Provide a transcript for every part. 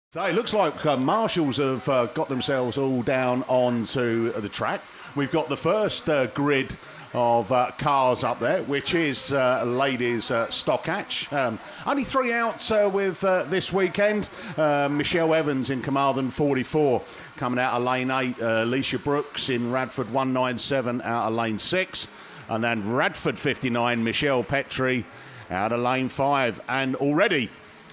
So it looks like marshals have got themselves all down onto the track. We've got the first grid of cars up there, which is ladies stock hatch. Only 3 out with this weekend. Michelle Evans in Carmarthen 44 coming out of lane 8. Alicia Brooks in Radford 197 out of lane 6. And then Radford 59, Michelle Petrie out of lane 5. And already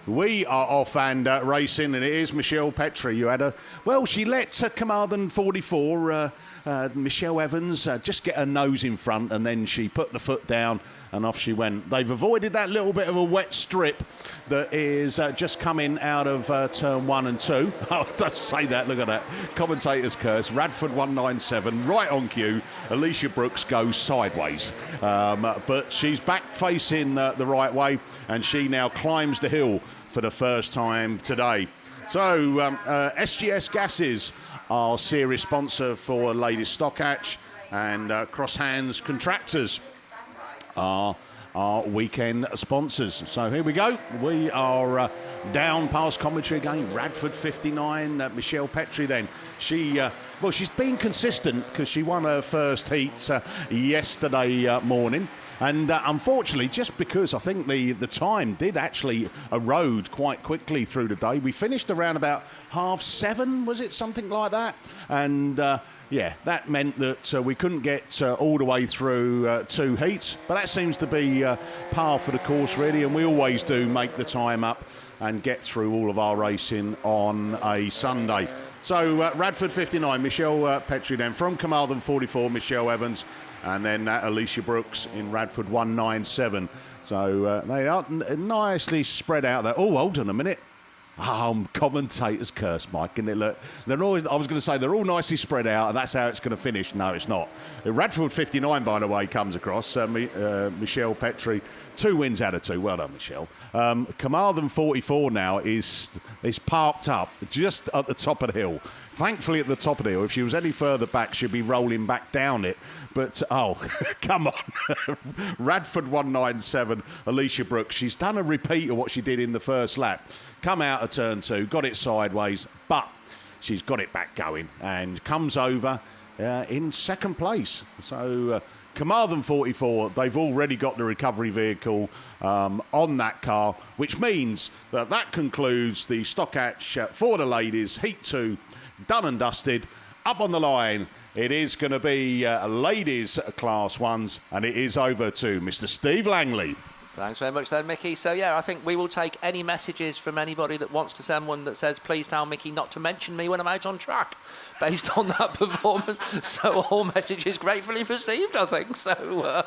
we are off and racing, and it is Michelle Petrie. You had she let Carmarthen 44, Michelle Evans, just get her nose in front, and then she put the foot down and off she went. They've avoided that little bit of a wet strip that is just coming out of turn 1 and 2. Oh, don't say that, look at that. Commentator's curse. Radford 197, right on cue. Alicia Brooks goes sideways. But she's back facing the right way, and she now climbs the hill for the first time today. So, SGS Gases, our series sponsor for Ladies Stock Hatch, and Cross Hands Contractors are our weekend sponsors. So here we go. We are down past commentary again. Radford 59, Michelle Petrie then. She's been consistent because she won her first heat yesterday morning. And unfortunately, just because I think the time did actually erode quite quickly through the day, we finished around about 7:30, was it? Something like that. And that meant that we couldn't get all the way through 2 heats. But that seems to be par for the course, really. And we always do make the time up and get through all of our racing on a Sunday. So Radford 59, Michelle Petrie then. From Carmarthen 44, Michelle Evans. And then Alicia Brooks in Radford 197. So they are nicely spread out there. Oh, hold on a minute. Commentator's curse, Mike. Isn't it? Look, I was going to say they're all nicely spread out, and that's how it's going to finish. No, it's not. Radford 59, by the way, comes across. Michelle Petrie, 2 wins out of 2. Well done, Michelle. Carmarthen 44 now is parked up just at the top of the hill. Thankfully, at the top of the hill. If she was any further back, she'd be rolling back down it. But, come on. Radford 197, Alicia Brooks. She's done a repeat of what she did in the first lap. Come out of turn 2, got it sideways, but she's got it back going and comes over in second place. So Carmarthen 44, they've already got the recovery vehicle on that car, which means that concludes the stock hatch for the ladies. Heat 2, done and dusted. Up on the line, it is going to be ladies class 1s, and it is over to Mr. Steve Langley. Thanks very much then, Mickey. So, I think we will take any messages from anybody that wants to send one that says, please tell Mickey not to mention me when I'm out on track, based on that performance. So all messages gratefully received, I think. So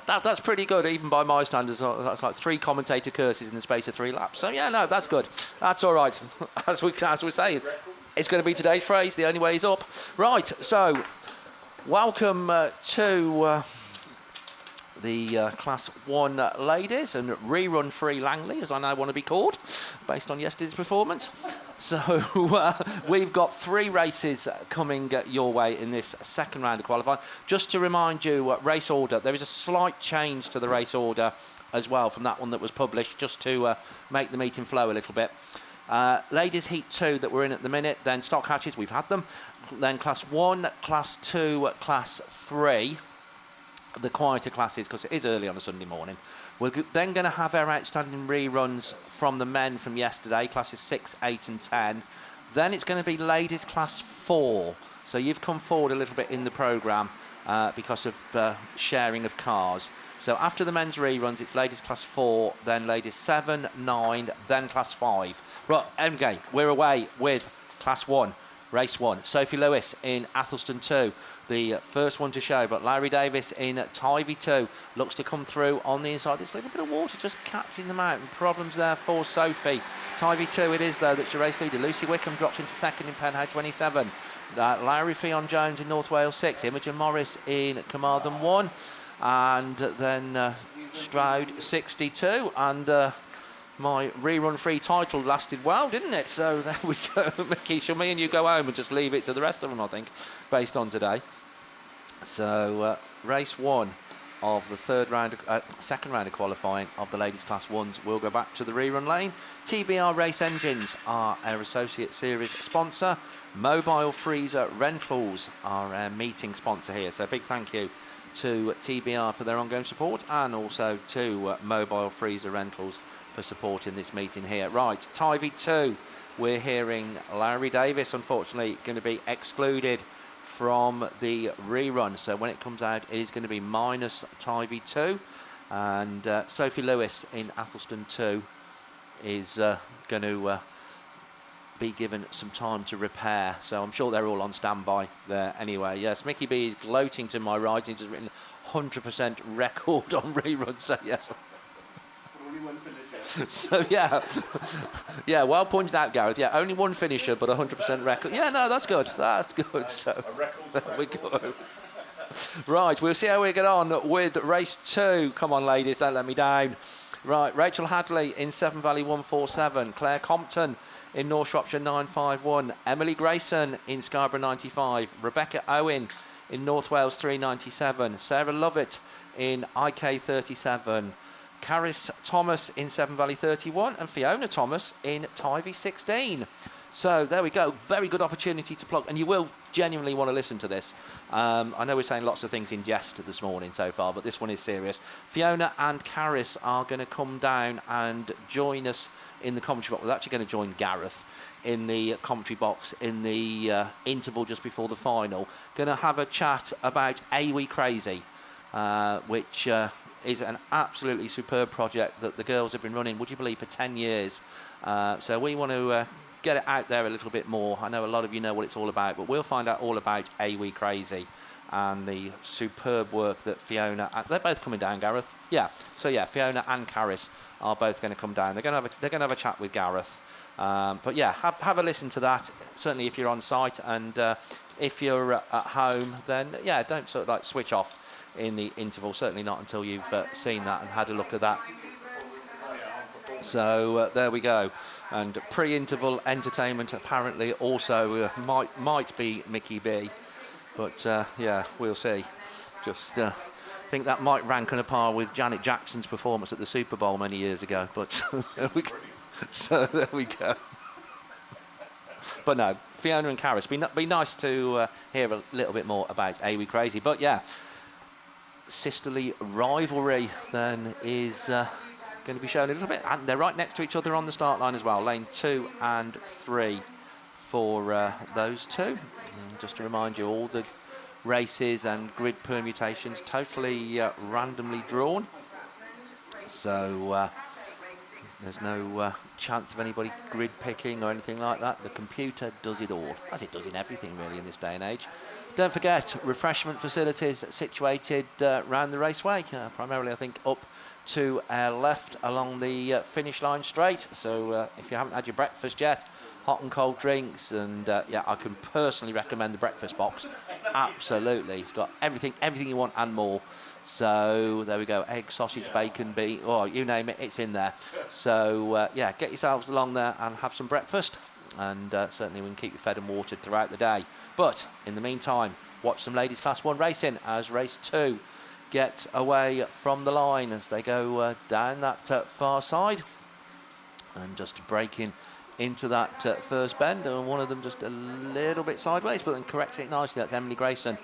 that's pretty good, even by my standards. That's like 3 commentator curses in the space of 3 laps. So, that's good. That's all right. As we're saying, it's going to be today's phrase, the only way is up. Right, so welcome to the Class 1 ladies and rerun free Langley, as I now want to be called, based on yesterday's performance. So we've got 3 races coming your way in this second round of qualifying. Just to remind you, race order, there is a slight change to the race order as well from that one that was published, just to make the meeting flow a little bit. Ladies Heat 2 that we're in at the minute, then stock hatches, we've had them. Then Class 1, Class 2, Class 3. The quieter classes, because it is early on a Sunday morning. We're then going to have our outstanding reruns from the men from yesterday, classes 6, 8 and 10. Then it's going to be ladies class 4. So you've come forward a little bit in the programme because of sharing of cars. So after the men's reruns, it's ladies class 4, then ladies 7, 9, then class 5. Right, MG, we're away with class 1, race 1. Sophie Lewis in Athelston 2. The first one to show, but Larry Davis in Tivy 2 looks to come through on the inside. There's a little bit of water just catching them out. Problems there for Sophie. Tivy 2 it is, though, that's your race leader. Lucy Wickham drops into second in Penhow 27. Larry Fionn Jones in North Wales 6. Imogen Morris in Carmarthen 1. And then Stroud 62. And my rerun free title lasted well, didn't it? So there we go. Mickey, shall me and you go home and just leave it to the rest of them, I think, based on today. So race 1 of the second round of qualifying of the ladies class ones will go back to the rerun lane. TBR Race Engines are our associate series sponsor. Mobile Freezer Rentals are our meeting sponsor here. So a big thank you to TBR for their ongoing support, and also to Mobile Freezer Rentals for supporting this meeting here. Right, Tivy 2, we're hearing Larry Davis, unfortunately, going to be excluded from the rerun. So when it comes out, it is going to be minus Tivy 2. And Sophie Lewis in Athelston 2 is going to be given some time to repair. So I'm sure they're all on standby there anyway. Yes, Mickey B is gloating to my right. He's just written 100% record on rerun. So yes. So yeah, well pointed out, Gareth. Yeah, only one finisher, but 100% record. Yeah, no, that's good. That's good. So there we go. Right, we'll see how we get on with race 2. Come on, ladies, don't let me down. Right, Rachel Hadley in Severn Valley 147, Claire Compton in North Shropshire 951, Emily Grayson in Scarborough 95, Rebecca Owen in North Wales 397, Sarah Lovett in IK 37, Caris Thomas in Severn Valley 31, and Fiona Thomas in Tivy 16. So there we go. Very good opportunity to plug, and you will genuinely want to listen to this. I know we're saying lots of things in jest this morning so far, but this one is serious. Fiona and Caris are going to come down and join us in the commentary box. We're actually going to join Gareth in the commentary box in the interval just before the final. Going to have a chat about Are We Crazy, which is an absolutely superb project that the girls have been running, would you believe, for 10 years. So we want to get it out there a little bit more. I know a lot of you know what it's all about, but we'll find out all about Are We Crazy and the superb work that Fiona... They're both coming down, Gareth. Yeah. So yeah, Fiona and Caris are both going to come down. They're going to have a chat with Gareth. But yeah, have a listen to that. Certainly if you're on site, and if you're at home, then yeah, don't sort of like switch off in the interval. Certainly not until you've seen that and had a look at that. So there we go. And pre-interval entertainment apparently also might be Mickey B, but yeah, we'll see. Just think that might rank on a par with Janet Jackson's performance at the Super Bowl many years ago. But there we go. So there we go. But no, Fiona and Caris, be nice to hear a little bit more about Are We Crazy. But yeah, sisterly rivalry then is going to be shown a little bit, and they're right next to each other on the start line as well, lane 2 and 3 for those two. And just to remind you, all the races and grid permutations totally randomly drawn, so there's no chance of anybody grid picking or anything like that. The computer does it all, as it does in everything really in this day and age. Don't forget, refreshment facilities situated around the raceway, primarily I think up to our left along the finish line straight. So if you haven't had your breakfast yet, hot and cold drinks, and yeah, I can personally recommend the breakfast box. Absolutely, it's got everything you want and more. So there we go, egg, sausage, bacon, beef, or you name it, it's in there. So yeah, get yourselves along there and have some breakfast, and certainly we can keep you fed and watered throughout the day. But in the meantime, watch some ladies class 1 racing as race 2 get away from the line as they go down that far side, and just breaking into that first bend, and one of them just a little bit sideways, but then correcting it nicely. That's Emily Grayson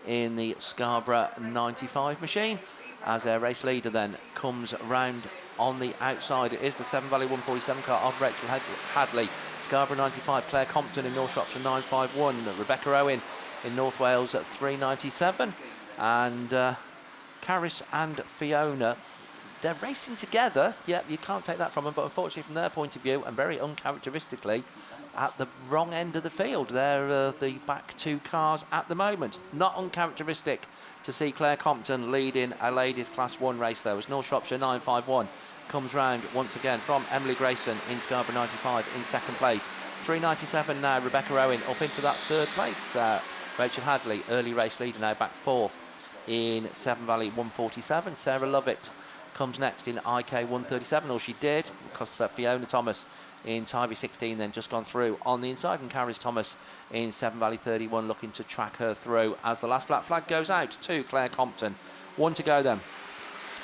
in the Scarborough 95 machine, as our race leader then comes round on the outside. It is the Severn Valley 147 car of Rachel Hadley. Scarborough 95, Claire Compton in North Shropshire 951, Rebecca Owen in North Wales at 397, and Caris and Fiona, they're racing together. Yeah, you can't take that from them, but unfortunately from their point of view, and very uncharacteristically, at the wrong end of the field. They're the back 2 cars at the moment. Not uncharacteristic to see Claire Compton leading a ladies class 1 race though, as North Shropshire 951 comes round once again from Emily Grayson in Scarborough 95 in second place. 397 now, Rebecca Owen up into that 3rd place. Rachel Hadley, early race leader, now back 4th in Severn Valley 147. Sarah Lovett comes next in IK 137, or she did, because Fiona Thomas in Tivy 16 then just gone through on the inside, and Carries Thomas in Seven Valley 31 looking to track her through as the last lap flag goes out to Claire Compton. 1 to go then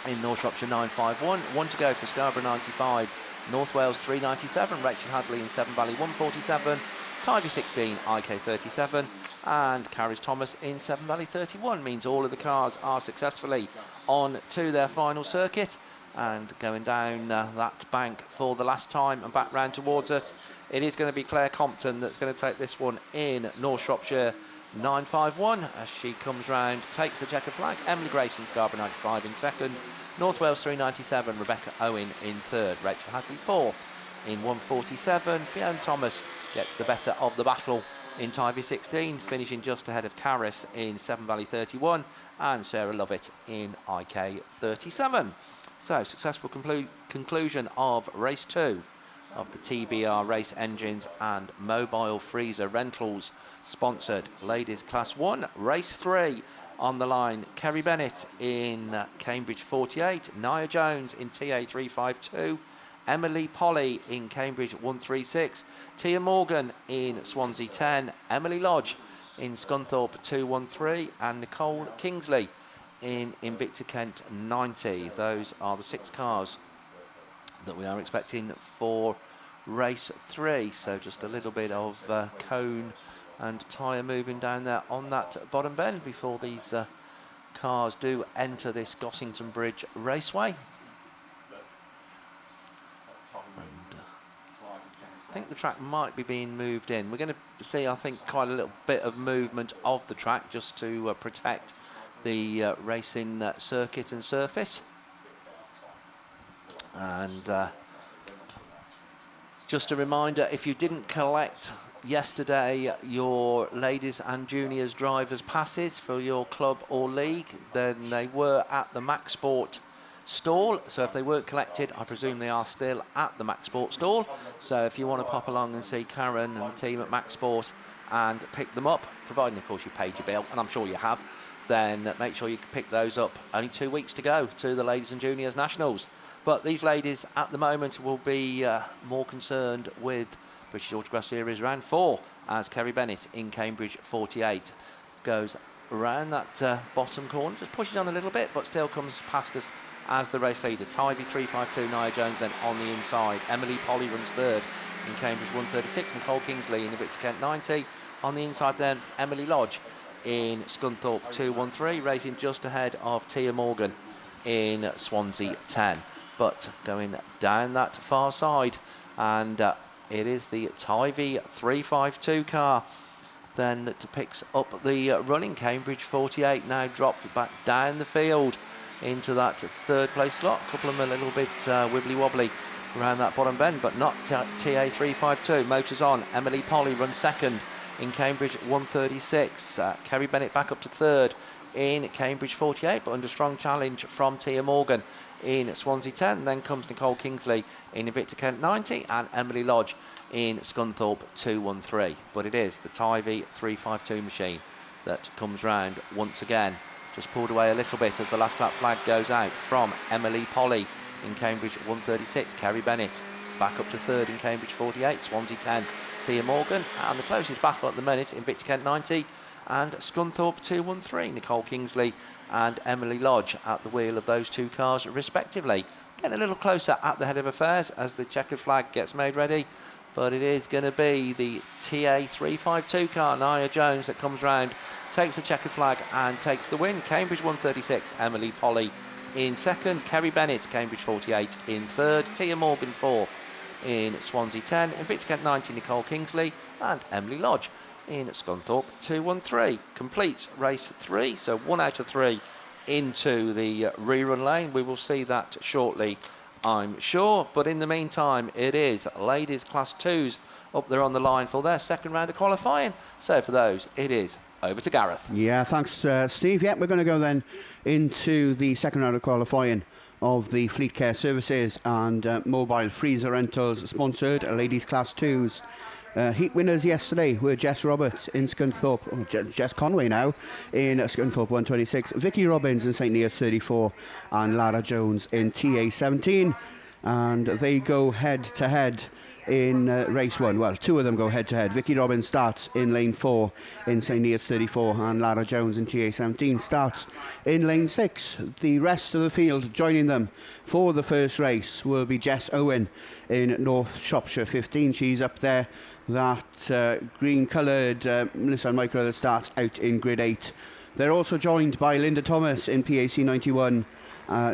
in North Shropshire 951, 1 to go for Scarborough 95, North Wales 397, Rachel Hadley in Seven Valley 147, Tivy 16 IK 37, and Carries Thomas in Seven Valley 31 means all of the cars are successfully on to their final circuit. And going down that bank for the last time and back round towards us, it is going to be Claire Compton that's going to take this one in North Shropshire 951 as she comes round, takes the checker flag. Emily Grayson, Scarborough 95 in second, North Wales 397, Rebecca Owen in third, Rachel Hadley fourth in 147. Fiona Thomas gets the better of the battle in Tivy 16, finishing just ahead of Carris in Seven Valley 31 and Sarah Lovett in IK 37. So, successful conclusion of race 2 of the TBR Race Engines and Mobile Freezer Rentals sponsored Ladies Class 1. Race 3 on the line. Kerry Bennett in Cambridge 48, Nia Jones in TA 352, Emily Polly in Cambridge 136, Tia Morgan in Swansea 10, Emily Lodge in Scunthorpe 213, and Nicole Kingsley in Invicta Kent 90. Those are the 6 cars that we are expecting for race 3. So just a little bit of cone and tyre moving down there on that bottom bend before these cars do enter this Gossington Bridge Raceway. And, I think the track might be being moved in. We're going to see, I think, quite a little bit of movement of the track just to protect the racing circuit and surface. And just a reminder, if you didn't collect yesterday your ladies and juniors drivers passes for your club or league, then they were at the Max Sport stall. So if they weren't collected, I presume they are still at the Max Sport stall. So if you want to pop along and see Karen and the team at Max Sport and pick them up, providing of course you paid your bill, and I'm sure you have, then make sure you pick those up. Only 2 weeks to go to the Ladies and Juniors Nationals. But these ladies at the moment will be more concerned with British Autograss Series round 4 as Kerry Bennett in Cambridge 48 goes around that bottom corner, just pushes on a little bit, but still comes past us as the race leader. Tivy 352, Nia Jones then on the inside. Emily Polly runs third in Cambridge 136. Nicole Kingsley in Invicta Kent 90. On the inside then, Emily Lodge in Scunthorpe 213, racing just ahead of Tia Morgan in Swansea 10. But going down that far side, and it is the Tivy 352 car then that picks up the running. Cambridge 48 now dropped back down the field into that third place slot. A couple of them a little bit wibbly wobbly around that bottom bend, but not TA 352. Motors on. Emily Polly runs second in Cambridge 136. Kerry Bennett back up to third in Cambridge 48, but under strong challenge from Tia Morgan in Swansea 10. Then comes Nicole Kingsley in Invicta Kent 90 and Emily Lodge in Scunthorpe 213. But it is the Tivy 352 machine that comes round once again. Just pulled away a little bit as the last lap flag goes out from Emily Polly in Cambridge 136. Kerry Bennett back up to third in Cambridge 48. Swansea 10, Tia Morgan. And the closest battle at the minute in Invicta Kent 90 and Scunthorpe 213. Nicole Kingsley and Emily Lodge at the wheel of those 2 cars respectively. Getting a little closer at the head of affairs as the checkered flag gets made ready. But it is going to be the TA 352 car, Nia Jones, that comes round, takes the checkered flag and takes the win. Cambridge 136, Emily Polly in second. Kerry Bennett, Cambridge 48 in third. Tia Morgan fourth in Swansea 10. Invicta Kent 90, Nicole Kingsley and Emily Lodge in Scunthorpe 213. Complete race 3, so 1 out of 3 into the rerun lane. We will see that shortly, I'm sure. But in the meantime, it is ladies class 2s up there on the line for their second round of qualifying. So for those, it is over to Gareth. Yeah, thanks, Steve. Yeah, we're going to go then into the second round of qualifying of the Fleet Care Services and Mobile Freezer Rentals sponsored ladies class 2s Heat winners yesterday were Jess Roberts in Scunthorpe, Jess Conway now in Scunthorpe 126, Vicky Robbins in St Neots 34, and Lara Jones in TA 17. And they go head to head in race 1. Well, 2 of them go head to head. Vicky Robbins starts in lane 4 in St Neots 34, and Lara Jones in TA 17 starts in lane 6. The rest of the field joining them for the first race will be Jess Owen in North Shropshire 15. She's up there. That green coloured Nissan Micra that starts out in grid 8. They're also joined by Linda Thomas in PAC 91.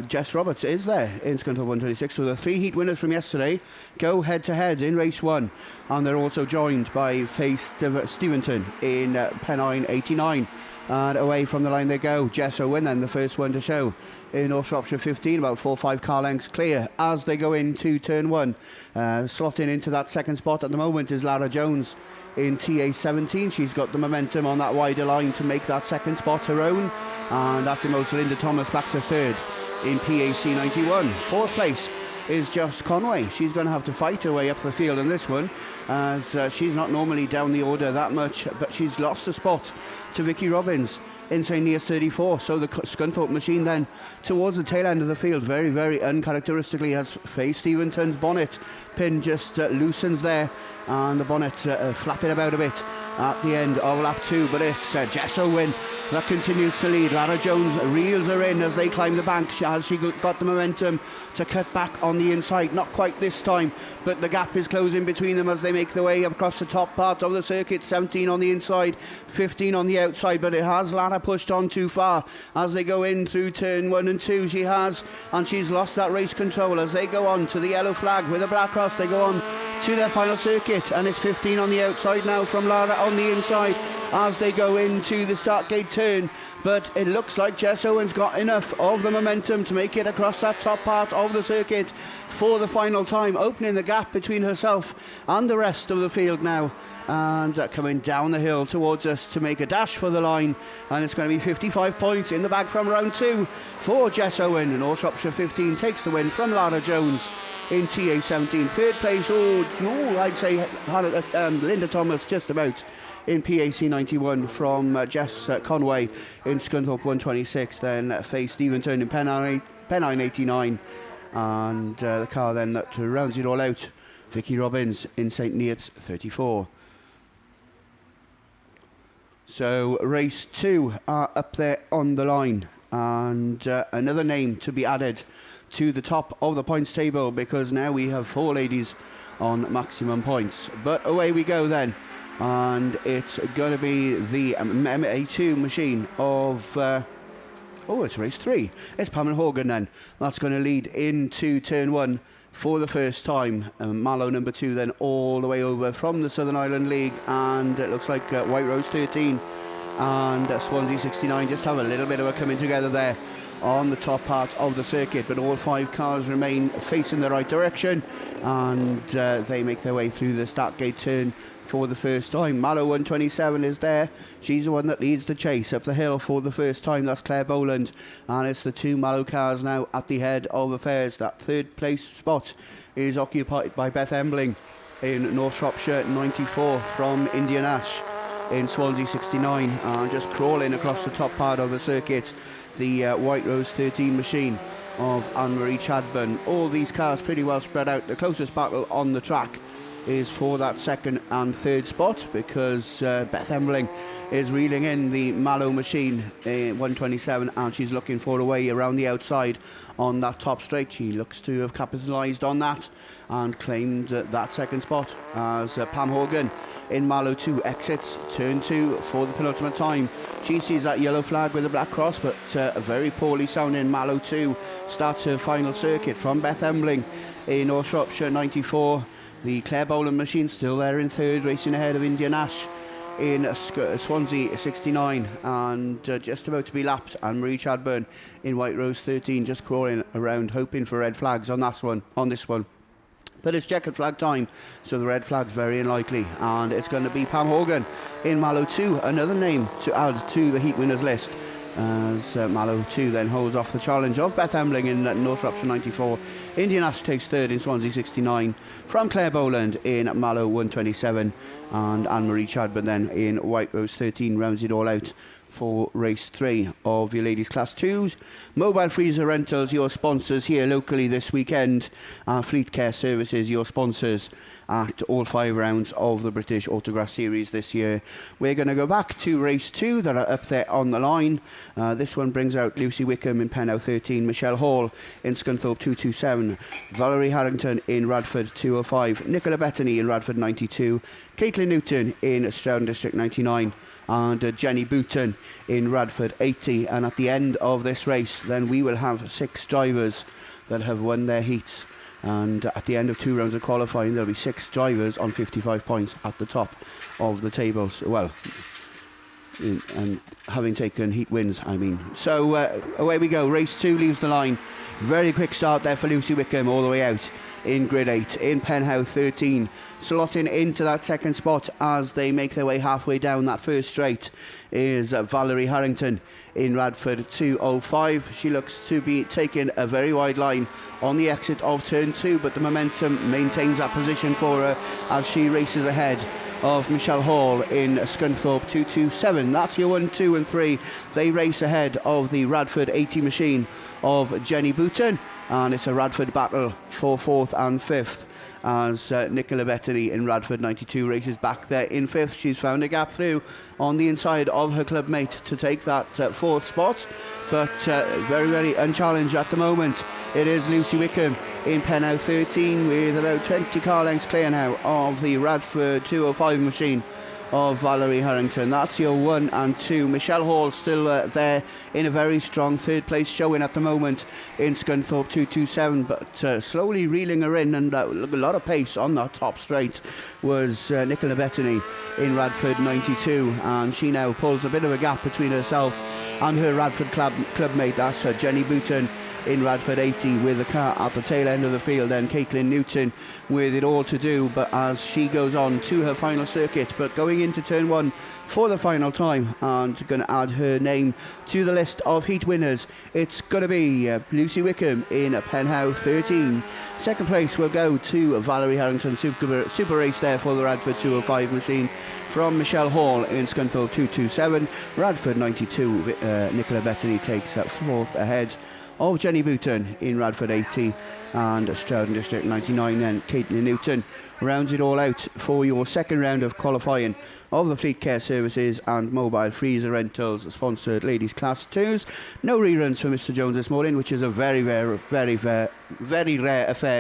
Jess Roberts is there in Scunthorpe 126. So the 3 heat winners from yesterday go head to head in race 1, and they're also joined by Faye Steventon in Pennine 89. And away from the line they go. Jess Owen, then the first one to show in North Shropshire 15, about 4 or 5 car lengths clear as they go into turn 1. Slotting into that second spot at the moment is Lara Jones in TA 17. She's got the momentum on that wider line to make that second spot her own. And that demotes Linda Thomas back to third in PAC 91. Fourth place is Jess Conway. She's going to have to fight her way up the field in this one, as she's not normally down the order that much, but she's lost a spot to Vicky Robbins in St Neots 34. So the Scunthorpe machine then towards the tail end of the field, very, very uncharacteristically, as Faye Stevenson's bonnet pin just loosens there, and the bonnet flapping about a bit at the end of lap 2. But it's Jess Owen that continues to lead. Lara Jones reels her in as they climb the bank. She got the momentum to cut back on the inside. Not quite this time, but the gap is closing between them as they make their way across the top part of the circuit. 17 on the inside, 15 on the outside, but it has Lara pushed on too far as they go in through turn 1 and 2. She has, and she's lost that race control as they go on to the yellow flag with a black cross. They go on to their final circuit, and it's 15 on the outside now from Lara on the inside as they go into the start gate turn. But it looks like Jess Owen's got enough of the momentum to make it across that top part of the circuit for the final time, opening the gap between herself and the rest of the field now, and coming down the hill towards us to make a dash for the line. And it's going to be 55 points in the bag from round 2 for Jess Owen. And North Shropshire 15 takes the win from Lara Jones in TA 17. Third place, I'd say Linda Thomas just about in PAC 91 from Jess Conway in Scunthorpe 126. Then Faye Stevenson in Pennine 89, and the car then that rounds it all out, Vicky Robbins in St Neots 34. So race 2 are up there on the line, and another name to be added to the top of the points table, because now we have 4 ladies on maximum points. But away we go then, and it's going to be the MA2 machine of it's race 3. It's Pamela Horgan then that's going to lead into turn 1 for the first time. Mallow number 2 then all the way over from the Southern Ireland League, and it looks like White Rose 13 and Swansea 69 just have a little bit of a coming together there on the top part of the circuit. But all 5 cars remain facing the right direction, and they make their way through the start gate turn for the first time. Mallow 127 is there. She's the one that leads the chase up the hill for the first time. That's Claire Boland, and it's the 2 Mallow cars now at the head of affairs. That third place spot is occupied by Beth Embling in North Shropshire 94 from Indian Ash in Swansea 69, and just crawling across the top part of the circuit, the White Rose 13 machine of Anne-Marie Chadburn. All these cars pretty well spread out. The closest battle on the track is for that second and third spot, because Beth Embling is reeling in the Mallow machine 127, and she's looking for a way around the outside on that top straight. She looks to have capitalised on that and claimed that second spot as Pam Horgan in Mallow 2 exits turn 2 for the penultimate time. She sees that yellow flag with a black cross, but a very poorly sounding Mallow 2 starts her final circuit from Beth Embling in North Shropshire 94. The Claire Boland machine still there in third, racing ahead of Indian Ash in Swansea 69, and just about to be lapped. Anne-Marie Chadburn in White Rose 13 just crawling around hoping for red flags on this one. But it's checkered flag time, so the red flag's very unlikely, and it's going to be Pam Horgan in Mallow 2, another name to add to the heat winners list as Mallow 2 then holds off the challenge of Beth Embling in North Shropshire 94. Indian Ash takes third in Swansea 69 from Claire Boland in Mallow 127, and Anne-Marie Chadburn then in White Rose 13 rounds it all out for race 3 of your ladies class 2s. Mobile Freezer Rentals, your sponsors here locally this weekend. Fleet Care Services, your sponsors at all 5 rounds of the British Autograss Series this year. We're going to go back to race 2 that are up there on the line. This one brings out Lucy Wickham in Pennow 13, Michelle Hall in Scunthorpe 227, Valerie Harrington in Radford 205, Nicola Bettany in Radford 92, Caitlin Newton in Stroud District 99, and Jenny Booton in Radford 80. And at the end of this race then we will have 6 drivers that have won their heats, and at the end of 2 rounds of qualifying there'll be 6 drivers on 55 points at the top of the tables. Well, and having taken heat wins, I mean. So away we go. Race 2 leaves the line. Very quick start there for Lucy Wickham all the way out in grid 8 in Penhow 13, slotting into that second spot as they make their way halfway down that first straight is Valerie Harrington in Radford 205. She looks to be taking a very wide line on the exit of turn 2, but the momentum maintains that position for her as she races ahead of Michelle Hall in Scunthorpe 227. That's your 1, 2 and 3. They race ahead of the Radford 80 machine of Jenny Booton, and it's a Radford battle for 4th and 5th as Nicola Bettany in Radford 92 races back there in 5th. She's found a gap through on the inside of her club mate to take that 4th spot, but very, very unchallenged at the moment. It is Lucy Wickham in Pennow 13 with about 20 car lengths clear now of the Radford 205 machine of Valerie Harrington. That's your 1 and 2. Michelle Hall still there in a very strong 3rd place showing at the moment in Scunthorpe 227, but slowly reeling her in, and a lot of pace on that top straight was Nicola Bettany in Radford 92, and she now pulls a bit of a gap between herself and her Radford club mate. That's Jenny Booton in Radford 80 with the car at the tail end of the field, then Caitlin Newton with it all to do, but as she goes on to her final circuit, but going into turn 1 for the final time and going to add her name to the list of heat winners, it's going to be Lucy Wickham in Penhow 13. Second place will go to Valerie Harrington. Super race there for the Radford 205 machine from Michelle Hall in Scunthorpe 227. Radford 92, Nicola Bettany takes 4th ahead of Jenny Booton in Radford 80, and Stroud District 99 then Caitlin Newton rounds it all out for your second round of qualifying of the Fleet Care Services and Mobile Freezer Rentals sponsored ladies class 2s. No reruns for Mr. Jones this morning, which is a very rare affair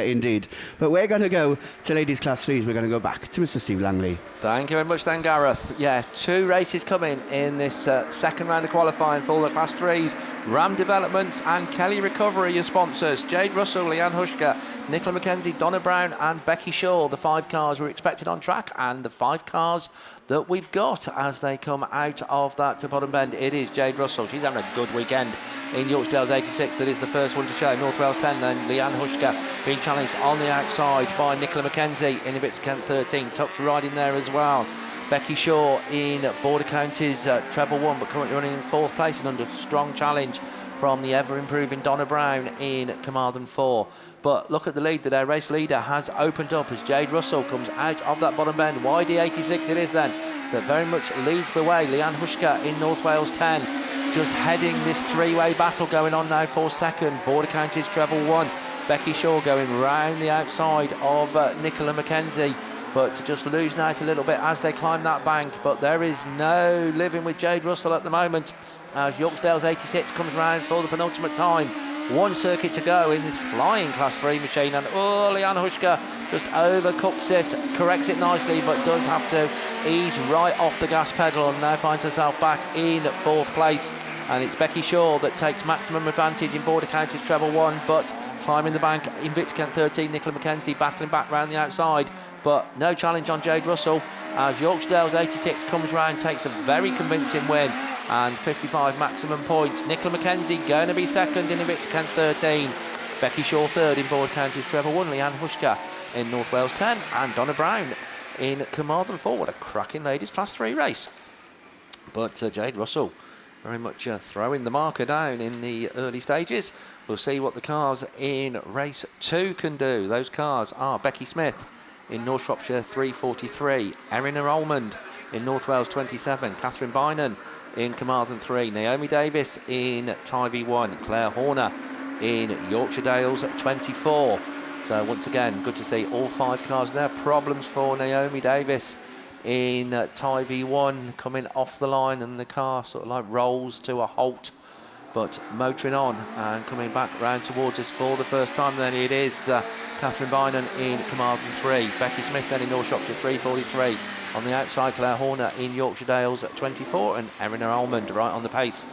indeed. But we're going to go to ladies class 3s. We're going to go back to Mr. Steve Langley. Thank you very much then, Gareth. Yeah, 2 races coming in this second round of qualifying for the class 3s. Ram Developments and Kelly Recovery, your sponsors. Jade Russell, Leanne Hushka, Nicola McKenzie, Donna Brown and Becky Shaw, the 5 cars we're expected on track, and the 5 cars that we've got as they come out of that bottom bend. It is Jade Russell. She's having a good weekend in Yorksdale's 86. That is the first one to show. North Wales 10 then. Leanne Hushka being challenged on the outside by Nicola McKenzie in Invicta Kent 13. Tucked right in there as well. Becky Shaw in Border Counties treble 1, but currently running in 4th place and under strong challenge from the ever-improving Donna Brown in Carmarthen 4. But look at the lead that our race leader has opened up as Jade Russell comes out of that bottom bend. YD86 it is then that very much leads the way. Leanne Hushka in North Wales 10 just heading this 3-way battle going on now for second. Border Counties treble 1. Becky Shaw going round the outside of Nicola McKenzie, but to just losing out a little bit as they climb that bank. But there is no living with Jade Russell at the moment as Yorksdale's 86 comes round for the penultimate time. 1 circuit to go in this flying class 3 machine, and Leanne Hushka just overcooks it, corrects it nicely, but does have to ease right off the gas pedal and now finds herself back in 4th place. And it's Becky Shaw that takes maximum advantage in Border Counties treble 1, but climbing the bank, Invicta Kent 13, Nicola McKenzie battling back round the outside, but no challenge on Jade Russell as Yorksdale's 86 comes round, takes a very convincing win and 55 maximum points. Nicola McKenzie going to be second in Invicta Kent 13, Becky Shaw 3rd in Border Counties treble 1, Leanne Hushka in North Wales 10 and Donna Brown in Carmarthen 4. What a cracking ladies class 3 race. But Jade Russell very much throwing the marker down in the early stages. We'll see what the cars in race 2 can do. Those cars are Becky Smith in North Shropshire 3:43, Erina Almond in North Wales 27, Catherine Bynon in Carmarthen 3, Naomi Davis in Tivy 1, Claire Horner in Yorkshire Dales 24. So once again, good to see all 5 cars there. Problems for Naomi Davis in Tivy 1 coming off the line, and the car sort of like rolls to a halt, but motoring on and coming back round towards us for the first time. Then it is Catherine Bynon in Carmarthen 3, Becky Smith then in North Shropshire 3:43. On the outside, Claire Horner in Yorkshire Dales at 24, and Erina Almond right on the pace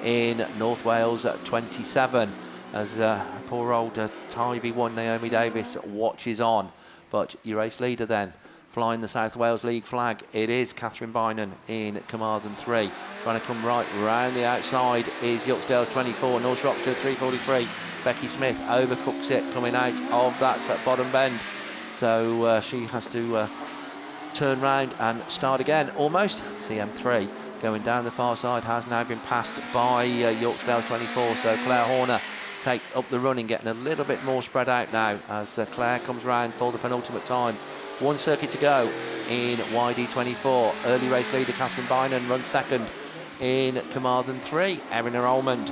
in North Wales at 27. As poor old Tivy 1 Naomi Davis watches on. But your race leader then, flying the South Wales League flag, it is Catherine Bynon in Carmarthen 3. Trying to come right round the outside is Yorkshire Dales 24, North Shropshire 3:43. Becky Smith overcooks it coming out of that bottom bend. So she has to turn round and start again almost. CM3 going down the far side has now been passed by Yorkshire Dales 24. So Claire Horner takes up the running, getting a little bit more spread out now as Claire comes round for the penultimate time. 1 circuit to go in YD24. Early race leader Catherine Bynon runs second in Carmarthen 3. Erina Almond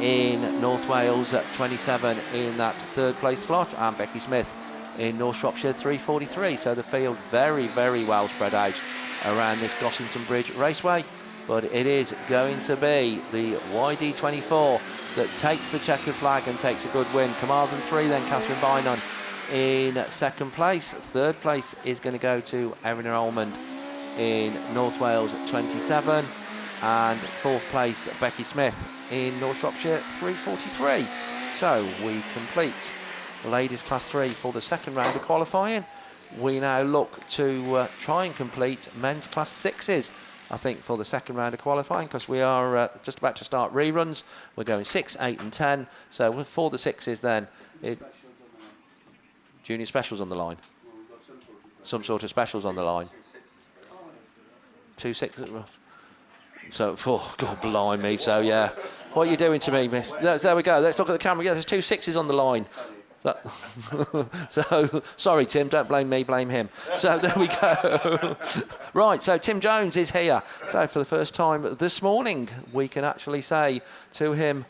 in North Wales at 27 in that 3rd place slot, and Becky Smith in North Shropshire 3:43. So the field very, very well spread out around this Gossington Bridge Raceway. But it is going to be the YD24 that takes the checkered flag and takes a good win. Carmarthen 3 then Catherine Bynon in 2nd place. 3rd place is going to go to Erina Almond in North Wales at 27. And 4th place Becky Smith in North Shropshire 3:43. So we complete Ladies Class 3 for the 2nd round of qualifying. We now look to try and complete Men's Class 6s, I think, for the 2nd round of qualifying, because we are just about to start reruns. We're going 6, 8 and 10. So for the 6s then, junior specials on the line. Some sort of specials on the line. 2 6s. So, oh, God blimey. So, yeah. What are you doing to me, miss? There we go. Let's look at the camera. Yeah, there's 2 6s on the line. So, sorry, Tim, don't blame me, blame him. So, there we go. Right, so Tim Jones is here. So, for the first time this morning, we can actually say to him,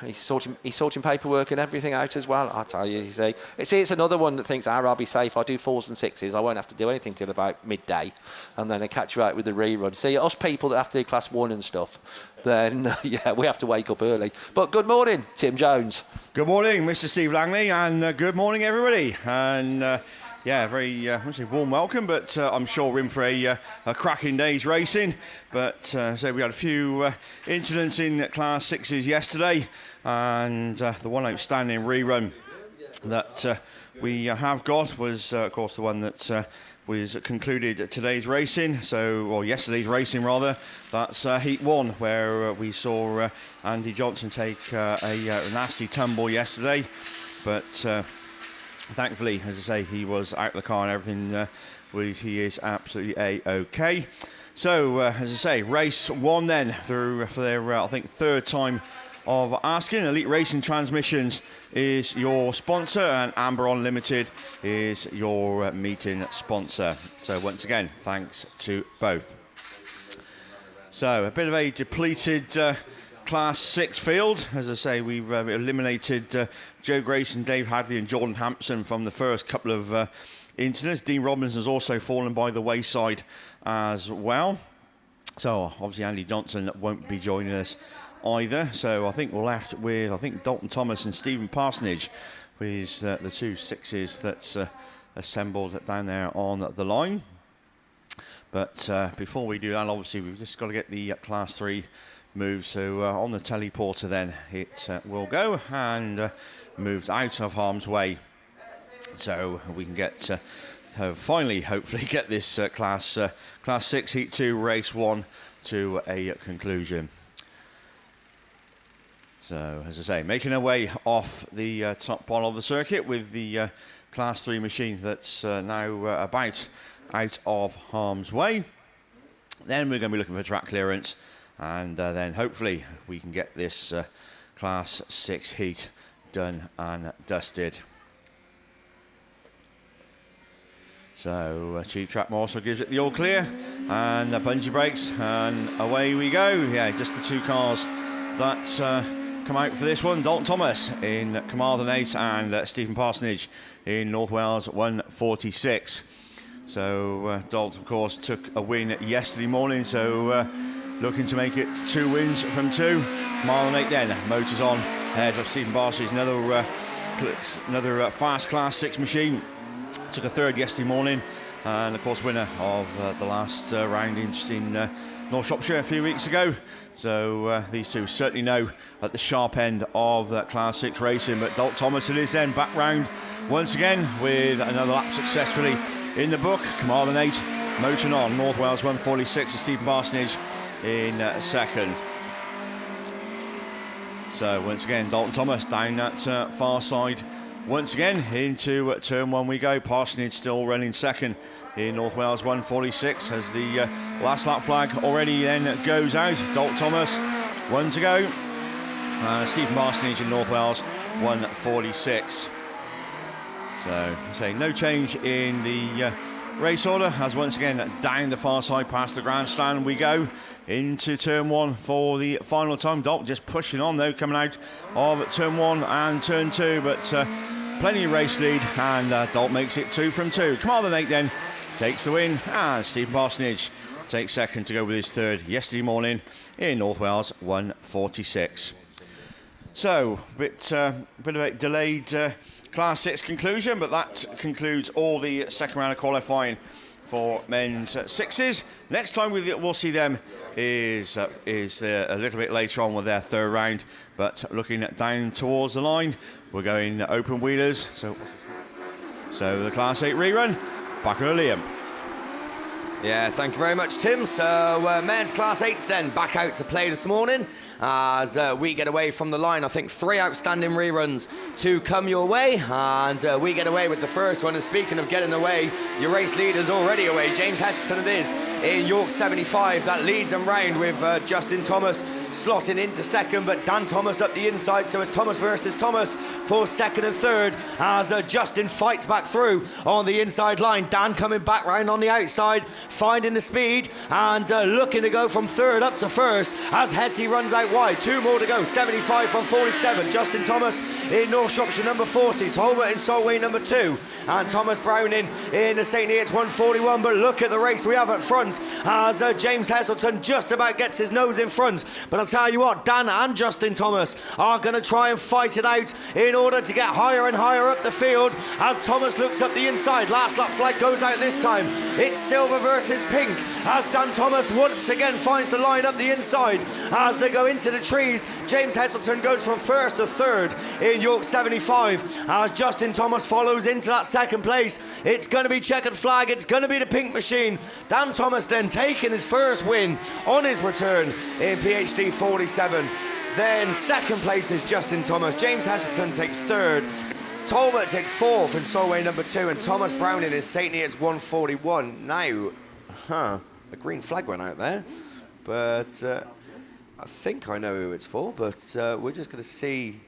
he's sorting paperwork and everything out as well. I tell you, you see, it's another one that thinks, I'll be safe. I'll do 4s and 6s. I won't have to do anything till about midday, and then they catch you out with the rerun. See, us people that have to do Class 1 and stuff, then yeah, we have to wake up early. But good morning, Tim Jones. Good morning, Mr. Steve Langley, and good morning, everybody. And yeah, very warm welcome, but I'm sure we're in for a cracking day's racing. But so we had a few incidents in Class 6s yesterday, and the one outstanding rerun that we have got was, of course, the one that was concluded today's racing, or yesterday's racing rather. That's Heat 1, where we saw Andy Johnson take a nasty tumble yesterday, but thankfully, as I say, he was out of the car and everything. He is absolutely A-OK. So, as I say, race 1 then, for their, I think, 3rd time of asking. Elite Racing Transmissions is your sponsor, and Amber Unlimited is your meeting sponsor. So, once again, thanks to both. So, a bit of a depleted Class 6 field. As I say, we've eliminated Joe Grayson, Dave Hadley and Jordan Hampson from the first couple of incidents. Dean Robinson has also fallen by the wayside as well. So obviously Andy Johnson won't be joining us either. So I think we're left with, Dalton Thomas and Stephen Parsonage with the 2 6s that's assembled down there on the line. But before we do that, obviously we've just got to get the Class 3 move. So on the teleporter then it will go and moved out of harm's way, so we can get finally hopefully get this class 6 Heat 2 race 1 to a conclusion. So as I say, making our way off the top part of the circuit with the Class 3 machine that's now about out of harm's way. Then we're going to be looking for track clearance, and then hopefully we can get this Class 6 heat done and dusted. So Cheap Track also gives it the all clear, and bungee brakes, and away we go. Yeah, just the two cars that come out for this one. Dalton Thomas in Carmarthen 8 and Stephen Parsonage in North Wales 146. So Dalton, of course, took a win yesterday morning, so looking to make it 2 wins from 2. Carmarthen 8 then, motors on ahead of Stephen Parsonage, another fast Class 6 machine. Took a 3rd yesterday morning, and of course winner of the last round in North Shropshire a few weeks ago. So these two certainly know at the sharp end of that Class 6 racing. But Dalton Thomas it is then, back round once again with another lap successfully in the book. Carmarthen 8 motoring on, North Wales 146 and Stephen Parsonage in 2nd. So once again Dalton Thomas down that far side. Once again into turn 1 we go. Parsonage still running 2nd in North Wales 146 as the last lap flag already then goes out. Dalton Thomas, 1 to go. Stephen Parsonage in North Wales 146. So say no change in the race order as once again down the far side past the grandstand we go into turn 1 for the final time. Dalton just pushing on though, coming out of turn 1 and turn 2, but plenty of race lead, and Dalton makes it 2 from 2. Carmarthen 8 then takes the win, and Stephen Parsonage takes 2nd to go with his 3rd yesterday morning in North Wales 146. So a bit of a delayed Class 6 conclusion, but that concludes all the 2nd round of qualifying for men's 6s. Next time we'll see them is a little bit later on with their 3rd round, but looking down towards the line, we're going open wheelers. So the Class 8 rerun, back to Liam. Yeah, thank you very much, Tim. So men's Class 8s then back out to play this morning as we get away from the line. I think 3 outstanding reruns to come your way, and we get away with the first one. And speaking of getting away, your race leader's already away. James Heselton it is in York 75 that leads them round with Justin Thomas slotting into 2nd, but Dan Thomas up the inside, so it's Thomas versus Thomas for 2nd and 3rd as Justin fights back through on the inside line. Dan coming back round on the outside, finding the speed and looking to go from 3rd up to 1st as Hesse runs out wide. 2 more to go, 75 from 47. Justin Thomas in North Shropshire number 40, Tolbert in Solway number 2, and Thomas Browning in the St. Neots 141. But look at the race we have at front as James Heselton just about gets his nose in front. But I'll tell you what, Dan and Justin Thomas are going to try and fight it out in order to get higher and higher up the field as Thomas looks up the inside. Last lap flag goes out this time. It's silver versus pink as Dan Thomas once again finds the line up the inside as they go into the trees. James Heselton goes from 1st to 3rd in York 75 as Justin Thomas follows into that 2nd place. It's going to be checkered flag, it's going to be the pink machine. Dan Thomas then taking his 1st win on his return in PhD 47. Then 2nd place is Justin Thomas. James Heselton takes 3rd. Tolbert takes 4th in Solway number 2, and Thomas Browning is St. Neots 141. Now, a green flag went out there, but I think I know who it's for, but we're just going to see.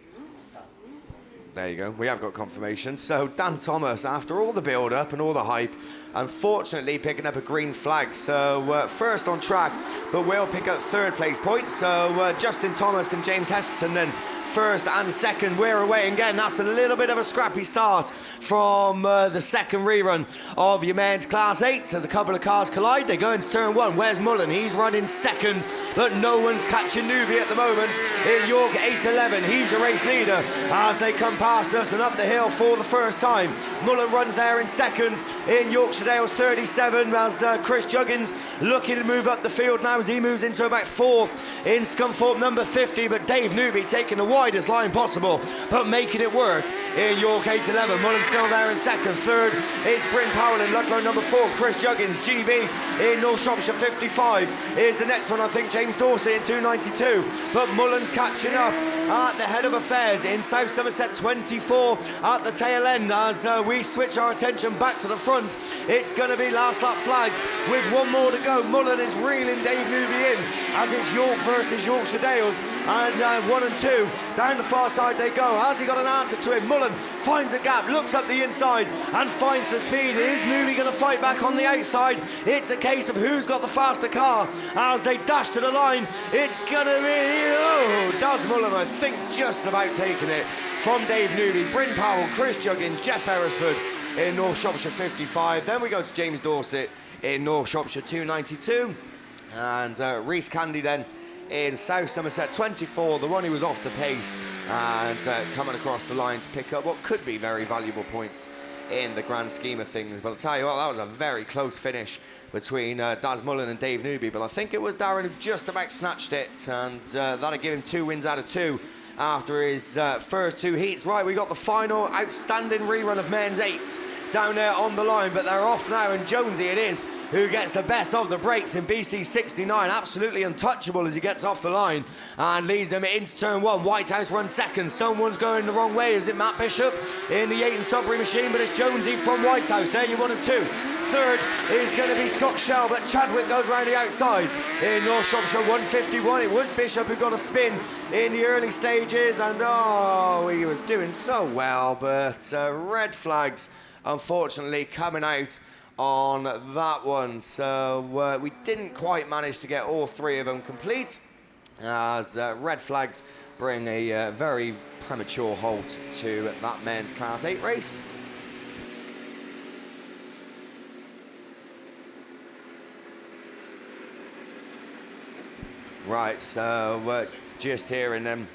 There you go, we have got confirmation. So Dan Thomas, after all the build-up and all the hype, unfortunately picking up a green flag. So 1st on track, but will pick up 3rd place points. So Justin Thomas and James Heselton then 1st and 2nd. We're away again. That's a little bit of a scrappy start from the 2nd rerun of your men's Class 8. As a couple of cars collide, they go into turn 1. Where's Mullen? He's running 2nd, but no one's catching Newby at the moment in York 811. He's your race leader as they come past us and up the hill for the first time. Mullen runs there in 2nd in Yorkshire Dales 37 as Chris Juggins looking to move up the field now as he moves into about 4th in Scunthorpe number 50, but Dave Newby taking the wide widest line possible, but making it work in York 8-11. Mullen still there in second. Third is Bryn Powell in Ludlow number 4. Chris Juggins, GB in North Shropshire 55 is the next one. I think James Dorsey in 292. But Mullen's catching up at the head of affairs in South Somerset 24 at the tail end as we switch our attention back to the front. It's going to be last lap flag with one more to go. Mullen is reeling Dave Newby in as it's York versus Yorkshire Dales, and 1 and 2 down the far side they go. Has he got an answer to him? Mullen finds a gap, looks up the inside and finds the speed. Is Newby going to fight back on the outside? It's a case of who's got the faster car as they dash to the line. It's going to be, does Mullen, I think, just about taking it from Dave Newby. Bryn Powell, Chris Juggins, Jeff Beresford in North Shropshire 55. Then we go to James Dorset in North Shropshire 292. And Rhys Candy then in South Somerset 24, the one who was off the pace and coming across the line to pick up what could be very valuable points in the grand scheme of things. But I'll tell you what, that was a very close finish between Daz Mullen and Dave Newby, but I think it was Darren who just about snatched it, and that'll give him 2 wins out of 2 after his first 2 heats. Right, we got the final outstanding rerun of men's 8s down there on the line, but they're off now, and Jonesy it is who gets the best of the breaks in BC 69, absolutely untouchable as he gets off the line and leads them into turn 1. Whitehouse runs second. Someone's going the wrong way. Is it Matt Bishop in the Yaton Sudbury machine? But it's Jonesy from Whitehouse. There you 1 and 2. Third is going to be Scott Shell, but Chadwick goes round the outside in North Shropshire 151. It was Bishop who got a spin in the early stages, and he was doing so well, but red flags unfortunately coming out on that one, so we didn't quite manage to get all 3 of them complete as red flags bring a very premature halt to that men's Class 8 race. Right, so just hearing them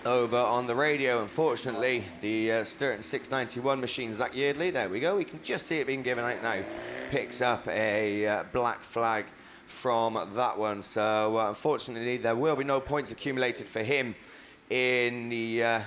over on the radio. Unfortunately, the Sturton 691 machine, Zach Yeardley, there we go, we can just see it being given out now, picks up a black flag from that one. So unfortunately, there will be no points accumulated for him in the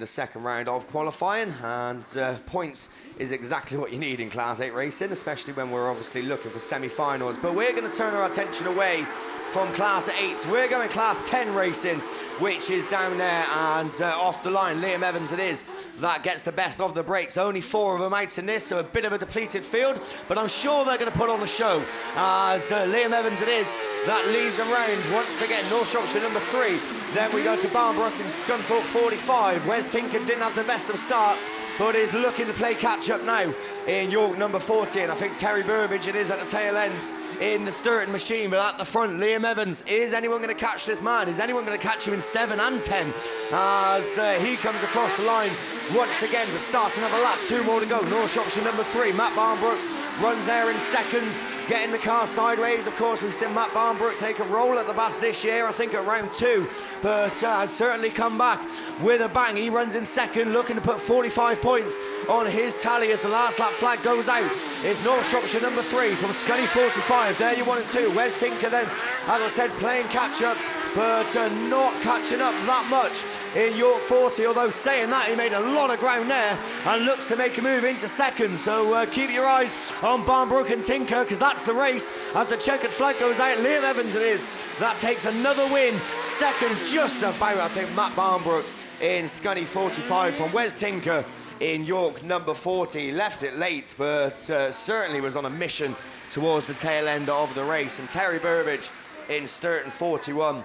second round of qualifying, and points is exactly what you need in Class 8 racing, especially when we're obviously looking for semi-finals. But we're going to turn our attention away from Class 8. We're going Class 10 racing, which is down there and off the line. Liam Evans it is that gets the best of the breaks. Only 4 of them out in this, so a bit of a depleted field, but I'm sure they're going to put on a show as Liam Evans it is that leads them round once again. North Shropshire number 3. Then we go to Barnbrook and Scunthorpe 45. Wes Tinker didn't have the best of starts, but is looking to play catch up now in York number 40. And I think Terry Burbage it is at the tail end in the Sturton machine, but at the front, Liam Evans. Is anyone going to catch this man? Is anyone going to catch him in 7 and 10 as he comes across the line once again to start another lap? 2 more to go. North Shropshire number 3. Matt Barnbrook runs there in second, getting the car sideways. Of course, we've seen Matt Barnbrook take a roll at the BAST this year, I think at round 2, but has certainly come back with a bang. He runs in second, looking to put 45 points on his tally as the last lap flag goes out. It's North Shropshire number 3 from Scunny 45. There you 1 and 2. Wes Tinker then, as I said, playing catch up, but not catching up that much in York 40, although saying that, he made a lot of ground there and looks to make a move into second. So keep your eyes on Barnbrook and Tinker, because that's the race as the checkered flag goes out. Liam Evans it is that takes another win. Second just about, I think, Matt Barnbrook in Scunny 45 from Wes Tinker in York number 40. Left it late, but certainly was on a mission towards the tail end of the race. And Terry Burbage in Sturton 41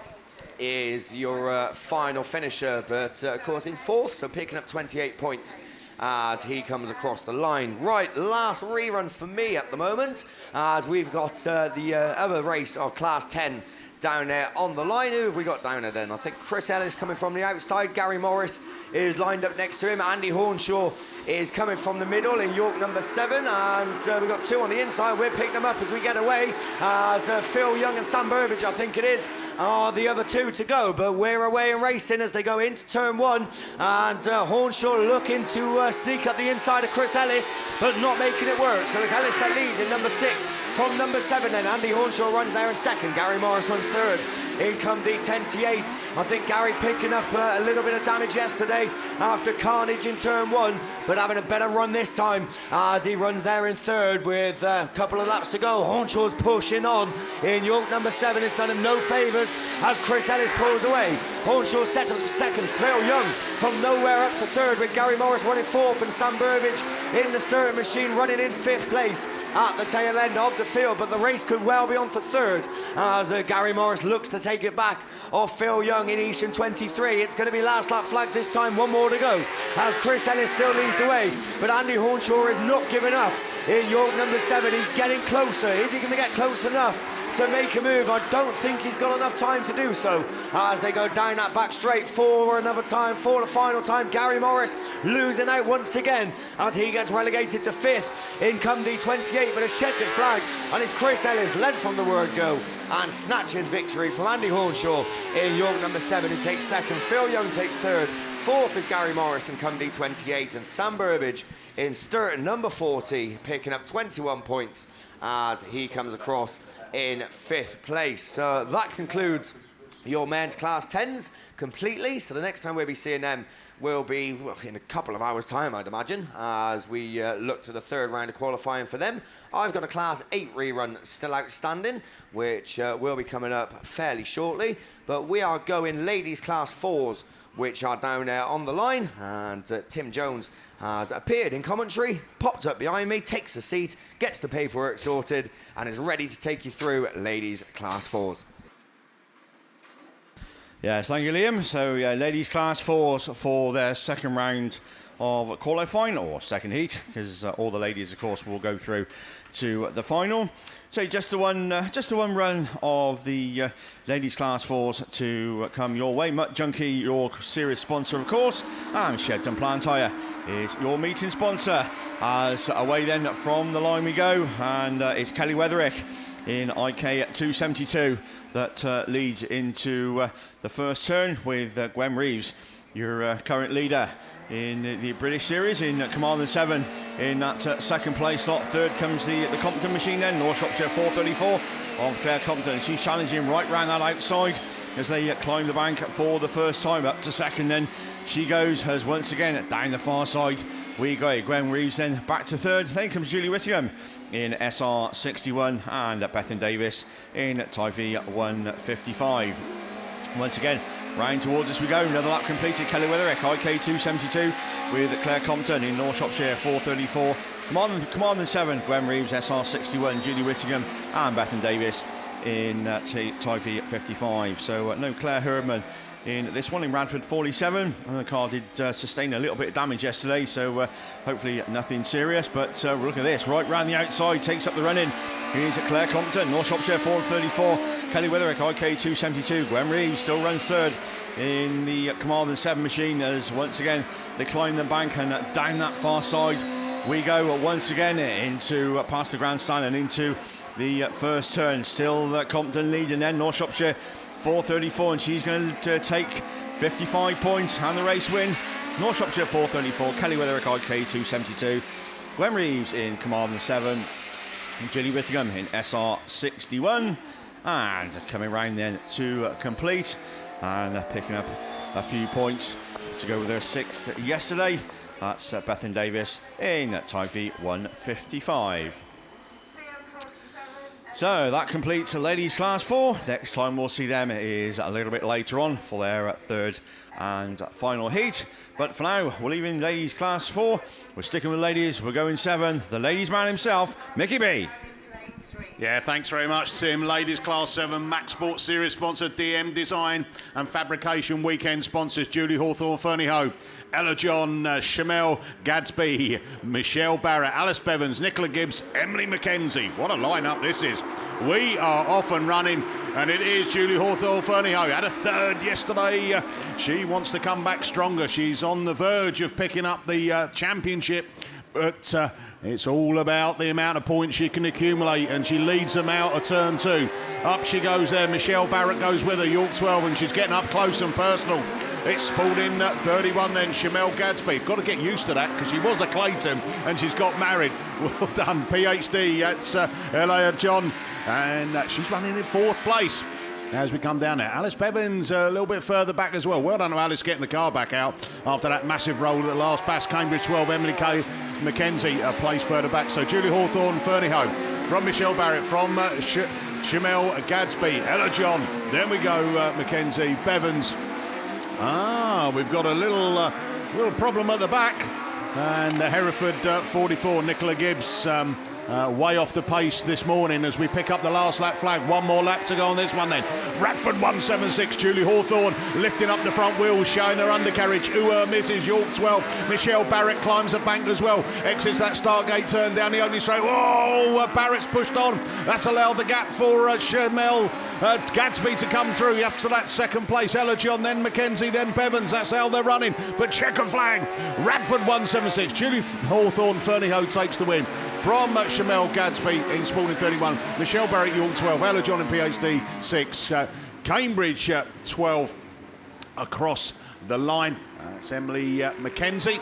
is your final finisher, but of course in 4th, so picking up 28 points as he comes across the line. Right, last rerun for me at the moment, as we've got the other race of Class 10 down there on the line. Who have we got down there then? I think Chris Ellis coming from the outside. Gary Morris is lined up next to him. Andy Hornshaw is coming from the middle in York number 7, and we've got 2 on the inside. We'll pick them up as we get away, as Phil Young and Sam Burbage, I think it is, are the other 2 to go. But we're away and racing as they go into turn 1, and Hornshaw looking to sneak up the inside of Chris Ellis, but not making it work. So it's Ellis that leads in number 6 from number 7 then. Andy Hornshaw runs there in second. Gary Morris runs third in come D28. I think Gary picking up a little bit of damage yesterday after carnage in turn 1, but having a better run this time as he runs there in third with a couple of laps to go. Hornshaw's pushing on in York number 7. It's done him no favours as Chris Ellis pulls away. Hornshaw settles for second. Phil Young from nowhere up to third with Gary Morris running fourth and Sam Burbage in the Sturton machine running in 5th place at the tail end of the field, but the race could well be on for third as Gary Morris looks to take it back off Phil Young in Eastern 23. It's going to be last lap flag this time, one more to go as Chris Ellis still leads the way, but Andy Hornshaw is not giving up in York number 7. He's getting closer. Is he going to get close enough to make a move? I don't think he's got enough time to do so as they go down that back straight for another time, for the final time. Gary Morris losing out once again as he gets relegated to 5th in come D28, but it's checkered flag and it's Chris Ellis led from the word go and snatches victory from Andy Hornshaw in York number 7, who takes second. Phil Young takes third. Fourth is Gary Morris in come D28, and Sam Burbage in Sturton number 40 picking up 21 points as he comes across in 5th place. So that concludes your men's class 10s completely. So the next time we'll be seeing them will be in a couple of hours' time, I'd imagine, as we look to the third round of qualifying for them. I've got a class 8 rerun still outstanding, which will be coming up fairly shortly. But we are going ladies class 4s, which are down there on the line, and Tim Jones has appeared in commentary, popped up behind me, takes a seat, gets the paperwork sorted, and is ready to take you through ladies class 4s. Yes, thank you, Liam. So, yeah, ladies class 4s for their second round of qualifying, or second heat, because all the ladies, of course, will go through to the final. So just the one run of the ladies class 4s to come your way. Mutt Junkie, your serious sponsor, of course, and Shedton Plant Tyre is your meeting sponsor. As away then from the line we go, and it's Kelly Weatherick in IK 272 that leads into the first turn with Gwen Reeves, your current leader in the British Series in Command 7 in that second place slot. Third comes the Compton machine then, North Shropshire 434 of Claire Compton. She's challenging right round that outside as they climb the bank for the first time. Up to second then she goes, as once again down the far side we go. Gwen Reeves then back to third. Then comes Julie Whittingham in SR 61 and Bethan Davis in Typhy 155. Once again, round towards us we go. Another lap completed. Kelly Weatherick, IK 272 with Claire Compton in North Shropshire 434. Command 7, Gwen Reeves, SR 61, Julie Whittingham and Bethan Davis in Typhy 55. So no Claire Herdman in this one in Radford 47. The car did sustain a little bit of damage yesterday, so hopefully nothing serious. But look at this, right round the outside, takes up the run-in. Here's Claire Compton, North Shropshire 434. Kelly Weatherick, IK 272. Gwen Reeves still runs third in the Command 7 machine as once again they climb the bank and down that far side we go once again into past the grandstand and into the first turn. Still Compton leading then, North Shropshire 434, and she's going to take 55 points and the race win. North Shropshire 434, Kelly Weatherick, IK 272. Gwen Reeves in Command 7. Julie Whittingham in SR 61. And coming round then to complete and picking up a few points to go with her 6th yesterday. That's Bethan Davis in Typhy 155. So that completes the ladies class 4. Next time we'll see them is a little bit later on for their third and final heat. But for now, we're leaving ladies class 4. We're sticking with ladies. We're going 7. The ladies man himself, Mickey B. Yeah, thanks very much, Tim. Ladies Class 7, Max Sports Series sponsor, DM Design and Fabrication Weekend sponsors, Julie Hawthorne, Fernie Ho, Ella John, Shamel Gadsby, Michelle Barrett, Alice Bevans, Nicola Gibbs, Emily McKenzie. What a lineup this is. We are off and running, and it is Julie Hawthorne, Fernie Ho. Had a third yesterday. She wants to come back stronger. She's on the verge of picking up the championship. But it's all about the amount of points she can accumulate, and she leads them out of turn 2. Up she goes there. Michelle Barrett goes with her, York 12, and she's getting up close and personal. It's pulled in 31 then, Shamel Gadsby. Got to get used to that because she was a Clayton and she's got married. Well done, PhD. That's Elia John, and she's running in 4th place. as we come down there. Alice Bevins a little bit further back as well. Well done to Alice getting the car back out after that massive roll at the last pass. Cambridge 12, Emily Kay McKenzie placed further back. So Julie Hawthorne, Fernie Ho, from Michelle Barrett, from Shamel Gadsby, Ella John. Then we go Mackenzie, Bevins. We've got a little problem at the back. And Hereford 44, Nicola Gibbs, way off the pace this morning as we pick up the last lap flag. One more lap to go on this one then. Radford 176, Julie Hawthorne lifting up the front wheels, showing her undercarriage. Mrs. York 12, Michelle Barrett climbs the bank as well. Exits that start gate turn down the only straight. Whoa, Barrett's pushed on. That's allowed the gap for Shamel Gadsby to come through up to that second place. Ella John, then Mackenzie, then Bevins. That's how they're running. But checker flag. Radford 176, Julie Hawthorne, Fernie Ho takes the win. From Shamel Gadsby in Spalding 31, Michelle Barrett York 12, Ella John in PhD 6, Cambridge 12 across the line. That's Emily McKenzie.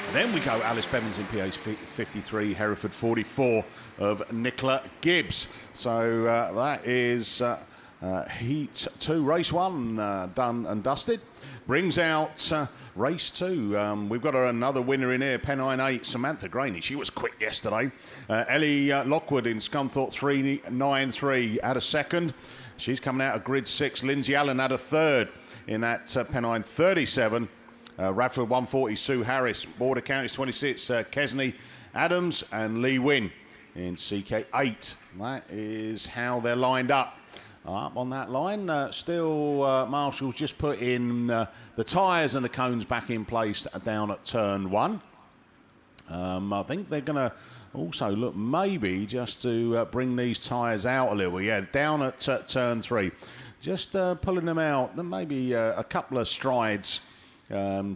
And then we go Alice Bevins in PH 53, Hereford 44 of Nicola Gibbs. So that is Heat 2, Race 1 done and dusted. Brings out Race 2. We've got another winner in here, Pennine 8, Samantha Graney. She was quick yesterday. Ellie Lockwood in Scunthorpe 393 at a second. She's coming out of grid 6. Lindsay Allen at a third in that Pennine 37. Radford 140, Sue Harris. Border Counties 26, Kesney Adams and Lee Wynn in CK 8. That is how they're lined up. Up on that line, still Marshall's just put in the tyres and the cones back in place down at turn 1. I think they're going to also look maybe just to bring these tyres out a little. Yeah, down at turn 3. Just pulling them out, then maybe a couple of strides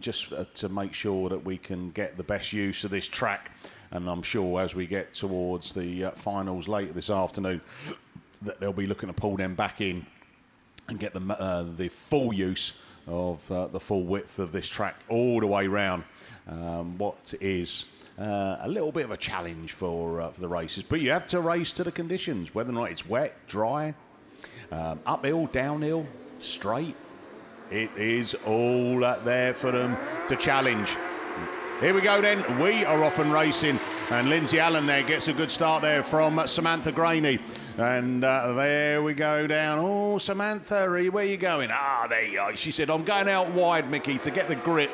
just to make sure that we can get the best use of this track. And I'm sure as we get towards the finals later this afternoon, that they'll be looking to pull them back in and get the full use of the full width of this track all the way round. What is a little bit of a challenge for the races, but you have to race to the conditions, whether or not it's wet, dry, uphill, downhill, straight. It is all there for them to challenge. Here we go then, we are off and racing, and Lindsay Allen there gets a good start there from Samantha Graney. And there we go down. Oh, Samantha, where are you going? There you are. She said, I'm going out wide, Mickey, to get the grip,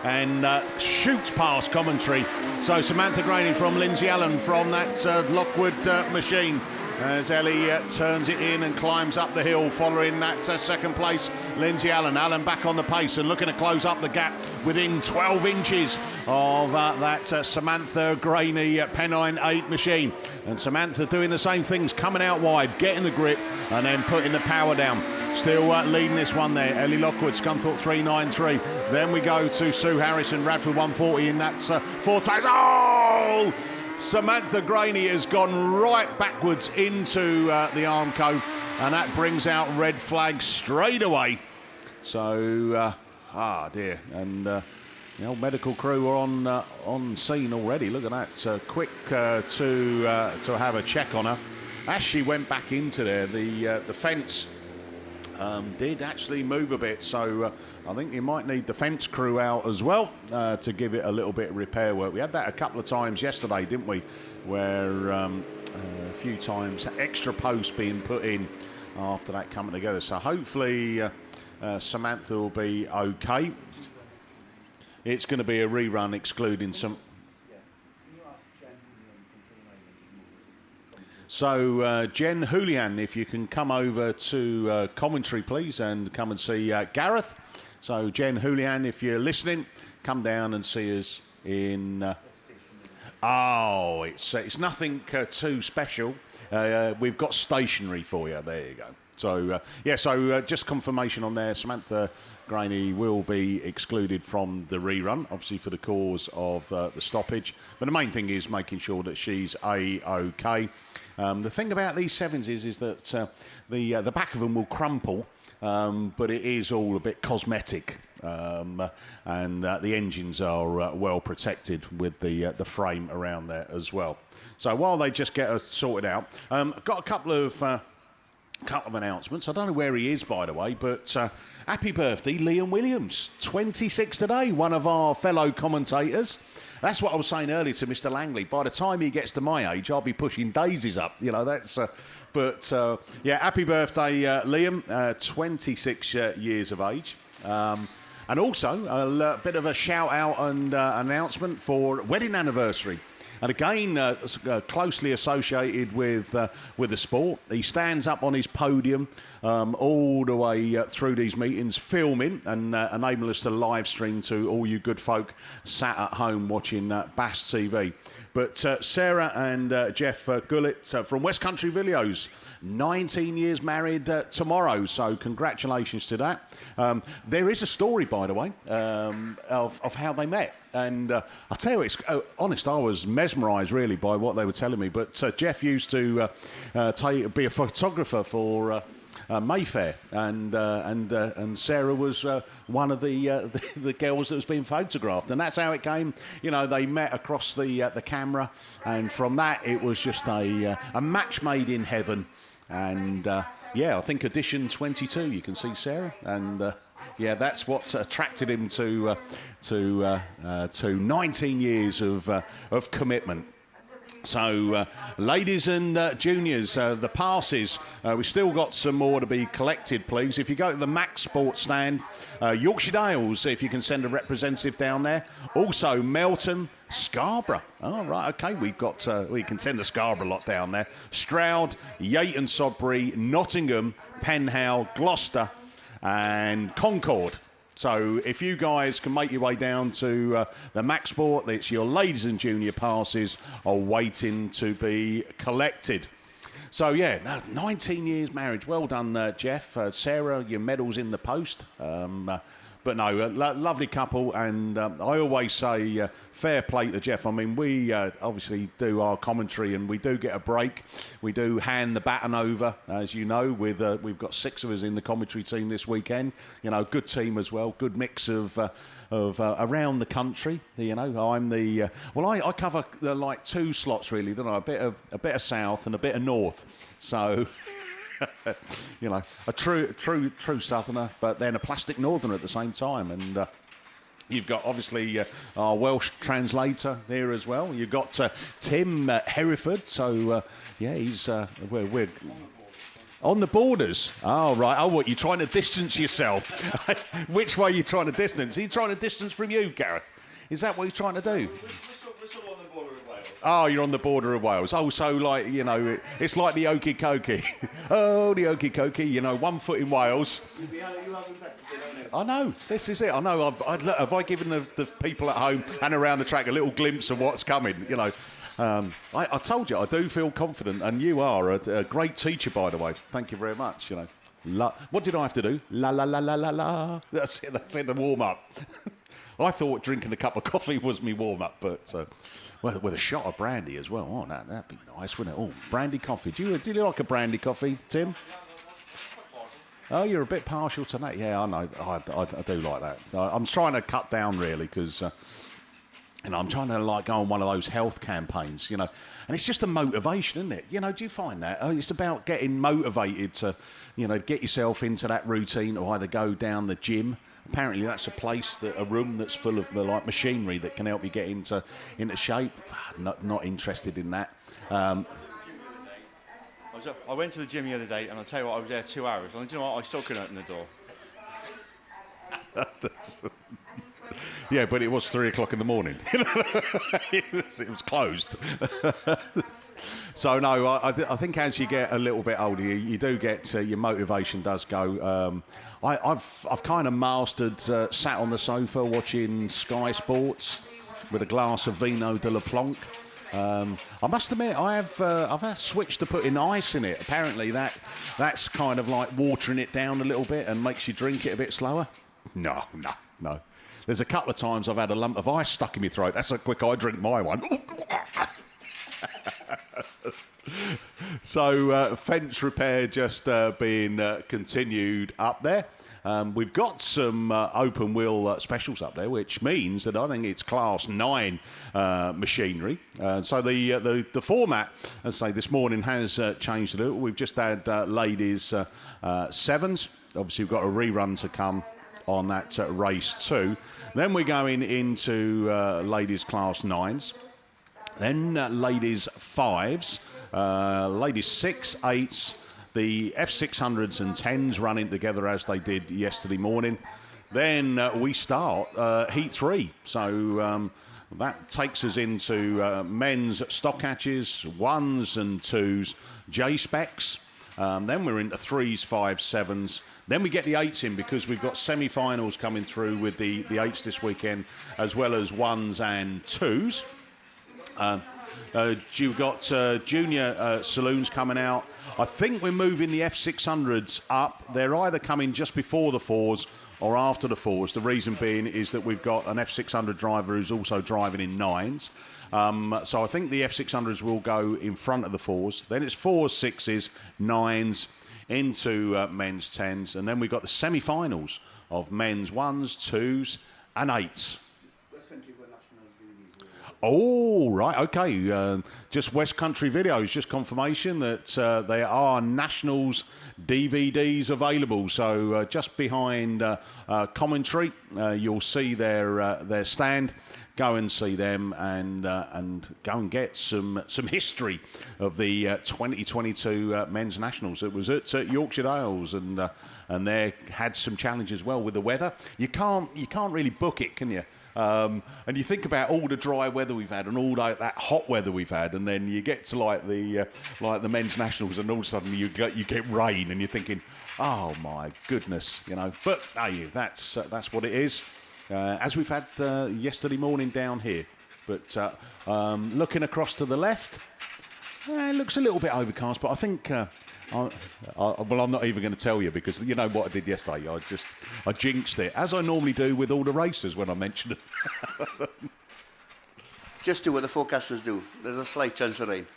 and shoots past commentary. So Samantha Graney from Lindsay Allen from that Lockwood machine. As Ellie turns it in and climbs up the hill, following that second place, Lindsay Allen. Allen back on the pace and looking to close up the gap within 12 inches of that Samantha Graney Pennine 8 machine. And Samantha doing the same things, coming out wide, getting the grip, and then putting the power down. Still leading this one there. Ellie Lockwood, Scunthorpe 393. Then we go to Sue Harris and Radford 140 in that fourth place. Oh! Samantha Graney has gone right backwards into the Armco, and that brings out red flag straight away. So, dear. And the old medical crew are on scene already. Look at that. Quick to have a check on her. As she went back into there, the fence did actually move a bit, so I think you might need the fence crew out as well to give it a little bit of repair work. We had that a couple of times yesterday, didn't we, where a few times extra posts being put in after that coming together. So hopefully Samantha will be okay. It's going to be a rerun excluding some... So, Jen Houlihan, if you can come over to commentary, please, and come and see Gareth. So, Jen Houlihan, if you're listening, come down and see us in... it's nothing too special. We've got stationery for you. There you go. So, just confirmation on there. Samantha Graney will be excluded from the rerun, obviously for the cause of the stoppage. But the main thing is making sure that she's A-OK. The thing about these sevens is that the back of them will crumple, but it is all a bit cosmetic, and the engines are well protected with the frame around there as well. So while they just get us sorted out, I've got a couple of couple of announcements. I don't know where he is, by the way, but happy birthday, Liam Williams, 26 today, one of our fellow commentators. That's what I was saying earlier to Mr. Langley. By the time he gets to my age, I'll be pushing daisies up. You know, that's... yeah, happy birthday, Liam, 26 years of age. And also, a bit of a shout-out and announcement for wedding anniversary. And again, closely associated with the sport. He stands up on his podium all the way through these meetings, filming and enabling us to live stream to all you good folk sat at home watching BAStv. But Sarah and Jeff Gullett from West Country Videos, 19 years married tomorrow, so congratulations to that. There is a story, by the way, of how they met. And I'll tell you, it's honest, I was mesmerised really by what they were telling me. But Jeff used to be a photographer for Mayfair, and Sarah was one of the girls that was being photographed, and that's how it came. You know, they met across the camera, and from that it was just a match made in heaven. And yeah, I think edition 22, you can see Sarah, and yeah, that's what attracted him to 19 years of commitment. So, ladies and juniors, the passes, we've still got some more to be collected, please. If you go to the Max Sports stand, Yorkshire Dales, if you can send a representative down there. Also, Melton, Scarborough. Oh, right, OK, we can send the Scarborough lot down there. Stroud, Yayton Sodbury, Nottingham, Penhow, Gloucester and Concord. So if you guys can make your way down to the Max Sport, it's your ladies and junior passes are waiting to be collected. So yeah, 19 years marriage. Well done, Jeff. Sarah, your medal's in the post. But no, lovely couple, and I always say fair play to Jeff. I mean, we obviously do our commentary, and we do get a break. We do hand the baton over, as you know. We've got 6 of us in the commentary team this weekend. You know, good team as well. Good mix of around the country. You know, I'm the I cover like 2 slots really, don't I? A bit of south and a bit of north. So. You know, a true southerner, but then a plastic northerner at the same time. And you've got obviously our Welsh translator there as well. You've got Tim Hereford. So yeah, he's we're on the borders. Oh right. Oh, what, you're trying to distance yourself? Which way are you trying to distance? Are you trying to distance from you, Gareth? Is that what you're trying to do? Oh, you're on the border of Wales. Oh, so like, you know, it's like the Okie Kokie. Oh, the Okie Kokie, you know, 1 foot in Wales. I know, this is it. I know, have I given the people at home and around the track a little glimpse of what's coming, you know. I told you, I do feel confident, and you are a great teacher, by the way. Thank you very much, you know. What did I have to do? La, la, la, la, la, la. That's it, the warm-up. I thought drinking a cup of coffee was me warm-up, but... well, with a shot of brandy as well. Oh, that'd be nice, wouldn't it? Oh, brandy coffee. Do you like a brandy coffee, Tim? Oh, you're a bit partial to that. Yeah, I know. I do like that. I'm trying to cut down, really, because... you know, I'm trying to like go on one of those health campaigns, you know, and it's just a motivation, isn't it? You know, do you find that? It's about getting motivated to, you know, get yourself into that routine, or either go down the gym. Apparently, that's a room that's full of like machinery that can help you get into shape. Not interested in that. I went to the gym the other day, and I'll tell you what, I was there 2 hours. And do you know what? I still couldn't open the door. Yeah, but it was 3 o'clock in the morning. It was closed. So no, I think as you get a little bit older, you do get your motivation does go. I've kind of mastered sat on the sofa watching Sky Sports with a glass of Vino de la Plonk. I must admit, I've switched to putting ice in it. Apparently, that's kind of like watering it down a little bit and makes you drink it a bit slower. No. There's a couple of times I've had a lump of ice stuck in my throat. That's how quick I drink my one. So, fence repair just being continued up there. We've got some open wheel specials up there, which means that I think it's Class 9 machinery. So the format, as I say, this morning has changed a little. We've just had ladies 7s. Obviously, we've got a rerun to come on that race too. Then we're going into ladies Class 9s. Then ladies 5s, ladies 6, 8s, the F600s and 10s running together as they did yesterday morning. Then we start Heat 3. So that takes us into men's stock hatches, 1s and 2s, J-specs. Then we're into 3s, 5s, 7s. Then we get the 8s in because we've got semi-finals coming through with the 8s this weekend, as well as 1s and 2s. You've got junior saloons coming out. I think we're moving the F600s up. They're either coming just before the 4s or after the 4s. The reason being is that we've got an F600 driver who's also driving in 9s. So I think the F600s will go in front of the 4s. Then it's 4s, 6s, 9s into men's 10s. And then we've got the semi-finals of men's 1s, 2s and 8s. Oh, right, okay. Just West Country Videos, just confirmation that there are Nationals DVDs available. So just behind commentary, you'll see their stand. Go and see them and go and get some history of the 2022 Men's Nationals. It was at Yorkshire Dales and they had some challenges as well with the weather. You can't really book it, can you? And you think about all the dry weather we've had and all that hot weather we've had, and then you get to like the Men's Nationals, and all of a sudden you get rain, and you're thinking, oh my goodness, you know. But hey, that's what it is. As we've had yesterday morning down here. But looking across to the left, it looks a little bit overcast, but I think. Well, I'm not even going to tell you because you know what I did yesterday. I jinxed it, as I normally do with all the races when I mention it. Just do what the forecasters do. There's a slight chance of rain.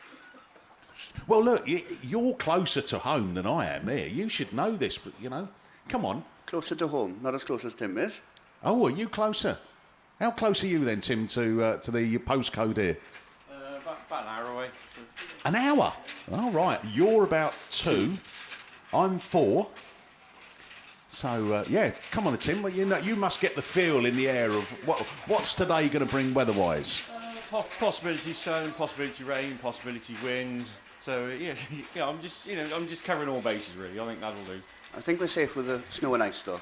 Well, look, you're closer to home than I am here. You should know this, but, you know, come on. Closer to home, not as close as Tim is. Oh, are you closer? How close are you then, Tim, to the postcode here? About an hour away. An hour? All right. You're about 2. I'm 4. So, yeah, come on, Tim. Well, you must get the feel in the air of what's today going to bring weather-wise? Possibility sun, possibility rain, possibility wind. So, yeah, I'm just covering all bases, really. I think that'll do. I think we're safe with the snow and ice, though.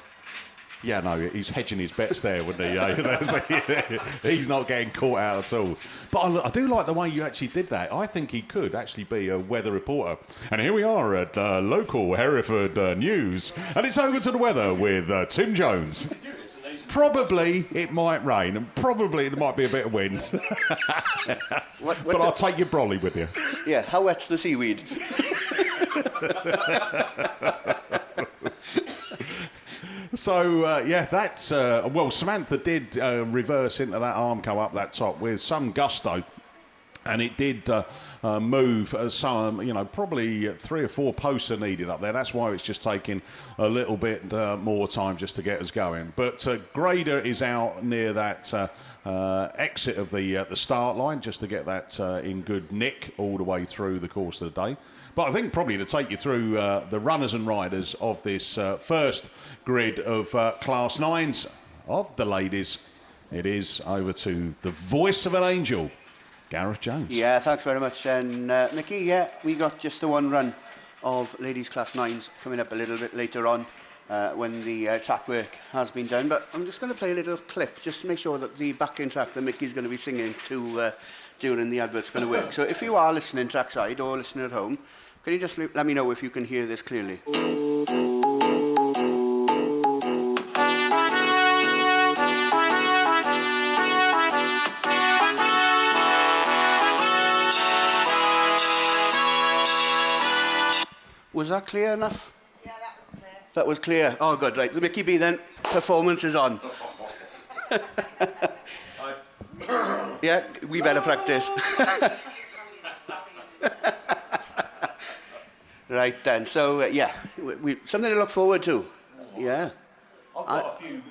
Yeah, no, he's hedging his bets there, wouldn't he? He's not getting caught out at all. But I do like the way you actually did that. I think he could actually be a weather reporter. And here we are at local Hereford News. And it's over to the weather with Tim Jones. Probably it might rain and probably there might be a bit of wind. But I'll take your brolly with you. Yeah, how wet's the seaweed? So, yeah, that's... well, Samantha did reverse into that arm come up that top with some gusto. And it did move some, probably 3 or 4 posts are needed up there. That's why it's just taking a little bit more time just to get us going. But Grader is out near that exit of the start line just to get that in good nick all the way through the course of the day. But I think probably to take you through the runners and riders of this first grid of Class 9s of the ladies, it is over to the voice of an angel, Gareth Jones. Yeah, thanks very much. And Mickey, yeah, we got just the one run of ladies Class 9s coming up a little bit later on when the track work has been done. But I'm just going to play a little clip just to make sure that the backing track that Mickey's going to be singing to during the advert's going to work. So if you are listening trackside or listening at home, can you just let me know if you can hear this clearly? Was that clear enough? Yeah, that was clear. That was clear. Oh, good, right. The Mickey B then. Performance is on. Yeah, we better practice. Right then. So, yeah, something to look forward to. Yeah. got a few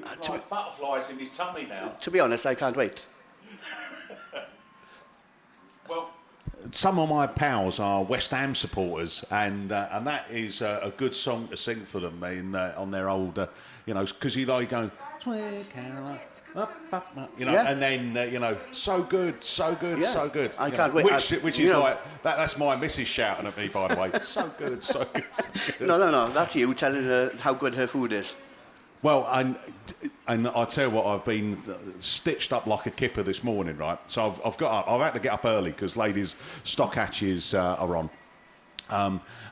butterflies in his tummy now. To be honest, I can't wait. Well, some of my pals are West Ham supporters, and that is a good song to sing for them on their old, because you go, "Sweet Caroline, up, up, up," and then so good, so good, so good. I can't wait. Which is like that's my missus shouting at me, by the way. So good, so good. So good. No, that's you telling her how good her food is. Well, and I tell you what, I've been stitched up like a kipper this morning, right? So I've got up. I've had to get up early because ladies' stock hatches are on,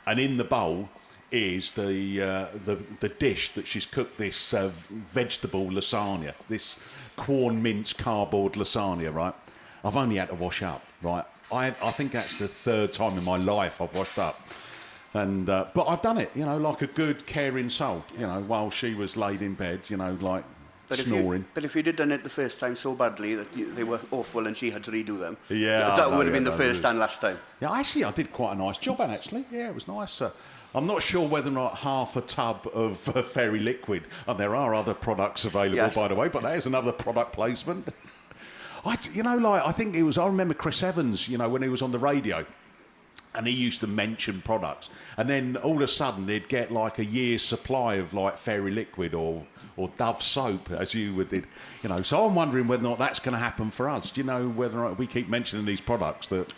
and in the bowl is the dish that she's cooked, this vegetable lasagna, this corn mince cardboard lasagna, right? I've only had to wash up, right? I think that's the third time in my life I've washed up. And but I've done it, like a good caring soul, while she was laid in bed, like snoring. But if you'd have done it the first time so badly that they were awful and she had to redo them, yeah, that would have been the first and last time. Yeah, actually, I did quite a nice job, actually. Yeah, it was nice. I'm not sure whether or not half a tub of fairy liquid, and there are other products available, by the way, but that is another product placement. I think it was, I remember Chris Evans, when he was on the radio, and he used to mention products, and then all of a sudden they'd get like a year's supply of like fairy liquid or Dove soap, as you did, So I'm wondering whether or not that's going to happen for us. Do you know whether or not we keep mentioning these products that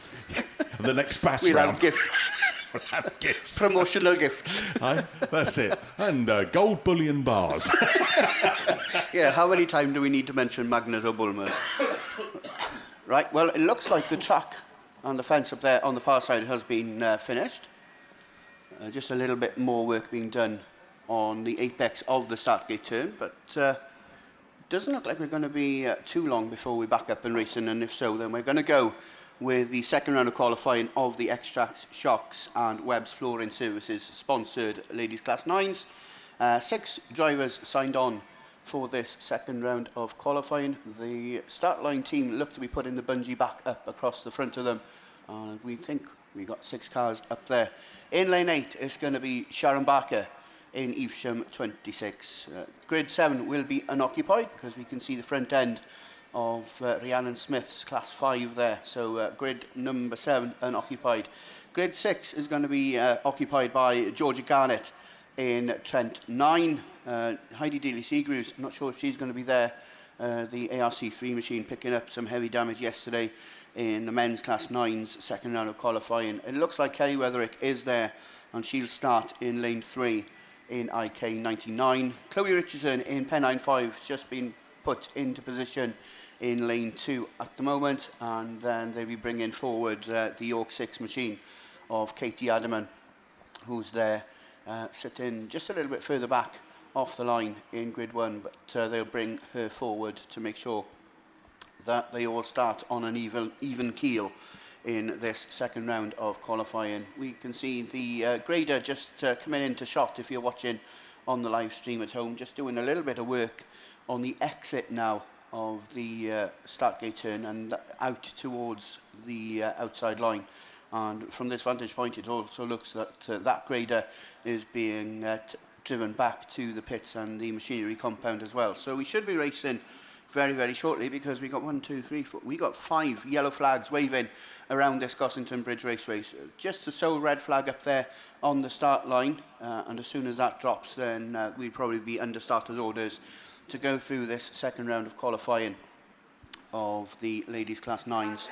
the next pass We'll round have gifts. we'll have gifts, Promotional gifts. That's it, and gold bullion bars. Yeah, how many times do we need to mention Magnus or Bulmers? Right. Well, it looks like the track on the fence up there on the far side has been finished. Just a little bit more work being done on the apex of the start gate turn, but doesn't look like we're going to be too long before we're back up and racing, and if so, then we're going to go with the second round of qualifying of the Extract Shocks and Webb's Flooring Services sponsored Ladies Class 9s. 6 drivers signed on for this second round of qualifying. The start line team look to be putting the bungee back up across the front of them. We think we got 6 cars up there. In lane 8, it's going to be Sharon Barker in Evesham 26. Grid 7 will be unoccupied because we can see the front end of Rhiannon Smith's Class 5 there. So grid number 7 unoccupied. Grid 6 is going to be occupied by Georgia Garnett in Trent 9. Heidi Daly-Seagrews, I'm not sure if she's going to be there. The ARC3 machine picking up some heavy damage yesterday in the men's Class 9's second round of qualifying. It looks like Kelly Wetherick is there, and she'll start in lane 3 in IK99. Chloe Richardson in Pennine 5 just been put into position in lane 2 at the moment, and then they'll be bringing forward the York 6 machine of Katie Adaman, who's there sitting just a little bit further back off the line in grid 1, but they'll bring her forward to make sure that they all start on an even keel in this second round of qualifying. We can see the grader just coming into shot if you're watching on the live stream at home, just doing a little bit of work on the exit now of the start gate turn and out towards the outside line. And from this vantage point, it also looks that that grader is being driven back to the pits and the machinery compound as well. So we should be racing very, very shortly, because we got 1, 2, 3, 4. We got 5 yellow flags waving around this Gossington Bridge Raceway. Just the sole red flag up there on the start line, and as soon as that drops, then we'd probably be under starters' orders to go through this second round of qualifying of the ladies' Class 9s.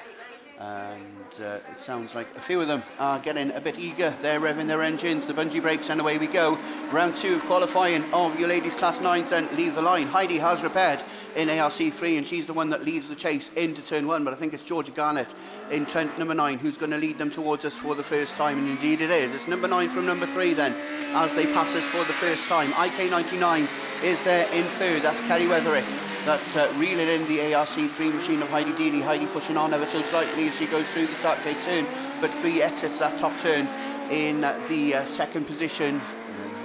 And it sounds like a few of them are getting a bit eager. They're revving their engines, the bungee brakes, and away we go. Round 2 of qualifying of your ladies' Class 9s then leave the line. Heidi has repaired in ARC3, and she's the one that leads the chase into turn 1, but I think it's Georgia Garnett in Trent number 9 who's going to lead them towards us for the first time, and indeed it is. It's number 9 from number 3 then, as they pass us for the first time. IK99 is there in third, that's Kerry Wetherick. That's reeling in the ARC3 machine of Heidi Dealey. Heidi pushing on ever so slightly as she goes through the start gate turn, but 3 exits that top turn in the second position,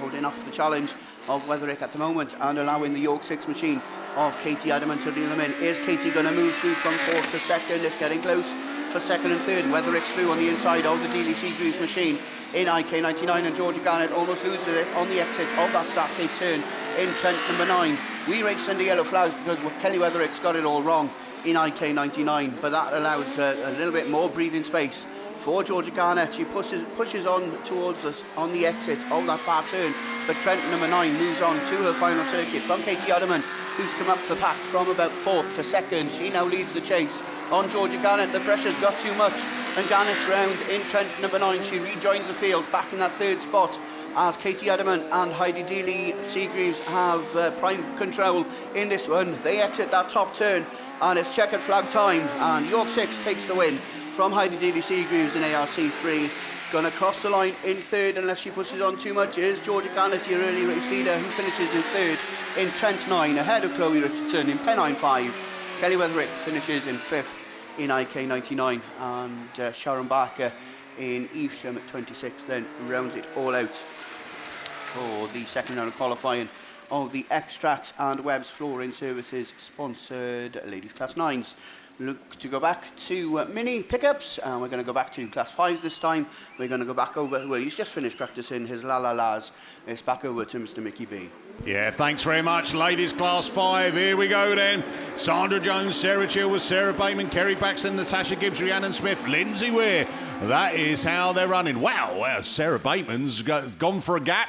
holding off the challenge of Wetherick at the moment and allowing the York 6 machine of Katie Adaman to reel them in. Is Katie going to move through from 4th to 2nd? It's getting close. for second and third. Weatherick's through on the inside of the Dealey Seagreaves machine in IK99, and Georgia Garnett almost loses it on the exit of that start gate turn in Trent number 9. We race under yellow flags because Kelly Weatherick's got it all wrong in IK99, but that allows a little bit more breathing space for Georgia Garnett. She pushes on towards us on the exit of that far turn, but Trent number 9 moves on to her final circuit from Katie Odderman, who's come up the pack from about 4th to 2nd. She now leads the chase on Georgia Garnett. The pressure's got too much, and Garnett's round in Trent number 9. She rejoins the field back in that 3rd spot as Katie Odderman and Heidi Dealey Seagreaves have prime control in this one. They exit that top turn, and it's checkered flag time, and York 6 takes the win from Heidi Dealey Seagreaves in ARC 3. Going to cross the line in 3rd, unless she pushes on too much, is Georgia Garnett, your early race leader, who finishes in 3rd in Trent 9, ahead of Chloe Richardson in Pennine 5. Kelly Weatherick finishes in 5th in IK99, and Sharon Barker in Evesham at 26 then rounds it all out for the second round of qualifying of the Extracts and Webb's Flooring Services sponsored Ladies Class 9s. Look to go back to mini pickups, and we're going to go back to Class 5s this time. We're going to go back over, well, he's just finished practicing his la-la-las. It's back over to Mr. Mickey B. Yeah, thanks very much. Ladies Class 5, here we go then. Sandra Jones, Sarah Chilvers, Sarah Bateman, Kerry Baxton, Natasha Gibbs, Rhiannon Smith, Lindsay Weir. That is how they're running. Wow, Sarah Bateman's gone for a gap.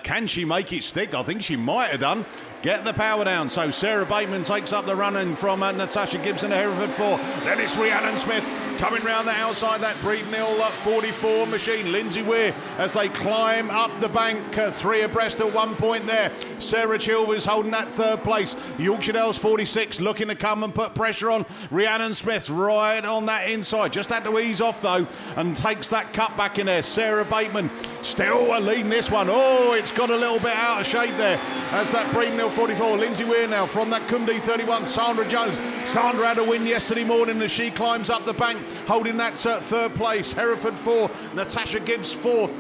Can she make it stick? I think she might have done. Get the power down. So Sarah Bateman takes up the running from Natasha Gibson at Hereford 4. Then it's Rhiannon Smith coming round the outside that Breeden Hill 44 machine. Lindsay Weir as they climb up the bank, 3 abreast at one point there. Sarah Chilvers holding that 3rd place. Yorkshire Dales 46 looking to come and put pressure on. Rhiannon Smith right on that inside. Just had to ease off though and takes that cut back in there. Sarah Bateman still leading this one. Oh, it's got a little bit out of shape there as that Breeden Hill 44. Lindsay Weir now from that Cumdy 31. Sandra Jones. Sandra had a win yesterday morning as she climbs up the bank, holding that 3rd place. Hereford 4, Natasha Gibbs 4th.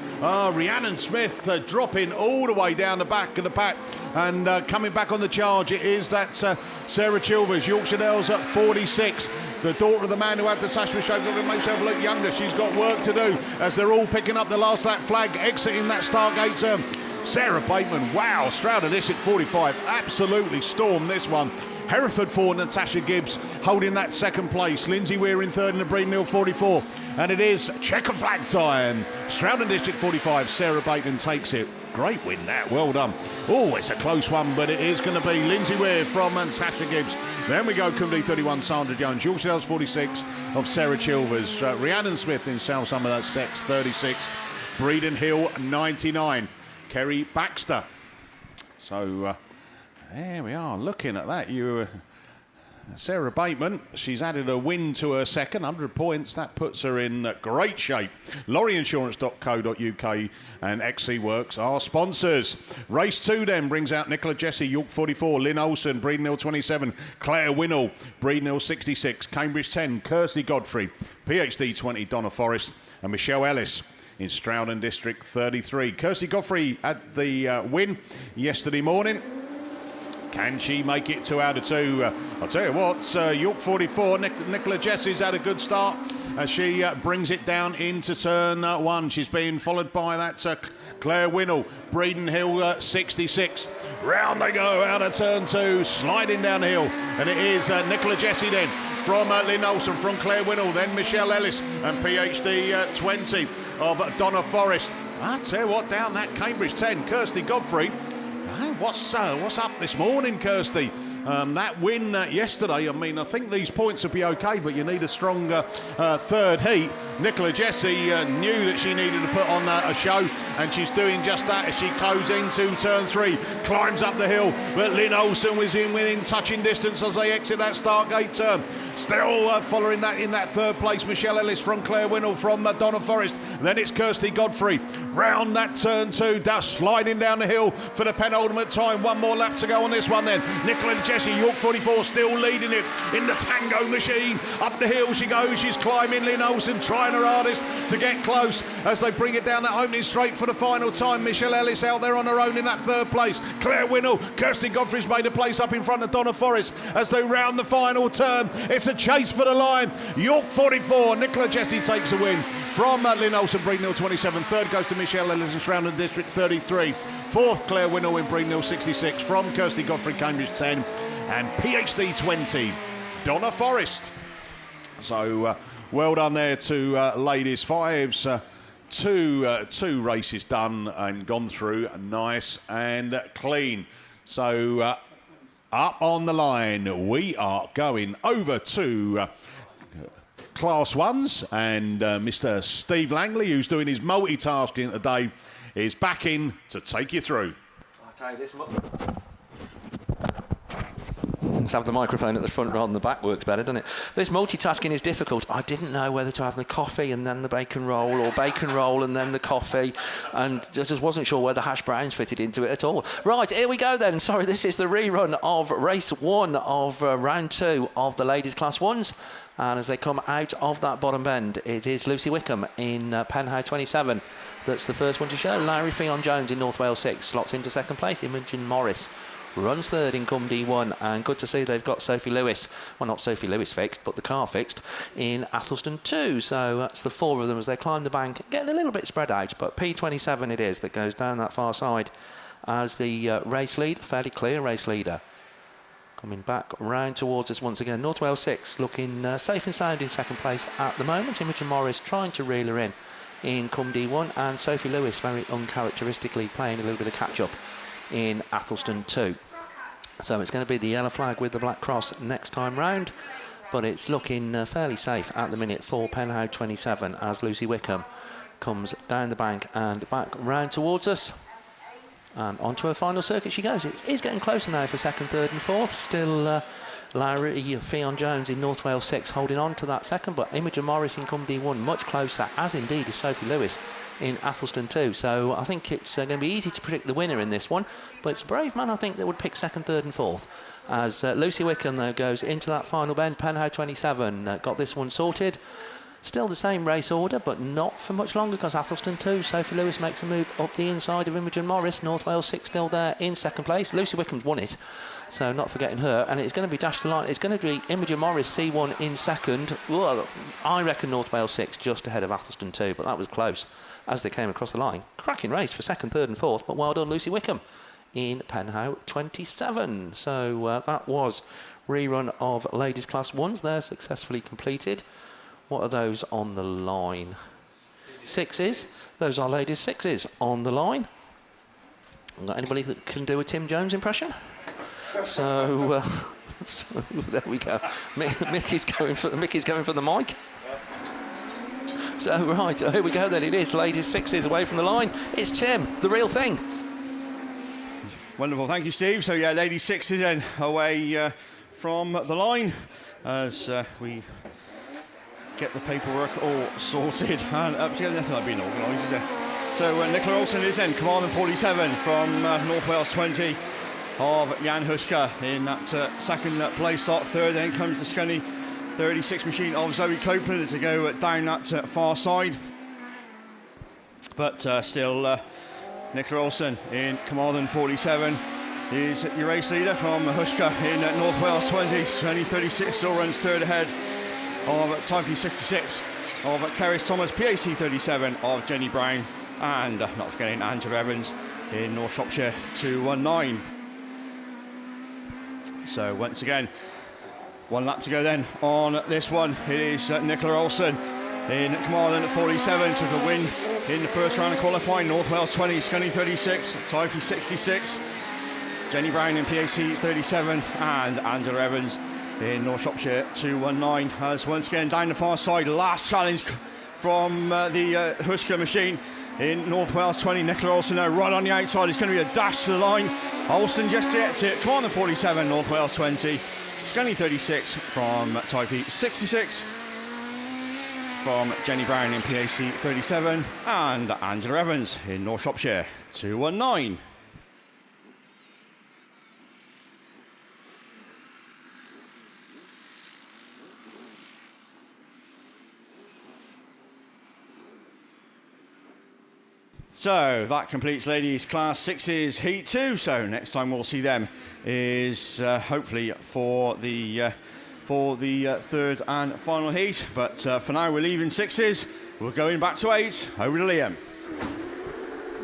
Rhiannon Smith dropping all the way down the back of the pack, and coming back on the charge it is that Sarah Chilvers. Yorkshire Dales at 46. The daughter of the man who had the sash with stroke, looking to make herself look younger. She's got work to do as they're all picking up the last lap flag, exiting that Stargate term. Sarah Bateman, wow, Stroud at District 45, absolutely stormed this one. Hereford 4, Natasha Gibbs holding that 2nd place. Lindsay Weir in 3rd in the Breeden Hill 44. And it is checker flag time. Stroud and District 45, Sarah Bateman takes it. Great win that, well done. Oh, it's a close one, but it is going to be Lindsay Weir from Natasha Gibbs. Then we go Cumdy 31, Sandra Jones. Yorkshire Dales 46 of Sarah Chilvers. Rhiannon Smith in South Somerset 36. Breeden Hill 99. Kerry Baxter. So there we are, looking at that. Sarah Bateman, she's added a win to her 2nd, 100 points. That puts her in great shape. Lorryinsurance.co.uk and XC Works are sponsors. Race 2 then brings out Nicola Jesse, York 44, Lynn Olsen, Breeden Hill 27, Claire Winnell, Breeden Hill 66, Cambridge 10, Kirsty Godfrey, PhD 20, Donna Forrest, and Michelle Ellis in Stroud and District 33. Kirsty Godfrey had the win yesterday morning. Can she make it 2 out of 2? I'll tell you what, York 44, Nicola Jesse's had a good start as she brings it down into turn 1. She's being followed by that Claire Winnell, Breeden Hill 66. Round they go out of turn 2, sliding down the hill. And it is Nicola Jesse then from Lynn Olsen, from Claire Winnell, then Michelle Ellis and PhD 20 of Donna Forrest. I tell you what, down that Cambridge 10, Kirsty Godfrey. What's up this morning, Kirsty? That win yesterday, I mean, I think these points will be okay, but you need a stronger 3rd heat. Nicola Jesse knew that she needed to put on a show, and she's doing just that as she goes into turn 3, climbs up the hill, but Lynn Olsen was within touching distance as they exit that Stargate turn. Still following that in that 3rd place, Michelle Ellis from Claire Winnell, from Donna Forrest. Then it's Kirsty Godfrey. Round that turn 2, sliding down the hill for the penultimate time. One more lap to go on this one then. Nicola Jesse Jessie. York 44 still leading it in the Tango Machine. Up the hill she goes. She's climbing. Lynn Olsen trying her hardest to get close as they bring it down that opening straight for the final time. Michelle Ellis out there on her own in that third place. Claire Winnell, Kirsty Godfrey's made a place up in front of Donna Forrest as they round the final turn. It's a chase for the line. York 44, Nicola Jessie takes a win from Lynn Olsen, Breednell 27. Third goes to Michelle Ellis in Stroud and District 33. Fourth, Claire Winnell in Breednell 66 from Kirsty Godfrey, Cambridge 10. And PhD 20, Donna Forrest. So well done there to ladies fives. Two races done and gone through nice and clean. So up on the line, we are going over to Class 1s, and Mr. Steve Langley, who's doing his multitasking today, is back in to take you through. I'll tell you this much. Let's have the microphone at the front rather than the back, works better, doesn't it? This multitasking is difficult. I didn't know whether to have the coffee and then the bacon roll, or bacon roll and then the coffee, and just wasn't sure where the hash browns fitted into it at all. Right, here we go then. Sorry, this is the rerun of race 1 of round 2 of the ladies class 1s. And as they come out of that bottom bend, it is Lucy Wickham in Penhow 27. That's the first one to show. Larry Fionn Jones in North Wales 6 slots into second place. Imogen Morris runs third in Cum D1, and good to see they've got Sophie Lewis, well, not Sophie Lewis fixed, but the car fixed in Athelston 2. So that's the 4 of them as they climb the bank, getting a little bit spread out, but P27 it is that goes down that far side as the race lead, fairly clear race leader. Coming back round towards us once again. North Wales 6 looking safe and sound in second place at the moment. Imogen Morris trying to reel her in Cum D1, and Sophie Lewis very uncharacteristically playing a little bit of catch-up in Athelston 2. So it's going to be the yellow flag with the black cross next time round, but it's looking fairly safe at the minute for Penhow 27 as Lucy Wickham comes down the bank and back round towards us. And onto her final circuit she goes. It is getting closer now for second, third and fourth. Still Larry Fionn Jones in North Wales 6 holding on to that second, but Imogen Morris in Cum D1 much closer, as indeed is Sophie Lewis in Athelston 2. So I think it's going to be easy to predict the winner in this one, but it's a brave man, I think, that would pick second, third and fourth. As Lucy Wickham, though, goes into that final bend. Penhow 27 got this one sorted. Still the same race order, but not for much longer, because Athelston 2, Sophie Lewis makes a move up the inside of Imogen Morris. North Wales 6 still there in second place. Lucy Wickham's won it, so not forgetting her. And it's going to be dashed to line. It's going to be Imogen Morris C1 in second. Well, I reckon North Wales 6 just ahead of Athelston 2, but that was close as they came across the line. Cracking race for second, third and fourth, but well done Lucy Wickham in Penhow 27. So that was rerun of ladies class 1s there, successfully completed. What are those on the line? 6s. Those are ladies 6s on the line. Got anybody that can do a Tim Jones impression? So, so there we go. Mickey's going for the mic. So right, here we go then. It is ladies 6s away from the line. It's Tim, the real thing. Wonderful, thank you, Steve. So yeah, ladies 6s then away from the line as we get the paperwork all sorted and up together. Nothing like being organised, is there? So Nicola Olsen is in commanding 47 from North Wales 20 of Jan Huska in that second place slot. Third then comes the Scunny 36 machine of Zoe Copeland to go down that far side. But still Nicola Olsen in commanding 47 is your race leader from Huska in North Wales 20. Scunny 36 still runs third ahead of Typhy 66 of Keris Thomas, PAC 37 of Jenny Brown, and not forgetting Angela Evans in North Shropshire 219. So once again, one lap to go then on this one. It is Nicola Olsen in command at 47, took a win in the first round of qualifying. North Wales 20, Scunny 36, Typhy 66, Jenny Brown in PAC 37, and Angela Evans in North Shropshire 219. As once again down the far side, last challenge from the Huska machine in North Wales 20. Nicola Olsen now right on the outside. It's going to be a dash to the line. Olsen just gets it. Come on, the 47, North Wales 20. Scunny 36 from Typhy 66. From Jenny Brown in PAC 37. And Angela Evans in North Shropshire 219. So that completes ladies class 6's heat 2. So next time we'll see them is hopefully for the third and final heat. But for now we're leaving 6's. We're going back to 8. Over to Liam.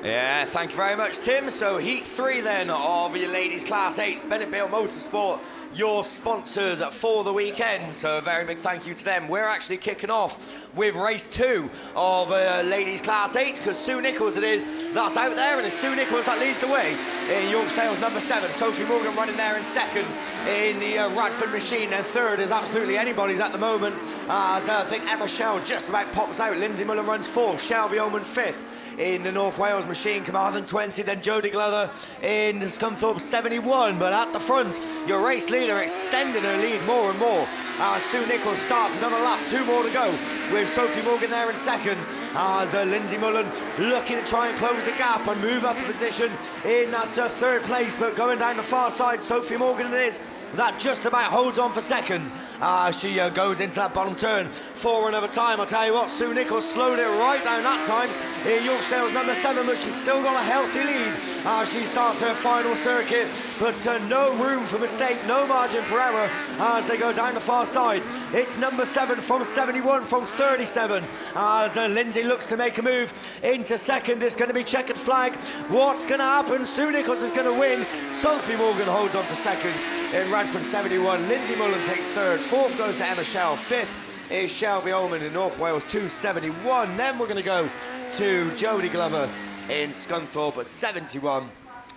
Yeah, thank you very much, Tim. So heat 3 then of your ladies class 8's Bennett Bill Motorsport, your sponsors for the weekend. So a very big thank you to them. We're actually kicking off with race 2 of ladies class 8 because Sue Nichols it is that's out there, and it's Sue Nichols that leads the way in Yorkdale's number 7. Sophie Morgan running there in second in the Radford machine, and third is absolutely anybody's at the moment as I think Emma Shell just about pops out. Lindsay Muller runs 4th, Shelby Oman 5th in the North Wales machine, Carmarthen 20, then Jodie Glover in Scunthorpe 71. But at the front, your race leader extending her lead more and more. Sue Nichols starts another lap, 2 more to go, with Sophie Morgan there in second, as Lindsay Mullen looking to try and close the gap and move up a position in that third place. But going down the far side, Sophie Morgan it is that just about holds on for second. She goes into that bottom turn for another time. I'll tell you what, Sue Nichols slowed it right down that time in Yorkdale's number 7, but she's still got a healthy lead. She starts her final circuit, but no room for mistake, no margin for error as they go down the far side. It's number 7 from 71 from 37 as Lindsay looks to make a move into second. It's going to be checkered flag. What's going to happen? Sue Nichols is going to win. Sophie Morgan holds on for second in Radford 71. Lindsay Mullen takes third. 4th goes to Emma Shell. 5th is Shelby Oman in North Wales 271. Then we're going to go to Jodie Glover in Scunthorpe at 71,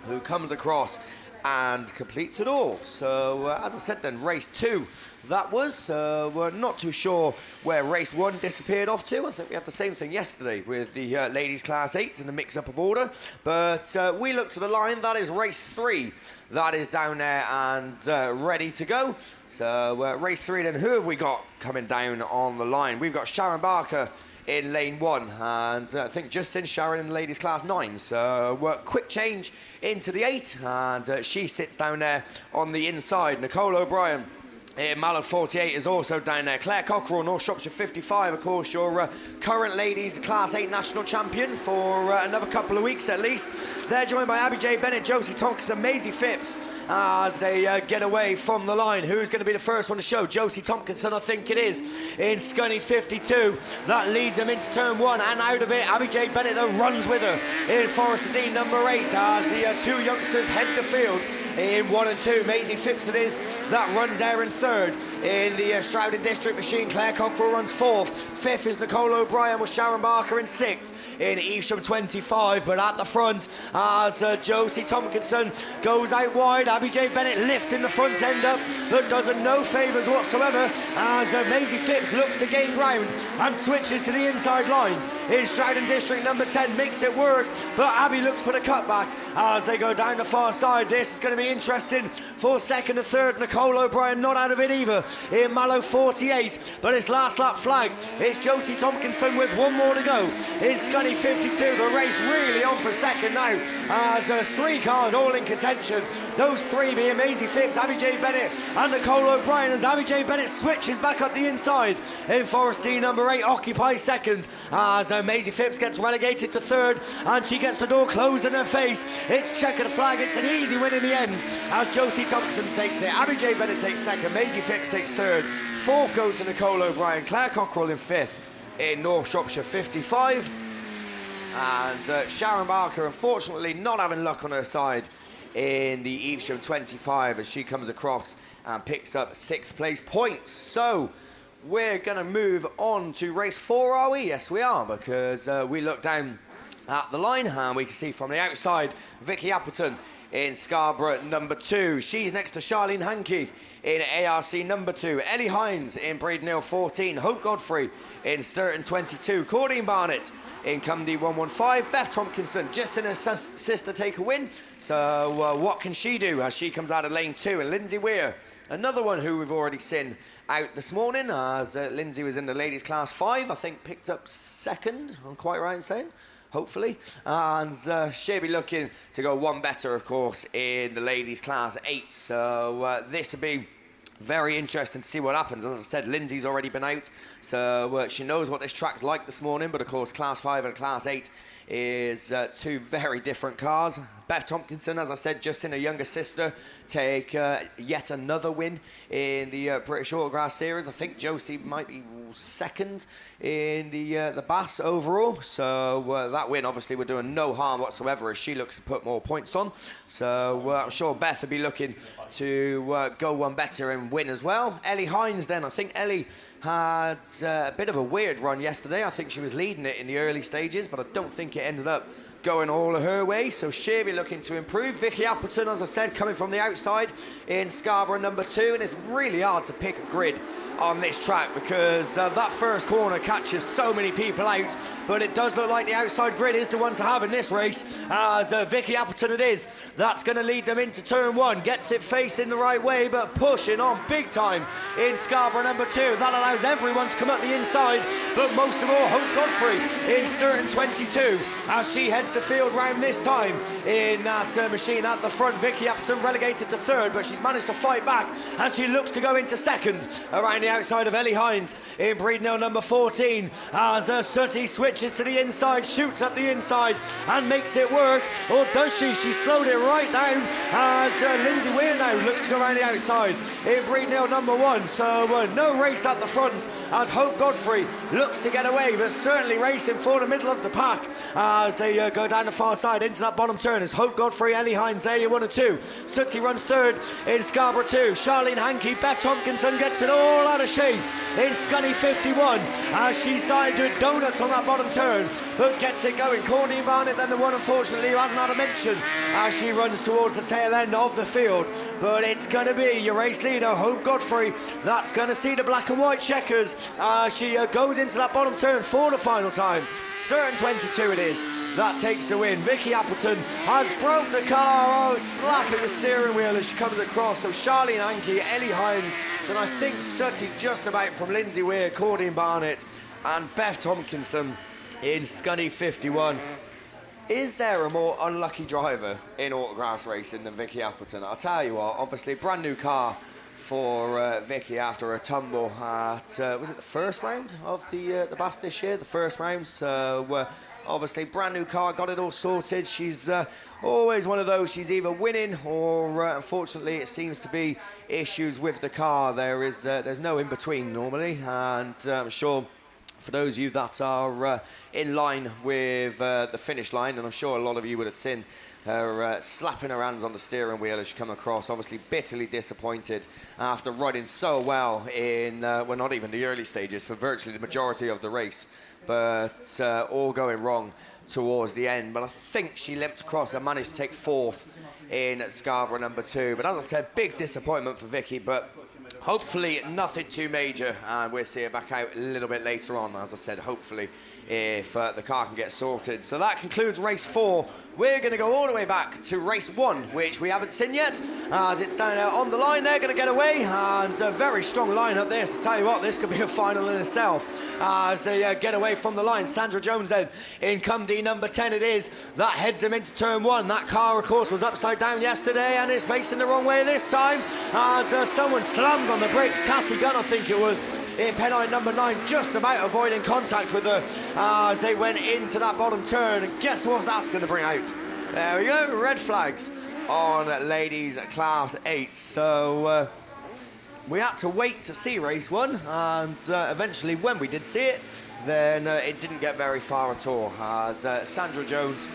who comes across and completes it all. So as I said then, race 2 that was. We're not too sure where race 1 disappeared off to. I think we had the same thing yesterday with the ladies class 8s and the mix-up of order. But we looked at the line. That is race 3. That is down there and ready to go. So race 3 then, who have we got coming down on the line? We've got Sharon Barker in lane 1, and I think just since Sharon in the ladies class 9. So quick change into the 8, and she sits down there on the inside. Nicole O'Brien Mallow 48 is also down there. Claire Cockerell, North Shropshire 55, of course, your current ladies Class 8 national champion for another couple of weeks at least. They're joined by Abby J. Bennett, Josie Tompkinson, Maisie Phipps as they get away from the line. Who's going to be the first one to show? Josie Tompkinson, I think it is, in Scunny 52. That leads them into turn 1 and out of it. Abby J. Bennett that runs with her in Forester Dean number 8 as the 2 youngsters head the field in 1 and 2. Maisie Phipps it is that runs there in 3rd. In the Stroud District machine, Claire Cockerell runs 4th. 5th is Nicole O'Brien with Sharon Barker in 6th in Evesham 25. But at the front, as Josie Tompkinson goes out wide, Abby J. Bennett lifting the front end up, but does her no favours whatsoever as Maisie Phipps looks to gain ground and switches to the inside line. In Stroud District number 10 makes it work, but Abby looks for the cutback as they go down the far side. This is going to be interesting for 2nd and 3rd. Nicole O'Brien not out of it either in Mallow 48, but it's last lap flag. It's Josie Tompkinson with 1 more to go in Scunny 52. The race really on for 2nd now as 3 cars all in contention. Those 3 being Maisie Phipps, Abby J. Bennett and Nicole O'Brien as Abby J. Bennett switches back up the inside in Forest D number 8 occupies 2nd as Maisie Phipps gets relegated to 3rd and she gets the door closed in her face. It's checkered flag. It's an easy win in the end as Josie Tompkinson takes it. Abby J. Bennett takes 2nd. Maisie Phipps takes 3rd. 4th goes to Nicole O'Brien. Claire Cockerell in 5th in North Shropshire 55. And Sharon Barker, unfortunately, not having luck on her side in the Evesham 25 as she comes across and picks up 6th place points. So we're going to move on to race 4, are we? Yes, we are, because we look down at the line and we can see from the outside Vicky Appleton in Scarborough number 2. She's next to Charlene Hankey in ARC number 2. Ellie Hines in Breedon 14. Hope Godfrey in Sturton 22. Claudine Barnett in Cumdy 115. Beth Tompkinson just in her sister take a win. So what can she do as she comes out of lane 2? And Lindsay Weir, another one who we've already seen out this morning as Lindsay was in the ladies class 5. I think picked up 2nd, I'm quite right in saying. Hopefully, and she'll be looking to go one better, of course, in the ladies class 8. So this will be very interesting to see what happens. As I said, Lindsay's already been out, so she knows what this track's like this morning. But of course, Class 5 and Class 8 is two very different cars. Beth Tompkinson, as I said, just seen her younger sister take yet another win in the British Autograss Series. I think Josie might be second in the BAS overall. So that win obviously would do her no harm whatsoever as she looks to put more points on. So I'm sure Beth will be looking to go one better and win as well. Ellie Hines then, I think Ellie had a bit of a weird run yesterday. I think she was leading it in the early stages, but I don't think it ended up going all of her way, so she'll be looking to improve. Vicky Appleton, as I said, coming from the outside in Scarborough number 2, and it's really hard to pick a grid on this track because that first corner catches so many people out, but it does look like the outside grid is the one to have in this race, as Vicky Appleton it is. That's going to lead them into turn 1, gets it facing the right way, but pushing on big time in Scarborough number 2. That allows everyone to come up the inside, but most of all Hope Godfrey in Sturton 22 as she heads the field round this time in that machine at the front. Vicky Appleton relegated to 3rd, but she's managed to fight back and she looks to go into 2nd around the outside of Ellie Hines in Breednell number 14 as Sutty switches to the inside, shoots up the inside and makes it work. Or does she? She slowed it right down as Lindsay Weir now looks to go around the outside in Breednell number 1. So no race at the front as Hope Godfrey looks to get away, but certainly racing for the middle of the pack as they go down the far side into that bottom turn. Is Hope Godfrey, Ellie Hines there, you 1 and 2. Sutty runs 3rd in Scarborough 2. Charlene Hankey, Beth Tompkinson gets it all out of shape in Scunny 51 as she's starting doing donuts on that bottom turn, but gets it going. Courtney Barnett then the one unfortunately who hasn't had a mention as she runs towards the tail end of the field, but it's going to be your race leader Hope Godfrey that's going to see the black and white checkers as she goes into that bottom turn for the final time. Sturton 22 it is that takes the win. Vicky Appleton has broke the car, slapping the steering wheel as she comes across. So Charlene Hankey, Ellie Hines, then I think Sutty just about from Lindsay Weir, Claudine Barnett and Beth Tompkinson in Scunny 51. Is there a more unlucky driver in autograss racing than Vicky Appleton? I'll tell you what, obviously brand new car for Vicky after a tumble at, was it the first round of the BAS this year? The first round, so obviously brand new car, got it all sorted. She's always one of those, she's either winning or unfortunately it seems to be issues with the car. There's no in between normally, and I'm sure for those of you that are in line with the finish line, and I'm sure a lot of you would have seen her slapping her hands on the steering wheel as she come across, obviously bitterly disappointed after running so well in, well, not even the early stages, for virtually the majority of the race, but all going wrong towards the end. But I think she limped across and managed to take 4th in Scarborough number 2. But as I said, big disappointment for Vicky, but hopefully nothing too major, and we'll see her back out a little bit later on, as I said, hopefully, if the car can get sorted. So that concludes race 4. We're going to go all the way back to race 1, which we haven't seen yet, as it's down there on the line. They're going to get away, and a very strong line up there. So tell you what, this could be a final in itself as they get away from the line. Sandra Jones then in Cumdee number 10 it is. That heads him into turn 1. That car, of course, was upside down yesterday and is facing the wrong way this time as someone slams on the brakes. Cassie Gunn, I think it was, in Pennine number 9, just about avoiding contact with her as they went into that bottom turn. And guess what that's going to bring out? There we go, red flags on ladies class 8. So we had to wait to see race 1, and eventually when we did see it, then it didn't get very far at all as Sandra Jones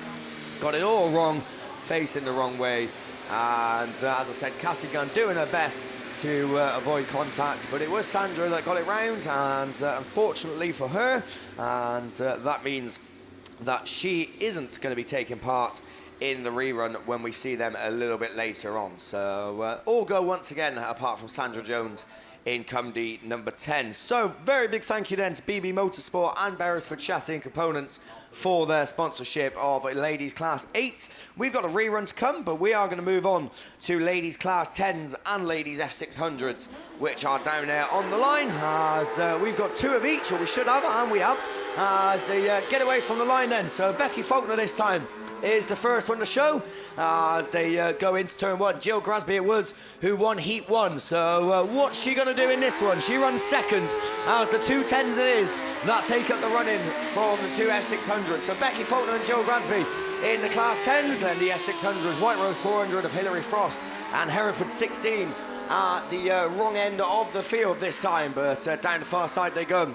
got it all wrong, facing the wrong way, and as I said, Cassie Gunn doing her best to avoid contact, but it was Sandra that got it round, and unfortunately for her, and that means that she isn't going to be taking part in the rerun when we see them a little bit later on. So all go once again, apart from Sandra Jones in Cumdee number 10. So very big thank you then to BB Motorsport and Beresford Chassis and Components for their sponsorship of Ladies Class 8. We've got a rerun to come, but we are going to move on to Ladies Class 10s and Ladies F600s, which are down there on the line, as we've got 2 of each, or we should have, and we have, as they get away from the line then. So Becky Faulkner this time is the first one to show as they go into turn 1. Jill Grasby it was who won Heat 1. So what's she going to do in this one? She runs second as the 210s it is that take up the run-in from the 2 S600. So Becky Faulkner and Jill Grasby in the Class 10s, then the S600s, White Rose 400 of Hilary Frost and Hereford 16 at the wrong end of the field this time, but down the far side they go.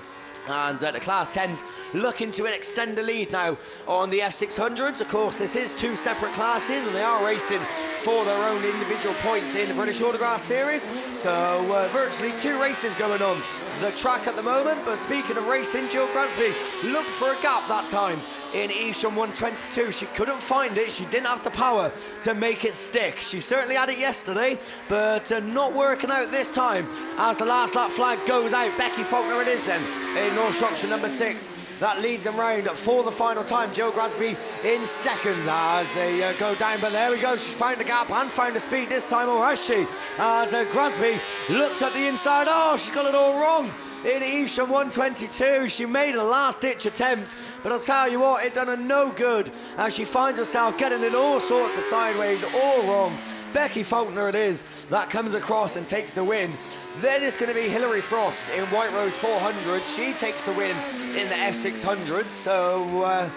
And the Class 10s looking to extend the lead now on the S600s. Of course, this is 2 separate classes and they are racing for their own individual points in the British Autograss Series. So virtually 2 races going on the track at the moment. But speaking of racing, Jill Grasby looked for a gap that time in Evesham 122. She couldn't find it. She didn't have the power to make it stick. She certainly had it yesterday, but not working out this time as the last lap flag goes out. Becky Faulkner it is then in North Shropshire number 6. That leads them round for the final time. Jill Grasby in second as they go down, but there we go. She's found the gap and found the speed this time, or has she? As Grasby looked at the inside. Oh, she's got it all wrong. In Evesham 122, she made a last-ditch attempt, but I'll tell you what, it done her no good as she finds herself getting it all sorts of sideways, all wrong. Becky Faulkner it is that comes across and takes the win. Then it's going to be Hilary Frost in White Rose 400. She takes the win in the F600. So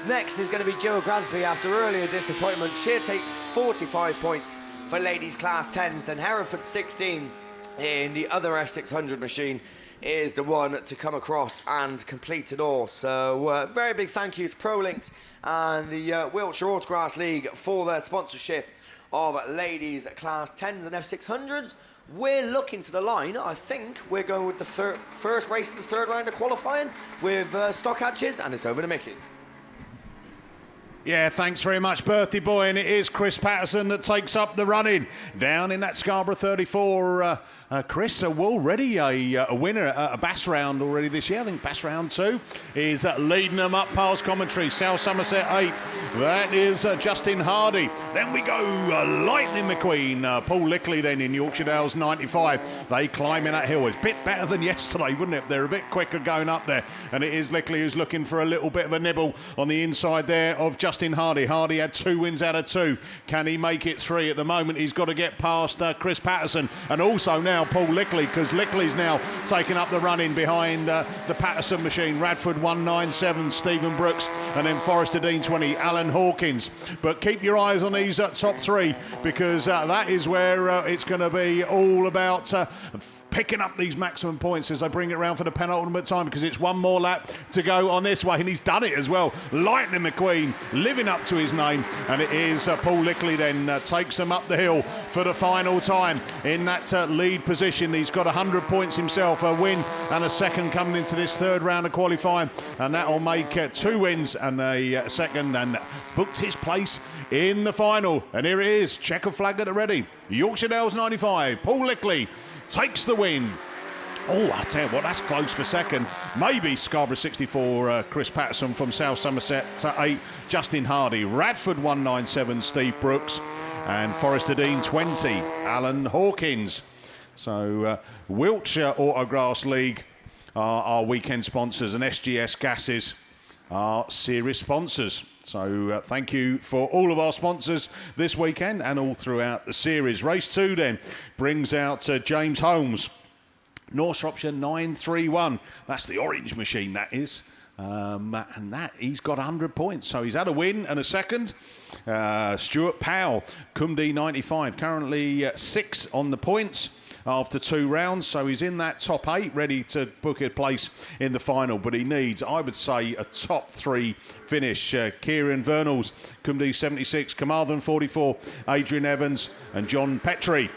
next is going to be Jill Grasby after earlier disappointment. She'll take 45 points for ladies Class 10s. Then Hereford 16 in the other F600 machine is the one to come across and complete it all. So very big thank you to ProLinks and the Wiltshire Autograss League for their sponsorship of ladies Class 10s and F600s. We're looking to the line. I think we're going with the first race of the 3rd round of qualifying with stock hatches, and it's over to Mickey. Yeah, thanks very much, birthday boy. And it is Chris Patterson that takes up the running down in that Scarborough 34. Chris, already a winner at a Bass round already this year. I think Bass round 2 is leading them up past commentary. South Somerset 8. That is Justin Hardy. Then we go Lightning McQueen. Paul Lickley then in Yorkshire Dales 95. They climb in that hill. It's a bit better than yesterday, wouldn't it? They're a bit quicker going up there. And it is Lickley who's looking for a little bit of a nibble on the inside there of Justin Hardy. Hardy had 2 wins out of 2. Can he make it 3 at the moment? He's got to get past Chris Patterson and also now Paul Lickley, because Lickley's now taking up the running behind the Patterson machine. Radford 197, Stephen Brooks, and then Forrester Dean 20, Alan Hawkins. But keep your eyes on these top 3 because that is where it's going to be all about picking up these maximum points as they bring it around for the penultimate time, because it's 1 more lap to go on this way, and he's done it as well. Lightning McQueen living up to his name, and it is Paul Lickley then takes them up the hill for the final time in that lead position. He's got 100 points himself, a win and a second coming into this 3rd round of qualifying, and that will make 2 wins and a second, and booked his place in the final. And here it is, checker flag at the ready. Yorkshire Dales 95, Paul Lickley takes the win. Oh, I tell you what, that's close for second. Maybe Scarborough 64, Chris Patterson from South Somerset 8, Justin Hardy. Radford 197, Steve Brooks. And Forrester Dean 20, Alan Hawkins. So Wiltshire Autograss League are our weekend sponsors, and SGS Gases are series sponsors. So thank you for all of our sponsors this weekend and all throughout the series. Race 2 then brings out James Holmes, North Shropshire 931. That's the orange machine, that is. And that, he's got 100 points. So he's had a win and a second. Stuart Powell, Cumdy 95, currently 6 on the points after 2 rounds, so he's in that top 8, ready to book a place in the final, but he needs, I would say, a top 3 finish. Kieran Vernals, Cumdy 76, Carmarthen 44, Adrian Evans and John Petrie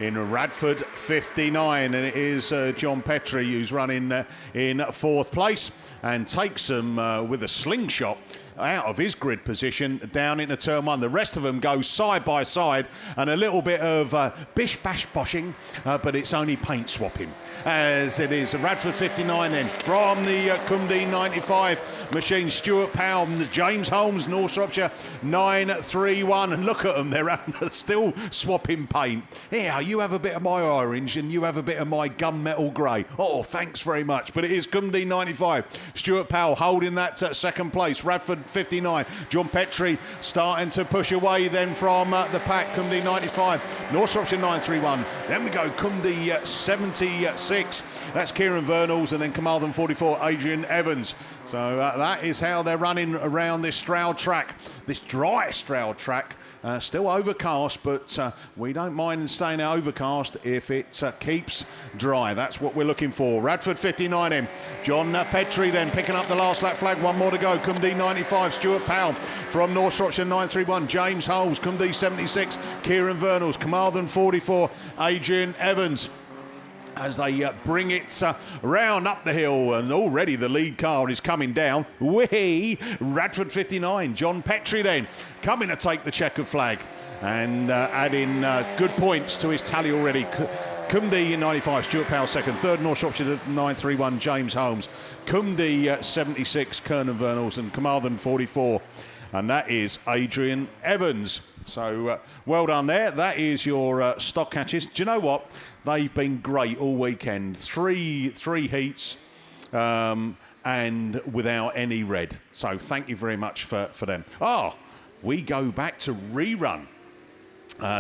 in Radford 59, and it is John Petrie who's running in 4th place and takes them with a slingshot out of his grid position down into turn 1. The rest of them go side by side and a little bit of bish bash boshing, but it's only paint swapping as it is. Radford 59 then from the Cumdy 95 machine. Stuart Powell and James Holmes, North Shropshire 931, and look at them, they're still swapping paint. Yeah, You have a bit of my orange and you have a bit of my gunmetal grey. Oh, thanks very much. But it is Cumdy 95. Stuart Powell holding that second place. Radford 59. John Petrie starting to push away then from the pack. Cumdy 95. North Shropshire 931. Then we go Cumdy 76. That's Kieran Vernals, and then Carmarthen 44, Adrian Evans. So that is how they're running around this Stroud track, this dry Stroud track. Still overcast, but we don't mind staying overcast if it keeps dry. That's what we're looking for. Radford 59 in. John Petrie then picking up the last lap flag. One more to go. Cumdy 95. Stuart Powell from North Shropshire 931. James Holes. Cumdy 76. Kieran Vernals. Carmarthen 44. Adrian Evans. As they bring it round up the hill, and already the lead car is coming down. Radford 59, John Petrie then coming to take the checkered flag and adding good points to his tally already. Cumdy 95, Stuart Powell second. Third, North Shropshire 931, James Holmes. Cumdy 76, Kernan Vernals, and Carmarthen 44. And that is Adrian Evans. So well done there. That is your stock catches. Do you know what? They've been great all weekend. Three heats and without any red. So thank you very much for them. We go back to rerun.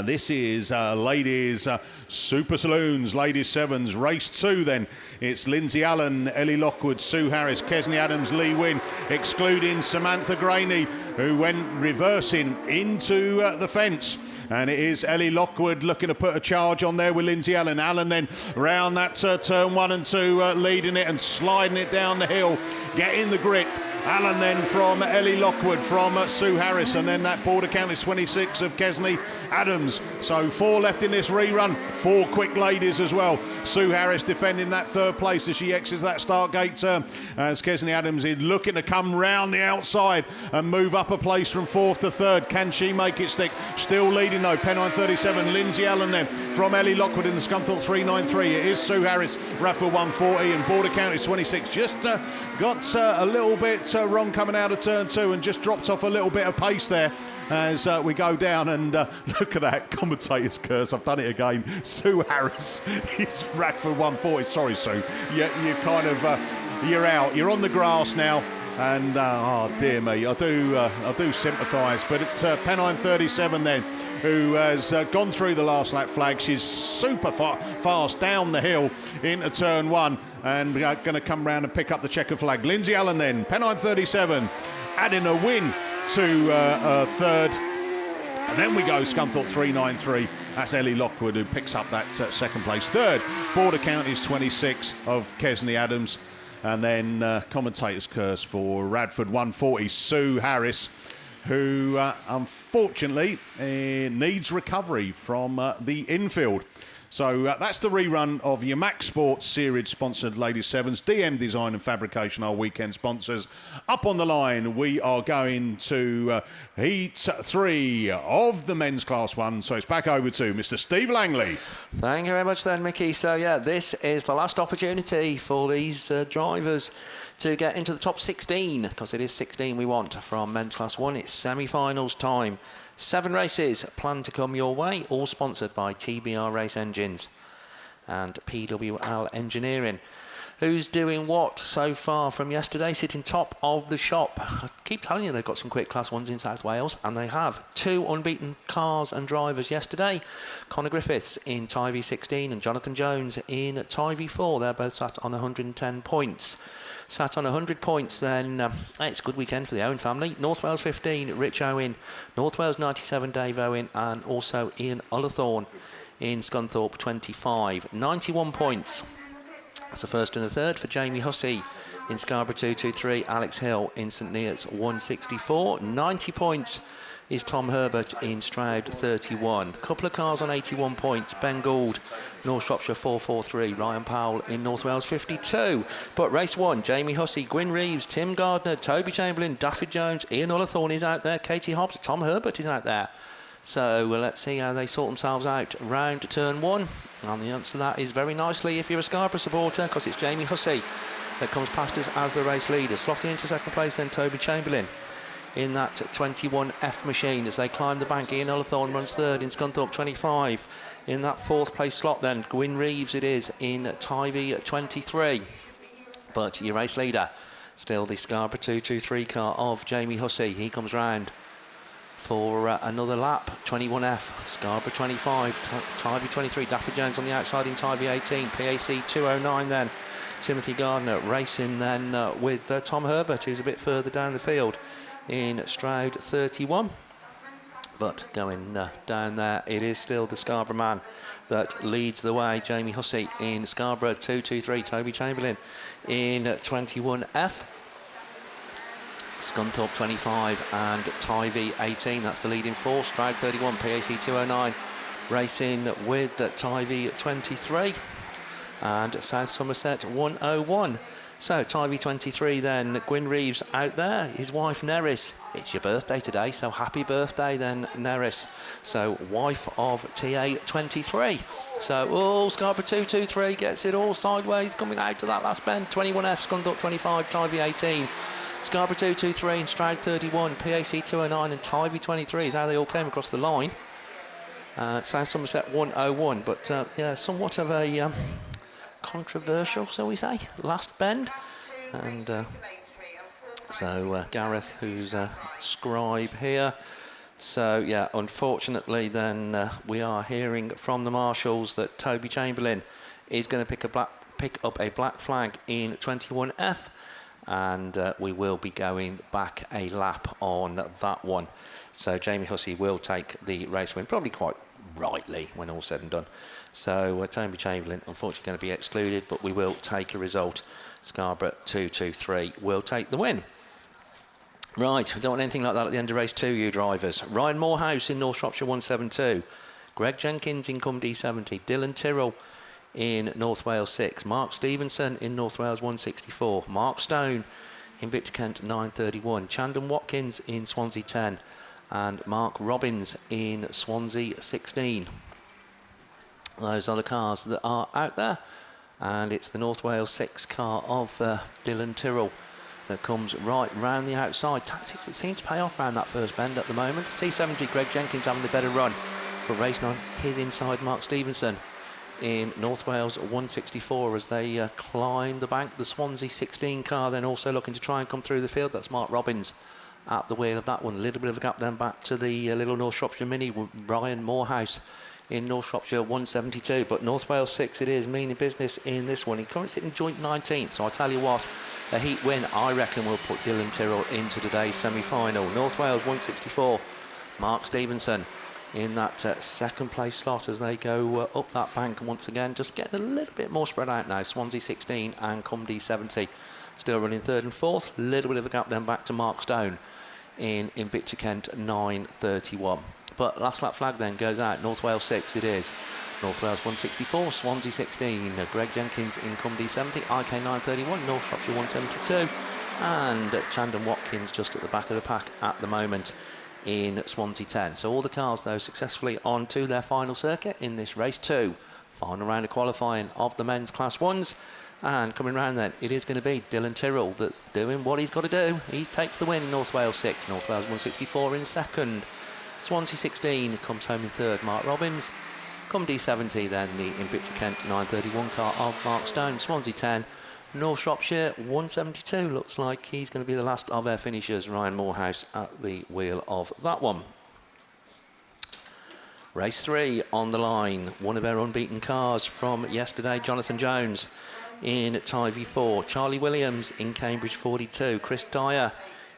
This is ladies Super Saloons, ladies sevens, race 2 then. It's Lindsay Allen, Ellie Lockwood, Sue Harris, Kesney Adams, Lee Wynn, excluding Samantha Graney, who went reversing into the fence. And it is Ellie Lockwood looking to put a charge on there with Lindsay Allen. Allen then round that turn 1 and 2, leading it and sliding it down the hill, getting the grip. Allen then from Ellie Lockwood, from Sue Harris, and then that border count is 26 of Kesney Adams. So 4 left in this rerun, 4 quick ladies as well. Sue Harris defending that third place as she exits that start gate turn, as Kesney Adams is looking to come round the outside and move up a place from 4th to 3rd. Can she make it stick? Still leading though, Pennine 37, Lindsay Allen then from Ellie Lockwood in the Scunthorpe 393. It is Sue Harris, Raffle 140, and border count is 26. Just got a little bit wrong coming out of turn 2 and just dropped off a little bit of pace there as we go down. And look at that commentator's curse. I've done it again. Sue Harris is Radford 140. Sorry, Sue. You kind of you're out. You're on the grass now. And oh dear me, I do sympathise. But it's Pennine 37 then, who has gone through the last lap flag. She's super fast down the hill into turn 1 and going to come round and pick up the checkered flag. Lindsay Allen then, Pennine 37, adding a win to 3rd. And then we go Scunthorpe 393. That's Ellie Lockwood who picks up that 2nd place. 3rd, border count is 26 of Kesney Adams. And then commentator's curse for Radford 140, Sue Harris, who unfortunately needs recovery from the infield. So that's the rerun of your Max Sports Series sponsored Ladies Sevens. DM Design and Fabrication, our weekend sponsors. Up on the line, we are going to Heat 3 of the men's Class 1. So it's back over to Mr. Steve Langley. Thank you very much then, Mickey. So yeah, this is the last opportunity for these drivers to get into the top 16, because it is 16 we want from men's Class 1. It's semi-finals time. 7 races planned to come your way, all sponsored by TBR Race Engines and PWL Engineering. Who's doing what so far from yesterday? Sitting top of the shop. I keep telling you they've got some quick Class 1s in South Wales, and they have. 2 unbeaten cars and drivers yesterday. Connor Griffiths in Tie V16 and Jonathan Jones in Tie V4. They're both sat on 110 points. Sat on 100 points then. It's a good weekend for the Owen family. North Wales 15, Rich Owen. North Wales 97, Dave Owen. And also Ian Ullathorne in Scunthorpe 25. 91 points. That's the first and the third for Jamie Hussey in Scarborough 223. Alex Hill in St Neots 164. 90 points is Tom Herbert in Stroud 31. Couple of cars on 81 points. Ben Gould, North Shropshire 443. Ryan Powell in North Wales 52. But race 1, Jamie Hussey, Gwyn Reeves, Tim Gardner, Toby Chamberlain, Daffy Jones, Ian Ullathorne is out there, Katie Hobbs, Tom Herbert is out there. So let's see how they sort themselves out round to turn 1. And the answer to that is very nicely if you're a Scarborough supporter, because it's Jamie Hussey that comes past us as the race leader. Slotting into 2nd place then Toby Chamberlain in that 21F machine as they climb the bank. Ian Ullathorne runs third in Scunthorpe 25. In that fourth place slot then, Gwyn Reeves it is in Tivy 23. But your race leader, still the Scarborough 223 car of Jamie Hussey. He comes round for another lap. 21F, Scarborough 25, Tivy 23, Daffy Jones on the outside in Tivy 18, PAC 209 then. Timothy Gardner racing then with Tom Herbert, who's a bit further down the field in Stroud 31. But going down there, it is still the Scarborough man that leads the way. Jamie Hussey in Scarborough 223, Toby Chamberlain in 21F. Scunthorpe 25 and Tivy 18, that's the leading four. Stroud 31, PAC 209 racing with Tivy 23 and South Somerset 101. So Tivy 23 then, Gwyn Reeves out there, his wife Neris. It's your birthday today, so happy birthday then, Neris. So wife of TA 23. So Scarborough 223 gets it all sideways coming out to that last bend. 21F, Scunthorpe 25, Tivy 18. Scarborough 223 and Stroud 31, PAC 209 and Tivy 23 is how they all came across the line. South Somerset 101, but yeah, somewhat of a controversial, shall we say, last bend. And so Gareth, who's a scribe here. So yeah, unfortunately then we are hearing from the marshals that Toby Chamberlain is going to pick up a black flag in 21F. And we will be going back a lap on that one. So Jamie Hussey will take the race win, probably quite rightly when all's said and done. So Toby Chamberlain unfortunately going to be excluded, but we will take a result. Scarborough 223 will take the win. Right, we don't want anything like that at the end of race 2, you drivers. Ryan Morehouse in North Shropshire 172. Greg Jenkins in Cum D70. Dylan Tyrrell in North Wales 6, Mark Stevenson in North Wales 164, Mark Stone in Victor Kent 931, Chandon Watkins in Swansea 10 and Mark Robbins in Swansea 16. Those are the cars that are out there, and it's the North Wales 6 car of Dylan Tyrrell that comes right round the outside. Tactics that seem to pay off round that first bend at the moment. C70 Greg Jenkins having the better run, but racing on his inside Mark Stevenson in North Wales 164 as they climb the bank. The Swansea 16 car then also looking to try and come through the field. That's Mark Robbins at the wheel of that one. A little bit of a gap then back to the little North Shropshire Mini, Ryan Morehouse in North Shropshire 172. But North Wales 6 it is, meaning business in this one. He currently sitting joint 19th, so I tell you what, a heat win I reckon will put Dylan Tyrrell into today's semi-final. North Wales 164, Mark Stevenson in that second place slot as they go up that bank once again, just getting a little bit more spread out now. Swansea 16 and Cum D70 still running third and fourth. A little bit of a gap then back to Mark Stone in Victor Kent 931. But last lap flag then goes out. North Wales 6 it is. North Wales 164, Swansea 16, Greg Jenkins in Cum D70, IK 931, North Shropshire 172 and Chandon Watkins just at the back of the pack at the moment in Swansea 10. So all the cars though successfully on to their final circuit in this race 2. Final round of qualifying of the men's class 1s. And coming round then, it is going to be Dylan Tyrrell that's doing what he's got to do. He takes the win in North Wales 6, North Wales 164 in second. Swansea 16 comes home in third, Mark Robbins. Cum D70 then the Invicta Kent 931 car of Mark Stone. Swansea 10. North Shropshire 172, looks like he's going to be the last of our finishers. Ryan Morehouse at the wheel of that one. Race 3 on the line, one of our unbeaten cars from yesterday, Jonathan Jones in Tivy 4, Charlie Williams in Cambridge 42, Chris Dyer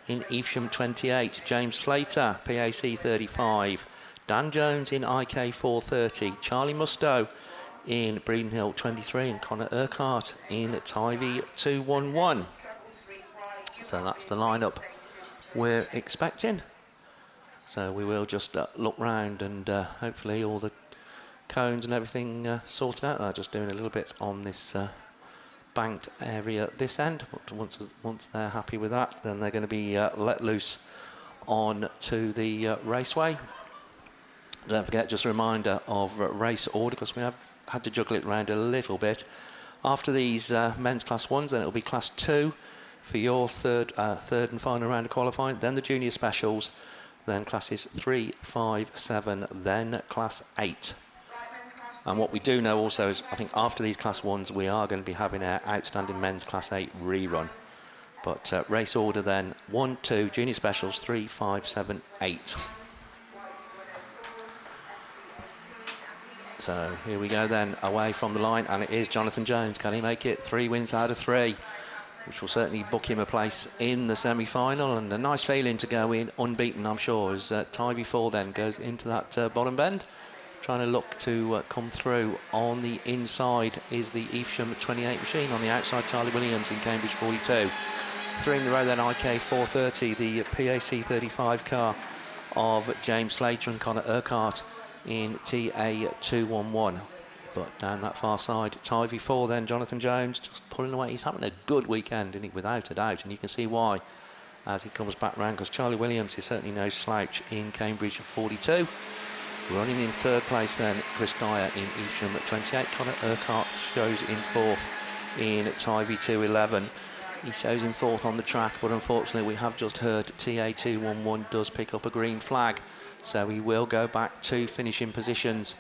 in Evesham 28, James Slater, PAC 35, Dan Jones in IK 430, Charlie Mustoe in Breeden Hill 23 and Connor Urquhart in Tivy 211. So that's the lineup we're expecting. So we will just look round and hopefully all the cones and everything sorted out. They're just doing a little bit on this banked area this end, but once they're happy with that, then they're going to be let loose on to the raceway. Don't forget, just a reminder of race order, because we have had to juggle it around a little bit. After these men's class 1s, then it'll be class 2 for your third and final round of qualifying, then the junior specials, then classes 3, 5, 7, then class 8. And what we do know also is, I think after these class 1s, we are going to be having our outstanding men's class 8 rerun. But race order then, 1, 2, junior specials, 3, 5, 7, 8. So here we go then, away from the line, and it is Jonathan Jones. Can he make it? 3 wins out of 3, which will certainly book him a place in the semi-final, and a nice feeling to go in unbeaten, I'm sure, as Tivy 4 then goes into that bottom bend, trying to look to come through. On the inside is the Evesham 28 machine, on the outside Charlie Williams in Cambridge 42. 3 in the row then, IK 430, the PAC 35 car of James Slater and Connor Urquhart in TA 211. But down that far side, Tivy 4 then, Jonathan Jones just pulling away. He's having a good weekend, isn't he? Without a doubt, and you can see why as he comes back round, because Charlie Williams is certainly no slouch in Cambridge 42. Running in 3rd place then, Chris Dyer in Evesham at 28. Connor Urquhart shows in 4th in Tivy 211. He shows in 4th on the track, but unfortunately we have just heard TA 211 does pick up a green flag, so he will go back to finishing positions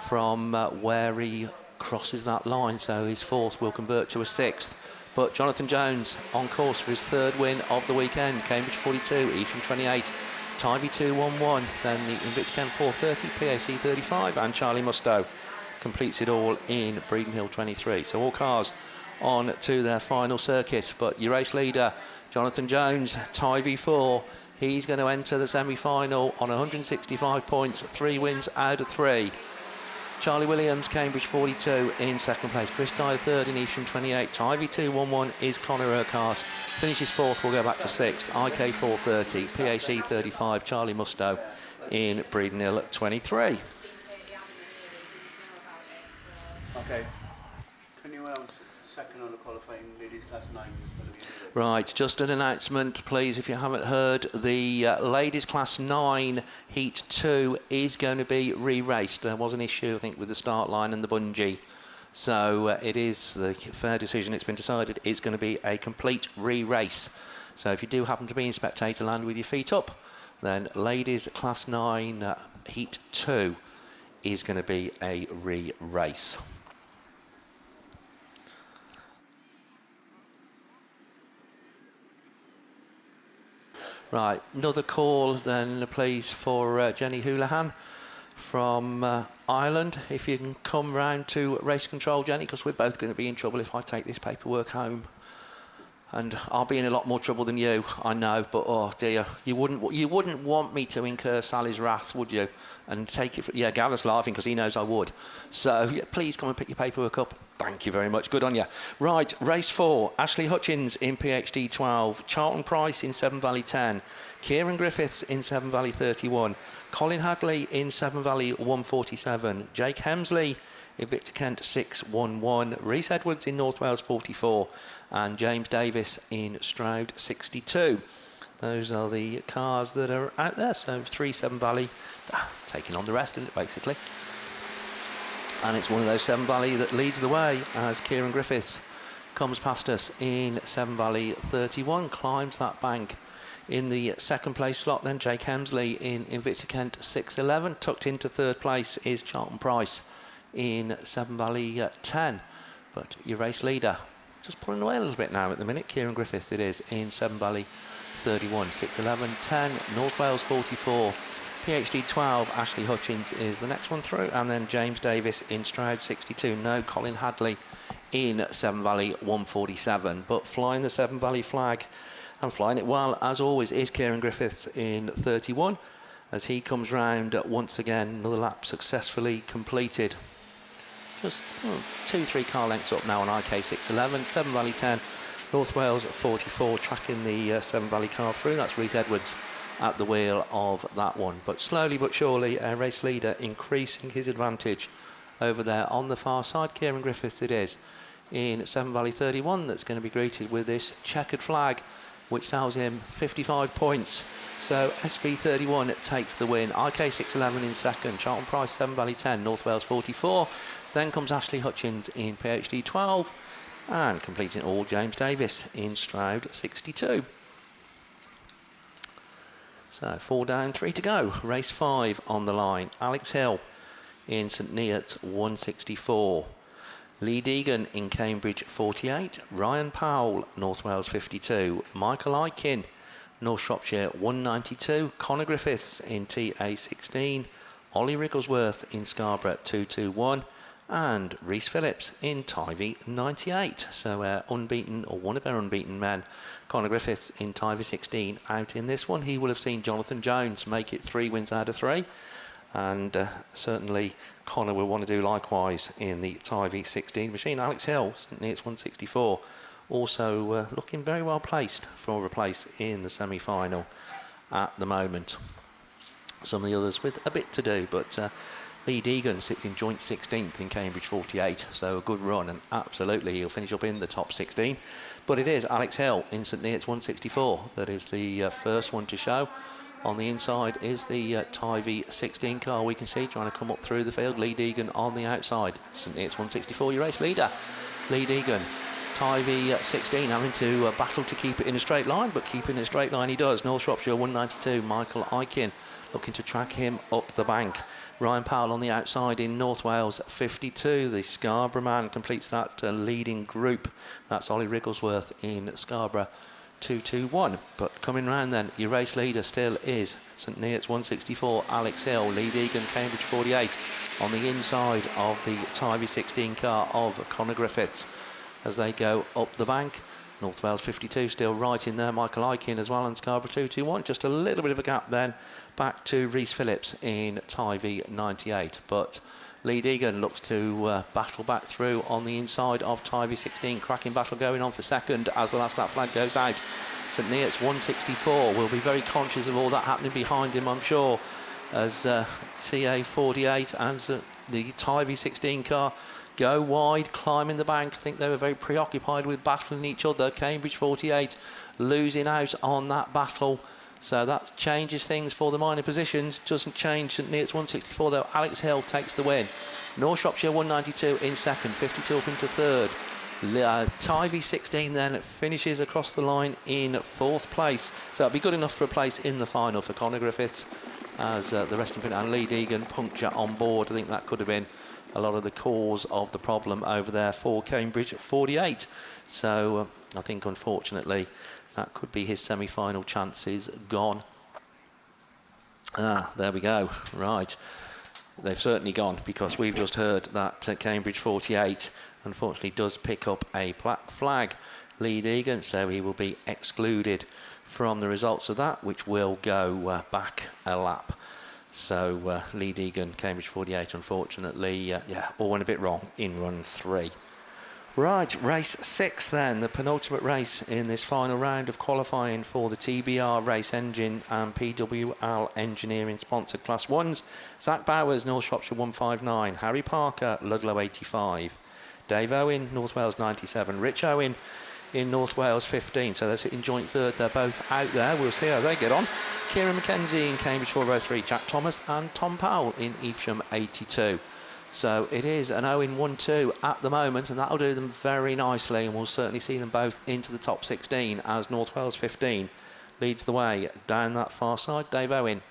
from where he crosses that line, so his 4th will convert to a 6th. But Jonathan Jones on course for his 3rd win of the weekend. Cambridge 42, Evesham 28, Tivy 211, then the Invicta Kent 430, PAC 35, and Charlie Mustoe completes it all in Breeden Hill 23. So all cars on to their final circuit, but your race leader Jonathan Jones, Tivy 4, he's going to enter the semi-final on 165 points, 3 wins out of 3. Charlie Williams, Cambridge 42 in 2nd place. Chris Dyer 3rd in Evesham 28. Tivy 211 is Connor Urquhart. Finishes 4th, will go back to 6th. IK 430, PAC 35, Charlie Mustoe in Breeden Hill 23. Okay. Can you announce second on the qualifying ladies class 9 is going to be? Right, just an announcement, please, if you haven't heard. The ladies class 9 heat 2 is going to be re-raced. There was an issue, I think, with the start line and the bungee. So it is the fair decision. It's been decided it's going to be a complete re-race. So if you do happen to be in spectator land with your feet up, then ladies class 9 heat 2 is going to be a re-race. Right, another call then, please, for Jenny Houlihan from Ireland. If you can come round to race control, Jenny, because we're both going to be in trouble if I take this paperwork home. And I'll be in a lot more trouble than you, I know, but oh dear, you wouldn't want me to incur Sally's wrath, would you? And take it, yeah, Gareth's laughing because he knows I would. So yeah, please come and pick your paperwork up. Thank you very much, good on you. Right, race 4, Ashley Hutchins in PhD 12, Charlton Price in Severn Valley 10, Kieran Griffiths in Severn Valley 31, Colin Hadley in Severn Valley 147, Jake Hemsley in Victor Kent 611, Rhys Edwards in North Wales 44, and James Davis in Stroud 62. Those are the cars that are out there. So 3 Severn Valley, taking on the rest, isn't it, basically? And it's one of those Severn Valley that leads the way as Kieran Griffiths comes past us in Severn Valley 31, climbs that bank. In the 2nd place slot then, Jake Hemsley in Invicta Kent 611. Tucked into 3rd place is Charlton Price in Severn Valley 10. But your race leader, just pulling away a little bit now at the minute, Kieran Griffiths it is, in Severn Valley 31, 611, 10, North Wales 44, PhD 12, Ashley Hutchins is the next one through, and then James Davis in Stroud 62, no Colin Hadley in Severn Valley 147, but flying the Severn Valley flag and flying it well as always is Kieran Griffiths in 31 as he comes round once again, another lap successfully completed. Just 2-3 car lengths up now on IK 611, Severn Valley 10, North Wales 44 tracking the Severn Valley car through. That's Rhys Edwards at the wheel of that one. But slowly but surely, our race leader increasing his advantage over there on the far side. Kieran Griffiths it is in Severn Valley 31 that's going to be greeted with this checkered flag, which tells him 55 points. So SV31 takes the win. IK 611 in 2nd, Charlton Price, Severn Valley 10, North Wales 44. Then comes Ashley Hutchins in PhD 12. And completing all, James Davis in Stroud 62. So 4 down, 3 to go. Race 5 on the line. Alex Hill in St Neots 164. Lee Deegan in Cambridge 48. Ryan Powell, North Wales 52. Michael Aikin, North Shropshire 192. Connor Griffiths in TA 16. Ollie Wrigglesworth in Scarborough 221. And Rhys Phillips in Tivy 98. So unbeaten, or one of our unbeaten men, Connor Griffiths in Tivy 16 out in this one. He will have seen Jonathan Jones make it 3 wins out of 3. And certainly Connor will want to do likewise in the Tivy 16 machine. Alex Hill, St Neots 164, also looking very well placed for a place in the semi-final at the moment. Some of the others with a bit to do, but Lee Deegan sits in joint 16th in Cambridge 48, so a good run, and absolutely he'll finish up in the top 16. But it is Alex Hill in St Neots 164 that is the first one to show. On the inside is the Tivy 16 car, we can see, trying to come up through the field. Lee Deegan on the outside. St Neots 164, your race leader. Lee Deegan, Tivy 16, having to battle to keep it in a straight line, but keeping it a straight line he does. North Shropshire 192, Michael Aikin looking to track him up the bank. Ryan Powell on the outside in North Wales 52. The Scarborough man completes that leading group. That's Ollie Wrigglesworth in Scarborough 221. But coming round then, your race leader still is St Neots 164, Alex Hill. Lee Deegan, Cambridge 48, on the inside of the Tivy 16 car of Connor Griffiths as they go up the bank. North Wales 52 still right in there, Michael Aikin as well, and Scarborough 221. Just a little bit of a gap then back to Rhys Phillips in Tivy 98. But Lee Deegan looks to battle back through on the inside of Tivy 16. Cracking battle going on for second as the last lap flag goes out. St Neots 164 will be very conscious of all that happening behind him, I'm sure, as CA 48 and the Tivy 16 car go wide, climbing the bank. I think they were very preoccupied with battling each other. Cambridge 48 losing out on that battle. So that changes things for the minor positions. Doesn't change St Neots 164 though. Alex Hill takes the win. North Shropshire 192 in second, 52 up into third. Tivy 16 then finishes across the line in fourth place. So it'll be good enough for a place in the final for Connor Griffiths as the rest of it, and Lee Deegan puncture on board. I think that could have been a lot of the cause of the problem over there for Cambridge 48. So I think unfortunately that could be his semi-final chances gone. There we go. Right. They've certainly gone, because we've just heard that Cambridge 48 unfortunately does pick up a black flag. Lee Deegan, so he will be excluded from the results of that, which will go back a lap. So Lee Deegan, Cambridge 48, unfortunately, all went a bit wrong in run 3. Right, race 6 then, the penultimate race in this final round of qualifying for the TBR Race Engine and PWL Engineering sponsored Class 1s. Zach Bowers, North Shropshire 159, Harry Parker, Ludlow 85, Dave Owen, North Wales 97, Rich Owen in North Wales 15, so they're sitting joint third. They're both out there. We'll see how they get on. Kieran McKenzie in Cambridge 403, Jack Thomas and Tom Powell in Evesham 82. So it is an 0-1-2 at the moment, and that'll do them very nicely, and we'll certainly see them both into the top 16 as North Wales 15 leads the way down that far side. Dave Owen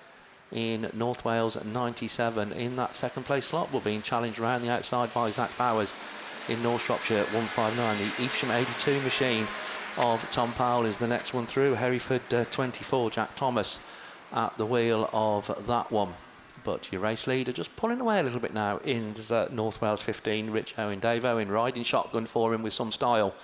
in North Wales 97 in that second place slot, will be challenged around the outside by Zach Bowers in North Shropshire 159. The Evesham 82 machine of Tom Powell is the next one through. Hereford 24, Jack Thomas at the wheel of that one. But your race leader just pulling away a little bit now in North Wales 15, Rich Owen. Dave Owen riding shotgun for him with some style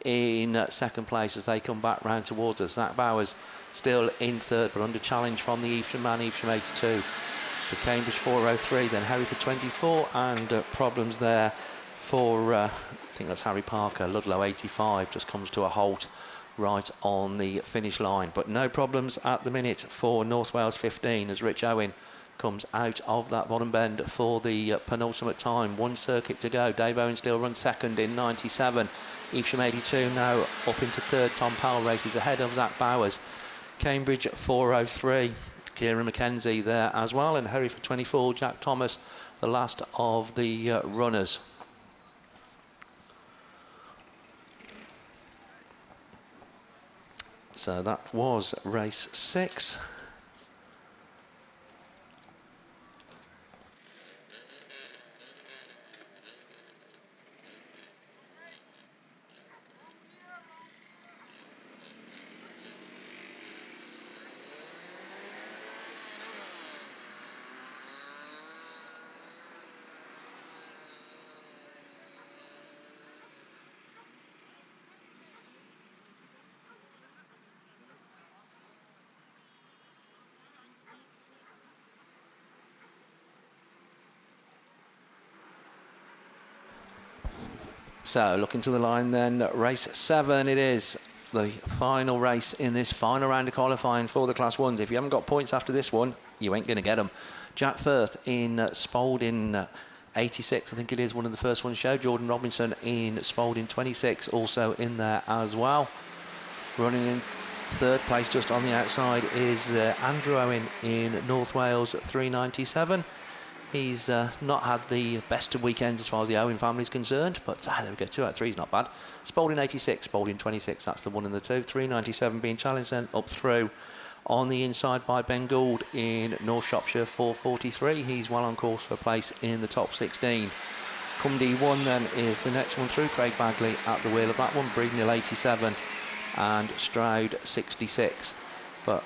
in second place as they come back round towards us. Zach Bowers still in third, but under challenge from the Evesham man, Evesham 82. For Cambridge 403, then Hereford 24, and problems there for, I think that's Harry Parker. Ludlow 85 just comes to a halt right on the finish line. But no problems at the minute for North Wales 15 as Rich Owen comes out of that bottom bend for the penultimate time. One circuit to go. Dave Owen still runs second in 97. Evesham 82 now up into third. Tom Powell races ahead of Zach Bowers. Cambridge 403. Kieran McKenzie there as well. And Hereford 24. Jack Thomas, the last of the runners. So that was race 6. So looking to the line then, race 7 it is. The final race in this final round of qualifying for the Class 1s. If you haven't got points after this one, you ain't going to get them. Jack Firth in Spalding 86, I think it is, one of the first ones show. Jordan Robinson in Spalding 26, also in there as well. Running in third place just on the outside is Andrew Owen in North Wales 397. He's not had the best of weekends as far as the Owen family is concerned, but there we go, 2 out of 3 is not bad. Spalding 86, Spalding 26, that's the 1 and the 2. 397 being challenged then up through on the inside by Ben Gould in North Shropshire 443. He's well on course for a place in the top 16. Cumdee 1 then is the next one through. Craig Bagley at the wheel of that one. Breednill 87 and Stroud 66. But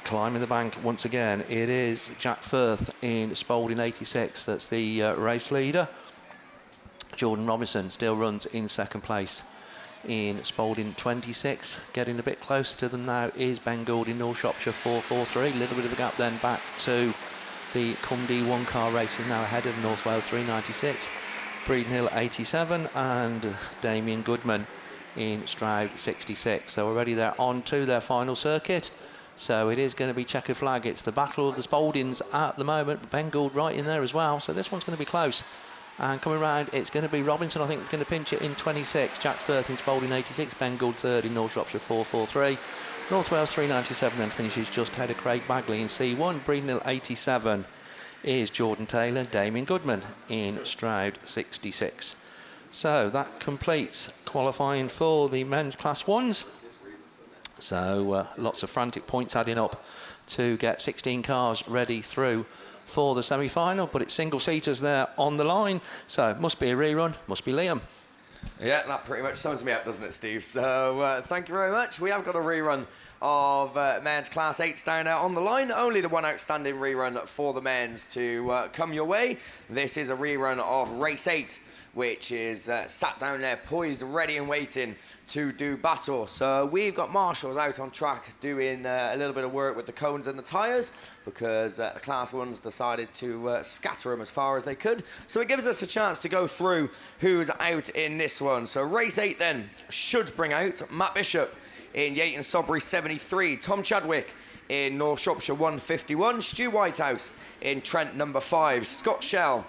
climbing the bank once again, it is Jack Firth in Spalding 86. That's the race leader. Jordan Robinson still runs in second place in Spalding 26. Getting a bit closer to them now is Ben Gould in North Shropshire 443. A little bit of a gap then back to the Cumdee 1 car racing, now ahead of North Wales 396. Breednill 87 and Damien Goodman in Stroud 66. So already they're on to their final circuit. So it is going to be checkered flag. It's the battle of the Spaldings at the moment. Ben Gould right in there as well. So this one's going to be close. And coming round, it's going to be Robinson, I think, that's going to pinch it in 26. Jack Firth in Spalding 86. Ben Gould third in North Shropshire 443. North Wales 397 then finishes just ahead of Craig Bagley in C1. Breednill 87 is Jordan Taylor. Damien Goodman in Stroud 66. So that completes qualifying for the men's Class 1s. So lots of frantic points adding up to get 16 cars ready through for the semi-final, but it's single-seaters there on the line, so it must be a rerun, must be Liam. Yeah, that pretty much sums me up, doesn't it, Steve? So thank you very much. We have got a rerun of men's Class 8s down there on the line. Only the one outstanding rerun for the men's to come your way. This is a rerun of race 8, which is sat down there, poised, ready and waiting to do battle. So we've got marshals out on track doing a little bit of work with the cones and the tyres, because the Class 1s decided to scatter them as far as they could. So it gives us a chance to go through who's out in this one. So race 8 then should bring out Matt Bishop in Yayton Sodbury 73, Tom Chadwick in North Shropshire 151, Stu Whitehouse in Trent number 5, Scott Shell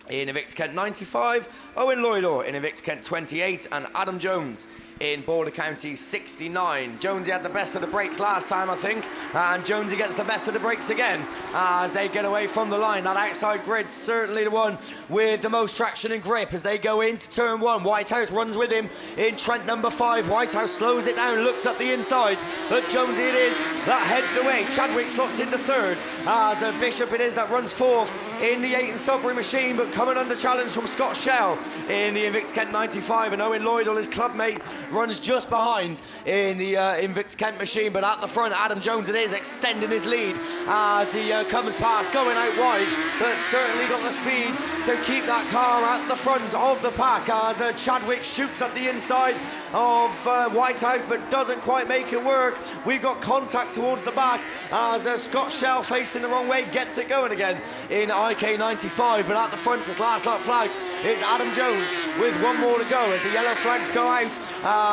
in Invicta Kent 95, Owen Lloydor in Invicta Kent 28, and Adam Jones in Border County 69. Jonesy had the best of the brakes last time, I think, and Jonesy gets the best of the brakes again as they get away from the line. That outside grid certainly the one with the most traction and grip as they go into turn 1. Whitehouse runs with him in Trent number 5. Whitehouse slows it down, looks at the inside, but Jonesy it is that heads the way. Chadwick slots into third as Bishop it is that runs fourth in the Yayton Sodbury machine, but coming under challenge from Scott Shell in the Invicta Kent 95, and Owen Lloydall, his clubmate, runs just behind in the Invicta Kent machine, but at the front Adam Jones it is extending his lead as he comes past, going out wide, but certainly got the speed to keep that car at the front of the pack as Chadwick shoots at the inside of Whitehouse but doesn't quite make it work. We've got contact towards the back as Scott Shell, facing the wrong way, gets it going again in IK 95, but at the front, his last lap flag, it's Adam Jones with one more to go as the yellow flags go out,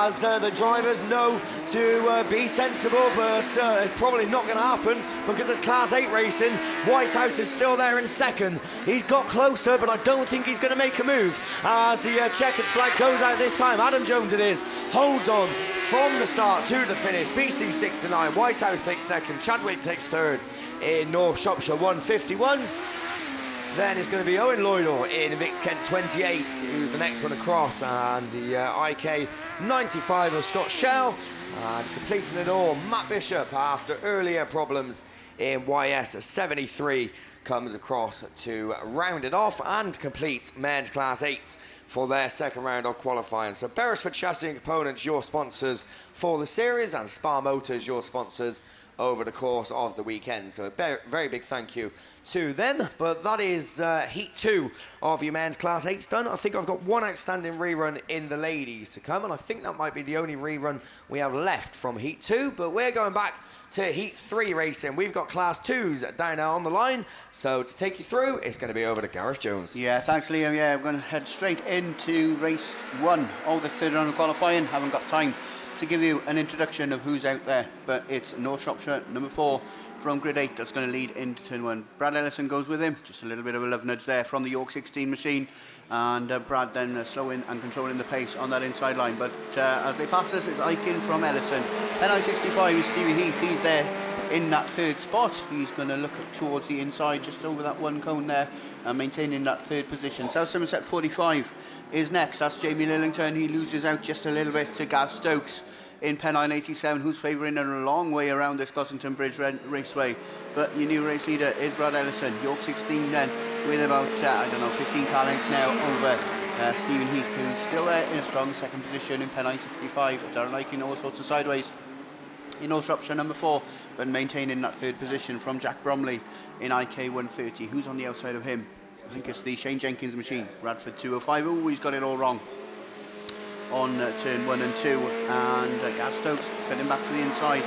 as the drivers know to be sensible, but it's probably not going to happen because it's Class 8 racing. Whitehouse is still there in second. He's got closer, but I don't think he's going to make a move as the checkered flag goes out this time. Adam Jones it is, holds on from the start to the finish. BC 69, Whitehouse takes second, Chadwick takes third in North Shropshire 151. Then it's going to be Owen Lloydell in Vic Kent 28, who's the next one across, and the IK 95 of Scott Shell. And completing it all, Matt Bishop, after earlier problems in YS 73, comes across to round it off and complete men's class 8 for their second round of qualifying. So Beresford Chassis and Components, your sponsors for the series, and Spar Motors, your sponsors over the course of the weekend. So a very big thank you to them. But that is Heat 2 of your men's Class 8's done. I think I've got one outstanding rerun in the ladies to come, and I think that might be the only rerun we have left from Heat 2. But we're going back to Heat 3 racing. We've got Class 2s down now on the line. So to take you through, it's going to be over to Gareth Jones. Yeah, thanks, Liam. Yeah, we're going to head straight into race 1 of the third round of qualifying. Haven't got time to give you an introduction of who's out there, but it's North Shropshire number 4 from grid 8 that's going to lead into turn 1. Brad Ellison goes with him, just a little bit of a love nudge there from the York 16 machine, and Brad then slowing and controlling the pace on that inside line. But as they pass us, it's Aiken from Ellison. NI 65 is Stevie Heath. He's there in that third spot. He's going to look towards the inside, just over that one cone there, and maintaining that third position. South Somerset 45 is next. That's Jamie Lillington. He loses out just a little bit to Gaz Stokes in Pennine 87, who's favouring a long way around this Gossington Bridge Raceway. But your new race leader is Brad Ellison. York 16 then, with about, 15 car lengths now over Stephen Heath, who's still there in a strong second position in Pennine 65. Darren Aiken all sorts of sideways in North Shropshire number 4, but maintaining that third position from Jack Bromley in IK 130. Who's on the outside of him? I think it's the Shane Jenkins machine, Radford 205. Oh, he's got it all wrong on turn 1 and 2, and Gaz Stokes cutting back to the inside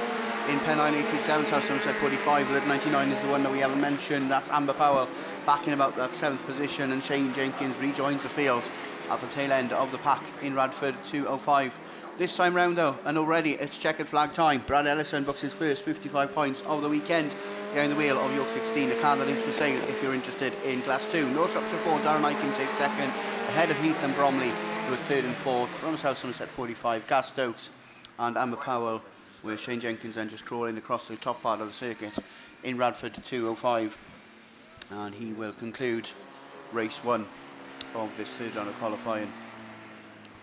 in Pennine 87. South Somerset 45. Lid 99 is the one that we haven't mentioned. That's Amber Powell back in about that 7th position, and Shane Jenkins rejoins the field at the tail end of the pack in Radford 205. This time round though, and already it's checkered flag time. Brad Ellison books his first 55 points of the weekend behind the wheel of York 16, a car that is for sale if you're interested in Class 2. North Shropshire 4, Darren Aiken takes second, ahead of Heath and Bromley, who are third and fourth. From South Somerset 45, Gaz Stokes and Amber Powell, with Shane Jenkins then just crawling across the top part of the circuit in Radford 205. And he will conclude race 1 of this third round of qualifying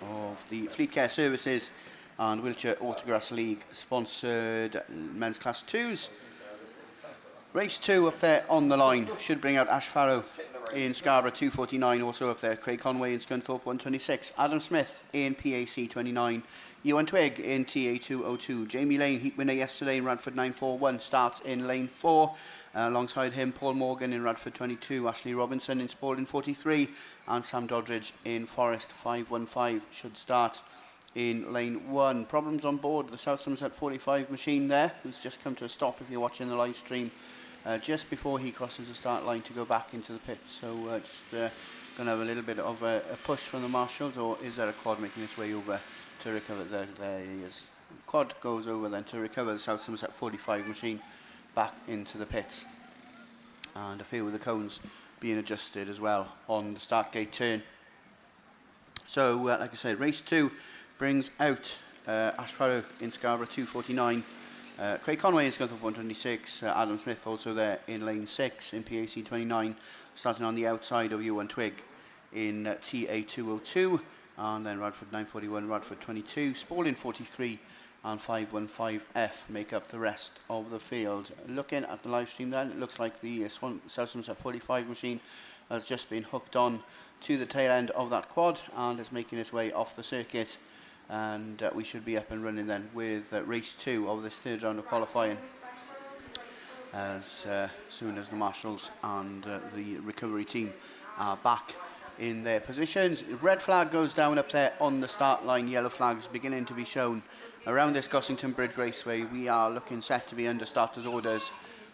of the Fleet Care Services and Wiltshire Autograss League sponsored men's Class 2s. Race 2 up there on the line should bring out Ash Farrow in Scarborough 249, also up there Craig Conway in Scunthorpe 126, Adam Smith in PAC 29, Ewan Twigg in TA 202, Jamie Lane, heat winner yesterday in Radford 941, starts in lane 4. Alongside him, Paul Morgan in Radford 22, Ashley Robinson in Spalding 43, and Sam Doddridge in Forest 515 should start in lane 1. Problems on board the South Somerset 45 machine there, who's just come to a stop if you're watching the live stream, just before he crosses the start line to go back into the pits. So just going to have a little bit of a push from the marshals, or is there a quad making its way over to recover? There he is. Quad goes over then to recover the South Somerset 45 machine back into the pits, and a few of the cones being adjusted as well on the start gate turn. So like I said, race 2 brings out Ash Farrow in Scarborough 249, Craig Conway in Scunthorpe 126, Adam Smith also there in lane 6 in PAC 29, starting on the outside of Ewan Twigg in TA 202, and then Radford 941, Radford 22, Spalding 43 and 515F make up the rest of the field. Looking at the live stream then, it looks like the South Somerset 45 machine has just been hooked on to the tail end of that quad and is making its way off the circuit, and we should be up and running then with race 2 of this third round of qualifying as soon as the marshals and the recovery team are back in their positions. Red flag goes down up there on the start line, yellow flags beginning to be shown around this Gossington Bridge Raceway. We are looking set to be under starters orders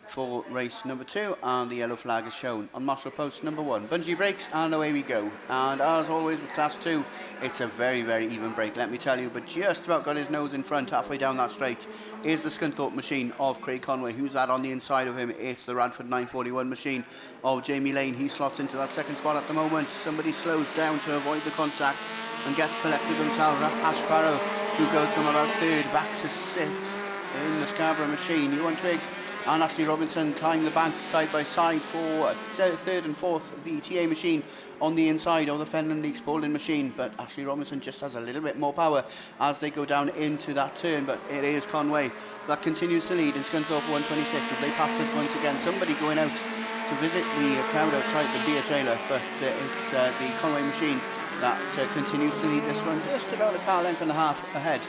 for race number 2, and the yellow flag is shown on marshal post number 1. Bungee brakes, and away we go. And as always with Class 2, it's a very, very even break, let me tell you, but just about got his nose in front halfway down that straight is the Scunthorpe machine of Craig Conway. Who's that on the inside of him? It's the Radford 941 machine of Jamie Lane. He slots into that second spot at the moment. Somebody slows down to avoid the contact and gets collected themselves. That's Ash Farrow, who goes from about 3rd back to 6th in the Scarborough machine. Ewan Twigg and Ashley Robinson climb the bank side by side for third and fourth. The TA machine on the inside of the Fenland League Spalding machine, but Ashley Robinson just has a little bit more power as they go down into that turn. But it is Conway that continues to lead in Scunthorpe 126 as they pass this once again. Somebody going out to visit the crowd outside the beer trailer, but it's the Conway machine that continues to lead this one, just about a car length and a half ahead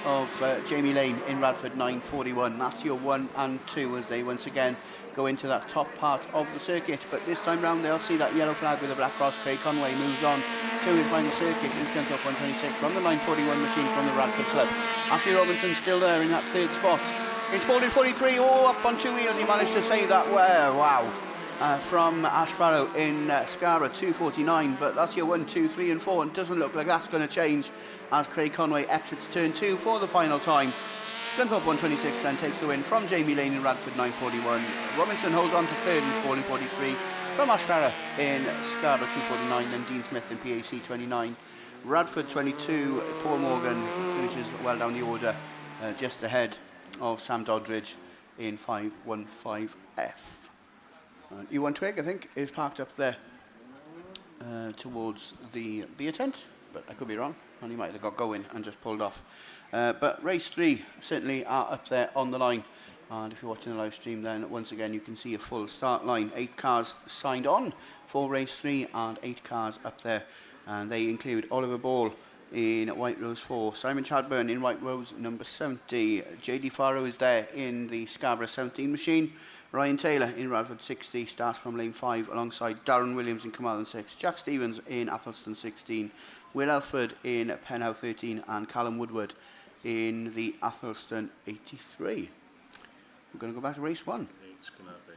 of Jamie Lane in Radford 9:41. That's your 1 and 2 as they once again go into that top part of the circuit. But this time round they'll see that yellow flag with the black cross. Craig Conway moves on to his final circuit in Scunthorpe 126 from the 9:41 machine from the Radford club. Ashley Robinson still there in that third spot. In Spalding 43, up on two wheels, he managed to save that. Wow. From Ash Farrow in Scarborough 2:49, but that's your 1, 2, 3 and 4, and it doesn't look like that's going to change as Craig Conway exits turn 2 for the final time. Scunthorpe 126 then takes the win from Jamie Lane in Radford 9:41. Robinson holds on to third in Spalding 43 from Ash Farrow in Scarborough 2:49, then Dean Smith in PAC 29. Radford 22, Paul Morgan finishes well down the order, just ahead of Sam Doddridge in 515F. U1 Twig, I think, is parked up there towards the beer tent, but I could be wrong, and he might have got going and just pulled off. But race 3 certainly are up there on the line, and if you're watching the live stream, then once again you can see a full start line. 8 cars signed on for race 3 and 8 cars up there, and they include Oliver Ball in White Rose 4, Simon Chadburn in White Rose number 70, JD Farrow is there in the Scarborough 17 machine, Ryan Taylor in Radford 60 starts from lane 5 alongside Darren Williams in Carmarthen 6, Jack Stevens in Athelston 16, Will Alford in Penhow 13 and Callum Woodward in the Athelston 83. We're going to go back to race 1. It's going to be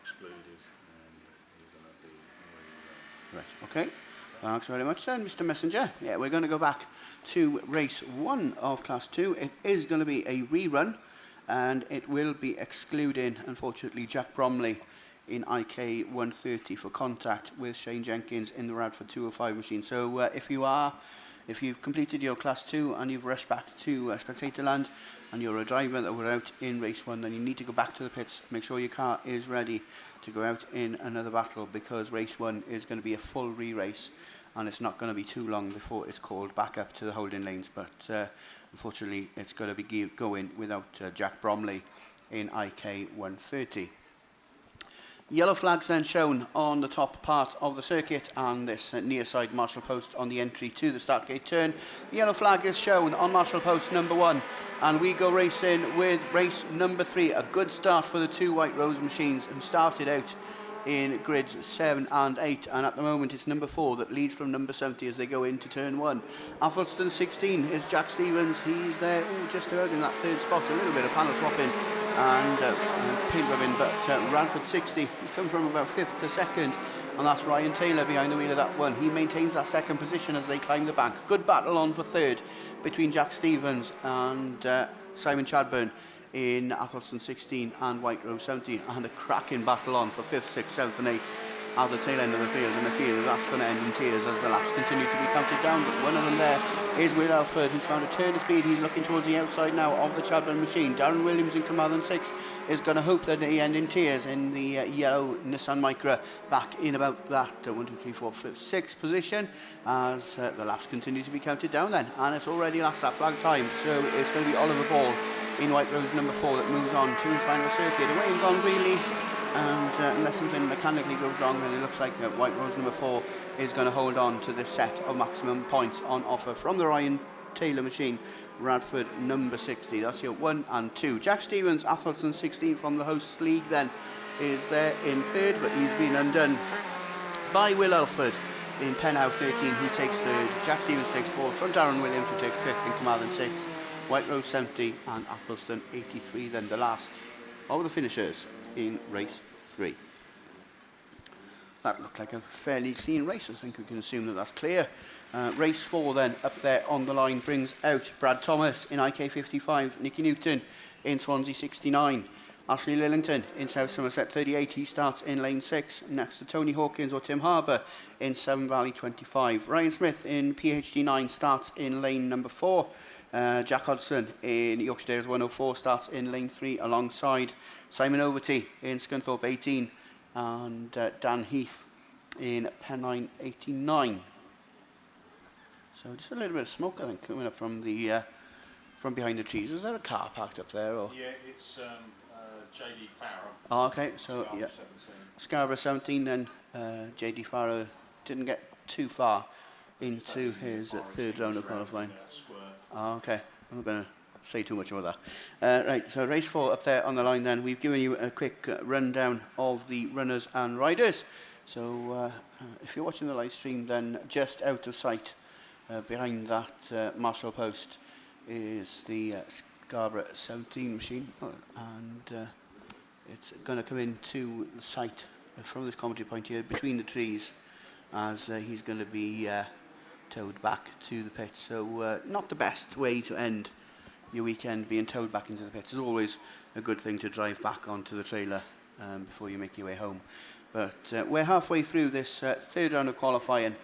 excluded and you're going to be... Right, okay. Thanks very much then, Mr. Messenger. Yeah, we're going to go back to race 1 of Class 2. It is going to be a rerun, and it will be excluding, unfortunately, Jack Bromley in IK 130 for contact with Shane Jenkins in the Radford 205 machine. So if you've completed your Class 2 and you've rushed back to Spectator Land and you're a driver that were out in race 1, then you need to go back to the pits, make sure your car is ready to go out in another battle, because race 1 is going to be a full re-race and it's not going to be too long before it's called back up to the holding lanes. But unfortunately, it's going to be going without Jack Bromley in IK 130. Yellow flags then shown on the top part of the circuit and this near side marshal post on the entry to the start gate turn. The yellow flag is shown on marshal post number 1, and we go racing with race number 3. A good start for the 2 White Rose machines who started out in grids 7 and 8, and at the moment it's number 4 that leads from number 70 as they go into turn 1. Athelston 16 is Jack Stevens. He's there just about in that third spot, a little bit of panel swapping and paint rubbing, but Radford 60, he's come from about 5th to 2nd, and that's Ryan Taylor behind the wheel of that one. He maintains that 2nd position as they climb the bank. Good battle on for 3rd between Jack Stevens and Simon Chadburn in Athelston 16 and White Rose 17, and a cracking battle on for 5th, 6th, 7th and 8th at the tail end of the field, and I feel that's going to end in tears as the laps continue to be counted down. But one of them there is Will Alford, who's found a turn of speed. He's looking towards the outside now of the Chadburn machine. Darren Williams in Carmarthen 6 is going to hope that they end in tears in the yellow Nissan Micra, back in about that 1, 2, 3, 4, 5, 6th position as the laps continue to be counted down then, and it's already last lap flag time. So it's going to be Oliver Ball in White Rose number 4 that moves on to his final circuit. Away and gone really, and unless something mechanically goes wrong, then it looks like White Rose number 4 is going to hold on to this set of maximum points on offer from the Ryan Taylor machine, Radford number 60. That's your 1 and 2. Jack Stevens, Athelston 16 from the hosts league then, is there in 3rd, but he's been undone by Will Alford in Penhow 13, who takes 3rd. Jack Stevens takes 4th from Darren Williams, who takes 5th in Carmarthen 6. White Rose 70 and Athelston 83, then the last of the finishers in race 3. That looked like a fairly clean race. I think we can assume that that's clear. Race 4 then, up there on the line, brings out Brad Thomas in IK 55, Nicky Newton in Swansea 69, Ashley Lillington in South Somerset 38, he starts in lane 6, next to Tony Hawkins or Tim Harbour in Severn Valley 25. Ryan Smith in PHD 9 starts in lane number 4. Jack Hodgson in Yorkshire Dales 104 starts in lane 3 alongside Simon Overty in Scunthorpe 18 and Dan Heath in Pennine 89. So just a little bit of smoke, I think, coming up from the from behind the trees. Is there a car parked up there? Or? Yeah, it's JD Farrow. Oh, okay, so yeah, 17. Scarborough 17 then. JD Farrow didn't get too far into his third round of qualifying. Oh, okay, I'm not going to say too much about that. Right, so race 4 up there on the line then. We've given you a quick rundown of the runners and riders. So if you're watching the live stream, then just out of sight behind that marshal post is the Scarborough 17 machine, and it's going to come into the sight from this commentary point here between the trees as he's going to be towed back to the pits. So not the best way to end your weekend, being towed back into the pits. It's always a good thing to drive back onto the trailer before you make your way home. But we're halfway through this third round of qualifying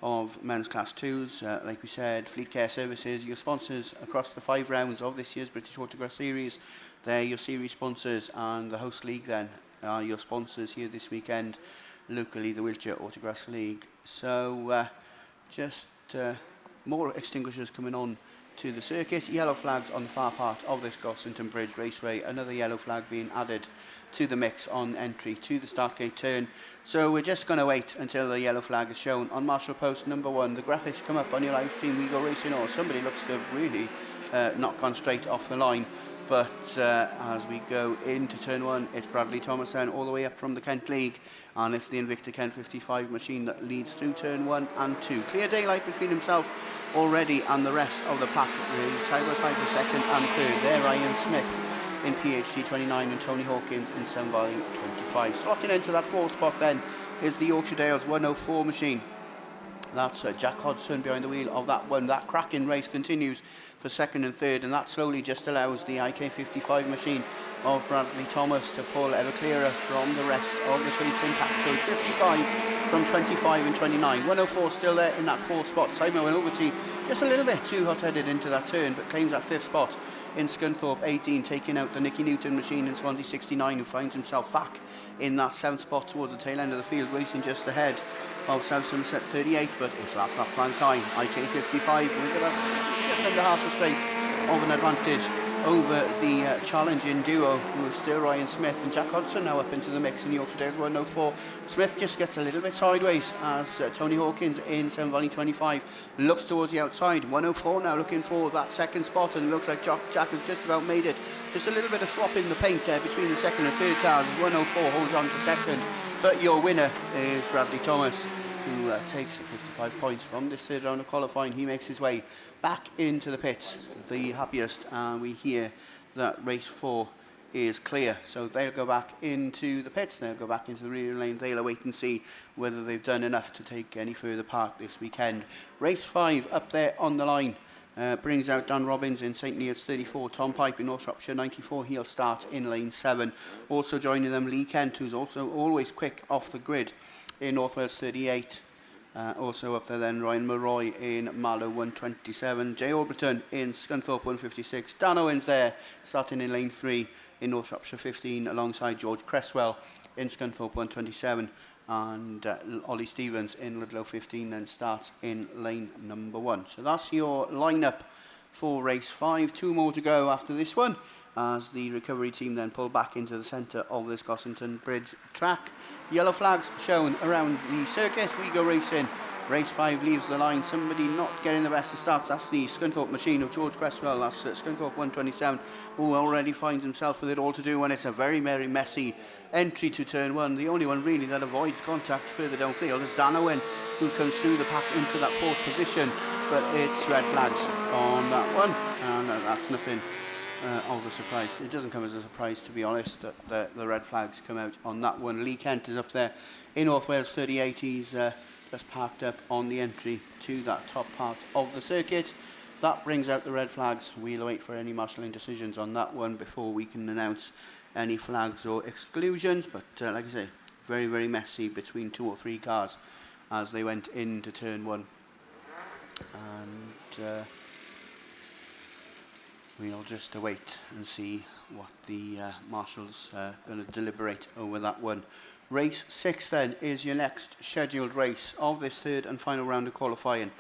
of men's class 2s. Like we said, Fleet Care Services, your sponsors across the 5 rounds of this year's British Autograss Series. They're your series sponsors, and the host league then are your sponsors here this weekend, locally the Wiltshire Autograss League. So just more extinguishers coming on to the circuit. Yellow flags on the far part of this Gossington Bridge Raceway. Another yellow flag being added to the mix on entry to the start gate turn. So we're just going to wait until the yellow flag is shown on marshal post number 1. The graphics come up on your live stream. We go racing, or somebody looks to have really not gone straight off the line. But as we go into turn 1, it's Bradley Thomas then all the way up from the Kent League, and it's the Invicta Kent 55 machine that leads through turn 1 and 2. Clear daylight between himself already and the rest of the pack. Side by side for second and third. There, Ryan Smith in PhD 29 and Tony Hawkins in Sun Valley 25. Slotting into that 4th spot then is the Yorkshire Dales 104 machine. That's Jack Hodgson behind the wheel of that one. That cracking race continues for second and third, and that slowly just allows the IK55 machine of Bradley Thomas to pull ever clearer from the rest of the chasing pack. So 55 from 25 and 29. 104 still there in that 4th spot. Simon Overty just a little bit too hot-headed into that turn, but claims that 5th spot in Scunthorpe 18, taking out the Nicky Newton machine in Swansea 69, who finds himself back in that 7th spot towards the tail end of the field, racing just ahead of South Somerset 38, but it's last lap flag time. IK55 with about just under half a straight of an advantage over the challenging duo, who is still Ryan Smith and Jack Hodgson now up into the mix in Yorkshire Dales 104. Smith just gets a little bit sideways as Tony Hawkins in Sun Valley 25 looks towards the outside. 104 now looking for that 2nd spot, and it looks like Jack has just about made it. Just a little bit of swap in the paint there between the 2nd and 3rd cars as 104 holds on to 2nd. But your winner is Bradley Thomas, who takes 55 points from this 3rd round of qualifying. He makes his way back into the pits, the happiest, and we hear that race 4 is clear. So they'll go back into the pits, they'll go back into the rear lane, they'll await and see whether they've done enough to take any further part this weekend. Race 5 up there on the line. Brings out Dan Robbins in St Neots 34, Tom Pipe in North Shropshire 94, he'll start in lane 7. Also joining them, Lee Kent, who's also always quick off the grid in North Wales 38. Also up there then, Ryan Mulroy in Mallow 127, Jay Alberton in Scunthorpe 156, Dan Owens there starting in lane 3 in North Shropshire 15 alongside George Cresswell in Scunthorpe 127, and Ollie Stevens in Ludlow 15 then starts in lane number 1. So that's your lineup for race 5. 2 more to go after this one as the recovery team then pull back into the centre of this Gossington Bridge track. Yellow flags shown around the circuit. We go racing. Race 5 leaves the line. Somebody not getting the best of starts. That's the Scunthorpe machine of George Cresswell. That's Scunthorpe 127, who already finds himself with it all to do when it's a very, very messy entry to turn 1. The only one really that avoids contact further downfield is Dan Owen, who comes through the pack into that 4th position. But it's red flags on that one, and that's nothing of a surprise. It doesn't come as a surprise, to be honest, that the red flags come out on that one. Lee Kent is up there in North Wales 38. He's just parked up on the entry to that top part of the circuit. That brings out the red flags. We'll wait for any marshalling decisions on that one before we can announce any flags or exclusions. But like I say, very, very messy between 2 or 3 cars as they went into turn 1. And we'll just wait and see what the marshals are going to deliberate over that one. Race 6 then is your next scheduled race of this third and final round of qualifying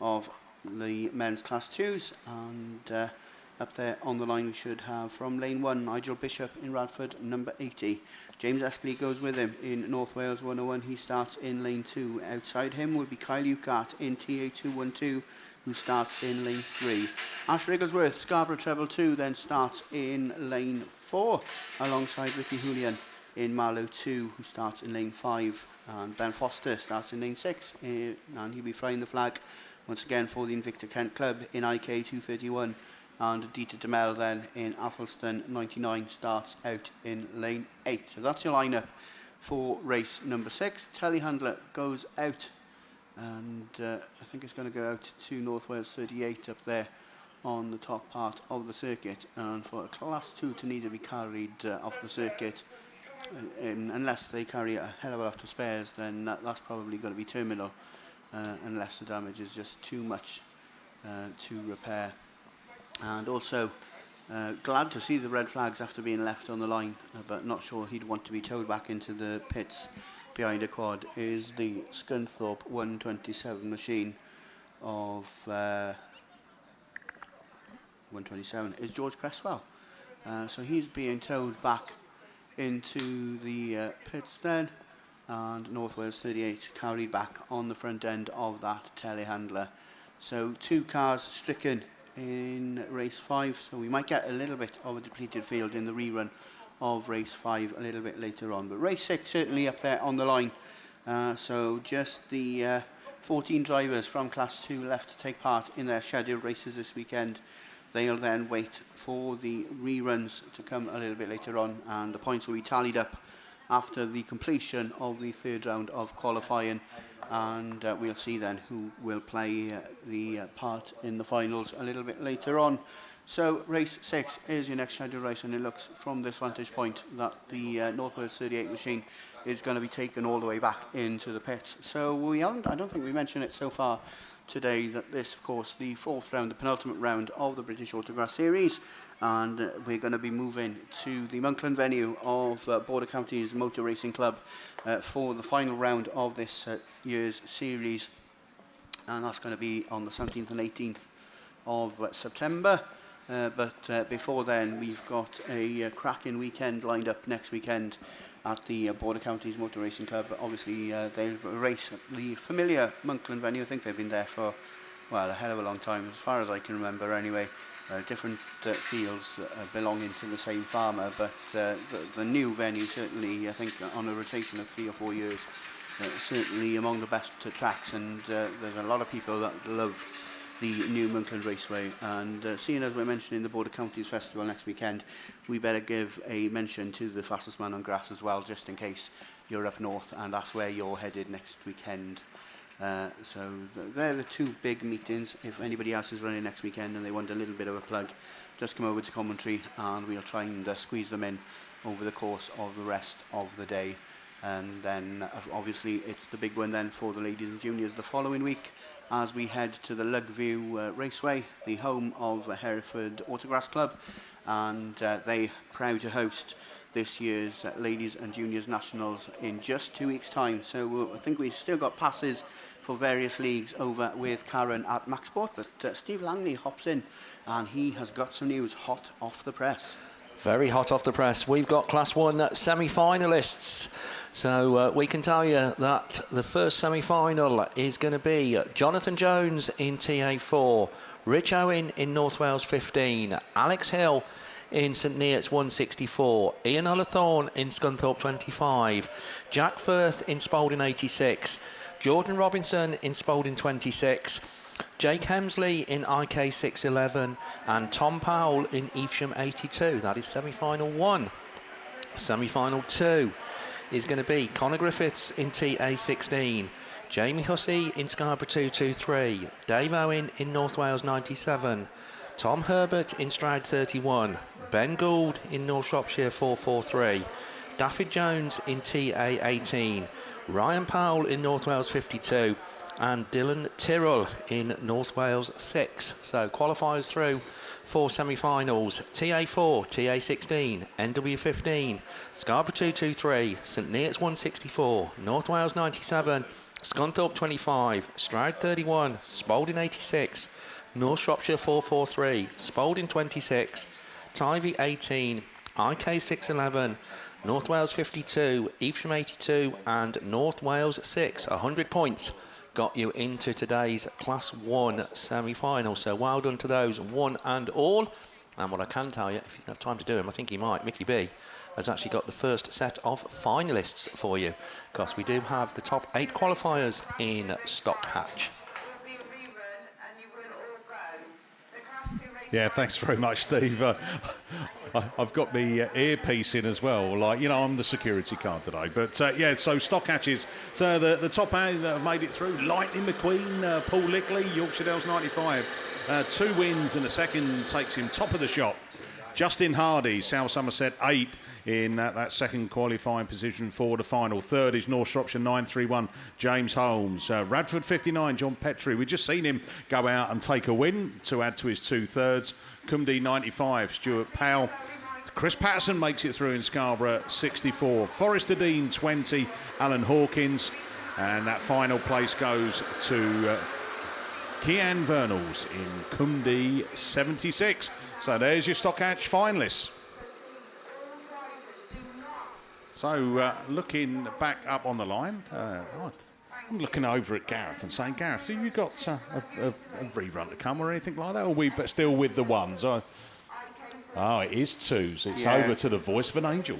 of the men's Class 2s, and up there on the line we should have from lane 1 Nigel Bishop in Radford, number 80. James Eskley goes with him in North Wales 101. He starts in lane 2. Outside him will be Kyle Ucart in TA 212, who starts in lane 3. Ash Rigglesworth, Scarborough Treble 2, then starts in lane 4 alongside Ricky Julian in Marlow 2, who starts in lane 5. And Ben Foster starts in lane 6, and he'll be flying the flag once again for the Invicta Kent Club in IK 231. And Dieter Demel then in Athelston 99 starts out in lane 8. So that's your lineup for race number 6. Telehandler goes out, and I think it's going to go out to North Wales 38 up there on the top part of the circuit. And for a Class 2 to need to be carried off the circuit, unless they carry a hell of a lot of spares, then that's probably going to be terminal, unless the damage is just too much to repair. And also glad to see the red flags after being left on the line, but not sure he'd want to be towed back into the pits behind a quad, is the Scunthorpe 127 machine of 127 is George Cresswell. So he's being towed back into the pits then, and North Wales 38 carried back on the front end of that telehandler. So 2 cars stricken in race 5, so we might get a little bit of a depleted field in the rerun of race 5 a little bit later on. But race 6 certainly up there on the line. So just the 14 drivers from Class 2 left to take part in their scheduled races this weekend. They'll then wait for the reruns to come a little bit later on, and the points will be tallied up after the completion of the third round of qualifying, and we'll see then who will play the part in the finals a little bit later on. So race 6 is your next scheduled race, and it looks from this vantage point that the North Wales 38 machine is going to be taken all the way back into the pits. So I don't think we mentioned it so far today, that this, of course, the 4th round, the penultimate round of the British Autograss Series, and we're going to be moving to the Monkland venue of Border Counties Motor Racing Club for the final round of this year's series, and that's going to be on the 17th and 18th of September. But before then, we've got a cracking weekend lined up next weekend at the Border Counties Motor Racing Club. Obviously, they race at the familiar Monkland venue. I think they've been there for, well, a hell of a long time, as far as I can remember anyway. Different fields belonging to the same farmer, but the new venue certainly, I think, on a rotation of 3 or 4 years, certainly among the best tracks, and there's a lot of people that love the new Monkland Raceway. And seeing as we're mentioning the Border Counties Festival next weekend, we better give a mention to the Fastest Man on Grass as well, just in case you're up north and that's where you're headed next weekend. So they're the 2 big meetings. If anybody else is running next weekend and they want a little bit of a plug, just come over to commentary and we'll try and squeeze them in over the course of the rest of the day. And then obviously it's the big one then for the ladies and juniors the following week, as we head to the Lugview Raceway, the home of Hereford Autograss Club, and they proud to host this year's Ladies and Juniors Nationals in just 2 weeks' time. So I think we've still got passes for various leagues over with Karen at Maxport, but Steve Langley hops in and he has got some news hot off the press. Very hot off the press. We've got Class 1 semi-finalists. So we can tell you that the first semi-final is going to be Jonathan Jones in TA4, Rich Owen in North Wales 15, Alex Hill in St Neots 164, Ian Ullathorne in Scunthorpe 25, Jack Firth in Spalding 86, Jordan Robinson in Spalding 26, Jake Hemsley in IK 611 and Tom Powell in Evesham 82. That is semi-final 1. Semi-final 2 is going to be Connor Griffiths in TA 16, Jamie Hussey in Scarborough 223, Dave Owen in North Wales 97, Tom Herbert in Stroud 31, Ben Gould in North Shropshire 443, Daffyd Jones in TA 18, Ryan Powell in North Wales 52, and Dylan Tyrrell in North Wales 6. So qualifiers through 4 semi-finals, TA4, TA16, NW15, Scarborough 223, St Neots 164, North Wales 97, Scunthorpe 25, Stroud 31, Spalding 86, North Shropshire 443, Spalding 26, Tivy 18, IK 611, North Wales 52, Evesham 82 and North Wales 6. 100 points got you into today's Class 1 semi-final. So well done to those, one and all. And what I can tell you, if you have time to do them, I think he might, Mickey B has actually got the first set of finalists for you, because we do have the top 8 qualifiers in Stockhatch. Yeah, thanks very much, Steve. I've got my earpiece in as well. Like, you know, I'm the security card today. But, yeah, so Stockhatches. So the top 8 that have made it through. Lightning McQueen, Paul Lickley, Yorkshire Dales 95. 2 wins and a second takes him top of the shop. Justin Hardy, South Somerset 8 in that second qualifying position for the final. Third is North Shropshire 931, James Holmes. Radford 59, John Petrie. We've just seen him go out and take a win to add to his 2 thirds. Cumdy 95, Stuart Powell. Chris Patterson makes it through in Scarborough 64. Forrester Dean 20, Alan Hawkins. And that final place goes to Kian Vernals in Cumdy 76. So there's your Stockhatch finalists. So looking back up on the line, I'm looking over at Gareth and saying, Gareth, have you got a rerun to come or anything like that? Or are we still with the ones? Oh, it is 2s. It's over to the voice of an angel.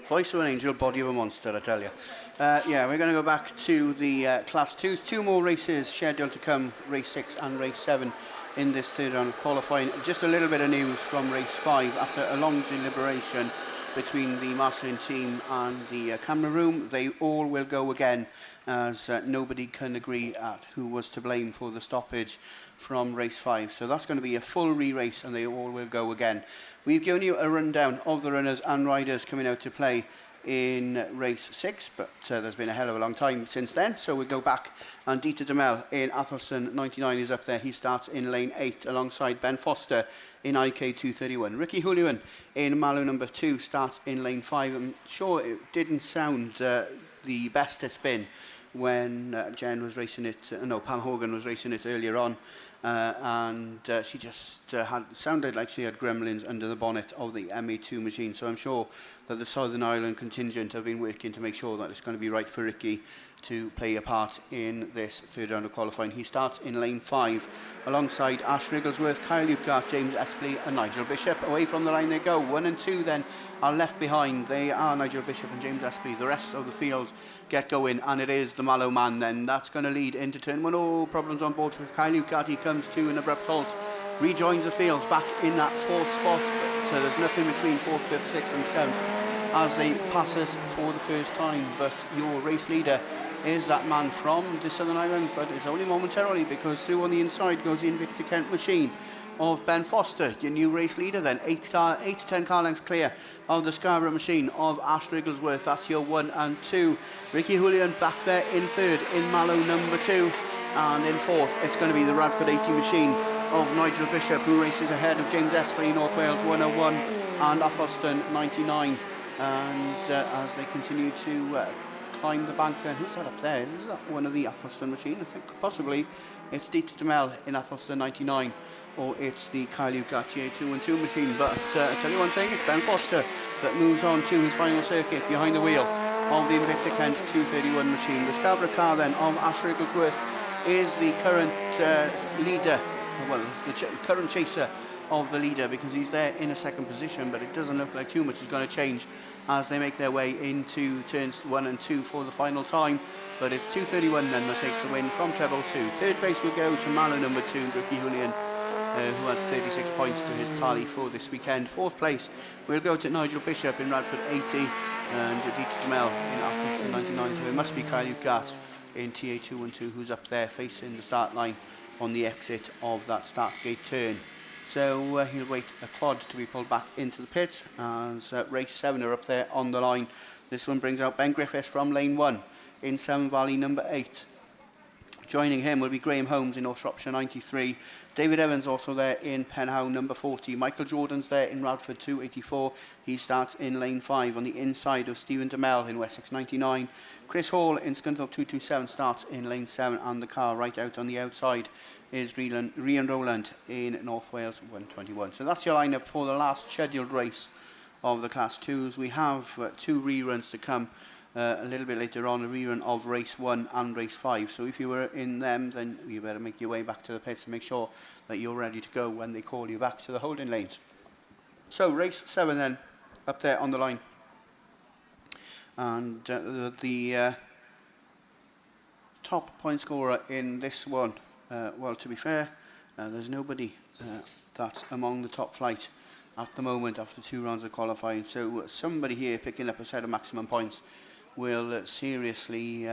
Voice of an angel, body of a monster, I tell you. Yeah, we're going to go back to the Class 2s. 2 more races scheduled to come, race 6 and race 7 in this third round of qualifying. Just a little bit of news from race 5. After a long deliberation between the mastering team and the camera room, they all will go again, as nobody can agree at who was to blame for the stoppage from race 5. So that's going to be a full re-race and they all will go again. We've given you a rundown of the runners and riders coming out to play in race 6, but there's been a hell of a long time since then, so we'll go back. And Dieter Demel in Athelston 99 is up there. He starts in lane 8 alongside Ben Foster in IK 231. Ricky Julian in Mallow number 2 starts in lane 5. I'm sure it didn't sound the best it's been when Jen was racing it, Pam Hogan was racing it earlier on. And she just sounded like she had gremlins under the bonnet of the MA2 machine. So I'm sure that the Southern Ireland contingent have been working to make sure that it's going to be right for Ricky to play a part in this third round of qualifying. He starts in lane 5 alongside Ash Wrigglesworth, Kyle Luke, James Espley and Nigel Bishop. Away from the line they go. 1 and 2 then are left behind. They are Nigel Bishop and James Espley. The rest of the field get going, and it is the Mallow man then. That's going to lead into turn 1. Oh, problems on board for Kyle Luke. He comes to an abrupt halt, rejoins the field back in that 4th spot. So there's nothing between 4th, 5th, 6th and 7th as they pass us for the first time. But your race leader is that man from the Southern Ireland, but it's only momentarily, because through on the inside goes the Invicta Kent machine of Ben Foster, your new race leader then. 8 to 10 car lengths clear of the Scarborough machine of Ash Wrigglesworth. That's your 1 and 2. Ricky Julian back there in 3rd in Mallow number 2, and in 4th it's going to be the Radford 80 machine of Nigel Bishop, who races ahead of James Espley, North Wales 101 and Athelston 99. And as they continue to climb the bank then, who's that up there? Is that one of the Athelston machine? I think possibly it's Dieter Demel in Athelston 99, or it's the Kyle Gatier 2 and 2 machine. But I tell you one thing, it's Ben Foster that moves on to his final circuit behind the wheel of the Invicta Kent 231 machine. The Scarborough car then of Ash Wrigglesworth is the current leader, well, the current chaser of the leader, because he's there in a 2nd position, but it doesn't look like too much is going to change as they make their way into turns 1 and 2 for the final time. But it's 231 then that takes the win from treble 2. 3rd place will go to Mallow number 2, Ricky Julian, who has 36 points to his tally for this weekend. 4th place will go to Nigel Bishop in Radford 80 and Dieter Demel in Athelston 99. So it must be Kyle Gat in TA 212 who's up there facing the start line on the exit of that start gate turn. So he'll wait a quad to be pulled back into the pits as race 7 are up there on the line. This one brings out Ben Griffiths from lane 1 in Severn Valley number 8. Joining him will be Graham Holmes in North Shropshire 93. David Evans also there in Penhow number 40. Michael Jordan's there in Radford 284. He starts in lane 5 on the inside of Stephen DeMel in Wessex 99. Chris Hall in Scunthorpe 227 starts in lane 7, and the car right out on the outside is Rian Rowland in North Wales 121. So that's your lineup for the last scheduled race of the Class 2s. We have 2 reruns to come a little bit later on, a rerun of race 1 and race 5. So if you were in them, then you better make your way back to the pits and make sure that you're ready to go when they call you back to the holding lanes. So race 7 then, up there on the line. And the top point scorer in this one, well, to be fair, there's nobody that's among the top flight at the moment after 2 rounds of qualifying. So somebody here picking up a set of maximum points will seriously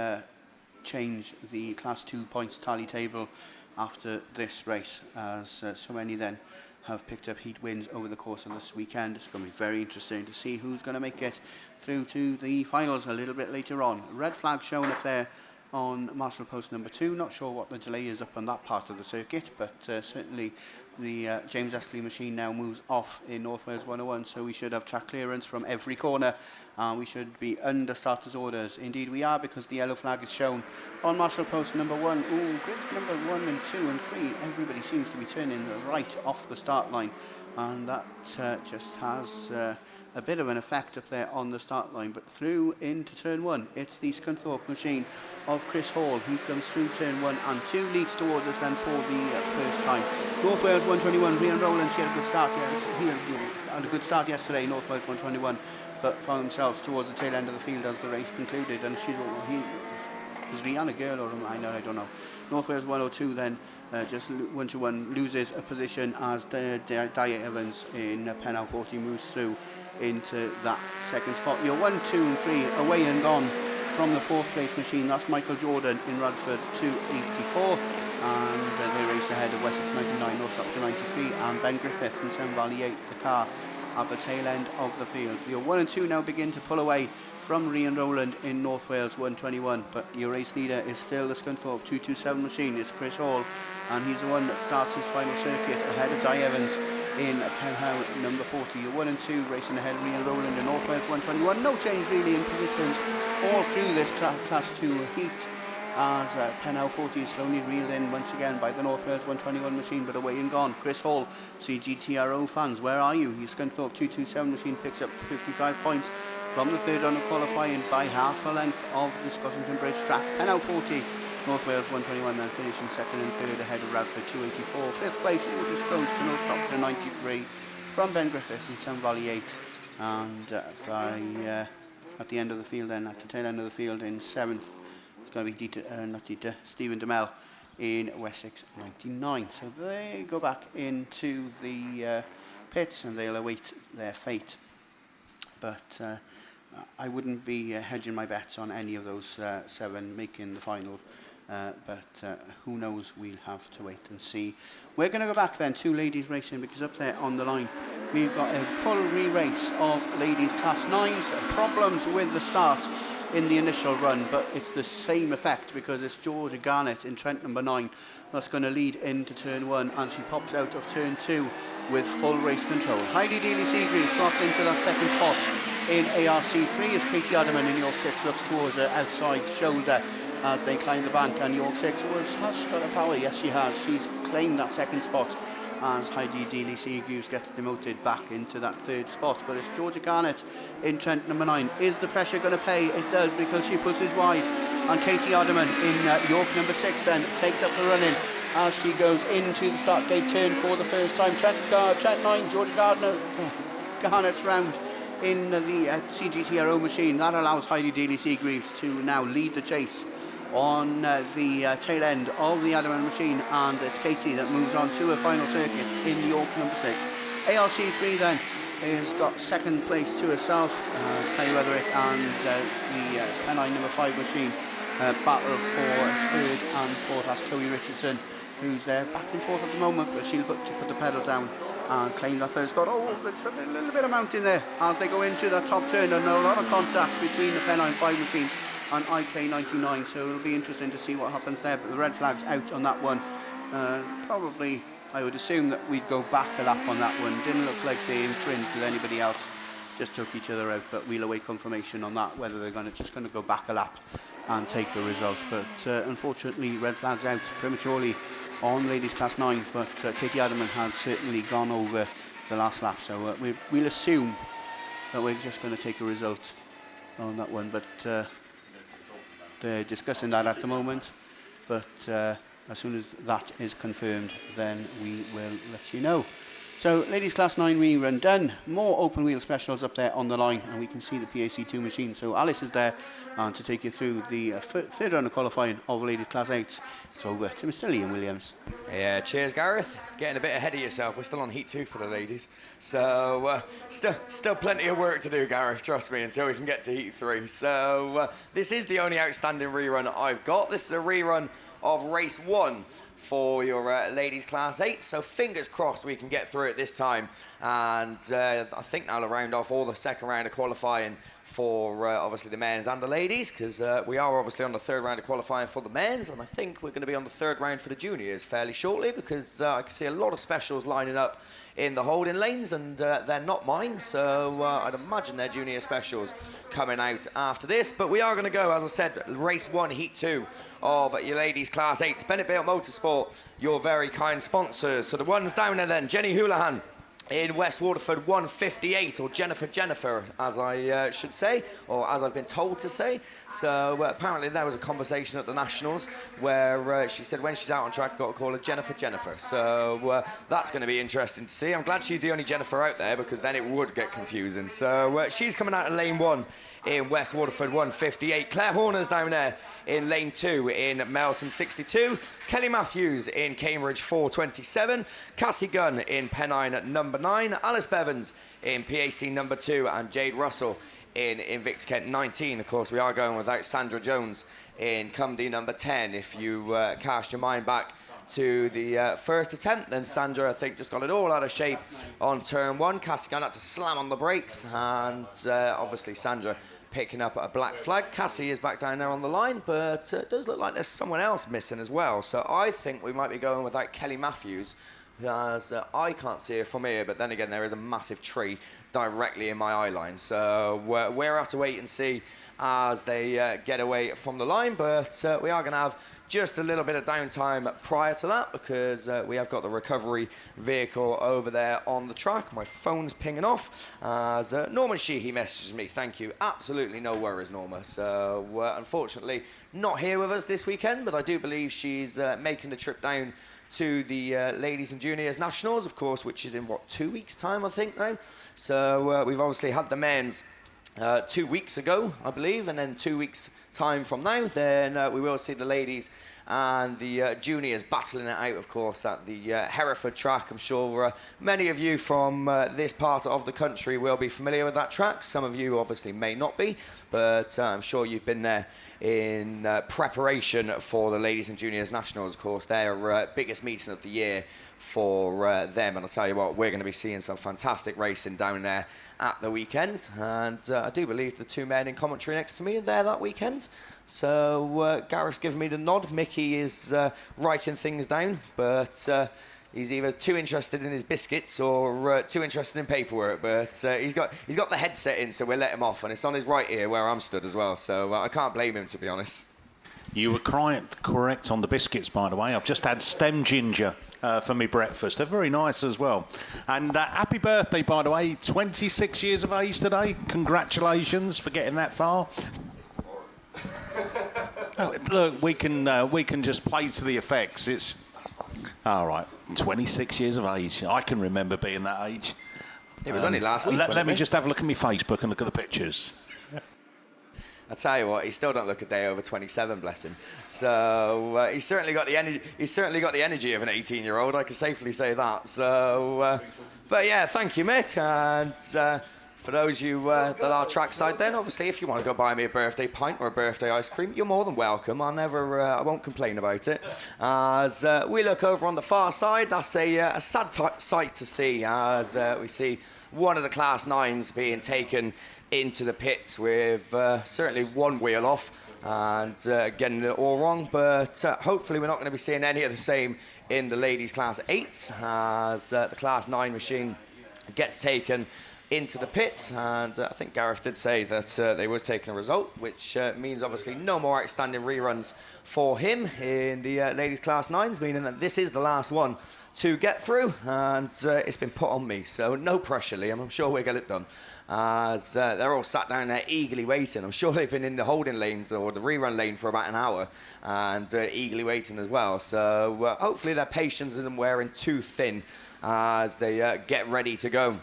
change the Class 2 points tally table after this race, as so many then have picked up heat wins over the course of this weekend. It's going to be very interesting to see who's going to make it through to the finals a little bit later on. Red flag shown up there on Marshall Post number 2. Not sure what the delay is up on that part of the circuit, but certainly the James Estley machine now moves off in North Wales 101, so we should have track clearance from every corner, and we should be under starters orders. Indeed we are, because the yellow flag is shown on Marshall Post number 1. Ooh, grid number 1 and 2 and 3, everybody seems to be turning right off the start line, and that just has a bit of an effect up there on the start line. But through into turn 1, it's the Scunthorpe machine of Chris Hall. He comes through turn 1 and 2, leads towards us then for the first time. North Wales 121, Rian Rowland, she had a good start. He had a good start yesterday, North Wales 121, but found themselves towards the tail end of the field as the race concluded, and is Rihanna a girl or a minor? I don't know. North Wales 102 then just 1-1 loses a position as Dia Evans in Penhow 40 moves through into that second spot. You're 1, 2 and 3 away and gone from the 4th place machine. That's Michael Jordan in Radford 284, and they race ahead of Wessex 99, North Shropshire 93, and Ben Griffiths in Severn Valley 8, the car at the tail end of the field. Your 1 and 2 now begin to pull away from Rian Rowland in North Wales 121, but your race leader is still the Scunthorpe 227 machine. It's Chris Hall, and he's the one that starts his final circuit ahead of Di Evans in Penhow number 40. Your 1 and 2 racing ahead of Rian Rowland in North Wales 121. No change really in positions all through this Class 2 heat, as Penhow 40 is slowly reeled in once again by the North Wales 121 machine, but away and gone. Chris Hall, CGTRO fans, where are you? Your Scunthorpe 227 machine picks up 55 points from the 3rd round of qualifying by half a length of the Scottington Bridge track. Penhow 40, North Wales 121 then finishing 2nd and 3rd ahead of Radford 284. 5th place, just close to North Shropshire 93 from Ben Griffiths in Severn Valley 8, and at the end of the field then, at the tail end of the field in 7th, it's going to be Stephen DeMel in Wessex 99. So they go back into the pits and they'll await their fate. But I wouldn't be hedging my bets on any of those 7 making the final. But who knows, we'll have to wait and see. We're going to go back then to ladies racing, because up there on the line we've got a full re-race of ladies Class 9s. Problems with the start in the initial run, but it's the same effect, because it's Georgia Garnett in Trent number 9 that's going to lead into turn 1, and she pops out of turn 2 with full race control. Heidi Daly-Seagrave slots into that second spot in ARC3 as Katie Adderman in York 6 looks towards her outside shoulder as they climb the bank, and York 6 has she got the power? Yes, she has. She's claimed that second spot as Heidi Daly-Seagrave gets demoted back into that 3rd spot. But it's Georgia Garnett in Trent number 9. Is the pressure going to pay? It does, because she pushes wide, and Katie Adderman in York number 6 then takes up the running as she goes into the start gate turn for the first time. Trent 9, Georgia Garnett's round in the CGTRO machine. That allows Heidi Daly-Seagrave to now lead the chase on the tail end of the Adderman machine, and it's Katie that moves on to her final circuit in York number 6. ARC3 then has got 2nd place to herself as Kylie Weatherick and the Pennine number 5 machine battle for 3rd and 4th. That's Chloe Richardson, who's there back and forth at the moment, but she'll put the pedal down and claim that 3rd spot. Oh, there's a little bit of mountain there as they go into that top turn, and a lot of contact between the Pennine 5 machine and IK99, so it'll be interesting to see what happens there. But the red flag's out on that one. Probably, I would assume that we'd go back a lap on that one. Didn't look like they infringed with anybody else, just took each other out, but we'll await confirmation on that, whether they're just going to go back a lap and take the result. But unfortunately, red flag's out prematurely on ladies class 9, but Katie Adamant has certainly gone over the last lap, so we'll assume that we're just going to take a result on that one, but they're discussing that at the moment. But as soon as that is confirmed, then we will let you know. So, ladies class 9 rerun done. More open wheel specials up there on the line, and we can see the PAC2 machine. So Alice is there to take you through the third round of qualifying of ladies class 8. It's over to Mr. Liam Williams. Yeah, cheers, Gareth. Getting a bit ahead of yourself. We're still on heat 2 for the ladies. So, still plenty of work to do, Gareth, trust me, until we can get to heat 3. So, this is the only outstanding rerun I've got. This is a rerun of race 1 for your ladies class 8, so fingers crossed we can get through it this time, and I think that'll round off all the second round of qualifying for obviously the men's and the ladies, because we are obviously on the third round of qualifying for the men's, and I think we're going to be on the third round for the juniors fairly shortly, because I can see a lot of specials lining up in the holding lanes, and they're not mine, so I'd imagine they're junior specials coming out after this. But we are going to go, as I said, race 1, heat 2 of your ladies class 8. Bennett Bale Motorsport, your very kind sponsors. So the ones down there then, Jenny Houlihan in West Waterford 158, or Jennifer, as I should say, or as I've been told to say. So apparently there was a conversation at the Nationals where she said when she's out on track, I've got to call her Jennifer. So that's going to be interesting to see. I'm glad she's the only Jennifer out there, because then it would get confusing. So she's coming out of lane 1 in West Waterford 158. Claire Horner's down there in lane 2 in Melton 62. Kelly Matthews in Cambridge 427. Cassie Gunn in Pennine at number 9. Alice Bevans in PAC number 2. And Jade Russell in Invicta Kent 19. Of course, we are going without Sandra Jones in Cumdy number 10. If you cast your mind back to the first attempt, then Sandra, I think, just got it all out of shape on turn 1. Cassie Gunn had to slam on the brakes, and obviously Sandra picking up a black flag. Cassie is back down there on the line, but it does look like there's someone else missing as well. So I think we might be going without Kelly Matthews, as I can't see her from here, but then again, there is a massive tree directly in my eye line. So we'll have to wait and see as they get away from the line, but we are going to have just a little bit of downtime prior to that, because we have got the recovery vehicle over there on the track. My phone's pinging off as Norman Sheehy messages me. Thank you. Absolutely no worries, Norma. So unfortunately not here with us this weekend, but I do believe she's making the trip down to the ladies and juniors nationals, of course, which is in 2 weeks time, I think now. So we've obviously had the men's 2 weeks ago, I believe, and then 2 weeks time from now, then we will see the ladies and the juniors battling it out, of course, at the Hereford track. I'm sure many of you from this part of the country will be familiar with that track. Some of you obviously may not be, but I'm sure you've been there in preparation for the ladies and juniors nationals, of course. Their biggest meeting of the year for them, and I'll tell you what, we're going to be seeing some fantastic racing down there at the weekend, and I do believe the two men in commentary next to me are there that weekend. So Gareth's giving me the nod. Mickey is writing things down, but he's either too interested in his biscuits or too interested in paperwork. But he's got the headset in, so we'll let him off, and it's on his right ear where I'm stood as well. So I can't blame him, to be honest. You were correct on the biscuits, by the way. I've just had stem ginger for my breakfast. They're very nice as well. And happy birthday, by the way. 26 years of age today. Congratulations for getting that far. Oh, look, we can just play to the effects. It's all right. 26 years of age. I can remember being that age. It was only last week. Let me just have a look at my Facebook and look at the pictures. I tell you what, he still don't look a day over 27, bless him. So he's certainly got the energy. He's certainly got the energy of an 18-year-old. I can safely say that. So, but yeah, thank you, Mick. And for those of you that are trackside, then obviously, if you want to go buy me a birthday pint or a birthday ice cream, you're more than welcome. I won't complain about it. As we look over on the far side, that's a sad sight to see. As we see one of the Class 9s being taken into the pits with certainly one wheel off and getting it all wrong, but hopefully we're not going to be seeing any of the same in the ladies Class 8s as the Class 9 machine gets taken into the pit, and I think Gareth did say that they was taking a result, which means obviously no more outstanding reruns for him in the ladies Class 9s, meaning that this is the last one to get through, and it's been put on me, so no pressure, Liam. I'm sure we'll get it done. As they're all sat down there eagerly waiting. I'm sure they've been in the holding lanes or the rerun lane for about an hour and eagerly waiting as well. So hopefully their patience isn't wearing too thin as they get ready to go.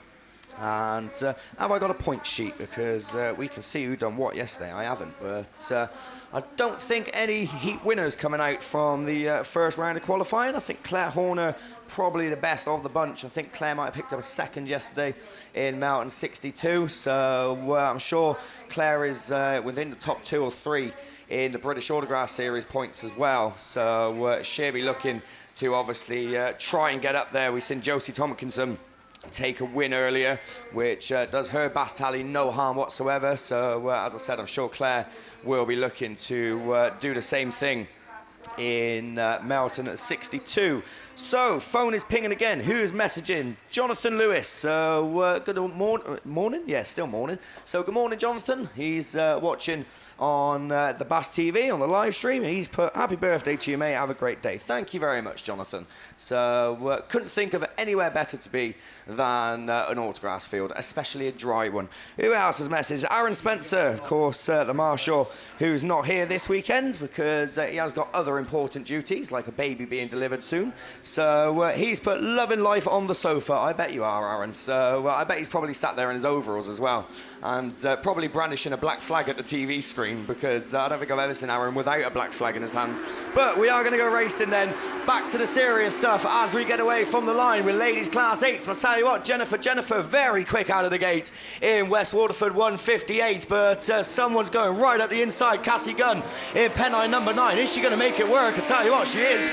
And have I got a point sheet? Because we can see who done what yesterday. I haven't, but I don't think any heat winners coming out from the first round of qualifying. I think Claire Horner probably the best of the bunch. I think Claire might have picked up a second yesterday in Mountain 62. So I'm sure Claire is within the top 2 or 3 in the British Autograss Series points as well. So she'll be looking to obviously try and get up there. We've seen Josie Tompkinson take a win earlier, which does her BAStv tally no harm whatsoever. So as I said, I'm sure Claire will be looking to do the same thing in Melton at 62. So phone is pinging again. Who is messaging? Jonathan Lewis. So good morning. Yeah, still morning. So good morning, Jonathan. He's watching on the BAStv on the live stream. He's put happy birthday to you, mate. Have a great day. Thank you very much, Jonathan. So couldn't think of anywhere better to be than an Autograss field, especially a dry one. Who else has messaged? Aaron Spencer, of course, the Marshal, who's not here this weekend because he has got other important duties, like a baby being delivered soon. So he's put loving life on the sofa. I bet you are, Aaron. So I bet he's probably sat there in his overalls as well, and probably brandishing a black flag at the TV screen, because I don't think I've ever seen Aaron without a black flag in his hand. But we are going to go racing then. Back to the serious stuff as we get away from the line with ladies Class 8s. And I'll tell you what, Jennifer very quick out of the gate in West Waterford 158, but someone's going right up the inside. Cassie Gunn in Pennine number 9. Is she going to make it work? I tell you what, she is.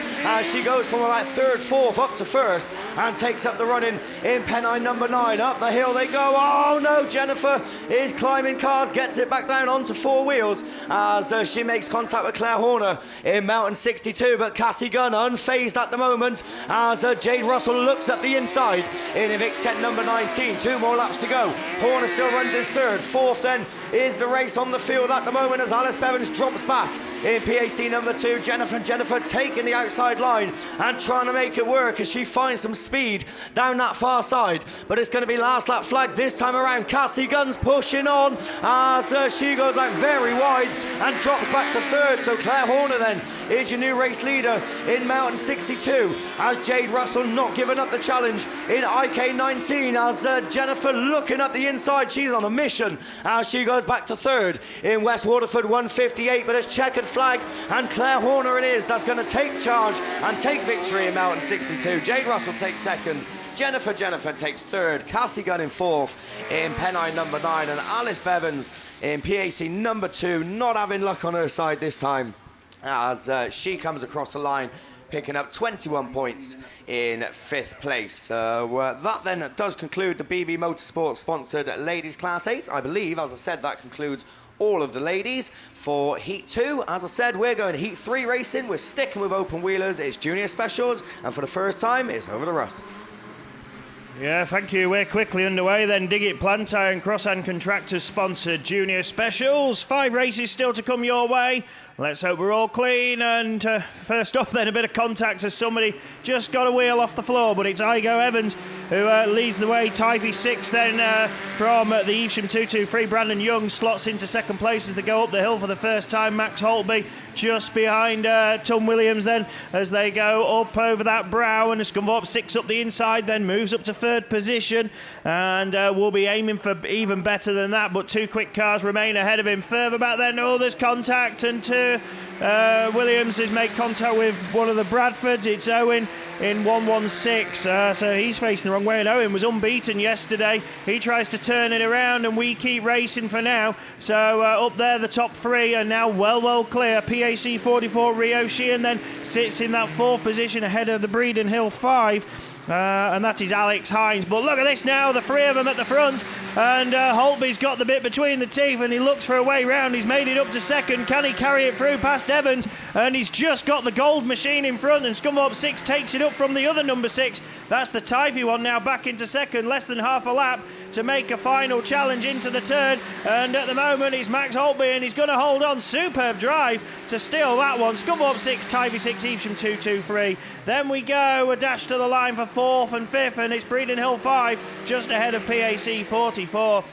She goes from about 3rd, 4th up to 1st and takes up the running in Pennine number 9. Up the hill they go. Oh no, Jennifer is climbing cars, gets it back down onto 4 wheels as she makes contact with Claire Horner in Mountain 62, but Cassie Gunn unfazed at the moment as Jade Russell looks up the inside in Evix Kent number 19. 2 more laps to go. Horner still runs in 3rd. 4th then is the race on the field at the moment as Alice Bevins drops back in PAC number 2. Jennifer taking the outside line and trying to make it work as she finds some speed down that far side, but it's going to be last lap flag this time around. Cassie Gunn's pushing on as she goes out very wide and drops back to 3rd. So Claire Horner then is your new race leader in Mountain 62 as Jade Russell not giving up the challenge in IK 19 as Jennifer looking up the inside. She's on a mission as she goes back to 3rd in West Waterford 158, but it's checkered flag and Claire Horner it is that's going to take charge and take victory in Mountain 62. Jade Russell takes 2nd. Jennifer takes 3rd, Cassie Gunn in 4th in Pennine number 9, and Alice Bevins in PAC number 2, not having luck on her side this time as she comes across the line picking up 21 points in 5th place. So that then does conclude the BB Motorsport sponsored ladies Class 8. I believe, as I said, that concludes all of the ladies for Heat 2. As I said, we're going to Heat 3 racing. We're sticking with open wheelers. It's junior specials, and for the first time, it's over to Russ. Yeah, thank you. We're quickly underway then. Digit Plant Iron Crosshand Contractors sponsored Junior Specials. 5 races still to come your way. Let's hope we're all clean. And first off then, a bit of contact as somebody just got a wheel off the floor, but it's Igo Evans who leads the way. Tyvee 6 then from the Evesham 223. Brandon Young slots into 2nd place as they go up the hill for the first time. Max Holtby just behind Tom Williams then as they go up over that brow, and it's come up 6 up the inside, then moves up to 3rd position, and we'll be aiming for even better than that, but 2 quick cars remain ahead of him. Further back then, there's contact, and Williams has made contact with one of the Bradfords. It's Owen in 116, so he's facing the wrong way, and Owen was unbeaten yesterday. He tries to turn it around, and we keep racing for now. So up there, the top 3 are now well clear. PAC 44 Rio Sheehan then sits in that 4th position ahead of the Breeden Hill 5. and that is Alex Hines. But look at this now, the three of them at the front, and Holtby's got the bit between the teeth, and he looks for a way round. He's made it up to second. Can he carry it through past Evans? And he's just got the gold machine in front, and Scunthorpe 6 takes it up from the other number 6. That's the Tivy one now back into second, less than half a lap to make a final challenge into the turn. And at the moment it's Max Holtby, and he's going to hold on. Superb drive to steal that one. Scunthorpe 6, Tivy 6, Evesham 2, 2, 3. Then we go a dash to the line for 4th and 5th, and it's Breeden Hill 5 just ahead of PAC 44.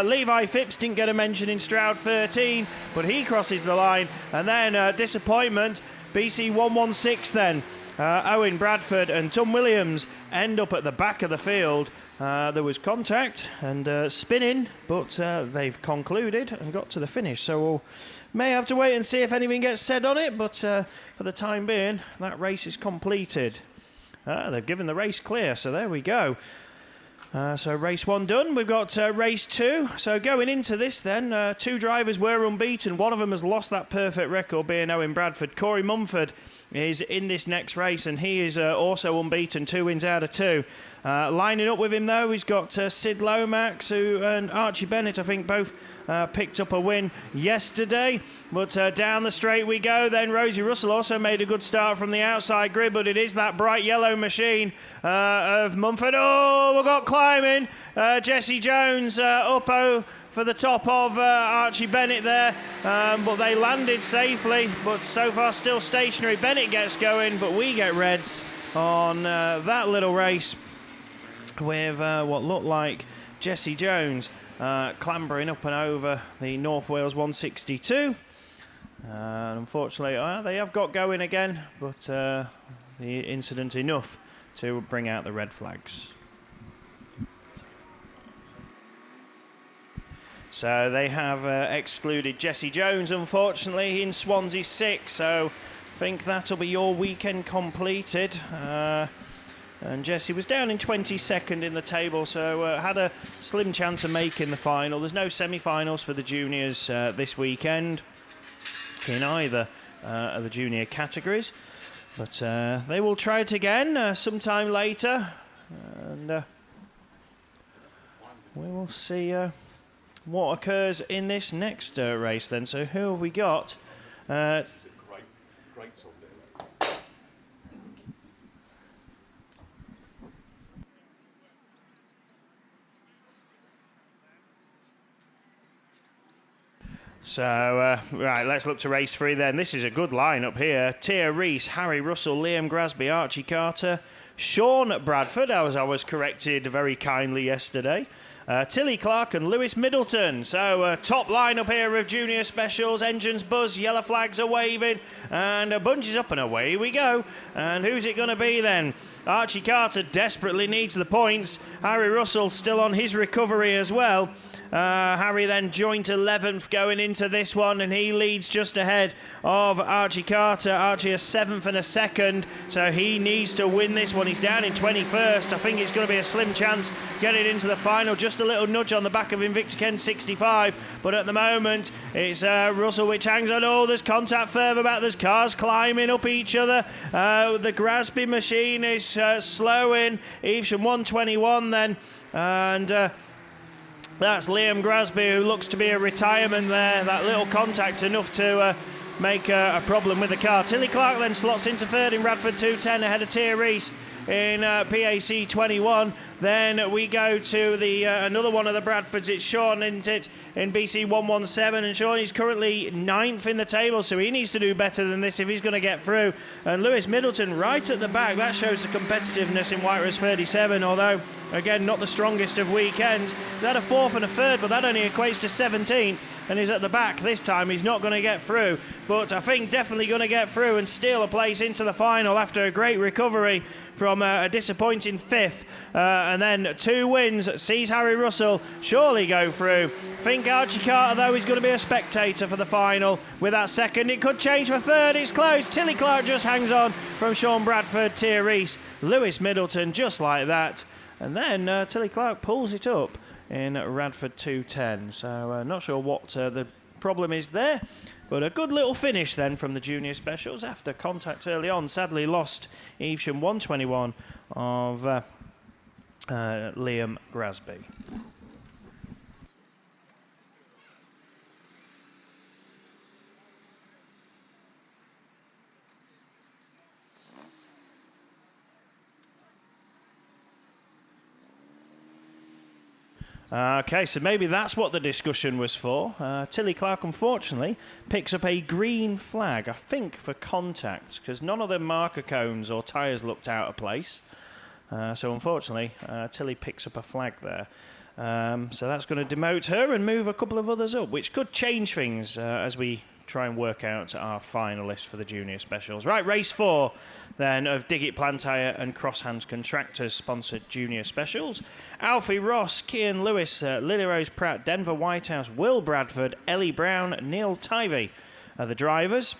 Levi Phipps didn't get a mention in Stroud 13, but he crosses the line. And then disappointment, BC 116 then. Owen Bradford and Tom Williams end up at the back of the field. There was contact and spinning, but they've concluded and got to the finish. So we'll may have to wait and see if anything gets said on it, but for the time being, that race is completed. They've given the race clear, so there we go. So race 1 done. We've got race 2. So going into this then, 2 drivers were unbeaten. One of them has lost that perfect record, being Owen Bradford. Corey Mumford is in this next race, and he is also unbeaten, 2 wins out of 2. Lining up with him though, he's got Sid Lomax and Archie Bennett, I think both picked up a win yesterday. But down the straight we go then. Rosie Russell also made a good start from the outside grid, but it is that bright yellow machine of Mumford. Oh, we've got climbing. Jesse Jones up for the top of Archie Bennett there, but they landed safely, but so far still stationary. Bennett gets going, but we get reds on that little race with what looked like Jesse Jones clambering up and over the North Wales 162. Unfortunately, they have got going again, but the incident enough to bring out the red flags. So they have excluded Jesse Jones, unfortunately, in Swansea 6. So I think that'll be your weekend completed. And Jesse was down in 22nd in the table, so had a slim chance of making the final. There's no semi-finals for the juniors this weekend in either of the junior categories. But they will try it again sometime later. And we will see what occurs in this next race then. So who have we got? This is a great song there. So, right, let's look to race 3 then. This is a good lineup here. Tia Reese, Harry Russell, Liam Grasby, Archie Carter, Sean Bradford, as I was corrected very kindly yesterday, Tilly Clark and Lewis Middleton. So top lineup here of junior specials. Engines buzz, yellow flags are waving, and bunches up and away we go. And who's it going to be then? Archie Carter desperately needs the points. Harry Russell still on his recovery as well. Harry then joint 11th going into this one, and he leads just ahead of Archie Carter. Archie a 7th and a 2nd, so he needs to win this one. He's down in 21st. I think it's going to be a slim chance getting into the final. Just a little nudge on the back of Invicta Ken 65, but at the moment it's Russell which hangs on. Oh, there's contact further back. There's cars climbing up each other. The Grasby machine is slowing. Evesham 121 then, and that's Liam Grasby, who looks to be a retirement there. That little contact enough to make a problem with the car. Tilly Clark then slots into 3rd in Radford 210 ahead of Tia Reese in PAC 21. Then we go to the another one of the Bradfords. It's Sean, isn't it, in BC 117, and Sean is currently 9th in the table, so he needs to do better than this if he's going to get through. And Lewis Middleton right at the back. That shows the competitiveness in White Rose 37, although again not the strongest of weekends. He's had a 4th and a 3rd, but that only equates to 17th, and he's at the back this time. He's not going to get through, but I think definitely going to get through and steal a place into the final after a great recovery from a disappointing 5th. And then 2 wins sees Harry Russell surely go through. I think Archie Carter, though, is going to be a spectator for the final with that 2nd. It could change for 3rd. It's close. Tilly Clark just hangs on from Sean Bradford, Tia Reese, Lewis Middleton, just like that. And then Tilly Clark pulls it up in Radford 210. So not sure what the problem is there. But a good little finish then from the junior specials after contact early on. Sadly lost Evesham 121 of Liam Grasby. Okay, so maybe that's what the discussion was for. Tilly Clark, unfortunately, picks up a green flag, I think, for contact, because none of the marker cones or tyres looked out of place. So, unfortunately, Tilly picks up a flag there. So that's going to demote her and move a couple of others up, which could change things as we try and work out our finalists for the junior specials. Right, race 4 then of Dig It Plantire and Cross Hands Contractors sponsored junior specials. Alfie Ross, Kian Lewis, Lily Rose Pratt, Denver Whitehouse, Will Bradford, Ellie Brown, Neil Tivey are the drivers.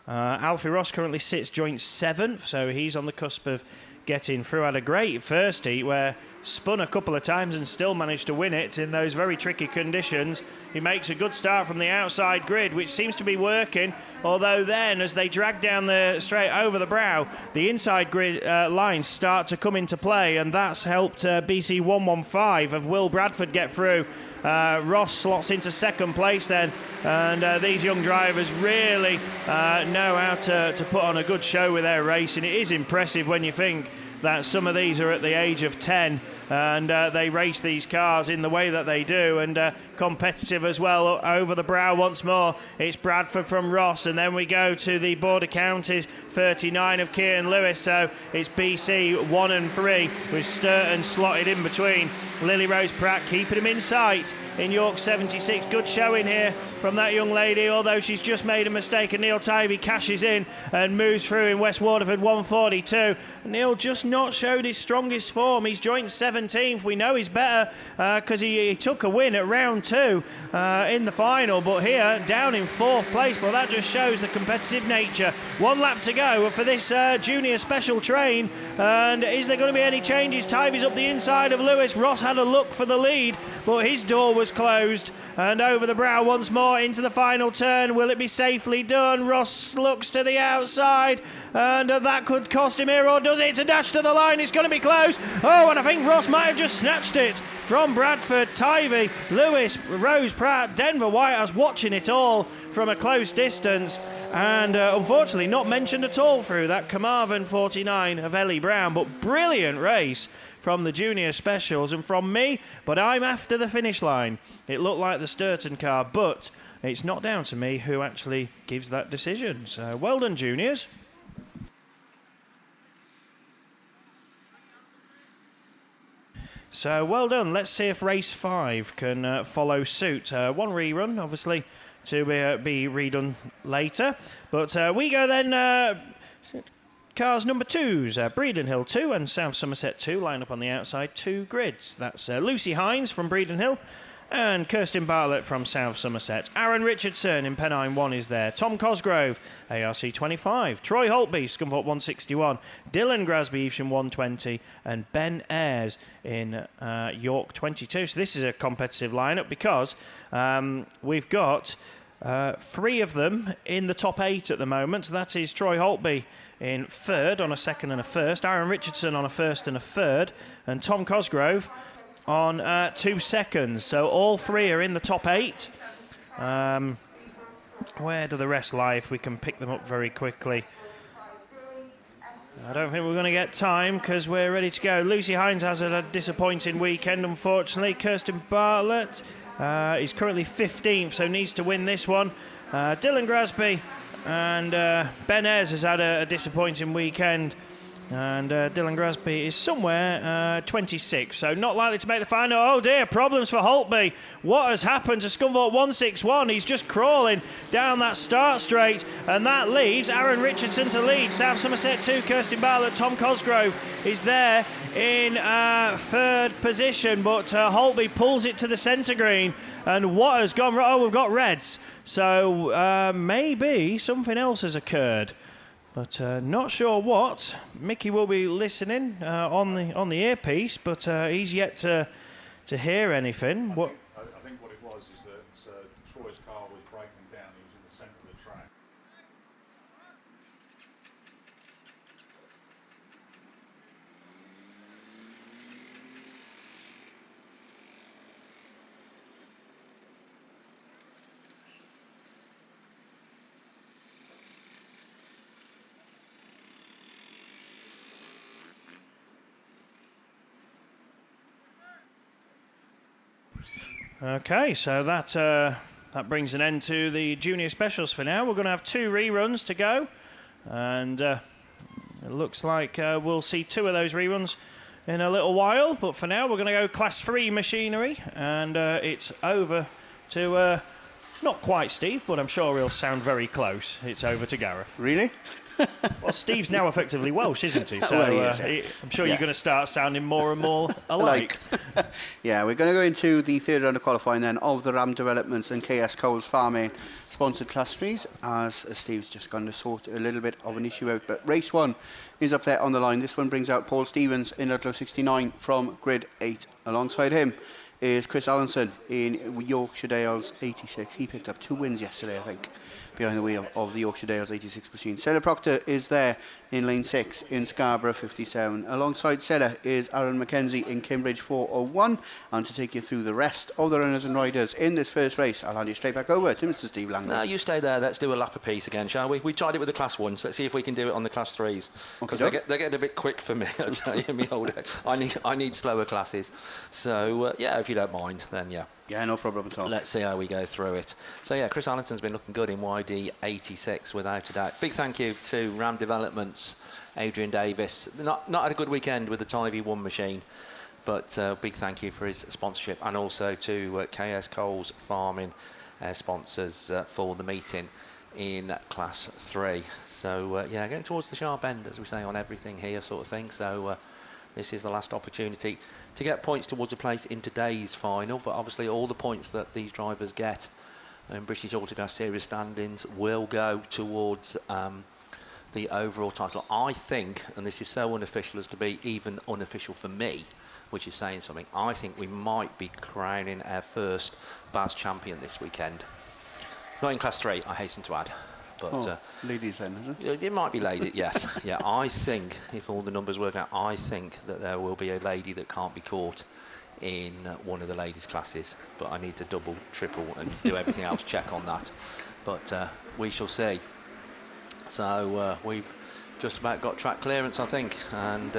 Alfie Ross currently sits joint 7th, so he's on the cusp of getting through. Had a great first heat where spun a couple of times and still managed to win it in those very tricky conditions. He makes a good start from the outside grid, which seems to be working, although then as they drag down the straight over the brow, the inside grid lines start to come into play, and that's helped BC 115 of Will Bradford get through. Ross slots into second place then, and these young drivers really know how to put on a good show with their racing. It is impressive when you think that some of these are at the age of 10 and they race these cars in the way that they do, and competitive as well. Over the brow once more, it's Bradford from Ross, and then we go to the border counties 39 of Kieran Lewis, so it's BC 1 and 3 with Sturton slotted in between. Lily Rose Pratt keeping him in sight in York 76. Good showing here from that young lady, although she's just made a mistake, and Neil Tivey cashes in and moves through in West Waterford 142. Neil just not showed his strongest form. He's joint 17th. We know he's better because he took a win at round 2 in the final, but here down in 4th place. But that just shows the competitive nature. 1 lap to go for this junior special train, and is there going to be any changes? Tivey's up the inside of Lewis. Ross had a look for the lead, but his door was closed, and over the brow once more into the final turn. Will it be safely done? Ross looks to the outside, and that could cost him here, or does it? It's a dash to the line. It's going to be close. Oh, and I think Ross might have just snatched it from Bradford. Tivey, Lewis, Rose Pratt, Denver Whitehouse watching it all from a close distance, and unfortunately not mentioned at all through that Carmarthen 49 of Ellie Brown. But brilliant race from the junior specials and from me, but I'm after the finish line. It looked like the Sturton car, but it's not down to me who actually gives that decision. So well done, juniors. So well done. Let's see if race 5 can follow suit. One rerun, obviously, to be redone later. But we go then. Cars number 2s, Breeden Hill 2 and South Somerset 2 line up on the outside 2 grids. That's Lucy Hines from Breeden Hill and Kirsten Bartlett from South Somerset. Aaron Richardson in Pennine 1 is there. Tom Cosgrove, ARC 25. Troy Holtby, Scunthorpe 161. Dylan Grasby, Evesham 120. And Ben Ayres in York 22. So this is a competitive lineup because we've got 3 of them in the top 8 at the moment. So that is Troy Holtby in 3rd on a 2nd and a 1st. Aaron Richardson on a 1st and a 3rd. And Tom Cosgrove on 2 seconds. So all 3 are in the top 8. Where do the rest lie if we can pick them up very quickly? I don't think we're going to get time because we're ready to go. Lucy Hines has a disappointing weekend, unfortunately. Kirsten Bartlett is currently 15th, so needs to win this one. Dylan Grasby and Ben Ayres has had a disappointing weekend. And Dylan Grasby is somewhere 26, so not likely to make the final. Oh dear, problems for Holtby. What has happened to Scunthorpe 161? He's just crawling down that start straight, and that leaves Aaron Richardson to lead. South Somerset 2, Kirsten Bartlett. Tom Cosgrove is there in 3rd position, but Holtby pulls it to the centre green. And what has gone wrong? Oh, we've got reds. So maybe something else has occurred. But not sure what. Mickey will be listening on the earpiece, but he's yet to hear anything. I think what it was is that Troy's car was Okay, so that brings an end to the junior specials for now. We're going to have 2 reruns to go, and it looks like we'll see 2 of those reruns in a little while. But for now, we're going to go Class 3 machinery, and it's over to not quite Steve, but I'm sure he'll sound very close. It's over to Gareth. Really? Well, Steve's now effectively Welsh, isn't he? So Well, he is, yeah. I'm sure you're going to start sounding more and more alike. Yeah, we're going to go into the third round of qualifying then of the Ram Developments and KS Coles Farming sponsored Class 3s, as Steve's just going to sort a little bit of an issue out. But race 1 is up there on the line. This one brings out Paul Stevens in at low 69 from grid 8. Alongside him is Chris Allenson in Yorkshire Dales 86. He picked up 2 wins yesterday, I think, behind the wheel of the Yorkshire Dales 86 machine. Sarah Proctor is there in lane 6 in Scarborough 57. Alongside Sarah is Aaron McKenzie in Cambridge 401. And to take you through the rest of the runners and riders in this first race, I'll hand you straight back over to Mr. Steve Langley. No, you stay there. Let's do a lap apiece again, shall we? We tried it with the Class 1s. Let's see if we can do it on the Class 3s. Because they're getting a bit quick for me, I tell you, me old. I need slower classes. So, yeah, if you don't mind, then yeah. Yeah, no problem at all. Let's see how we go through it. So, yeah, Chris Allenton's been looking good in YD 86, without a doubt. Big thank you to Ram Developments, Adrian Davis. Not had a good weekend with the Tivy 1 machine, but big thank you for his sponsorship, and also to KS Coles Farming sponsors for the meeting in Class 3. So, yeah, getting towards the sharp end, as we say, on everything here sort of thing. So, this is the last opportunity to get points towards a place in today's final, but obviously all the points that these drivers get in British Autograss Series standings will go towards the overall title. I think, and this is so unofficial as to be even unofficial for me, which is saying something, I think we might be crowning our first BAS champion this weekend. Not in Class 3, I hasten to add. But, ladies then, is it? It might be lady, yes. Yeah, I think, if all the numbers work out, I think that there will be a lady that can't be caught in one of the ladies' classes. But I need to double, triple, and do everything else, check on that. But we shall see. So we've just about got track clearance, I think. And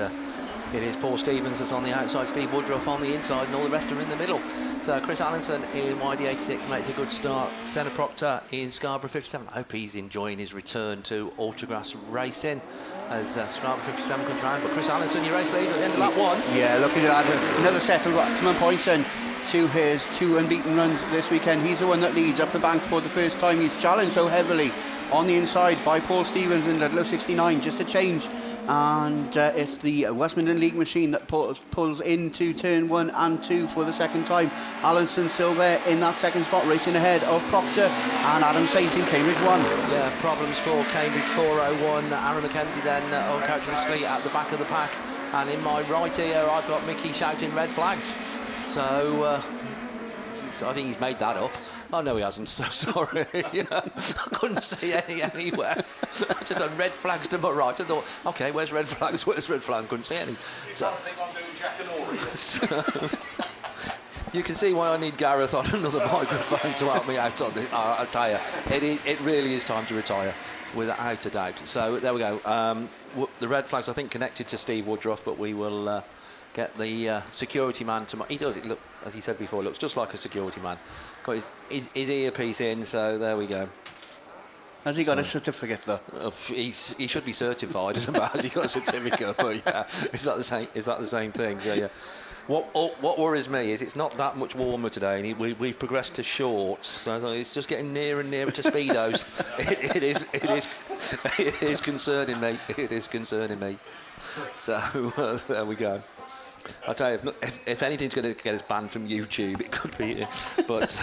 it is Paul Stevens that's on the outside, Steve Woodruff on the inside, and all the rest are in the middle. So Chris Allenson in YD86 makes a good start. Senna Proctor in Scarborough 57. I hope he's enjoying his return to Autograss racing as Scarborough 57 comes round. But Chris Allenson, your race lead at the end of lap 1. Yeah, looking to add another set of maximum points in to his 2 unbeaten runs this weekend. He's the one that leads up the bank for the first time. He's challenged so heavily on the inside by Paul Stevens in that low 69, just a change. And it's the Westmorland League machine that pulls into turn 1 and 2 for the second time. Allenson still there in that second spot, racing ahead of Proctor and Adam Saint in Cambridge 1. Yeah, problems for Cambridge 401. Aaron McKenzie then uncharacteristically at the back of the pack. And in my right ear, I've got Mickey shouting red flags. So I think he's made that up. Oh, no, he hasn't, so sorry. I couldn't see any anywhere. Just had red flags to my right. I thought, OK, where's red flags? Where's red flags? Couldn't see any. So, I think I'm doing Jack and Ori. You can see why I need Gareth on another microphone to help me out on this. I tell you, it really is time to retire, without a doubt. So there we go. The red flags, I think, connected to Steve Woodruff, but we will get the security man to... He does it, look, as he said before, looks just like a security man. Got his earpiece in, so there we go. Has he got a certificate though? He should be certified as about as he got a certificate, but yeah, is that the same thing? So yeah. What worries me is it's not that much warmer today, and we've progressed to shorts, so it's just getting nearer and nearer to speedos. It is concerning me. It is concerning me. So there we go. I'll tell you, if anything's going to get us banned from YouTube, it could be. But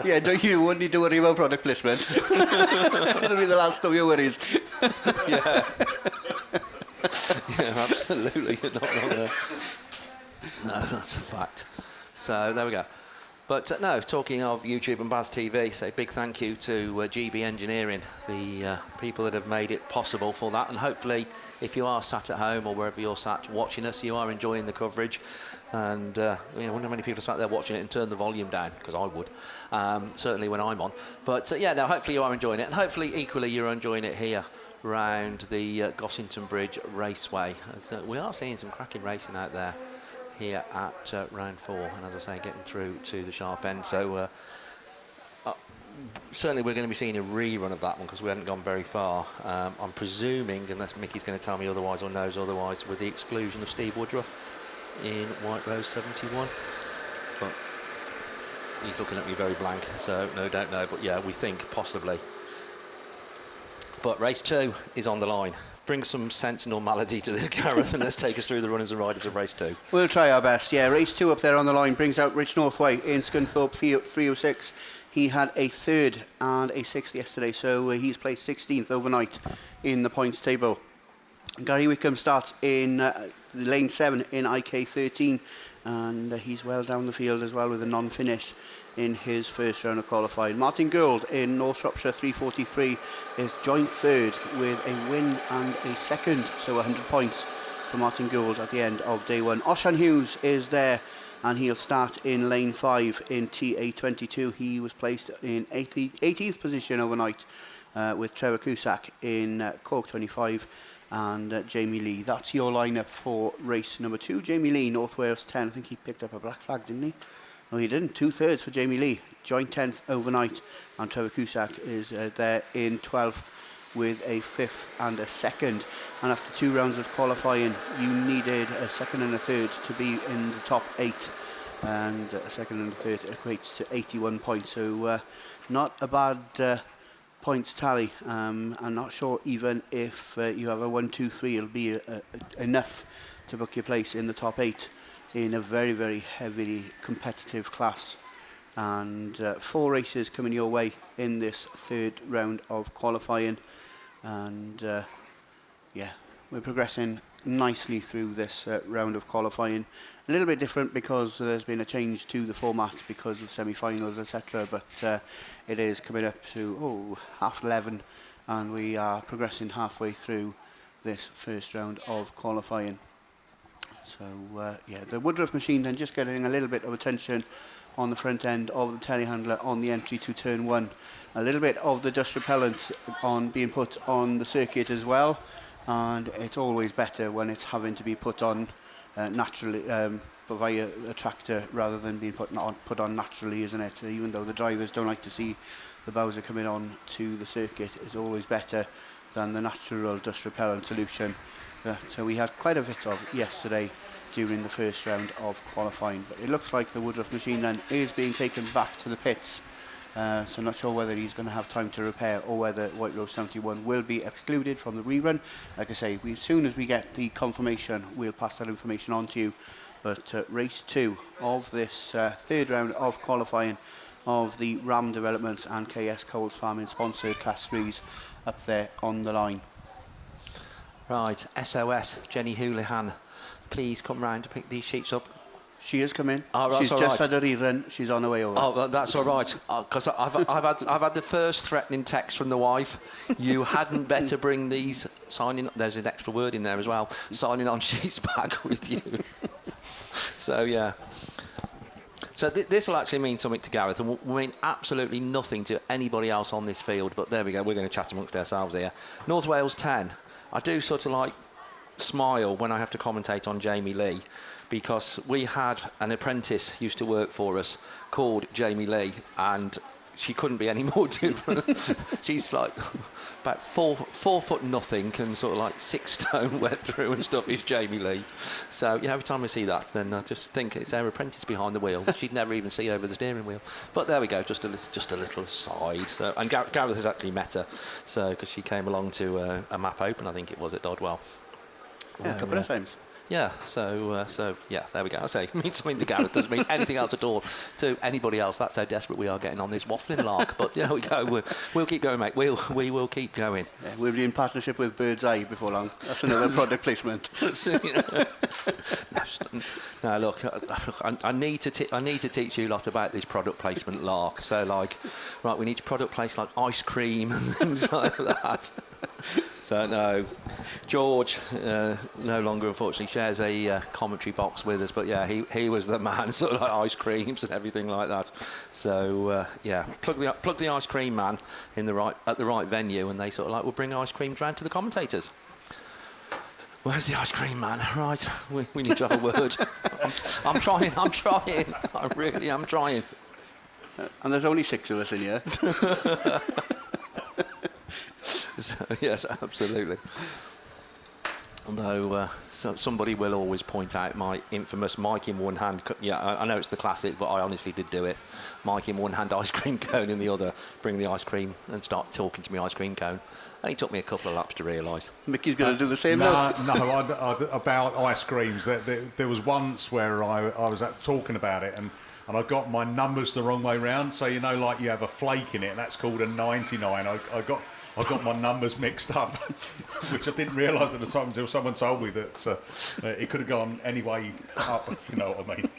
yeah, you won't need to worry about product placement. It'll be the last of your worries. Yeah. Yeah, absolutely. You're not wrong there. No, that's a fact. So there we go. But no, talking of YouTube and BAStv, say big thank you to GB Engineering, the people that have made it possible for that. And hopefully, if you are sat at home or wherever you're sat watching us, you are enjoying the coverage. And I wonder how many people sat there watching it and turned the volume down, because I would, certainly when I'm on. But yeah, no, hopefully you are enjoying it. And hopefully, equally, you're enjoying it here round the Gossington Bridge Raceway. As, we are seeing some cracking racing out there here at round 4, and as I say, getting through to the sharp end. So certainly we're going to be seeing a rerun of that one because we haven't gone very far. I'm presuming, unless Mickey's going to tell me otherwise or knows otherwise, with the exclusion of Steve Woodruff in White Rose 71. But he's looking at me very blank, so no, don't know. But yeah, we think possibly. But race 2 is on the line. Bring some sense and normality to this, Gareth, and let's take us through the runners and riders of race 2. We'll try our best. Yeah, race 2 up there on the line brings out Rich Northway in Scunthorpe 306. He had a 3rd and a 6th yesterday, so he's placed 16th overnight in the points table. Gary Wickham starts in lane 7 in IK 13, and he's well down the field as well with a non-finish in his first round of qualifying. Martin Gould in North Shropshire 343 is joint 3rd with a win and a 2nd, so 100 points for Martin Gould at the end of day 1. Oshan Hughes is there, and he'll start in lane 5 in TA22. He was placed in 18th position overnight with Trevor Cusack in Cork 25 and Jamie Lee. That's your lineup for race number 2. Jamie Lee, North Wales 10. I think he picked up a black flag, didn't he? No, he didn't. 2/3 for Jamie Lee. Joint 10th overnight. And Trevor Cusack is there in 12th with a 5th and a 2nd. And after 2 rounds of qualifying, you needed a 2nd and a 3rd to be in the top 8. And a 2nd and a 3rd equates to 81 points. So not a bad points tally. I'm not sure even if you have a 1, 2, 3, it'll be enough to book your place in the top 8 in a very, very heavily competitive class. And 4 races coming your way in this 3rd round of qualifying. And yeah, we're progressing nicely through this round of qualifying. A little bit different because there's been a change to the format because of semi-finals, etc. But it is coming up to 11:30, and we are progressing halfway through this first round of qualifying. So yeah, the Woodruff machine then just getting a little bit of attention on the front end of the telehandler on the entry to turn 1. A little bit of the dust repellent being put on the circuit as well, and it's always better when it's having to be put on naturally via a tractor rather than being put on naturally, isn't it? Even though the drivers don't like to see the Bowser coming on to the circuit, it's always better than the natural dust repellent solution. So we had quite a bit of yesterday during the first round of qualifying, but it looks like the Woodruff machine then is being taken back to the pits. So I'm not sure whether he's going to have time to repair or whether White Rose 71 will be excluded from the rerun. Like I say, as soon as we get the confirmation, we'll pass that information on to you. But race 2 of this 3rd round of qualifying of the Ram Developments and KS Coles Farming sponsored Class 3s up there on the line. Right, SOS, Jenny Houlihan, please come round to pick these sheets up. She has come in. Oh, she's just had a rerun. She's on her way over. Oh, well, that's all right. Because I've had the first threatening text from the wife. You hadn't better bring these signing. There's an extra word in there as well. Signing on sheets back with you. So yeah. So this will actually mean something to Gareth, and will mean absolutely nothing to anybody else on this field. But there we go. We're going to chat amongst ourselves here. North Wales 10. I do sort of like smile when I have to commentate on Jamie Lee, because we had an apprentice used to work for us called Jamie Lee, and she couldn't be any more different. She's like about 4 foot nothing and sort of like 6 stone wet through and stuff is Jamie Lee. So yeah, every time I see that, then I just think it's our apprentice behind the wheel. She'd never even see over the steering wheel. But there we go, just a little aside. So, and Gareth has actually met her, so because she came along to a map open, I think it was at Dodwell. Yeah, a couple of times. Yeah, so yeah, there we go. I say, it means something to Gareth, doesn't mean anything else at all to anybody else. That's how desperate we are getting on this waffling lark. But there we go. We'll keep going, mate. We will keep going. Yeah, we'll be in partnership with Bird's Eye before long. That's another product placement. No, look, I need to teach you a lot about this product placement lark. So, like, right, we need to product place like ice cream and things like that. So no, George no longer unfortunately shares a commentary box with us, but yeah, he was the man, sort of like ice creams and everything like that. So yeah, plug the ice cream man at the right venue, and they sort of like will bring ice creams round to the commentators. Where's the ice cream man? Right, we need to have a word. I'm trying. I really am trying. And there's only 6 of us in here. So, yes, absolutely. Although somebody will always point out my infamous mic in one hand. Yeah, I know it's the classic, but I honestly did do it. Mic in one hand, ice cream cone in the other. Bring the ice cream and start talking to me ice cream cone. And it took me a couple of laps to realise. Mickey's going to do the same No, now. about ice creams. There was once where I was talking about it and I got my numbers the wrong way round. So, you know, like you have a flake in it, and that's called a 99. I got my numbers mixed up, which I didn't realise at the time until someone told me that it could have gone any way up, if you know what I mean.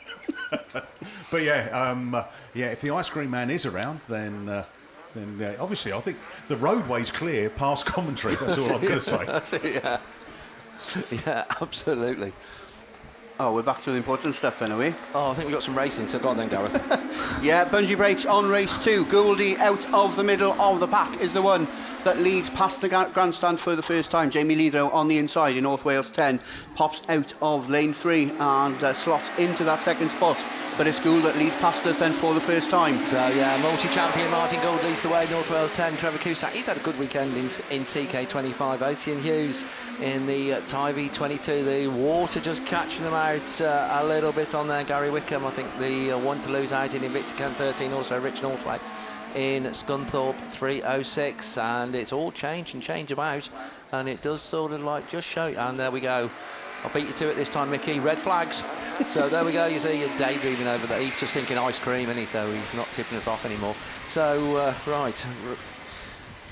But yeah, if the ice cream man is around, then obviously I think the roadway's clear past commentary. That's all I'm going to say. That's it, yeah, absolutely. Oh, we're back to the important stuff then, are we? Oh, I think we've got some racing, so go on then, Gareth. Yeah, bungee brakes on race 2. Goldie out of the middle of the pack is the one that leads past the grandstand for the first time. Jamie Leader on the inside in North Wales 10 pops out of lane 3 and slots into that second spot. But it's Gould that leads past us then for the first time. So yeah, multi-champion Martin Gould leads the way. North Wales 10, Trevor Cusack. He's had a good weekend in CK25. Ocean Hughes in the Tyvee 22. The water just catching them out a little bit on there. Gary Wickham, I think the one to lose out in Invicta 13. Also Rich Northway in Scunthorpe 306, and it's all change about, and it does sort of like just show. And there we go. I'll beat you to it this time, Mickey. Red flags. So there we go. You see, you're daydreaming over there. He's just thinking ice cream, and so he's not tipping us off anymore. So right,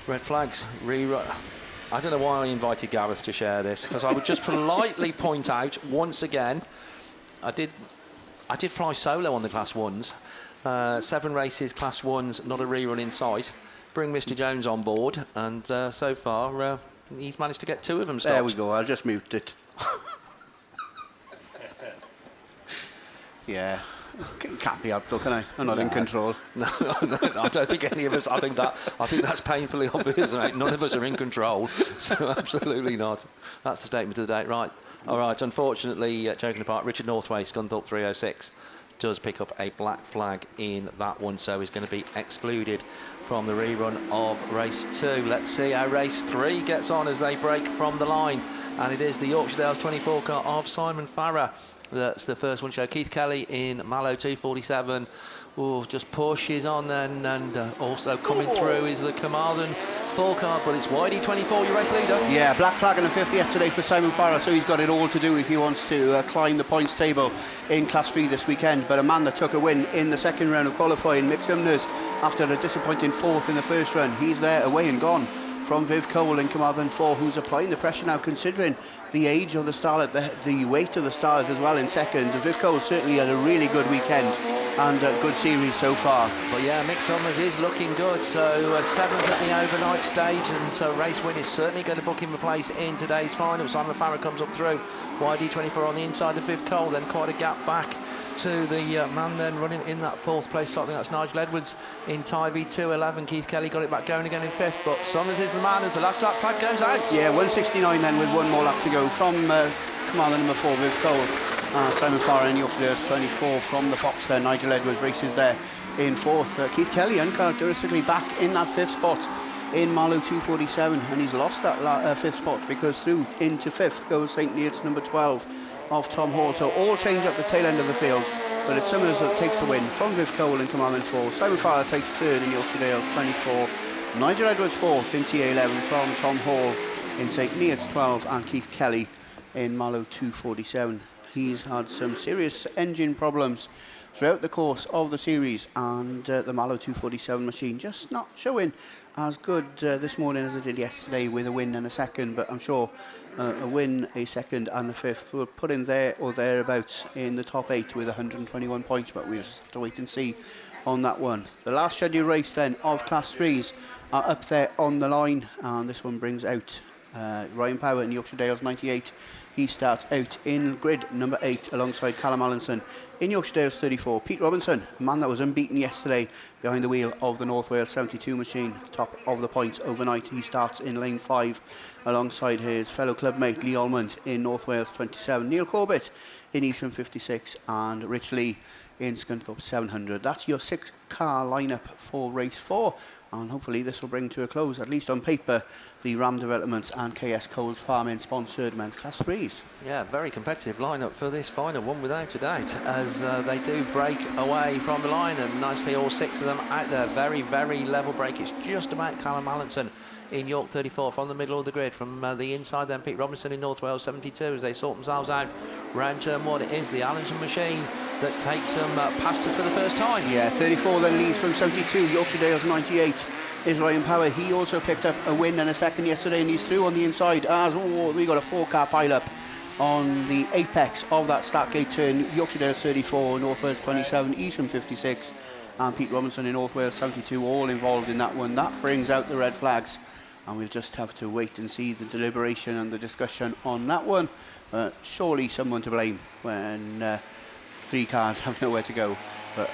red flags. I don't know why I invited Gareth to share this, because I would just politely point out once again, I did fly solo on the Class 1s. 7 races, Class 1s, not a rerun in sight. Bring Mr. Jones on board, and so far he's managed to get 2 of them stopped. There we go. I'll just mute it. Yeah. Can't be helped, though, can I? I'm not in control. No, I don't think any of us. I think that's painfully obvious, mate. None of us are in control, so absolutely not. That's the statement of the day, right? All right. Unfortunately, joking apart, Richard Northway, Scunthorpe 306, does pick up a black flag in that one, so he's going to be excluded from the rerun of race 2. Let's see how race 3 gets on as they break from the line, and it is the Yorkshire Dales 24 car of Simon Farrer. That's the first one show. Keith Kelly in Mallow 247. Oh, just pushes on then, and also coming through is the Carmarthen 4 car, but it's Whitey 24, your race leader. Yeah, black flag and a 5th yesterday for Simon Farrer, so he's got it all to do if he wants to climb the points table in Class 3 this weekend. But a man that took a win in the second round of qualifying, Mick Sumners, after a disappointing 4th in the first run, he's there, away and gone from Viv Cole in Carmarthen 4, who's applying the pressure now, considering the age of the starlet, the weight of the starlet as well in second. Viv Cole certainly had a really good weekend and a good series so far. But yeah, Mick Summers is looking good, so 7th at the overnight stage, and so race win is certainly going to book him a place in today's final. Simon Farrer comes up through, YD24 on the inside of Viv Cole, then quite a gap back to the man then running in that 4th place slot. I think that's Nigel Edwards in Tyvee 211. Keith Kelly got it back going again in 5th, but Summers is the man as the last lap flag goes out. Yeah, 169 then with one more lap to go from Commander number 4, Viv Cole. Simon Farrer in Yorkshire Dales 24 from the Fox there. Nigel Edwards races there in 4th. Keith Kelly uncharacteristically back in that 5th spot in Marlow 247, and he's lost that 5th spot because through into 5th goes St Neots number 12 of Tom Hall. So all change up the tail end of the field, but it's Summers that takes the win from Viv Cole in Command 4. Simon Farrer takes 3rd in Yorkshire Dales 24. Nigel Edwards 4th in TA11 from Tom Hall in St Neots 12, and Keith Kelly in Marlow 247. He's had some serious engine problems throughout the course of the series, and the Mallow 247 machine just not showing as good this morning as it did yesterday with a win and a second, but I'm sure a win, a second and a 5th will put him there or thereabouts in the top 8 with 121 points, but we'll just have to wait and see on that one. The last scheduled race then of Class 3s are up there on the line, and this one brings out Ryan Power in Yorkshire Dales 98 He starts out in grid number 8 alongside Callum Allinson. In Yorkshire Dales 34, Pete Robinson, a man that was unbeaten yesterday behind the wheel of the North Wales 72 machine, top of the points overnight. He starts in lane 5 alongside his fellow clubmate Lee Almond in North Wales 27, Neil Corbett in Eastern 56 and Rich Lee in Scunthorpe 700. That's your 6-car lineup for race 4, and hopefully this will bring to a close, at least on paper, the Ram Developments and KS Coles Farming sponsored men's class 3s. Yeah, very competitive lineup for this final one without a doubt, as they do break away from the line, and nicely all 6 of them out there. Very, very level break. It's just about Callum Allinson in York 34 from the middle of the grid. From the inside then Pete Robinson in North Wales 72 as they sort themselves out round turn 1. It is the Allinson machine that takes them past us for the first time. Yeah, 34 then leads from 72, Yorkshire Dales 98 is Ryan Power. He also picked up a win and a second yesterday, and he's through on the inside as we got a 4-car pile-up on the apex of that start gate turn. Yorkshire Dales 34, North Wales 27, Eastern 56 and Pete Robinson in North Wales 72 all involved in that one. That brings out the red flags, and we'll just have to wait and see the deliberation and the discussion on that one. Surely someone to blame when 3 cars have nowhere to go, but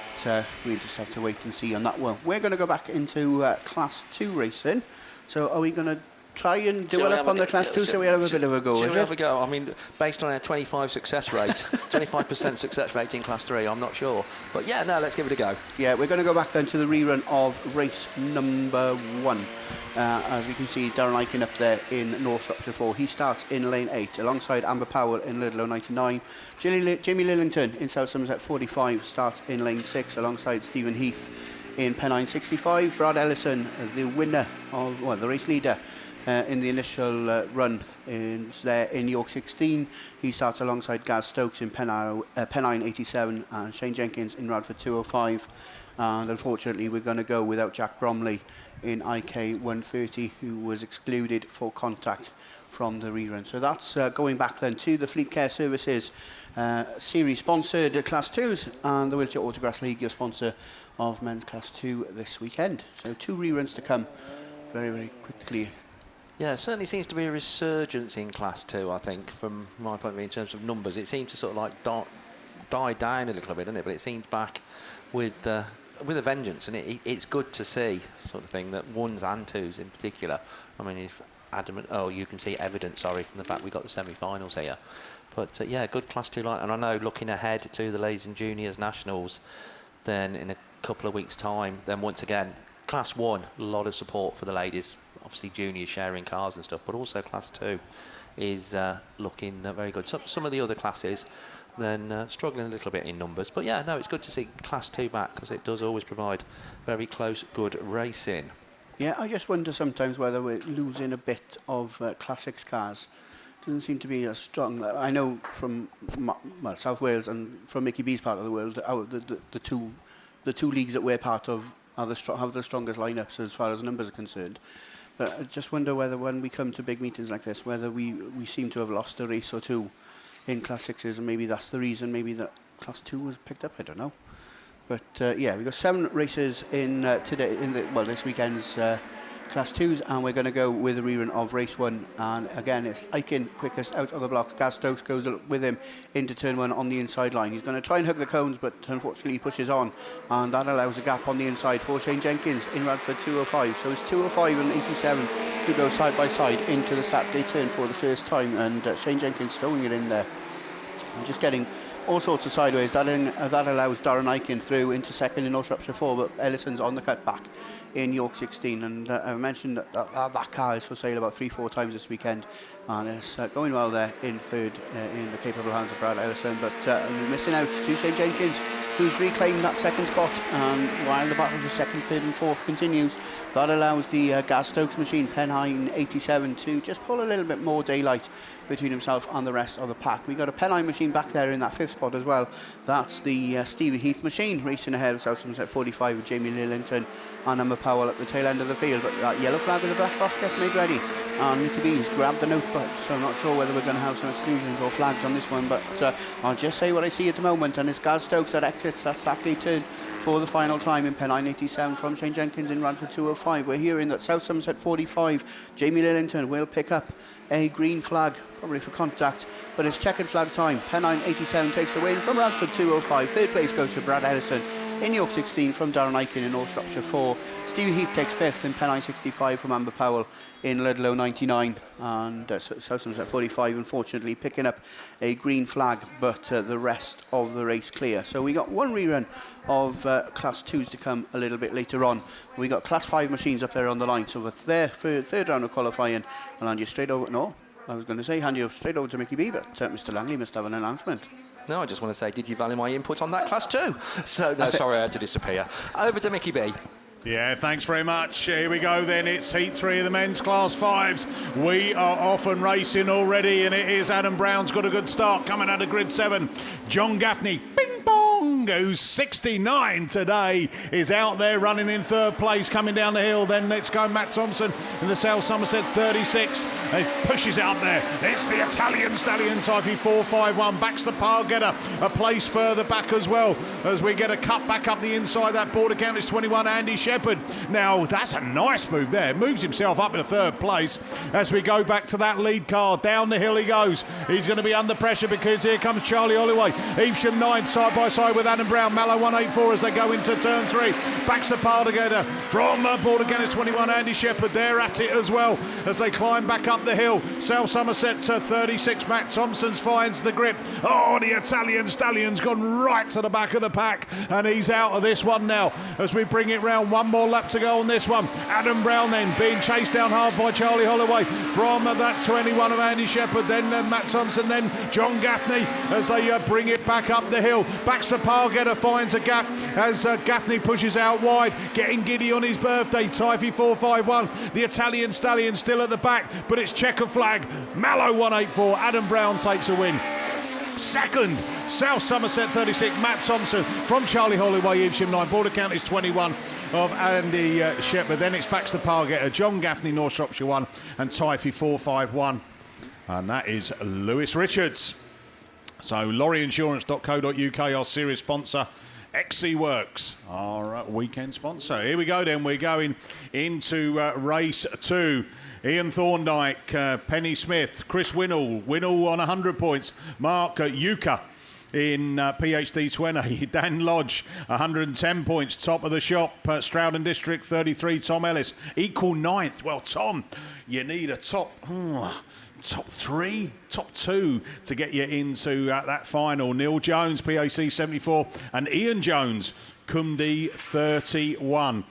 we'll just have to wait and see on that one. We're going to go back into Class 2 racing. So are we going to try and develop on the Class 2 so we have a bit of a go? Shall we have a go? I mean, based on our 25% success rate in Class 3, I'm not sure. But yeah, no, let's give it a go. Yeah, we're going to go back then to the rerun of race number 1. As we can see, Darren Eichen up there in North Shropshire 4. He starts in lane 8 alongside Amber Powell in Ludlow 99. Jamie Lillington in South Somerset 45 starts in lane 6 alongside Stephen Heath in Pennine 65. Brad Ellison, the winner of, well, the race leader in the initial run is there in York 16. He starts alongside Gaz Stokes in Pennine 87 and Shane Jenkins in Radford 205. And unfortunately we're going to go without Jack Bromley in IK 130, who was excluded for contact from the rerun. So that's going back then to the Fleet Care Services series sponsored Class 2s and the Wiltshire Autograss League, your sponsor of men's Class 2 this weekend. So 2 reruns to come very, very quickly. Yeah, it certainly seems to be a resurgence in Class 2, I think, from my point of view in terms of numbers. It seems to sort of like die down a little bit, doesn't it? But it seems back with a vengeance, and it's good to see, sort of thing, that 1s and 2s in particular. I mean, if adamant, you can see evidence, from the fact we got the semi-finals here. But yeah, good Class 2 line, and I know looking ahead to the Ladies and Juniors Nationals, then in a couple of weeks' time, then once again, Class 1, a lot of support for the ladies. Obviously juniors sharing cars and stuff, but also Class 2 is looking very good. Some of the other classes then struggling a little bit in numbers, but yeah, no, it's good to see Class 2 back because it does always provide very close, good racing. Yeah, I just wonder sometimes whether we're losing a bit of classics cars. Doesn't seem to be as strong. I know from South Wales and from Mickey B's part of the world, the two leagues that we're part of have the strongest lineups as far as numbers are concerned. But I just wonder whether when we come to big meetings like this, whether we seem to have lost a race or two in Class 6s, and maybe that's the reason, maybe that Class 2 was picked up, I don't know. But yeah, we've got 7 races in this weekend's Class 2s, and we're going to go with a rerun of race 1. And again, it's Eichen quickest out of the blocks. Gaz Stokes goes with him into turn 1 on the inside line. He's going to try and hug the cones, but unfortunately he pushes on, and that allows a gap on the inside for Shane Jenkins in Radford 205. So it's 205 and 87 who go side by side into the start gate turn for the first time, and Shane Jenkins throwing it in there and just getting all sorts of sideways. That allows Darren Eichen through into second in North Shropshire 4, but Ellison's on the cut back in York 16, and I mentioned that car is for sale about 3-4 times this weekend, and it's going well there in third in the capable hands of Brad Ellison, but missing out to Shane Jenkins, who's reclaimed that second spot, and while the battle for second, third and fourth continues, that allows the Gaz Stokes machine, Pennine 87, to just pull a little bit more daylight between himself and the rest of the pack. We got a Pennine machine back there in that 5th spot as well. That's the Stevie Heath machine racing ahead of South Somerset 45 with Jamie Lillington and Amber Powell at the tail end of the field, but that yellow flag with the black cross gets made ready, and Mickey B's grabbed the notebook, so I'm not sure whether we're going to have some exclusions or flags on this one, but I'll just say what I see at the moment, and it's Gaz Stokes that exits that start gate turn for the final time in Pennine 87 from Shane Jenkins in Radford 205. We're hearing that South Somerset 45, Jamie Lillington will pick up a green flag probably for contact, but it's checkered flag time. Pennine 87 takes the win from Radford 205. Third place goes to Brad Ellison in York 16 from Darren Aiken in North Shropshire 4. Stevie Heath takes 5th in Pennine 65 from Amber Powell in Ludlow 99. And South Somerset 45, unfortunately, picking up a green flag, but the rest of the race clear. So we got one rerun of Class 2s to come a little bit later on. We got Class 5 machines up there on the line. So for their third round of qualifying, I'll hand you straight over. No, I was going to say hand you straight over to Mickey B, but Mr. Langley must have an announcement. No, I just want to say, did you value my input on that Class 2? So, no, sorry, I had to disappear. Over to Mickey B. Yeah, thanks very much. Here we go then. It's Heat 3 of the men's Class 5s. We are off and racing already, and it is Adam Brown's got a good start coming out of grid 7. John Gaffney, bing bong, who's 69 today, is out there running in third place, coming down the hill. Then let's go Matt Thompson in the South Somerset 36. He pushes it up there. It's the Italian Stallion Typhy 451. Backs the par getter a place further back as well, as we get a cut back up the inside. That border count is 21. Andy Shepherd. Now, that's a nice move there. Moves himself up into third place as we go back to that lead car. Down the hill he goes. He's going to be under pressure because here comes Charlie Holloway. Evesham 9 side by side with Adam Brown. Mallow 184 as they go into turn 3. Backs the par together from border count is 21. Andy Shepherd, they're at it as well as they climb back up the hill. South Somerset to 36. Matt Thompson finds the grip. Oh, the Italian Stallion's gone right to the back of the pack, and he's out of this one now as we bring it round. One more lap to go on this one. Adam Brown then being chased down hard by Charlie Holloway from that 21 of Andy Shepherd. Then Matt Thompson, then John Gaffney as they bring it back up the hill. Baxter Pargetter finds a gap as Gaffney pushes out wide, getting giddy on his birthday. Typhy 451. The Italian Stallion still at the back, but it's checker flag. Mallow 184. Adam Brown takes a win. Second, South Somerset 36. Matt Thompson from Charlie Holloway. Evesham 9. Border count is 21 of Andy Shepherd. Then it's Baxter Pargetter, John Gaffney, North Shropshire 1, and Typhy 451. And that is Lewis Richards. So lorryinsurance.co.uk, our series sponsor. XC Works, our weekend sponsor. Here we go then. We're going into race 2. Ian Thorndike, Penny Smith, Chris Winnell on 100 points. Mark Yuka in PhD 20. Dan Lodge, 110 points, top of the shop. Stroud and District 33. Tom Ellis, equal 9th. Well, Tom, you need a top 3, top 2 to get you into that final. Neil Jones, PAC 74, and Ian Jones, Cumdy 31.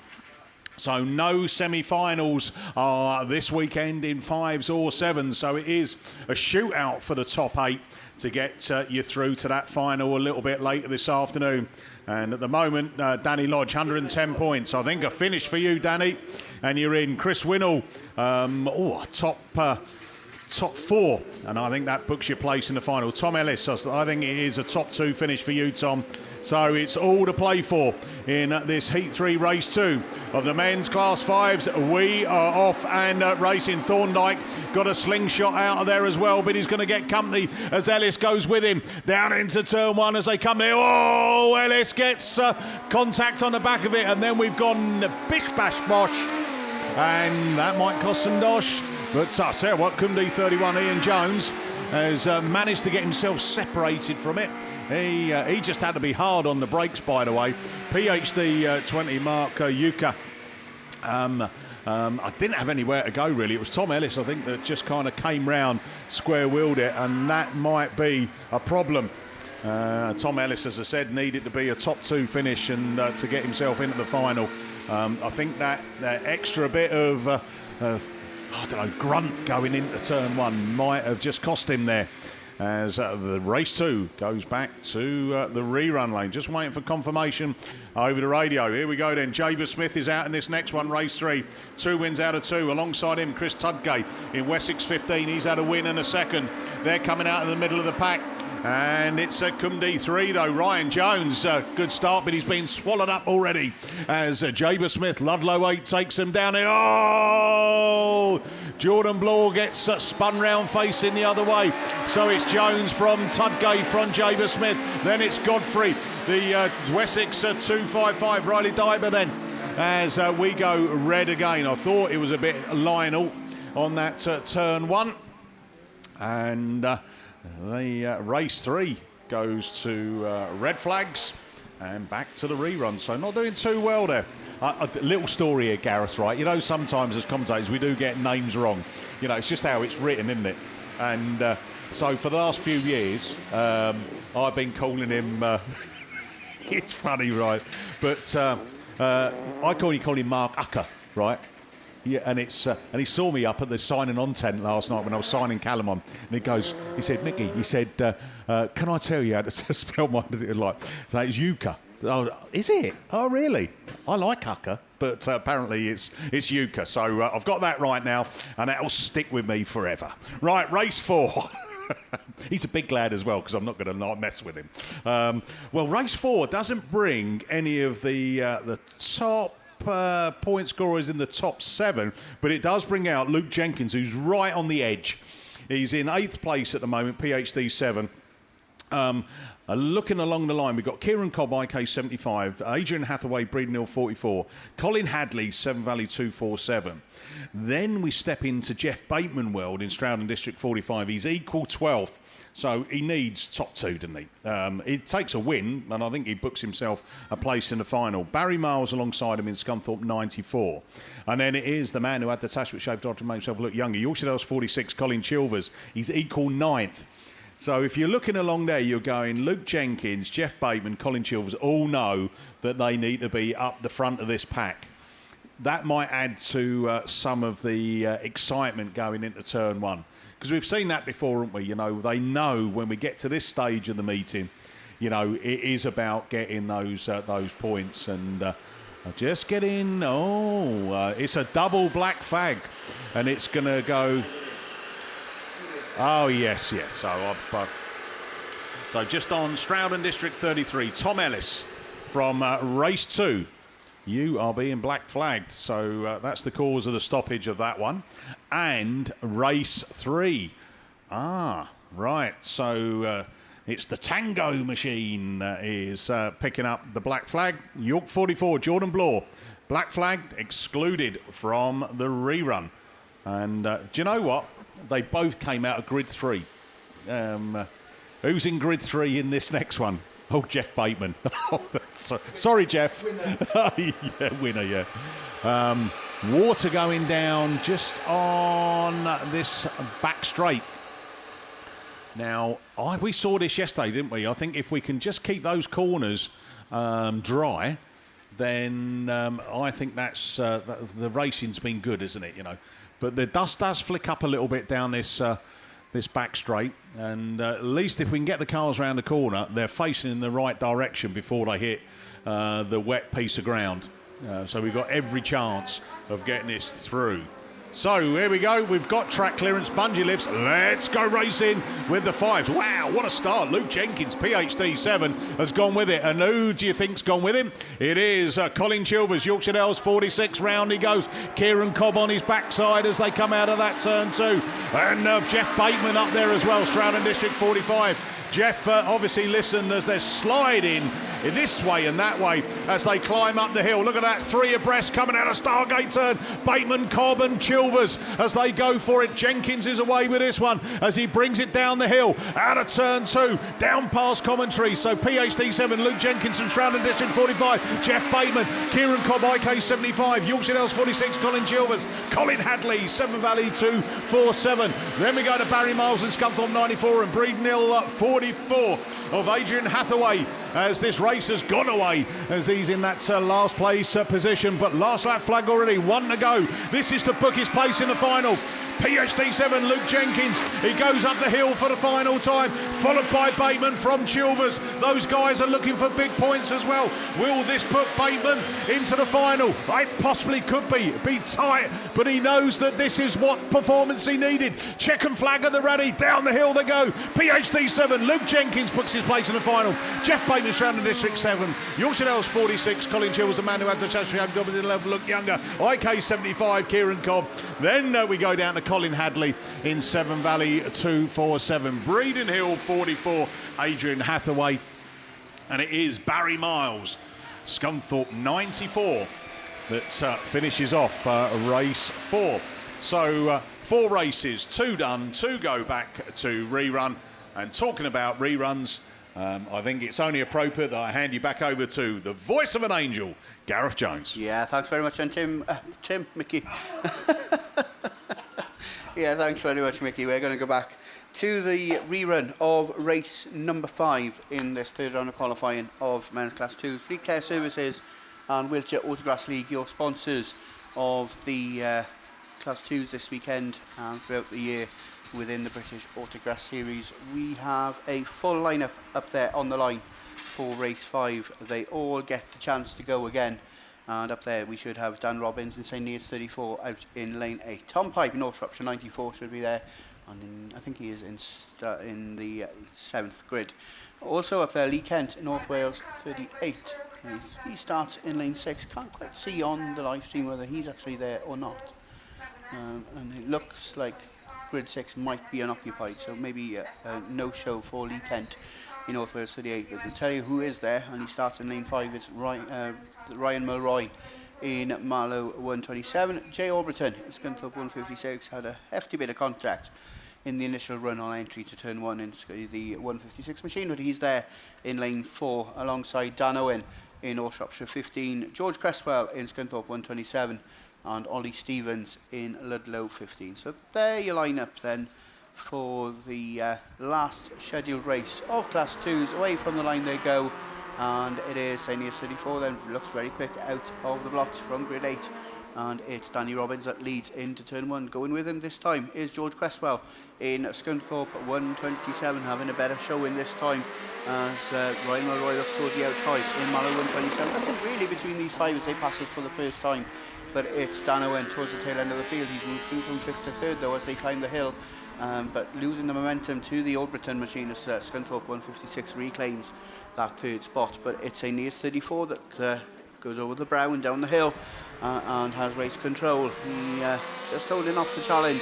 So no semi-finals are this weekend in 5s or 7s. So it is a shootout for the top 8 to get you through to that final a little bit later this afternoon. And at the moment, Danny Lodge, 110 points. I think a finish for you, Danny. And you're in. Chris Winnell, top 4, and I think that books your place in the final. Tom Ellis, I think it is a top 2 finish for you, Tom. So it's all to play for in this Heat 3 race 2 of the men's Class 5s. We are off and racing. Thorndike got a slingshot out of there as well, but he's going to get company as Ellis goes with him down into turn 1 as they come there. Oh, Ellis gets contact on the back of it, and then we've gone bish bash bosh, and that might cost some dosh. But I say what, Cumdy 31, Ian Jones, has managed to get himself separated from it. He just had to be hard on the brakes, by the way. PhD 20, Mark Yuka. I didn't have anywhere to go, really. It was Tom Ellis, I think, that just kind of came round, square-wheeled it, and that might be a problem. Tom Ellis, as I said, needed to be a top 2 finish and to get himself into the final. I think that extra bit of... I don't know, grunt going into turn 1 might have just cost him there as the race 2 goes back to the rerun lane. Just waiting for confirmation over the radio. Here we go then. Jaber Smith is out in this next one, race 3. 2 wins out of 2. Alongside him, Chris Tudgate in Wessex 15. He's had a win and a second. They're coming out in the middle of the pack. And it's Cumdy 3 though. Ryan Jones, good start, but he's been swallowed up already as Jaber Smith, Ludlow 8 takes him down here. Oh! Jordan Bloor gets spun round facing the other way. So it's Jones from Tudgate from Jaber Smith. Then it's Godfrey, the Wessex 255. Riley Diber then as we go red again. I thought it was a bit Lionel on that turn 1. And the race 3 goes to red flags and back to the rerun. So not doing too well there. A little story here, Gareth, right? You know, sometimes as commentators we do get names wrong. You know, it's just how it's written, isn't it? And so for the last few years, I've been calling him... it's funny, right? But I call him Mark Ucker, right? Yeah, and it's and he saw me up at the signing on tent last night when I was signing Callum on, and he said, Nicky, he said, can I tell you how to spell my like? So it's Yuka. Oh, is it? Oh, really? I like Ucker, but apparently it's Yuka. So I've got that right now, and that'll stick with me forever. Right, race 4. He's a big lad as well, because I'm not going to not mess with him. Well, race 4 doesn't bring any of the top point scorers in the top 7, but it does bring out Luke Jenkins, who's right on the edge. He's in 8th place at the moment, PhD 7. Looking along the line, we've got Kieran Cobb, IK 75, Adrian Hathaway, Breeden Hill 44, Colin Hadley, Severn Valley 247. Then we step into Jeff Bateman world in Stroud and District 45. He's equal 12th, so he needs top 2, doesn't he? It takes a win, and I think he books himself a place in the final. Barry Miles alongside him in Scunthorpe 94. And then it is the man who had the tash which shaved off to make himself look younger. Yorkshire Dales 46, Colin Chilvers. He's equal 9th. So if you're looking along there, you're going Luke Jenkins, Jeff Bateman, Colin Chilvers all know that they need to be up the front of this pack. That might add to some of the excitement going into turn 1. Because we've seen that before, haven't we? You know, they know when we get to this stage of the meeting, you know, it is about getting those points. And just get in. It's a double black flag. And it's going to go... Oh, yes. So just on Stroud and District 33, Tom Ellis from race 2. You are being black flagged. So that's the cause of the stoppage of that one. And race 3. Right. So it's the Tango Machine is picking up the black flag. York 44, Jordan Bloor, black flagged, excluded from the rerun. And do you know what? They both came out of grid 3. Who's in grid 3 in this next one? Oh, Jeff Bateman. Sorry, Jeff. Winner, yeah. Water going down just on this back straight. Now, we saw this yesterday, didn't we? I think if we can just keep those corners dry, then I think that's the racing's been good, isn't it? You know. But the dust does flick up a little bit down this back straight, and at least if we can get the cars around the corner, they're facing in the right direction before they hit the wet piece of ground. So we've got every chance of getting this through. So here we go. We've got track clearance, bungee lifts. Let's go racing with the 5s. Wow, what a start. Luke Jenkins, PhD 7, has gone with it. And who do you think's gone with him? It is Colin Chilvers, Yorkshire Dales 46. Round he goes. Kieran Cobb on his backside as they come out of that turn 2. And Jeff Bateman up there as well, Stroud and District 45. Jeff obviously listened as they're sliding this way and that way as they climb up the hill. Look at that, 3 abreast coming out of Stargate turn. Bateman, Cobb and Chilvers as they go for it. Jenkins is away with this one as he brings it down the hill, out of turn 2, down past commentary. So PhD 7, Luke Jenkins from Stroud and District 45, Jeff Bateman, Kieran Cobb, IK 75, Yorkshire Dales 46, Colin Chilvers, Colin Hadley, Severn Valley 247. Then we go to Barry Miles and Scunthorpe 94 and Breeden Hill 44 of Adrian Hathaway as this race has gone away as he's in that last place position. But last lap flag already, 1 to go. This is to book his place in the final. PhD 7, Luke Jenkins, he goes up the hill for the final time, followed by Bateman from Chilvers. Those guys are looking for big points as well. Will this put Bateman into the final? It possibly could be tight, but he knows that this is what performance he needed. Check and flag at the ready, down the hill they go. PhD 7, Luke Jenkins books his place in the final. Jeff Bateman, Stroud and District 7, Yorkshire Dales 46, Colin Chilvers, the man who had the chance to have double the level, look younger. IK 75, Kieran Cobb. Then we go down to Colin Hadley in Severn Valley 247, Breeden Hill 44, Adrian Hathaway, and it is Barry Miles, Scunthorpe 94, that finishes off race 4. So 4 races, 2 done, 2 go back to rerun. And talking about reruns, I think it's only appropriate that I hand you back over to the voice of an angel, Gareth Jones. Yeah, thanks very much, and Mickey. Yeah, thanks very much, Mickey. We're going to go back to the rerun of race number 5 in this third round of qualifying of men's Class 2. Fleet Care Services and Wiltshire Autograss League, your sponsors of the Class 2s this weekend and throughout the year within the British Autograss Series. We have a full lineup up there on the line for race 5. They all get the chance to go again. And up there we should have Dan Robbins in St Neots 34 out in lane 8. Tom Pipe, North Shropshire 94 should be there. And I think he is in the 7th grid. Also up there, Lee Kent, North Wales 38. He starts in lane 6. Can't quite see on the live stream whether he's actually there or not. And it looks like grid 6 might be unoccupied, so maybe a no-show for Lee Kent in North Wales 38. But to tell you who is there, and he starts in lane 5, it's Ryan Mulroy in Marlow 127. Jay Alberton, Scunthorpe 156, had a hefty bit of contact in the initial run on entry to turn 1 in the 156 machine, but he's there in lane 4 alongside Dan Owen in North Shropshire 15, George Cresswell in Scunthorpe 127, and Ollie Stevens in Ludlow 15. So there you line up then for the last scheduled race of Class 2s. Away from the line they go, and it is St Neots 34 then, looks very quick out of the blocks from grid 8, and it's Danny Robbins that leads into turn 1. Going with him this time is George Cresswell in Scunthorpe 127, having a better showing this time as Ryan Mulroy looks towards the outside in Mallow 127. I think really between these 5 as they pass us for the first time, but it's Dan Owen towards the tail end of the field. He's moved through from 5th to 3rd though as they climb the hill, but losing the momentum to the Alberton machine as Scunthorpe 156 reclaims that 3rd spot. But it's St Neots 34 that goes over the brow and down the hill and has race control. He just holding off the challenge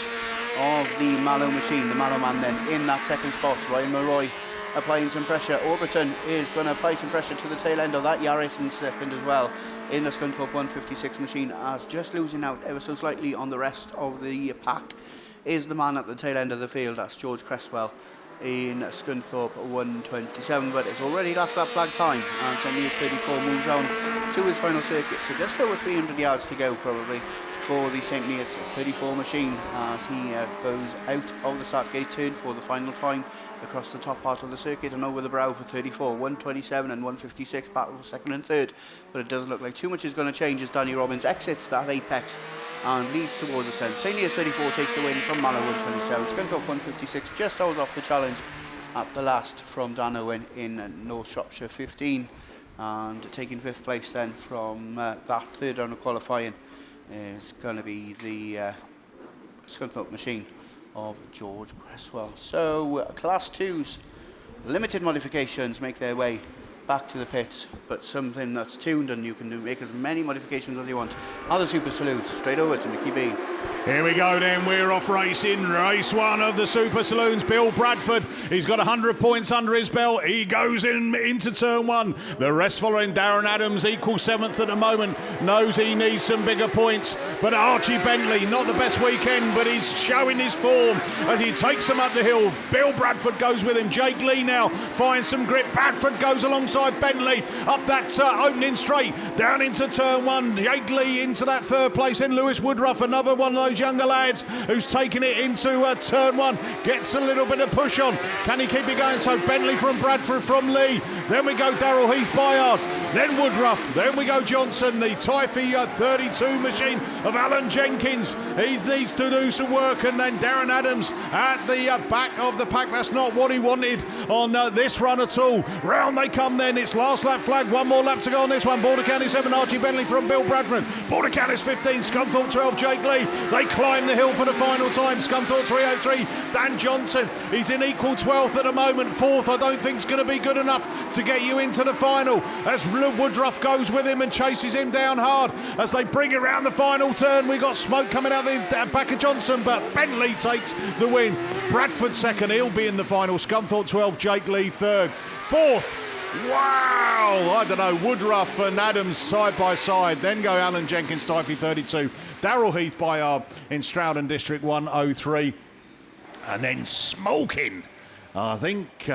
of the Mallow machine, the Mallow man then in that 2nd spot. Ryan Mulroy applying some pressure. Overton is going to apply some pressure to the tail end of that Yaris in 2nd as well in the Scunthorpe 156 machine, as just losing out ever so slightly on the rest of the pack is the man at the tail end of the field. That's George Cresswell in Scunthorpe 127, but it's already last lap flag time and St Neots 34 moves on to his final circuit, so just over 300 yards to go probably for the St Neots 34 machine as he goes out of the start gate turn for the final time across the top part of the circuit and over the brow for 34. 127 and 156 battle for 2nd and 3rd, but it doesn't look like too much is going to change as Danny Robbins exits that apex and leads towards the centre. St Neots 34 takes the win from Mallow 127. Scunthorpe 156 just holds off the challenge at the last from Dan Owen in North Shropshire 15, and taking 5th place then from that 3rd round of qualifying is going to be the Scunthorpe machine of George Cresswell. So Class 2s, limited modifications make their way back to the pits, but something that's tuned and you can make as many modifications as you want. Other Super Saloons, straight over to Mickey B. Here we go then, we're off racing. Race 1 of the Super Saloons. Bill Bradford, he's got 100 points under his belt. He goes into turn 1. The rest following. Darren Adams, equal 7th at the moment, knows he needs some bigger points. But Archie Bentley, not the best weekend, but he's showing his form as he takes him up the hill. Bill Bradford goes with him. Jake Lee now finds some grip. Bradford goes alongside Bentley up that opening straight, down into turn 1. Jake Lee into that 3rd place. Then Lewis Woodruff, another one of those younger lads who's taking it into turn 1, gets a little bit of push on. Can he keep it going? So Bentley from Bradford from Lee. Then we go Darrell Heath Bayard. Then Woodruff. Then we go Johnson, the Typhy 32 machine of Alan Jenkins. He needs to do some work. And then Darren Adams at the back of the pack. That's not what he wanted on this run at all. Round they come then. It's last lap flag. One more lap to go on this one. Border County 7, Archie Bentley from Bill Bradford. Border County's 15, Scunthorpe 12, Jake Lee. They climb the hill for the final time. Scunthorpe 303, Dan Johnson. He's in equal 12th at the moment. 4th, I don't think is going to be good enough to get you into the final. As Woodruff goes with him and chases him down hard. As they bring it around the final turn, we got smoke coming out the back of Johnson, but Bentley takes the win. Bradford 2nd, he'll be in the final. Scunthorpe 12, Jake Lee 3rd. 4th, Wow! I don't know, Woodruff and Adams side by side. Then go Alan Jenkins, Typhy 32. Darrell Heath by in Stroud and District 103. And then Smoking. I think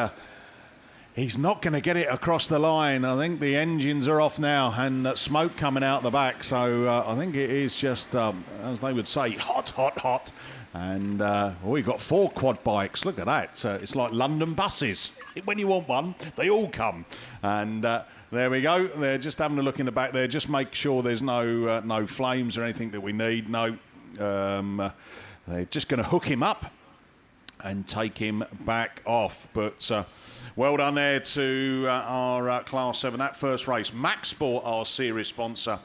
he's not going to get it across the line. I think the engines are off now and smoke coming out the back. So I think it is just, as they would say, hot, hot, hot. And we've got 4 quad bikes. Look at that. It's like London buses. When you want one, they all come. And there we go. They're just having a look in the back there. Just make sure there's no flames or anything that we need. No. They're just going to hook him up and take him back off. But well done there to our Class 7. That first race. Max Sport, our series sponsor.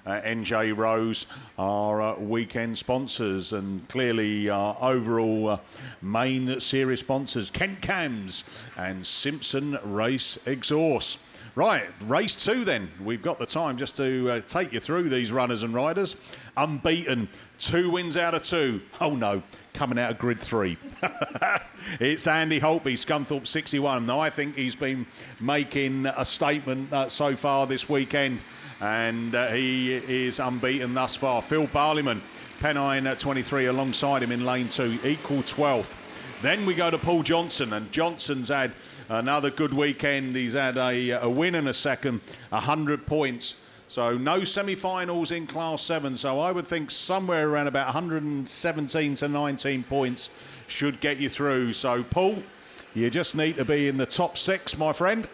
NJ Rose, our weekend sponsors, and clearly our overall main series sponsors, Kent Cams and Simpson Race Exhaust. Right, race 2 then. We've got the time just to take you through these runners and riders. Unbeaten, 2 wins out of 2. Oh no, coming out of grid 3. It's Andy Holtby, Scunthorpe 61. Now I think he's been making a statement so far this weekend. And he is unbeaten thus far. Phil Barleyman, Pennine 23 alongside him in lane 2, equal 12th. Then we go to Paul Johnson, and Johnson's had another good weekend. He's had a win and a second, 100 points. So no semi-finals in Class 7. So I would think somewhere around about 117 to 19 points should get you through. So Paul, you just need to be in the top 6, my friend.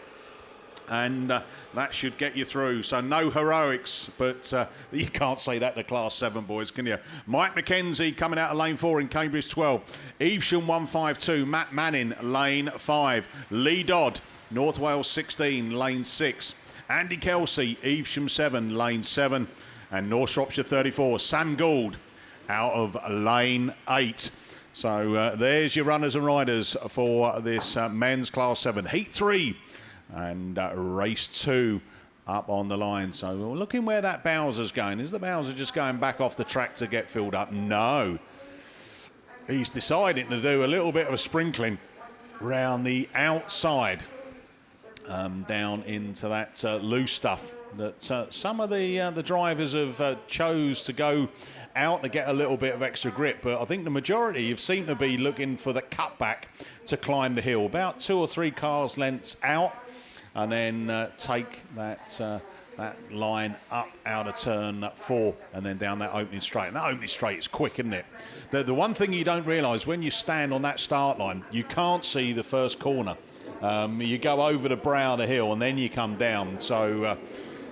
And that should get you through. So no heroics, but you can't say that to Class 7, boys, can you? Mike McKenzie coming out of lane 4 in Cambridge 12. Evesham 152, Matt Manning, lane 5. Lee Dodd, North Wales 16, lane 6. Andy Kelsey, Evesham 7, lane 7. And North Shropshire 34, Sam Gould, out of lane 8. So there's your runners and riders for this men's Class 7. Heat 3. And race 2 up on the line. So we're looking where that Bowser's going. Is the Bowser just going back off the track to get filled up? No. He's deciding to do a little bit of a sprinkling round the outside down into that loose stuff that some of the drivers have chose to go out to get a little bit of extra grip, but I think the majority have seemed to be looking for the cutback to climb the hill, about 2 or 3 cars lengths out, and then take that line up out of turn 4 and then down that opening straight. And that opening straight is quick, isn't it? The one thing you don't realise when you stand on that start line, you can't see the first corner. You go over the brow of the hill and then you come down. So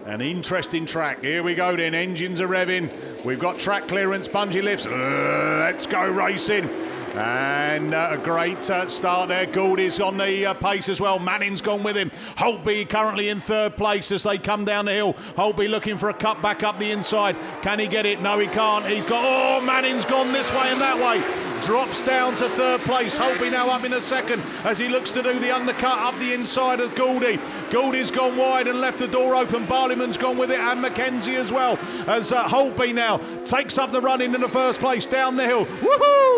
an interesting track. Here we go then. Engines are revving. We've got track clearance, bungee lifts. Let's go racing. And a great start there. Gouldy's on the pace as well. Manning's gone with him. Holtby currently in 3rd place as they come down the hill. Holtby looking for a cut back up the inside. Can he get it? No, he can't. He's got... Oh, Manning's gone this way and that way. Drops down to 3rd place. Holtby now up in a 2nd as he looks to do the undercut up the inside of Gouldy. Gouldy's gone wide and left the door open. Barleyman's gone with it, and Mackenzie as well, as Holtby now takes up the run into the 1st place down the hill. Woohoo!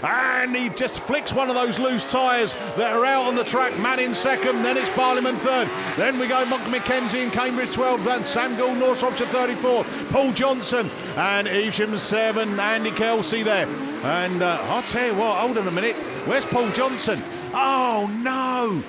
And he just flicks one of those loose tyres that are out on the track. Manning 2nd, then it's Barleyman 3rd. Then we go Mackenzie in Cambridge 12, and Sam Gould, North Shropshire 34. Paul Johnson and Evesham 7, Andy Kelsey there. And I'll tell you what, hold on a minute. Where's Paul Johnson? Oh, no.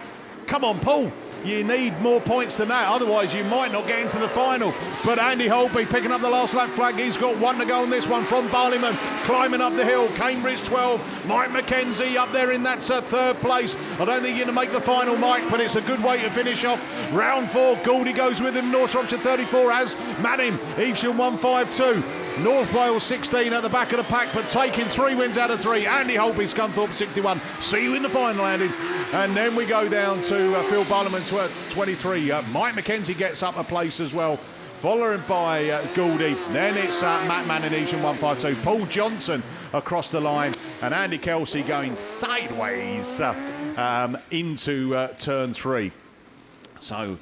Come on, Paul. You need more points than that, otherwise you might not get into the final. But Andy Holtby picking up the last lap flag. He's got 1 to go on this one from Barleyman, climbing up the hill. Cambridge 12, Mike McKenzie up there in that 3rd place. I don't think you're going to make the final, Mike, but it's a good way to finish off round 4. Gouldy goes with him, North Shropshire 34 as Manning, Evesham 152. North Wales 16 at the back of the pack, but taking 3 wins out of 3. Andy Holtby, Scunthorpe 61. See you in the final, Andy. And then we go down to Phil Barleyman 23. Mike McKenzie gets up a place as well, followed by Gouldy. Then it's Matt Manning, Evesham 152. Paul Johnson across the line, and Andy Kelsey going sideways into turn 3. So,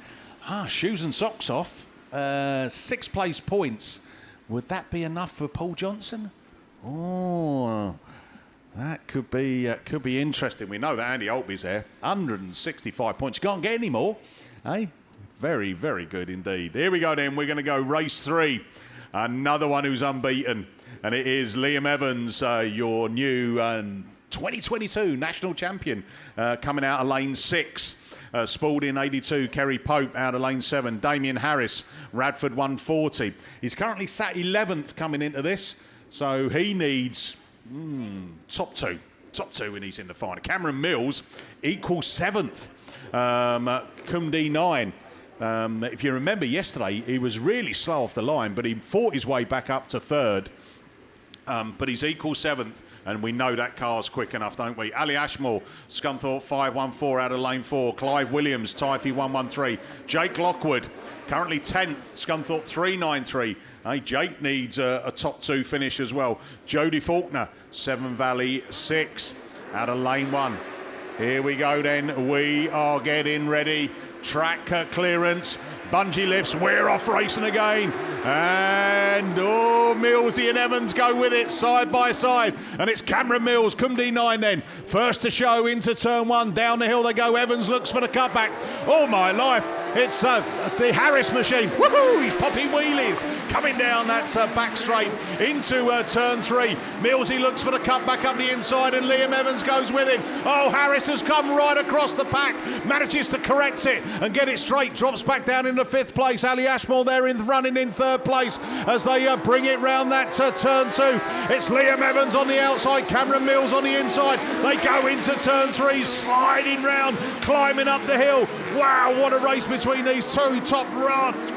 shoes and socks off. 6th place points. Would that be enough for Paul Johnson? Oh, That could be interesting. We know that Andy Holtby's there. 165 points. You can't get any more. Eh? Very, very good indeed. Here we go then. We're going to go race 3. Another one who's unbeaten. And it is Liam Evans, your new 2022 national champion, coming out of lane 6. Spalding 82, Kerry Pope out of lane 7, Damien Harris, Radford 140. He's currently sat 11th coming into this, so he needs top two when he's in the final. Cameron Mills equals 7th, Kumdi 9. If you remember yesterday, he was really slow off the line, but he fought his way back up to 3rd. But he's equal 7th, and we know that car's quick enough, don't we? Ali Ashmore, Scunthorpe 514 out of lane 4. Clive Williams, Typhy 113. Jake Lockwood, currently 10th, Scunthorpe 393. Hey, Jake needs a top 2 finish as well. Jodie Faulkner, Severn Valley 6 out of lane 1. Here we go then. We are getting ready. Track clearance. Bungee lifts, we're off racing again. And, Millsy and Evans go with it side by side. And it's Cameron Mills, Kumdi 9 then. First to show into turn 1. Down the hill they go. Evans looks for the cutback. Oh, my life. It's the Harris machine. Woohoo! He's popping wheelies. Coming down that back straight into turn 3. Millsy looks for the cutback up the inside and Liam Evans goes with him. Oh, Harris has come right across the pack. Manages to correct it and get it straight. Drops back down into 5th place. Ali Ashmore there running in 3rd place as they bring it round that turn 2. It's Liam Evans on the outside. Cameron Mills on the inside. They go into turn 3. Sliding round. Climbing up the hill. Wow, what a race between these 2 top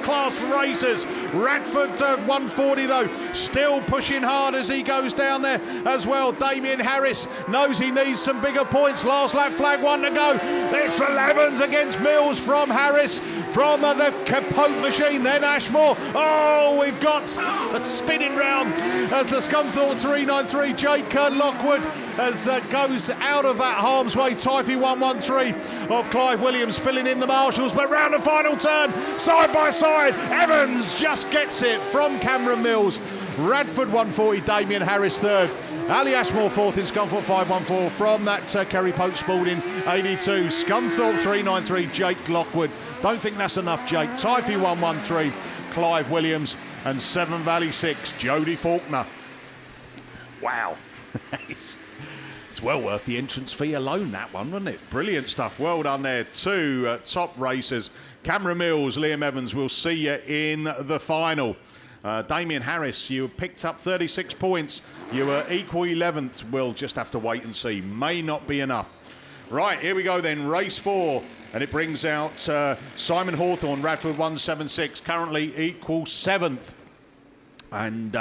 class racers. Radford 140 though, still pushing hard as he goes down there as well. Damien Harris knows he needs some bigger points. Last lap flag 1 to go. There's for Evans against Mills from Harris from the Pope machine. Then Ashmore. Oh, we've got a spinning round as the Scunthorpe 393 Jake Lockwood as goes out of that harm's way. Typhy 113 of Clive Williams filling in the marshals, but round the final turn, side by side, Evans just gets it from Cameron Mills. Radford 140, Damien Harris 3rd. Ali Ashmore 4th in Scunthorpe 514 from that Kerry Pope Spalding 82. Scunthorpe 393, Jake Lockwood. Don't think that's enough, Jake. Typhy 113, Clive Williams, and Severn Valley 6, Jodie Faulkner. Wow. It's well worth the entrance fee alone, that one, wasn't it? Brilliant stuff. Well done there. 2 top racers. Cameron Mills, Liam Evans, we'll see you in the final. Damien Harris, you picked up 36 points. You were equal 11th. We'll just have to wait and see. May not be enough. Right, here we go then. Race 4. And it brings out Simon Hawthorne, Radford 176, currently equal 7th. And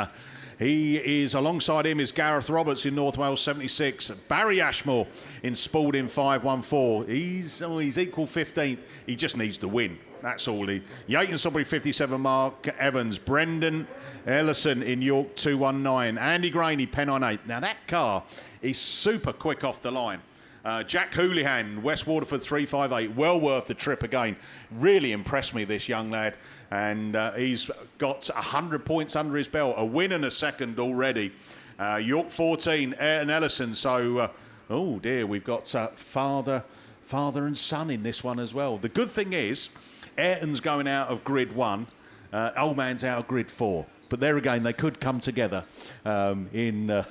he is, alongside him is Gareth Roberts in North Wales 76. Barry Ashmore in Spalding 514. He's equal 15th. He just needs to win. That's all. Yayton Sudbury 57, Mark Evans. Brendan Ellison in York 219. Andy Graney, Pennine 8. Now that car is super quick off the line. Jack Houlihan, West Waterford 358. Well worth the trip again. Really impressed me, this young lad. And he's got 100 points under his belt. A win and a second already. York 14, Ayrton Ellison. So, oh dear, we've got father and son in this one as well. The good thing is, Ayrton's going out of grid 1. Old man's out of grid 4. But there again, they could come together in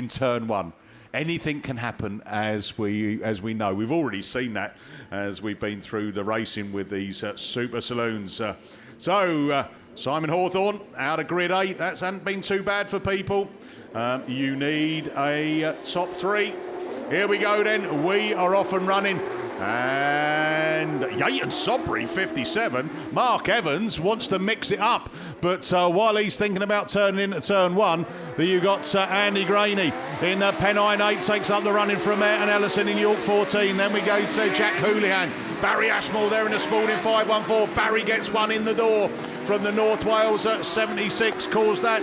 turn 1. Anything can happen, as we know. We've already seen that as we've been through the racing with these super saloons. Simon Hawthorne out of grid 8. That hasn't been too bad for people. You need a top 3. Here we go then. We are off and running. And Yayton Sudbury 57. Mark Evans wants to mix it up, but while he's thinking about turning into turn 1, you got Andy Graney in Pennine 8 takes up the running from Ayrton Ellison in York 14. Then we go to Jack Houlihan. Barry Ashmore there in the Spalding 514. Barry gets one in the door. from the North Wales 76 caused that.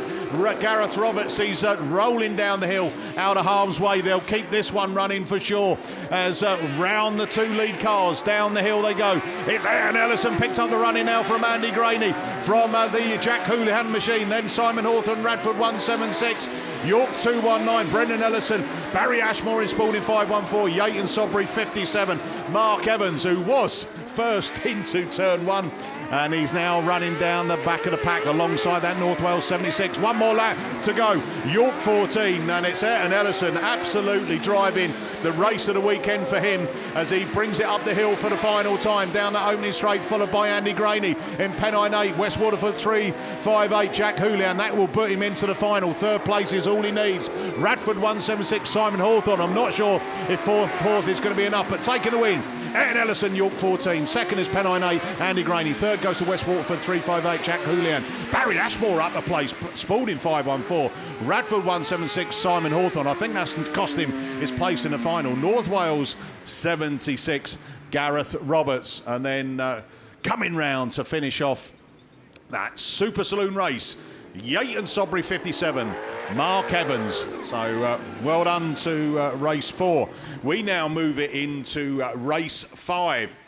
Gareth Roberts, he's rolling down the hill out of harm's way. They'll keep this one running for sure as round the 2 lead cars down the hill they go. It's Aaron Ellison picks up the running now from Andy Graney from the Jack Houlihan machine. Then Simon Hawthorne, Radford 176, York 219, Brendan Ellison, Barry Ashmore in Spalding 514, Yayton Sobry 57, Mark Evans, who was first into turn 1, and he's now running down the back of the pack alongside that North Wales 76. One more lap to go. York 14, and it's Ayrton Ellison absolutely driving the race of the weekend for him as he brings it up the hill for the final time down the opening straight, followed by Andy Graney in Pennine 8, West Waterford 358, Jack Houlihan. That will put him into the final. Third place is all he needs. Radford 176, Simon Hawthorne. I'm not sure if fourth is going to be enough, but taking the win, Aaron Ellison, York 14. Second is Pennine 8, Andy Graney. Third goes to West Waterford 358, Jack Houlihan. Barry Ashmore up the place, Spalding 514. Radford 176, Simon Hawthorne. I think that's cost him his place in the final. North Wales 76, Gareth Roberts. And then coming round to finish off that Super Saloon race, Yayton Sobry 57, Mark Evans. So well done to race 4. We now move it into race 5.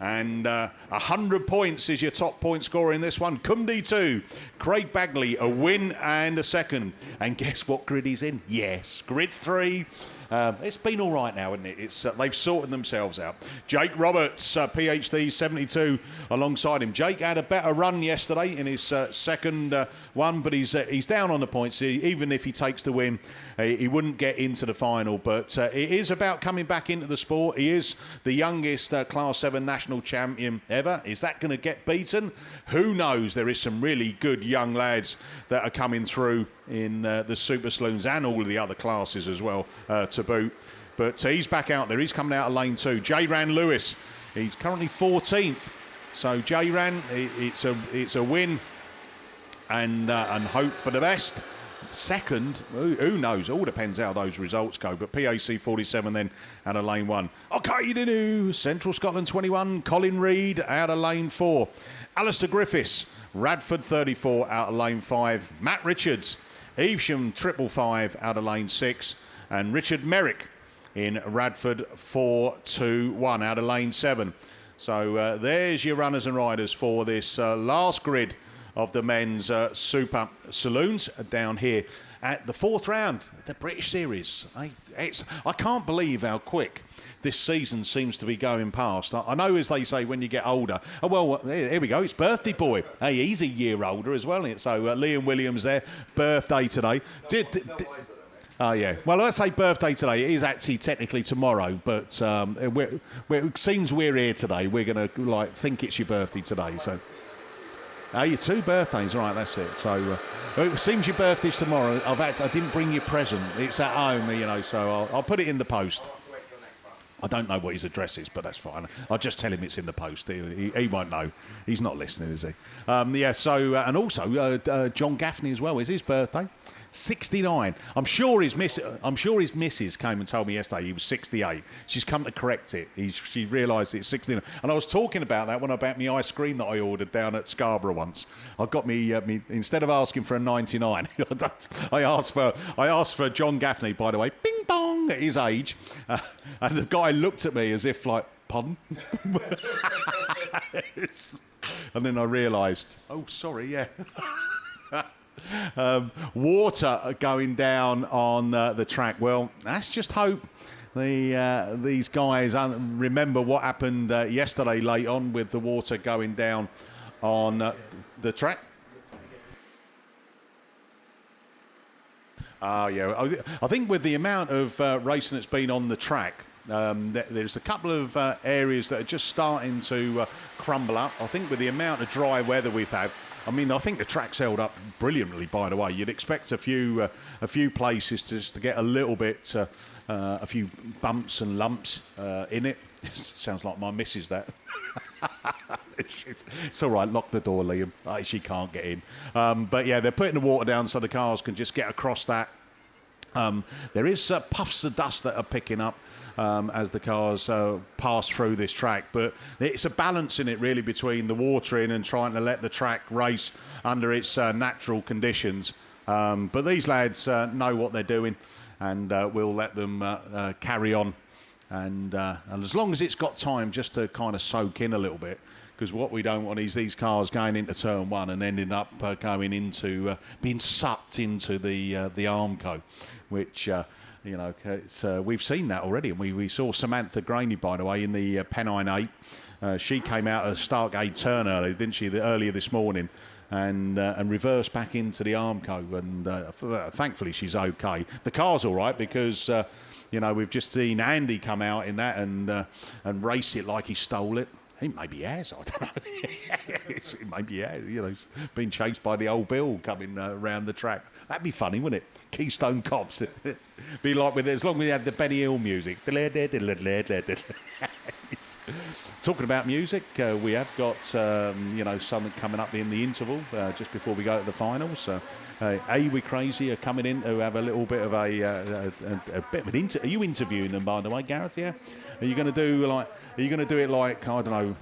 And 100 points is your top point scorer in this one. Cumdy 2, Craig Bagley, a win and a second. And guess what grid he's in? Yes, grid 3. It's been all right now, isn't it? It's they've sorted themselves out. Jake Roberts, PhD 72, alongside him. Jake had a better run yesterday in his second one, but he's down on the points. Even if he takes the win, he wouldn't get into the final. But it is about coming back into the sport. He is the youngest Class 7 national champion ever. Is that going to get beaten? Who knows? There is some really good young lads that are coming through in the Super Saloons and all of the other classes as well to boot. But he's back out there. He's coming out of lane 2. J-Ran Lewis, he's currently 14th. So J-Ran, it's a win and hope for the best. Second, who knows? All depends how those results go. But PAC 47 then out of lane 1. Okay, Central Scotland 21. Colin Reid out of lane 4. Alistair Griffiths, Radford 34 out of lane 5. Matt Richards, Evesham 555 out of lane 6. And Richard Merrick in Radford 421 out of lane 7. So there's your runners and riders for this last grid of the men's Super Saloons down here at the 4th round, the British Series. I can't believe how quick this season seems to be going past. I know, as they say, when you get older. Oh, well, here we go. It's birthday boy. Hey, he's a year older as well. So Liam Williams there, birthday today. Oh, yeah. Well, let's say birthday today. It is actually technically tomorrow, but it seems we're here today. We're going to think it's your birthday today. So, your 2 birthdays, right? That's it. So it seems your birthday's tomorrow. I didn't bring your present. It's at home, so I'll put it in the post. I don't know what his address is, but that's fine. I'll just tell him it's in the post. He won't know. He's not listening, is he? And also John Gaffney as well. Is his birthday? 69. I'm sure his missus came and told me yesterday he was 68. She's come to correct it. She realised it's 69. And I was talking about that when about my ice cream that I ordered down at Scarborough once. I got me instead of asking for a 99, I asked for John Gaffney, by the way, bing bong, at his age. And the guy looked at me as if like, pardon? And then I realised, oh, sorry, yeah. Water going down on the track. Well, let's just hope these guys remember what happened yesterday late on with the water going down on the track. Yeah, I think with the amount of racing that's been on the track, there's a couple of areas that are just starting to crumble up. I think with the amount of dry weather we've had, I think the track's held up brilliantly, by the way. You'd expect a few places just to get a little bit, a few bumps and lumps in it. Sounds like my missus, that. It's all right, lock the door, Liam. She can't get in. But yeah, they're putting the water down so the cars can just get across that There is puffs of dust that are picking up as the cars pass through this track, but it's a balance in it really between the watering and trying to let the track race under its natural conditions. But these lads know what they're doing, and we'll let them carry on. And as long as it's got time just to kind of soak in a little bit, because what we don't want is these cars going into turn one and ending up going into being sucked into the Armco, which we've seen that already, and we saw Samantha Graney, by the way, in the Pennine 8. She came out of Stargate turn early, didn't she, earlier this morning, and reversed back into the Armco, and thankfully she's okay. The car's all right because we've just seen Andy come out in that and race it like he stole it. Maybe he has, I don't know. Maybe he has, he's been chased by the old Bill coming around the track. That'd be funny, wouldn't it? Keystone Cops. Be like as long as we had the Benny Hill music. It's, talking about music, we have got something coming up in the interval just before we go to the finals. We're Crazy are coming in to have a little bit of a bit of an Are you interviewing them, by the way, Gareth? Yeah. Are you going to do it like, I don't know,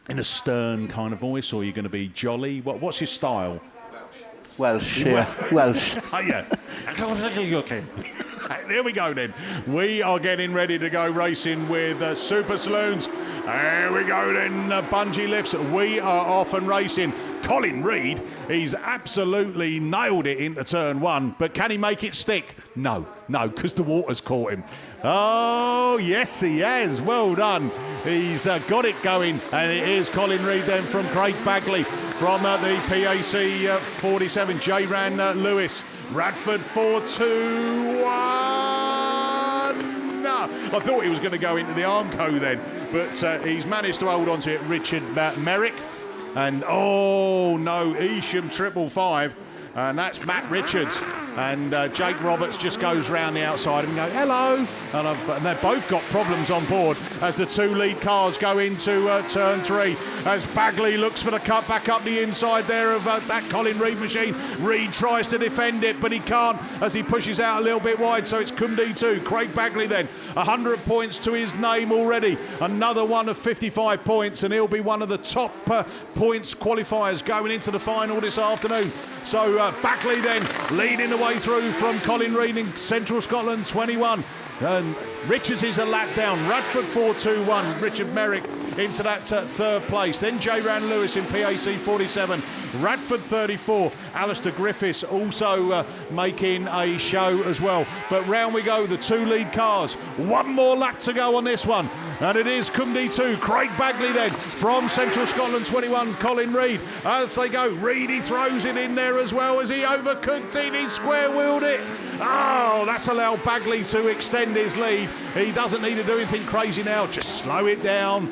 in a stern kind of voice, or are you going to be jolly? What's your style? Welsh, yeah. Welsh. Oh, yeah. Okay. There we go then. We are getting ready to go racing with Super Saloons. There we go then, bungee lifts. We are off and racing. Colin Reid, he's absolutely nailed it into turn one, but can he make it stick? No, because the water's caught him. Oh, yes, he has. Well done. He's got it going, and it is Colin Reid then from Craig Bagley from the PAC 47. J-Ran Lewis. Radford 4-2-1. I thought he was going to go into the Armco then, but he's managed to hold on to it. Richard Merrick. And, oh, no, Evesham 555. And that's Matt Richards. And Jake Roberts just goes round the outside and go, hello. And they've both got problems on board as the two lead cars go into turn three. As Bagley looks for the cut back up the inside there of that Colin Reid machine. Reid tries to defend it, but he can't as he pushes out a little bit wide. So it's Cumdy 2. Craig Bagley then, 100 points to his name already. Another one of 55 points, and he'll be one of the top points qualifiers going into the final this afternoon. So Bagley then leading the way through from Colin Reid in Central Scotland 21. And Richards is a lap down. Radford 4-2-1. Richard Merrick into that third place. Then J-Ran Lewis in PAC 47. Radford 34. Alistair Griffiths also making a show as well. But round we go, the two lead cars. One more lap to go on this one. And it is Cumdy 2. Craig Bagley then from Central Scotland 21. Colin Reid as they go. Reid, he throws it in there as well as he overcooked it. He square wheeled it. Oh, that's allowed Bagley to extend his lead. He doesn't need to do anything crazy now. Just slow it down.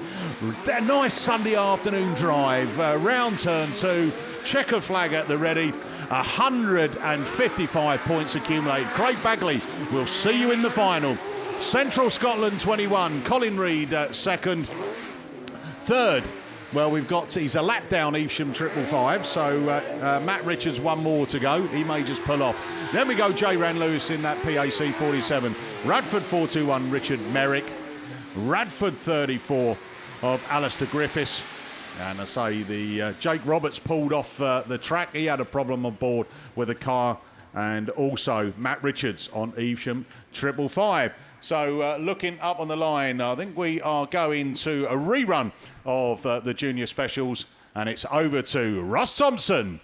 A nice Sunday afternoon drive. Round turn two. Checkered flag at the ready. 155 points accumulated. Craig Bagley, we'll see you in the final. Central Scotland 21. Colin Reid second. Third, well, he's a lap down Evesham 555, so Matt Richards one more to go. He may just pull off. Then we go J-Ran Lewis in that PAC 47. Radford 4-2-1, Richard Merrick. Radford 34 of Alistair Griffiths. And I say the Jake Roberts pulled off the track. He had a problem on board with the car. And also Matt Richards on Evesham 555. So looking up on the line, I think we are going to a rerun of the Junior Specials, and it's over to Ross Thompson.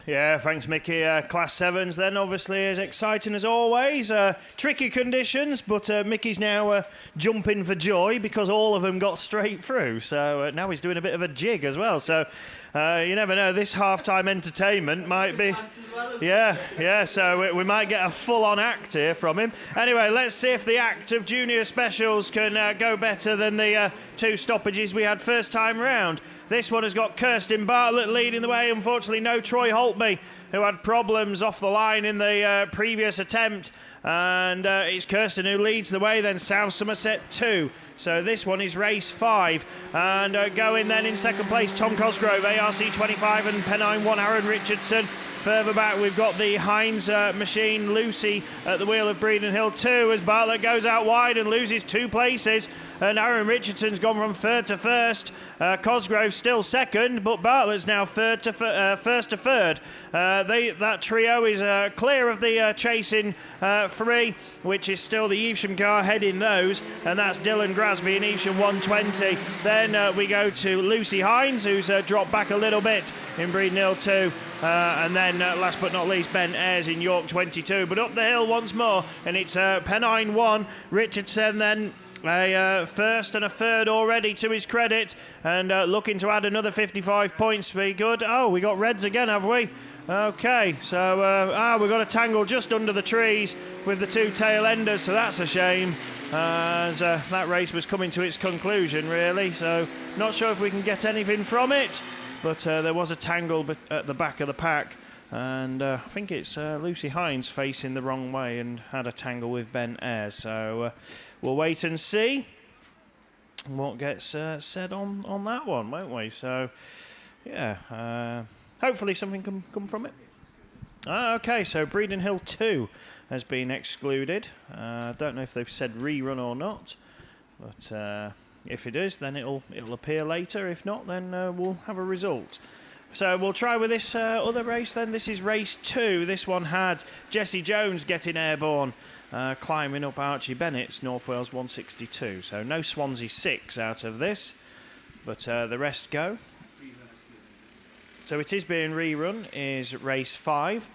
Yeah, thanks, Mickey. Class 7s then, obviously, as exciting as always. Tricky conditions, but Mickey's now jumping for joy because all of them got straight through. So now he's doing a bit of a jig as well. So you never know, this half-time entertainment might be... Yeah, so we might get a full-on act here from him. Anyway, let's see if the act of Junior Specials can go better than the two stoppages we had first time round. This one has got Kirsten Bartlett leading the way. Unfortunately, no Troy Holtby, who had problems off the line in the previous attempt. And it's Kirsten who leads the way, then South Somerset 2. So this one is race 5. And going then in second place, Tom Cosgrove, ARC 25 and Pennine 1, Aaron Richardson. Further back, we've got the Hines machine, Lucy, at the wheel of Breeden Hill 2 as Bartlett goes out wide and loses 2 places. And Aaron Richardson's gone from third to first. Cosgrove still second, but Bartlett's now first to third. That trio is clear of the chasing 3, which is still the Evesham car heading those, and that's Dylan Grasby in Evesham 120. Then we go to Lucy Hines, who's dropped back a little bit in Breeden Hill 2. And then, last but not least, Ben Ayres in York 22. But up the hill once more, and it's Pennine 1. Richardson then a first and a third already to his credit, and looking to add another 55 points to be good. Oh, we got reds again, have we? Okay, so we've got a tangle just under the trees with the 2 tail enders, so that's a shame. As that race was coming to its conclusion, really, so not sure if we can get anything from it. But there was a tangle at the back of the pack, and I think it's Lucy Hines facing the wrong way and had a tangle with Ben Ayres. So we'll wait and see what gets said on that one, won't we? So, yeah, hopefully something can come from it. Okay, so Breeden Hill 2 has been excluded. Don't know if they've said rerun or not, but... if it is, then it'll appear later. If not, then we'll have a result. So we'll try with this other race then. This is race 2. This one had Jesse Jones getting airborne, climbing up Archie Bennett's North Wales 162. So no Swansea 6 out of this, but the rest go. So it is being rerun, is race 5.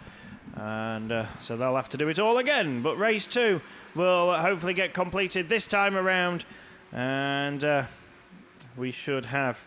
And so they'll have to do it all again. But race 2 will hopefully get completed this time around. And we should have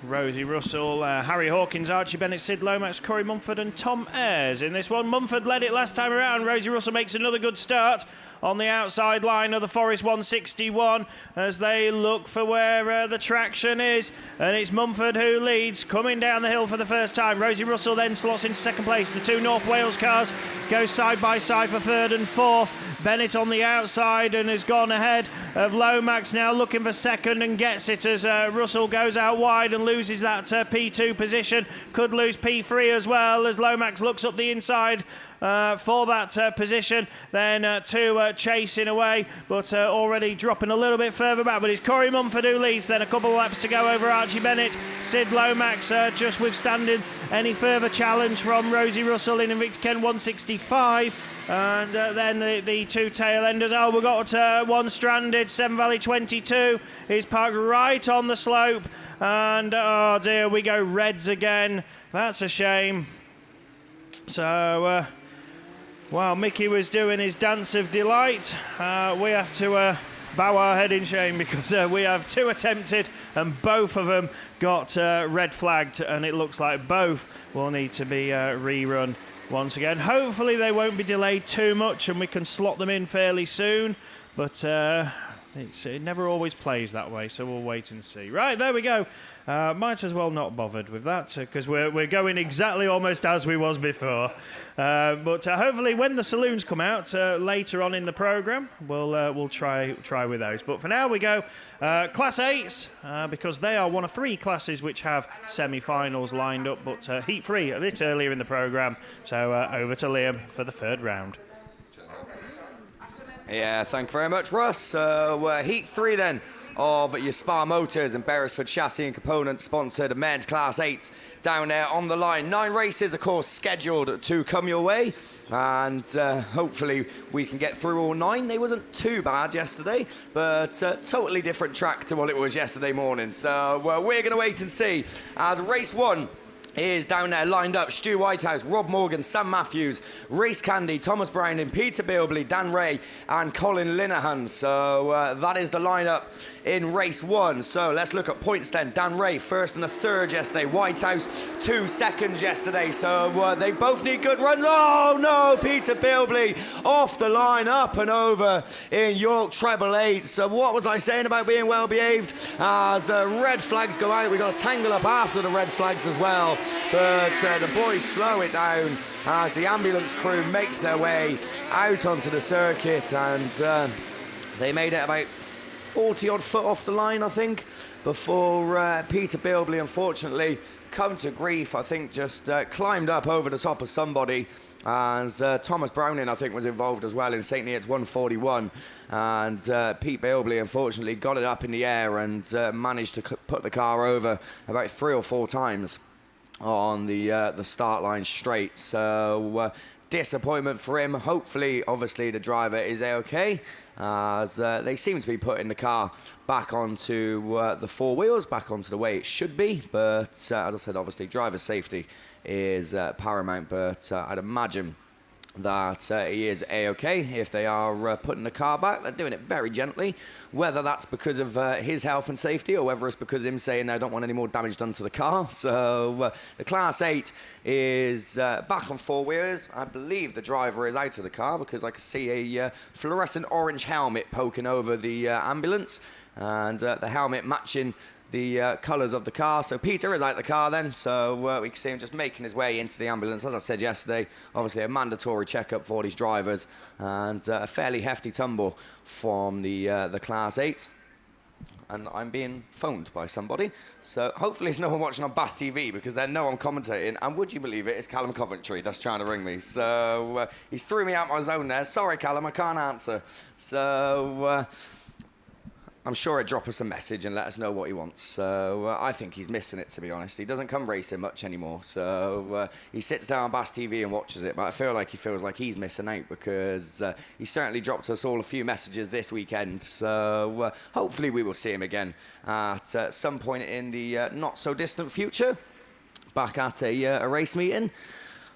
Rosie Russell, Harry Hawkins, Archie Bennett, Sid Lomax, Corey Mumford and Tom Ayres in this one. Mumford led it last time around. Rosie Russell makes another good start on the outside line of the Forest 161 as they look for where the traction is, and it's Mumford who leads, coming down the hill for the first time. Rosie Russell then slots into second place. The 2 North Wales cars go side by side for third and fourth. Bennett on the outside and has gone ahead of Lomax, now looking for second and gets it as Russell goes out wide and loses that P2 position. Could lose P3 as well as Lomax looks up the inside for that position. Then 2 chasing away, but already dropping a little bit further back. But it's Corey Mumford who leads. Then a couple of laps to go over Archie Bennett. Sid Lomax just withstanding any further challenge from Rosie Russell in Invicta Ken 165. And then the 2 tail enders. Oh, we've got one stranded. Severn Valley 22 is parked right on the slope. And oh dear, we go reds again. That's a shame. So while Mickey was doing his dance of delight, we have to bow our head in shame because we have 2 attempted and both of them got red flagged, and it looks like both will need to be rerun once again. Hopefully they won't be delayed too much and we can slot them in fairly soon, but it never always plays that way, so we'll wait and see. Right, there we go. Might as well not bothered with that because we're going exactly almost as we was before. But hopefully when the saloons come out later on in the programme, we'll try with those. But for now we go Class 8s because they are one of 3 classes which have semi-finals lined up, but Heat 3 a bit earlier in the programme. So over to Liam for the 3rd round. Yeah, thank you very much, Russ. Heat 3 then of your Spa Motors and Beresford Chassis and Components sponsored men's Class 8 down there on the line. 9 races, of course, scheduled to come your way. And hopefully we can get through all 9. They wasn't too bad yesterday, but totally different track to what it was yesterday morning. So we're going to wait and see as race 1 is down there lined up. Stu Whitehouse, Rob Morgan, Sam Matthews, Race Candy, Thomas Browning, Peter Bilbley, Dan Ray and Colin Linehan. So that is the lineup in race 1. So let's look at points then. Dan Ray, 1st and a 3rd yesterday. Whitehouse, 2 seconds yesterday. So they both need good runs. Oh no, Peter Bilbley off the line, up and over in York treble 8. So what was I saying about being well behaved? As red flags go out, we got a tangle up after the red flags as well. But the boys slow it down as the ambulance crew makes their way out onto the circuit, and they made it about 40 odd foot off the line, I think, before Peter Bilbley unfortunately come to grief. I think just climbed up over the top of somebody, as Thomas Browning I think was involved as well in St. Neots 141, and Pete Bilbley unfortunately got it up in the air and managed to put the car over about 3 or 4 times on the start line straight. So disappointment for him. Hopefully, obviously, the driver is okay, as they seem to be putting the car back onto the 4 wheels, back onto the way it should be. But as I said, obviously, driver safety is paramount. But I'd imagine that he is A-OK if they are putting the car back. They're doing it very gently, whether that's because of his health and safety or whether it's because him saying I don't want any more damage done to the car. So the Class 8 is back on 4 wheels. I believe the driver is out of the car because I can see a fluorescent orange helmet poking over the ambulance, and the helmet matching the colours of the car. So Peter is out of the car then, so we can see him just making his way into the ambulance. As I said yesterday, obviously a mandatory checkup for these drivers, and a fairly hefty tumble from the Class 8s. And I'm being phoned by somebody, so hopefully it's no one watching on BAStv, because they know I'm commentating, and would you believe it, it's Callum Coventry that's trying to ring me. So he threw me out my zone there. Sorry Callum, I can't answer. So I'm sure he'd drop us a message and let us know what he wants. So I think he's missing it, to be honest. He doesn't come racing much anymore. So he sits down on BAStv and watches it. But I feel like he feels like he's missing out, because he certainly dropped us all a few messages this weekend. So hopefully we will see him again at some point in the not-so-distant future, back at a race meeting.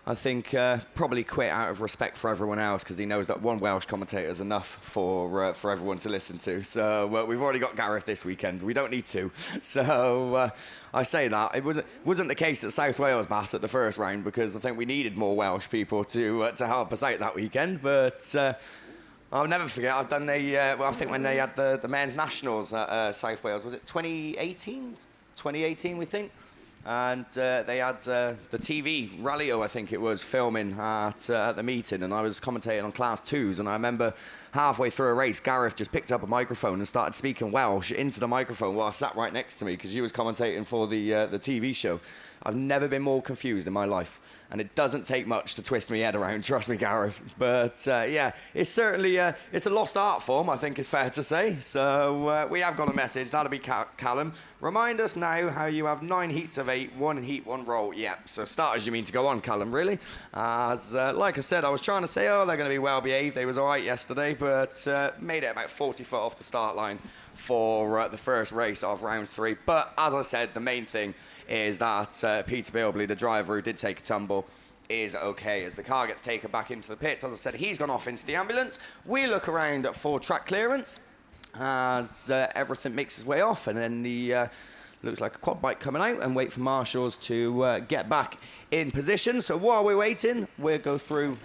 I think probably quit out of respect for everyone else, because he knows that one Welsh commentator is enough for everyone to listen to. So we've already got Gareth this weekend. We don't need 2. So I say that. It wasn't the case at South Wales BAST at the first round, because I think we needed more Welsh people to help us out that weekend. But I'll never forget, I've done I think when they had the men's nationals at South Wales, was it 2018? 2018, we think. And they had the TV, Rallyo, I think it was, filming at the meeting, and I was commentating on Class 2s, and I remember halfway through a race, Gareth just picked up a microphone and started speaking Welsh into the microphone while I sat right next to me, because he was commentating for the TV show. I've never been more confused in my life, and it doesn't take much to twist my head around, trust me, Gareth. But yeah, it's certainly it's a lost art form, I think it's fair to say. So we have got a message. That'll be Callum. Remind us now how you have 9 heats of 8, 1 heat, 1 roll. Yep, so starters you mean to go on, Callum, really? As like I said, I was trying to say, oh, they're going to be well behaved. They was all right yesterday, but made it about 40 foot off the start line for the first race of round 3. But as I said, the main thing is that Peter Bilbley, the driver who did take a tumble, is okay as the car gets taken back into the pits. As I said, he's gone off into the ambulance. We look around for track clearance as everything makes its way off, and then the looks like a quad bike coming out, and wait for marshals to get back in position. So while we're waiting, we'll go through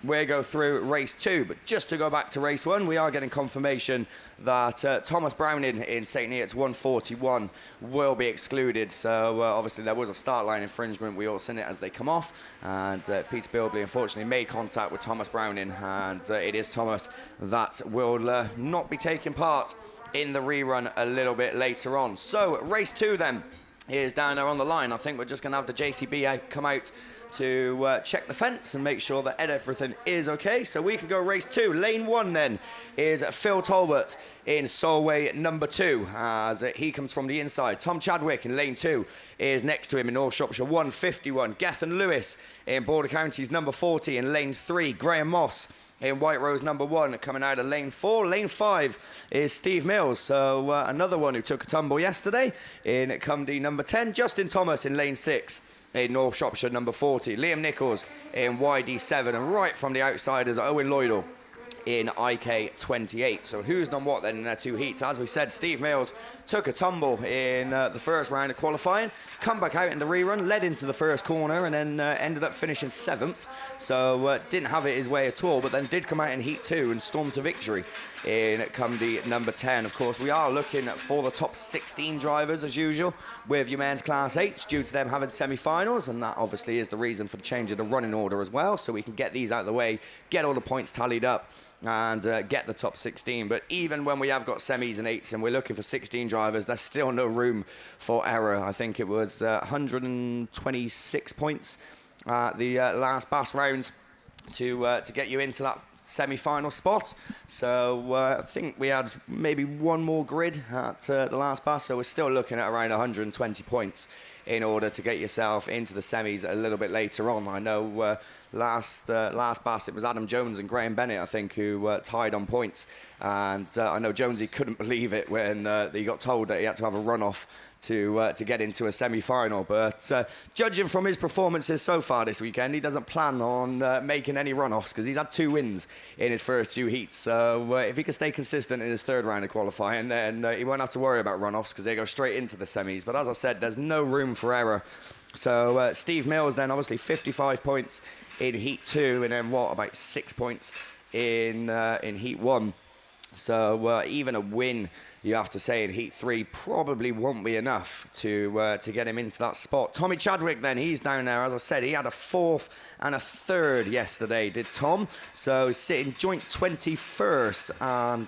race 2, but just to go back to race 1, we are getting confirmation that Thomas Browning in St. Neots 141 will be excluded. So obviously there was a start line infringement. We all seen it as they come off, and Peter Bilbley unfortunately made contact with Thomas Browning, and it is Thomas that will not be taking part in the rerun a little bit later on. So race 2 then is down there on the line. I think we're just going to have the JCB come out to check the fence and make sure that everything is okay. So we can go race 2. Lane 1 then is Phil Talbot in Solway number 2, as he comes from the inside. Tom Chadwick in lane 2 is next to him in North Shropshire 151. Gethin Lewis in Border Counties number 40 in lane 3. Graham Moss in White Rose number 1 coming out of lane 4. Lane 5 is Steve Mills, so another one who took a tumble yesterday in Cumdy number 10. Justin Thomas in lane 6 in North Shropshire number 40. Liam Nichols in YD7, and right from the outside is Owen Lloydell in IK28. So who's done what then in their 2 heats? As we said, Steve Mills took a tumble in the first round of qualifying, come back out in the rerun, led into the first corner, and then ended up finishing 7th. So didn't have it his way at all, but then did come out in heat 2 and storm to victory in Cumdy number 10. Of course, we are looking for the top 16 drivers as usual with your men's Class 8s due to them having semi-finals, and that obviously is the reason for the change of the running order as well, so we can get these out of the way, get all the points tallied up, and get the top 16. But even when we have got semis and 8s and we're looking for 16 drivers, there's still no room for error. I think it was 126 points the last BAS round to get you into that semi-final spot. So I think we had maybe one more grid at the last BAS, so we're still looking at around 120 points in order to get yourself into the semis a little bit later on. I know last BAS it was Adam Jones and Graham Bennett, I think, who tied on points, and I know Jonesy couldn't believe it when he got told that he had to have a runoff to get into a semi-final. But judging from his performances so far this weekend, he doesn't plan on making any runoffs because he's had 2 wins in his first 2 heats. So if he can stay consistent in his 3rd round of qualifying, then he won't have to worry about runoffs because they go straight into the semis. But as I said, there's no room for error. So Steve Mills then obviously 55 points in Heat 2 and then about 6 points in Heat 1. So even a win, you have to say, in Heat 3 probably won't be enough to get him into that spot. Tommy Chadwick then, he's down there. As I said, he had a 4th and a 3rd yesterday, did Tom. So sitting joint 21st and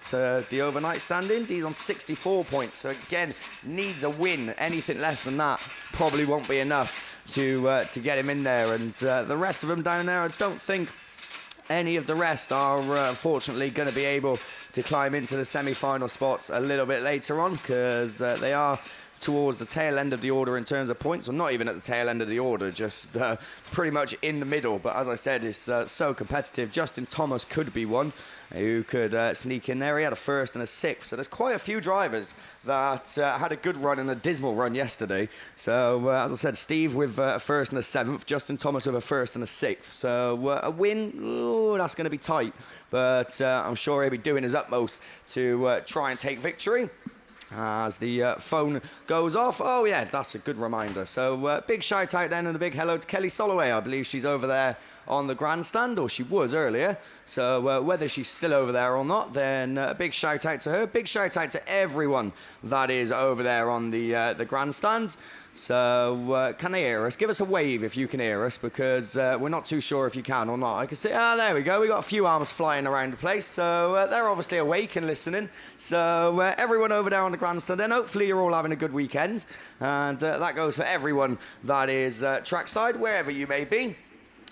the overnight standings, he's on 64 points. So again, needs a win. Anything less than that probably won't be enough to get him in there. And the rest of them down there, I don't think any of the rest are unfortunately going to be able to climb into the semi-final spots a little bit later on, because they are towards the tail end of the order in terms of points, or not even at the tail end of the order, just pretty much in the middle. But as I said, it's so competitive. Justin Thomas could be one who could sneak in there. He had a 1st and a 6th, so there's quite a few drivers that had a good run and a dismal run yesterday. So as I said, Steve with a 1st and a 7th, Justin Thomas with a 1st and a 6th. So a win, that's going to be tight, but I'm sure he'll be doing his utmost to try and take victory. As the phone goes off. Oh yeah, that's a good reminder. So big shout out then and a big hello to Kelly Soloway. I believe she's over there on the grandstand, or she was earlier. So whether she's still over there or not, then a big shout out to her. Big shout out to everyone that is over there on the grandstand. So can they hear us? Give us a wave if you can hear us, because we're not too sure if you can or not. I can see, there we go. We got a few arms flying around the place. So they're obviously awake and listening. So everyone over there on the grandstand, and hopefully you're all having a good weekend. And that goes for everyone that is trackside, wherever you may be.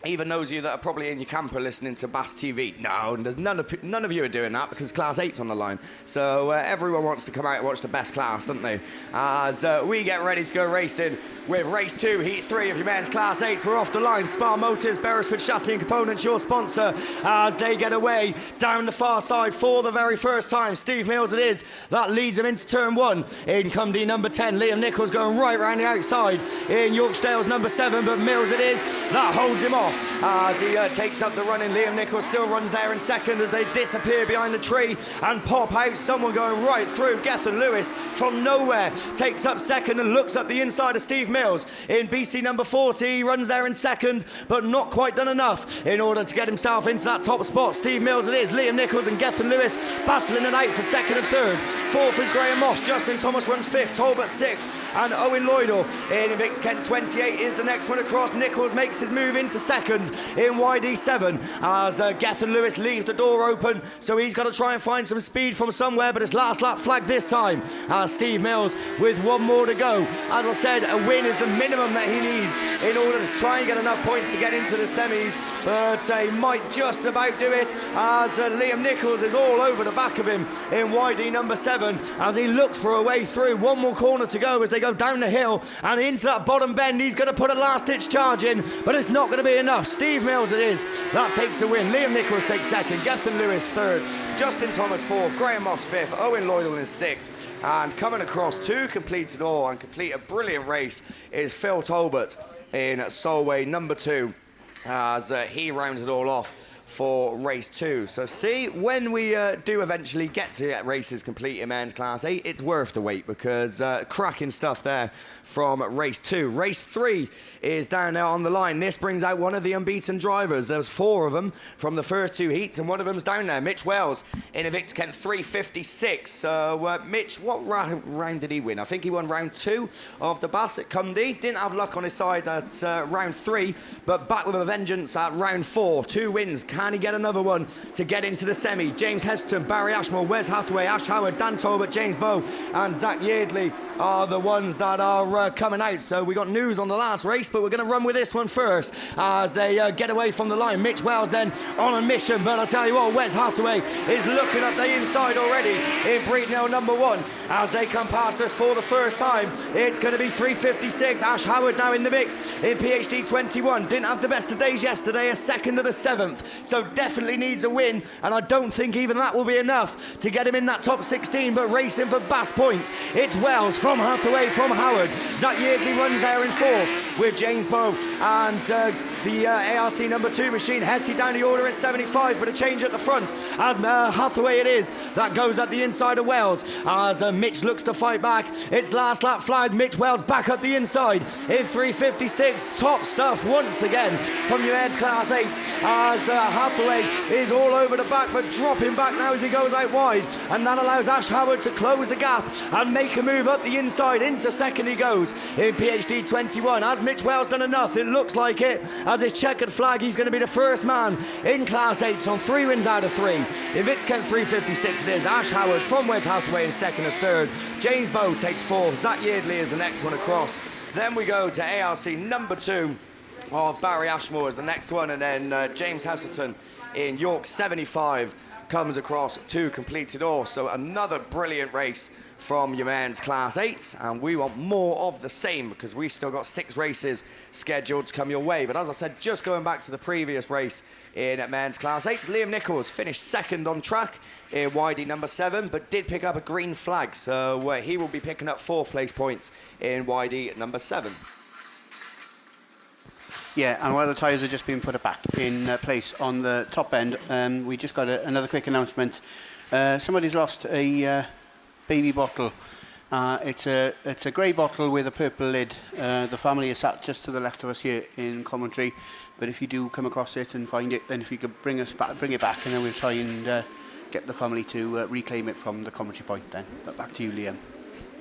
Even those of you that are probably in your camper listening to BAStv. No, there's none of you are doing that because Class 8's on the line. So everyone wants to come out and watch the best class, don't they? As we get ready to go racing with Race 2, Heat 3 of your men's Class 8. We're off the line. Spar Motors, Beresford Chassis and Components, your sponsor, as they get away down the far side for the very first time. Steve Mills it is. That leads him into turn 1. In come the number 10. Liam Nichols going right round the outside. In Yorkdale's number 7, but Mills it is. That holds him off as he takes up the running. Liam Nichols still runs there in second as they disappear behind the tree and pop out. Someone going right through. Gethin Lewis from nowhere takes up second and looks up the inside of Steve Mills. In BC number 40, he runs there in second, but not quite done enough in order to get himself into that top spot. Steve Mills it is. Liam Nichols and Gethin Lewis battling it out for second and third. Fourth is Graham Moss. Justin Thomas runs fifth. Talbot sixth. And Owen Lloydell in Invicta Kent 28 is the next one across. Nichols makes his move into second in YD7 as Gethin Lewis leaves the door open, so he's got to try and find some speed from somewhere, but it's last lap flag this time as Steve Mills with one more to go. As I said, a win is the minimum that he needs in order to try and get enough points to get into the semis, but he might just about do it as Liam Nichols is all over the back of him in YD number 7 as he looks for a way through. One more corner to go as they go down the hill and into that bottom bend. He's going to put a last ditch charge in, but it's not going to be enough. Steve Mills it is that takes the win. Liam Nichols takes second, Gethin Lewis third, Justin Thomas fourth, Graham Moss fifth, Owen Lloydell in sixth, and coming across to complete it all and complete a brilliant race is Phil Talbot in Solway number 2 as he rounds it all off for race 2. So see, when we do eventually get to get races complete in men's class 8, it's worth the wait because cracking stuff there from race 2. Race 3 is down there on the line. This brings out one of the unbeaten drivers. There's 4 of them from the first 2 heats and one of them's down there. Mitch Wells in Invicta Kent 356. So Mitch, what round did he win? I think he won round 2 of the BAS at Cumdee. Didn't have luck on his side at round 3, but back with a vengeance at round 4. 2 wins Can he get another one to get into the semis? James Heston, Barry Ashmore, Wes Hathaway, Ash Howard, Dan Talbot, James Bowe and Zach Yeardley are the ones that are coming out. So we got news on the last race, but we're going to run with this one first as they get away from the line. Mitch Wells then on a mission, but I'll tell you what, Wes Hathaway is looking up the inside already in Breednell number 1 as they come past us for the first time. It's going to be 3:56. Ash Howard now in the mix in PhD 21. Didn't have the best of days yesterday, a second and a 7th, so definitely needs a win, and I don't think even that will be enough to get him in that top 16, but racing for BAS points. It's Wells from Hathaway from Howard. Zach Yeardley runs there in 4th with James Bowe and the ARC number 2 machine. Hesse down the order at 75, but a change at the front as Hathaway it is that goes at the inside of Wells as Mitch looks to fight back. It's last lap flag. Mitch Wells back up the inside in 3:56. Top stuff once again from your Men's Class 8 as Hathaway is all over the back, but dropping back now as he goes out wide, and that allows Ash Howard to close the gap and make a move up the inside. Into second he goes in PhD 21. Has Mitch Wells done enough? It looks like it. As his checkered flag, he's going to be the first man in Class 8 on 3 wins out of 3. If it's Kent 3:56 it is. Ash Howard from Wes Hathaway in second and third. James Bowe takes 4th. Zach Yeardley is the next one across. Then we go to ARC number 2 of Barry Ashmore is the next one, and then James Heselton in York 75 comes across to complete it all. So another brilliant race from your Men's Class 8, and we want more of the same because we still got 6 races scheduled to come your way. But as I said, just going back to the previous race in Men's Class 8, Liam Nichols finished second on track in YD number 7, but did pick up a green flag, so he will be picking up 4th place points in YD number 7. Yeah, and while the tyres have just been put back in place on the top end, we just got another quick announcement. Somebody's lost a baby bottle. It's a grey bottle with a purple lid. The family is sat just to the left of us here in commentary, but if you do come across it and find it, then if you could bring it back, and then we'll try and get the family to reclaim it from the commentary point then. But back to you, Liam.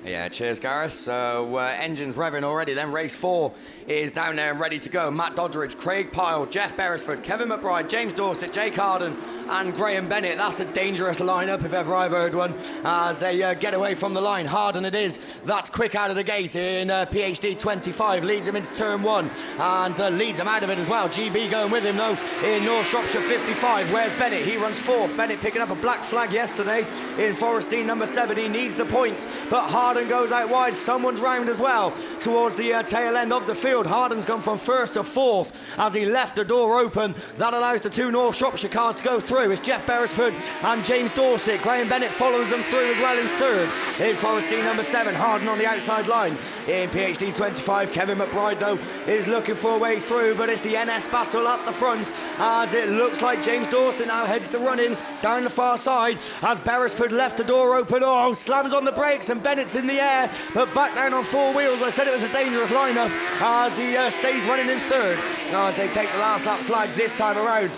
Yeah, cheers, Gareth. So, engines revving already. Then race 4 is down there and ready to go. Matt Doddridge, Craig Pyle, Jeff Beresford, Kevin McBride, James Dorset, Jake Harden and Graham Bennett. That's a dangerous lineup if ever I've heard one as they get away from the line. Harden it is. That's quick out of the gate in PhD 25. Leads him into turn 1 and leads him out of it as well. GB going with him though in North Shropshire 55. Where's Bennett? He runs 4th. Bennett picking up a black flag yesterday in Forestine number 7. He needs the point, but Harden goes out wide. Someone's round as well towards the tail end of the field. Harden's gone from 1st to 4th as he left the door open. That allows the 2 North Shropshire cars to go through. It's Jeff Beresford and James Dorset. Graham Bennett follows them through as well in 3rd. In Forestine number 7, Harden on the outside line. In PhD 25, Kevin McBride though is looking for a way through, but it's the NS battle up the front as it looks like James Dorset now heads the run-in down the far side as Beresford left the door open. Oh, slams on the brakes and Bennett's in the air, but back down on 4 wheels. I said it was a dangerous lineup as he stays running in 3rd. Now as they take the last lap flag this time around,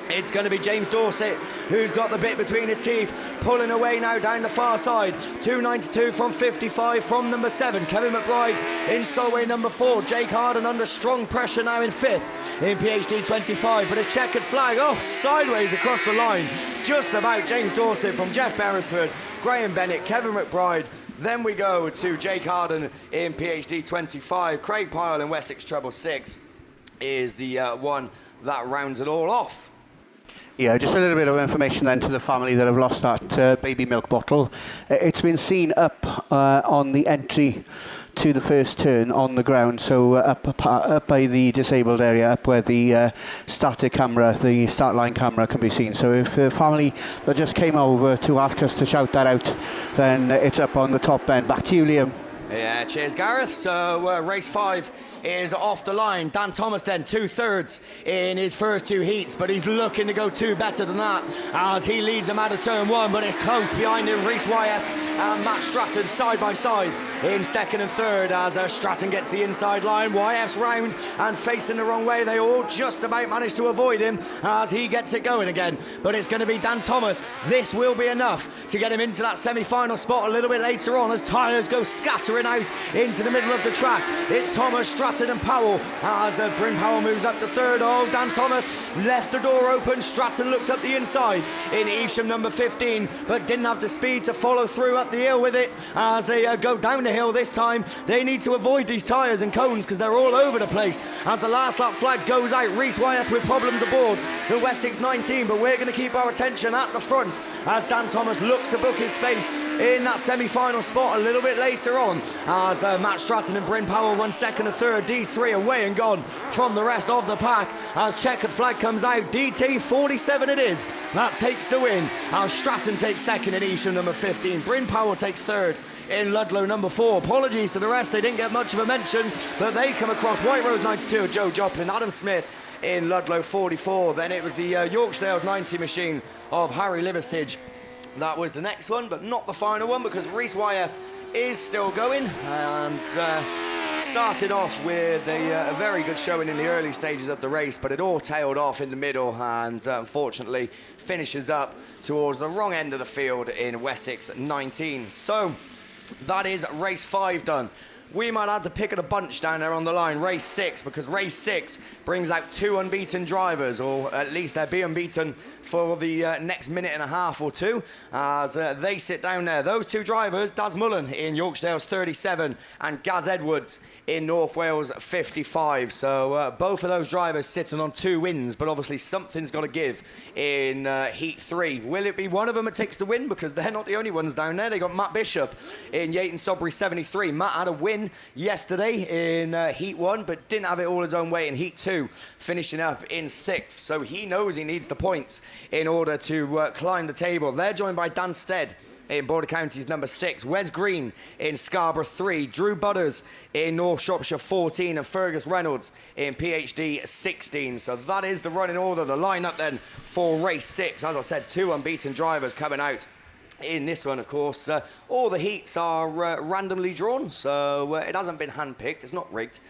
it's going to be James Dorset who's got the bit between his teeth, pulling away now down the far side. 292 from 55 from number 7. Kevin McBride in Solway number 4. Jake Harden under strong pressure now in 5th in PhD 25, but a checkered flag, sideways across the line. Just about James Dorset from Jeff Beresford, Graham Bennett, Kevin McBride. Then we go to Jake Harden in PhD 25. Craig Pyle in Wessex Treble 6 is the one that rounds it all off. Yeah, just a little bit of information then to the family that have lost that baby milk bottle. It's been seen up on the entry to the first turn on the ground, so up by the disabled area, up where the static camera, the start line camera can be seen. So if the family that just came over to ask us to shout that out, then it's up on the top end. Back to you, Liam. Yeah, cheers, Gareth. So race 5 is off the line. Dan Thomas then 2/3 in his first 2 heats, but he's looking to go 2 better than that as he leads him out of turn 1, but it's close behind him. Reece Wyeth and Matt Stratton side by side in 2nd and 3rd as Stratton gets the inside line. Wyeth's round and facing the wrong way. They all just about manage to avoid him as he gets it going again, but it's going to be Dan Thomas. This will be enough to get him into that semi-final spot a little bit later on as tyres go scattering pouring out into the middle of the track. It's Thomas, Stratton and Powell as Bryn Powell moves up to third. Oh, Dan Thomas left the door open. Stratton looked up the inside in Evesham number 15, but didn't have the speed to follow through up the hill with it as they go down the hill this time. They need to avoid these tyres and cones because they're all over the place as the last lap flag goes out. Rhys Wyeth with problems aboard the Wessex 19, but we're going to keep our attention at the front as Dan Thomas looks to book his space in that semi-final spot a little bit later on as Matt Stratton and Bryn Powell run second and third. These three away and gone from the rest of the pack as checkered flag comes out. DT 47 it is that takes the win as Stratton takes second in Evesham number 15. Bryn Powell takes third in Ludlow number 4. Apologies to the rest, they didn't get much of a mention, but they come across. White Rose 92, Joe Joplin, Adam Smith in Ludlow 44. Then it was the Yorkshire 90 machine of Harry Liversidge. That was the next one, but not the final one because Rhys Wyeth is still going and started off with a very good showing in the early stages of the race, but it all tailed off in the middle and unfortunately finishes up towards the wrong end of the field in Wessex 19. So that is race 5 done. We might have to pick at a bunch down there on the line, race 6, because race 6 brings out 2 unbeaten drivers, or at least they'll be unbeaten for the next minute and a half or two as they sit down there. Those 2 drivers, Daz Mullen in Yorkshire's 37 and Gaz Edwards in North Wales 55. So both of those drivers sitting on 2 wins, but obviously something's got to give in Heat 3. Will it be one of them that takes the win? Because they're not the only ones down there. They got Matt Bishop in Yayton Sudbury 73. Matt had a win yesterday in Heat 1, but didn't have it all his own way in Heat 2, finishing up in 6th. So he knows he needs the points in order to climb the table. They're joined by Dan Stead in Border Counties number 6, Wes Green in Scarborough 3, Drew Butters in North Shropshire 14 and Fergus Reynolds in PhD 16. So that is the running order, the lineup then for race 6. As I said, 2 unbeaten drivers coming out in this one. Of course, all the heats are randomly drawn, so it hasn't been hand-picked, it's not rigged.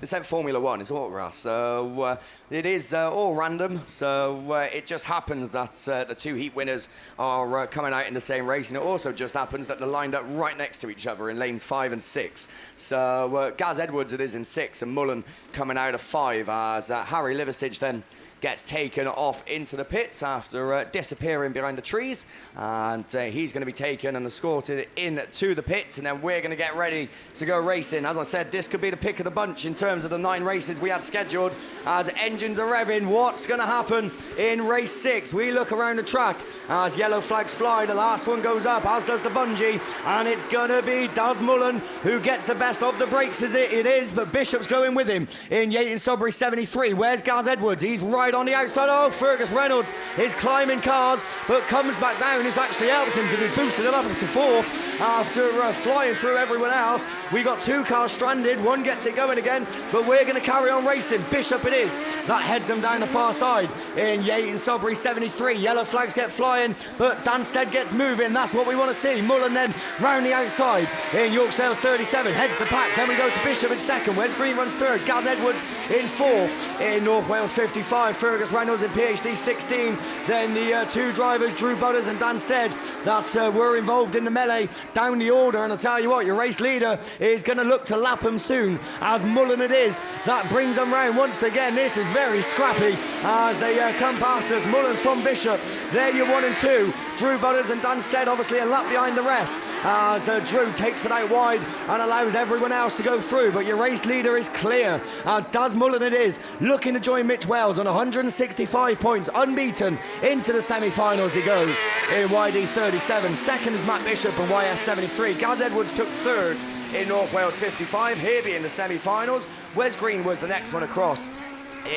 This ain't Formula 1, it's Autograss, so it is all random, so it just happens that the 2 heat winners are coming out in the same race, and it also just happens that they're lined up right next to each other in lanes 5 and 6. So Gaz Edwards it is in 6, and Mullen coming out of 5, as Harry Liversidge then gets taken off into the pits after disappearing behind the trees, and he's going to be taken and escorted into the pits, and then we're going to get ready to go racing. As I said, this could be the pick of the bunch in terms of the 9 races we had scheduled as engines are revving. What's going to happen in race 6? We look around the track as yellow flags fly. The last one goes up, as does the bungee, and it's going to be Daz Mullen who gets the best of the breaks. It is, but Bishop's going with him in Yayton Sudbury 73. Where's Gaz Edwards? He's right on the outside. Oh, Fergus Reynolds is climbing cars, but comes back down. It's actually helped him because he's boosted him up to 4th after flying through everyone else. We got 2 cars stranded. One gets it going again, but we're going to carry on racing. Bishop it is. That heads him down the far side in Yayton Sudbury 73. Yellow flags get flying, but Dan Stead gets moving. That's what we want to see. Mullen then round the outside in Yorkshire's 37. Heads the pack. Then we go to Bishop in 2nd. Wes Green runs 3rd. Gaz Edwards in 4th in North Wales 55. Fergus Reynolds in PhD 16. Then the 2 drivers, Drew Butters and Dan Stead, that were involved in the melee down the order. And I'll tell you what, your race leader is going to look to lap them soon, as Mullen it is that brings them round once again. This is very scrappy as they come past us. Mullen from Bishop, there you're 1 and 2. Drew Butters and Dan Stead obviously a lap behind the rest as Drew takes it out wide and allows everyone else to go through, but your race leader is clear as Daz Mullen it is, looking to join Mitch Wells on 165 points, unbeaten. Into the semi-finals he goes in YD 37. 2nd is Matt Bishop and YS 73. Gaz Edwards took 3rd in North Wales 55. He'll be in the semi-finals. Wes Green was the next one across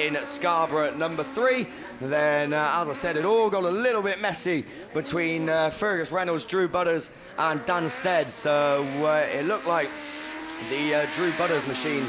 in Scarborough number 3. Then, as I said, it all got a little bit messy between Fergus Reynolds, Drew Butters and Dan Stead. So it looked like the Drew Butters machine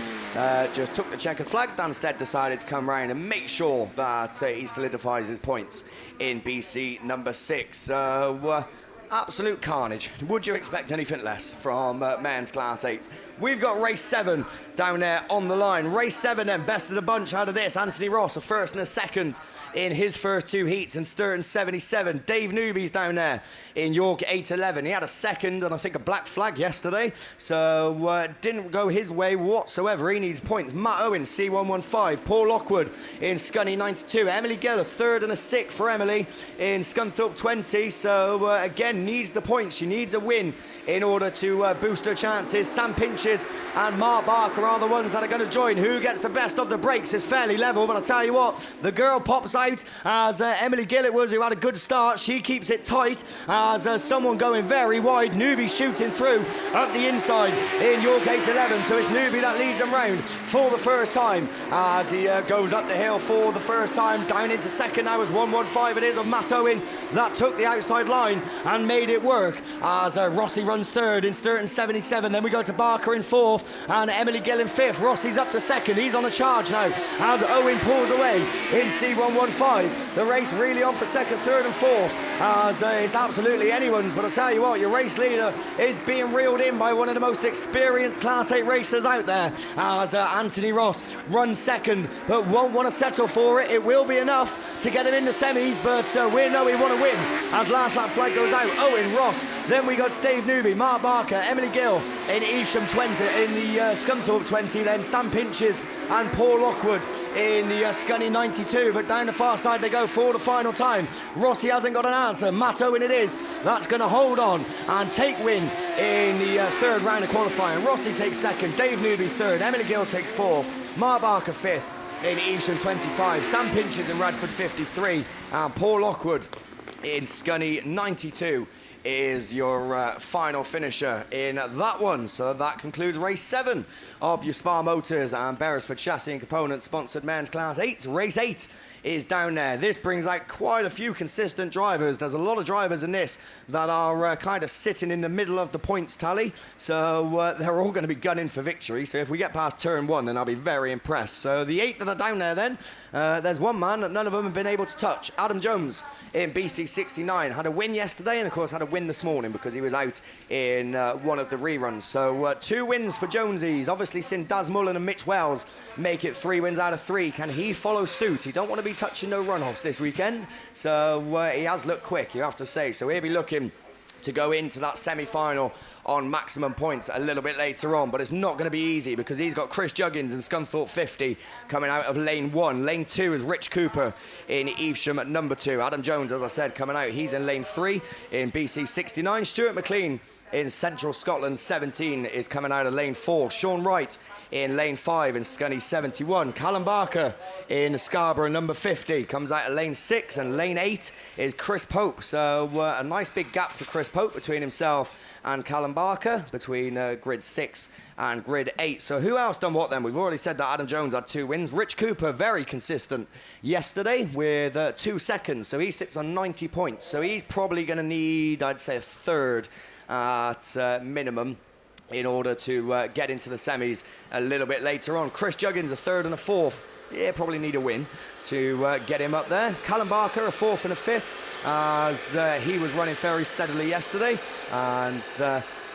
just took the checkered flag. Dan Stead decided to come round and make sure that he solidifies his points in BC number 6. So absolute carnage. Would you expect anything less from men's Class 8? We've got race 7 down there on the line. Race 7 then, best of the bunch out of this. Anthony Ross, a first and a second in his first 2 heats in Sturton 77. Dave Newby's down there in York 811. He had a second and I think a black flag yesterday, so didn't go his way whatsoever. He needs points. Matt Owen, C115. Paul Lockwood in Scunny 92. Emily Gill, a third and a sixth for Emily in Scunthorpe 20. So again, needs the points. She needs a win in order to boost her chances. Sam Pinches and Mark Barker are the ones that are going to join. Who gets the best of the breaks is fairly level, but I'll tell you what, the girl pops out as Emily Gill it was, who had a good start. She keeps it tight as someone going very wide. Newby shooting through up the inside in York 811, so it's Newby that leads him round for the first time as he goes up the hill for the first time. Down into second now is 115 it is of Matt Owen that took the outside line and made it work as Rossi runs third in Sturton 77. Then we go to Barker in fourth and Emily Gill in fifth. Rossi's up to second. He's on a charge now as Owen pulls away in C115. The race really on for second, third and fourth as it's absolutely anyone's, but I'll tell you what, your race leader is being reeled in by one of the most experienced Class 8 racers out there as Anthony Ross runs second but won't want to settle for it. It will be enough to get him in the semis, but we know we want to win as last lap flag goes out. Owen, Ross, then we go to Dave Newby, Mark Barker, Emily Gill in Evesham 20, in the Scunthorpe 20, then Sam Pinches and Paul Lockwood in the Scunny 92, but down the far side they go for the final time. Rossi hasn't got an answer. Matt Owen it is that's going to hold on and take win in the third round of qualifying. Rossi takes second, Dave Newby third, Emily Gill takes fourth, Mark Barker fifth in Evesham 25, Sam Pinches in Radford 53, and Paul Lockwood in Scunny 92 is your final finisher in that one. So that concludes race 7 of your Spar Motors and Beresford Chassis and Components sponsored men's Class 8. Race 8 is down there. This brings out quite a few consistent drivers. There's a lot of drivers in this that are kind of sitting in the middle of the points tally, so they're all going to be gunning for victory. So if we get past turn 1, then I'll be very impressed. So the 8 that are down there then, there's one man that none of them have been able to touch. Adam Jones in BC 69 had a win yesterday and of course had a win this morning because he was out in one of the reruns. So 2 wins for Jonesies. Obviously seen Daz Mullen and Mitch Wells make it 3 wins out of 3. Can he follow suit? He don't want to be touching no runoffs this weekend, so he has looked quick, you have to say. So he'll be looking to go into that semi-final on maximum points a little bit later on, but it's not going to be easy because he's got Chris Juggins in Scunthorpe 50 coming out of lane 1. Lane 2 is Rich Cooper in Evesham at number 2. Adam Jones, as I said, coming out, he's in lane 3 in BC 69. Stuart McLean in Central Scotland 17 is coming out of lane 4. Sean Wright in lane 5 in Scunny 71. Callum Barker in Scarborough number 50 comes out of lane 6, and lane 8 is Chris Pope. So a nice big gap for Chris Pope between himself and Callum Barker, between grid 6 and grid 8. So who else done what then? We've already said that Adam Jones had 2 wins. Rich Cooper, very consistent yesterday with 2 seconds. So he sits on 90 points. So he's probably going to need, I'd say, a third at minimum in order to get into the semis a little bit later on. Chris Juggins, a third and a fourth. Yeah, probably need a win to get him up there. Callum Barker, a fourth and a fifth, as he was running very steadily yesterday. And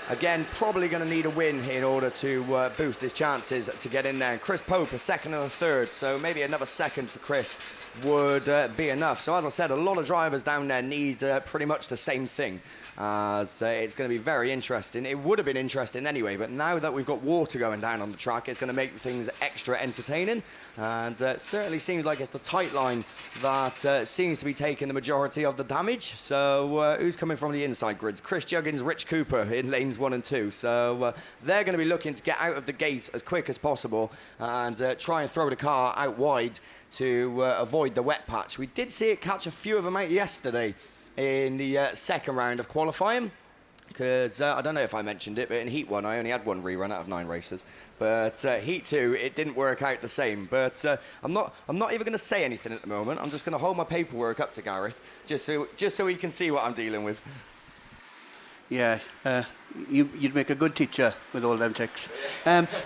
again, probably going to need a win in order to boost his chances to get in there. And Chris Pope, a second and a third, so maybe another second for Chris would be enough. So as I said, a lot of drivers down there need pretty much the same thing. As it's going to be very interesting. It would have been interesting anyway, but now that we've got water going down on the track, it's going to make things extra entertaining. And it certainly seems like it's the tight line that seems to be taking the majority of the damage. So who's coming from the inside grids? Chris Juggins, Rich Cooper in lanes 1 and 2. So they're going to be looking to get out of the gate as quick as possible and try and throw the car out wide to avoid the wet patch. We did see it catch a few of them out yesterday in the second round of qualifying, because I don't know if I mentioned it, but in Heat 1 I only had 1 rerun out of 9 races, but Heat 2 it didn't work out the same. But I'm not even going to say anything at the moment. I'm just going to hold my paperwork up to Gareth just so he can see what I'm dealing with. Yeah, you'd make a good teacher with all them ticks.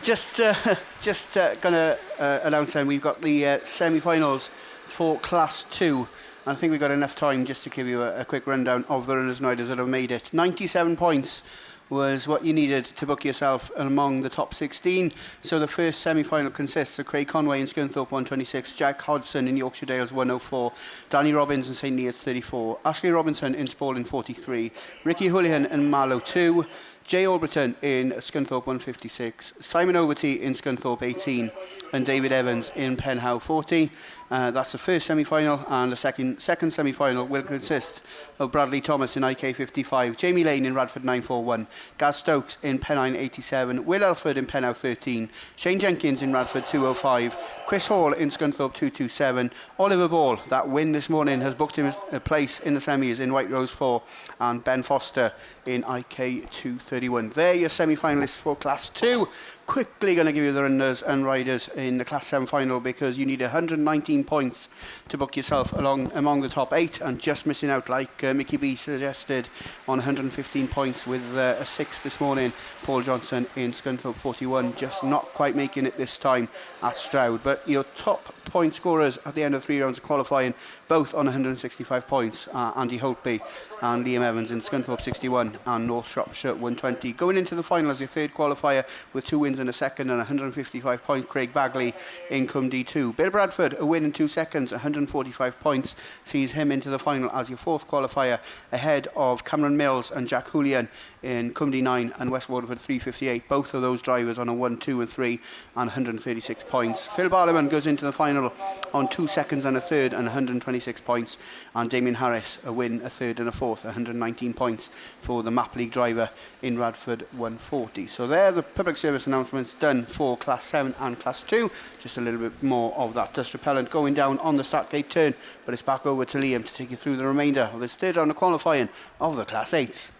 Just going to announce then we've got the semi-finals for Class 2. And I think we've got enough time just to give you a quick rundown of the runners and riders that have made it. 97 points was what you needed to book yourself among the top 16. So the first semi-final consists of Craig Conway in Scunthorpe 126, Jack Hodgson in Yorkshire Dales 104, Danny Robbins in St Neots 34, Ashley Robinson in Spalding 43, Ricky Houlihan in Mallow 2, Jay Alberton in Scunthorpe 156, Simon Overty in Scunthorpe 18, and David Evans in Penhow 40. That's the first semi-final, and the second semi-final will consist of Bradley Thomas in IK 55, Jamie Lane in Radford 941, Gaz Stokes in Pennine 87, Will Elford in Penhow 13, Shane Jenkins in Radford 205, Chris Hall in Scunthorpe 227, Oliver Ball, that win this morning has booked him a place in the semis in White Rose 4, and Ben Foster in IK 231. There your semi-finalists for Class 2. Quickly going to give you the runners and riders in the Class 7 final, because you need 119 points to book yourself among the top 8, and just missing out, like Mickey B suggested, on 115 points with a 6th this morning. Paul Johnson in Scunthorpe 41, just not quite making it this time at Stroud. But your top point scorers at the end of 3 rounds of qualifying, both on 165 points, Andy Holtby and Liam Evans in Scunthorpe 61 and North Shropshire 120. Going into the final as your third qualifier with 2 wins in a second and 155 points, Craig Bagley in Cum D2. Bill Bradford, a win in 2 seconds, 145 points, sees him into the final as your fourth qualifier, ahead of Cameron Mills and Jack Houlihan in Cum D9 and West Waterford 358. Both of those drivers on a 1, 2 and 3 and 136 points. Phil Barliman goes into the final on 2 seconds and a third and 126 points, and Damien Harris, a win, a third and a fourth, 119 points for the Map League driver in Radford 140. So there the public service announcements done for Class 7 and Class 2. Just a little bit more of that dust repellent going down on the start gate turn, but it's back over to Liam to take you through the remainder of this third round of qualifying of the Class 8s.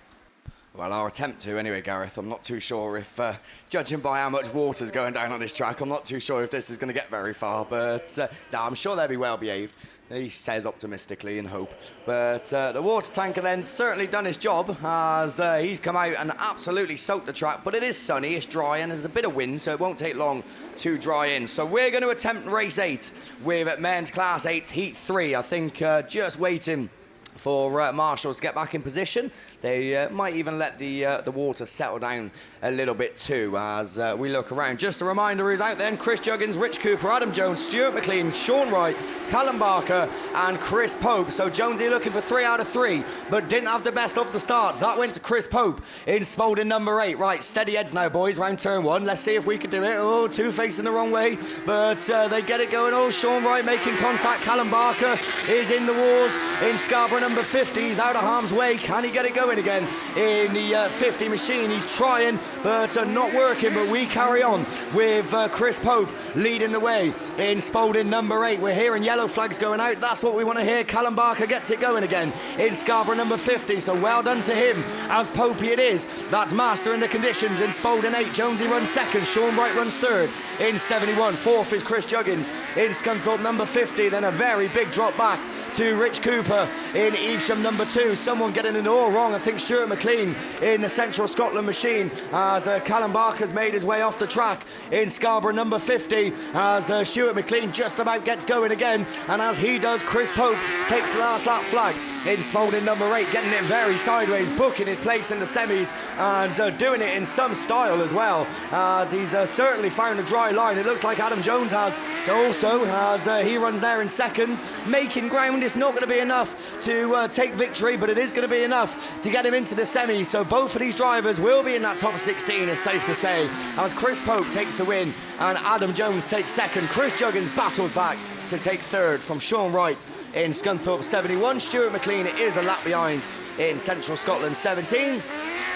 Well, I'll attempt to anyway, Gareth. I'm not too sure if, judging by how much water's going down on this track, I'm not too sure if this is going to get very far. But no, I'm sure they'll be well behaved. He says optimistically in hope. But the water tanker then certainly done his job, as he's come out and absolutely soaked the track. But it is sunny, it's dry, and there's a bit of wind, so it won't take long to dry in. So we're going to attempt race 8 with men's Class 8 Heat 3. I think just waiting for marshals to get back in position. They might even let the water settle down a little bit too as we look around. Just a reminder who's out then: Chris Juggins, Rich Cooper, Adam Jones, Stuart McLean, Sean Wright, Callum Barker and Chris Pope. So Jonesy looking for 3 out of 3, but didn't have the best off the starts. That went to Chris Pope in Spalding number 8. Right, steady heads now, boys, round turn 1. Let's see if we can do it. Oh, 2 facing the wrong way, but they get it going. Oh, Sean Wright making contact. Callum Barker is in the wars in Scarborough number 50. He's out of harm's way. Can he get it going again in the 50 machine? He's trying, but not working. But we carry on with Chris Pope leading the way in Spalding number 8. We're hearing yellow flags going out. That's what we want to hear. Callum Barker gets it going again in Scarborough number 50. So well done to him, as Popey it is. That's mastering the conditions in Spalding 8. Jonesy runs second. Sean Wright runs third in 71. Fourth is Chris Juggins in Scunthorpe number 50. Then a very big drop back to Rich Cooper in Evesham number 2. Someone getting it all wrong. I think Stuart McLean in the Central Scotland machine, as Callum Barker's made his way off the track in Scarborough number 50, as Stuart McLean just about gets going again, and as he does, Chris Pope takes the last lap flag in Spalding number 8, getting it very sideways, booking his place in the semis and doing it in some style as well, as he's certainly found a dry line. It looks like Adam Jones has also, as he runs there in second, making ground. It's not going to be enough to take victory, but it is going to be enough to get him into the semis. So both of these drivers will be in that top 16, it's safe to say, as Chris Pope takes the win and Adam Jones takes second. Chris Juggins battles back to take third from Sean Wright in Scunthorpe 71. Stuart McLean is a lap behind in Central Scotland 17.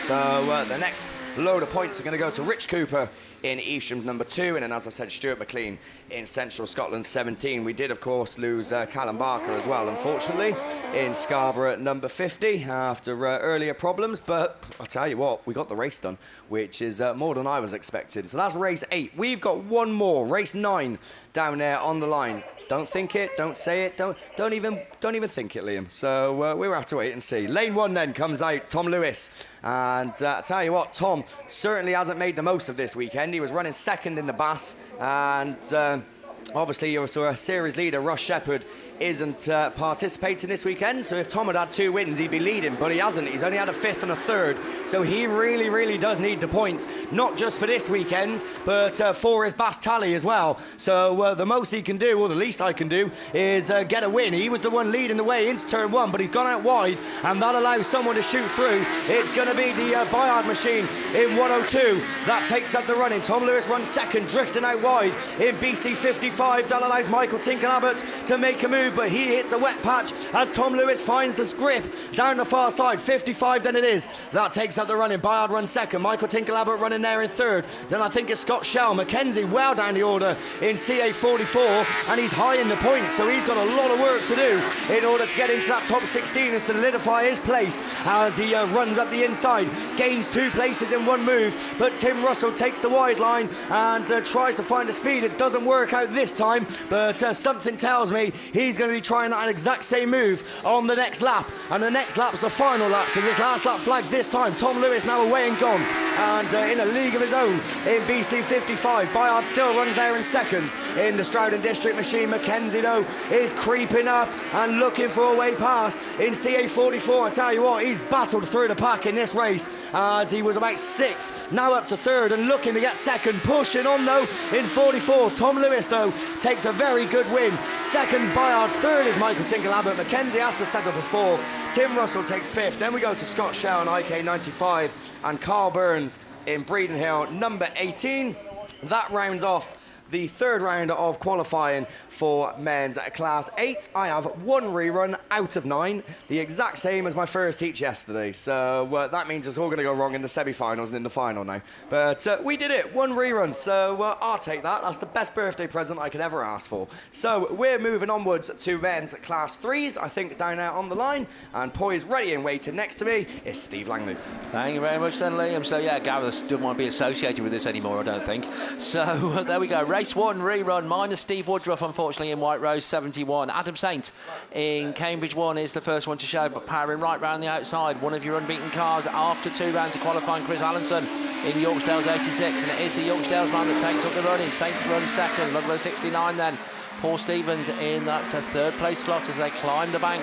So the next load of points are going to go to Rich Cooper in Evesham number 2, and then, as I said, Stuart McLean in Central Scotland 17. We did, of course, lose Callum Barker as well, unfortunately, in Scarborough number 50 after earlier problems. But I'll tell you what, we got the race done, which is more than I was expecting. So that's race 8. We've got one more, race 9, down there on the line. Don't think it, don't say it, don't even think it, Liam. So we'll have to wait and see. Lane 1 then comes out, Tom Lewis. And I tell you what, Tom certainly hasn't made the most of this weekend. He was running second in the BAS, and Obviously, your series leader, Ross Shepherd, isn't participating this weekend, so if Tom had 2 wins, he'd be leading, but he hasn't. He's only had a 5th and a 3rd, so he really does need the points, not just for this weekend, but for his BASt tally as well. So the most he can do, or the least I can do, is get a win. He was the one leading the way into turn 1, but he's gone out wide, and that allows someone to shoot through. It's going to be the Bayard machine in 102. That takes up the running. Tom Lewis runs second, drifting out wide in BC 55. That allows Michael Tinker-Abbott to make a move, but he hits a wet patch as Tom Lewis finds the grip down the far side. 55 then it is. That takes up the running. Bayard runs second. Michael Tinker-Abbott running there in 3rd. Then I think it's Scott Shell. Mackenzie well down the order in CA 44, and he's high in the points, so he's got a lot of work to do in order to get into that top 16 and solidify his place as he runs up the inside. Gains 2 places in 1 move, but Tim Russell takes the wide line and tries to find the speed. It doesn't work out this time, but something tells me he's going to be trying that exact same move on the next lap, and the next lap's the final lap, because his last lap flagged this time. Tom Lewis now away and gone, and in a league of his own in BC 55. Bayard still runs there in 2nd in the Stroud and District machine. Mackenzie though is creeping up and looking for a way past in CA 44. I tell you what, he's battled through the pack in this race as he was about 6th, now up to 3rd and looking to get 2nd, pushing on though in 44. Tom Lewis though takes a very good win. 2nd's Bayard, 3rd is Michael Tinker-Abbott. Mackenzie has to settle for 4th. Tim Russell takes 5th. Then we go to Scott Shell in IK 95 and Carl Burns in Breeden Hill, number 18. That rounds off the 3rd round of qualifying for men's class 8. I have 1 rerun out of 9, the exact same as my first heat yesterday. So that means it's all going to go wrong in the semi-finals and in the final now. But we did it, 1 rerun, so I'll take that. That's the best birthday present I could ever ask for. So we're moving onwards to men's class 3s, I think down out on the line, and poised, ready and waiting next to me is Steve Langley. Thank you very much then, Liam. So yeah, Gareth doesn't want to be associated with this anymore, I don't think. So there we go. Race 1 rerun minus Steve Woodruff, unfortunately, in White Rose 71. Adam Saint in Cambridge 1 is the first one to show, but powering right round the outside. One of your unbeaten cars after 2 rounds of qualifying, Chris Allenson in Yorksdale's 86, and it is the Yorksdale's man that takes up the running. Saint runs second, Ludlow 69 then. Paul Stevens in that 3rd place slot as they climb the bank.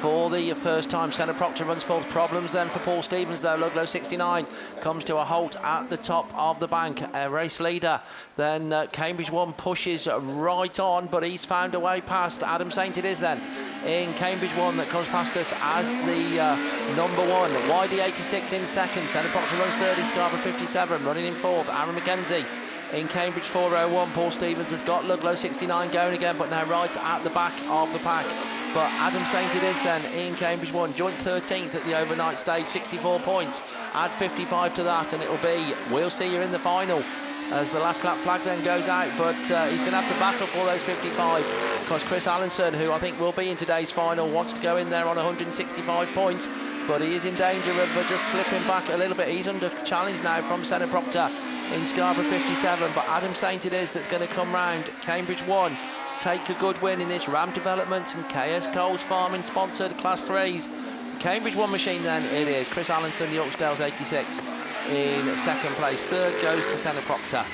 For the first time, Senna Proctor runs forth. Problems then for Paul Stevens though. Ludlow 69 comes to a halt at the top of the bank. A race leader. Then Cambridge 1 pushes right on, but he's found a way past. Adam Saint it is then in Cambridge 1 that comes past us as the number 1. YD 86 in 2nd. Senna Proctor runs 3rd in Scarborough 57. Running in 4th, Aaron McKenzie. In Cambridge 401, Paul Stevens has got Ludlow 69 going again, but now right at the back of the pack. But Adam Saint it is then in Cambridge 1, joint 13th at the overnight stage, 64 points. Add 55 to that, and it'll be, we'll see you in the final. As the last lap flag then goes out, but he's going to have to back up all those 55 because Chris Allenson, who I think will be in today's final, wants to go in there on 165 points, but he is in danger of just slipping back a little bit. He's under challenge now from Senna Proctor in Scarborough 57, but Adam Saint it is that's going to come round. Cambridge 1 take a good win in this. Ram Developments and KS Coles Farming sponsored Class 3s. Cambridge 1 machine then it is. Chris Allenson, Yorksdale's 86 in 2nd place. 3rd goes to Senna Proctor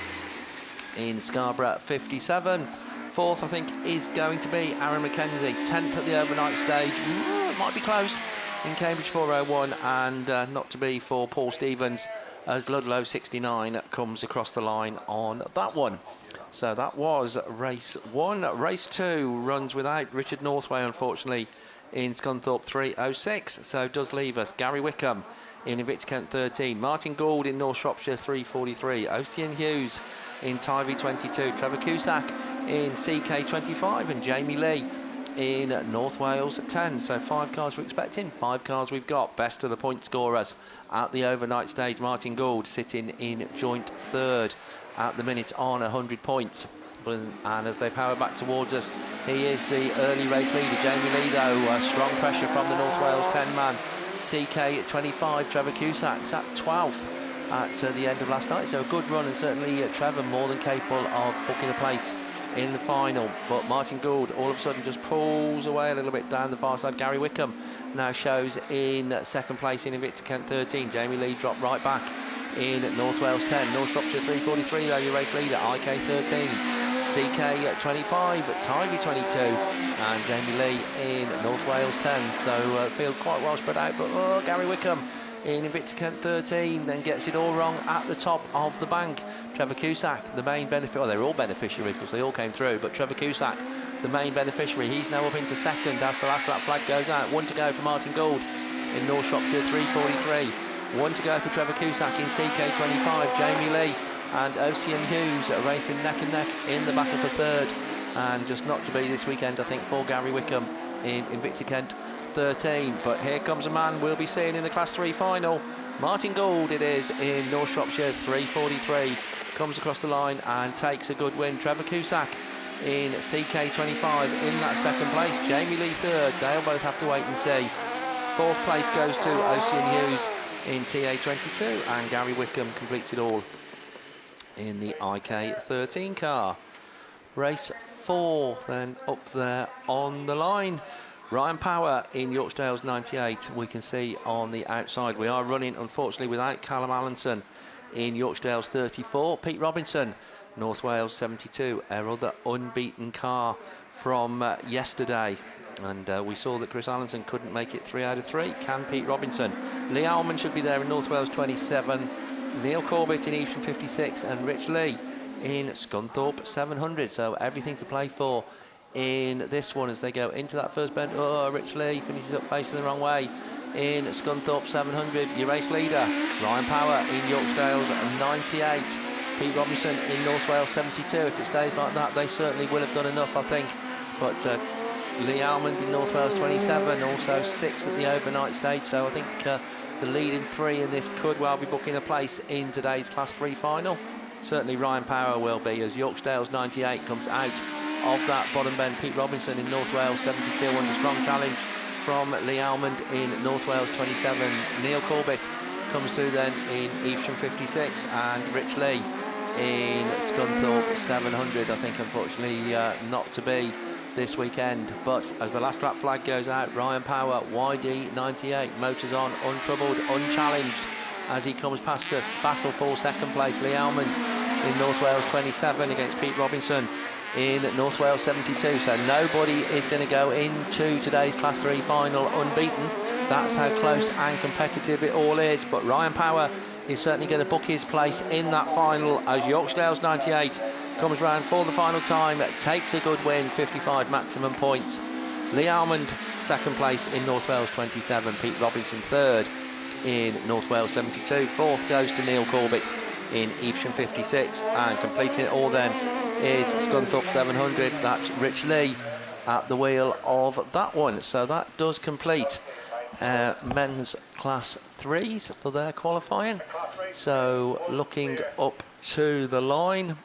in Scarborough 57. 4th I think is going to be Aaron McKenzie. 10th at the overnight stage. It might be close in Cambridge 401, and not to be for Paul Stevens as Ludlow 69 comes across the line on that one. So that was race 1. Race 2 runs without Richard Northway, unfortunately, in Scunthorpe 306, so it does leave us Gary Wickham in Invicta Kent 13, Martin Gould in North Shropshire 343, Ocean Hughes in Tivy 22, Trevor Cusack in CK 25, and Jamie Lee in North Wales 10. So 5 cars we're expecting, 5 cars we've got. Best of the point scorers at the overnight stage. Martin Gould sitting in joint 3rd at the minute on 100 points. And as they power back towards us, he is the early race leader. Jamie Lee though, strong pressure from the North Wales 10 man. CK at 25, Trevor Cusack's at 12th at the end of last night, so a good run, and certainly Trevor more than capable of booking a place in the final. But Martin Gould all of a sudden just pulls away a little bit down the far side. Gary Wickham now shows in 2nd place in Invicta Kent 13. Jamie Lee dropped right back in North Wales 10. North Shropshire 343 though, your race leader. IK 13. CK25, Tivy 22, and Jamie Lee in North Wales 10. So field quite well spread out, but Gary Wickham in Invicta Kent 13, then gets it all wrong at the top of the bank. Trevor Cusack, the main beneficiary, they're all beneficiaries because they all came through, but Trevor Cusack, the main beneficiary, he's now up into second as the last lap flag goes out. 1 to go for Martin Gould in North Shropshire 3:43. 1 to go for Trevor Cusack in CK25. Jamie Lee and Ocean Hughes are racing neck and neck in the battle for third. And just not to be this weekend, I think, for Gary Wickham in Invicta Kent 13. But here comes a man we'll be seeing in the Class 3 final. Martin Gould it is in North Shropshire 3:43. Comes across the line and takes a good win. Trevor Cusack in CK25 in that second place. Jamie Lee third. They'll both have to wait and see. Fourth place goes to Ocean Hughes in TA22, and Gary Wickham completes it all in the IK13 car. Race 4 then up there on the line. Ryan Power in Yorkdale's 98, we can see on the outside. We are running, unfortunately, without Callum Allenson in Yorkdale's 34. Pete Robinson, North Wales 72, our other unbeaten car from yesterday. And we saw that Chris Allenson couldn't make it 3 out of 3. Can Pete Robinson? Lee Alman should be there in North Wales 27. Neil Corbett in Evesham 56 and Rich Lee in Scunthorpe 700. So everything to play for in this one as they go into that first bend. Oh, Rich Lee finishes up facing the wrong way in Scunthorpe 700. Your race leader, Ryan Power in Yorkdale's 98. Pete Robinson in North Wales 72. If it stays like that, they certainly will have done enough, I think. But Lee Almond in North Wales 27, also 6th at the overnight stage. So I think the leading 3 in this could well be booking a place in today's Class 3 final. Certainly Ryan Power will be, as Yorkdale's 98 comes out of that bottom bend. Pete Robinson in North Wales 72 under strong challenge from Lee Almond in North Wales 27. Neil Corbett comes through then in Evesham 56, and Rich Lee in Scunthorpe 700. I think unfortunately not to be this weekend, but as the last lap flag goes out, Ryan Power, YD 98, motors on, untroubled, unchallenged as he comes past us. Battle for second place, Lee Almond in North Wales 27 against Pete Robinson in North Wales 72. So nobody is going to go into today's Class 3 final unbeaten. That's how close and competitive it all is. But Ryan Power is certainly going to book his place in that final as Yorkdale's 98 comes round for the final time, takes a good win, 55 maximum points. Lee Almond, second place in North Wales 27. Pete Robinson, third in North Wales 72. Fourth goes to Neil Corbett in Evesham 56. And completing it all then is Scunthorpe 700. That's Rich Lee at the wheel of that one. So that does complete men's Class 3s for their qualifying. So looking up to the line,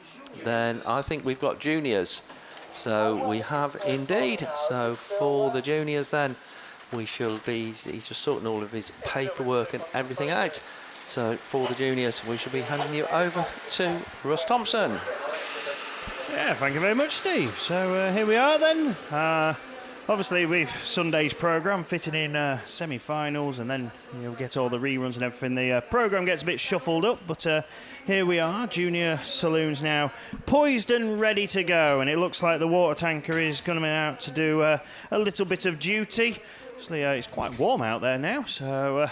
then I think we've got juniors. So we have indeed. So for the juniors then, we shall be, he's just sorting all of his paperwork and everything out. So for the juniors, we shall be handing you over to Russ Thompson. Yeah, thank you very much, Steve. So here we are then. Obviously, we've Sunday's programme fitting in semi-finals, and then you'll get all the reruns and everything. The programme gets a bit shuffled up, but here we are. Junior Saloons now poised and ready to go, and it looks like the water tanker is coming out to do a little bit of duty. Obviously, it's quite warm out there now, so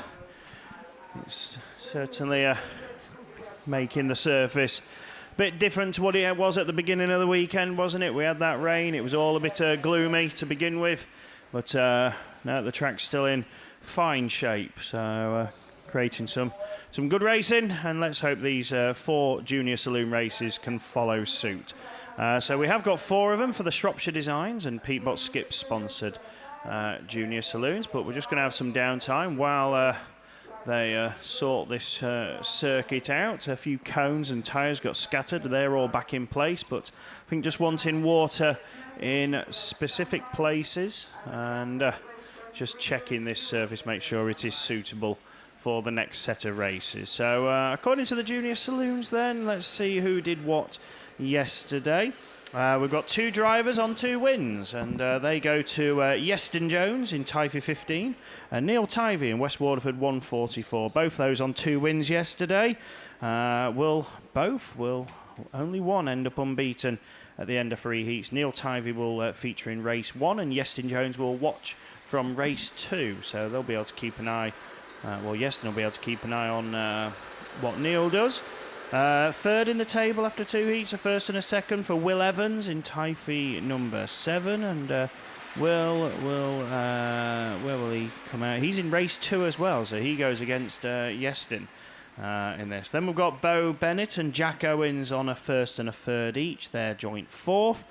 it's certainly making the surface bit different to what it was at the beginning of the weekend, wasn't it? We had that rain. It was all a bit gloomy to begin with. But now the track's still in fine shape. So creating some good racing. And let's hope these 4 junior saloon races can follow suit. So we have got 4 of them for the Shropshire Designs and Pete Bot Skip sponsored junior saloons. But we're just going to have some downtime while they sort this circuit out. A few cones and tyres got scattered. They're all back in place, but I think just wanting water in specific places and just checking this surface, make sure it is suitable for the next set of races. So according to the junior saloons then, let's see who did what yesterday. We've got 2 drivers on 2 wins, and they go to Yeston Jones in Typhy 15 and Neil Tivey in West Waterford 144. Both those on 2 wins yesterday. Will only one end up unbeaten at the end of 3 heats. Neil Tivey will feature in race 1, and Yeston Jones will watch from race 2. So they'll be able to keep an eye. Yeston will be able to keep an eye on what Neil does. Third in the table after 2 heats, a first and a second for Will Evans in Typhy number 7, and where will he come out? He's in race 2 as well, so he goes against Yeston in this. Then we've got Bo Bennett and Jack Owens on a first and a third each. They're joint 4th.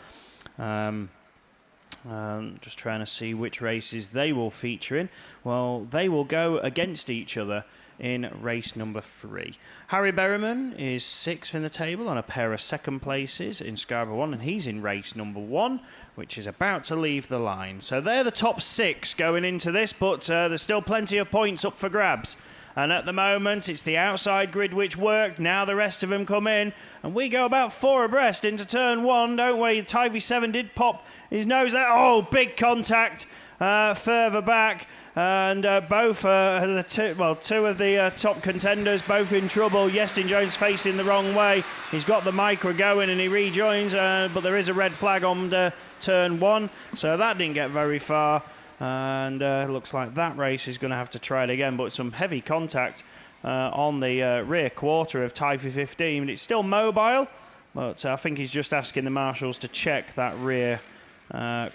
Just trying to see which races they will feature in. Well, they will go against each other in race number 3. Harry Berryman is 6th in the table on a pair of second places in Scarborough 1, and he's in race number 1, which is about to leave the line. So they're the top 6 going into this, but there's still plenty of points up for grabs. And at the moment, it's the outside grid which worked. Now the rest of them come in. And we go about 4 abreast into turn 1, don't we? Tyvey 7 did pop his nose there. Oh, big contact further back. And both, two of the top contenders, both in trouble. Yeston Jones facing the wrong way. He's got the micro going and he rejoins. But there is a red flag on turn 1. So that didn't get very far. And looks like that race is going to have to try it again, but some heavy contact on the rear quarter of Typhy 15. It's still mobile, but I think he's just asking the marshals to check that rear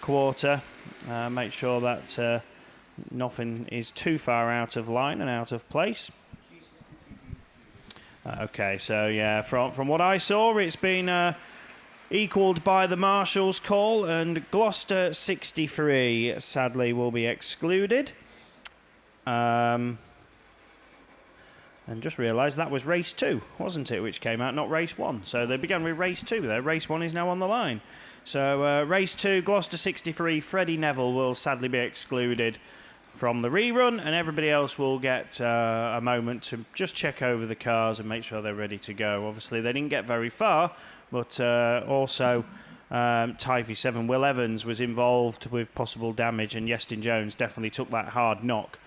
quarter, make sure that nothing is too far out of line and out of place. Okay, so yeah, from what I saw, it's been equalled by the Marshals' call, and Gloucester 63 sadly will be excluded. And just realised that was race 2, wasn't it, which came out, not race 1. So they began with race 2 there. Race 1 is now on the line. So race 2, Gloucester 63, Freddie Neville will sadly be excluded from the rerun, and everybody else will get a moment to just check over the cars and make sure they're ready to go. Obviously, they didn't get very far, but also Typhy 7, Will Evans was involved with possible damage, and Yeston Jones definitely took that hard knock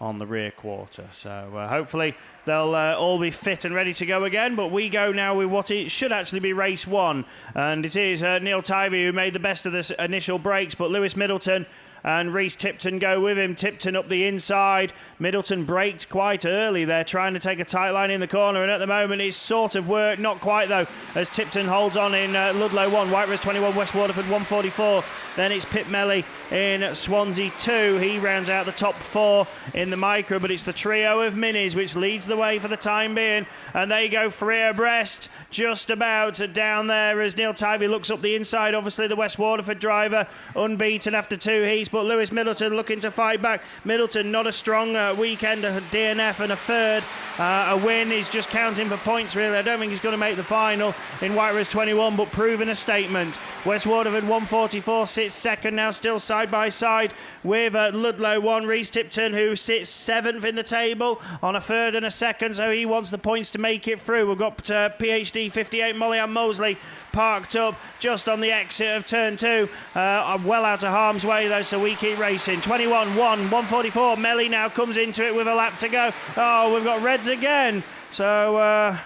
on the rear quarter. So hopefully they'll all be fit and ready to go again, but we go now with what it should actually be race 1, and it is Neil Tivey who made the best of the initial breaks, but Lewis Middleton and Reese Tipton go with him. Tipton up the inside. Middleton braked quite early there, trying to take a tight line in the corner, and at the moment it's sort of worked, not quite though, as Tipton holds on in Ludlow 1, White Rose 21, West Waterford 144. Then it's Pip Melly in Swansea 2. He rounds out the top 4 in the micro, but it's the trio of minis which leads the way for the time being, and they go 3 abreast, just about down there as Neil Tivey looks up the inside. Obviously the West Waterford driver unbeaten after 2 heats, but Lewis Middleton looking to fight back. Middleton not a strong weekend, a DNF and a third. A win is just counting for points really. I don't think he's going to make the final in White Rose 21, but proving a statement. West Waterford 144 sits second now, still side by side with Ludlow 1. Reese Tipton, who sits 7th in the table on a third and a second, so he wants the points to make it through. We've got PhD 58 Molly-Ann Mosley parked up just on the exit of turn 2, well out of harm's way though, so we keep racing. 21-1, 144. Melly now comes into it with a lap to go. Oh, we've got reds again. So,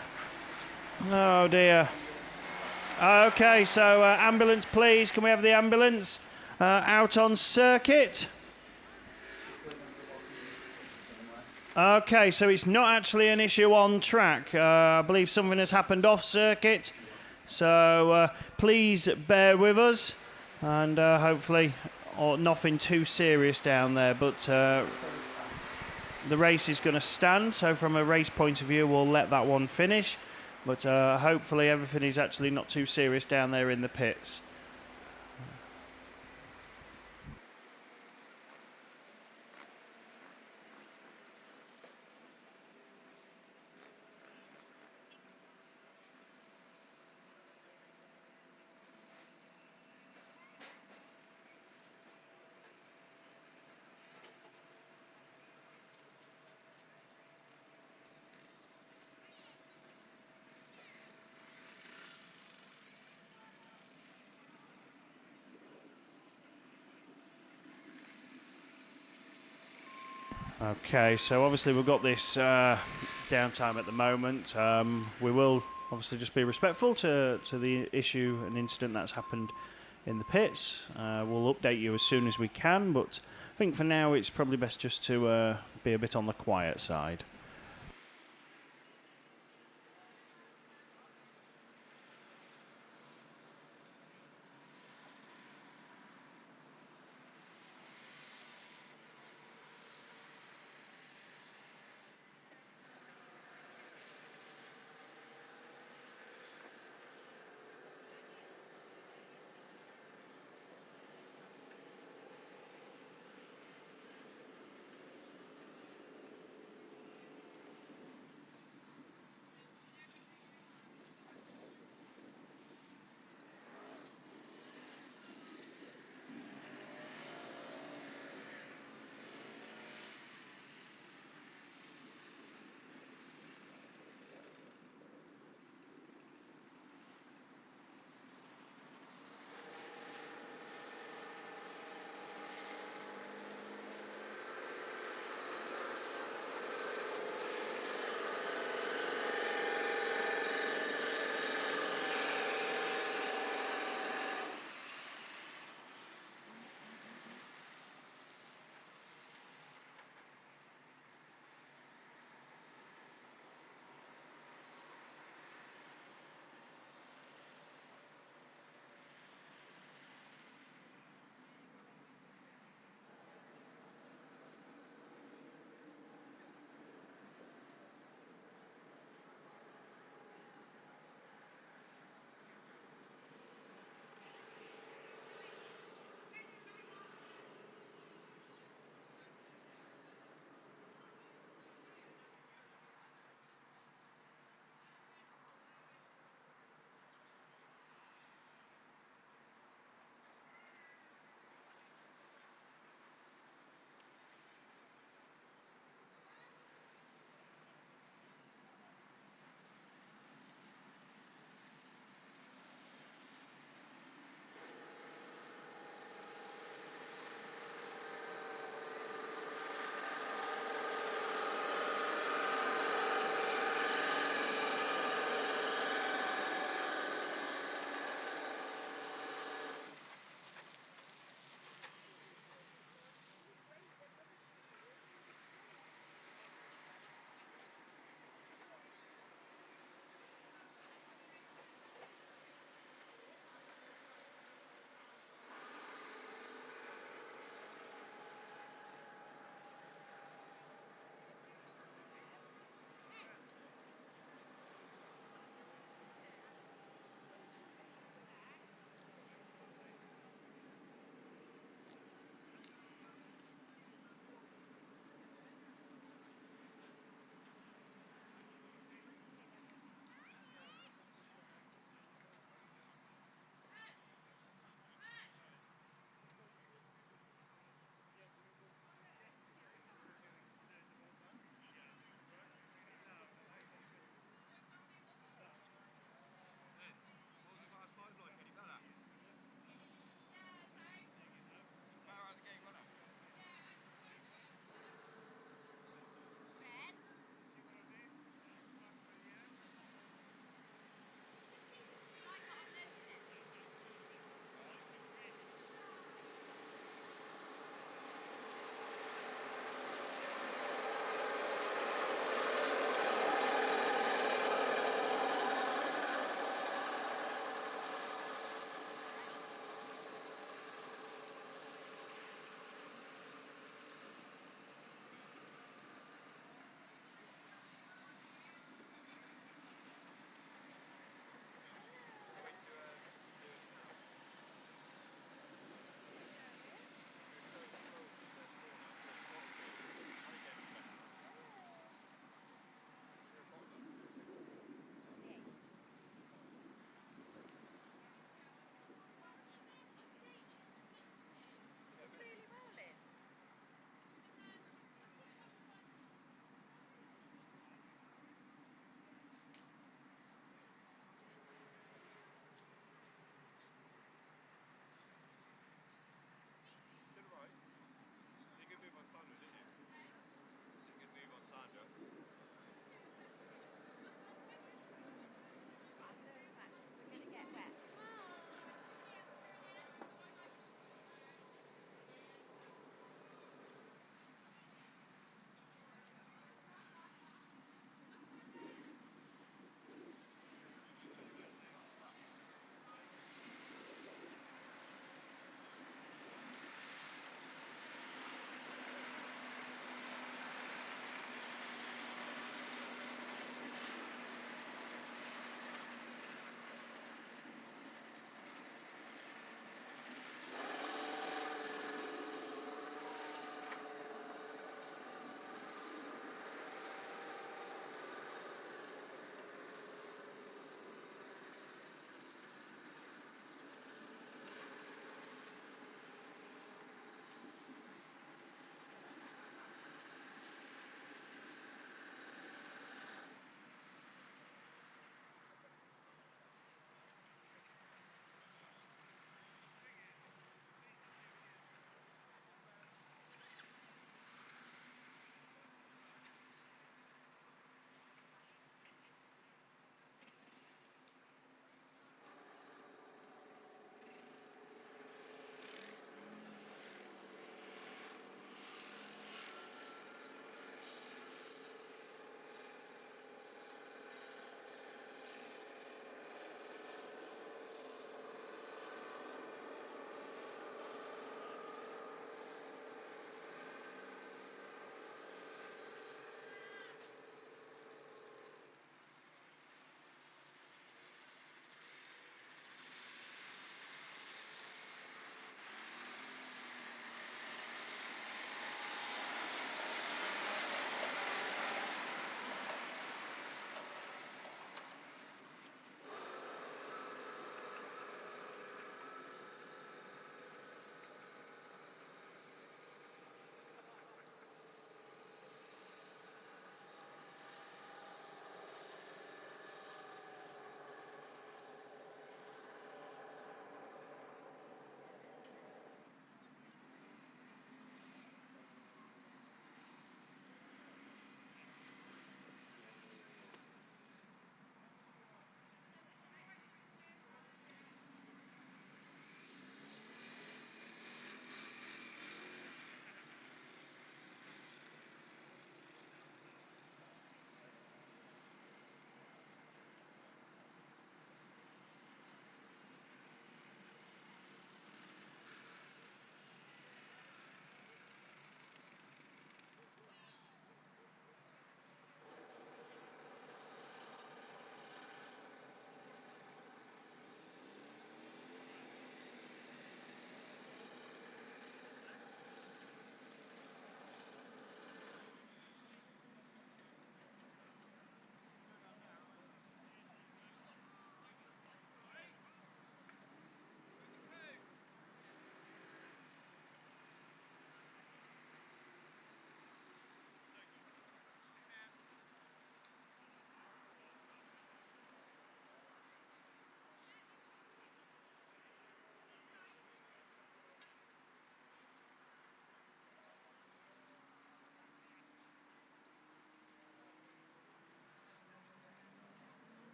oh dear. Okay, so ambulance please. Can we have the ambulance out on circuit? Okay, so it's not actually an issue on track. I believe something has happened off circuit. So please bear with us, and hopefully nothing too serious down there, but the race is going to stand, so from a race point of view we'll let that one finish, but hopefully everything is actually not too serious down there in the pits. Okay, so obviously we've got this downtime at the moment. We will obviously just be respectful to the issue and incident that's happened in the pits. We'll update you as soon as we can, but I think for now it's probably best just to be a bit on the quiet side.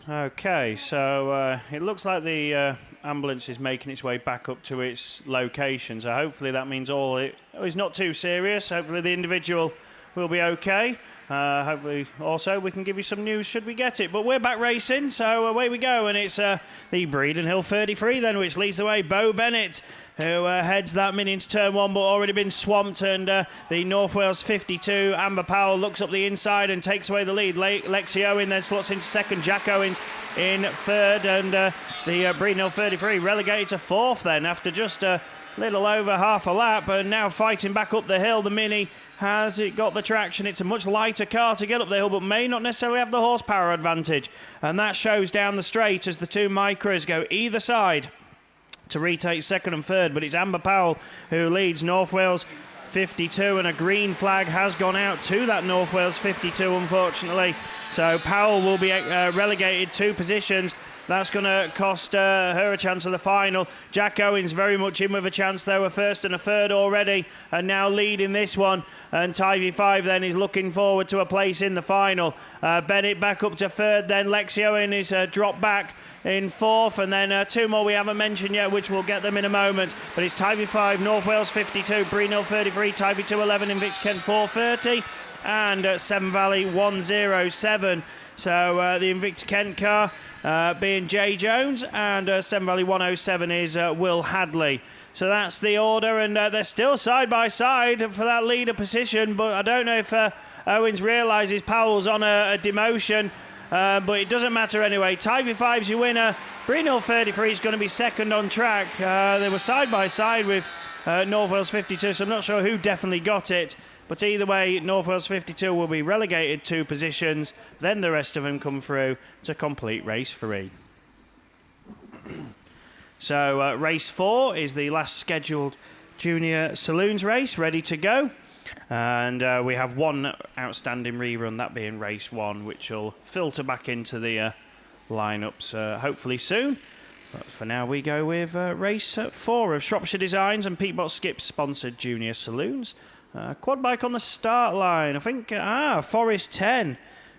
Okay, so it looks like the ambulance is making its way back up to its location. So hopefully that means all it is not too serious. Hopefully the individual will be okay. Hopefully also we can give you some news should we get it. But we're back racing, so away we go. And it's the Breeden Hill 33 then, which leads the way. Bo Bennett, who heads that mini into turn one, but already been swamped. And the North Wales 52, Amber Powell, looks up the inside and takes away the lead. Lexi Owen then slots into second. Jack Owens in third. And the Breeden Hill 33 relegated to fourth then after just a little over half a lap. And now fighting back up the hill, the mini has it got the traction. It's a much lighter car to get up the hill, but may not necessarily have the horsepower advantage. And that shows down the straight as the two Micras go either side to retake second and third. But it's Amber Powell who leads North Wales 52, and a green flag has gone out to that North Wales 52, unfortunately. So Powell will be relegated 2 positions. That's going to cost her a chance of the final. Jack Owens very much in with a chance, though, a first and a third already, and now leading this one. And Tivy 5 then is looking forward to a place in the final. Bennett back up to third, then Lexi Owen is dropped back in fourth, and then 2 more we haven't mentioned yet, which we'll get them in a moment. But it's Tivy 5, North Wales 52, Breeden Hill 33, Tivy 2 11, Invicta Kent 430, and Severn Valley 107. So the Invicta Kent car being Jay Jones, and Severn Valley 107 is Will Hadley. So that's the order, and they're still side by side for that leader position, but I don't know if Owens realises Powell's on a demotion, but it doesn't matter anyway. Tivy 5's your winner. Breeden Hill 33 is going to be second on track. They were side by side with North Wales 52, so I'm not sure who definitely got it. But either way, North Wales 52 will be relegated 2 positions. Then the rest of them come through to complete race 3. So race 4 is the last scheduled Junior Saloons race, ready to go. And we have one outstanding rerun, that being race 1, which will filter back into the lineups hopefully soon. But for now, we go with race 4 of Shropshire Designs and Peatbot Skips sponsored Junior Saloons. Quad bike on the start line. I think, Forest 10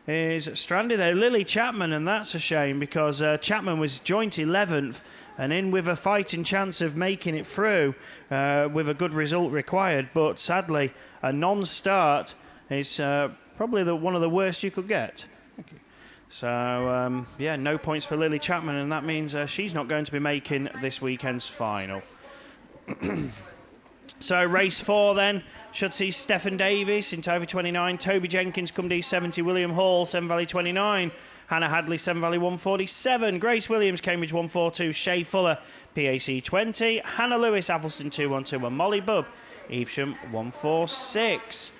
is stranded there. Lily Chapman, and that's a shame because Chapman was joint 11th and in with a fighting chance of making it through with a good result required. But sadly, a non-start is probably one of the worst you could get. Thank you. So, no points for Lily Chapman, and that means she's not going to be making this weekend's final. So race 4 then should see Stephen Davis in Tivy 29, Toby Jenkins, Cumdee 70, William Hall, Severn Valley 29, Hannah Hadley, Severn Valley 147, Grace Williams, Cambridge 142, Shay Fuller, PAC 20, Hannah Lewis, Avelston 212, and Molly Bubb, Evesham 146.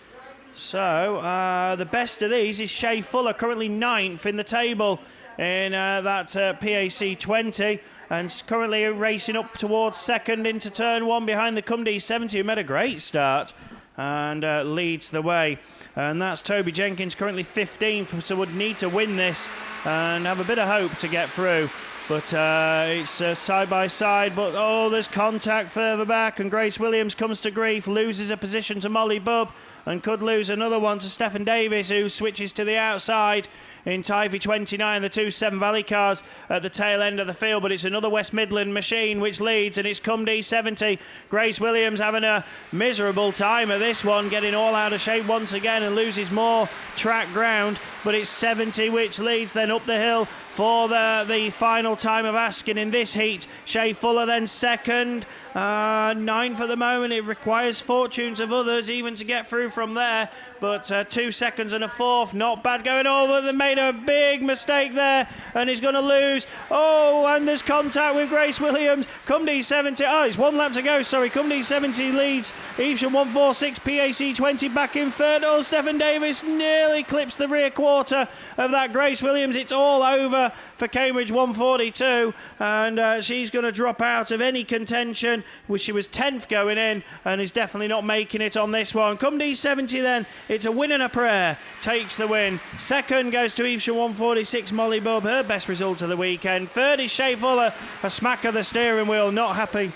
So the best of these is Shay Fuller, currently 9th in the table in that PAC 20, and currently racing up towards second into turn 1 behind the Cumdee 70, who made a great start and leads the way. And that's Toby Jenkins, currently 15th, so would need to win this and have a bit of hope to get through. But it's side by side, but there's contact further back, and Grace Williams comes to grief, loses a position to Molly Bubb, and could lose another one to Stephen Davis, who switches to the outside in Tivy 29, the 2 Severn Valley cars at the tail end of the field, but it's another West Midland machine which leads, and it's Cumdee 70. Grace Williams having a miserable time at this one, getting all out of shape once again and loses more track ground, but it's 70 which leads then up the hill for the final time of asking in this heat. Shay Fuller then second, 9th at the moment. It requires fortunes of others even to get through from there, but 2 seconds and a 4th, not bad going over. They made a big mistake there and he's going to lose. And there's contact with Grace Williams. Cumdee 70, it's 1 lap to go, sorry. Cumdee 70 leads, Evesham 146, PAC 20 back in third. Stephen Davis nearly clips the rear quarter of that Grace Williams. It's all over for Cambridge 142, and she's going to drop out of any contention. She was 10th going in and is definitely not making it on this one. Cumdee 70 then, it's a win and a prayer, takes the win. Second goes to Evesham 146, Molly Bubb, her best result of the weekend. Third is Shay Fuller, a smack of the steering wheel, not happy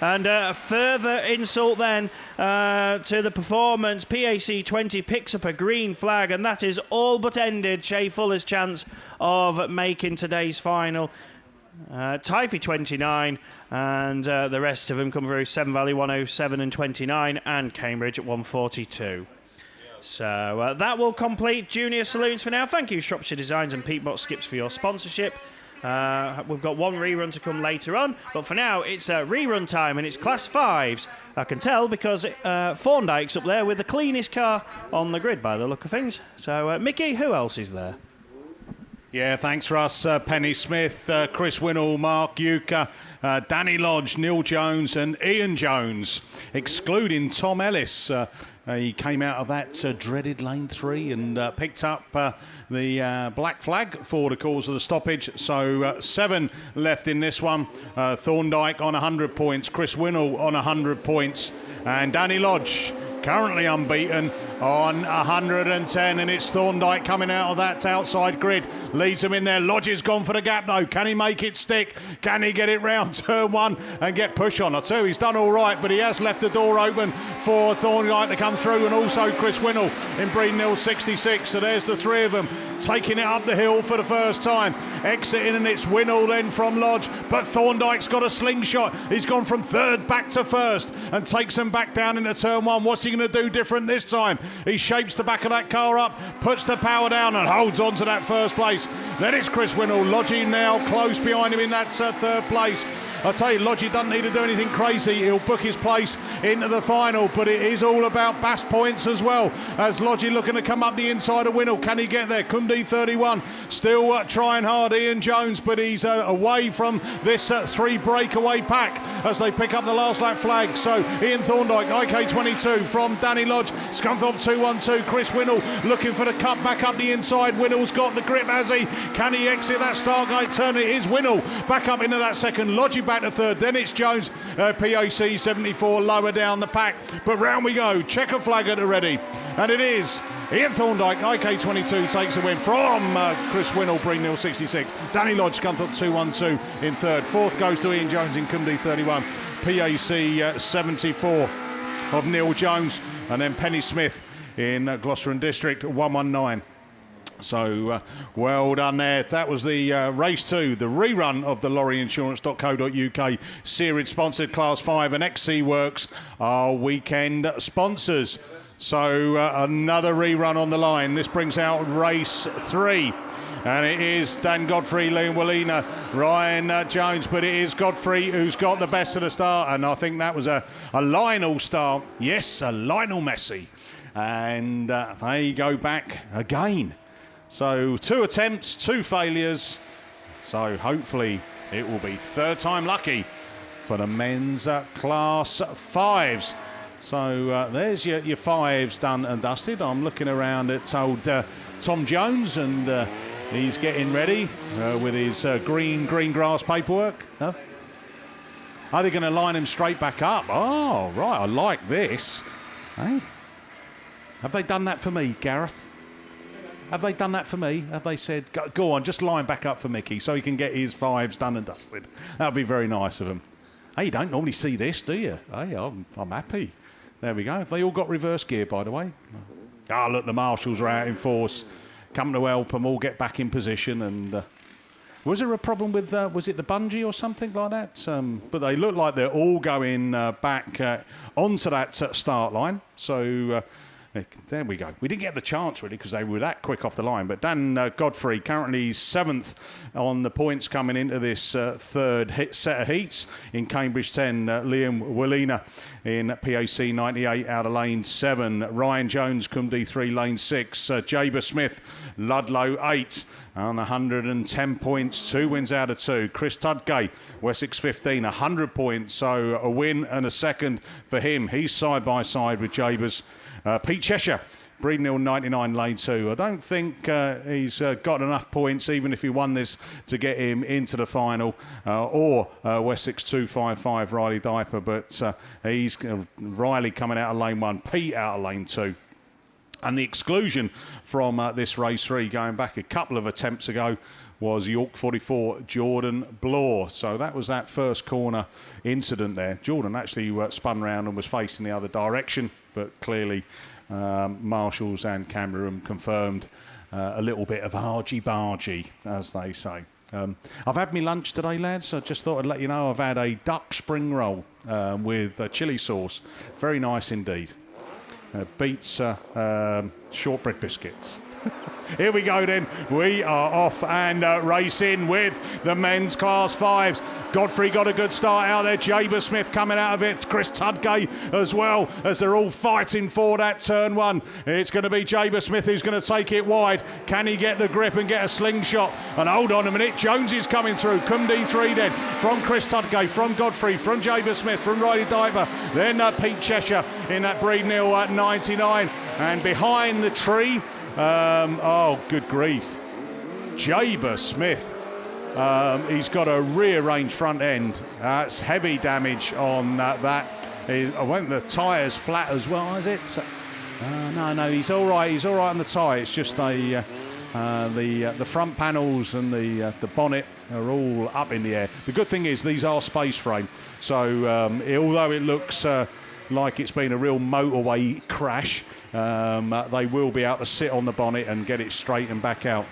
And a further insult then to the performance. PAC 20 picks up a green flag, and that is all but ended Shea Fuller's chance of making today's final. Typhy 29, and the rest of them come through. Severn Valley 107 and 29, and Cambridge at 142. So that will complete Junior Saloons for now. Thank you, Shropshire Designs and Peatbot Skips, for your sponsorship. We've got one rerun to come later on, but for now it's rerun time, and it's Class 5s. I can tell because Thorndyke's up there with the cleanest car on the grid by the look of things. So, Mickey, who else is there? Yeah, thanks, Russ. Penny Smith, Chris Winnell, Mark Euchre, Danny Lodge, Neil Jones and Ian Jones, excluding Tom Ellis. He came out of that dreaded lane 3 and picked up the black flag for the cause of the stoppage. So 7 left in this one. Thorndyke on 100 points, Chris Winnell on 100 points, and Danny Lodge currently unbeaten on 110, and it's Thorndyke coming out of that outside grid, leads him in there. Lodge has gone for the gap though. Can he make it stick? Can he get it round turn 1 and get push on? I tell you, he's done all right, but he has left the door open for Thorndyke to come through, and also Chris Winnell in Breedon 66. So there's the 3 of them taking it up the hill for the first time, exiting, and it's Winnell then from Lodge, but Thorndyke's got a slingshot. He's gone from 3rd back to 1st and takes them back down into turn 1. What's he going to do different this time? He shapes the back of that car up, puts the power down and holds on to that 1st place. Then it's Chris Winnell. Lodgy now close behind him in that 3rd place. I tell you, Lodgy doesn't need to do anything crazy. He'll book his place into the final, but it is all about BASt points as well, as Lodgy looking to come up the inside of Winnell. Can he get there? Kundi 31 still trying hard. Ian Jones, but he's away from this 3 breakaway pack as they pick up the last lap flag. So Ian Thorndyke, IK22 from Danny Lodge, Scunthorpe 212. Chris Winnell looking for the cut back up the inside. Winnell's got the grip, has he? Can he exit that Stargate turn? It is Winnell back up into that 2nd. Lodgy back to 3rd. Then it's Jones, PAC 74 lower down the pack. But round we go. Checker flag at the ready. And it is Ian Thorndyke, IK22, takes a win from Chris Winnell, Breedon 66. Danny Lodge, Scunthorpe 212 in 3rd. 4th goes to Ian Jones in Kundi 31. PAC 74 of Neil Jones. And then Penny Smith in Gloucester and District 119. So well done there. That was the race 2, the rerun of the lorryinsurance.co.uk series sponsored Class 5, and XC Works are weekend sponsors. So another rerun on the line. This brings out race 3. And it is Dan Godfrey, Liam Wallina, Ryan Jones, but it is Godfrey who's got the best of the start. And I think that was a Lionel start. Yes, a Lionel Messi. And they go back again. So 2 attempts, 2 failures. So hopefully it will be 3rd time lucky for the men's Class 5s. So there's your 5s done and dusted. I'm looking around at old Tom Jones, and he's getting ready with his green grass paperwork. Huh? Are they going to line him straight back up? Oh, right, I like this. Hey? Have they done that for me, Gareth? Have they done that for me? Have they said, go on, just line back up for Mickey so he can get his 5s done and dusted? That would be very nice of them. Hey, you don't normally see this, do you? Hey, I'm happy. There we go. Have they all got reverse gear, by the way? Ah, look, the marshals are out in force. Come to help them all get back in position. And was there a problem with, was it the bungee or something like that? But they look like they're all going back onto that start line. So... there we go. We didn't get the chance really because they were that quick off the line. But Dan Godfrey currently 7th on the points coming into this 3rd set of heats. In Cambridge 10, Liam Wallina in PAC 98 out of lane 7. Ryan Jones, Kundi 3, lane 6. Jaber Smith, Ludlow 8 on 110 points, 2 wins out of 2. Chris Tudgay, Wessex 15, 100 points. So a win and a 2nd for him. He's side by side with Jabers. Pete Cheshire, Breedon 99, lane 2. I don't think he's got enough points, even if he won this, to get him into the final. Or Wessex 255, Riley Diaper. But he's Riley coming out of lane 1, Pete out of lane 2. And the exclusion from this race 3, going back a couple of attempts ago, was York 44 Jordan Blore. So that was that first corner incident there. Jordan actually spun round and was facing the other direction, but clearly marshals and camera room confirmed a little bit of argy-bargy, as they say. I've had my lunch today, lads. I just thought I'd let you know I've had a duck spring roll with chilli sauce. Very nice indeed. Beats shortbread biscuits. Here we go then. We are off and racing with the men's class 5s. Godfrey got a good start out there. Jaber Smith coming out of it. Chris Tudgay as well, as they're all fighting for that turn 1. It's going to be Jaber Smith who's going to take it wide. Can he get the grip and get a slingshot? And hold on a minute, Jones is coming through. Come D3 then, from Chris Tudgay, from Godfrey, from Jaber Smith, from Riley Diver. Then Pete Cheshire in that Breed Nil at 99. And behind the tree, oh, good grief. Jaber Smith. He's got a rearranged front end. That's heavy damage on that. I went the tyres flat as well, is it? No, he's all right. He's all right on the tyre. It's just the front panels and the bonnet are all up in the air. The good thing is these are space frame. So although it looks like it's been a real motorway crash, they will be able to sit on the bonnet and get it straight and back out.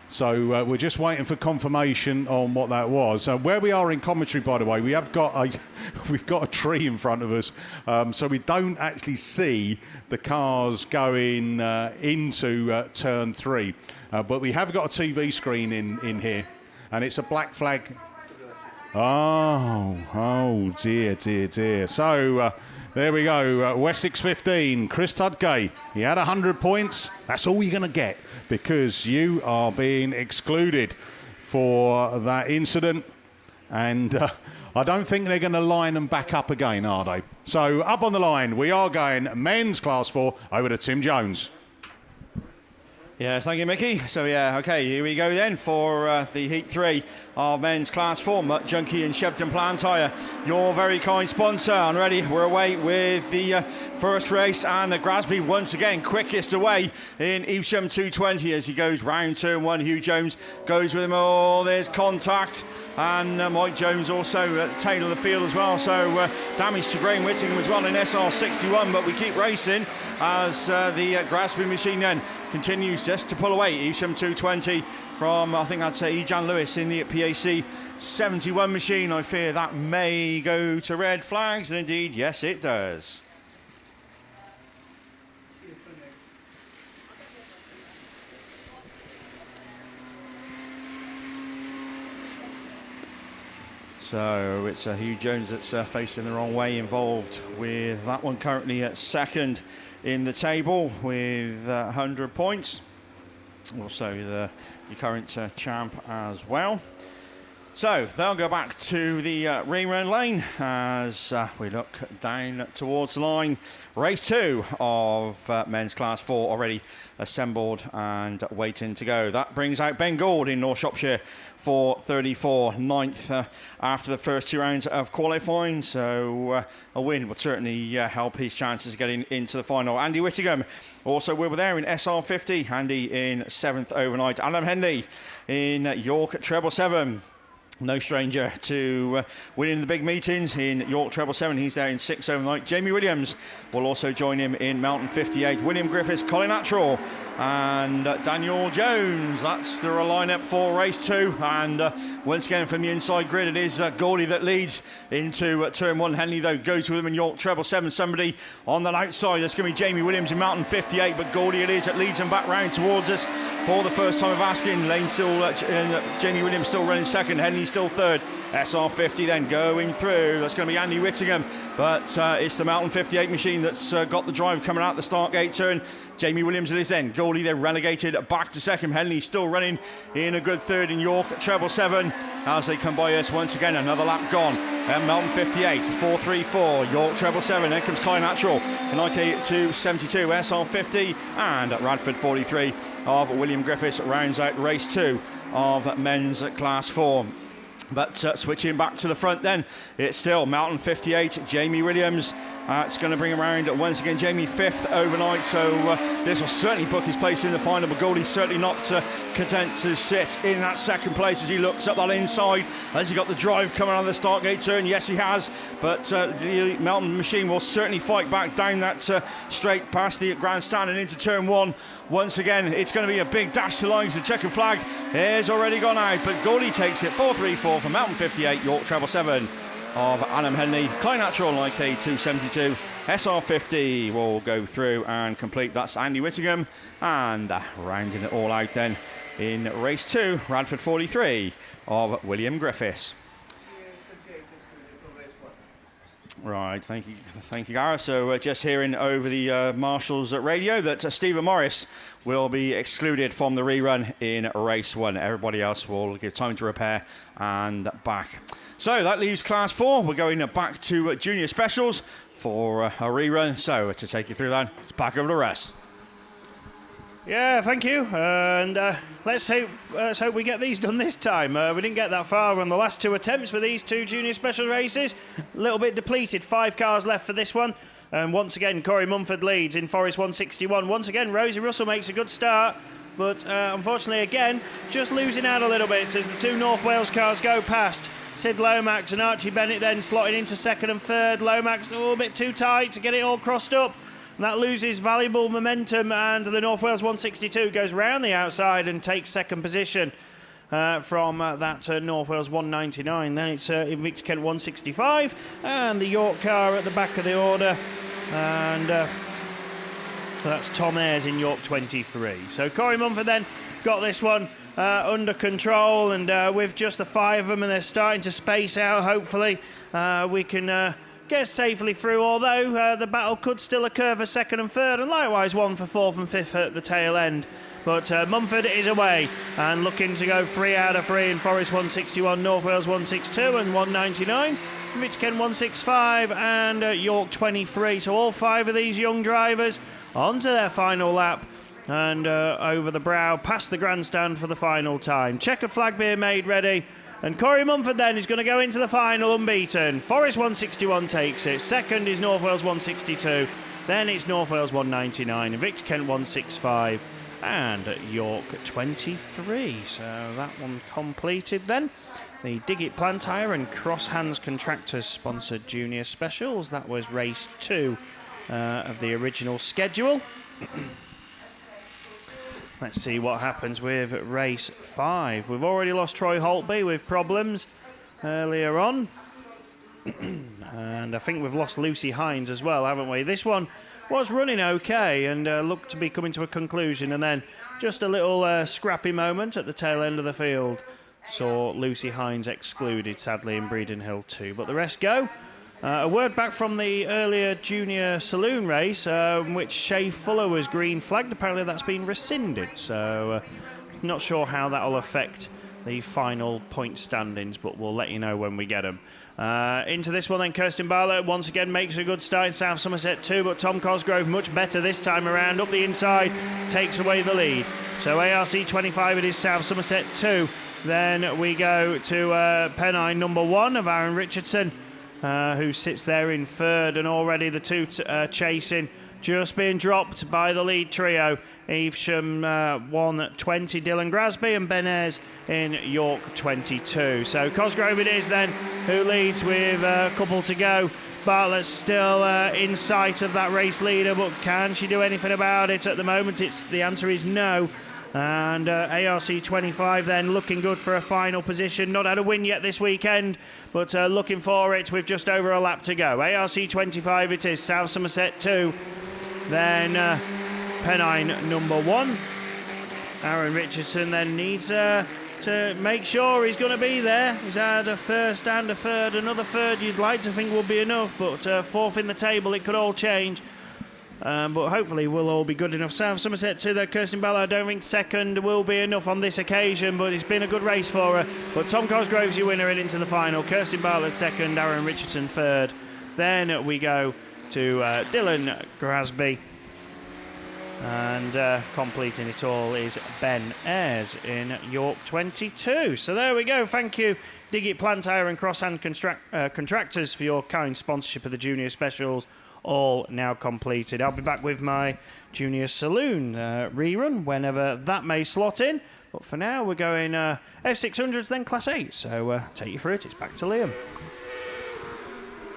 So we're just waiting for confirmation on what that was. Where we are in commentary, by the way, we've got a tree in front of us, so we don't actually see the cars going into turn 3. But we have got a TV screen in here, and it's a black flag. Oh dear. So there we go. Wessex 15, Chris Tudgay. He had 100 points. That's all you're going to get, because you are being excluded for that incident. And I don't think they're going to line them back up again, are they? So up on the line, we are going men's class 4 over to Tim Jones. Yeah, thank you, Mickey. So, yeah, OK, here we go then for the Heat 3 of men's class 4, Mutt Junkie and Shepton Plant Tyre, your very kind sponsor. And ready, we're away with the first race, and Grasby once again quickest away in Evesham 220 as he goes round turn 1. Hugh Jones goes with him. Oh, there's contact. And Mike Jones also at the tail of the field as well. So damage to Graham Whittingham as well in SR61. But we keep racing as the Grasby machine then continues just to pull away. Evesham 220 from, I think I'd say, Ejan Lewis in the PAC 71 machine. I fear that may go to red flags. And indeed, yes, it does. So it's Hugh Jones that's facing the wrong way, involved with that one, currently at second in the table with 100 points. Also the current champ as well. So they'll go back to the rerun lane as we look down towards the line. Race 2 of men's class 4 already assembled and waiting to go. That brings out Ben Gould in North Shropshire for 34, 9th after the first 2 rounds of qualifying. So a win would certainly help his chances of getting into the final. Andy Whittingham also will be there in SR50. Andy in 7th overnight. Alan Henley in York Treble 7. No stranger to winning the big meetings in York Treble 7. He's there in 6th overnight. Jamie Williams will also join him in Mountain 58. William Griffiths, Colin Attrell and Daniel Jones. That's the lineup for race 2. And once again from the inside grid, it is Goldie that leads into turn 1. Henley, though, goes with him in York Treble 7. Somebody on the outside. That's going to be Jamie Williams in Mountain 58. But Goldie it is that leads him back round towards us for the first time of asking. Lane still, Jamie Williams still running second. Henley still third. SR50 then going through. That's going to be Andy Whittingham. But it's the Mountain 58 machine that's got the drive coming out the start gate turn. Jamie Williams it is then. Goldie they're relegated back to second. Henley still running in a good third in York Treble 7 as they come by us once again. Another lap gone. Mountain 58, 434, York Treble 7. Then comes Colin Attrell in IK272, SR50 and at Radford 43 of William Griffiths rounds out race 2 of men's class 4. But switching back to the front then, it's still Mountain 58, Jamie Williams. It's going to bring around once again Jamie 5th overnight, so this will certainly book his place in the final. But Goldie's certainly not content to sit in that second place as he looks up that inside. Has he got the drive coming on the start gate turn? Yes, he has. But the Mountain machine will certainly fight back down that straight past the grandstand and into turn 1. Once again, it's going to be a big dash to lines. The checkered flag has already gone out, but Goldie takes it 4-3-4 for Mountain 58, York Treble 7 of Adam Henley. Klein Natural like A272. SR50 will go through and complete. That's Andy Whittingham. And rounding it all out then in race 2, Radford 43 of William Griffiths. Right, thank you, Gareth. So just hearing over the Marshall's radio that Stephen Morris will be excluded from the rerun in race 1. Everybody else will give time to repair and back. So that leaves Class 4. We're going back to Junior Specials for a rerun. So to take you through that, it's back over the rest. Yeah, thank you. And let's hope we get these done this time. We didn't get that far on the last 2 attempts with these 2 junior special races. A little bit depleted. 5 cars left for this one. And once again, Corey Mumford leads in Forest 161. Once again, Rosie Russell makes a good start. But unfortunately, again, just losing out a little bit as the 2 North Wales cars go past. Sid Lomax and Archie Bennett then slotting into 2nd and 3rd. Lomax a little bit too tight to get it all crossed up. And that loses valuable momentum, and the North Wales 162 goes round the outside and takes 2nd position from that North Wales 199. Then it's Invicta Kent 165 and the York car at the back of the order. And that's Tom Ayres in York 23. So Corey Mumford then got this one under control, and with just the 5 of them, and they're starting to space out, hopefully we can get safely through, although the battle could still occur for 2nd and 3rd, and likewise one for 4th and 5th at the tail end. But Mumford is away and looking to go 3 out of 3 in Forest 161, North Wales 162 and 199, Invicta Kent 165 and York 23. So all 5 of these young drivers onto their final lap and over the brow past the grandstand for the final time. Checkered flag being made ready. And Corey Mumford then is going to go into the final unbeaten. Forest 161 takes it. 2nd is North Wales 162. Then it's North Wales 199. Invicta Kent 165. And York 23. So that one completed then. The Digit Plant Hire and Cross Hands Contractors sponsored junior specials. That was race 2 of the original schedule. Let's see what happens with race 5. We've already lost Troy Holtby with problems earlier on. And I think we've lost Lucy Hines as well, haven't we? This one was running okay and looked to be coming to a conclusion. And then just a little scrappy moment at the tail end of the field saw Lucy Hines excluded, sadly, in Breeden Hill 2. But the rest go. A word back from the earlier junior saloon race, which Shay Fuller was green flagged. Apparently that's been rescinded, so not sure how that will affect the final point standings, but we'll let you know when we get them. Into this one then, Kirsten Bartlett once again makes a good start in South Somerset 2, but Tom Cosgrove much better this time around, up the inside, takes away the lead. So ARC 25 it is South Somerset 2. Then we go to Pennine number 1 of Aaron Richardson, who sits there in 3rd, and already the 2 chasing, just being dropped by the lead trio. Evesham 120, Dylan Grasby, and Ben Ayres in York 22. So Cosgrove it is then who leads with a couple to go. Bartlett's still in sight of that race leader, but can she do anything about it at the moment? The answer is no. And ARC 25 then looking good for a final position. Not had a win yet this weekend, but looking for it with just over a lap to go. ARC 25 it is, South Somerset 2. Then Pennine number 1. Aaron Richardson then needs to make sure he's going to be there. He's had a 1st and a 3rd. Another 3rd you'd like to think would be enough, but 4th in the table, it could all change. But hopefully we'll all be good enough. South Somerset 2 though, Kirsten Bell, I don't think 2nd will be enough on this occasion, but it's been a good race for her. But Tom Cosgrove's your winner and into the final. Kirsten Bartlett 2nd, Aaron Richardson 3rd. Then we go to Dylan Grasby. And completing it all is Ben Ayres in York 22. So there we go. Thank you Digit Plant Hire and Crosshand Contractors for your kind sponsorship of the Junior Specials, all now completed. I'll be back with my Junior Saloon rerun whenever that may slot in. But for now, we're going F600s, then Class 8. So take you through it. It's back to Liam.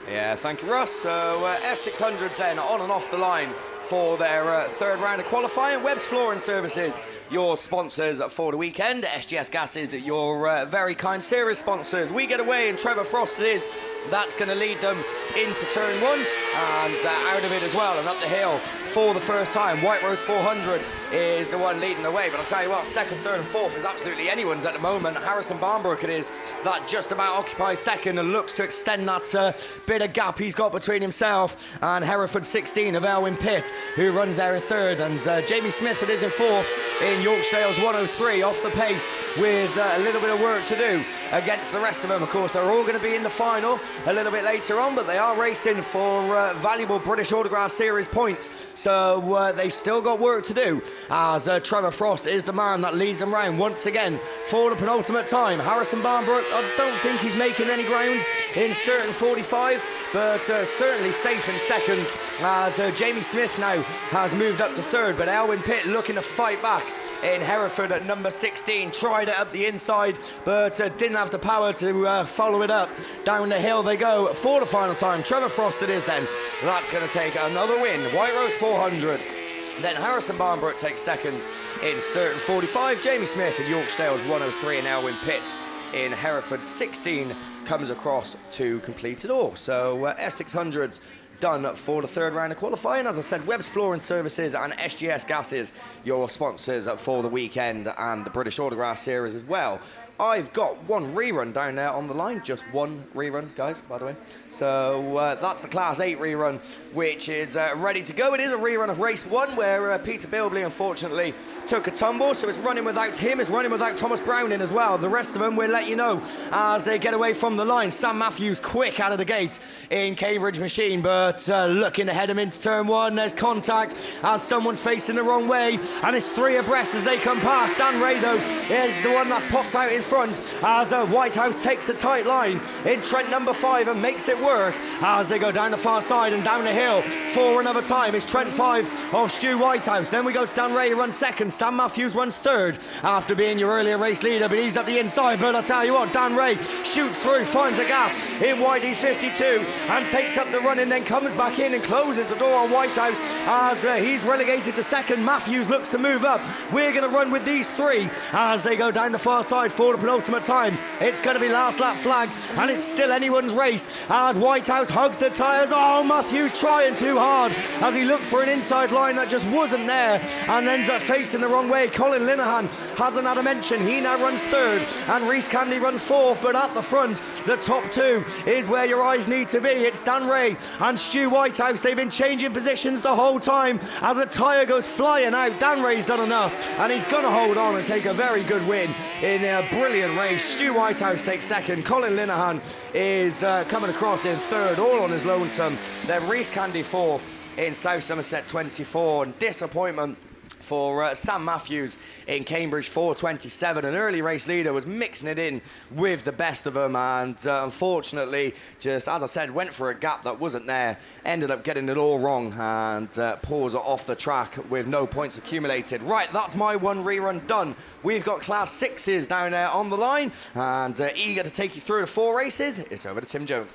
Yeah, thank you, Russ. So F600 then on and off the line for their third round of qualifying. Webb's Flooring Services, your sponsors for the weekend. SGS Gases, your very kind series sponsors. We Get Away and Trevor Frost it is. That's going to lead them into turn 1 and out of it as well and up the hill for the first time. White Rose 400 is the one leading the way, but I'll tell you what, second, third and fourth is absolutely anyone's at the moment. Harrison Barnbrook it is that just about occupies second and looks to extend that bit of gap he's got between himself and Hereford 16 of Elwyn Pitt, who runs there in third, and Jamie Smith it is in fourth in Yorkdale's 103 off the pace with a little bit of work to do against the rest of them. Of course, they're all going to be in the final a little bit later on, but they are racing for valuable British Autograss Series points, so they've still got work to do, as Trevor Frost is the man that leads them round once again for the penultimate time. Harrison Barnbrook, I don't think he's making any ground in Sturton 45, but certainly safe in second, as Jamie Smith now has moved up to third, but Elwyn Pitt looking to fight back in Hereford at number 16. Tried it up the inside, but didn't have the power to follow it up. Down the hill they go for the final time. Trevor Frost it is then. That's going to take another win. White Rose 400. Then Harrison Barnbrook takes second in Sturton 45. Jamie Smith in Yorkdale's 103 and Elwyn Pitt in Hereford 16 comes across to complete it all. So S600s done for the third round of qualifying. As I said, Webb's Flooring Services and SGS Gases, your sponsors for the weekend and the British Autograss Series as well. I've got one rerun down there on the line, just one rerun, guys, by the way. So that's the Class 8 rerun, which is ready to go. It is a rerun of Race 1, where Peter Bilbley, unfortunately, took a tumble, so it's running without him. It's running without Thomas Browning as well. The rest of them, we'll let you know as they get away from the line. Sam Matthews quick out of the gate in Cambridge Machine, but looking to head him into turn 1. There's contact as someone's facing the wrong way, and it's 3 abreast as they come past. Dan Ray, though, is the one that's popped out in front as Whitehouse takes the tight line in Trent number 5 and makes it work as they go down the far side and down the hill for another time. It's Trent 5 of Stu Whitehouse. Then we go to Dan Ray, who runs second. Sam Matthews runs third after being your earlier race leader, but he's at the inside. But I'll tell you what, Dan Ray shoots through, finds a gap in YD 52 and takes up the run and then comes back in and closes the door on Whitehouse as he's relegated to second. Matthews looks to move up. We're going to run with these 3 as they go down the far side for the penultimate time. It's going to be last lap flag, and it's still anyone's race as Whitehouse hugs the tyres. Oh, Matthews trying too hard as he looked for an inside line that just wasn't there and ends up facing the wrong way. Colin Linehan hasn't had a mention. He now runs third and Rhys Candy runs fourth, but at the front, the top 2 is where your eyes need to be. It's Dan Ray and Stu Whitehouse. They've been changing positions the whole time as a tyre goes flying out. Dan Ray's done enough and he's going to hold on and take a very good win in a brilliant race. Stu Whitehouse takes second. Colin Linehan is coming across in third, all on his lonesome. Then Rhys Candy fourth in South Somerset 24. And disappointment for Sam Matthews in Cambridge 427. An early race leader was mixing it in with the best of them, and unfortunately, just as I said, went for a gap that wasn't there, ended up getting it all wrong and pulls it off the track with no points accumulated. Right, that's my one rerun done. We've got Class 6s down there on the line and eager to take you through the 4 races. It's over to Tim Jones.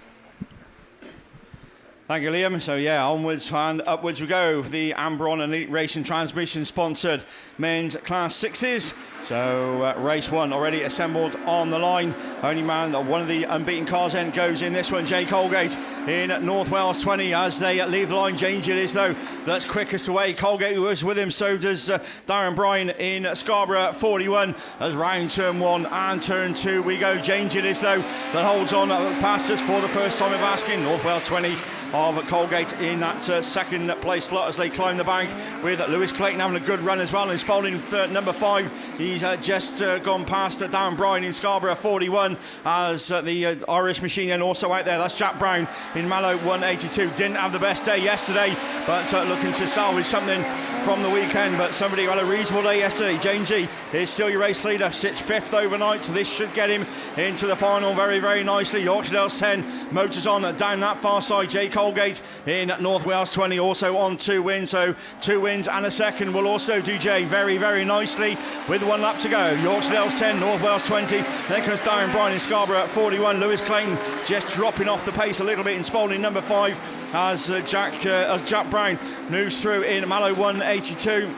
Thank you, Liam. So, yeah, onwards and upwards we go. The Ambron Elite Racing Transmission sponsored men's Class 6s. So, race 1 already assembled on the line. Only man, one of the unbeaten cars then goes in this one. Jay Colgate in North Wales 20 as they leave the line. James it is, though, that's quickest away. Colgate was with him, so does Darren Bryan in Scarborough 41. As round turn 1 and turn 2 we go. James it is, though, that holds on past us for the first time of asking. North Wales 20 of Colgate in that second place slot as they climb the bank, with Lewis Clayton having a good run as well, and Spalding number 5. He's just gone past Darren Bryan in Scarborough 41 as the Irish machine and also out there. That's Jack Brown in Mallow 182. Didn't have the best day yesterday, but looking to salvage something from the weekend. But somebody who had a reasonable day yesterday. Jane G is still your race leader, sits 5th overnight, so this should get him into the final very, very nicely. Yorkshire Dales 10, motors on down that far side. Jay Colgate in North Wales 20, also on 2 wins, so 2 wins and a second will also do Jay very, very nicely with 1 lap to go. Yorkshire Dales 10, North Wales 20, then comes Darren Bryan in Scarborough at 41. Lewis Clayton just dropping off the pace a little bit in Spalding number 5 as Jack Brown moves through in Mallow 182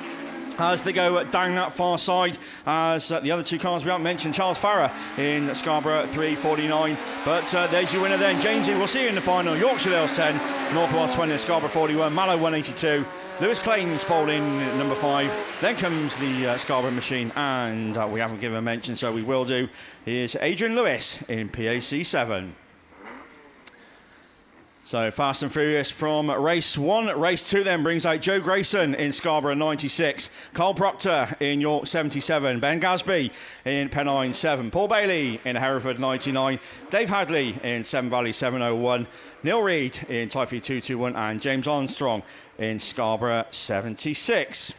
as they go down that far side, as the other 2 cars we haven't mentioned. Charles Farrer in Scarborough 349, but there's your winner then. Jamesy, we'll see you in the final. Yorkshire Dales 10, North Wales 20, Scarborough 41, Mallow 182, Lewis Clayton, Spalding number 5. Then comes the Scarborough machine, and we haven't given a mention, so we will do. Here's Adrian Lewis in PAC 7. So Fast and Furious from race 1. Race 2 then brings out Joe Grayson in Scarborough 96, Carl Proctor in York 77, Ben Gasby in Pennine 7, Paul Bailey in Hereford 99, Dave Hadley in Seven Valley 701, Neil Reid in Typhy 221, and James Armstrong in Scarborough 76.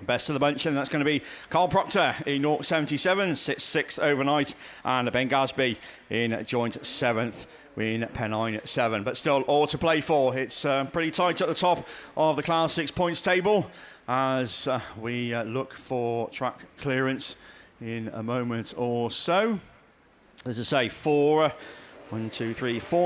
Best of the bunch, and that's going to be Carl Proctor in York 77, sits 6th overnight, and Ben Gasby in joint 7th. In Pennine 7, but still all to play for. It's pretty tight at the top of the Class 6 points table as we look for track clearance in a moment or so. As I say, 4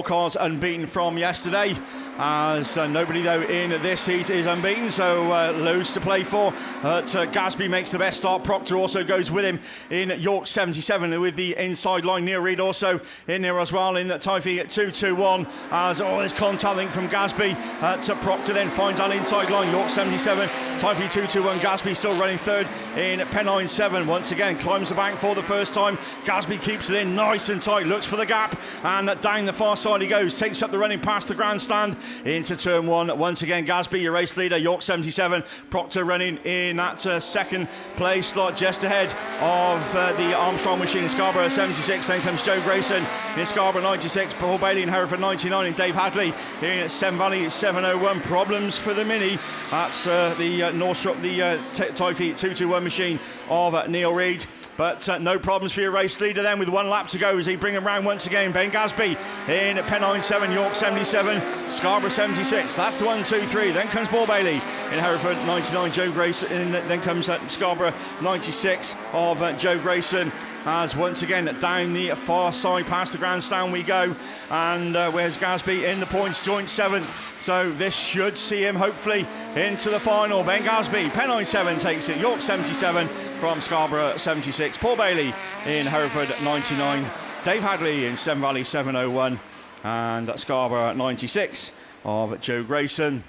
cars unbeaten from yesterday, as nobody though in this heat is unbeaten, so loads to play for. Gasby makes the best start. Proctor also goes with him in York 77 with the inside line. Neil Reid also in there as well in Typhy 221, as there's contact link from Gasby to Proctor, then finds that inside line. York 77, Typhy 221, Gasby still running 3rd in Pennine 7. Once again climbs the bank for the first time. Gasby keeps it in nice and tight, looks for the gap, and down the far side he goes, takes up the running past the grandstand into turn 1. Once again Gasby, your race leader. York 77, Proctor running in that second place slot just ahead of the Armstrong machine in Scarborough 76. Then comes Joe Grayson in Scarborough 96, Paul Bailey in Hereford 99, and Dave Hadley in Seven Valley 701. Problems for the Mini. That's the Northrop, the Typhy 221 machine of Neil Reid. But no problems for your race leader then, with 1 lap to go as he bring him round once again. Ben Gasby in Pennine 7, York 77, Scarborough 76. That's the 1, 2, 3. Then comes Paul Bailey in Hereford 99, Joe Grayson. Then comes Scarborough 96 of Joe Grayson. As once again down the far side past the grandstand we go, and where's Gasby in the points, joint 7th, so this should see him hopefully into the final. Ben Gasby, Pennine 7 takes it, York 77 from Scarborough 76, Paul Bailey in Hereford 99, Dave Hadley in Seven Valley 701, and Scarborough 96 of Joe Grayson.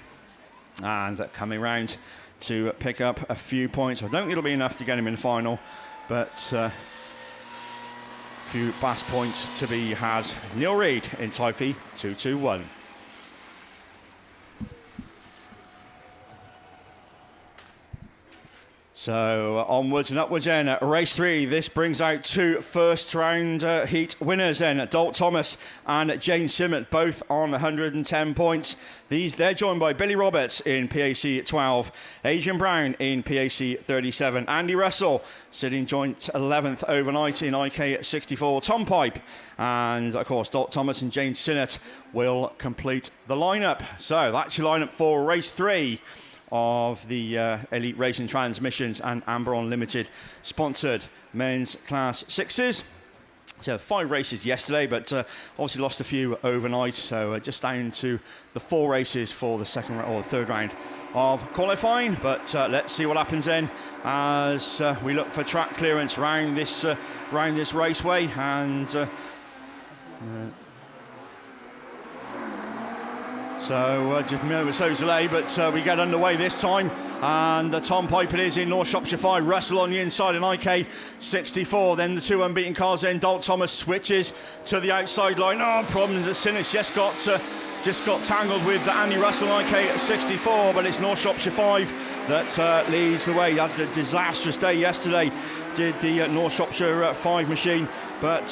And coming round to pick up a few points. I don't think it'll be enough to get him in the final, but few BAS points to be had. Neil Reid in Typhy 221. So onwards and upwards then, race 3. This brings out 2 first round heat winners then, Dalt Thomas and Jane Simmett, both on 110 points. They're joined by Billy Roberts in PAC 12, Adrian Brown in PAC 37, Andy Russell sitting joint 11th overnight in IK 64, Tom Pipe, and of course Dalt Thomas and Jane Simmett will complete the lineup. So that's your lineup for race 3 of the Elite Racing Transmissions and Amber Unlimited sponsored men's Class 6s. So 5 races yesterday, but obviously lost a few overnight, so just down to the 4 races for the second or the third round of qualifying. But let's see what happens then as we look for track clearance round this raceway. And so just a minute or so delay, but we get underway this time. And Tom Pipe it is in North Shropshire 5, Russell on the inside in IK 64. Then the 2 unbeaten cars then. Dalt Thomas switches to the outside line. Oh, problems as Sinnott's just got just got tangled with Andy Russell IK at 64, but it's North Shropshire 5 that leads the way. He had a disastrous day yesterday, did the North Shropshire 5 machine, but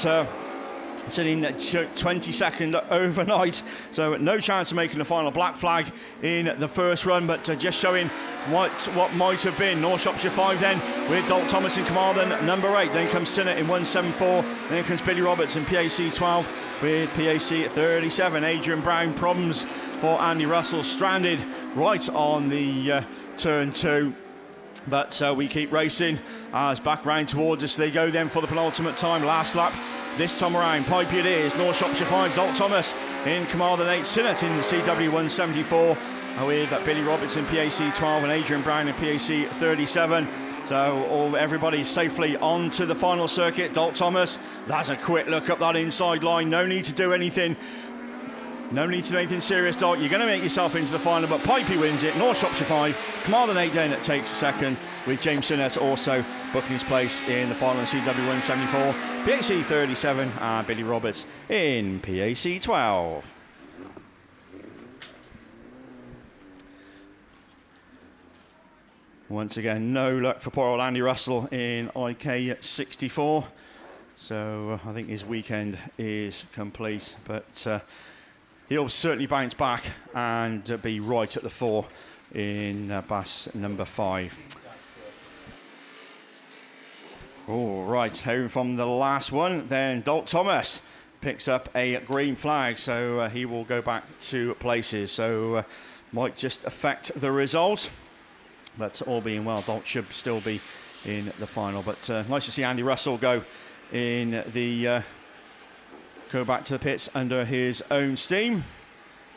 sitting 22nd overnight, so no chance of making the final black flag in the first run, but just showing what might have been. North Shropshire 5 then with Dalton Thomas in command, then number 8, then comes Sinnott in 174, then comes Billy Roberts in PAC 12 with PAC 37. Adrian Brown, problems for Andy Russell, stranded right on the turn 2. But we keep racing as back round towards us they go then for the penultimate time, last lap. This time around, Pipey it is, North Shropshire 5, Dalton Thomas in command, and 8, Sinnott in the CW 174 with Billy Roberts in PAC 12 and Adrian Brown in PAC 37. So everybody safely onto the final circuit. Dalton Thomas, that's a quick look up that inside line, no need to do anything. No need to do anything serious, Dalt. You're going to make yourself into the final, but Pipey wins it. North Shropshire 5, Carmarthen 8 then takes second, with James Sinnott also booking his place in the final in CW 174, PAC 37, and Billy Roberts in PAC 12. Once again, no luck for poor old Andy Russell in IK 64. So I think his weekend is complete, but he'll certainly bounce back and be right at the 4 in BAS number 5. All right, hearing from the last one, then Dalton Thomas picks up a green flag, so he will go back 2 places. So might just affect the result, but all being well, Dalton should still be in the final. But nice to see Andy Russell go in the go back to the pits under his own steam.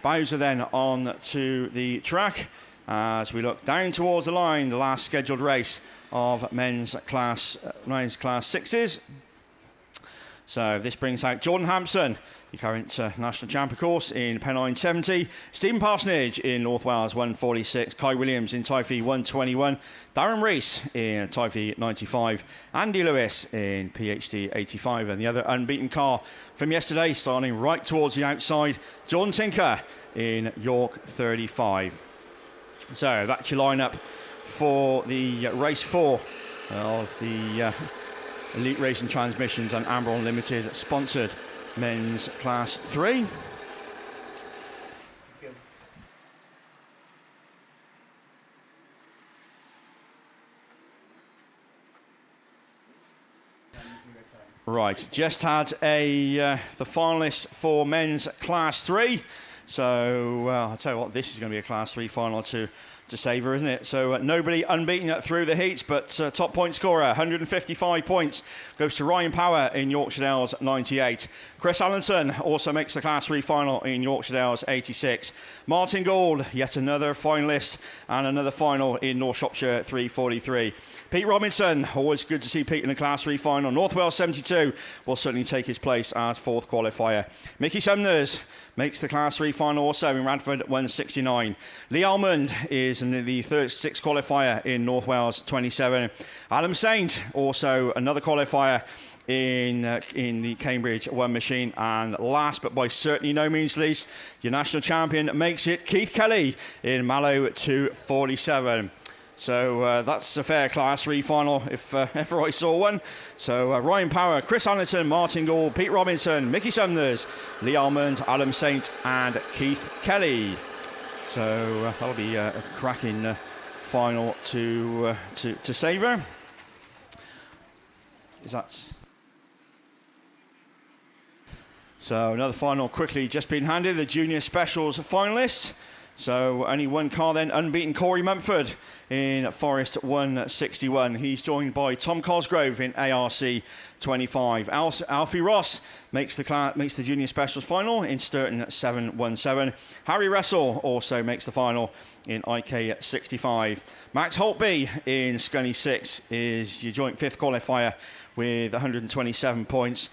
Bowser then on to the track as we look down towards the line, the last scheduled race of men's class 6s. So this brings out Jordan Hampson, the current national champ, of course, in Pennine 70. Stephen Parsonage in North Wales 146. Kai Williams in Typhi 121. Darren Rees in Typhi 95. Andy Lewis in PhD 85. And the other unbeaten car from yesterday, starting right towards the outside, Jordan Tinker in York 35. So that's your lineup for the race 4 of the Elite Racing Transmissions and Amber Unlimited sponsored men's class 3. Right, just had the finalists for men's class 3. So I'll tell you what, this is going to be a class 3 final to savour, isn't it? So nobody unbeaten through the heats, but top point scorer, 155 points, goes to Ryan Power in Yorkshire Dales 98. Chris Allenson also makes the class 3 final in Yorkshire Dales 86. Martin Gould, yet another finalist and another final in North Shropshire 343. Pete Robinson, always good to see Pete in the class 3 final. North Wales 72 will certainly take his place as 4th qualifier. Mickey Sumners makes the class 3 final also in Radford 169. Lee Almond is in the 6th qualifier in North Wales 27. Adam Saint, also another qualifier in the Cambridge 1 machine. And last but by certainly no means least, your national champion makes it, Keith Kelly in Mallow 247. So that's a fair class 3 final if ever I saw one. So Ryan Power, Chris Anderson, Martin Gould, Pete Robinson, Mickey Sumners, Lee Almond, Adam Saint and Keith Kelly. So that'll be a cracking final to savour. Is that... So another final quickly just been handed, the Junior Specials finalists. So only one car then, unbeaten Corey Mumford in Forest 161. He's joined by Tom Cosgrove in ARC 25. Alfie Ross makes the Junior Specials final in Sturton 717. Harry Russell also makes the final in IK 65. Max Holtby in Scunny 6 is your joint 5th qualifier with 127 points.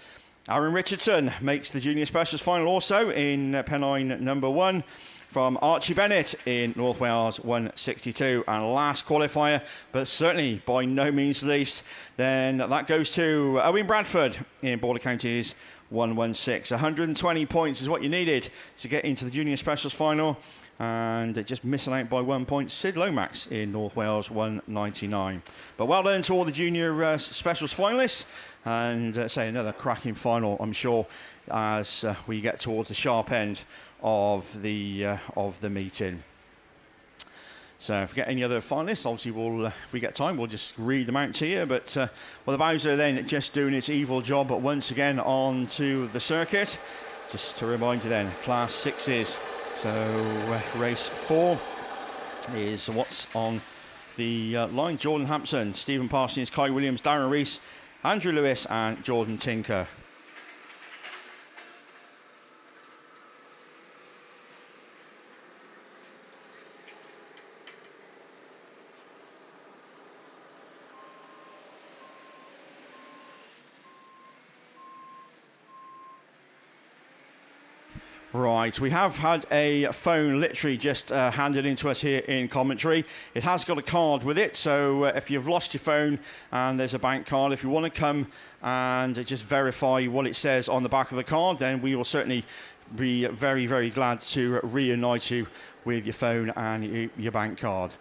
Aaron Richardson makes the Junior Specials final also in Pennine number 1. From Archie Bennett in North Wales 162. And last qualifier, but certainly by no means least, then that goes to Owen Bradford in Border Counties 116. 120 points is what you needed to get into the Junior Specials final. And just missing out by 1 point, Sid Lomax in North Wales, 199. But well done to all the Junior Specials finalists. And say another cracking final, I'm sure, as we get towards the sharp end of the meeting. So if we get any other finalists, obviously we'll, if we get time, we'll just read them out to you. But well, the Bowser then just doing its evil job once again onto the circuit. Just to remind you then, Class 6s. So race 4 is what's on the line. Jordan Hampson, Stephen Parsons, Kai Williams, Darren Rees, Andrew Lewis and Jordan Tinker. Right, we have had a phone literally just handed into us here in commentary. It has got a card with it, so if you've lost your phone and there's a bank card, if you want to come and just verify what it says on the back of the card, then we will certainly be very, very glad to reunite you with your phone and your bank card.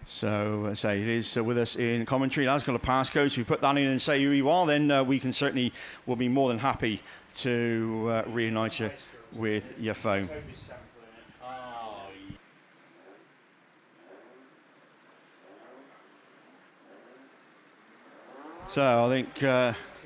So, say it is with us in commentary. It has got a passcode. So if you put that in and say who you are, then we can certainly will be more than happy to reunite you with your phone. So I think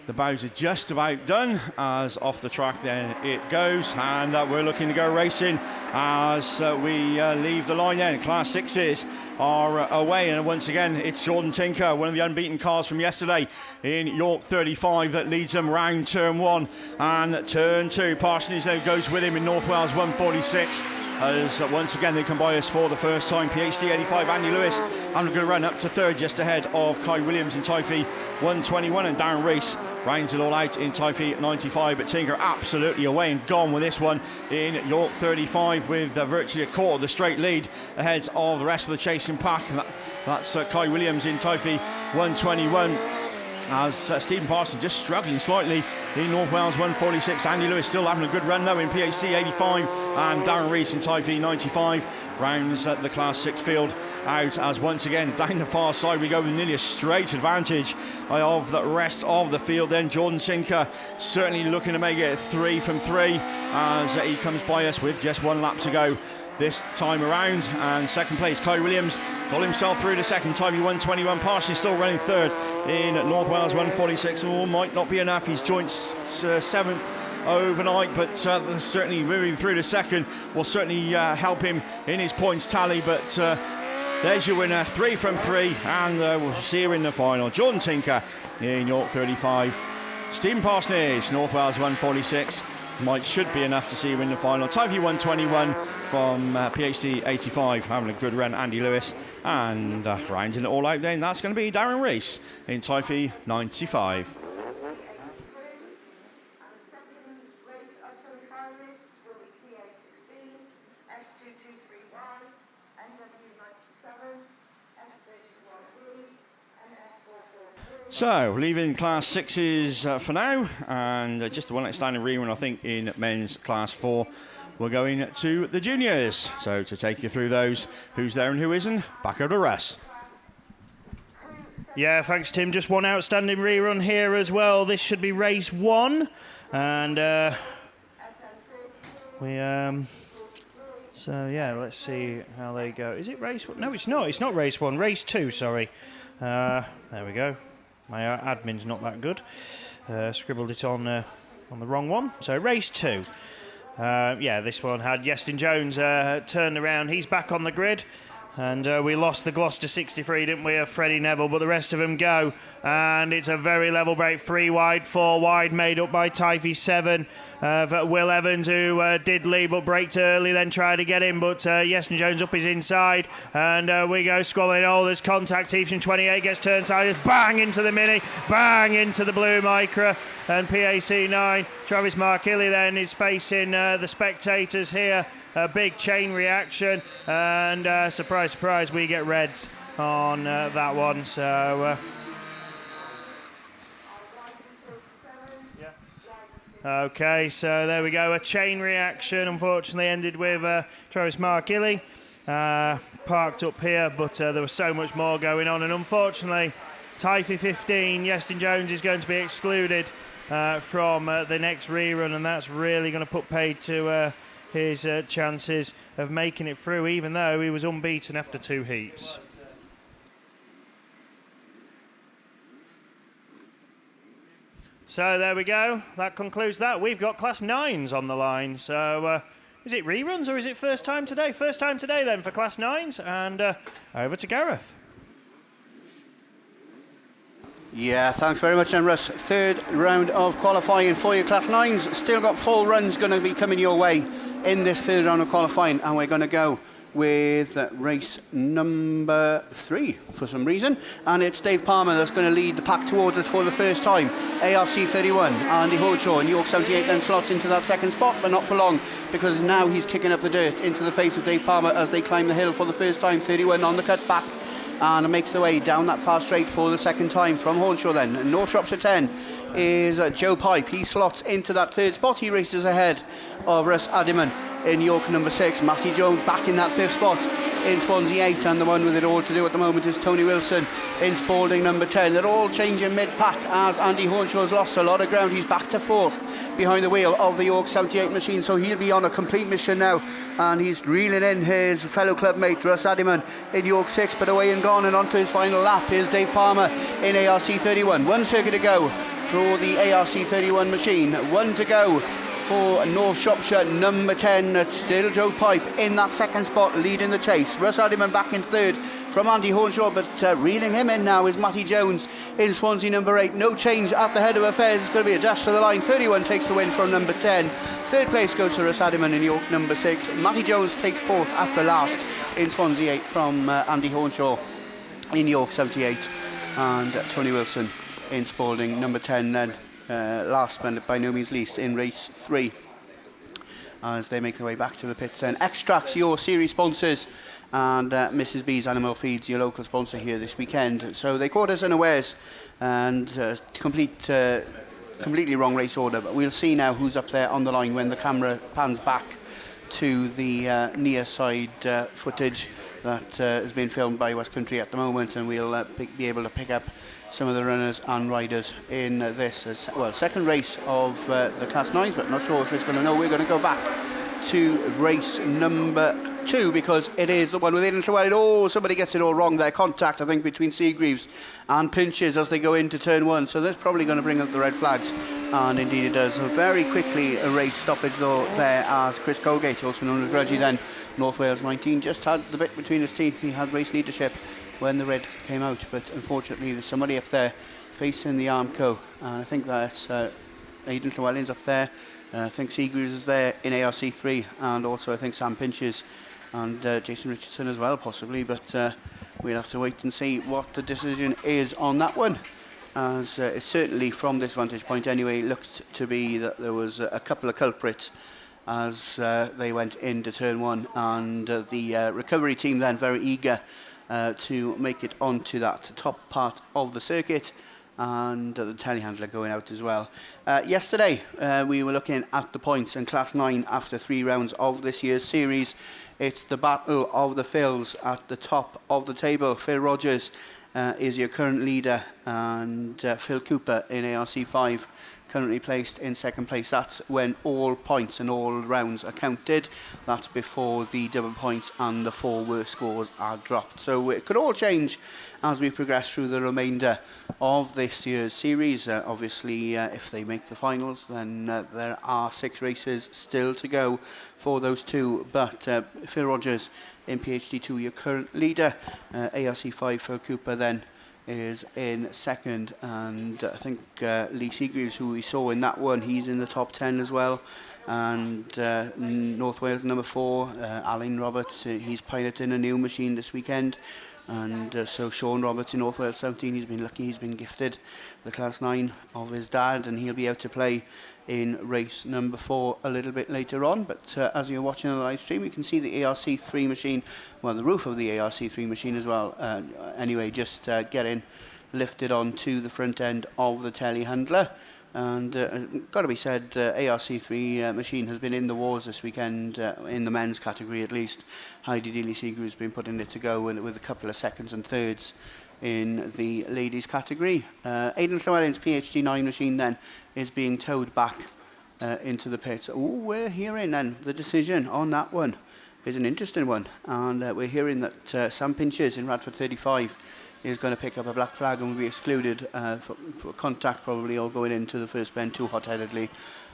the bows are just about done, as off the track then it goes, and we're looking to go racing as we leave the line then. Class 6s are away, and once again it's Jordan Tinker, one of the unbeaten cars from yesterday in York 35, that leads them round turn 1 and turn 2. Parsonage though goes with him in North Wales 146. As once again they come by us for the first time. PhD 85, Andy Lewis, and we're going to run up to third, just ahead of Kai Williams in Typhy 121, and Darren Rees rounds it all out in Typhy 95. But Tinker absolutely away and gone with this one in York 35, with virtually a quarter of the straight lead ahead of the rest of the chasing pack. And that's Kai Williams in Typhy 121. As Stephen Parsons just struggling slightly in North Wales 146. Andy Lewis still having a good run though in PhD 85, and Darren Rees in Typhy 95 rounds the Class 6 field out, as once again down the far side we go with nearly a straight advantage of the rest of the field. Then Jordan Tinker certainly looking to make it 3 from 3 as he comes by us with just 1 lap to go this time around. And second place Kai Williams got himself through to second, Typhy 121. Parsons still running third in North Wales 146. Might not be enough, he's joint 7th overnight, but certainly moving through to second will certainly help him in his points tally. But there's your winner, 3 from 3, and we'll see you in the final. Jordan Tinker in York 35, Stephen Parsonage North Wales 146. Should be enough to see you in the final. Typhy 121 from PhD 85, having a good run, Andy Lewis, and rounding it all out then, that's going to be Darren Rees in Typhy 95. So, leaving Class 6s for now, and just the one outstanding rerun, I think, in men's Class 4. We're going to the juniors. So, to take you through those, who's there and who isn't, back over to Russ. Yeah, thanks, Tim. Just one outstanding rerun here as well. This should be race 1, and so yeah, let's see how they go. Is it race 1? No, it's not. It's not race 1. Race 2. Sorry. There we go. My admin's not that good. Scribbled it on the wrong one. So race 2. Yeah, this one had Yestin Jones turned around. He's back on the grid. And we lost the Gloucester 63, didn't we, of Freddie Neville, but the rest of them go. And it's a very level break, 3 wide, 4 wide, made up by Typhy 7 of Will Evans, who did lead but braked early, then tried to get in, but Yestin Jones up his inside. And we go squalling. Oh, there's contact. Evening 28 gets turned side, bang into the Mini, bang into the blue Micra. And PAC 9, Travis Markilly then is facing the spectators here. A big chain reaction, and surprise, surprise, we get reds on that one. So. Okay, so there we go. A chain reaction, unfortunately, ended with Travis Mark Illy parked up here, but there was so much more going on, and unfortunately, Typhy 15, Yestin Jones, is going to be excluded from the next rerun, and that's really going to put paid to his chances of making it through, even though he was unbeaten after 2 heats. So there we go. That concludes that. We've got Class 9s on the line. So is it reruns or is it first time today? First time today then for Class 9s. And over to Gareth. Yeah, thanks very much then, Russ. Third round of qualifying for your Class 9s. Still got full runs going to be coming your way in this third round of qualifying. And we're going to go with race number 3 for some reason, and it's Dave Palmer that's going to lead the pack towards us for the first time. ARC 31, Andy Horshaw in York 78 then slots into that second spot, but not for long, because now he's kicking up the dirt into the face of Dave Palmer as they climb the hill for the first time. 31 on the cut back and makes the way down that far straight for the second time from Hornshaw then. North Shropshire 10 is Joe Pipe. He slots into that third spot. He races ahead of Russ Adiman in York number 6. Matthew Jones back in that 5th spot in Swansea 8, and the one with it all to do at the moment is Tony Wilson in Spalding number 10. They're all changing mid-pack as Andy Hornshaw's lost a lot of ground. He's back to 4th behind the wheel of the York 78 machine, so he'll be on a complete mission now, and he's reeling in his fellow club mate Russ Adiman in York 6, but away and gone, and onto his final lap is Dave Palmer in ARC 31. 1 circuit to go for the ARC 31 machine, 1 to go for North Shropshire number 10. Still Joe Pipe in that second spot leading the chase. Russ Adiman back in third from Andy Hornshaw, but reeling him in now is Matty Jones in Swansea number 8. No change at the head of affairs. It's going to be a dash to the line. 31 takes the win from number 10. Third place goes to Russ Adiman in York number 6. Matty Jones takes 4th after last in Swansea 8 from Andy Hornshaw in York 78, and Tony Wilson in Spalding number 10 then. Last but by no means least in race 3 as they make their way back to the pits then. Extracts, your series sponsors, and Mrs B's Animal Feeds, your local sponsor here this weekend. So they caught us unawares, and completely wrong race order, but we'll see now who's up there on the line when the camera pans back to the near side footage that has been filmed by West Country at the moment, and we'll be able to pick up some of the runners and riders in this second race of the Class 9s, but not sure if it's going to know. We're going to go back to race number 2 because it is the one with Aidan Llewellyn. Oh, somebody gets it all wrong there. Contact, I think, between Seagreaves and Pinches as they go into turn 1, so that's probably going to bring up the red flags, and indeed it does. So very quickly a race stoppage though there as Chris Colgate, also known as Reggie then, North Wales 19, just had the bit between his teeth. He had race leadership when the red came out, but unfortunately there's somebody up there facing the Armco, and I think that's Aidan Llewellyn's up there. I think Seagreaves is there in ARC 3, and also I think Sam Pinches and Jason Richardson as well possibly, but we'll have to wait and see what the decision is on that one, as it certainly from this vantage point anyway looked to be that there was a couple of culprits as they went into turn 1, and the recovery team then very eager to make it onto that top part of the circuit, and the telehandler going out as well. Yesterday we were looking at the points in Class 9 after 3 rounds of this year's series. It's the battle of the Phils at the top of the table. Phil Rogers is your current leader, and Phil Cooper in ARC 5 currently placed in second place. That's when all points and all rounds are counted. That's before the double points and the 4 worst scores are dropped. So it could all change as we progress through the remainder of this year's series. Obviously, if they make the finals, then there are 6 races still to go for those 2. But Phil Rogers in PhD2, your current leader. ARC 5, Phil Cooper then is in second, and I think Lee Seagreaves, who we saw in that one, he's in the top 10 as well, and North Wales number 4, Alan Roberts, he's piloting a new machine this weekend. And so Sean Roberts in North Wales 17, he's been lucky, he's been gifted the Class 9 of his dad, and he'll be out to play in race number 4 a little bit later on. But as you're watching the live stream, you can see the ARC3 machine, well, the roof of the ARC3 machine as well, anyway, just getting lifted onto the front end of the telehandler. And got to be said, ARC3 machine has been in the wars this weekend, in the men's category at least. Heidi Dealey-Seager has been putting it to go with a couple of seconds and thirds in the ladies category. Aidan Llewellyn's PHD9 machine then is being towed back into the pits. Oh, we're hearing then the decision on that one is an interesting one. And we're hearing that Sam Pinches in Radford 35 is going to pick up a black flag and will be excluded for contact probably, or going into the first bend too hot-headedly.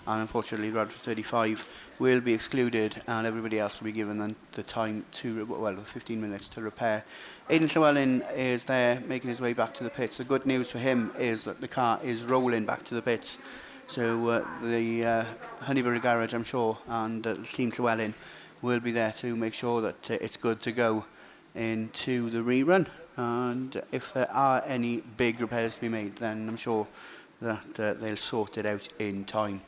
And unfortunately, Radford 35 will be excluded, and everybody else will be given the time to, well, 15 minutes to repair. Aidan Llewellyn is there making his way back to the pits. The good news for him is that the car is rolling back to the pits. So the Honeybury garage, I'm sure, and Team Llewellyn will be there to make sure that it's good to go into the rerun. And if there are any big repairs to be made, then I'm sure that they'll sort it out in time.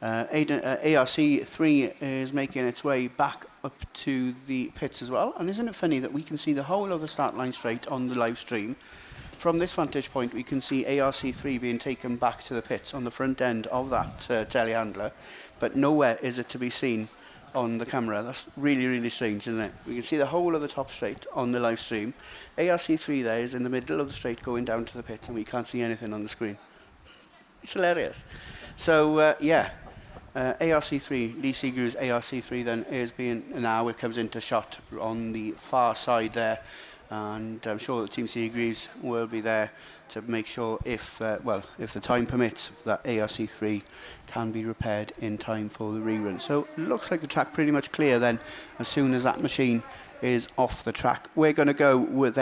ARC3 is making its way back up to the pits as well. And isn't it funny that we can see the whole of the start line straight on the live stream? From this vantage point, we can see ARC3 being taken back to the pits on the front end of that telehandler, but nowhere is it to be seen on the camera. That's really, really strange, isn't it? We can see the whole of the top straight on the live stream. ARC3 there is in the middle of the straight going down to the pit, and we can't see anything on the screen. It's hilarious. So, yeah, ARC3, Lee Seager's ARC3 then is being, now it comes into shot on the far side there, and I'm sure that Team Seagreaves will be there to make sure if the time permits, that ARC3 can be repaired in time for the rerun. So it looks like the track pretty much clear then as soon as that machine is off the track. We're going to go with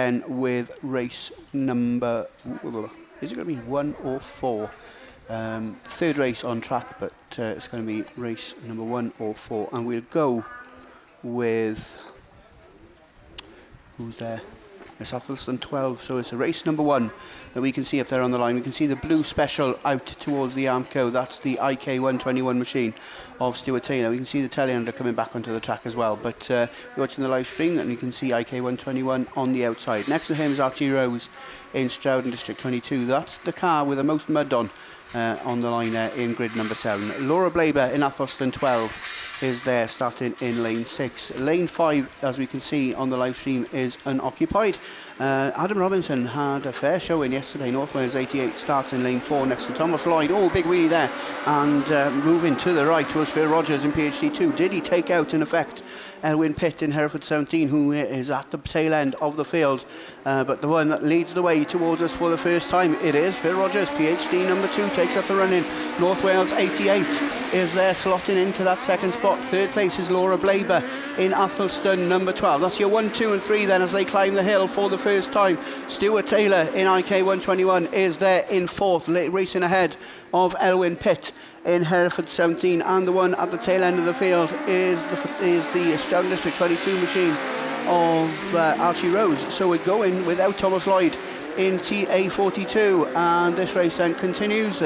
race number, is it going to be 1 or 4? Third race on track, but it's going to be race number 1 or 4, and we'll go with, who's there? It's Athelston 12, so it's a race number 1 that we can see up there on the line. We can see the blue special out towards the Armco. That's the IK 121 machine of Stuart Taylor. We can see the telehandler coming back onto the track as well, but you're watching the live stream and you can see IK 121 on the outside. Next to him is Archie Rose in Stroud in District 22. That's the car with the most mud on the line in grid number 7. Laura Blaber in Athelston 12 is there, starting in lane 6. Lane 5, as we can see on the live stream, is unoccupied. Adam Robinson had a fair showing yesterday. North Wales 88 starts in lane 4 next to Thomas Lloyd. Oh, big wheelie there. And moving to the right was Phil Rogers in PhD 2. Did he take out, in effect, Elwyn Pitt in Hereford 17, who is at the tail end of the field? But the one that leads the way towards us for the first time, it is Phil Rogers. PhD number 2 takes up the run-in. North Wales 88 is there, slotting into that second spot. Third place is Laura Blaber in Athelston number 12. That's your 1, 2 and 3 then as they climb the hill for the first time. Stuart Taylor in IK 121 is there in 4th, racing ahead of Elwyn Pitt in Hereford 17, and the one at the tail end of the field is the Stroud District 22 machine of Archie Rose. So we're going without Thomas Lloyd in TA42, and this race then continues.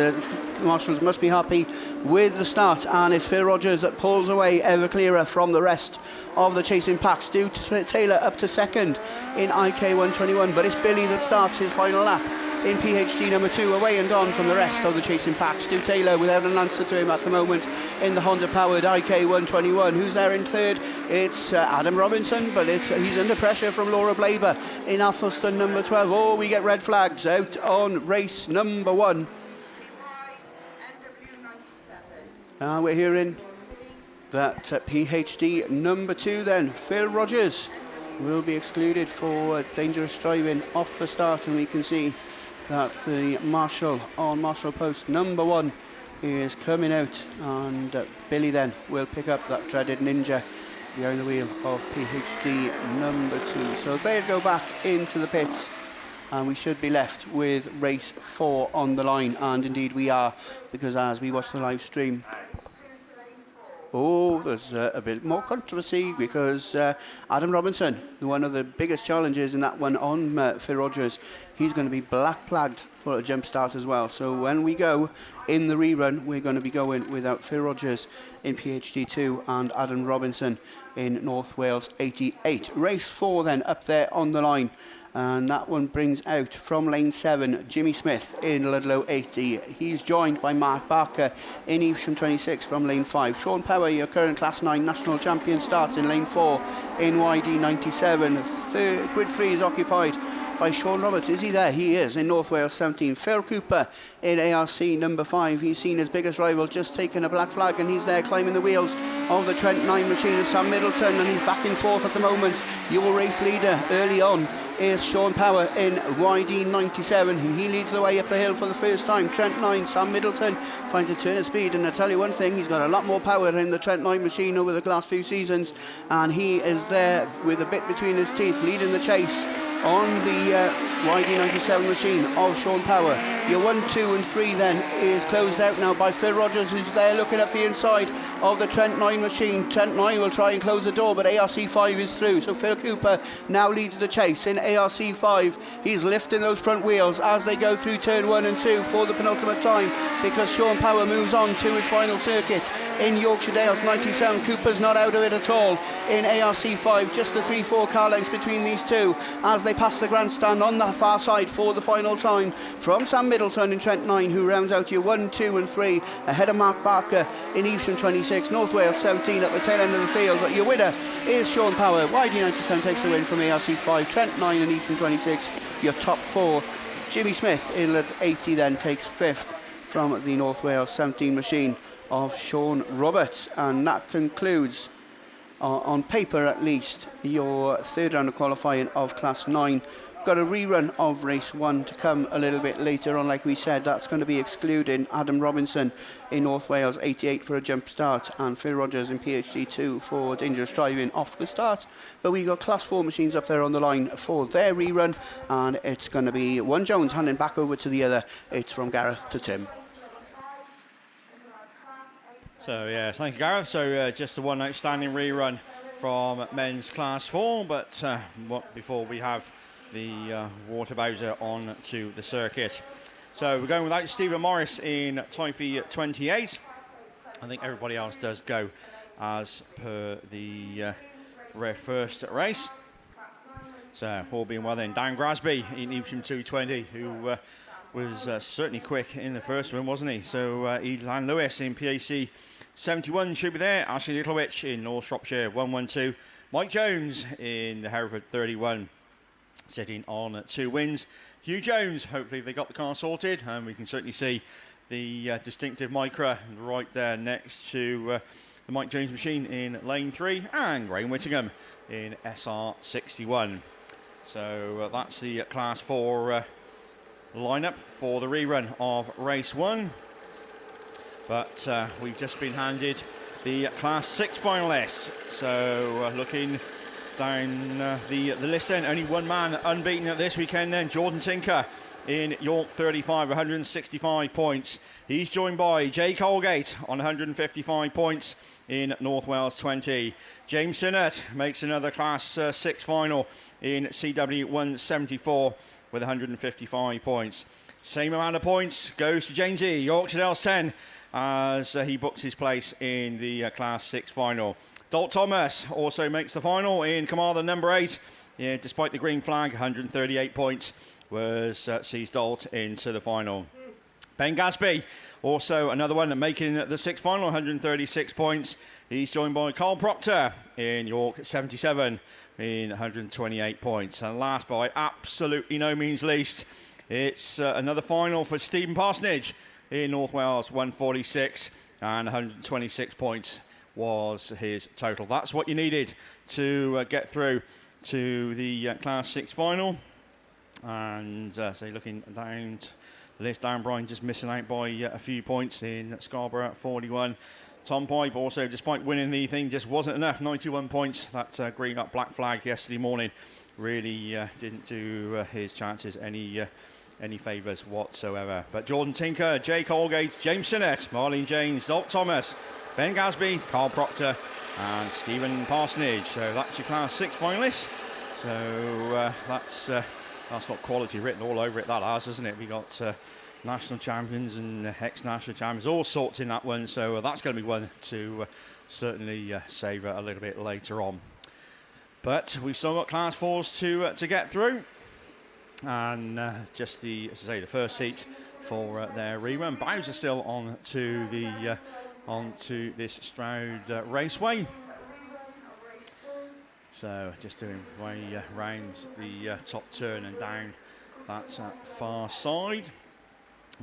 Marshals must be happy with the start, and it's Phil Rogers that pulls away ever clearer from the rest of the chasing pack. Stu Taylor up to second in IK 121, but it's Billy that starts his final lap in PhD number 2, away and gone from the rest of the chasing pack. Stu Taylor without an answer to him at the moment in the Honda powered IK 121. Who's there in third? It's Adam Robinson, but he's under pressure from Laura Blaber in Athelston number 12. Oh, we get red flags out on race number 1. We're hearing that PhD number 2 then, Phil Rogers, will be excluded for dangerous driving off the start, and we can see that the marshal on marshal post number 1 is coming out, and Billy then will pick up that dreaded ninja behind the wheel of PhD number 2. So they'll go back into the pits, and we should be left with race 4 on the line, and indeed we are, because as we watch the live stream, there's a bit more controversy because Adam Robinson, one of the biggest challenges in that one on Phil Rogers, he's going to be black flagged for a jump start as well. So when we go in the rerun, we're going to be going without Phil Rogers in PHD2 and Adam Robinson in North Wales 88. Race 4 then up there on the line. And that one brings out from lane 7, Jimmy Smith in Ludlow 80. He's joined by Mark Barker in Evesham 26 from lane 5. Sean Power, your current Class 9 national champion, starts in lane 4 in YD 97. Grid 3 is occupied by Sean Roberts. Is he there? He is in North Wales 17. Phil Cooper in ARC number 5. He's seen his biggest rival just taking a black flag, and he's there climbing the wheels of the Trent 9 machine of Sam Middleton, and he's back and forth at the moment. Your race leader early on is Sean Power in YD 97, and he leads the way up the hill for the first time. Trent 9, Sam Middleton finds a turn of speed, and I tell you one thing, he's got a lot more power in the Trent 9 machine over the last few seasons, and he is there with a bit between his teeth, leading the chase on the YD 97 machine of Sean Power. Your 1, 2 and 3 then is closed out now by Phil Rogers, who's there looking up the inside of the Trent 9 machine. Trent 9 will try and close the door, but ARC 5 is through, so Phil Cooper now leads the chase in ARC 5. He's lifting those front wheels as they go through turn 1 and 2 for the penultimate time, because Sean Power moves on to his final circuit in Yorkshire Dales 97. Cooper's not out of it at all in ARC 5, just the 3-4 car lengths between these two as they pass the grandstand on that far side for the final time from Sam Middleton in Trent 9, who rounds out your 1, 2 and 3 ahead of Mark Barker in Evesham 26. North Wales 17 at the tail end of the field, but your winner is Sean Power. YD 97 takes the win from ARC 5, Trent 9 and Evesham 26, your top 4. Jimmy Smith in 80 then takes 5th from the North Wales 17 machine of Sean Roberts, and that concludes on paper at least your third round of qualifying of Class 9. Got a rerun of race 1 to come a little bit later on. Like we said, that's going to be excluding Adam Robinson in North Wales 88 for a jump start, and Phil Rogers in PHD2 for dangerous driving off the start. But we got Class 4 machines up there on the line for their rerun, and it's going to be one Jones handing back over to the other. It's from Gareth to Tim. So, yeah, thank you, Gareth. So, just the one outstanding rerun from men's Class 4, but before we have the water bowser on to the circuit. So, we're going without Stephen Morris in Typhy 28. I think everybody else does go as per the first race. So, all being well then, Dan Grasby in Evesham 220, who was certainly quick in the first one, wasn't he? So, Elan Lewis in PAC 71 should be there. Ashley Littlewich in North Shropshire 112. Mike Jones in the Hereford 31 sitting on 2 wins. Hugh Jones, hopefully they got the car sorted, and we can certainly see the distinctive Micra right there next to the Mike Jones machine in lane 3, and Graham Whittingham in SR 61. So that's the Class 4 lineup for the rerun of race 1. But we've just been handed the Class 6 finalists. So looking down the list then, only one man unbeaten at this weekend then, Jordan Tinker in York 35, 165 points. He's joined by Jay Colgate on 155 points in North Wales 20. James Sinnott makes another Class 6 final in CW 174 with 155 points. Same amount of points goes to James E, Yorkshire Dales 10, as he books his place in the Class 6 final. Dalt Thomas also makes the final in Commander number 8. Yeah, despite the green flag, 138 points sees Dalt into the final. Ben Gadsby, also another one making the 6th final, 136 points. He's joined by Carl Proctor in York 77 in 128 points. And last by absolutely no means least, it's another final for Stephen Parsonage in North Wales 146, and 126 points was his total. That's what you needed to get through to the Class 6 final. And so looking down the list, Dan Bryan just missing out by a few points in Scarborough at 41. Tom Pipe also, despite winning the thing, just wasn't enough. 91 points. That green up black flag yesterday morning really didn't do his chances any any favours whatsoever. But Jordan Tinker, Jake Holgate, James Sinnott, Marlene James, Doc Thomas, Ben Gasby, Carl Proctor and Stephen Parsonage. So that's your Class 6 finalists. So that's got quality written all over it, that has, isn't it? We got national champions and ex-national champions, all sorts in that one. So that's going to be one to certainly savour a little bit later on. But we've still got Class 4s to get through. And just the, as I say, the first seat for their rerun. Bowser still on to the onto this Stroud Raceway. So just doing way round the top turn and down that far side.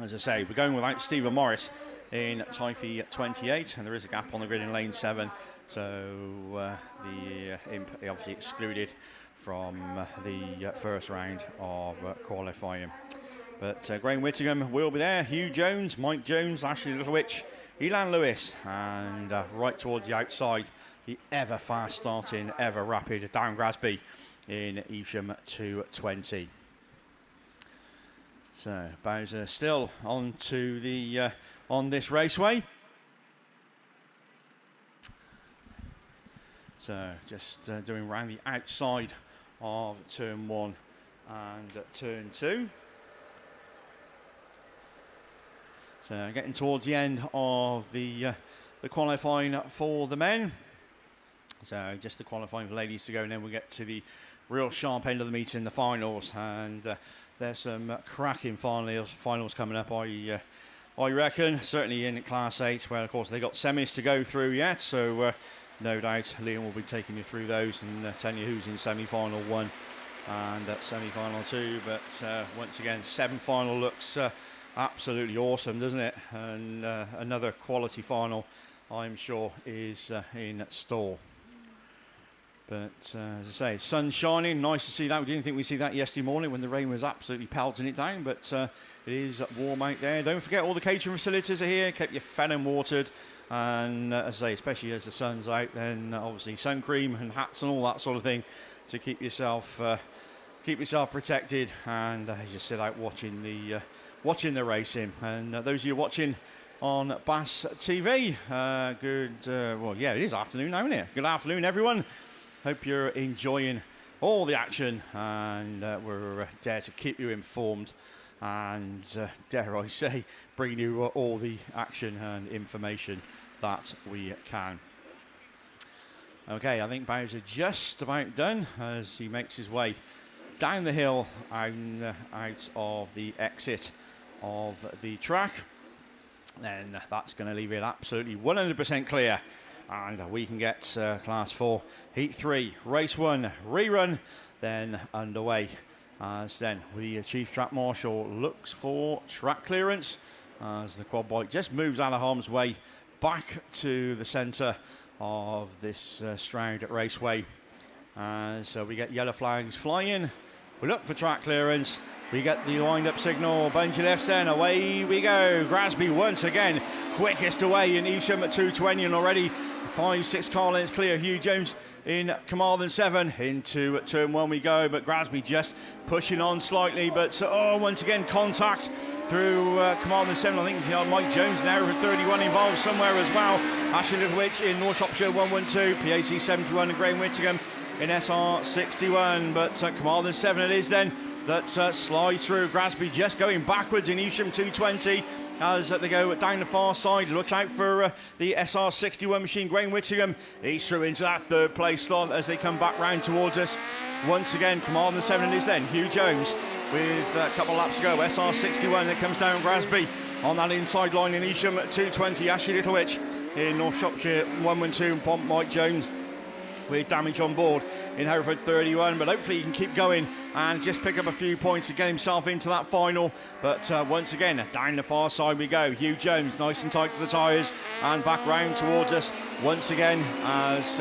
As I say, we're going without Stephen Morris in Typhy 28, and there is a gap on the grid in lane 7. So the imp obviously excluded from the first round of qualifying. But Graham Whittingham will be there. Hugh Jones, Mike Jones, Ashley Littlewich, Elan Lewis, and right towards the outside, the ever fast starting, ever rapid Darren Grasby in Evesham 220. So Bowser still on to the on this raceway. So just doing round the outside of turn 1 and turn 2. So getting towards the end of the qualifying for the men. So just the qualifying for ladies to go, and then we'll get to the real sharp end of the meeting, the finals. And there's some cracking finals coming up, I reckon. Certainly in Class 8, where of course they got semis to go through yet. So no doubt Liam will be taking you through those and telling you who's in semi-final 1 and semi-final 2. But once again, 7 final looks absolutely awesome, doesn't it? And another quality final, I'm sure, is in store. But as I say, sun's shining, nice to see that. We didn't think we'd see that yesterday morning when the rain was absolutely pelting it down, but it is warm out there. Don't forget, all the catering facilities are here. Keep you fed and watered, and as I say, especially as the sun's out, then obviously sun cream and hats and all that sort of thing to keep yourself protected, and you just sit out watching the racing. And those of you watching on BAStv, well, yeah, it is afternoon now, isn't it? Good afternoon, everyone. Hope you're enjoying all the action, and we're there to keep you informed and, dare I say, bring you all the action and information that we can. Okay, I think Bowser just about done as he makes his way down the hill and out of the exit of the track. Then that's going to leave it absolutely 100% clear, and we can get Class 4 Heat 3 Race 1 rerun then underway, as then the Chief Track Marshal looks for track clearance as the quad bike just moves out of harm's way back to the centre of this Stroud Raceway. So we get yellow flags flying, we look for track clearance, we get the wind up signal, bunch of lefts in, away we go. Grasby once again quickest away in Evesham at 220, and already 5-6 car lengths clear. Hugh Jones in Carmarthen 7 into turn 1 we go, but Grasby just pushing on slightly, but once again contact through Carmarthen 7. I think Mike Jones now with 31 involved somewhere as well. Ashley Littlewich in North Shropshire 112, PAC 71 and Graham Whittingham in SR 61, but Carmarthen 7 it is then that slides through. Grasby just going backwards in Evesham 220 as they go down the far side. Look out for the SR 61 machine. Graham Whittingham, he's through into that 3rd place slot as they come back round towards us. Once again, Carmarthen 7 is then Hugh Jones with a couple of laps to go. SR 61 that comes down Grasby on that inside line in Evesham at 220. Ashley Littlewich in North Shropshire 112, Pomp Mike Jones with damage on board in Hereford 31, but hopefully he can keep going and just pick up a few points to get himself into that final. But once again, down the far side we go. Hugh Jones nice and tight to the tyres and back round towards us once again as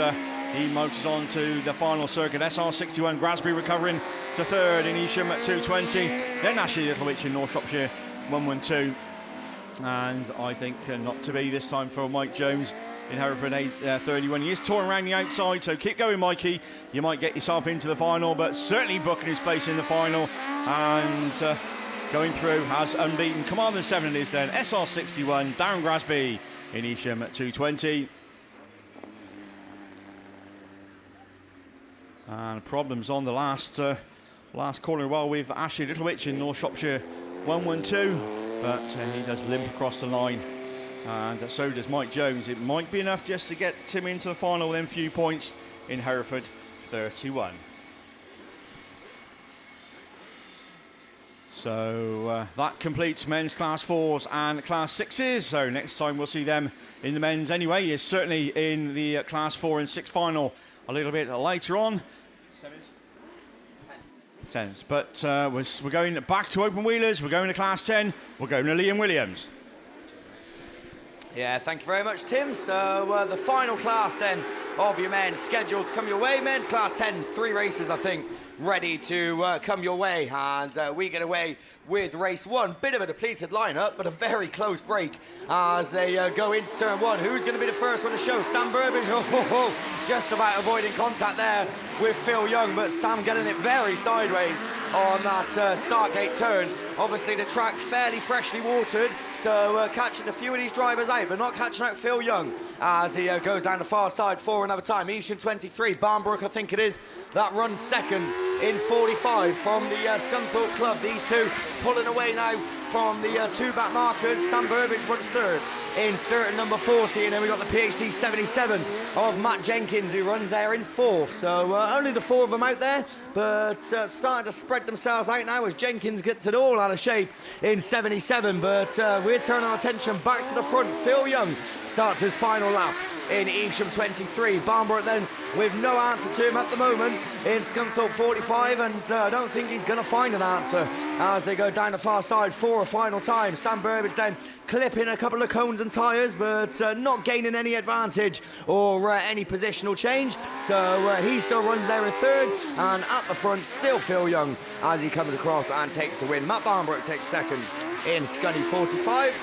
he motors on to the final circuit. SR61 Grasby recovering to 3rd in Evesham at 220, then Ashley Littlewich in North Shropshire 112, and I think not to be this time for Mike Jones in Hereford 31. He is touring around the outside, so keep going, Mikey. You might get yourself into the final, but certainly booking his place in the final. And going through has unbeaten Commander 7 it is then, SR61, Darren Grasby in Evesham at 220. And problems on the last corner while with Ashley Littlewich in North Shropshire 112, but he does limp across the line, and so does Mike Jones. It might be enough just to get Tim into the final, then few points in Hereford 31. So that completes men's class 4s and class 6s. So next time we'll see them in the men's anyway is certainly in the class 4 and 6 final a little bit later on. 10s. But we're going back to open wheelers. We're going to class 10. We're going to Liam Williams. Yeah, thank you very much, Tim. So the final class then of your men scheduled to come your way. Men's class 10s, 3 races, I think, ready to come your way. And we get away with race 1. Bit of a depleted lineup, but a very close break as they go into turn 1. Who's going to be the first one to show? Sam Burbage, just about avoiding contact there with Phil Young, but Sam getting it very sideways on that start gate turn. Obviously the track fairly freshly watered, so catching a few of these drivers out, but not catching out Phil Young as he goes down the far side for another time. Evesham 23, Barnbrook I think it is, that runs second in 45 from the Scunthorpe Club. These two pulling away now from the 2 back markers. Sam Burbage runs third in Sturton number 40, and then we've got the PhD 77 of Matt Jenkins who runs there in 4th. So only the 4 of them out there, but starting to spread themselves out now as Jenkins gets it all out of shape in 77. But we're turning our attention back to the front. Phil Young starts his final lap in Evesham 23. Barnborough then with no answer to him at the moment in Scunthorpe 45, and I don't think he's going to find an answer as they go down the far side for a final time. Sam Burbage then clipping a couple of cones and tyres, but not gaining any advantage or any positional change, so he still runs there in 3rd, and at the front still Phil Young as he comes across and takes the win. Matt Barnbrook takes 2nd in Scunny 45.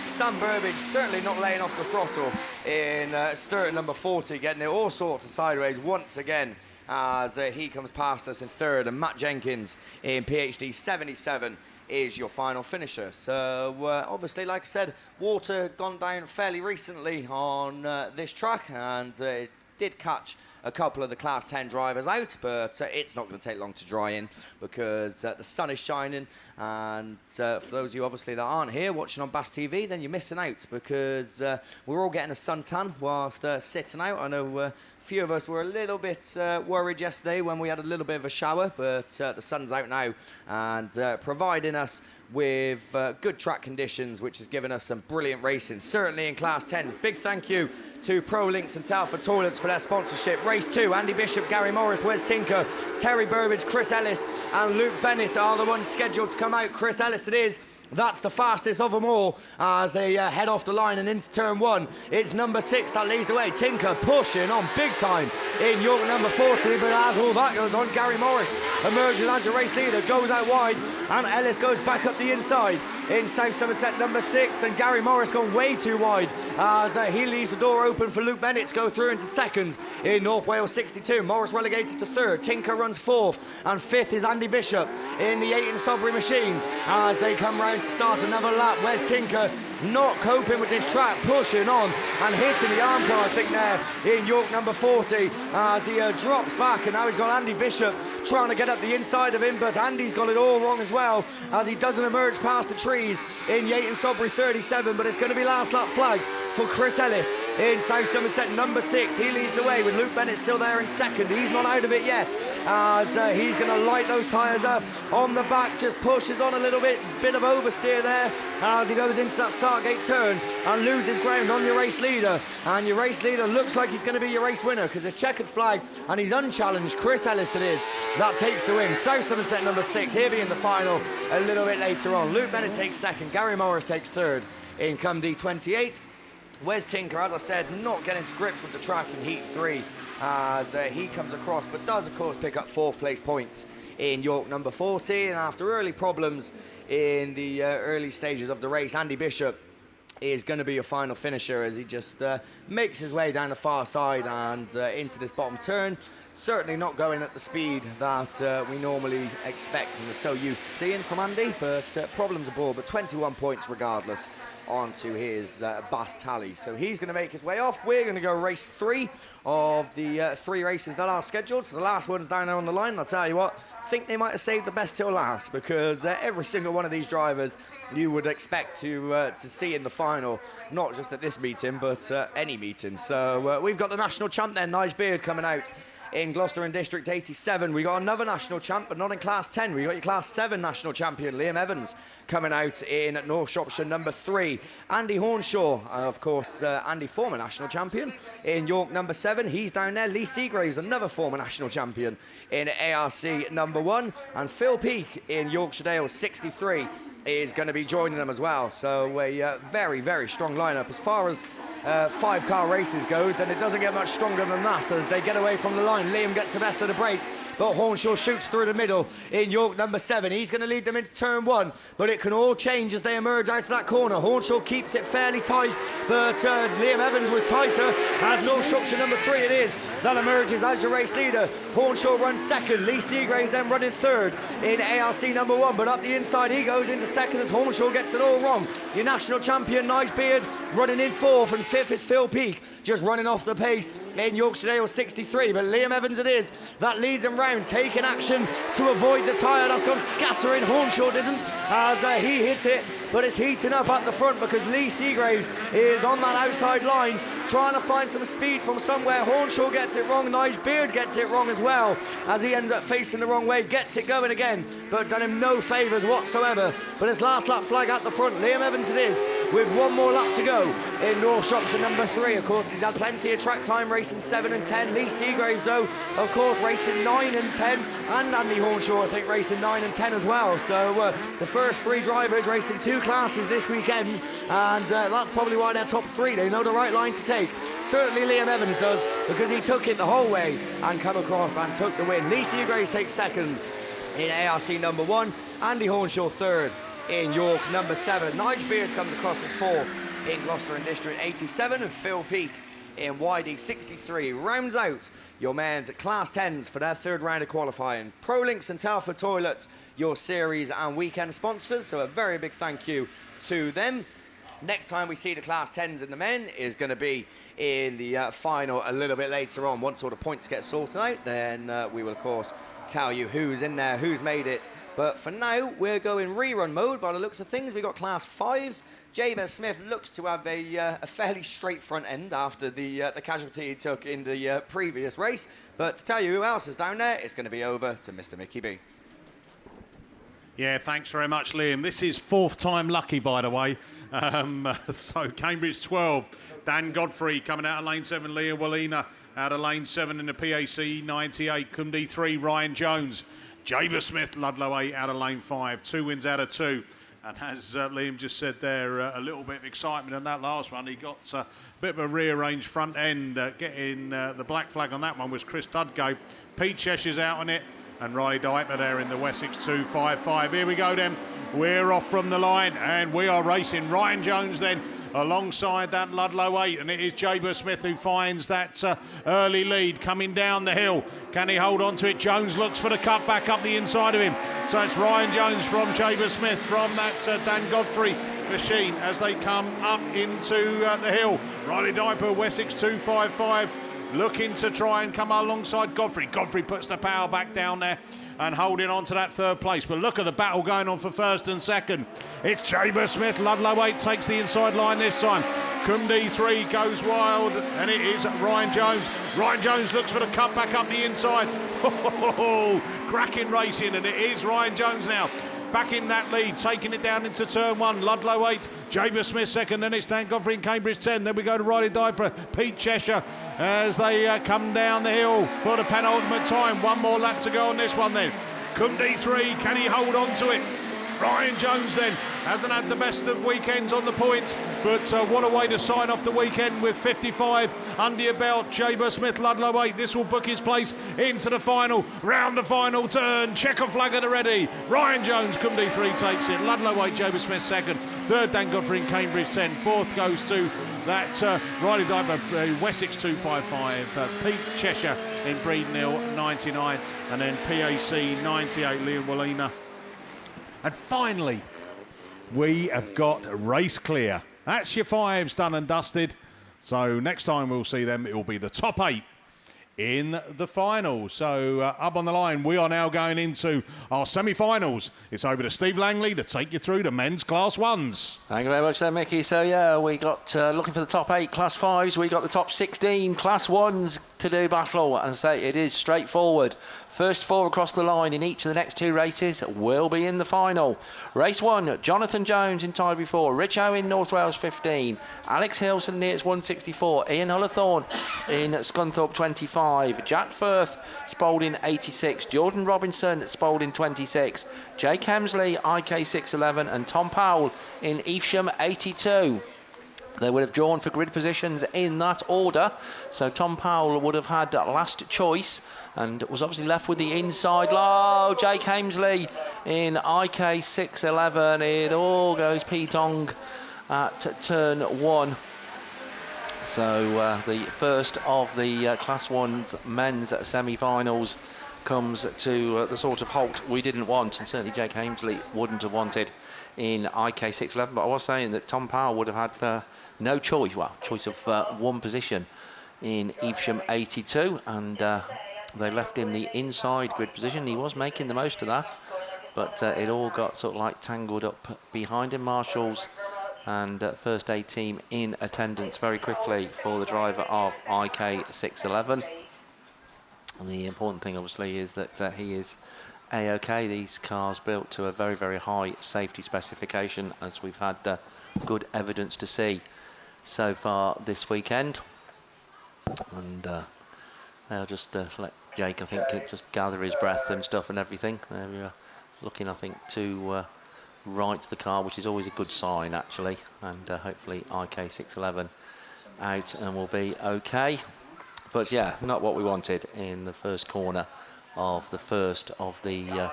Sam Burbage certainly not laying off the throttle in Sturton number 40, getting it all sorts of sideways once again as he comes past us in 3rd, and Matt Jenkins in PhD 77 is your final finisher. So obviously, like I said, water gone down fairly recently on this track, and it did catch a couple of the class 10 drivers out, but it's not going to take long to dry in because the sun is shining, and for those of you obviously that aren't here watching on BAStv, then you're missing out because we're all getting a suntan whilst sitting out. I know a few of us were a little bit worried yesterday when we had a little bit of a shower, but the sun's out now and providing us with good track conditions, which has given us some brilliant racing, certainly in class 10s. Big thank you to ProLinks and Telford Toilets for their sponsorship. Race 2, Andy Bishop, Gary Morris, Wes Tinker, Terry Burbage, Chris Ellis and Luke Bennett are the ones scheduled to come out. Chris Ellis it is. That's the fastest of them all as they head off the line and into turn 1. It's number 6 that leads the way. Tinker pushing on big time in York number 40, but as all that goes on, Gary Morris emerges as the race leader, goes out wide, and Ellis goes back up the inside in South Somerset number 6, and Gary Morris gone way too wide as he leaves the door open for Luke Bennett to go through into 2nd in North Wales 62. Morris relegated to 3rd. Tinker runs 4th, and 5th is Andy Bishop in the Ayton Sodbury machine as they come round to start another lap. Wes Tinker not coping with this track, pushing on and hitting the arm car, I think, there in York number 40 as he drops back, and now he's got Andy Bishop trying to get up the inside of him, but Andy's got it all wrong as well as he doesn't emerge past the trees in Yayton Sodbury 37, but it's going to be last lap flag for Chris Ellis in South Somerset number 6. He leads the way with Luke Bennett still there in 2nd. He's not out of it yet as he's going to light those tyres up on the back, just pushes on a little bit of oversteer there as he goes into that start gate turn and loses ground on your race leader, and your race leader looks like he's going to be your race winner because it's checkered flag and he's unchallenged. Chris Ellis it is that takes the win. South Somerset number 6, he'll be in the final a little bit later on. Luke Bennett takes 2nd, Gary Morris takes 3rd in Cum D28. Wes Tinker, as I said, not getting to grips with the track in Heat 3 as he comes across, but does of course pick up 4th place points in York number 40, and after early problems in the early stages of the race, Andy Bishop is going to be your final finisher as he just makes his way down the far side and into this bottom turn. Certainly not going at the speed that we normally expect and are so used to seeing from Andy, but problems aboard, but 21 points regardless onto his BASt tally. So he's going to make his way off. We're going to go race 3 of the 3 races that are scheduled. So the last one's down there on the line. I'll tell you what, I think they might have saved the best till last, because every single one of these drivers you would expect to see in the final, not just at this meeting, but any meeting. So we've got the national champ then, Nige Beard, coming out in Gloucester and District 87. We got another national champ, but not in Class 10. We got your Class 7 national champion, Liam Evans, coming out in North Shropshire number 3. Andy Hornshaw, of course, Andy, former national champion in York number 7. He's down there. Lee Seagraves, another former national champion in ARC number 1. And Phil Peake in Yorkshire Dale 63 is going to be joining them as well. So a very, very strong lineup. As far as 5-car races goes, then it doesn't get much stronger than that as they get away from the line. Liam gets the best of the brakes, but Hornshaw shoots through the middle in York number 7. He's going to lead them into turn 1, but it can all change as they emerge out of that corner. Hornshaw keeps it fairly tight, but Liam Evans was tighter as North Shropshire number 3 it is that emerges as your race leader. Hornshaw runs second, Lee Seagraves then running third in ARC number 1, but up the inside he goes into second as Hornshaw gets it all wrong. Your national champion Nige Beard running in 4th, and 5th is Phil Peake, just running off the pace in Yorkshire Dale 63. But Liam Evans it is that leads him round, taking action to avoid the tyre that's gone scattering. Hornshaw didn't as he hits it, but it's heating up at the front because Lee Seagraves is on that outside line trying to find some speed from somewhere. Hornshaw gets it wrong, Nige Beard gets it wrong as well as he ends up facing the wrong way, gets it going again, but done him no favours whatsoever. But it's last lap flag at the front. Liam Evans it is with 1 more lap to go in North Shropshire number 3. Of course, he's had plenty of track time racing 7 and 10. Lee Seagraves, though, of course, racing 9 and 10. And Andy Hornshaw, I think, racing 9 and 10 as well. So the first 3 drivers racing 2 classes this weekend. And that's probably why they're top 3. They know the right line to take. Certainly Liam Evans does, because he took it the whole way and come across and took the win. Lee Seagraves takes second in ARC number 1. Andy Hornshaw third in York number 7. Nige Beard comes across in 4th in Gloucester and District 87, and Phil Peake in YD 63 rounds out your men's Class 10s for their 3rd round of qualifying. ProLinks and Telford Toilets, your series and weekend sponsors, so a very big thank you to them. Next time we see the Class 10s in the men is going to be in the final a little bit later on. Once all the points get sorted out, then we will, of course, tell you who's in there, who's made it. But for now, we're going rerun mode. By the looks of things, we got Class 5s. Jabez Smith looks to have a fairly straight front end after the casualty he took in the previous race. But to tell you who else is down there, it's going to be over to Mr. Mickey B. Yeah, thanks very much, Liam. This is 4th time lucky, by the way. So Cambridge 12, Dan Godfrey coming out of lane 7, Leah Wallina out of lane 7 in the PAC 98, Cumdy 3, Ryan Jones, Jabez Smith, Ludlow 8 out of lane 5, 2 wins out of 2. And as Liam just said there, a little bit of excitement in that last one. He got a bit of a rearranged front end. Getting the black flag on that one was Chris Dudgate. Pete Cheshire's out on it. And Riley Diper there in the Wessex 255. Here we go then. We're off from the line and we are racing. Ryan Jones then alongside that Ludlow 8, and it is Jabez Smith who finds that early lead coming down the hill. Can he hold on to it? Jones looks for the cut back up the inside of him. So it's Ryan Jones from Jabez Smith from that Dan Godfrey machine as they come up into the hill. Riley Diper, Wessex 255. Looking to try and come alongside Godfrey. Godfrey puts the power back down there and holding on to that 3rd place. But look at the battle going on for 1st and 2nd. It's Jabez Smith. Ludlow 8 takes the inside line this time. Cumdy 3 goes wild, and it is Ryan Jones. Ryan Jones looks for the cut back up the inside. Cracking racing, and it is Ryan Jones now. Back in that lead, taking it down into turn 1. Ludlow 8, Jabez Smith 2nd, then it's Dan Godfrey and Cambridge 10. Then we go to Riley Diper, Pete Cheshire as they come down the hill for the penultimate time. 1 more lap to go on this one then. Cumdy 3, can he hold on to it? Ryan Jones then hasn't had the best of weekends on the points, but what a way to sign off the weekend with 55 under your belt. Jaber Smith, Ludlow 8. This will book his place into the final. Round the final turn. Checker flag at the ready. Ryan Jones, Cumdy 3 takes it. Ludlow 8, Jaber Smith second. Third, Dan Godfrey in Cambridge 10. Fourth goes to that Riley Diver, Wessex 255. Pete Cheshire in Breeden Hill 99. And then PAC 98, Liam Wallina. And finally, we have got race clear. That's your 5s done and dusted. So next time we'll see them, it will be the top 8 in the final. So up on the line, we are now going into our semi-finals. It's over to Steve Langley to take you through the men's Class 1s. Thank you very much there, Mickey. So yeah, we got looking for the top 8 Class 5s. We got the top 16 Class 1s to do battle, and say it is straightforward. First 4 across the line in each of the next 2 races will be in the final. Race 1, Jonathan Jones in Tideby 4, Rich Owen, North Wales 15, Alex Hill, St Neots 164, Ian Hullathorne in Scunthorpe 25, Jack Firth, Spalding 86, Jordan Robinson, Spalding 26, Jake Hemsley, IK 611, and Tom Powell in Evesham 82. They would have drawn for grid positions in that order. So Tom Powell would have had last choice and was obviously left with the inside low. Jake Hamesley in IK 611. It all goes P-Tong at turn 1. So the first of the Class 1's men's semi-finals comes to the sort of halt we didn't want, and certainly Jake Hamesley wouldn't have wanted in IK 611. But I was saying that Tom Powell would have had no choice, choice of 1 position in Evesham 82, and they left him the inside grid position. He was making the most of that, but it all got sort of like tangled up behind him. Marshals and first aid team in attendance very quickly for the driver of IK 611. The important thing obviously is that he is A-OK. These cars built to a very, very high safety specification, as we've had good evidence to see so far this weekend. And they'll just let Jake, I think, just gather his breath and stuff and everything. They're looking, I think, to right the car, which is always a good sign, actually. And hopefully IK 611 out and will be okay. But yeah, not what we wanted in the first corner of the first of the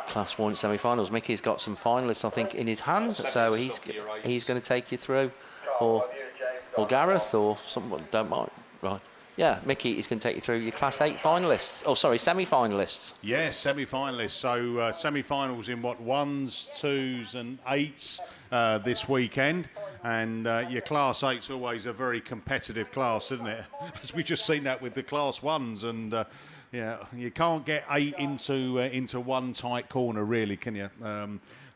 Class 1 semi-finals. Mickey's got some finalists, I think, in his hands, so he's going to take you through, or Gareth, or someone, don't mind. Right. Yeah, Mickey is going to take you through your Class 8 finalists. Oh, sorry, semi-finalists. Yes, semi-finalists. So semi-finals in what, 1s, 2s and 8s this weekend. And your Class 8's always a very competitive class, isn't it? As we just seen that with the Class 1s. And yeah, you can't get 8 into one tight corner, really, can you?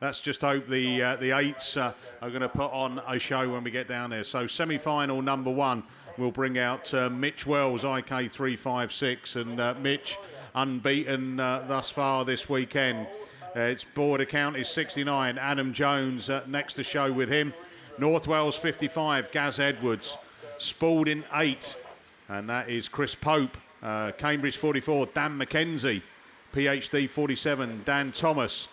Let's just hope the 8s are going to put on a show when we get down there. So semi-final number 1. We'll bring out Mitch Wells, IK 356, and Mitch unbeaten thus far this weekend. Its board account is 69. Adam Jones next to show with him. North Wales 55, Gaz Edwards. Spalding 8, and that is Chris Pope. Cambridge 44, Dan McKenzie. PhD 47, Dan Thomas.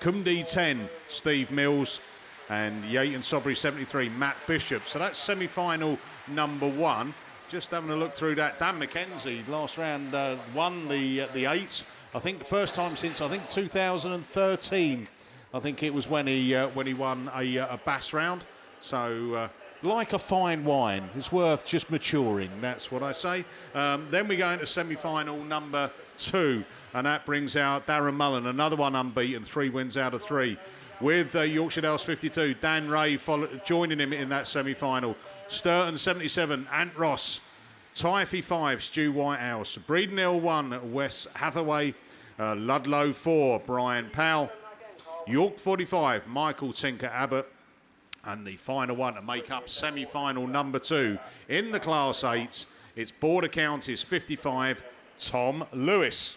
Cumdy 10, Steve Mills. And Yayton Sobry 73, Matt Bishop. So that's semi-final number 1. Just having a look through that. Dan McKenzie last round won the 8. I think the first time since 2013. I think it was when he won a BAS round. So like a fine wine, it's worth just maturing. That's what I say. Then we go into semi-final number 2, and that brings out Darren Mullen, another one unbeaten, 3 wins out of 3. With Yorkshire Dales 52, Dan Ray joining him in that semi-final. Sturton 77, Ant Ross. Typhy 5, Stu Whitehouse. Breeden Hill 1, Wes Hathaway. Ludlow 4, Brian Powell. York 45, Michael Tinker Abbott. And the final one to make up semi-final number 2 in the Class 8. Its board account is 55, Tom Lewis.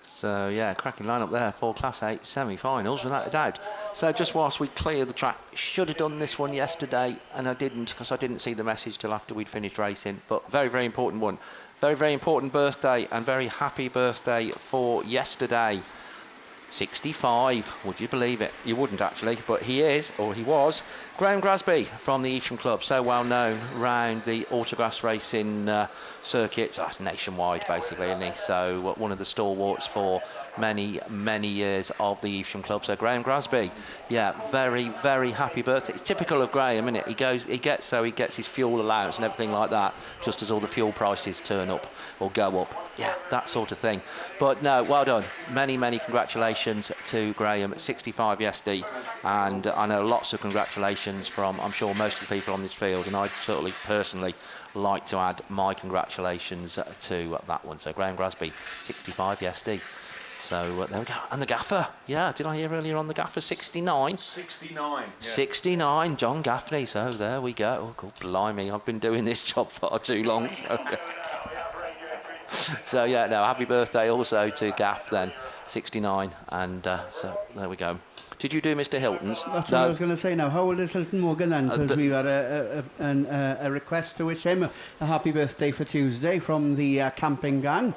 So yeah, cracking lineup there for Class 8 semi-finals, without a doubt. So just whilst we clear the track, should have done this one yesterday, and I didn't, because I didn't see the message till after we'd finished racing. But very, very important one. Very, very important birthday, and very happy birthday for yesterday. 65, would you believe it? You wouldn't actually, but he is, or he was, Graham Grasby from the Evesham Club, so well known round the Autograss racing circuit, nationwide basically, isn't he? So one of the stalwarts for many, many years of the Evesham Club. So Graham Grasby, yeah, very, very happy birthday. It's typical of Graham, isn't it? He gets his fuel allowance and everything like that, just as all the fuel prices turn up or go up. Yeah, that sort of thing. But no, well done. Many, many congratulations to Graham, 65 yesterday. And I know lots of congratulations from, I'm sure, most of the people on this field. And I'd certainly personally like to add my congratulations to that one. So Graham Grasby, 65 yesterday. So there we go. And the gaffer. Yeah, did I hear earlier on the gaffer? 69? 69. Yeah. 69, John Gaffney. So there we go. Oh, God, blimey, I've been doing this job far too long. So yeah, no, happy birthday also to Gaff then, 69, and so there we go. Did you do Mr. Hilton's? That's what I was going to say now. How old is Hilton Morgan then? Because we've had a request to wish him a happy birthday for Tuesday from the camping gang,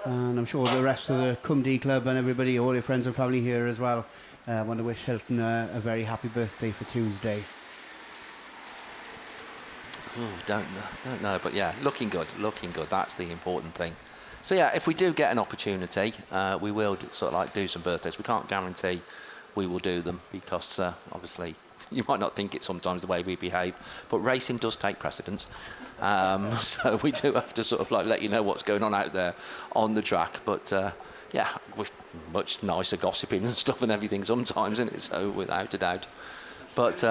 and I'm sure the rest of the Cumdee Club and everybody, all your friends and family here as well, want to wish Hilton a very happy birthday for Tuesday. Ooh, don't know, but yeah, looking good. That's the important thing. So yeah, if we do get an opportunity, we will sort of like do some birthdays. We can't guarantee we will do them because obviously you might not think it sometimes the way we behave, but racing does take precedence. So we do have to sort of like let you know what's going on out there on the track. But yeah, we're much nicer gossiping and stuff and everything sometimes, isn't it? So without a doubt. But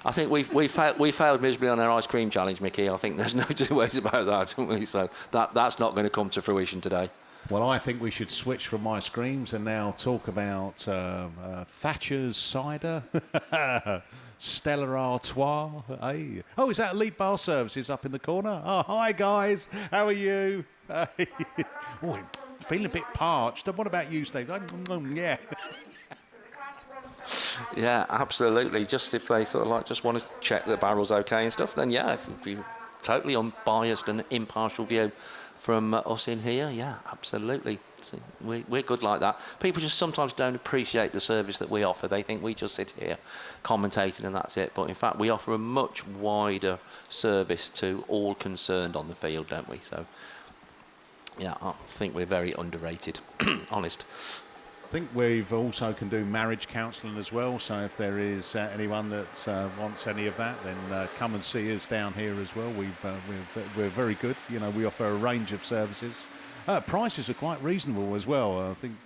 I think we failed miserably on our ice cream challenge, Mickey. I think there's no two ways about that, haven't we? So that's not going to come to fruition today. Well, I think we should switch from ice creams and now talk about Thatcher's cider, Stella Artois. Hey. Oh, is that Elite Bar Services up in the corner? Oh, hi guys, how are you? Oh, feeling a bit parched. What about you, Steve? Yeah. Yeah, absolutely. Just if they sort of like just want to check the barrel's okay and stuff, then yeah, if it'd be totally unbiased and impartial view from us in here, yeah, absolutely. We're good like that. People just sometimes don't appreciate the service that we offer. They think we just sit here commentating and that's it. But in fact, we offer a much wider service to all concerned on the field, don't we? So yeah, I think we're very underrated, honest. I think we've also can do marriage counselling as well, so if there is anyone that wants any of that, then come and see us down here as well. We're very good. You know, we offer a range of services. Prices are quite reasonable as well. I think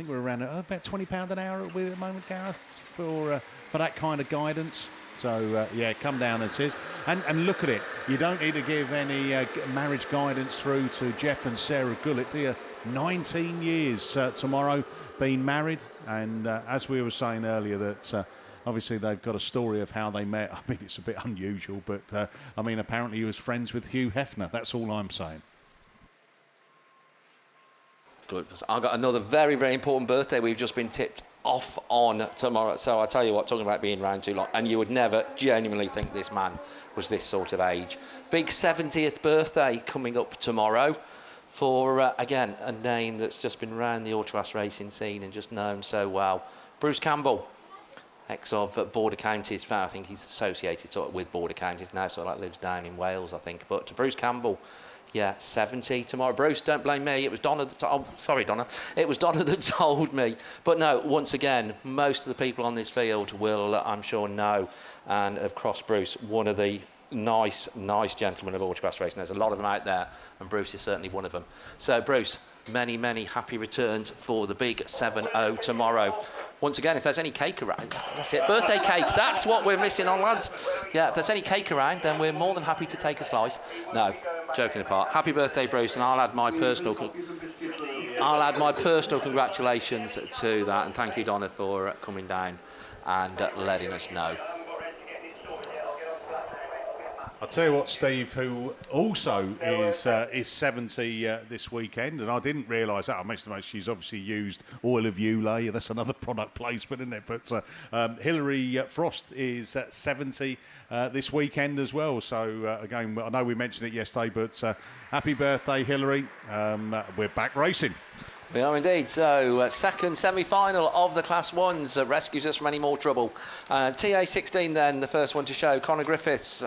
we're around about £20 an hour at the moment, Gareth, for that kind of guidance. So yeah, come down and see us. And look at it. You don't need to give any marriage guidance through to Jeff and Sarah Gullett, do you? 19 years tomorrow being married, and as we were saying earlier that obviously they've got a story of how they met. I mean, it's a bit unusual, but I mean, apparently he was friends with Hugh Hefner. That's all I'm saying. Good, because I've got another very, very important birthday we've just been tipped off on tomorrow. So I tell you what, talking about being around too long, and you would never genuinely think this man was this sort of age. Big 70th birthday coming up tomorrow for, again, a name that's just been around the Autograss racing scene and just known so well. Bruce Campbell, ex of Border Counties. I think he's associated sort of with Border Counties now, sort of like lives down in Wales, I think. But to Bruce Campbell, yeah, 70 tomorrow. Bruce, don't blame me. It was Donna that sorry, Donna. It was Donna that told me. But no, once again, most of the people on this field will, I'm sure, know and have crossed Bruce, one of the nice gentlemen of Autograss racing. There's a lot of them out there, and Bruce is certainly one of them. So, Bruce, many, many happy returns for the big 7-0 tomorrow. Once again, if there's any cake around, that's it, birthday cake, that's what we're missing on, lads. Yeah, if there's any cake around, then we're more than happy to take a slice. No, joking apart. Happy birthday, Bruce, and I'll add my personal congratulations to that, and thank you, Donna, for coming down and letting us know. I'll tell you what, Steve, who also is 70 this weekend, and I didn't realise that. I mentioned she's obviously used oil of Ulay. That's another product placement, isn't it? But Hilary Frost is 70 this weekend as well. So, again, I know we mentioned it yesterday, but happy birthday, Hilary. We're back racing. We are indeed. So, second semi-final of the Class 1s rescues us from any more trouble. TA16 then, the first one to show. Connor Griffiths,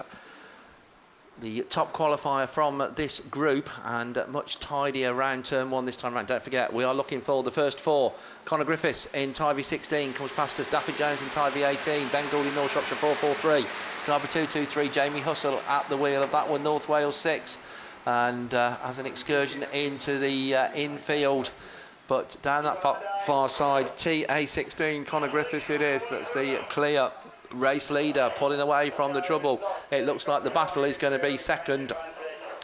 the top qualifier from this group, and much tidier round turn 1 this time around. Don't forget, we are looking for the first 4. Connor Griffiths in Tyvee 16 comes past us. Daffy Jones in Tyvee 18. Ben Gould in North Shropshire 443. Scarborough 223. Jamie Hussell at the wheel of that one. North Wales 6. And as an excursion into the infield, but down that far side, TA16, Connor Griffiths it is. That's the clear race leader, pulling away from the trouble. It looks like the battle is going to be second,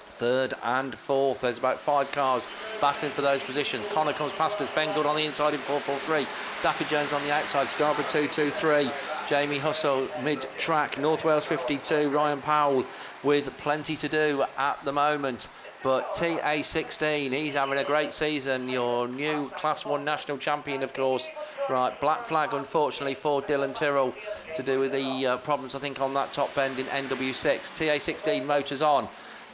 third and fourth. There's about 5 cars battling for those positions. Connor comes past us. Ben Good on the inside in 443. Daffy Jones on the outside. Scarborough 223. Jamie Hussell mid-track. North Wales 52. Ryan Powell with plenty to do at the moment. But TA16, he's having a great season. Your new Class 1 national champion, of course. Right, black flag, unfortunately, for Dylan Tyrrell to do with the problems, I think, on that top bend in NW6. TA16 motors on.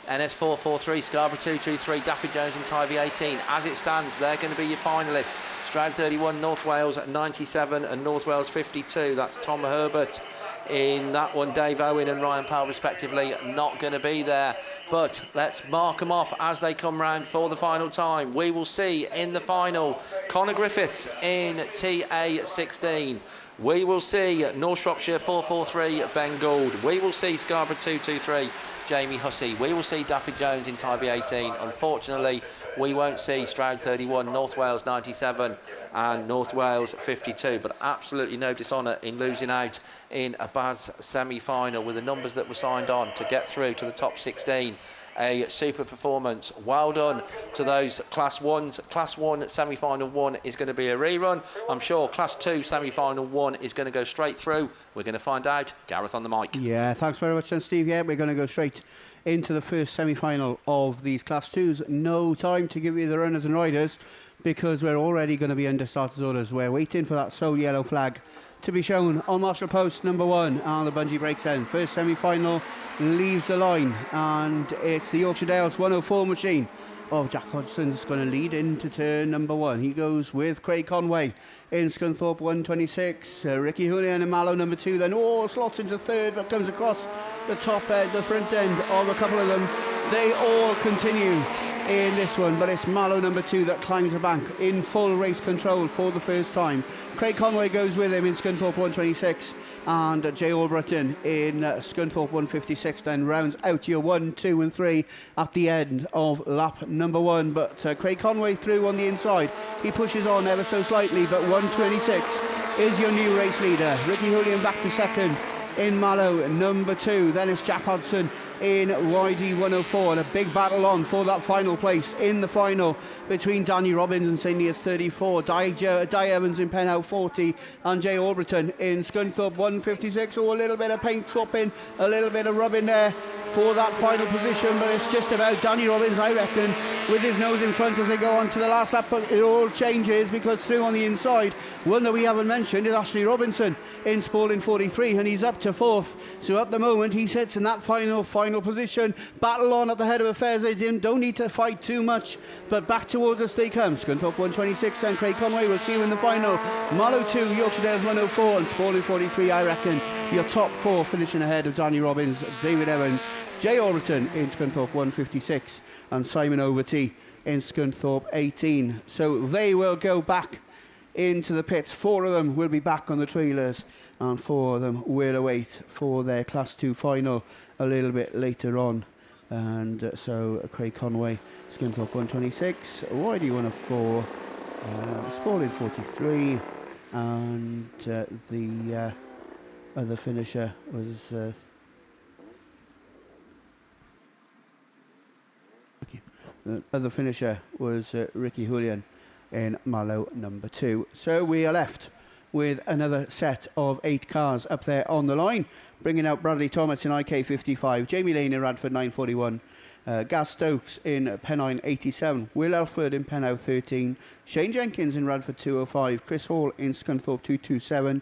NS443, Scarborough 223, Daffy Jones in Tyvee 18. As it stands, they're going to be your finalists. Stroud 31, North Wales 97 and North Wales 52. That's Tom Herbert in that one. Dave Owen and Ryan Powell respectively not going to be there. But let's mark them off as they come round for the final time. We will see in the final Connor Griffiths in TA16. We will see North Shropshire 443 Ben Gould. We will see Scarborough 223 Jamie Hussey. We will see Daffy Jones in Tyvee 18. Unfortunately, we won't see Stroud 31, North Wales 97 and North Wales 52. But absolutely no dishonour in losing out in a BAS semi-final with the numbers that were signed on to get through to the top 16. A super performance. Well done to those Class 1s. Class 1 semi-final 1 is going to be a rerun. I'm sure Class 2 semi-final 1 is going to go straight through. We're going to find out. Gareth on the mic. Yeah, thanks very much then, Steve. Yeah, we're going to go straight into the first semi-final of these Class 2s. No time to give you the runners and riders because we're already going to be under starters orders. We're waiting for that sole yellow flag to be shown on Marshall Post number 1, and the bungee breaks in. First semi-final leaves the line, and it's the Yorkshire Dales 104 machine of Jack Hodgson's going to lead into turn number 1. He goes with Craig Conway in Scunthorpe 126. Ricky Julian in Mallow number 2. Then slots into third, but comes across the top end, the front end of a couple of them. They all continue in this one, but it's Mallow number 2 that climbs the bank in full race control for the first time. Craig Conway goes with him in Scunthorpe 126, and Jay Albritton in Scunthorpe 156 then rounds out your 1, 2 and 3 at the end of lap number 1. But Craig Conway through on the inside. He pushes on ever so slightly, but 126 is your new race leader. Ricky Julian back to second in Mallow number 2. Then it's Jack Hodgson in YD 104, and a big battle on for that final place in the final between Danny Robbins and St. Neots 34, Di Evans in Penhow 40 and Jay Albritton in Scunthorpe 156. A little bit of paint swapping, a little bit of rubbing there for that final position, but it's just about Danny Robbins, I reckon, with his nose in front as they go on to the last lap. But it all changes because through on the inside, one that we haven't mentioned is Ashley Robinson in Spalding 43, and he's up to 4th. So at the moment he sits in that final position. Battle on at the head of affairs. They don't need to fight too much, but back towards us they come. Scunthorpe 126 and Craig Conway, we'll see you in the final. Mallow 2, Yorkshire Dales 104 and Spalding 43, I reckon your top 4 finishing ahead of Danny Robbins, David Evans, Jay Albritton in Scunthorpe 156 and Simon Overty in Scunthorpe 18. So they will go back into the pits. 4 of them will be back on the trailers, and 4 of them will await for their Class 2 final a little bit later on. And so Craig Conway, Scunthorpe 126, YD 104, Spalding 43, and the other finisher was Ricky Julian in Mallow number 2. So we are left with another set of 8 cars up there on the line, bringing out Bradley Thomas in IK55, Jamie Lane in Radford 941, Gaz Stokes in Pennine 87, Will Elford in Penhow 13, Shane Jenkins in Radford 205, Chris Hall in Scunthorpe 227,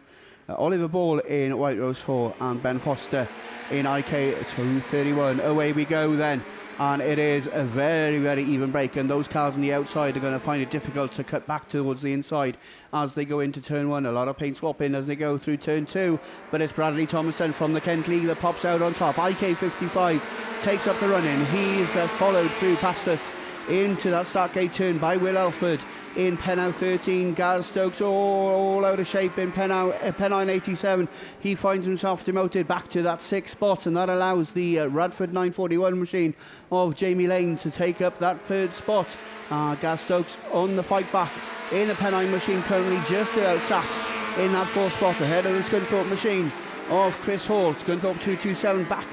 Oliver Ball in White Rose 4 and Ben Foster in IK 231. Away we go then, and it is a very, very even break, and those cars on the outside are going to find it difficult to cut back towards the inside as they go into turn 1. A lot of paint swapping as they go through turn 2, but it's Bradley Thomason from the Kent League that pops out on top. IK 55 takes up the run-in. He's followed through past us into that start gate turn by Will Elford in Pennow 13. Gaz Stokes all out of shape in Pennine 87. He finds himself demoted back to that 6th spot, and that allows the Radford 941 machine of Jamie Lane to take up that 3rd spot. Gaz Stokes on the fight back in the Pennine machine, currently just outsat in that 4th spot ahead of the Scunthorpe machine of Chris Hall. Scunthorpe 227 back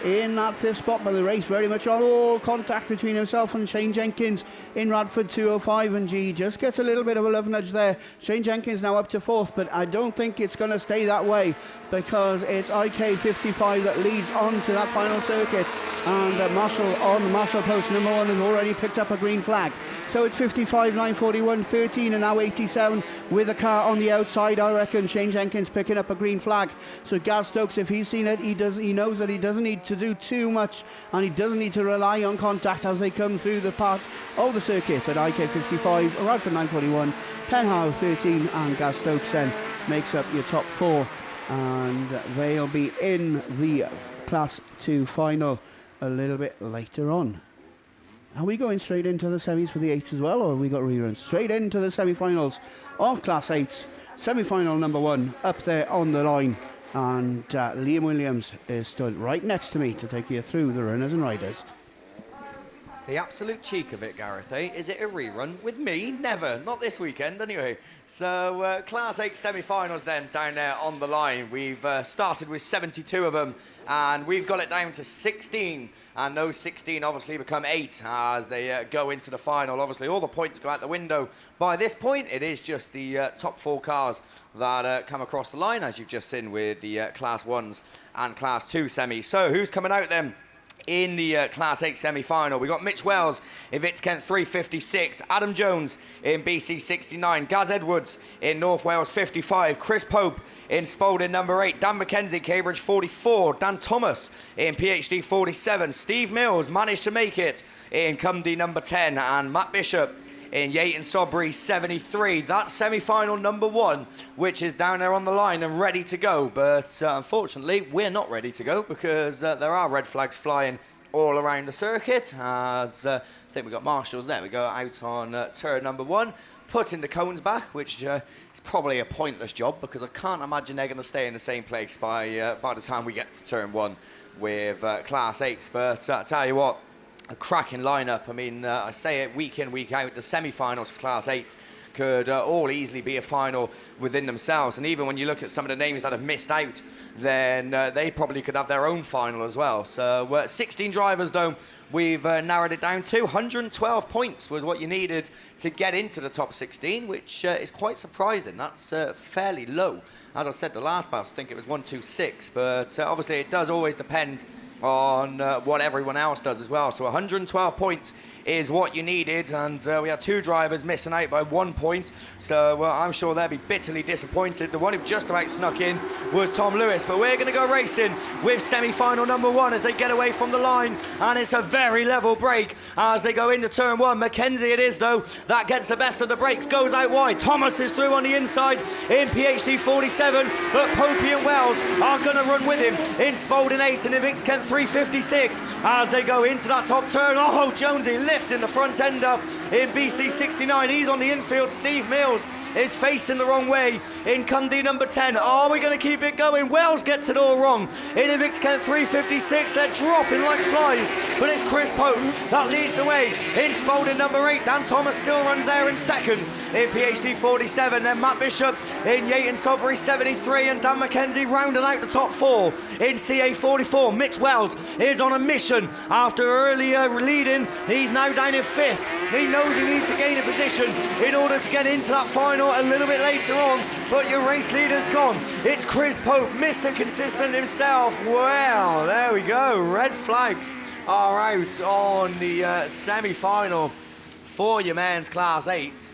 in that 5th spot, but the race very much on. All contact between himself and Shane Jenkins in Radford 205, and G just gets a little bit of a love nudge there. Shane Jenkins now up to 4th, but I don't think it's going to stay that way, because it's IK 55 that leads on to that final circuit, and Marshall on the Marshall post number 1 has already picked up a green flag. So it's 55, 941, 13 and now 87 with a car on the outside. I reckon Shane Jenkins picking up a green flag. So Gaz Stokes, if he's seen it, he knows that he doesn't need to do too much, and he doesn't need to rely on contact as they come through the part of the circuit. But IK 55, Radford 941, Penhow 13 and Gaz Stokes then makes up your top 4, and they'll be in the Class 2 final a little bit later on. Are we going straight into the semis for the 8s as well, or have we got reruns? Straight into the semi-finals of Class 8s. Semi-final number 1 up there on the line, and Liam Williams is stood right next to me to take you through the runners and riders. The absolute cheek of it, Gareth, eh? Is it a rerun with me? Never. Not this weekend, anyway. So, Class 8 semi-finals then, down there on the line. We've started with 72 of them, and we've got it down to 16. And those 16 obviously become 8 as they go into the final. Obviously, all the points go out the window. By this point, it is just the top 4 cars that come across the line, as you've just seen with the Class 1s and Class 2 semis. So, who's coming out then? In the Class 8 semi-final, we got Mitch Wells in Vits Kent 356, Adam Jones in BC 69, Gaz Edwards in North Wales 55, Chris Pope in Spalding number 8, Dan McKenzie, Cambridge 44, Dan Thomas in PhD 47, Steve Mills managed to make it in Cumdy number 10, and Matt Bishop in Yayton Sodbury 73. That's semi-final number 1, which is down there on the line and ready to go. But unfortunately, we're not ready to go, because there are red flags flying all around the circuit. As I think we've got marshals there. We go out on turn number 1, putting the cones back, which is probably a pointless job, because I can't imagine they're going to stay in the same place by the time we get to turn 1 with Class 8s. But I tell you what, a cracking lineup. I mean, I say it week in, week out, the semi-finals for Class 8s could all easily be a final within themselves. And even when you look at some of the names that have missed out, then they probably could have their own final as well. So 16 drivers, though, we've narrowed it down to 112 points was what you needed to get into the top 16, which is quite surprising. That's fairly low. As I said, the last bout, I think it was 126, but obviously it does always depend on what everyone else does as well. So 112 points is what you needed, and we had 2 drivers missing out by 1 point, so I'm sure they'll be bitterly disappointed. The one who just about snuck in was Tom Lewis, but we're going to go racing with semi-final number 1 as they get away from the line, and it's a very level break as they go into turn 1. Mackenzie it is, though, that gets the best of the breaks, goes out wide. Thomas is through on the inside in PhD 47, but Popey and Wells are going to run with him in Spalding 8 and in Vits Kent 356 as they go into that top turn. Oh, Jonesy lifting the front end up in BC 69. He's on the infield. Steve Mills is facing the wrong way in Cundy number 10. Are we going to keep it going? Wells gets it all wrong in Vits Kent 356. They're dropping like flies, but it's Chris Pope that leads the way in Spalding number 8. Dan Thomas still runs there in second in PhD 47. Then Matt Bishop in Yayton Sodbury 73, and Dan McKenzie rounding out the top 4 in CA 44. Mitch Wells is on a mission after earlier leading. He's now down in 5th. He knows he needs to gain a position in order to get into that final a little bit later on, but your race leader's gone. It's Chris Pope, Mr. Consistent himself. Well, there we go. Red flags are out on the semi-final for your men's Class 8.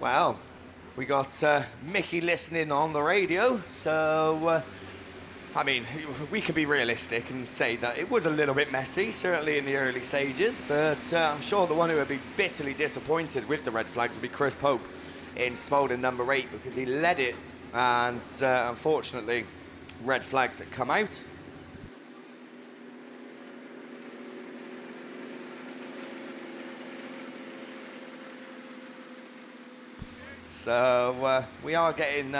Well, We got Mickey listening on the radio, so I mean, we could be realistic and say that it was a little bit messy, certainly in the early stages, but I'm sure the one who would be bitterly disappointed with the red flags would be Chris Pope in Spalding number 8, because he led it, and unfortunately, red flags had come out. So we are getting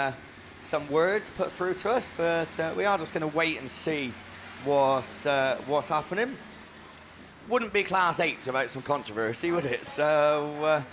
some words put through to us, but we are just going to wait and see what's happening. Wouldn't be Class 8 without some controversy, would it? So,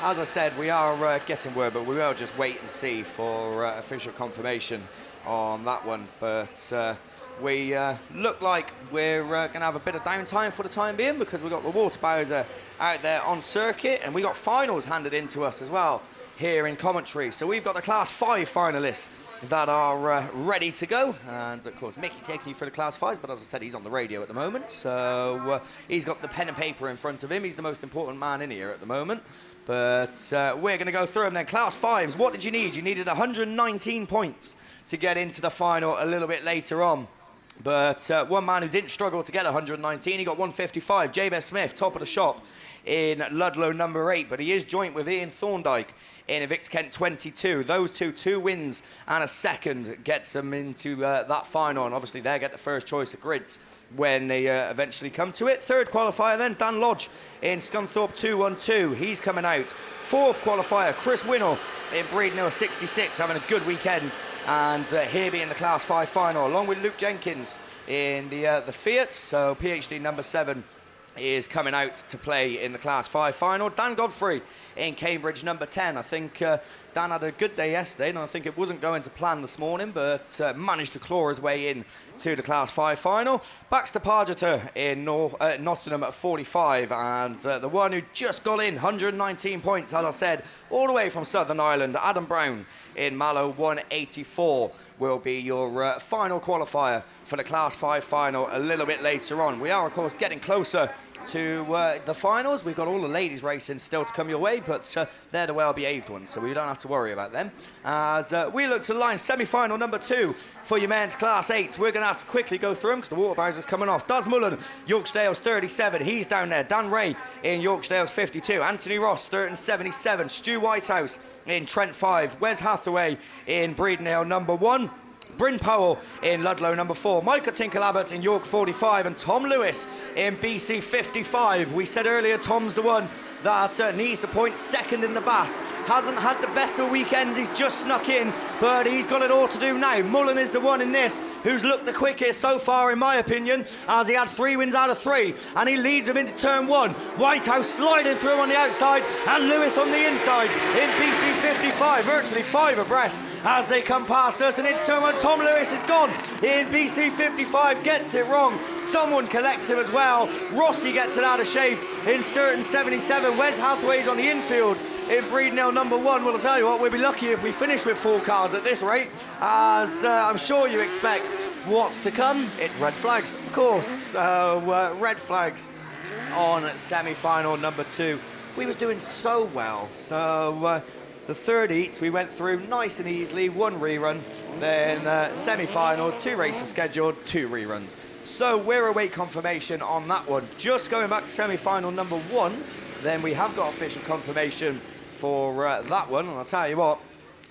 as I said, we are getting word, but we will just wait and see for official confirmation on that one. But we look like we're going to have a bit of downtime for the time being, because we've got the Water Bowser out there on circuit, and we got finals handed in to us as well here in commentary. So we've got the Class 5 finalists that are ready to go, and of course Mickey taking you through the Class 5s, but as I said, he's on the radio at the moment, so he's got the pen and paper in front of him. He's the most important man in here at the moment, but we're going to go through them then. Class 5s, what did you need? You needed 119 points to get into the final a little bit later on. But one man who didn't struggle to get 119, he got 155. Jabez Smith, top of the shop in Ludlow number 8, but he is joint with Ian Thorndyke in Invicta Kent 22. Those two wins and a second gets them into that final, and obviously they get the first choice of grids when they eventually come to it. Third qualifier then, Dan Lodge in Scunthorpe 212. He's coming out. Fourth qualifier, Chris Winnell in Breednill 66, having a good weekend, and he'll be in the Class 5 final, along with Luke Jenkins in the Fiat. So PhD number 7 is coming out to play in the Class 5 final. Dan Godfrey in Cambridge number 10. I think Dan had a good day yesterday, and I think it wasn't going to plan this morning, but managed to claw his way in to the Class 5 final. Baxter Pargeter in Nottingham at 45, and the one who just got in 119 points, as I said, all the way from Southern Ireland, Adam Brown in Mallow 184 will be your final qualifier for the Class 5 final a little bit later on. We are, of course, getting closer to the finals. We've got all the ladies racing still to come your way, but they're the well-behaved ones, so we don't have to worry about them. As we look to the line, semi-final number 2 for your men's Class 8s. We're going to have to quickly go through them because the Water Bowser's coming off. Daz Mullen, Yorkdale's 37. He's down there. Dan Ray in Yorkdale's 52. Anthony Ross, Sturton 77. Stu Whitehouse in Trent 5. Wes Hathaway in Breednill number 1. Bryn Powell in Ludlow number 4, Micah Tinkle-Abbott in York 45, and Tom Lewis in BC 55. We said earlier Tom's the one that needs to point second in the BAS. Hasn't had the best of weekends, he's just snuck in, but he's got it all to do now. Mullen is the one in this who's looked the quickest so far, in my opinion, as he had 3 wins out of 3, and he leads him into turn 1. Whitehouse sliding through on the outside, and Lewis on the inside in BC 55, virtually 5 abreast as they come past us, and into turn 1. Tom Lewis is gone in BC 55, gets it wrong. Someone collects him as well. Rossi gets it out of shape in Sturton 77. Wes Hathaway's on the infield in Breednill number 1. Well, I'll tell you what, we'll be lucky if we finish with 4 cars at this rate, as I'm sure you expect what's to come. It's red flags, of course. So red flags on semi-final number 2. We was doing so well. So the third heat we went through nice and easily, 1 rerun, then semi-finals, 2 races scheduled, 2 reruns. So we're await confirmation on that one. Just going back to semi-final number 1, then we have got official confirmation for that one, and I'll tell you what,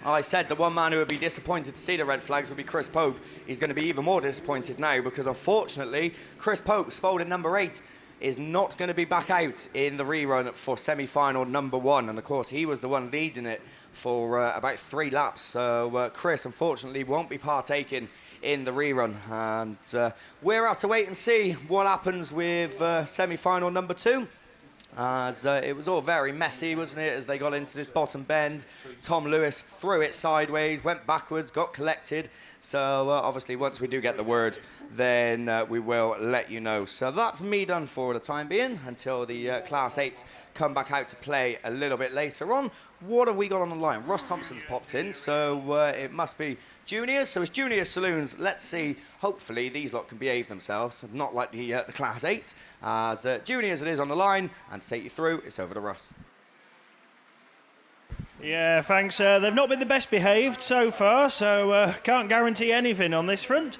I said the one man who would be disappointed to see the red flags would be Chris Pope. He's going to be even more disappointed now, because unfortunately Chris Pope, Spalding number 8, is not going to be back out in the rerun for semi-final number 1, and of course he was the one leading it for about 3 laps, so Chris unfortunately won't be partaking in the rerun, and we're out to wait and see what happens with semi-final number 2. As it was all very messy, wasn't it, as they got into this bottom bend. Tom Lewis threw it sideways, went backwards, got collected. So obviously once we do get the word, then we will let you know. So that's me done for the time being, until the Class 8s come back out to play a little bit later on. What have we got on the line? Ross Thompson's popped in, so it must be juniors. So it's junior saloons. Let's see. Hopefully these lot can behave themselves, not like the Class 8s. As juniors it is on the line, and to take you through, it's over to Russ. Yeah, thanks. They've not been the best behaved so far, so can't guarantee anything on this front.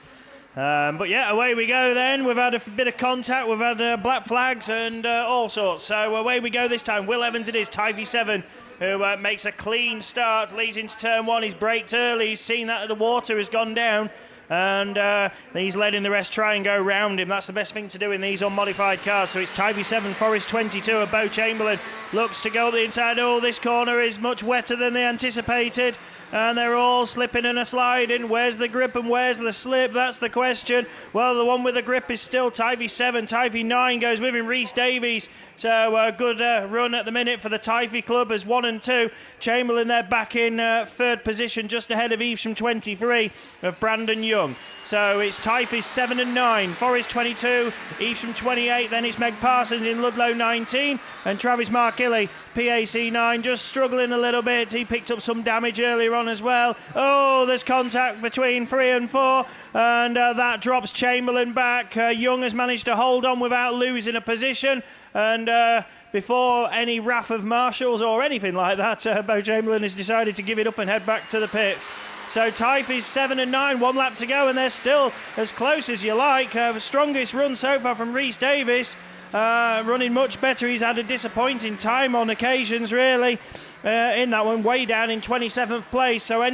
But yeah, away we go then. We've had a bit of contact, we've had black flags and all sorts. So away we go this time. Will Evans it is, Tyvee 7, who makes a clean start, leads into turn 1. He's braked early, he's seen that the water has gone down. And he's letting the rest try and go round him. That's the best thing to do in these unmodified cars. So it's Tyvee 7, Forest 22, and Bo Chamberlain looks to go up the inside. Oh, this corner is much wetter than they anticipated. And they're all slipping and a sliding. Where's the grip and where's the slip? That's the question. Well, the one with the grip is still Tyvee 7. Tyvee 9 goes with him, Rhys Davies. So good run at the minute for the Tyvee club as 1 and 2. Chamberlain there back in third position, just ahead of Evesham 23 of Brandon Young. So it's Tyvee 7 and 9, Forest 22, Evesham 28, then it's Meg Parsons in Ludlow 19, and Travis Markilly, PAC 9, just struggling a little bit. He picked up some damage earlier on as well. Oh, there's contact between 3 and 4, and that drops Chamberlain back. Young has managed to hold on without losing a position, and before any wrath of marshals or anything like that, Bo Chamberlain has decided to give it up and head back to the pits. So Tyvee's 7 and 9, 1 lap to go, and they're still as close as you like. The strongest run so far from Rhys Davies, running much better. He's had a disappointing time on occasions, really. In that one, way down in 27th place, so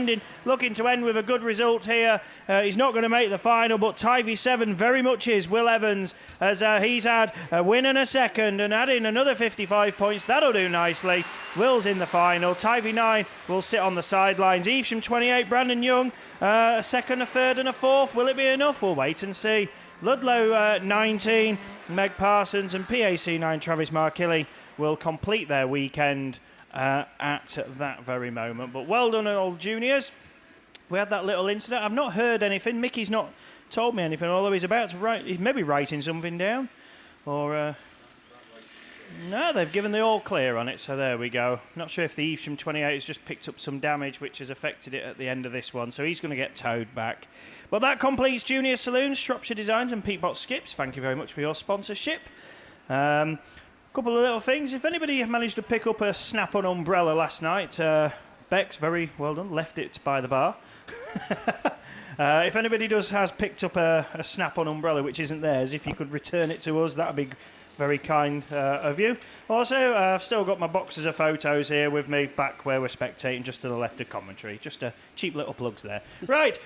looking to end with a good result here. He's not going to make the final, but Tyvee 7 very much is Will Evans, as he's had a win and a second, and adding another 55 points, that'll do nicely. Will's in the final. Tyvee 9 will sit on the sidelines. Evesham 28, Brandon Young, a second, a third and a fourth. Will it be enough? We'll wait and see. Ludlow 19, Meg Parsons, and PAC 9, Travis Markilly, will complete their weekend at that very moment. But well done, old juniors. We had that little incident. I've not heard anything. Mickey's not told me anything, although he's about to write. He's maybe writing something down. Or, no, they've given the all clear on it, so there we go. Not sure if the Evesham 28 has just picked up some damage, which has affected it at the end of this one, so he's going to get towed back. But that completes Junior Saloons, Shropshire Designs and Peatbot Skips. Thank you very much for your sponsorship. Couple of little things. If anybody managed to pick up a snap-on umbrella last night, Bex, very well done, left it by the bar. If anybody has picked up a snap-on umbrella which isn't theirs, if you could return it to us, that would be very kind of you. Also, I've still got my boxes of photos here with me back where we're spectating, just to the left of commentary. Just a cheap little plugs there. Right,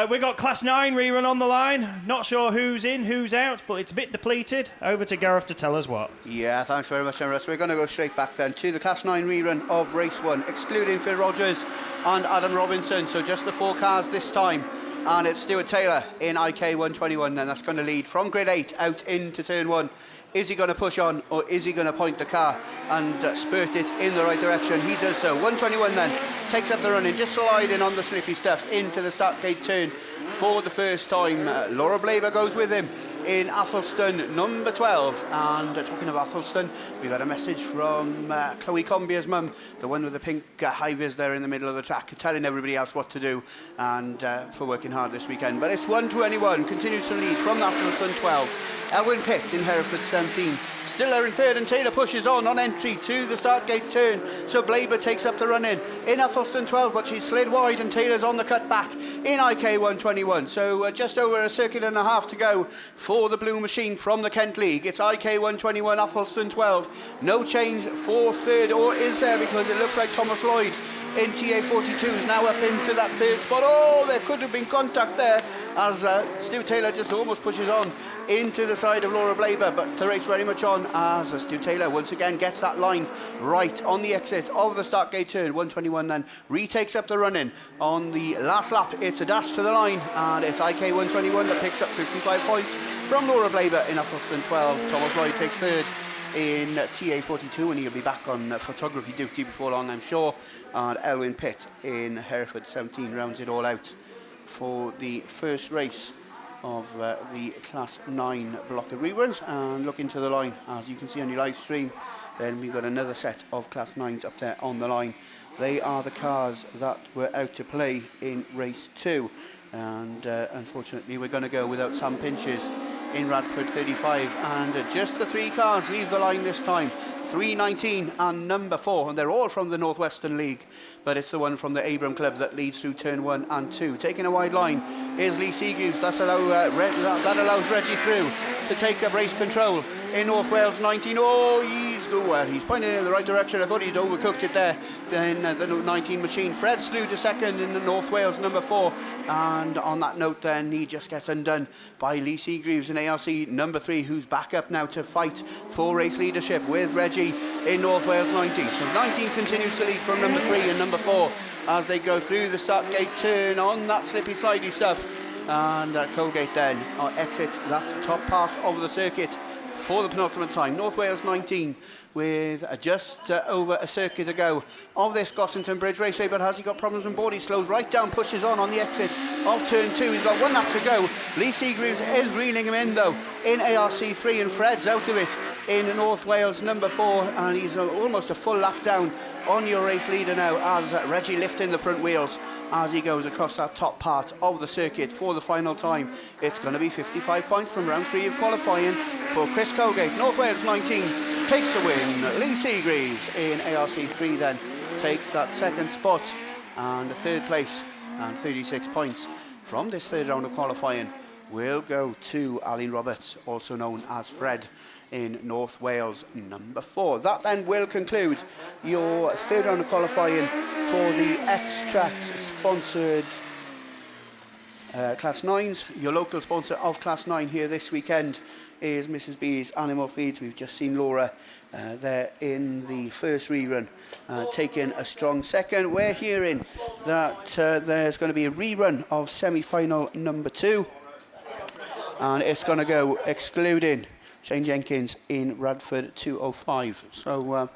we've got Class 9 rerun on the line. Not sure who's in, who's out, but it's a bit depleted. Over to Gareth to tell us what. Yeah, thanks very much, Russ. We're going to go straight back then to the Class 9 rerun of Race 1, excluding Phil Rogers and Adam Robinson. So just the 4 cars this time. And it's Stuart Taylor in IK 121, and that's going to lead from grid 8 out into turn 1. Is he going to push on, or is he going to point the car and spurt it in the right direction? He does so. 121 then takes up the running, just sliding on the slippy stuff into the start gate turn for the first time. Laura Blaber goes with him in Athelston, number 12. And talking of Athelston, we've had a message from Chloe Combier's mum, the one with the pink high-vis there in the middle of the track, telling everybody else what to do, and for working hard this weekend. But it's 121, continues to lead from Athelston 12. Elwyn Pitt in Hereford 17. Still there in third, and Taylor pushes on entry to the start gate turn. So Blaber takes up the run in Athelston 12, but she's slid wide, and Taylor's on the cut back in IK 121. So just over a circuit and a half to go for the Blue Machine from the Kent League. It's IK 121, Athelston 12. No change for third, or is there? Because it looks like Thomas Lloyd in TA42 is now up into that third spot. Oh, there could have been contact there as Stu Taylor just almost pushes on into the side of Laura Blaber, but the race very much on as Stu Taylor once again gets that line right on the exit of the start gate turn. 121 then retakes up the run-in on the last lap. It's a dash to the line, and it's IK 121 that picks up 55 points from Laura Blaber in Athelston 12. Thomas Lloyd takes third in TA42, and he'll be back on photography duty before long, I'm sure. And Elwyn Pitt in Hereford 17 rounds it all out for the first race of the Class 9 block of reruns. And look into the line, as you can see on your live stream, then we've got another set of Class 9s up there on the line. They are the cars that were out to play in race 2, and unfortunately we're going to go without Sam Pinches in Radford 35. And just the 3 cars leave the line this time. 319 and number 4, and they're all from the Northwestern League, but it's the one from the Abram Club that leads through turn 1 and 2. Taking a wide line is Lee Seagreaves. That allows Reggie through to take up race control in North Wales 19. Oh, he's pointing in the right direction. I thought he'd overcooked it there in the 19 machine. Fred Slew to second in the North Wales number 4, and on that note then he just gets undone by Lee Seagreaves in ARC number 3, who's back up now to fight for race leadership with Reggie in North Wales 19. So 19 continues to lead from number 3 and number 4 as they go through the start gate turn on that slippy slidey stuff, and Colgate then exits that top part of the circuit for the penultimate time. North Wales 19 with just over a circuit to go of this Gossington Bridge Raceway, but has he got problems on board? He slows right down, pushes on the exit of turn 2. He's got 1 lap to go. Lee Seagreaves is reeling him in though in ARC 3, and Fred's out of it in North Wales number 4, and he's almost a full lap down on your race leader now as Reggie lifting the front wheels as he goes across that top part of the circuit for the final time. It's going to be 55 points from round 3 of qualifying for Chris Colgate. North Wales 19 takes the win. Lee Seagreaves in ARC 3 then takes that second spot, and the third place, and 36 points from this third round of qualifying will go to Alan Roberts, also known as Fred, in North Wales number 4. That then will conclude your third round of qualifying for the X-Tracks sponsored Class 9s. Your local sponsor of Class 9 here this weekend is Mrs. B's Animal Feeds. We've just seen Laura there in the first rerun taking a strong second. We're hearing that there's going to be a rerun of semi-final number 2, and it's going to go excluding Shane Jenkins in Radford 205. So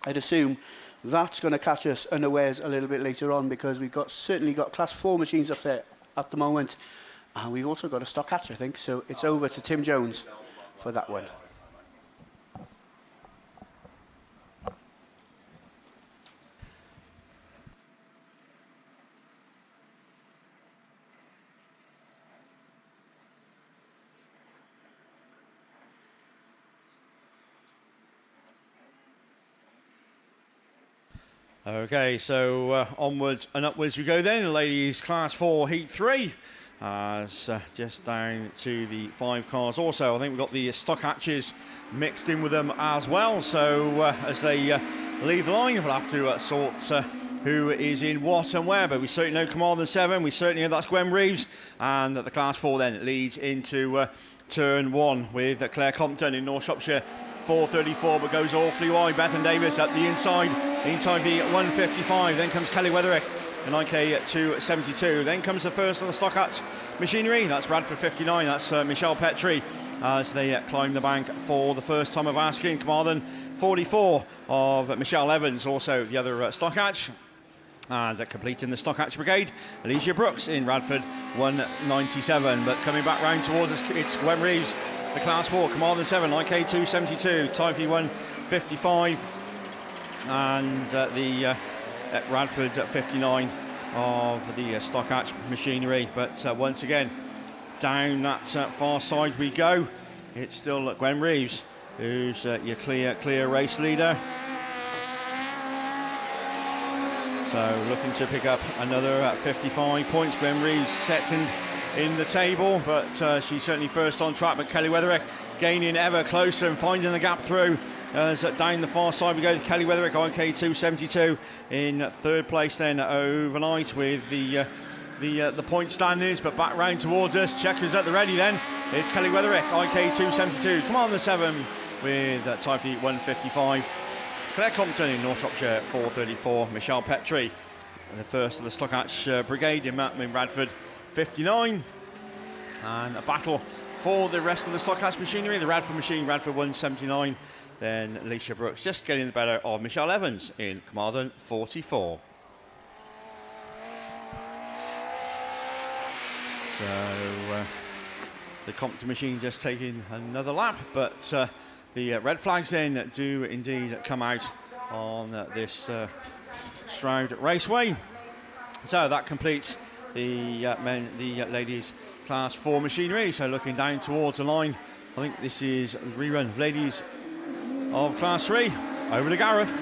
I'd assume that's going to catch us unawares a little bit later on, because we've certainly got Class 4 machines up there at the moment, and we've also got a stock hatch, I think. So it's over to Tim Jones for that one. Okay, so onwards and upwards we go then. Ladies Class 4 Heat 3. As just down to the 5 cars also. I think we've got the stock hatches mixed in with them as well. So as they leave the line, we'll have to sort who is in what and where. But we certainly know Commander 7. We certainly know that's Gwen Reeves. And that the Class 4 then leads into turn 1 with Claire Compton in North Shropshire. 434, but goes awfully wide. Bethan Davis at the inside. Inside the 155. Then comes Kelly Weatherick. And IK 272. Then comes the first of the stock hatch machinery. That's Radford 59. That's Michelle Petrie as they climb the bank for the first time of asking. Carmarthen 44 of Michelle Evans, also the other stock hatch. And completing the stock hatch brigade, Alicia Brooks in Radford 197. But coming back round towards us, it's Gwen Reeves, the Class 4, Carmarthen 7, IK 272, Typhy 155. And the Radford 59 of the stock hatch machinery. But once again, down that far side we go. It's still Gwen Reeves who's your clear race leader. So looking to pick up another 55 points. Gwen Reeves second in the table, but she's certainly first on track. But Kelly Weatherick gaining ever closer and finding the gap through. As down the far side we go, Kelly Weatherick on K272 in third place then overnight with the point standings. But back round towards us, checkers at the ready then. It's Kelly Weatherick, IK272. Come on the 7 with Typhy 155. Claire Compton in North Shropshire 434. Michelle Petrie, the first of the stock hatch brigade in Radford 59. And a battle for the rest of the stock hatch machinery. The Radford machine, Radford 179. Then Alicia Brooks just getting the better of Michelle Evans in Carmarthen 44. So the Compton machine just taking another lap, but the red flags then do indeed come out on this Stroud Raceway. So that completes the ladies Class 4 machinery. So looking down towards the line, I think this is a rerun of ladies of Class 3. Over to Gareth.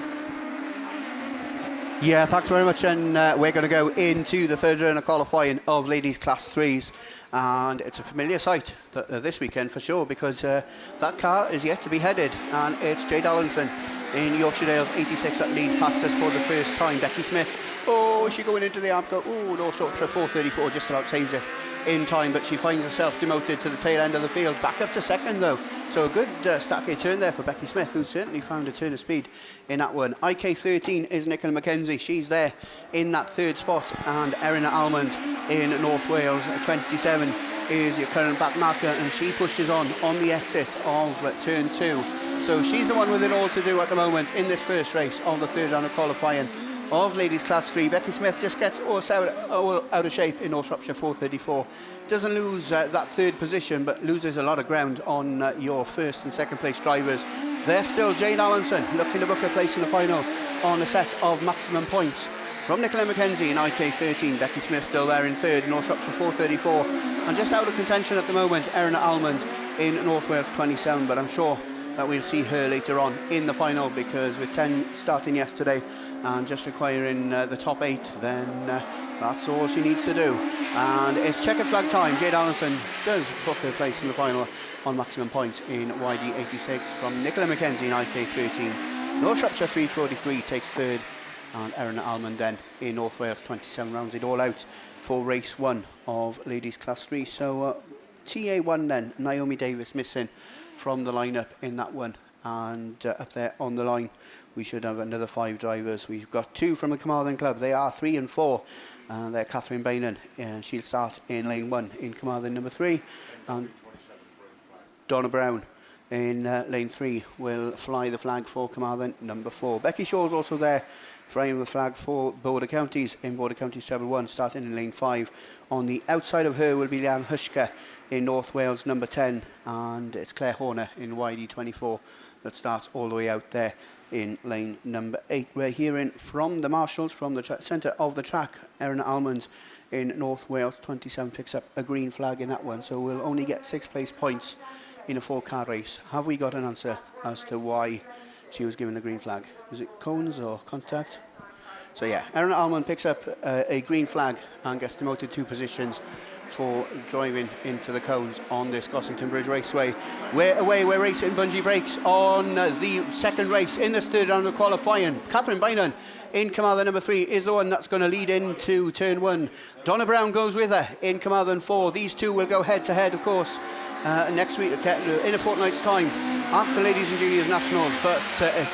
Yeah, thanks very much. And we're going to go into the third round of qualifying of ladies Class 3s. And it's a familiar sight this weekend for sure, because that car is yet to be headed. And it's Jade Allinson in Yorkshire Dales 86 that leads past us for the first time. Becky Smith, oh, is she going into the arm? Oh, no, Shropshire 434 just about saves it in time, but she finds herself demoted to the tail end of the field. Back up to second, though. So a good start gate turn there for Becky Smith, who certainly found a turn of speed in that one. IK13 is Nicola McKenzie. She's there in that third spot. And Erina Almond in North Wales 27 is your current back marker, and she pushes on the exit of turn 2. So she's the one with it all to do at the moment in this first race of the third round of qualifying of ladies Class 3. Becky Smith just gets all out of shape in North Shropshire 434. Doesn't lose that third position, but loses a lot of ground on your first and second place drivers. There's still Jade Allinson looking to book a place in the final on a set of maximum points from Nicola McKenzie in IK13. Becky Smith still there in third in North Shropshire 434. And just out of contention at the moment, Erina Almond in North Wales 27, but I'm sure that we'll see her later on in the final, because with 10 starting yesterday and just requiring the top 8, then that's all she needs to do. And it's checkered flag time. Jade Allinson does book her place in the final on maximum points in YD 86 from Nicola McKenzie in IK13. North Shropshire 343 takes third, and Erina Almond then in North Wales 27 rounds it all out for race 1 of ladies Class 3. So TA1 then, Naomi Davis missing from the lineup in that one, and up there on the line we should have another 5 drivers. We've got 2 from the Carmarthen Club. They are 3 and 4. They're Catherine Bainan, she'll start in lane 1 in Carmarthen number 3, and Donna Brown in lane 3 will fly the flag for Carmarthen number 4. Becky Shaw's also there flying the flag for Border Counties in Border Counties Treble 1, starting in lane 5. On the outside of her will be Leanne Hushka in North Wales number 10, and it's Claire Horner in YD 24 that starts all the way out there in lane number 8. We're hearing from the marshals from the centre of the track. Erina Almond in North Wales 27 picks up a green flag in that one, so we'll only get 6th place points in a 4-car race. Have we got an answer as to why she was given the green flag? Was it cones or contact? So yeah, Erina Almond picks up a green flag and gets demoted 2 positions for driving into the cones on this Gossington Bridge Raceway. We're racing bungee brakes on the second race in this third round of qualifying. Catherine Bainan in Carmarthen number 3 is the one that's going to lead into turn 1. Donna Brown goes with her in Carmarthen 4. These 2 will go head to head, of course, next week in a fortnight's time after Ladies and Juniors Nationals, but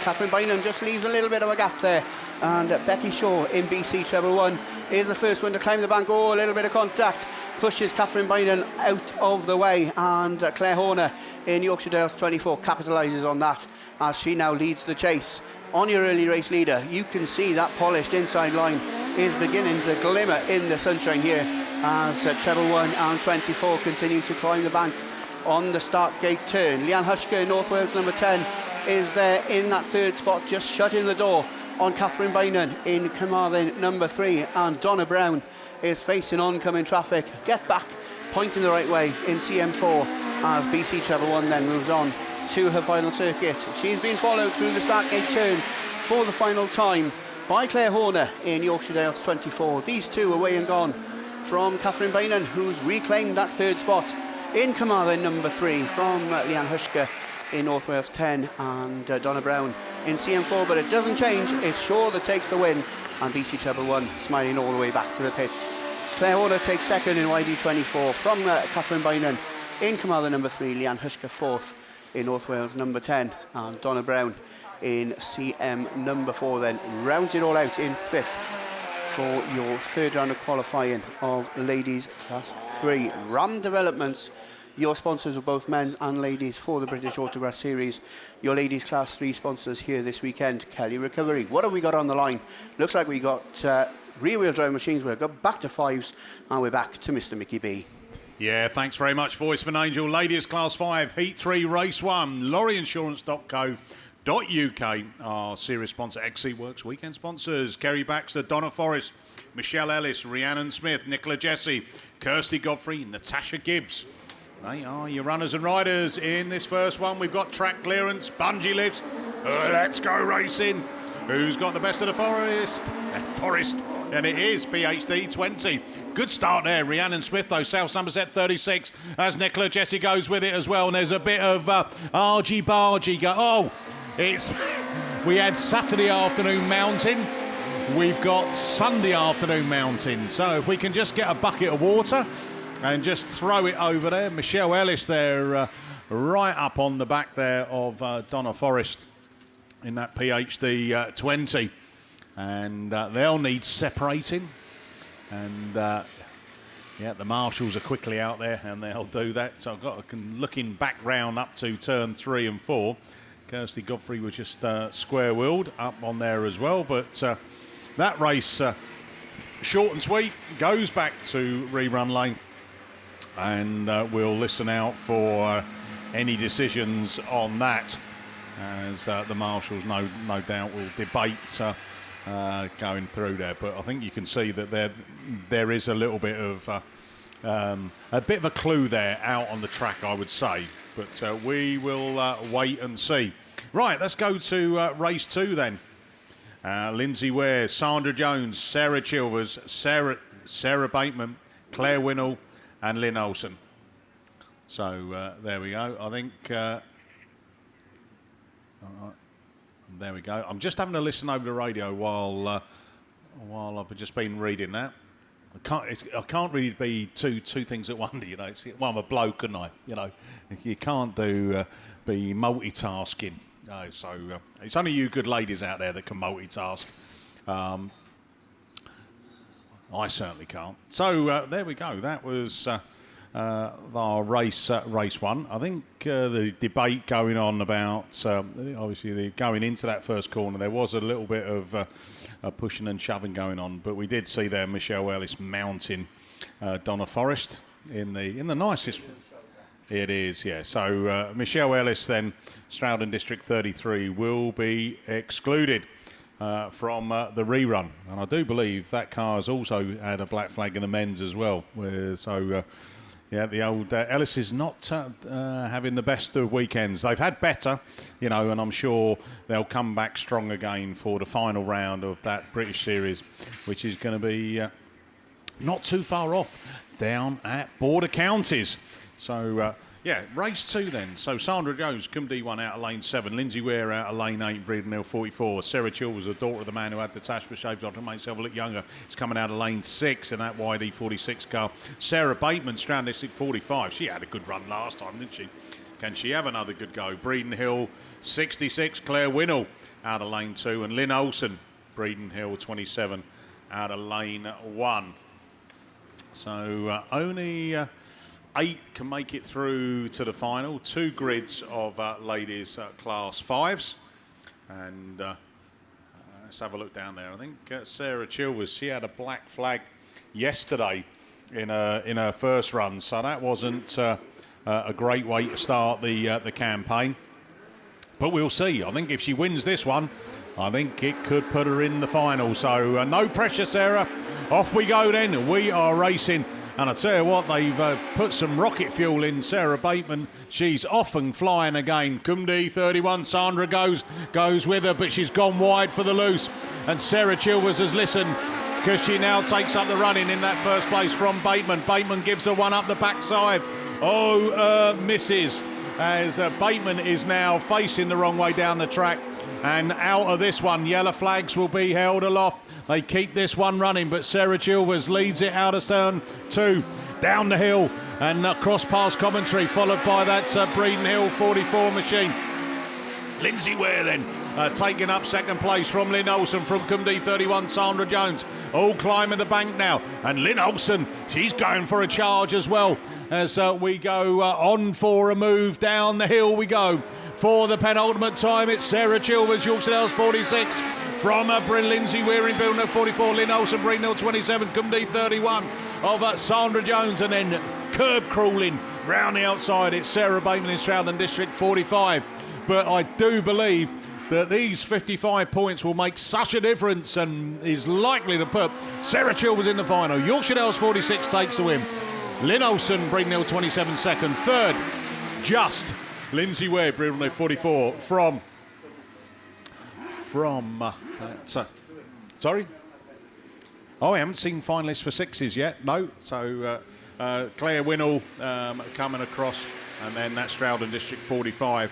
Catherine Bynum just leaves a little bit of a gap there, and Becky Shaw in BC Treble 1 is the first one to climb the bank. Oh, a little bit of contact pushes Catherine Bynum out of the way, and Claire Horner in Yorkshire Dales 24 capitalises on that as she now leads the chase. On your early race leader, you can see that polished inside line is beginning to glimmer in the sunshine here as Treble 1 and 24 continue to climb the bank on the start gate turn. Leanne Hushka in North Wales number 10 is there in that third spot, just shutting the door on Catherine Bynum in Carmarthen number 3, and Donna Brown is facing oncoming traffic. Get back, pointing the right way in CM4 as BC Treble 1 then moves on to her final circuit. She's been followed through the start gate turn for the final time by Claire Horner in Yorkshire Dales 24. These two away and gone from Catherine Bynum, who's reclaimed that third spot in Carmarthen number 3 from Leanne Hushka in North Wales 10 and Donna Brown in CM4, but it doesn't change. It's Shaw that takes the win, and BC Treble 1 smiling all the way back to the pits. Claire Horner takes second in YD24 from Catherine Bynum in Carmarthen number 3, Leanne Hushka 4th in North Wales number 10, and Donna Brown in CM number 4 then rounds it all out in 5th for your third round of qualifying of ladies class 3. Ram Developments, your sponsors of both men's and ladies for the British Autograss Series. Your ladies class 3 sponsors here this weekend. Kelly Recovery. What have we got on the line? Looks like we got rear-wheel drive machines. We've got back to 5s, and we're back to Mr. Mickey B. Yeah, thanks very much, Voice of an Angel. Ladies Class 5, Heat 3, Race 1, lorryinsurance.co.uk. our series sponsor, XC Works weekend sponsors, Kerry Baxter, Donna Forrest, Michelle Ellis, Rhiannon Smith, Nicola Jesse, Kirsty Godfrey, Natasha Gibbs. They are your runners and riders in this first one. We've got track clearance, bungee lifts. Let's go racing. Who's got the best of the forest? And it is BHD 20. Good start there. Rhiannon Smith, though, South Somerset 36, as Nicola Jesse goes with it as well. And there's a bit of argy-bargy. We had Saturday afternoon mountain. We've got Sunday afternoon mountain. So if we can just get a bucket of water and just throw it over there. Michelle Ellis there, right up on the back there of Donna Forrest in that PHD 20. And they'll need separating. And the marshals are quickly out there and they'll do that. So I've got looking back round up to turn 3 and 4. Kirsty Godfrey was just square-wheeled up on there as well. But that race, short and sweet, goes back to rerun lane. And we'll listen out for any decisions on that, as the marshals no doubt will debate going through there. But I think you can see that there is a little bit of a clue there out on the track, I would say. But we will wait and see. Right, let's go to race 2 then. Lindsay Ware, Sandra Jones, Sarah Chilvers, Sarah Bateman, Claire Winnell, and Lynn Olsen. So there we go. I think there we go. I'm just having to listen over the radio while I've just been reading that. I can't really be two things at once. You know, I'm a bloke, and you can't be multitasking. No, so it's only you good ladies out there that can multitask. I certainly can't. So there we go. That was our race 1. I think the debate going on about obviously going into that first corner, there was a little bit of pushing and shoving going on, but we did see there Michelle Ellis mounting Donna Forrest in the nicest. It is, yeah. So Michelle Ellis then, Stroud and District 33 will be excluded from the rerun, and I do believe that car has also had a black flag in the men's as well. The old Ellis is not having the best of weekends. They've had better, and I'm sure they'll come back strong again for the final round of that British Series, which is going to be not too far off down at Border Counties. So, race 2 then. So Sandra Jones, D1 out of lane 7. Lindsay Ware out of lane 8, Breeden Hill 44. Sarah Chilvers, the daughter of the man who had the tash but shaved off to make herself look younger, is coming out of lane 6 in that YD 46 car. Sarah Bateman, Stroud District 45. She had a good run last time, didn't she? Can she have another good go? Breeden Hill 66, Claire Winnell out of lane 2. And Lynn Olsen, Breeden Hill 27, out of lane 1. So only 8 can make it through to the final. 2 grids of ladies class 5s. And let's have a look down there. I think Sarah Chilvers, she had a black flag yesterday in her first run. So that wasn't a great way to start the campaign. But we'll see. I think if she wins this one, I think it could put her in the final. So no pressure, Sarah. Off we go then. We are racing. And I tell you what, they've put some rocket fuel in Sarah Bateman. She's off and flying again. Cumdy 31, Sandra goes with her, but she's gone wide for the loose. And Sarah Chilvers has listened, because she now takes up the running in that first place from Bateman. Bateman gives her one up the backside. Misses, as Bateman is now facing the wrong way down the track. And out of this one, yellow flags will be held aloft. They keep this one running, but Sarah Chilvers leads it out of turn 2, down the hill, and cross past commentary, followed by that Breeden Hill 44 machine. Lindsay Ware then taking up second place from Lynn Olsen from Cumdy 31, Sandra Jones. All climbing the bank now. And Lynn Olsen, she's going for a charge as well, as we go on for a move down the hill we go. For the penultimate time, it's Sarah Chilvers, Yorkshire Dales 46. From Lindsay Ware in Breeden Hill 44, Lynn Olsen, Breeden Hill 27, Cumdy 31 of Sandra Jones, and then curb crawling round the outside, it's Sarah Bateman in Stroud and District 45. But I do believe that these 55 points will make such a difference and is likely to put Sarah Chilvers in the final. Yorkshire Dales 46 takes the win. Lynn Olsen, Breedon 27 second. Third, just Lindsay Webb, Breedon 44 from sorry? Oh, I haven't seen finalists for sixes yet. No. So Claire Winnell coming across, and then that's Stroud and District 45,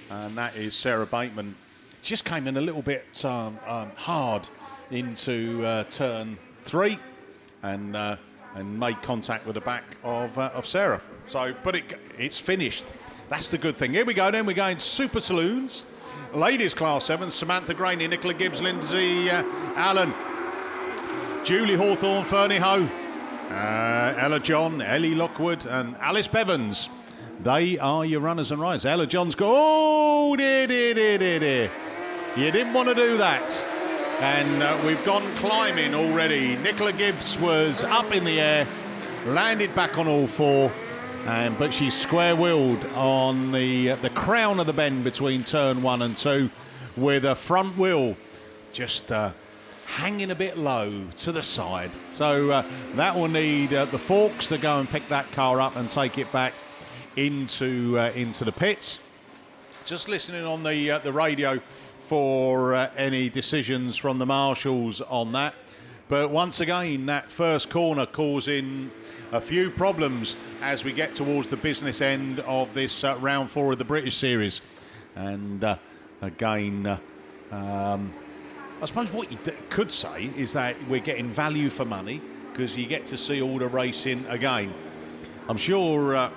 and that is Sarah Bateman. She just came in a little bit hard into turn 3, and made contact with the back of Sarah. So, but it's finished. That's the good thing. Here we go. Then we're going Super Saloons. Ladies Class 7, Samantha Graney, Nicola Gibbs, Lindsay Allen, Julie Hawthorne, Fernie Ho, Ella John, Ellie Lockwood and Alice Bevans. They are your runners and riders. Ella John's got, oh, dear. You didn't want to do that. And we've gone climbing already. Nicola Gibbs was up in the air, landed back on all four, but she's square-wheeled on the crown of the bend between turn 1 and 2 with a front wheel just hanging a bit low to the side. So that will need the forks to go and pick that car up and take it back into the pits. Just listening on the radio for any decisions from the marshals on that. But once again, that first corner causing a few problems as we get towards the business end of this round 4 of the British Series. And again, I suppose what you could say is that we're getting value for money because you get to see all the racing again. I'm sure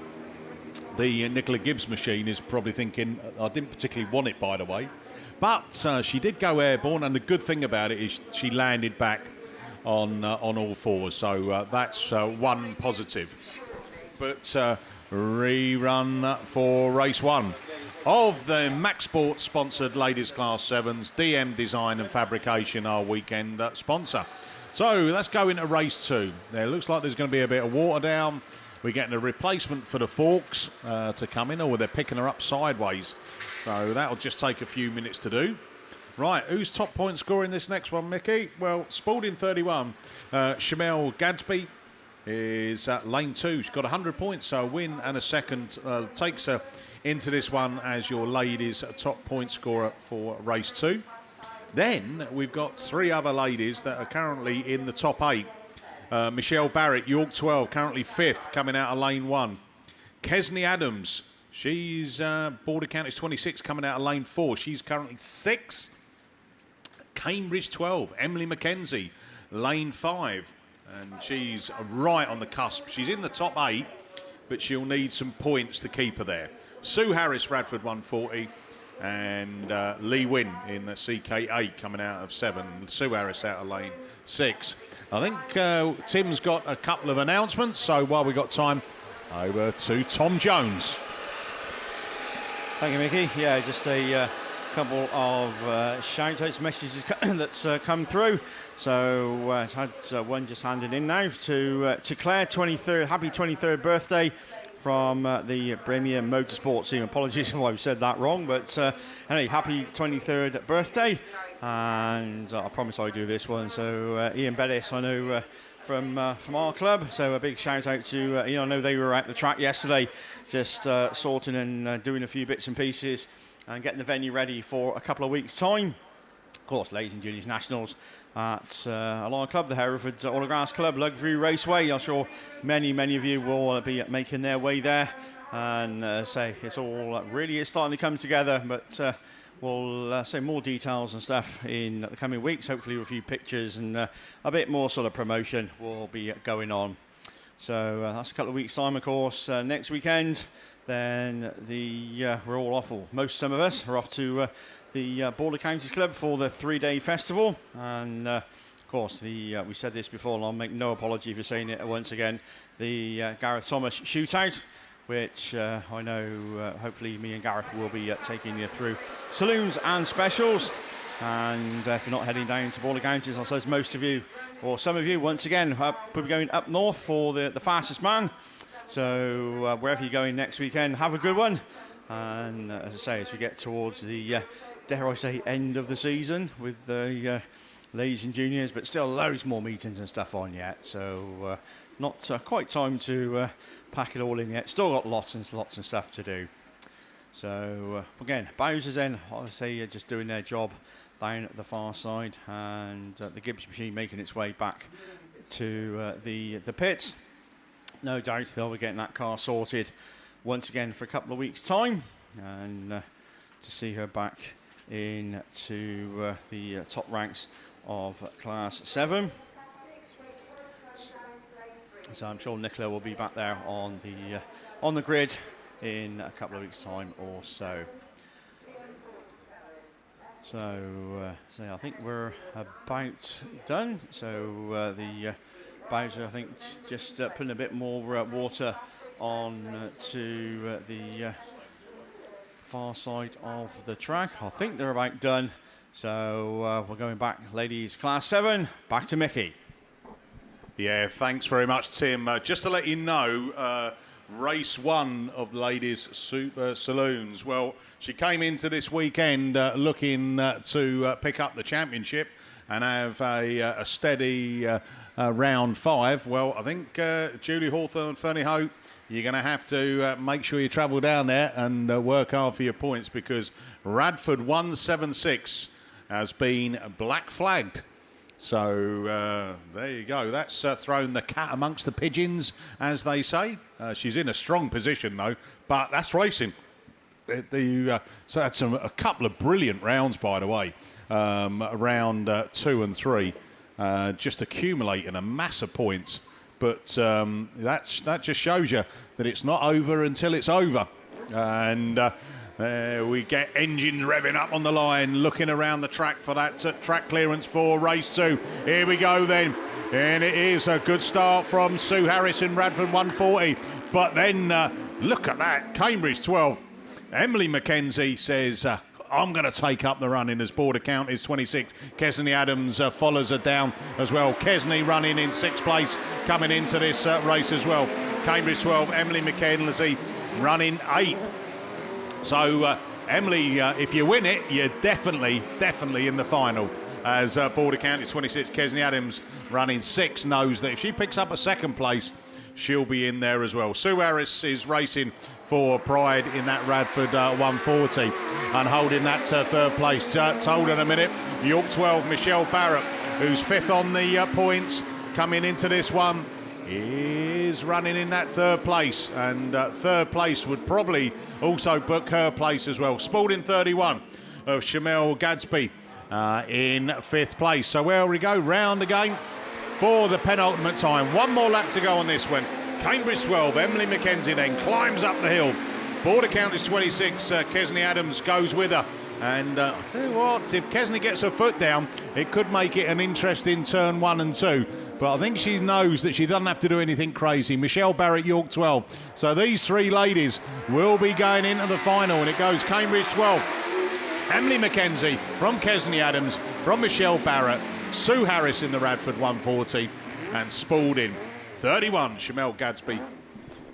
the Nicola Gibbs machine is probably thinking, I didn't particularly want it, by the way. But she did go airborne, and the good thing about it is she landed back on all fours. So that's one positive. But rerun for race 1 of the Max Sports sponsored Ladies Class 7s. DM Design and Fabrication, our weekend sponsor. So let's go into race 2. There looks like there's going to be a bit of water down. We're getting a replacement for the forks to come in, or they're picking her up sideways. So that'll just take a few minutes to do. Right, who's top point scorer in this next one, Mickey? Well, Spalding 31. Shamel Gadsby is at lane 2. She's got 100 points, so a win and a second takes her into this one as your ladies' top point scorer for race 2. Then we've got 3 other ladies that are currently in the top 8. Michelle Barrett, York 12, currently 5th, coming out of lane 1. Kesney Adams, she's Border Counties 26, coming out of lane 4. She's currently 6th. Cambridge 12, Emily McKenzie, lane 5. And she's right on the cusp. She's in the top 8, but she'll need some points to keep her there. Sue Harris, Radford 140. And Lee Wynn in the CK8 coming out of 7. Sue Harris out of lane 6. I think Tim's got a couple of announcements, so while we've got time, over to Tom Jones. Thank you, Mickey. Yeah, just a couple of shout-outs, messages that's come through. So I had one just handed in now to Claire, 23rd, happy 23rd birthday from the Premier Motorsports team. Apologies if I've said that wrong, but anyway, happy 23rd birthday. And I promise I'll do this one. So Ian Bettis, I know from our club. So a big shout out to I know they were at the track yesterday, just sorting and doing a few bits and pieces and getting the venue ready for a couple of weeks' time. Of course, ladies and juniors nationals at our club, the Hereford Autograss Club, Lugview Raceway. I'm sure many of you will be making their way there, and say it's all really is starting to come together. But we'll say more details and stuff in the coming weeks. Hopefully, with a few pictures and a bit more sort of promotion will be going on. So that's a couple of weeks' time, of course. Next weekend, then we're all off. Or some of us are off to the Border Counties Club for the 3-day festival, and of course we said this before, and I'll make no apology for saying it once again, the Gareth Thomas shootout, which I know hopefully me and Gareth will be taking you through saloons and specials. And if you're not heading down to Border Counties, I suppose most of you, or some of you, once again, we'll be going up north for the fastest man. So wherever you're going next weekend, have a good one. And as I say, as we get towards the, dare I say, end of the season with the ladies and juniors, but still loads more meetings and stuff on yet. So not quite time to pack it all in yet. Still got lots and stuff to do. So again, Bowser's then, obviously, just doing their job down at the far side, and the Gibbs machine making its way back to the pits. No doubt they'll be getting that car sorted once again for a couple of weeks' time, and to see her back into the top ranks of Class 7. So I'm sure Nicola will be back there on the grid in a couple of weeks' time or so. So I think we're about done. So the Bowser, I think, just putting a bit more water on to the far side of the track. I think they're about done. So we're going back, ladies, Class 7, back to Mickey. Yeah, thanks very much, Tim. Just to let you know, race 1 of Ladies Super Saloons. Well, she came into this weekend looking to pick up the championship and have a steady round 5. Well, I think Julie Hawthorne, Fernie Hope, you're going to have to make sure you travel down there and work hard for your points, because Radford 176 has been black flagged. So there you go. That's thrown the cat amongst the pigeons, as they say. She's in a strong position, though, but that's racing. So that's a couple of brilliant rounds, by the way, round 2 and 3, just accumulating a mass of points. But that just shows you that it's not over until it's over. And we get engines revving up on the line, looking around the track for that track clearance for race 2. Here we go then. And it is a good start from Sue Harris in Radford 140. But then look at that, Cambridge 12. Emily McKenzie says, I'm going to take up the running as Border Count is 26. Kesney Adams follows her down as well. Kesney running in 6th place coming into this race as well. Cambridge 12, Emily McKenzie running 8th. So, Emily, if you win it, you're definitely in the final. As Border County 26, Kesney Adams running 6, knows that if she picks up a 2nd place, she'll be in there as well. Sue Harris is racing for pride in that Radford 140 and holding that 3rd place. Told in a minute, York 12, Michelle Barrett, who's 5th on the points, coming into this one, is running in that 3rd place, and 3rd place would probably also book her place as well. Spalding 31 of Shamel Gadsby in 5th place. So where we go, round again for the penultimate time. One more lap to go on this one. Cambridge 12, Emily McKenzie then climbs up the hill. Border Count is 26, Kesney Adams goes with her. And I'll tell you what, if Kesney gets her foot down, it could make it an interesting turn 1 and 2. But I think she knows that she doesn't have to do anything crazy. Michelle Barrett, York 12. So these 3 ladies will be going into the final. And it goes Cambridge 12, Emily McKenzie from Kesney Adams, from Michelle Barrett, Sue Harris in the Radford 140, and Spalding 31, Shamel Gadsby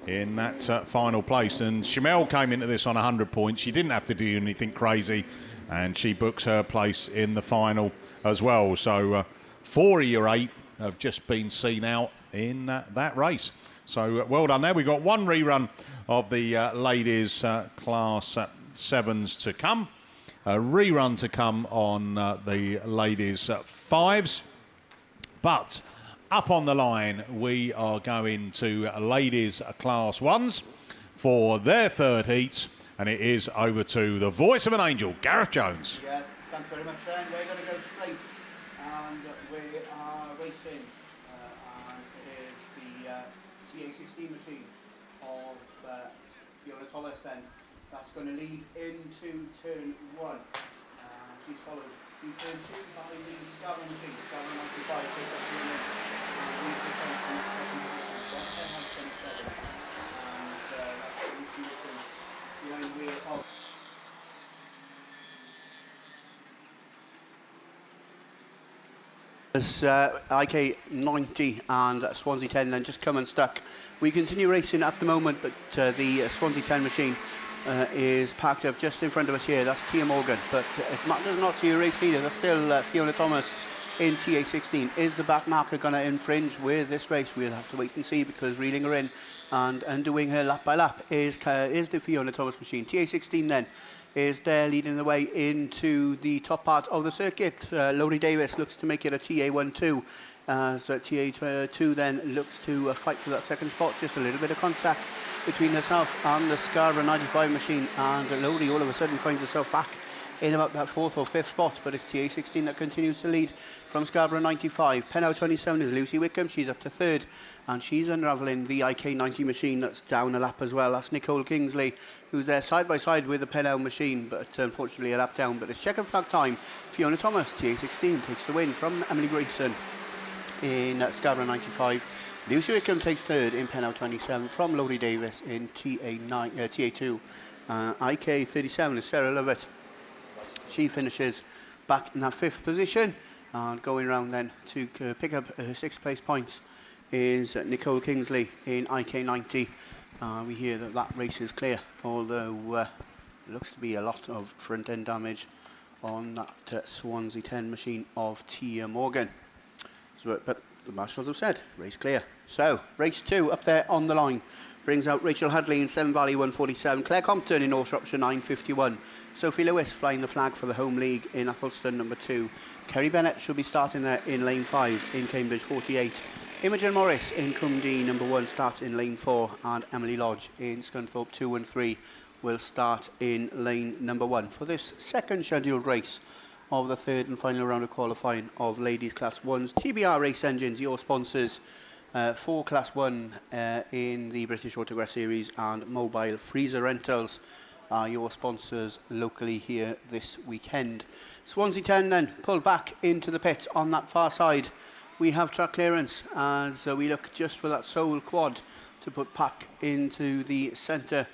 in that final place. And Shamel came into this on 100 points. She didn't have to do anything crazy, and she books her place in the final as well. So 4 of your 8 have just been seen out in that race. So well done there. We've got 1 rerun of the ladies class 7s to come. A rerun to come on the ladies 5s. But up on the line, we are going to ladies class 1s for their 3rd heats. And it is over to the voice of an angel, Gareth Jones. Yeah, thanks very much, Sam. We're going to go straight, and we are racing, and it is the TA16 machine of Fiona Tolles then. That's going to lead into turn 1. She's followed in turn 2 by the Scarborough machine. Scarborough 95 takes up the limit and leads the chance in the 2nd position. So 10 out of 27. And that's what we see looking behind the wheel of as IK 90 and Swansea 10 then just come unstuck. We continue racing at the moment, but the Swansea 10 machine is parked up just in front of us here. That's Tia Morgan, but it matters not to your race leader. That's still Fiona Thomas in TA16. Is the back marker going to infringe with this race? We'll have to wait and see, because reeling her in and undoing her lap by lap is the Fiona Thomas machine. TA16 then is there leading the way into the top part of the circuit. Laurie Davis looks to make it a TA12. So TA2 then looks to fight for that second spot. Just a little bit of contact between herself and the Scarborough 95 machine, and Laurie all of a sudden finds herself back in about that 4th or 5th spot, but it's TA16 that continues to lead from Scarborough 95. Pennow 27 is Lucy Wickham. She's up to 3rd, and she's unravelling the IK90 machine that's down a lap as well. That's Nicole Kingsley, who's there side by side with the Pennow machine, but unfortunately a lap down. But it's checkered flag time. Fiona Thomas, TA16, takes the win from Emily Grayson in Scarborough 95. Lucy Wickham takes 3rd in Pennow 27 from Laurie Davis in TA2. IK37 is Sarah Lovett. She finishes back in that 5th position, and going round then to pick up her 6th place points is Nicole Kingsley in IK90. We hear that race is clear, although looks to be a lot of front end damage on that Swansea 10 machine of Tia Morgan. So, but the marshals have said race clear. So race 2 up there on the line brings out Rachel Hadley in Severn Valley 147, Claire Compton in North Shropshire 951, Sophie Lewis flying the flag for the home league in Athelston number 2, Kerry Bennett should be starting there in lane 5 in Cambridge 48, Imogen Morris in Cumdee number 1 starts in lane 4, and Emily Lodge in Scunthorpe 2 and 3 will start in lane number 1 for this second scheduled race of the 3rd and final round of qualifying of ladies class 1s. TBR Race Engines, your sponsors for Class 1 in the British Autograss Series, and Mobile Freezer Rentals are your sponsors locally here this weekend. Swansea 10 then pulled back into the pit on that far side. We have track clearance as we look just for that sole quad to put back into the centre,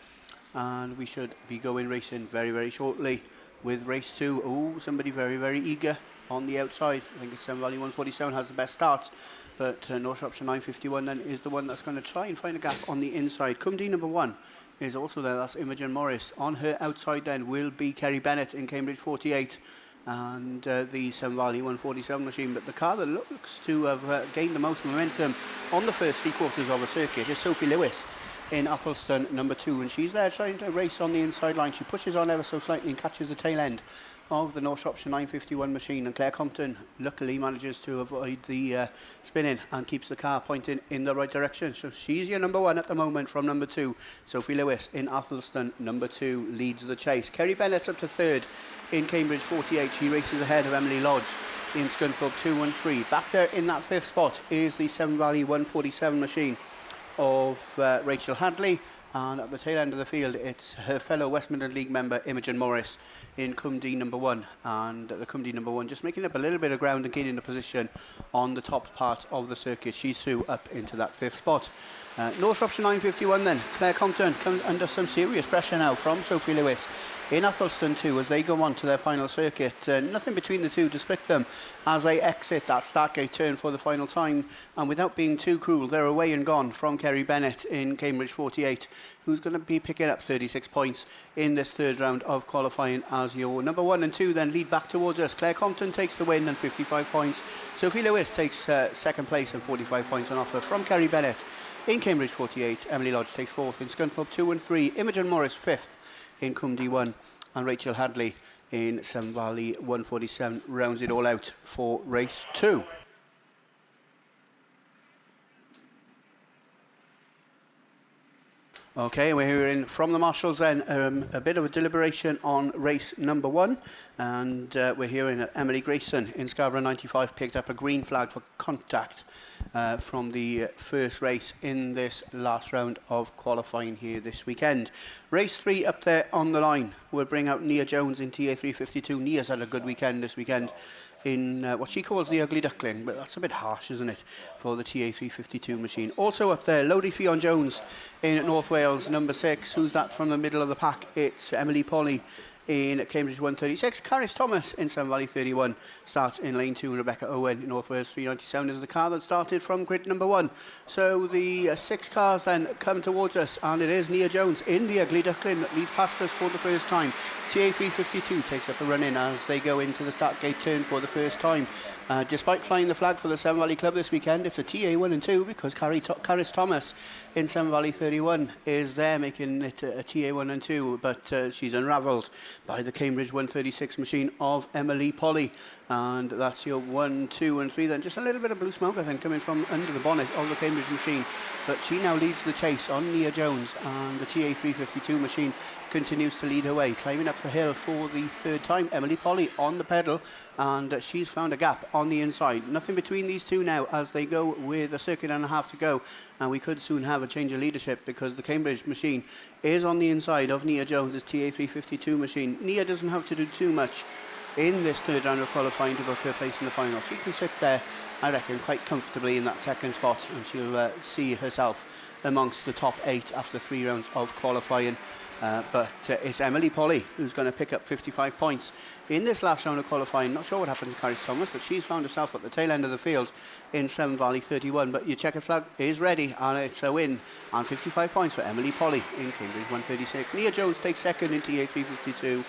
and we should be going racing very, very shortly with race 2. Oh, somebody very, very eager on the outside. I think it's Severn Valley 147 has the best start, but North Shropshire 951 then is the one that's going to try and find a gap on the inside. Cumdee number 1 is also there. That's Imogen Morris. On her outside then will be Kerry Bennett in Cambridge 48 and the Severn Valley 147 machine. But the car that looks to have gained the most momentum on the first 3 quarters of the circuit is Sophie Lewis in Athelston number 2, and she's there trying to race on the inside line. She pushes on ever so slightly and catches the tail end of the North Shropshire 951 machine, and Claire Compton luckily manages to avoid the spinning and keeps the car pointing in the right direction. So she's your number 1 at the moment from number 2. Sophie Lewis in Athelston number 2 leads the chase. Kerry Bennett's up to 3rd in Cambridge 48. She races ahead of Emily Lodge in Scunthorpe 2 and 3. Back there in that 5th spot is the Severn Valley 147 machine of Rachel Hadley, and at the tail end of the field it's her fellow West Midland League member Imogen Morris in Cumdee number 1, and the Cumdee number 1 just making up a little bit of ground and gaining a position on the top part of the circuit. She's through up into that 5th spot. North Shropshire 951 then, Claire Compton comes under some serious pressure now from Sophie Lewis in Athelston 2 as they go on to their final circuit. Nothing between the two to split them as they exit that start gate turn for the final time, and without being too cruel, they're away and gone from Kerry Bennett in Cambridge 48, who's going to be picking up 36 points in this 3rd round of qualifying as your number 1 and 2 then lead back towards us. Claire Compton takes the win and 55 points. Sophie Lewis takes 2nd place and 45 points on offer from Kerry Bennett in Cambridge 48. Emily Lodge takes 4th in Scunthorpe 2 and 3. Imogen Morris 5th in Cumdee 1, and Rachel Hadley in Severn Valley 147 rounds it all out for race 2. Okay, we're hearing from the marshals then a bit of a deliberation on race number 1, and we're hearing that Emily Grayson in Scarborough 95 picked up a green flag for contact from the first race in this last round of qualifying here this weekend. Race 3 up there on the line will bring out Nia Jones in TA352. Nia's had a good weekend this weekend in what she calls the ugly duckling, but that's a bit harsh, isn't it, for the TA352 machine. Also up there, Lodi Fionn Jones in North Wales number 6. Who's that from the middle of the pack? It's Emily Polly in Cambridge 136. Caris Thomas in Severn Valley 31 starts in lane 2, and Rebecca Owen in North Wales 397 is the car that started from grid number 1. So the 6 cars then come towards us, and it is Nia Jones in the Ugly Duckling that leads past us for the first time. TA 352 takes up a run in as they go into the start gate turn for the first time. Despite flying the flag for the Severn Valley Club this weekend, it's a TA 1 and 2 because Caris Thomas in Severn Valley 31 is there making it a TA 1 and 2, but she's unravelled by the Cambridge 136 machine of Emily Polly. And that's your 1, 2 and 3 then. Just a little bit of blue smoke, I think, coming from under the bonnet of the Cambridge machine. But she now leads the chase on Nia Jones, and the TA 352 machine continues to lead her way, climbing up the hill for the 3rd time. Emily Polly on the pedal, and she's found a gap on the inside. Nothing between these two now as they go with a circuit and a half to go, and we could soon have a change of leadership because the Cambridge machine is on the inside of Nia Jones' TA 352 machine. Nia doesn't have to do too much in this 3rd round of qualifying to book her place in the final. She can sit there, I reckon, quite comfortably in that 2nd spot, and she'll see herself amongst the top 8 after 3 rounds of qualifying. But it's Emily Polly who's going to pick up 55 points in this last round of qualifying. Not sure what happened to Caris Thomas, but she's found herself at the tail end of the field in Severn Valley 31. But your checkered flag is ready, and it's a win, and 55 points for Emily Polly in Cambridge 136. Nia Jones takes 2nd in TA 352.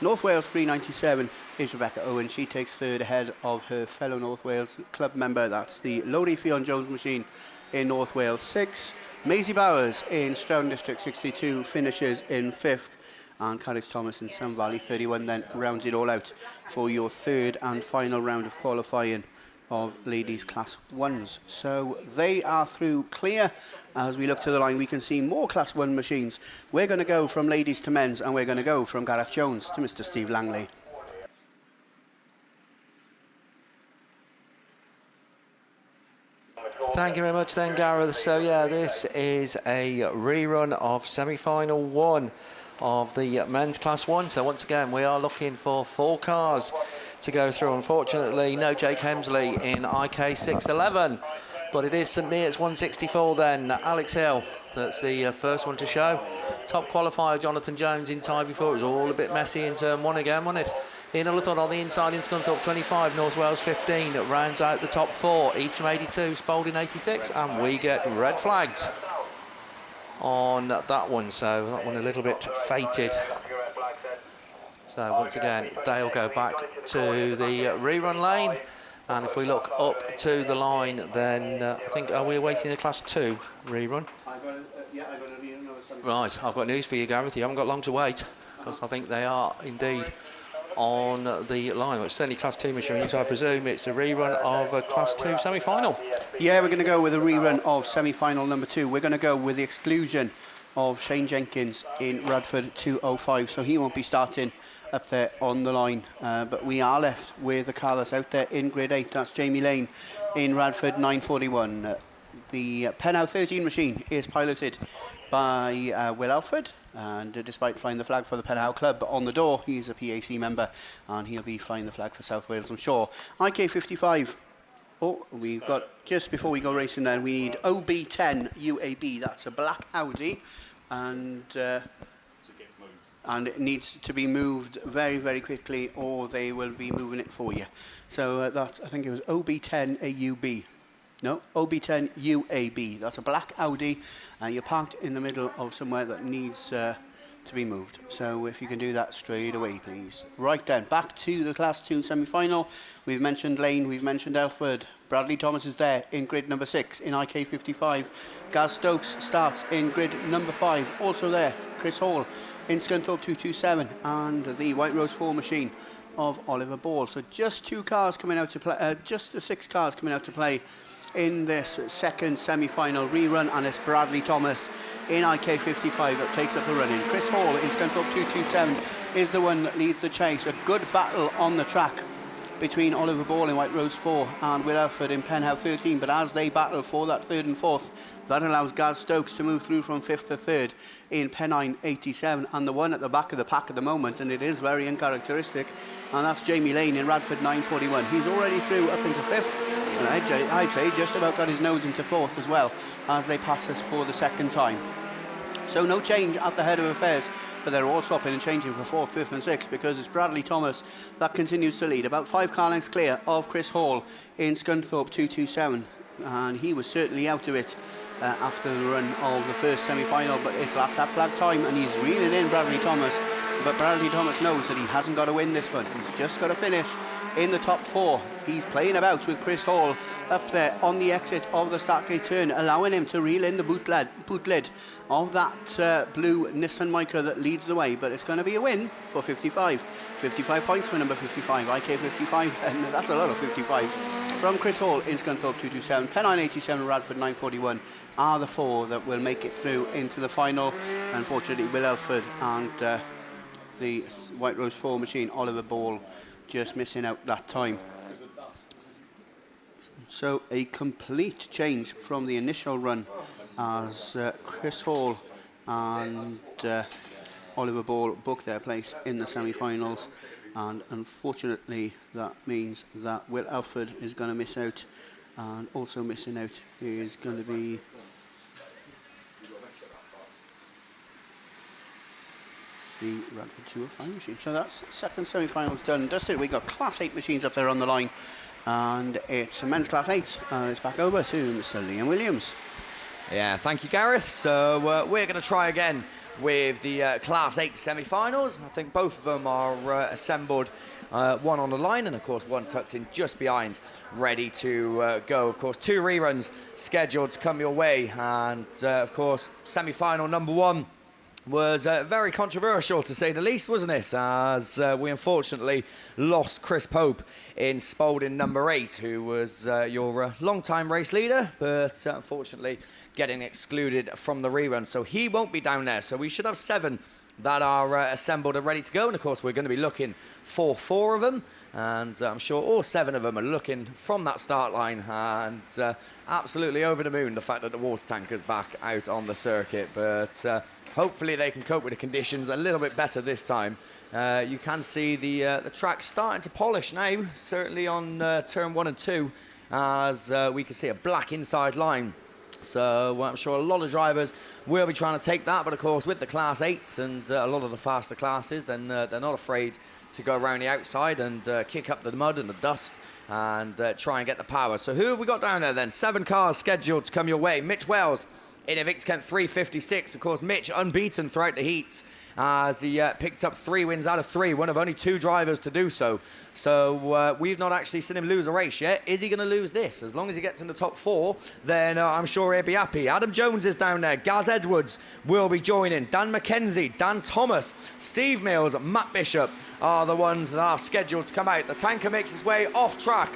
North Wales 397 is Rebecca Owen. She takes 3rd ahead of her fellow North Wales club member. That's the Lowry Fionn Jones machine in North Wales 6. Maisie Bowers in Stroud District 62 finishes in 5th. And Caris Thomas in Severn Valley 31 then rounds it all out for your 3rd and final round of qualifying of ladies class 1s. So they are through clear. As we look to the line, we can see more class 1 machines. We're going to go from ladies to men's, and we're going to go from Gareth Jones to Mr. Steve Langley. Thank you very much then, Gareth. So yeah, this is a rerun of semi-final 1 of the men's class 1. So once again, we are looking for 4 cars to go through. Unfortunately, no Jake Hemsley in IK 611, but it is St Neots 164 then. Alex Hill, that's the first one to show. Top qualifier Jonathan Jones in time before. It was all a bit messy in turn 1 again, wasn't it? Ian Ullathorne on the inside in Scunthorpe 25, North Wales 15, rounds out the top 4. Evesham 82, Spalding 86, and we get red flags on that one, so that one a little bit fated. So once again, they'll go back to the rerun lane, and if we look up to the line, then I think, are we awaiting the class 2 rerun? I got a rerun. Right, I've got news for you, Gareth. You haven't got long to wait, because I think they are indeed on the line, which certainly class 2 machine, so I presume it's a rerun of a class 2 semi-final. Yeah, we're going to go with a rerun of semi-final number 2. We're going to go with the exclusion of Shane Jenkins in Radford 205, so he won't be starting up there on the line. But we are left with a car that's out there in grid 8. That's Jamie Lane in Radford 941. The Penhow 13 machine is piloted by Will Alford, and despite flying the flag for the Penhow Club on the door, he's a PAC member, and he'll be flying the flag for South Wales, I'm sure. IK 55. Oh, we've got, just before we go racing then, we need OB10 UAB. That's a black Audi, and it needs to be moved very, very quickly, or they will be moving it for you. So that's, I think it was OB10 AUB. No, OB10 UAB. That's a black Audi, and you're parked in the middle of somewhere that needs to be moved. So if you can do that straight away, please. Right then, back to the Class 2 semi-final. We've mentioned Lane, we've mentioned Elford. Bradley Thomas is there in grid number 6 in IK 55. Gaz Stokes starts in grid number 5. Also there, Chris Hall in Scunthorpe 227, and the White Rose 4 machine of Oliver Ball. So just 2 cars coming out to play, just the 6 cars coming out to play in this second semi-final rerun, and it's Bradley Thomas in IK 55 that takes up the run-in. Chris Hall in Scunthorpe 227 is the one that leads the chase. A good battle on the track between Oliver Ball in White Rose 4 and Will Alford in Penhow 13, but as they battle for that 3rd and 4th, that allows Gaz Stokes to move through from 5th to 3rd in Pennine 87, and the one at the back of the pack at the moment, and it is very uncharacteristic, and that's Jamie Lane in Radford 941. He's already through up into 5th, and I'd say just about got his nose into 4th as well as they pass us for the 2nd time. So no change at the head of affairs, but they're all swapping and changing for 4th, 5th and 6th because it's Bradley Thomas that continues to lead. About 5 car lengths clear of Chris Hall in Scunthorpe 227, and he was certainly out of it after the run of the first semi-final, but it's last lap flag time and he's reeling in Bradley Thomas. But Bradley Thomas knows that he hasn't got to win this one. He's just got to finish in the top 4. He's playing about with Chris Hall up there on the exit of the Startgate turn, allowing him to reel in the boot lid of that blue Nissan Micra that leads the way. But it's going to be a win for 55. 55 points for number 55, IK 55, and that's a lot of 55s. From Chris Hall in Scunthorpe 227, Pennine 87, Radford 941 are the 4 that will make it through into the final. Unfortunately, Will Elford and the White Rose 4 machine, Oliver Ball, just missing out that time. So a complete change from the initial run as Chris Hall and Oliver Ball book their place in the semi-finals, and unfortunately that means that Will Alford is going to miss out, and also missing out is going to be the Radford 205 machine. So that's second semi-finals done. Dusted. We got Class 8 machines up there on the line, and it's a men's Class 8. It's back over to Mr. Liam Williams. Yeah, thank you, Gareth. So we're going to try again with the Class 8 semi-finals. I think both of them are assembled, one on the line and, of course, one tucked in just behind, ready to go. Of course, 2 reruns scheduled to come your way. And, of course, semi-final number 1 was very controversial, to say the least, wasn't it? As we unfortunately lost Chris Pope in Spalding number 8, who was your long-time race leader, but unfortunately getting excluded from the rerun. So he won't be down there. So we should have 7 that are assembled and ready to go. And, of course, we're going to be looking for 4 of them. And I'm sure all 7 of them are looking from that start line, and absolutely over the moon, the fact that the water tanker's back out on the circuit. But hopefully they can cope with the conditions a little bit better this time. You can see the track starting to polish now, certainly on turn 1 and 2, as we can see a black inside line. So I'm sure a lot of drivers will be trying to take that, but of course with the Class 8s and a lot of the faster classes, then they're not afraid to go around the outside and kick up the mud and the dust and try and get the power. So who have we got down there then? 7 cars scheduled to come your way. Mitch Wells in a Victor Kent 356. Of course, Mitch unbeaten throughout the heats as he picked up 3 wins out of 3, one of only 2 drivers to do so. So we've not actually seen him lose a race yet. Is he going to lose this? As long as he gets in the top 4, then I'm sure he'll be happy. Adam Jones is down there. Gaz Edwards will be joining. Dan McKenzie, Dan Thomas, Steve Mills, Matt Bishop are the ones that are scheduled to come out. The tanker makes its way off track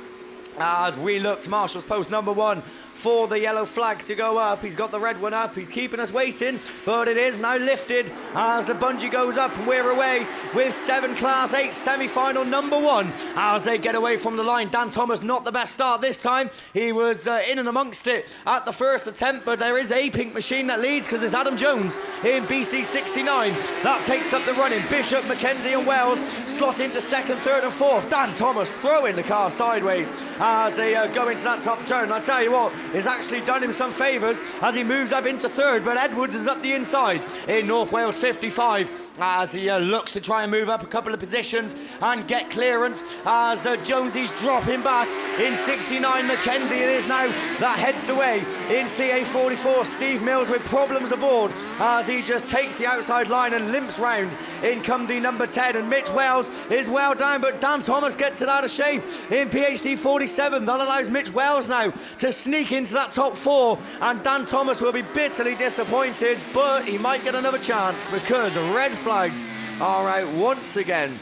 as we look to Marshall's post number 1 for the yellow flag to go up. He's got the red one up. He's keeping us waiting, but it is now lifted as the bungee goes up, and we're away with 7 Class 8 semi-final number 1 as they get away from the line. Dan Thomas, not the best start this time. He was in and amongst it at the first attempt, but there is a pink machine that leads because it's Adam Jones in BC 69 that takes up the running. Bishop, McKenzie and Wells slot into 2nd, 3rd and 4th. Dan Thomas throwing the car sideways as they go into that top turn. I tell you what, it's actually done him some favours as he moves up into 3rd, but Edwards is up the inside in North Wales 55 as he looks to try and move up a couple of positions and get clearance as Jonesy's dropping back in 69. McKenzie it is now that heads the way in CA 44. Steve Mills with problems aboard as he just takes the outside line and limps round in Cumdy number 10, and Mitch Wells is well down, but Dan Thomas gets it out of shape in PhD 47. That allows Mitch Wells now to sneak into that top 4, and Dan Thomas will be bitterly disappointed, but he might get another chance because red flags are out once again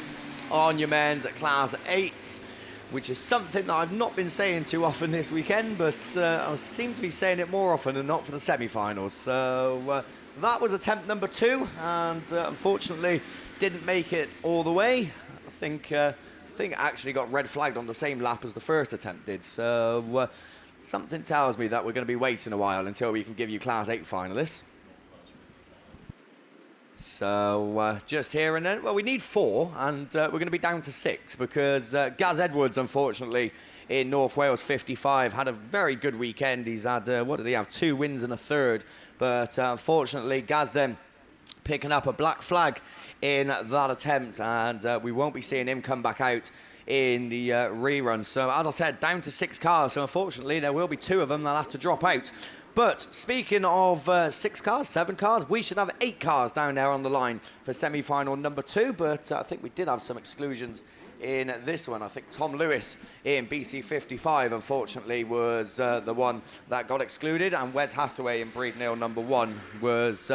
on your men's Class 8, which is something that I've not been saying too often this weekend, but I seem to be saying it more often than not for the semi-finals. So that was attempt number 2, and unfortunately didn't make it all the way. I think it actually got red flagged on the same lap as the first attempt did. So something tells me that we're going to be waiting a while until we can give you Class 8 finalists. So just here and then, well, we need 4, and we're going to be down to 6 because Gaz Edwards, unfortunately, in North Wales 55, had a very good weekend. He's had, what did he have, 2 wins and a third. But unfortunately, Gaz then picking up a black flag in that attempt, and we won't be seeing him come back out in the rerun. So as I said, down to 6 cars. So unfortunately, there will be 2 of them that'll have to drop out. But speaking of 6 cars, 7 cars, we should have 8 cars down there on the line for semi-final number 2. But I think we did have some exclusions in this one. I think Tom Lewis in BC 55, unfortunately, was the one that got excluded, and Wes Hathaway in Breednell number 1 was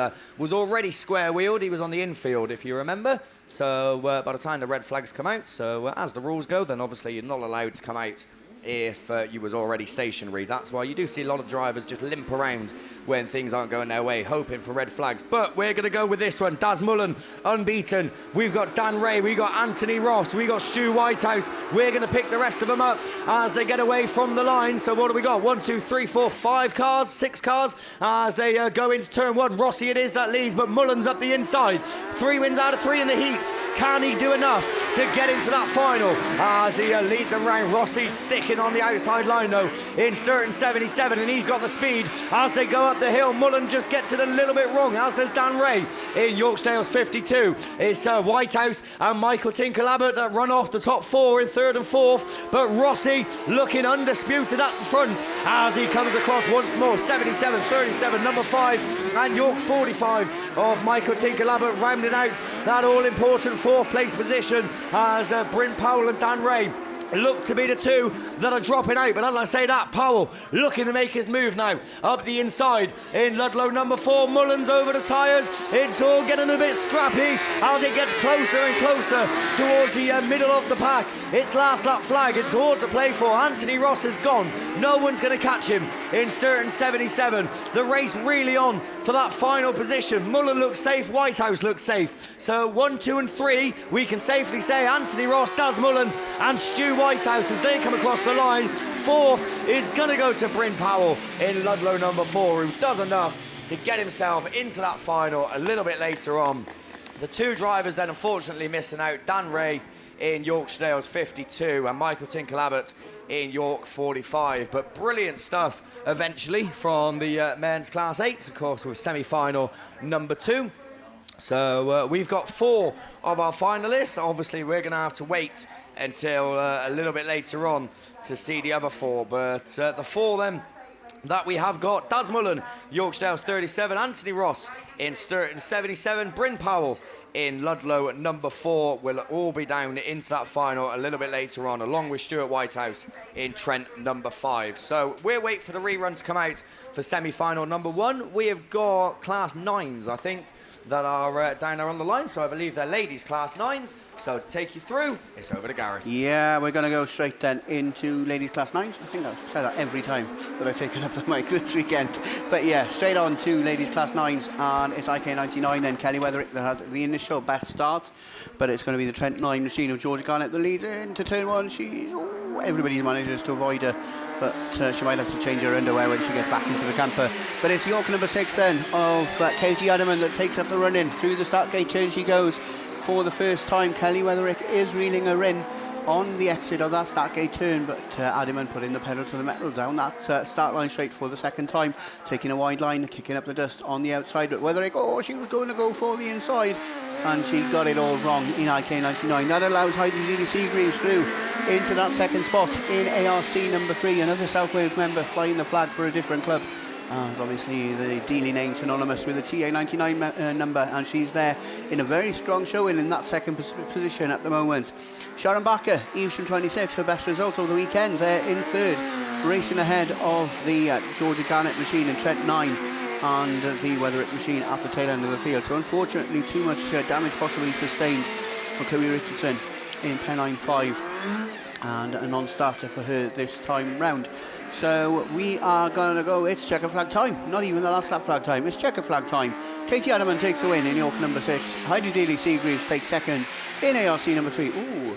already square-wheeled. He was on the infield, if you remember. So by the time the red flags come out, so as the rules go, then obviously you're not allowed to come out if you was already stationary. That's why you do see a lot of drivers just limp around when things aren't going their way, hoping for red flags. But we're going to go with this one. Daz Mullen, unbeaten. We've got Dan Ray, we got Anthony Ross, we got Stu Whitehouse. We're going to pick the rest of them up as they get away from the line. So what do we got? 1, 2, 3, 4, 5 cars, 6 cars as they go into turn 1. Rossi it is that leads, but Mullen's up the inside. 3 wins out of 3 in the heats. Can he do enough to get into that final as he leads them round? Rossi's sticking on the outside line though in Sturton 77, and he's got the speed as they go up the hill. Mullen just gets it a little bit wrong, as does Dan Ray in Yorkdale's 52. It's Whitehouse and Michael Tinkle-Abbott that run off the top 4 in 3rd and 4th, but Rossi looking undisputed at the front as he comes across once more. 77, 37, number 5, and York 45 of Michael Tinkle-Abbott rounding out that all-important 4th place position as Bryn Powell and Dan Ray look to be the 2 that are dropping out. But as I say that, Powell looking to make his move now up the inside in Ludlow number 4. Mullins over the tyres. It's all getting a bit scrappy as it gets closer and closer towards the middle of the pack. It's last lap flag. It's all to play for. Anthony Ross is gone. No one's going to catch him in Sturton 77. The race really on for that final position. Mullen looks safe. Whitehouse looks safe. So 1, 2 and 3, we can safely say Anthony Ross, Daz Mullen and Stu Whitehouse as they come across the line. 4th is going to go to Bryn Powell in Ludlow number 4, who does enough to get himself into that final a little bit later on. The 2 drivers then unfortunately missing out, Dan Ray in Yorkdale's 52 and Michael Tinkle-Abbott in York 45. But brilliant stuff eventually from the men's Class 8s, of course, with semi-final number 2. So we've got 4 of our finalists. Obviously, we're going to have to wait until a little bit later on to see the other 4. But the 4 then that we have got: Daz Mullen, Yorkdale's 37, Anthony Ross in Sturton 77, Bryn Powell in Ludlow number 4 will all be down into that final a little bit later on, along with Stuart Whitehouse in Trent number 5. So we'll wait for the rerun to come out for semi-final number 1. We have got Class 9s, I think, that are down there on the line. So I believe they're ladies Class 9s. So to take you through, it's over to Gareth. Yeah, we're going to go straight then into ladies Class 9s. I think I've said that every time that I've taken up the mic this weekend. But yeah, straight on to ladies Class 9s, and it's IK99 then, Kelly Wetherick, that had the initial best start. But it's going to be the Trent 9 machine of Georgia Garnett that leads into turn 1. Everybody manages to avoid her, but she might have to change her underwear when she gets back into the camper. But it's York number 6 then of Katie Adamant that takes up the run-in. Through the start gate turn she goes for the first time. Kelly Wetherick is reeling her in on the exit of that start gate turn, but Adamant put in the pedal to the metal down that start line straight for the second time, taking a wide line, kicking up the dust on the outside. But Wetherick, she was going to go for the inside, and she got it all wrong in IK99. That allows Heidi Seagreaves through into that second spot in ARC number 3, another South Wales member flying the flag for a different club. It's obviously the Dealey name synonymous with the TA99 number, and she's there in a very strong showing in that second position at the moment. Sharon Backer, Evesham 26, her best result of the weekend, there in 3rd, racing ahead of the Georgia Garnett machine in Trent 9 and the Wetherick machine at the tail end of the field. So unfortunately, too much damage possibly sustained for Chloe Richardson in Pennine 5, and a non-starter for her this time round. So we are going to go, it's checker flag time. Not even the last lap flag time, it's checker flag time. Katie Adamant takes the win in York number 6. Heidi Daly Seagreaves takes second in ARC number 3. Ooh,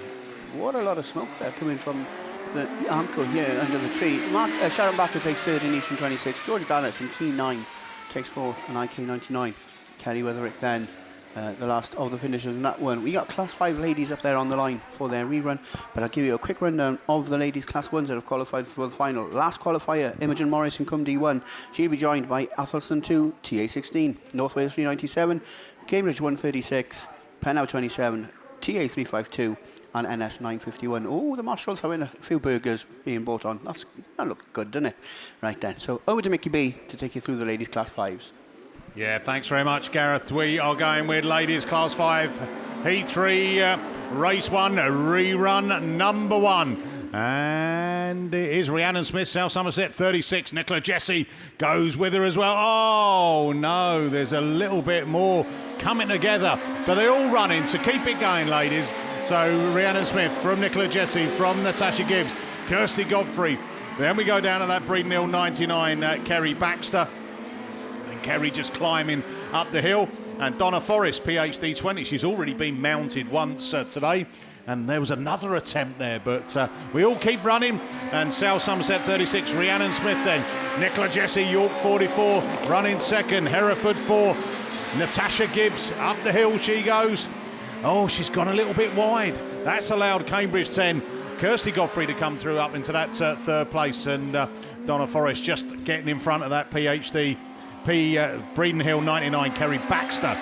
what a lot of smoke there coming from the Amco here under the tree. Sharon Backer takes 3rd in Eastern 26. Georgia Garnett in T9 takes 4th in IK99. Kelly Wetherick then the last of the finishers in that one. We got Class 5 ladies up there on the line for their rerun, but I'll give you a quick rundown of the ladies Class 1s that have qualified for the final. Last qualifier, Imogen Morris in Cum D1. She'll be joined by Athelston 2, TA16, North Wales 397, Cambridge 136, Pennow 27, TA 352, and NS 951. Oh, the Marshals having a few burgers being bought on. That looks good, doesn't it? Right then, so over to Mickey B to take you through the ladies Class 5s. Yeah, thanks very much, Gareth. We are going with ladies Class 5, Heat 3, Race 1, rerun number 1. And it is Rhiannon Smith, South Somerset 36. Nicola Jesse goes with her as well. Oh, no, there's a little bit more coming together. But they're all running, so keep it going, ladies. So Rhiannon Smith from Nicola Jesse, from Natasha Gibbs, Kirsty Godfrey. Then we go down to that Breeden Hill 99, Kerry Baxter. Kerry just climbing up the hill, and Donna Forrest, PhD 20. She's already been mounted once today, and there was another attempt there, but we all keep running. And South Somerset 36, Rhiannon Smith then, Nicola Jesse, York 44, running second, Hereford 4, Natasha Gibbs, up the hill she goes. Oh, she's gone a little bit wide. That's allowed Cambridge 10, Kirsty Godfrey to come through up into that third place, and Donna Forrest just getting in front of that PhD Breeden Hill 99, Kerry Baxter.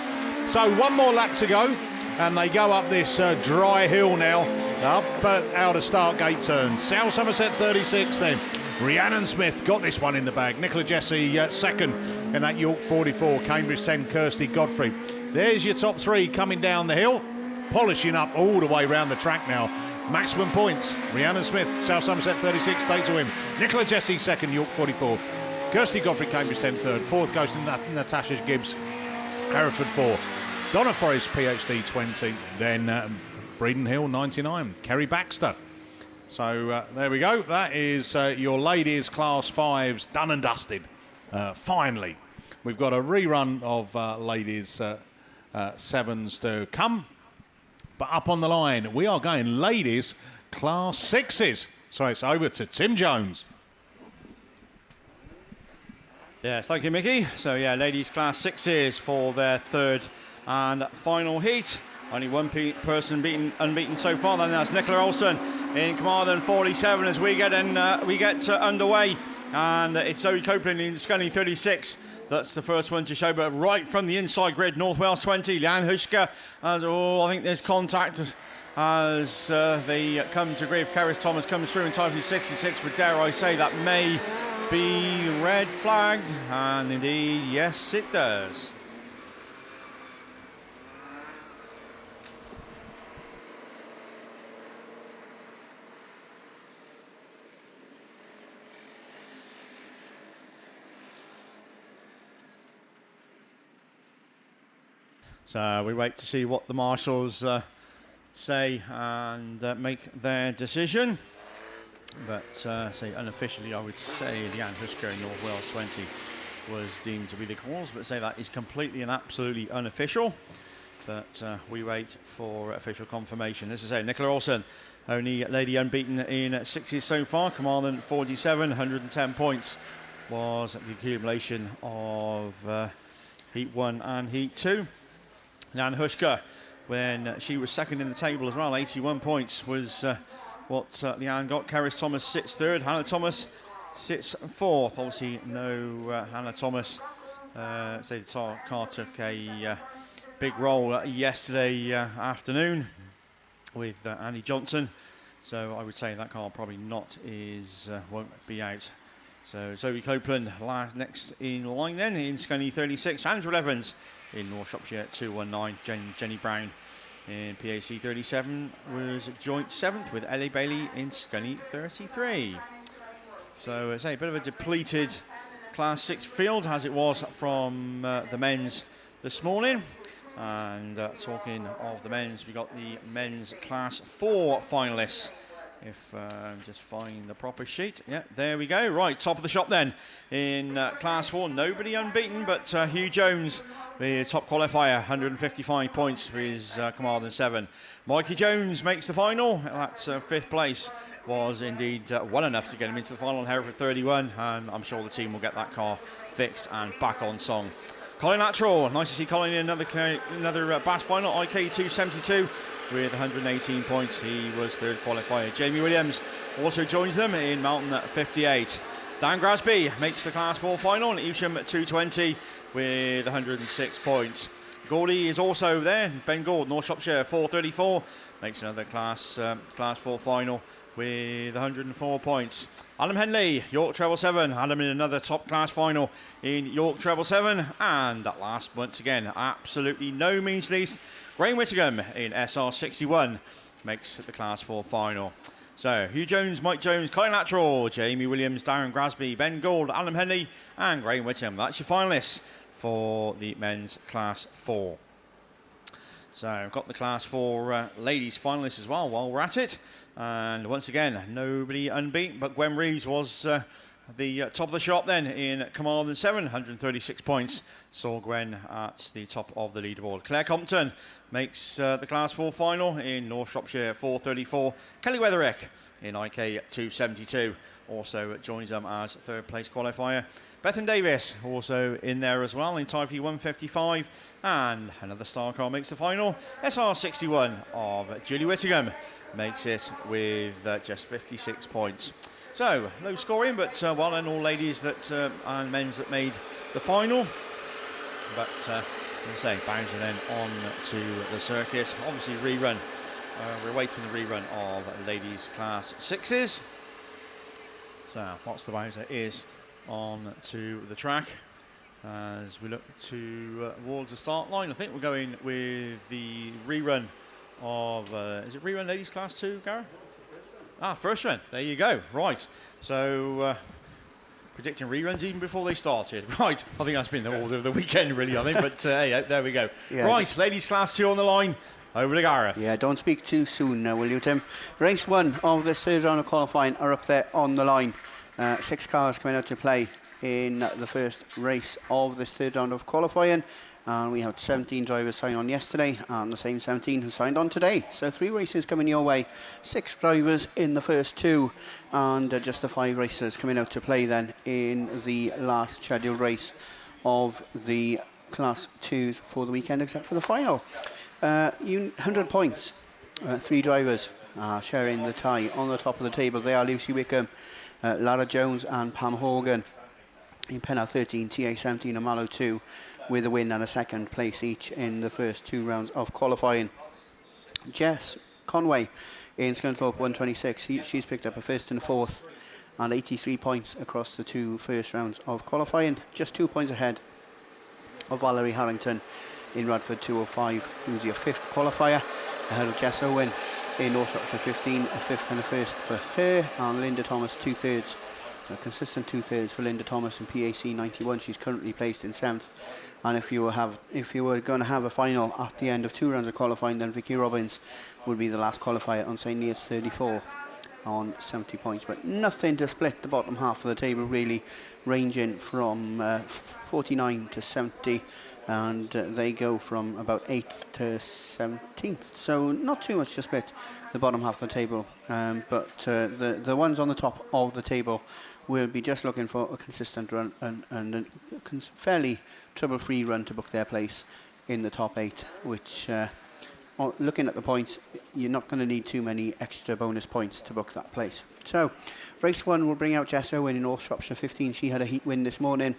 So one more lap to go, and they go up this dry hill now, up out of start gate turn. South Somerset 36 then. Rhiannon Smith got this one in the bag. Nicola Jesse second in that York 44. Cambridge 10, Kirsty Godfrey. There's your top three coming down the hill, polishing up all the way around the track now. Maximum points. Rhiannon Smith, South Somerset 36 takes a win. Nicola Jesse second, York 44. Kirsty Godfrey, Cambridge 10 third. Fourth goes to Natasha Gibbs, Hereford 4. Donna Forrest, PhD 20. Then Breeden Hill 99, Kerry Baxter. So there we go. That is your ladies Class 5s done and dusted. Finally, we've got a rerun of ladies 7s to come. But up on the line, we are going ladies Class 6s. So it's over to Tim Jones. Yes, thank you, Mickey. So, yeah, ladies Class 6s for their third and final heat. Only one person unbeaten so far, then that's Nicola Olsen in Carmarthen 47 as we get underway. And it's Zoe Copeland in Scunny 36. That's the first one to show, but right from the inside grid, North Wales 20, Leanne Huschka. I think there's contact as they come to grief. Karis Thomas comes through in time for 66, but dare I say that may be red flagged, and indeed, yes, it does. So we wait to see what the marshals say and make their decision. But say unofficially, I would say Leanne Huschka in North Wales 20 was deemed to be the cause, but say that is completely and absolutely unofficial. But we wait for official confirmation. As I say, Nicola Olsen, only lady unbeaten in 60s so far. Carmarthen 47, 110 points was the accumulation of Heat 1 and Heat 2. Leanne Huschka, when she was second in the table as well, 81 points was what Leanne got. Karis Thomas sits third. Hannah Thomas sits fourth. Obviously, no Hannah Thomas. Say the car took a big roll yesterday afternoon with Annie Johnson. So I would say that car probably won't be out. So Zoe Copeland next in line then in Scunny 36. Angela Evans in North Shropshire 219. Jenny Brown in PAC 37 was joint 7th with Ellie Bailey in Scunny 33. So it's a bit of a depleted Class 6 field as it was from the men's this morning. And talking of the men's, we got the men's Class 4 finalists. If just find the proper sheet. Yeah, there we go. Right, top of the shop then. In Class 4, nobody unbeaten, but Hugh Jones, the top qualifier, 155 points for his Carmarthen 7. Mikey Jones makes the final. That's 5th place. Was indeed well enough to get him into the final on Hereford 31, and I'm sure the team will get that car fixed and back on song. Colin Lateral, nice to see Colin in another BAST final, IK 272 with 118 points. He was third qualifier. Jamie Williams also joins them in Mountain at 58. Dan Grasby makes the Class 4 final in Evesham at 220 with 106 points. Gawdy is also there. Ben Gould, North Shropshire 434, makes another Class 4 final with 104 points. Adam Henley, York Treble 7. Adam in another top class final in York Treble 7. And at last, once again, absolutely no means least, Graham Whittingham in SR 61 makes the Class 4 final. So, Hugh Jones, Mike Jones, Colin Lateral, Jamie Williams, Darren Grasby, Ben Gould, Adam Henley, and Graham Whittingham. That's your finalists for the men's Class 4. So, I've got the Class 4 ladies finalists as well while we're at it. And once again, nobody unbeaten, but Gwen Reeves was the top of the shop then in Command 7, 136 points. Saw Gwen at the top of the leaderboard. Claire Compton makes the Class 4 final in North Shropshire 434. Kelly Weatherick in IK 272 also joins them as third place qualifier. Bethan Davis also in there as well in Typhy 155. And another star car makes the final. SR 61 of Julie Whittingham makes it with just 56 points. So, low scoring, but well done all ladies that and men's that made the final. But, as I say, bouncing then on to the circuit. Obviously, rerun. We're awaiting the rerun of ladies' Class 6s. So, What's the Bowser is on to the track. As we look towards the start line, I think we're going with the rerun of, is it rerun ladies Class 2, Gareth? First run. There you go. Right. So, predicting reruns even before they started. Right. I think that's been the order of the weekend, really, I think. But, hey, there we go. Yeah, right. Ladies Class 2 on the line. Over to Gareth. Yeah, don't speak too soon now, will you, Tim? Race 1 of this third round of qualifying are up there on the line. 6 cars coming out to play in the first race of this third round of qualifying. And we had 17 drivers sign on yesterday, and the same 17 who signed on today. So 3 races coming your way, 6 drivers in the first 2, and just the 5 racers coming out to play then in the last scheduled race of the Class 2s for the weekend, except for the final. 100 points, 3 drivers sharing the tie on the top of the table. They are Lucy Wickham, Lara Jones and Pam Horgan in Penna 13, TA 17 and Mallow 2, with a win and a second place each in the first 2 rounds of qualifying. Jess Conway in Scunthorpe 126, she's picked up a first and fourth and 83 points across the 2 first rounds of qualifying, just 2 points ahead of Valerie Harrington in Radford 205, who's your 5th qualifier, ahead of Jess Owen in North Shropshire 15, a 5th and a 1st for her, and Linda Thomas 2/3. So consistent 2/3 for Linda Thomas in PAC 91. She's currently placed in 7th. And if you were going to have a final at the end of 2 rounds of qualifying, then Vicky Robbins would be the last qualifier on St Neots 34 on 70 points. But nothing to split the bottom half of the table, really, ranging from 49 to 70. And they go from about 8th to 17th. So not too much to split the bottom half of the table. But the ones on the top of the table will be just looking for a consistent run and a fairly trouble-free run to book their place in the top 8, which, looking at the points, you're not going to need too many extra bonus points to book that place. So, race 1 will bring out Jess Owen in North Shropshire 15. She had a heat win this morning,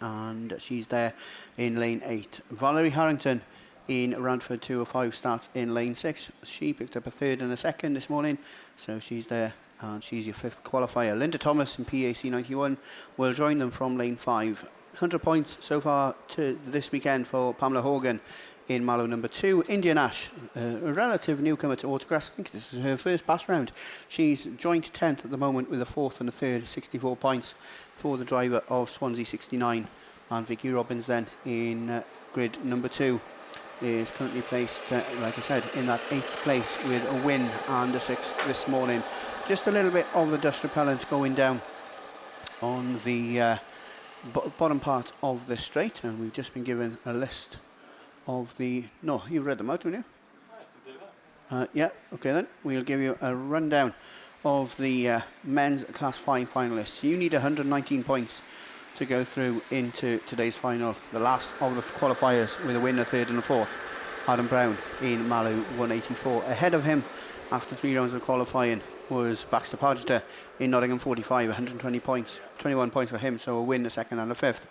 and she's there in lane 8. Valerie Harrington in Radford 205 starts in lane 6. She picked up a 3rd and a 2nd this morning, so she's there. And she's your 5th qualifier. Linda Thomas in PAC 91 will join them from lane 5. 100 points so far to this weekend for Pamela Horgan in Mallow number 2. Indian Ash, a relative newcomer to Autograss. I think this is her first BAST round. She's joint 10th at the moment with a 4th and a 3rd, 64 points for the driver of Swansea 69. And Vicky Robbins then in grid number 2 is currently placed, like I said, in that 8th place with a win and a 6th this morning. Just a little bit of the dust repellent going down on the bottom part of the straight, and we've just been given a list of the... No, you've read them out, haven't you? I can do that. Yeah, okay then. We'll give you a rundown of the men's Class 5 finalists. You need 119 points to go through into today's final. The last of the qualifiers with a win, a third and a fourth. Adam Brown in Mallow 184. Ahead of him after 3 rounds of qualifying was Baxter Podgster in Nottingham 45, 120 points, 21 points for him, so a win, a second and a fifth.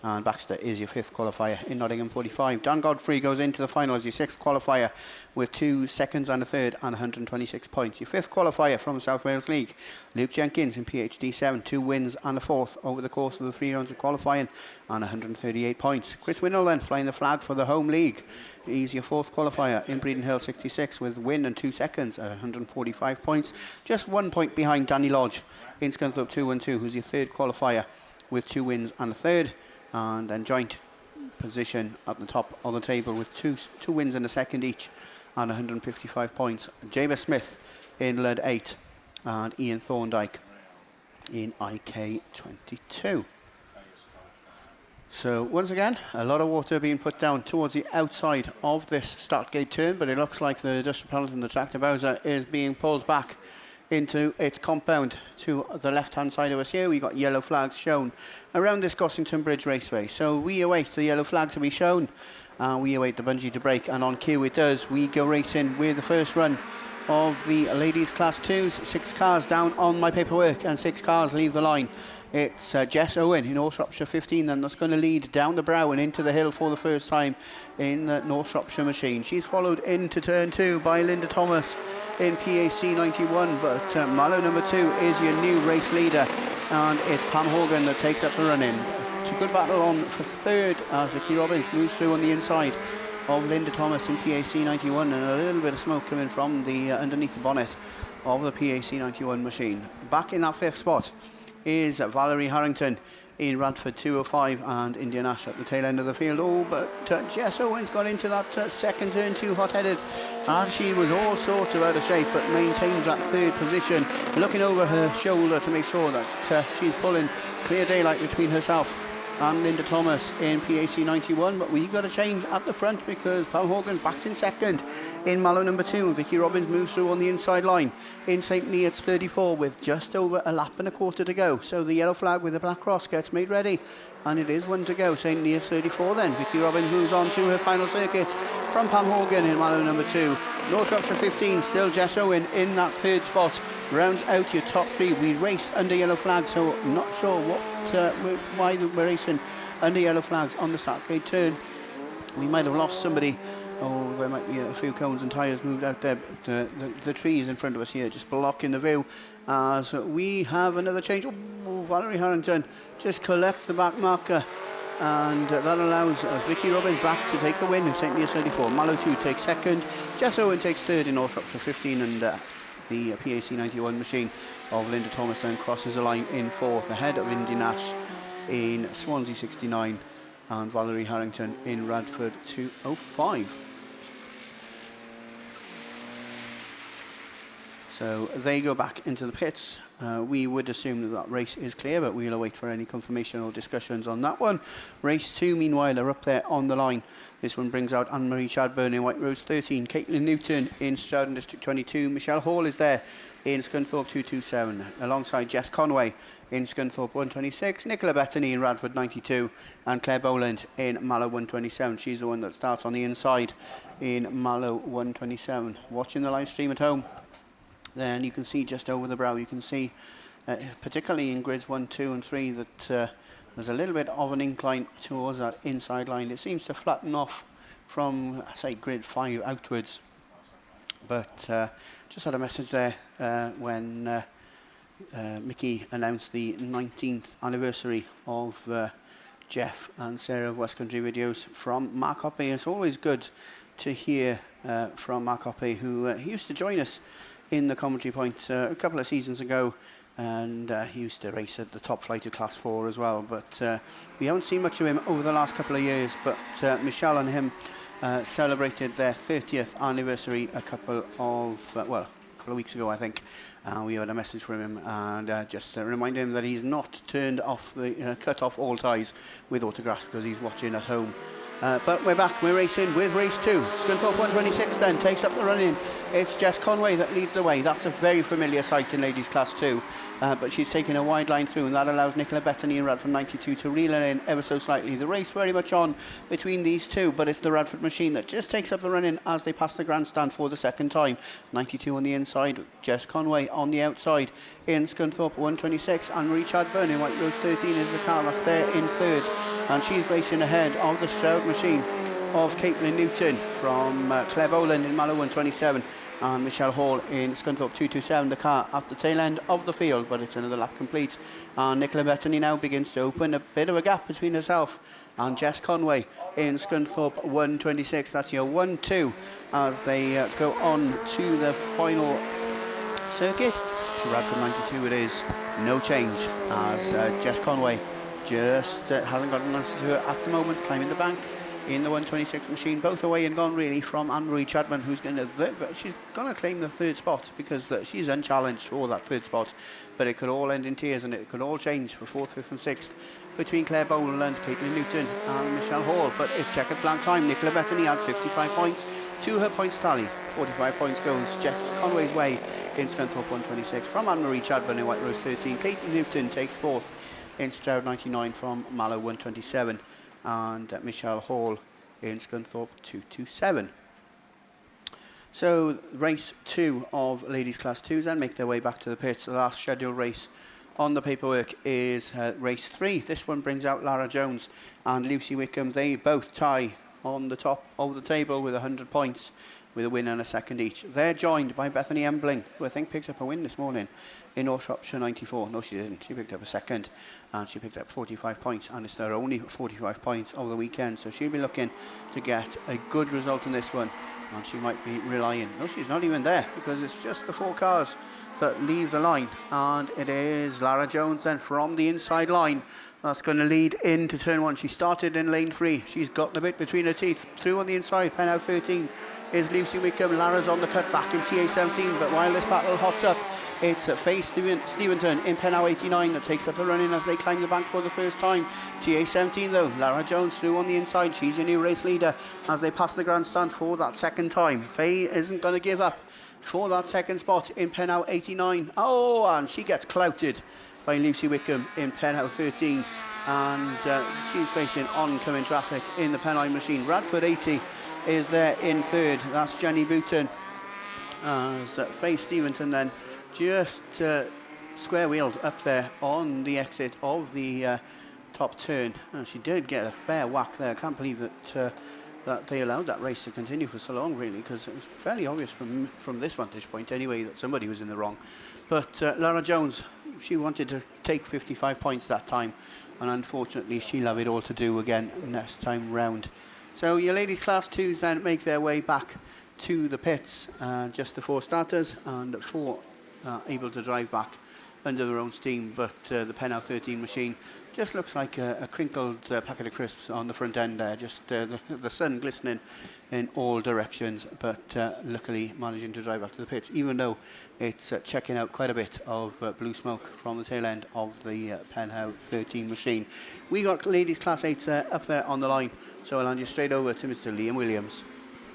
And Baxter is your 5th qualifier in Nottingham 45. Dan Godfrey goes into the final as your 6th qualifier with 2 seconds and a third and 126 points. Your 5th qualifier from the South Wales League, Luke Jenkins in PhD 7, 2 wins and a 4th over the course of the 3 rounds of qualifying and 138 points. Chris Winnell then flying the flag for the home league. He's your 4th qualifier in Breeden Hill 66 with win and 2 seconds at 145 points. Just 1 point behind Danny Lodge in Scunthorpe 212, who's your 3rd qualifier with 2 wins and a third. And then joint position at the top of the table with two wins and a second each and 155 points. James Smith in Lud 8 and Ian Thorndike in IK 22. So once again, a lot of water being put down towards the outside of this start gate turn, but it looks like the dust repellent in the tractor Bowser is being pulled back into its compound to the left-hand side of us here. We've got yellow flags shown around this Gossington Bridge Raceway. So we await the yellow flag to be shown. We await the bungee to break, and on cue it does. We go racing with the first run of the ladies class 2s. 6 cars down on my paperwork, and 6 cars leave the line. It's Jess Owen in North Shropshire 15, and that's going to lead down the brow and into the hill for the first time in the North Shropshire machine. She's followed into turn 2 by Linda Thomas in PAC 91, but Mallow number 2 is your new race leader, and it's Pam Horgan that takes up the run-in. It's a good battle on for third as Vicky Robbins moves through on the inside of Linda Thomas in PAC 91, and a little bit of smoke coming from the underneath the bonnet of the PAC 91 machine. Back in that 5th spot is Valerie Harrington in Radford 205 and Indian Ash at the tail end of the field. Oh, but Jess Owens got into that second turn too hot-headed, and she was all sorts of out of shape, but maintains that 3rd position, looking over her shoulder to make sure that she's pulling clear daylight between herself and Linda Thomas in PAC 91. But we got a change at the front because Pam Horgan's backed in second in Mallow number 2, and Vicky Robbins moves through on the inside line in St Neots 34 with just over a lap and a quarter to go. So the yellow flag with the black cross gets made ready, and it is 1 to go. St Neots 34 then. Vicky Robbins moves on to her final circuit from Pam Horgan in Mallow number 2. North Shropshire 15, still Jess Owen in that 3rd spot. Rounds out your top 3. We race under yellow flags, so not sure why we're racing under yellow flags on the start gate turn. We might have lost somebody. Oh, there might be a few cones and tyres moved out there. But the trees in front of us here just blocking the view. So we have another change. Oh, Valerie Harrington just collects the back marker, and that allows Vicky Robbins back to take the win in St Neots 34. Mallow 2 takes second. Jess Owen takes third in North Shropshire 15, and the PAC 91 machine of Linda Thomas then crosses the line in 4th, ahead of Indy Nash in Swansea 69 and Valerie Harrington in Radford 205. So they go back into the pits. We would assume that race is clear, but we'll await for any confirmation or discussions on that one. Race 2, meanwhile, are up there on the line. This one brings out Anne-Marie Chadburn in White Rose 13, Caitlin Newton in Stroud in District 22, Michelle Hall is there in Scunthorpe 227, alongside Jess Conway in Scunthorpe 126, Nicola Bettany in Radford 92, and Claire Boland in Mallow 127. She's the one that starts on the inside in Mallow 127. Watching the live stream at home, then you can see just over the brow, you can see, particularly in grids 1, 2 and 3, that there's a little bit of an incline towards that inside line. It seems to flatten off from, say, grid 5 outwards. But just had a message there when Mickey announced the 19th anniversary of Jeff and Sarah of West Country Videos from Mark Hoppy. It's always good to hear from Mark Hoppy, who he used to join us in the commentary point a couple of seasons ago, and he used to race at the top flight of Class 4 as well, but we haven't seen much of him over the last couple of years. But Michelle and him celebrated their 30th anniversary a couple of weeks ago, I think. We had a message from him, and just remind him that he's not cut off all ties with Autograss, because he's watching at home But we're back, we're racing with race 2. Scunthorpe 126 then takes up the running. It's Jess Conway that leads the way. That's a very familiar sight in ladies class 2. But she's taking a wide line through, and that allows Nicola Bettany and Radford 92 to reel her in ever so slightly. The race very much on between these two, but it's the Radford machine that just takes up the running as they pass the grandstand for the second time. 92 on the inside, Jess Conway on the outside. In Scunthorpe 126, Anne-Marie Chadburn in White Rose 13 is the car that's there in third, and she's racing ahead of the Stroud machine of Caitlin Newton from Claire Boland in Mallow 127, and Michelle Hall in Scunthorpe 227, the car at the tail end of the field, but it's another lap complete. And Nicola Bettany now begins to open a bit of a gap between herself and Jess Conway in Scunthorpe 126. That's your 1-2 as they go on to the final circuit. To Radford 92 it is, no change, as Jess Conway just hasn't got an answer to her at the moment, climbing the bank in the 126 machine, both away and gone really from Anne-Marie Chadman, who's going to she's going to claim the third spot because she's unchallenged for that third spot, but it could all end in tears and it could all change for 4th, 5th and 6th between Claire Boland, Caitlin Newton and Michelle Hall. But it's checkered flag time. Nicola Bettany adds 55 points to her points tally. 45 points goes Jess Conway's way in Scunthorpe 126 from Anne-Marie Chadburn in White Rose 13. Caitlin Newton takes 4th in Stroud 99 from Mallow 127, and Michelle Hall in Scunthorpe 227. So race 2 of ladies class 2s then make their way back to the pits. The last scheduled race on the paperwork is race 3. This one brings out Lara Jones and Lucy Wickham. They both tie on the top of the table with 100 points, with a win and a second each. They're joined by Bethany Embling, who I think picked up a win this morning in North Shropshire 94. No, she didn't. She picked up a second, and she picked up 45 points, and it's their only 45 points of the weekend. So she'll be looking to get a good result in this one, and she might be relying. No, she's not even there, because it's just the 4 cars that leave the line, and it is Lara Jones then from the inside line that's going to lead into turn 1. She started in lane 3. She's got the bit between her teeth. Through on the inside, pen out 13 is Lucy Wickham. Lara's on the cut back in TA17, but while this battle hots up, it's Faye Steventon in pen out 89 that takes up the running as they climb the bank for the first time. TA17 though, Lara Jones through on the inside. She's your new race leader as they pass the grandstand for that second time. Faye isn't going to give up for that second spot in pen out 89. Oh, and she gets clouted by Lucy Wickham in pen out 13, and she's facing oncoming traffic in the Pennine machine. Radford 80 is there in third. That's Jenny Booton, as Faye Steventon then just square wheeled up there on the exit of the top turn, and she did get a fair whack there. I can't believe that that they allowed that race to continue for so long, really, because it was fairly obvious from this vantage point anyway that somebody was in the wrong. But Lara Jones, she wanted to take 55 points that time, and unfortunately she'll have it all to do again next time round. So your ladies class 2s then make their way back to the pits, just the 4 starters, and 4 able to drive back under their own steam, but the pen out 13 machine just looks like a crinkled packet of crisps on the front end there, just the sun glistening in all directions, but luckily managing to drive back to the pits, even though it's checking out quite a bit of blue smoke from the tail end of the pen out 13 machine. We got ladies class 8s up there on the line, so I'll hand you straight over to Mr. Liam Williams.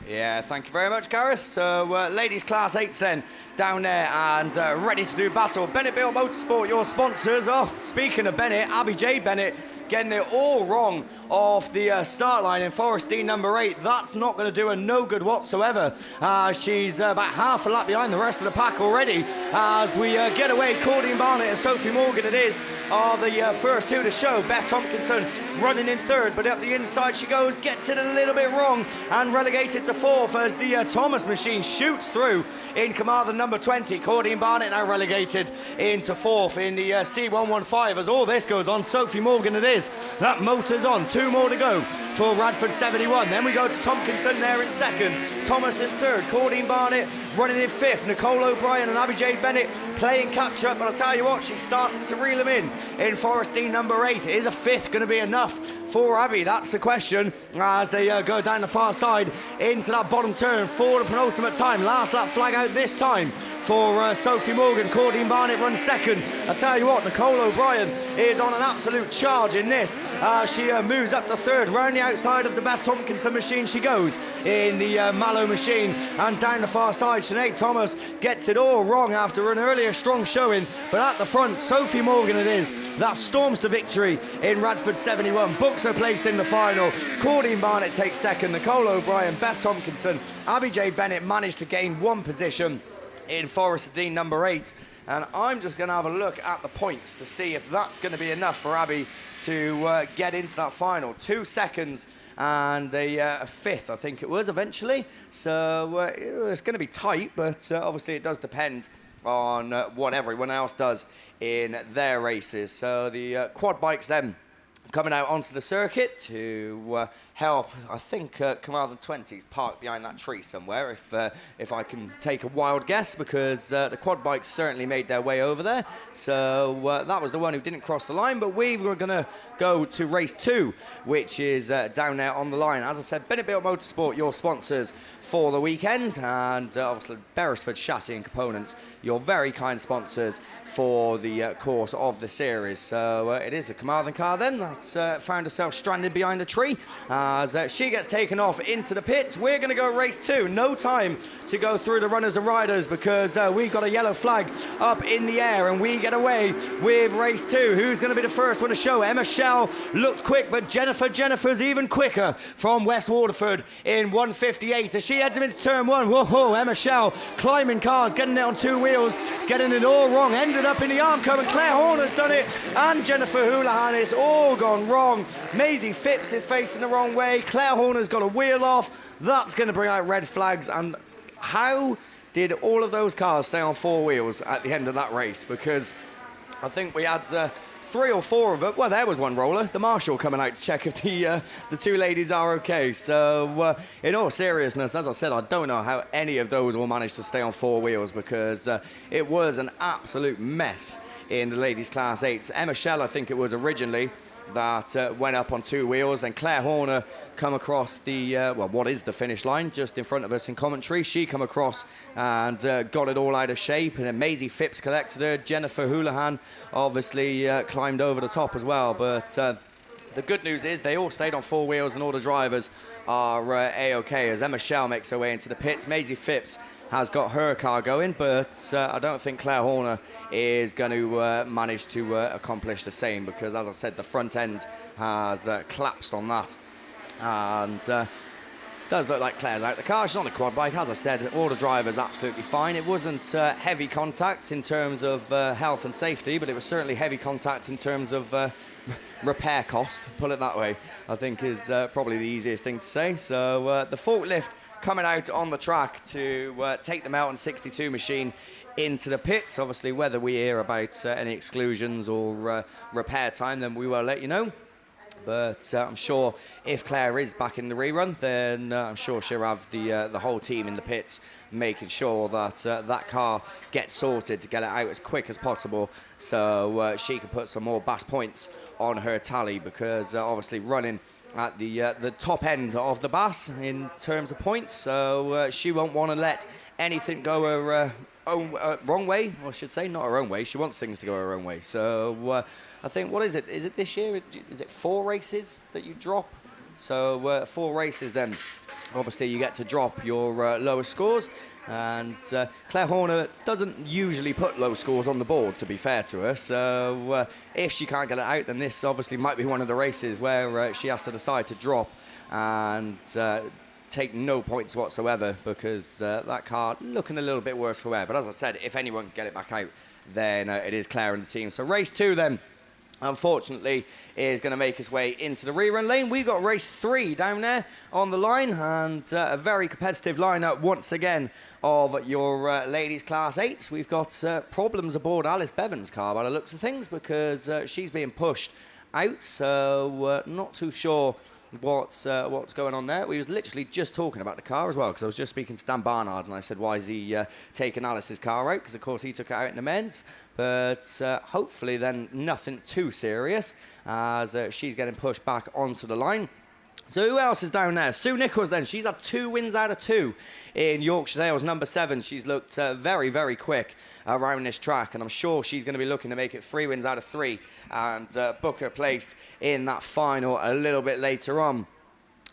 Yeah, thank you very much, Gareth. So, ladies class 8s then, down there and ready to do battle. Bennett Bill Motorsport, your sponsors. Oh, speaking of Bennett, Abby J. Bennett getting it all wrong off the start line in Forest Dean number 8. That's not going to do her no good whatsoever. She's about half a lap behind the rest of the pack already. As we get away, Claudine Barnett and Sophie Morgan it is, are the first 2 to show. Beth Tompkinson running in third, but up the inside she goes, gets it a little bit wrong and relegated to 4th as the Thomas machine shoots through in command of number 20. Claudine Barnett now relegated into 4th in the C115 as all this goes on. Sophie Morgan it is. That motor's on. 2 more to go for Radford 71. Then we go to Tompkinson there in second. Thomas in third. Claudine Barnett running in 5th. Nicole O'Brien and Abby Jade Bennett playing catch-up, but I'll tell you what, she's starting to reel them in Forest Dean number 8. Is a 5th going to be enough for Abby? That's the question as they go down the far side into that bottom turn for the penultimate time. Last lap flag out this time for Sophie Morgan. Claudine Barnett runs 2nd. I tell you what, Nicole O'Brien is on an absolute charge in this. She moves up to 3rd. Round the outside of the Beth Tompkinson machine she goes in the Mallow machine. And down the far side, Sinead Thomas gets it all wrong after an earlier strong showing. But at the front, Sophie Morgan it is that storms to victory in Radford 71. Books her place in the final. Claudine Barnett takes 2nd. Nicole O'Brien, Beth Tompkinson, Abby Jade Bennett managed to gain 1 position in Forest Dean number 8, and I'm just going to have a look at the points to see if that's going to be enough for Abby to get into that final. 2 seconds and a 5th, I think it was, eventually. So it's going to be tight, but obviously it does depend on what everyone else does in their races. So the quad bikes then coming out onto the circuit to help. I think Carmarthen 20's parked behind that tree somewhere, if I can take a wild guess, because the quad bikes certainly made their way over there. So that was the one who didn't cross the line, but we were going to go to race 2, which is down there on the line. As I said, Bennett Built Motorsport, your sponsors for the weekend, and obviously Beresford Chassis and Components, your very kind sponsors for the course of the series. So it is a Carmarthen car then that's found herself stranded behind a tree as she gets taken off into the pits. We're going to go race 2. No time to go through the runners and riders because we've got a yellow flag up in the air and we get away with race 2. Who's going to be the first one to show? Emma Shell looked quick, but Jennifer's even quicker from West Waterford in 1:58 as she heads him into turn 1. Whoa, Emma Shell climbing cars, getting it on 2 wheels, getting it all wrong, ended up in the Armco, and Claire Horner's done it, and Jennifer Houlihan. It's all gone wrong. Maisie Phipps is facing the wrong way. Claire Horner's got a wheel off. That's going to bring out red flags. And how did all of those cars stay on 4 wheels at the end of that race? Because I think we had 3 or 4 of them. Well, there was one roller, the marshal, coming out to check if the 2 ladies are okay. So in all seriousness, as I said, I don't know how any of those all managed to stay on 4 wheels because it was an absolute mess in the ladies class 8s. Emma Shell, I think it was originally, that went up on 2 wheels, and Claire Horner come across the what is the finish line just in front of us in commentary. She come across and got it all out of shape, and then Maisie Phipps collected her. Jennifer Houlihan obviously climbed over the top as well, but the good news is they all stayed on 4 wheels and all the drivers are A-OK as Emma Shell makes her way into the pits. Maisie Phipps has got her car going, but I don't think Claire Horner is going to manage to accomplish the same because, as I said, the front end has collapsed on that. And does look like Claire's out the car. She's on the quad bike. As I said, all the drivers absolutely fine. It wasn't heavy contact in terms of health and safety, but it was certainly heavy contact in terms of repair cost, put it that way, I think is probably the easiest thing to say. So the forklift coming out on the track to take them out on 62 machine into the pits. Obviously, whether we hear about any exclusions or repair time, then we will let you know. But I'm sure if Claire is back in the rerun, then I'm sure she'll have the whole team in the pits making sure that that car gets sorted to get it out as quick as possible so she can put some more BAS points on her tally because obviously running at the top end of the BAS in terms of points, so she won't want to let anything go her wrong way, or I should say not her own way. She wants things to go her own way. So I think, what is it? Is it this year? Is it 4 races that you drop? So 4 races then. Obviously, you get to drop your lowest scores. And Claire Horner doesn't usually put low scores on the board, to be fair to her. So if she can't get it out, then this obviously might be one of the races where she has to decide to drop and take no points whatsoever because that car looking a little bit worse for wear. But as I said, if anyone can get it back out, then it is Claire and the team. So race 2 then, unfortunately, is going to make its way into the rerun lane. We've got race 3 down there on the line, and a very competitive lineup once again of your ladies class 8s. We've got problems aboard Alice Bevan's car by the looks of things because she's being pushed out, so not too sure what's going on there. We was literally just talking about the car as well, because I was just speaking to Dan Barnard and I said, why is he taking Alice's car out? Because of course he took it out in the men's, but hopefully then nothing too serious, as she's getting pushed back onto the line. So who else is down there? Sue Nichols then. She's had 2 wins out of 2 in Yorkshire Dales, number 7. She's looked very, very quick around this track, and I'm sure she's going to be looking to make it 3 wins out of 3 and book her place in that final a little bit later on.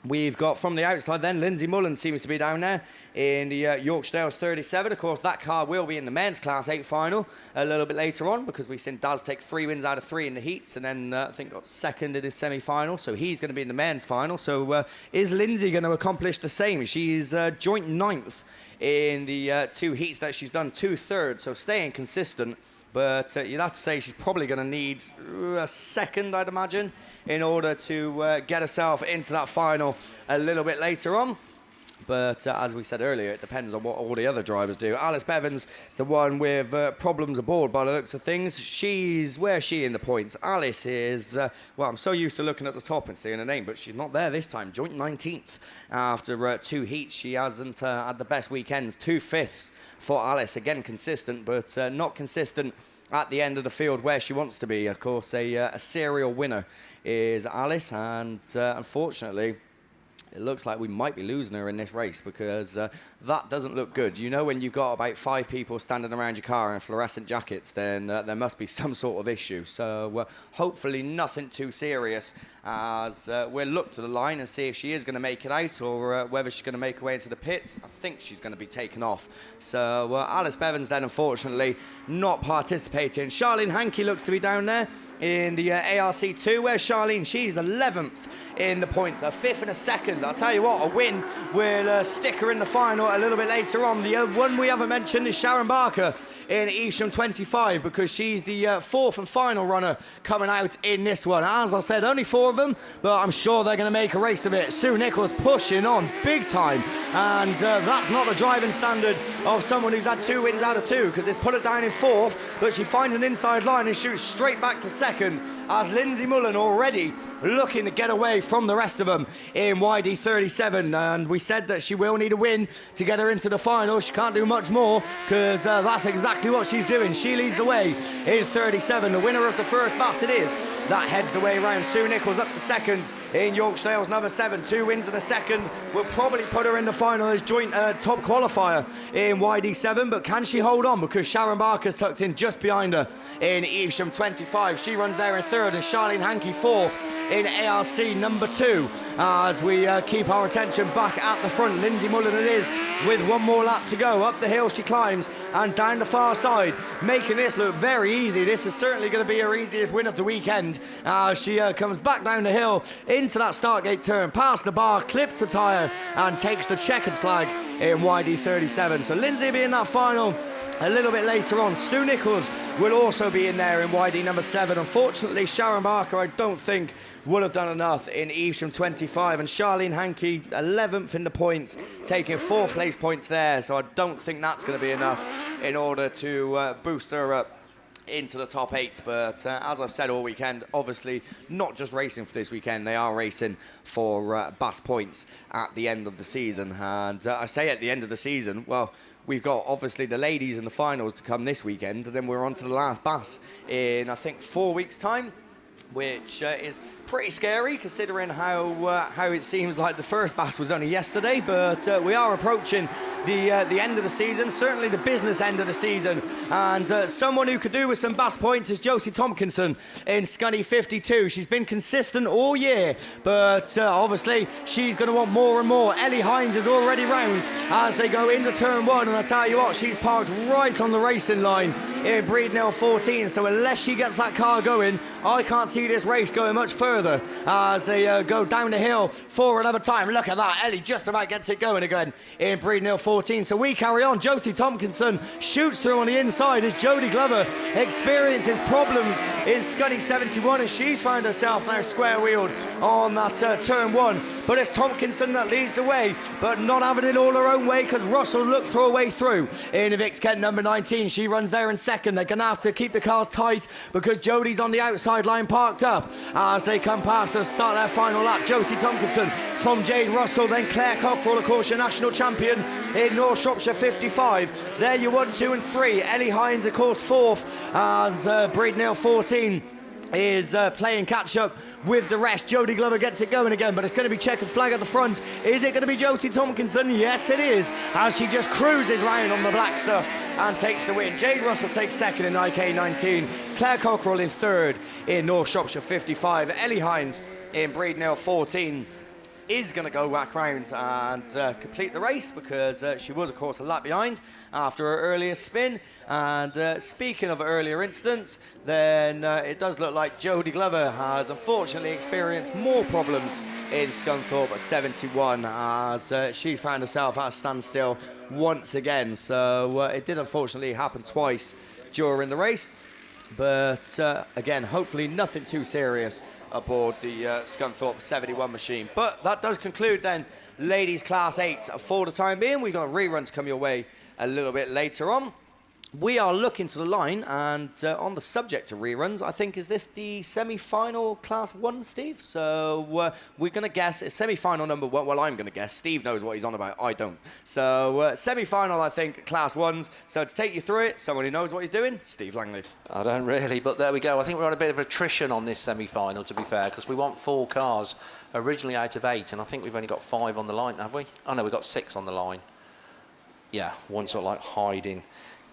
We've got from the outside then, Lindsay Mullen seems to be down there in the Yorkshire Dales 37. Of course, that car will be in the men's Class 8 final a little bit later on, because we've seen Daz take 3 wins out of 3 in the heats, and then I think got second in his semi-final, so he's going to be in the men's final. So is Lindsay going to accomplish the same? She's joint 9th in the 2 heats that she's done, 2 thirds, so staying consistent. But you'd have to say she's probably going to need a second, I'd imagine, in order to get herself into that final a little bit later on. But as we said earlier, it depends on what all the other drivers do. Alice Bevans, the one with problems aboard by the looks of things. Where's she in the points? Alice is, well, I'm so used to looking at the top and seeing her name, but she's not there this time. Joint 19th after 2 heats. She hasn't had the best weekends. 2 fifths for Alice. Again, consistent, but not consistent at the end of the field where she wants to be. Of course, a serial winner is Alice, and unfortunately, it looks like we might be losing her in this race, because that doesn't look good. You know, when you've got about 5 people standing around your car in fluorescent jackets, then there must be some sort of issue. So hopefully nothing too serious, as we'll look to the line and see if she is going to make it out, or whether she's going to make her way into the pits. I think she's going to be taken off. So Alice Bevans then, unfortunately, not participating. Charlene Hankey looks to be down there in the ARC2. Where's Charlene? She's 11th in the points, a 5th and a 2nd. I'll tell you what, a win will stick her in the final a little bit later on. The one we haven't mentioned is Sharon Barker in Evesham 25, because she's the 4th and final runner coming out in this one. As I said, only 4 of them, but I'm sure they're going to make a race of it. Sue Nichols pushing on big time, and that's not the driving standard of someone who's had 2 wins out of 2, because it's put her down in 4th, but she finds an inside line and shoots straight back to 2nd, as Lindsay Mullen already looking to get away from the rest of them in YD 37, and we said that she will need a win to get her into the final. She can't do much more, because that's exactly what she's doing. She leads the way in 37. The winner of the first BASt it is. That heads the way around. Sue Nichols up to 2nd in Yorkshire Dales number 7. 2 wins and a 2nd will probably put her in the final as joint top qualifier in YD7, but can she hold on? Because Sharon Barker's tucked in just behind her in Evesham 25. She runs there in 3rd, and Charlene Hankey 4th in ARC number 2. As we keep our attention back at the front, Lindsay Mullen it is, with 1 more lap to go. Up the hill she climbs and down the far side, making this look very easy. This is certainly going to be her easiest win of the weekend. She comes back down the hill into that start gate turn, past the bar, clips a tyre and takes the checkered flag in YD 37. So Lindsay will be in that final a little bit later on. Sue Nichols will also be in there in YD number 7. Unfortunately, Sharon Barker, I don't think, would have done enough in Evesham 25, and Charlene Hankey 11th in the points, taking 4th place points there, so I don't think that's going to be enough in order to boost her up into the top 8. But as I've said all weekend, obviously not just racing for this weekend, they are racing for BASt points at the end of the season. And I say at the end of the season, well, we've got obviously the ladies in the finals to come this weekend, and then we're on to the last BASt in I think 4 weeks time, which is pretty scary considering how it seems like the first BASt was only yesterday. But we are approaching the end of the season, certainly the business end of the season, and someone who could do with some BASt points is Josie Tompkinson in Scunny 52. She's been consistent all year, but obviously she's going to want more and more. Ellie Hines is already round as they go into turn 1, and I tell you what, she's parked right on the racing line in Breednell 14, so unless she gets that car going, I can't see this race going much further as they go down the hill for another time. Look at that, Ellie just about gets it going again in Breednell 14. So we carry on. Josie Tompkinson shoots through on the inside as Jodie Glover experiences problems in Scunny 71, and she's found herself now square-wheeled on that turn 1. But it's Tompkinson that leads the way, but not having it all her own way, because Russell looked for a way through in Vix Kent number 19. She runs there in 2nd. They're going to have to keep the cars tight because Jodie's on the outside line parked up as they come past to start their final lap. Josie Tompkinson from Jade Russell, then Claire Cockrell, of course, your national champion in North Shropshire 55. There you 1, 2 and 3. Ellie Hines, of course, 4th, as Breednail 14 is playing catch-up with the rest. Jodie Glover gets it going again, but it's going to be checkered flag at the front. Is it going to be Josie Tompkinson? Yes, it is, as she just cruises round on the black stuff and takes the win. Jade Russell takes 2nd in IK19. Claire Cockrell in 3rd in North Shropshire 55. Ellie Hines in Breednail 14 is going to go back round and complete the race, because she was, of course, a lap behind after her earlier spin. And speaking of earlier incidents, then it does look like Jodie Glover has unfortunately experienced more problems in Scunthorpe at 71, as she found herself at a standstill once again. So it did unfortunately happen twice during the race, but again, hopefully nothing too serious aboard the Scunthorpe 71 machine. But that does conclude then ladies class 8 for the time being. We've got reruns come your way a little bit later on. We are looking to the line, and on the subject of reruns, I think, is this the semi-final Class 1, Steve? So we're going to guess it's semi-final number 1. Well, I'm going to guess. Steve knows what he's on about. I don't. So semi-final, I think, Class 1s. So to take you through it, someone who knows what he's doing, Steve Langley. I don't really, but there we go. I think we're on a bit of attrition on this semi-final, to be fair, because we want 4 cars originally out of 8, and I think we've only got 5 on the line, have we? Oh, no, we've got 6 on the line. Yeah, one sort of like hiding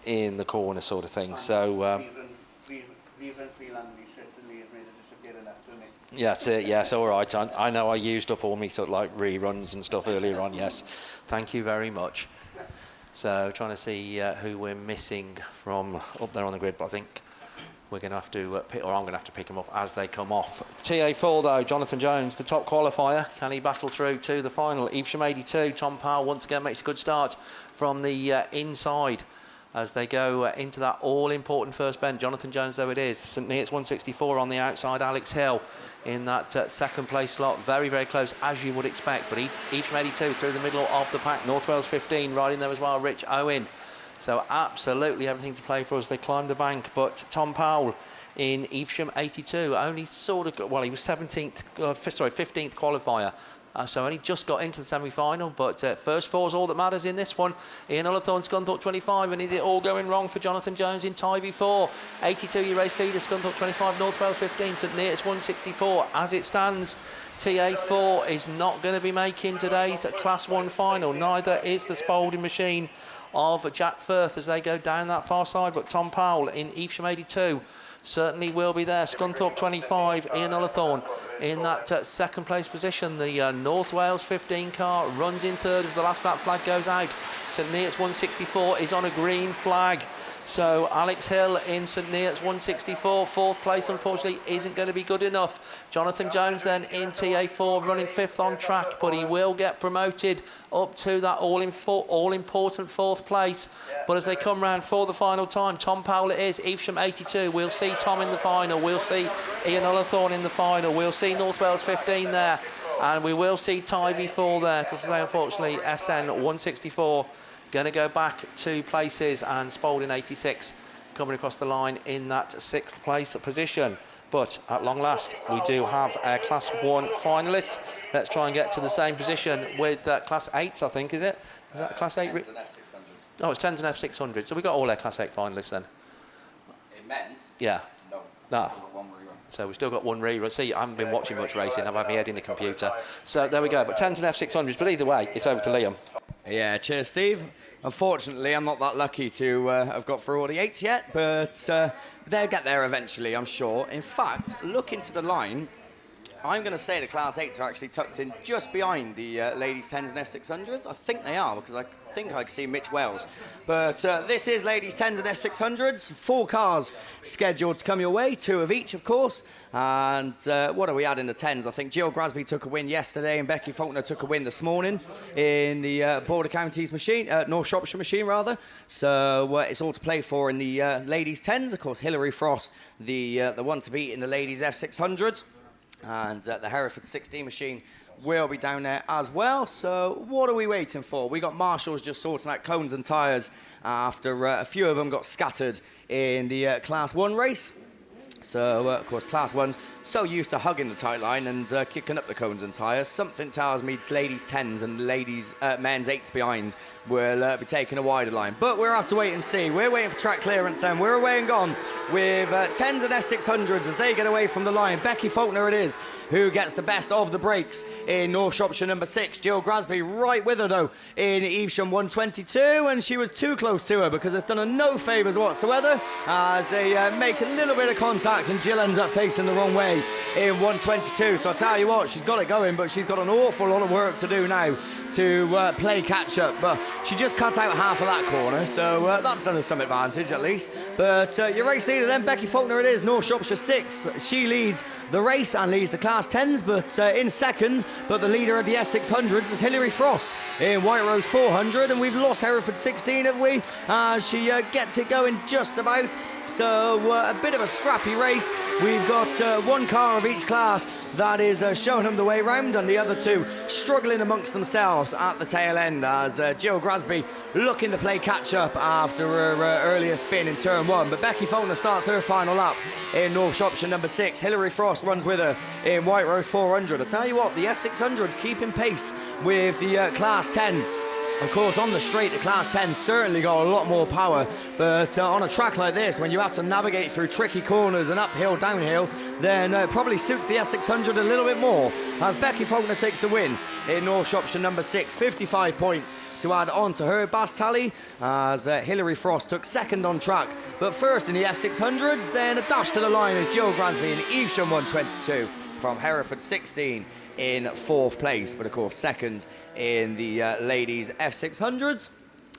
in the corner sort of thing. So yeah, that's it. Yes, all right. I know I used up all my sort of like reruns and stuff earlier on. Yes, thank you very much. So trying to see who we're missing from up there on the grid, but I think we're going to have to pick, or I'm going to have to pick them up as they come off. TA4 though, Jonathan Jones, the top qualifier. Can he battle through to the final? Evesham 82, Tom Powell once again makes a good start from the inside as they go into that all-important first bend. Jonathan Jones, though it is. St Neots 164 on the outside. Alex Hill in that second place slot. Very, very close, as you would expect. But Evesham 82 through the middle of the pack. North Wales 15 right in there as well. Rich Owen. So absolutely everything to play for as they climb the bank. But Tom Powell in Evesham 82 only sort of, well, he was 15th qualifier. So only just got into the semi-final, but first 4 is all that matters in this one. Ian Ullathorne, Scunthorpe 25, and is it all going wrong for Jonathan Jones in Tivy 4? 82 race leader, Scunthorpe 25, North Wales 15, St Neots 164. As it stands, TA4 is not going to be making today's Class 1 final. Neither is the Spalding machine of Jack Firth as they go down that far side, but Tom Powell in Evesham 82 certainly will be there. Scunthorpe 25, Ian Ullathorne in that second place position. The North Wales 15 car runs in 3rd as the last lap flag goes out. St Neots 164 is on a green flag. So Alex Hill in St Neots 164, 4th place unfortunately isn't going to be good enough. Jonathan Jones then in TA4 running 5th on track, but he will get promoted up to that all-important 4th place. But as they come round for the final time, Tom Powell it is, Evesham 82. We'll see Tom in the final. We'll see Ian Ullathorne in the final. We'll see North Wales 15 there. And we will see Tivy 4 there, because unfortunately SN 164 going to go back 2 places, and Spalding 86 coming across the line in that 6th place position. But at long last, we do have Class 1 finalists. Let's try and get to the same position with Class 8s, I think, is it? Is that Class 8? 10s and F600s. Oh, it's 10s and F600. So we've got all our Class 8 finalists then? In men's? Yeah. No. No. So we've still got 1 rerun. See, I haven't been watching much racing. I've had my head in the computer. So there we go. But 10s and F600s. But either way, it's over to Liam. Yeah, cheers, Steve. Unfortunately, I'm not that lucky to have got through all the 8s yet, but they'll get there eventually, I'm sure. In fact, look into the line. I'm going to say the Class 8s are actually tucked in just behind the ladies 10s and F600s. I think they are, because I think I can see Mitch Wells. But this is ladies 10s and F600s. 4 cars scheduled to come your way, 2 of each, of course. And what do we add in the 10s? I think Jill Grasby took a win yesterday, and Becky Faulkner took a win this morning in the Border Counties machine, North Shropshire machine, rather. So it's all to play for in the ladies 10s. Of course, Hilary Frost, the one to beat in the ladies F600s. And the Hereford 16 machine will be down there as well. So what are we waiting for? We got marshals just sorting out cones and tyres after a few of them got scattered in the Class 1 race. So, of course, Class 1's so used to hugging the tight line and kicking up the cones and tyres. Something tells me ladies' 10s and men's 8s behind will be taking a wider line. But we'll have to wait and see. We're waiting for track clearance then. We're away and gone with 10s and S600s as they get away from the line. Becky Faulkner it is who gets the best of the breaks in North Shropshire number 6. Jill Grasby right with her, though, in Evesham 122, and she was too close to her because it's done her no favours whatsoever as they make a little bit of contact and Jill ends up facing the wrong way in 122. So I tell you what, she's got it going, but she's got an awful lot of work to do now to play catch-up. But she just cut out half of that corner, so that's done us some advantage at least. But your race leader then, Becky Faulkner it is, North Shropshire 6. She leads the race and leads the Class 10s, but in second. But the leader of the S600s is Hilary Frost in White Rose 400, and we've lost Hereford 16, have we? She gets it going just about. So a bit of a scrappy race. We've got one car of each class that is showing them the way round, and the other two struggling amongst themselves at the tail end as Jill Grasby looking to play catch up after her earlier spin in turn 1. But Becky Faulkner starts her final lap in North Shropshire number 6. Hilary Frost runs with her in White Rose 400. I tell you what, the S600's keeping pace with the Class 10. Of course, on the straight, the Class 10 certainly got a lot more power, but on a track like this, when you have to navigate through tricky corners and uphill, downhill, then it probably suits the S600 a little bit more, as Becky Faulkner takes the win in North Shropshire number 6, 55 points to add on to her BASt tally, as Hilary Frost took second on track, but first in the S600s, then a dash to the line as Jill Grasby in Evesham 122 from Hereford 16 in 4th place, but of course second in the ladies F600s.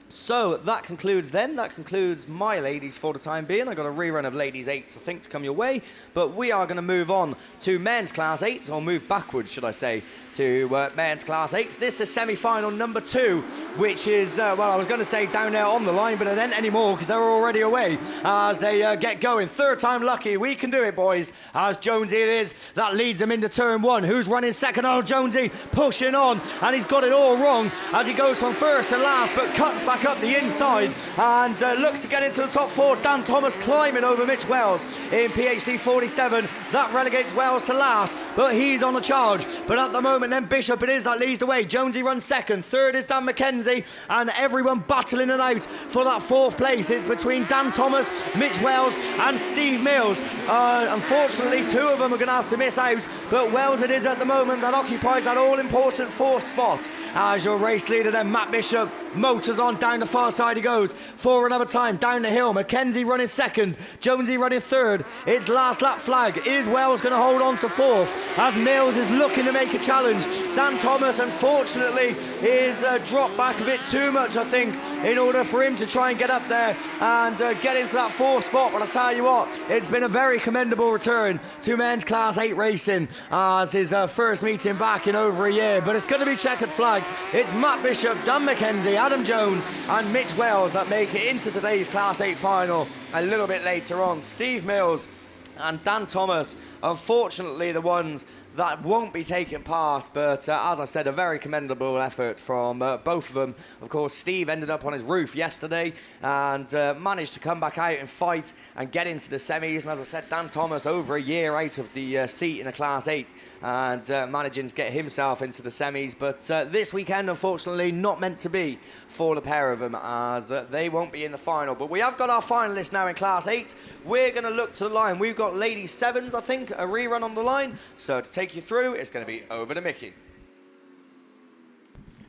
So that concludes then. That concludes my ladies for the time being. I got a rerun of ladies 8s, I think, to come your way. But we are going to move on to men's class 8s, or move backwards, should I say, to men's class 8s. This is semi-final number 2, which is, well, I was going to say down there on the line, but it ain't anymore because they're already away as they get going. Third time lucky. We can do it, boys. As Jonesy it is, that leads him into turn 1. Who's running second? Oh, Jonesy pushing on, and he's got it all wrong as he goes from first to last, but cuts back up the inside and looks to get into the top 4. Dan Thomas climbing over Mitch Wells in PhD 47. That relegates Wells to last, but he's on a charge. But at the moment then Bishop it is that leads the way. Jonesy runs second. Third is Dan McKenzie, and everyone battling it out for that 4th place. It's between Dan Thomas, Mitch Wells and Steve Mills. Unfortunately 2 of them are going to have to miss out, but Wells it is at the moment that occupies that all-important 4th spot. As your race leader then, Matt Bishop, motors on down the far side he goes for another time down the hill. McKenzie running second, Jonesy running third. It's last lap flag. Is Wells going to hold on to 4th as Mills is looking to make a challenge? Dan Thomas unfortunately is dropped back a bit too much, I think, in order for him to try and get up there and get into that 4th spot. But I tell you what, it's been a very commendable return to men's class 8 racing as his first meeting back in over a year. But it's going to be checkered flag. It's Matt Bishop, Dan McKenzie, Adam Jones and Mitch Wells that make it into today's Class 8 final. A little bit later on, Steve Mills and Dan Thomas, unfortunately the ones that won't be taking part, but as I said, a very commendable effort from both of them. Of course, Steve ended up on his roof yesterday and managed to come back out and fight and get into the semis. And as I said, Dan Thomas over a year out of the seat in the Class 8 and managing to get himself into the semis. But this weekend, unfortunately, not meant to be for the pair of them as they won't be in the final. But we have got our finalists now in Class 8. We're going to look to the line. We've got ladies 7s, I think, a rerun on the line. So to take you through, it's going to be over to Mickey.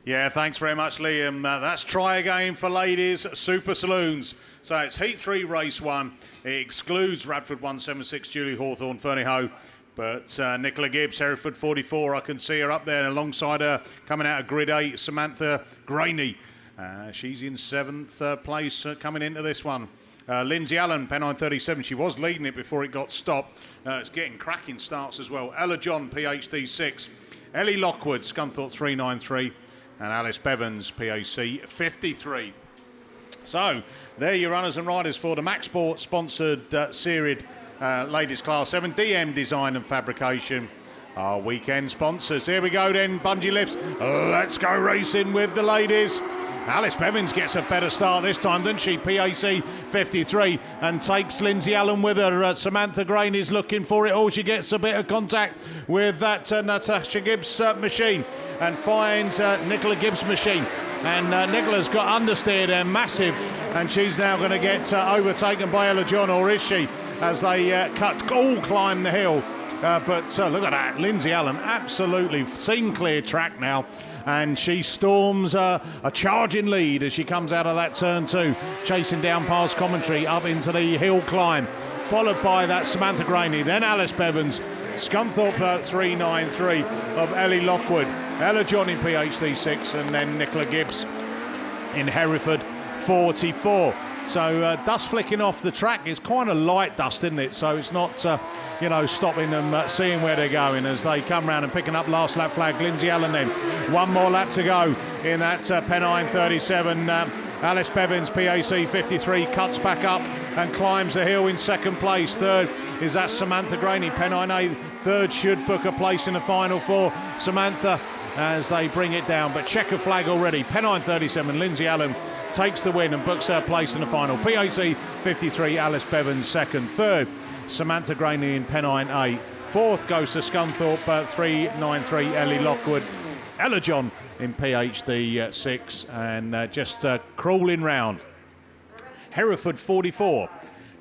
Yeah, thanks very much, Liam. That's try again for ladies Super Saloons. So it's Heat 3, Race 1. It excludes Radford 176, Julie Hawthorne, Fernie Ho. But Nicola Gibbs, Hereford 44, I can see her up there. And alongside her, coming out of Grid 8, Samantha Graney. She's in 7th place coming into this one. Lindsay Allen, Pennine 37, she was leading it before it got stopped. It's getting cracking starts as well. Ella John, PhD 6. Ellie Lockwood, Scunthorpe 393. And Alice Bevans, PAC 53. So, there your runners and riders for the Max Sport sponsored Serid Ladies Class 7. DM Design and Fabrication, our weekend sponsors. Here we go then, bungee lifts. Let's go racing with the ladies. Alice Bevins gets a better start this time, doesn't she? PAC 53 and takes Lindsay Allen with her. Samantha Grain is looking for it all. She gets a bit of contact with that Natasha Gibbs machine and finds Nicola Gibbs' machine. And Nicola's got understeer there, massive. And she's now going to get overtaken by Ella John, or is she? As they all climb the hill. But look at that, Lindsay Allen absolutely seen clear track now. And she storms a charging lead as she comes out of that turn 2, chasing down past commentary up into the hill climb, followed by that Samantha Graney, then Alice Bevins, Scunthorpe 393 of Ellie Lockwood, Ella John in PhD 6, and then Nicola Gibbs in Hereford 44. So dust flicking off the track is quite a light dust, isn't it? So it's not, stopping them seeing where they're going as they come round and picking up last lap flag. Lindsay Allen then. One more lap to go in that Pennine 37. Alice Bevins, PAC 53, cuts back up and climbs the hill in second place. Third is that Samantha Graney, Pennine 8. Third should book a place in the final for Samantha as they bring it down. But checker flag already. Pennine 37, Lindsay Allen takes the win and books her place in the final. PAC 53, Alice Bevins second. Third, Samantha Graney in Pennine 8. Fourth goes to Scunthorpe 393, Ellie Lockwood. Ella John in PhD 6 and just crawling round. Hereford 44,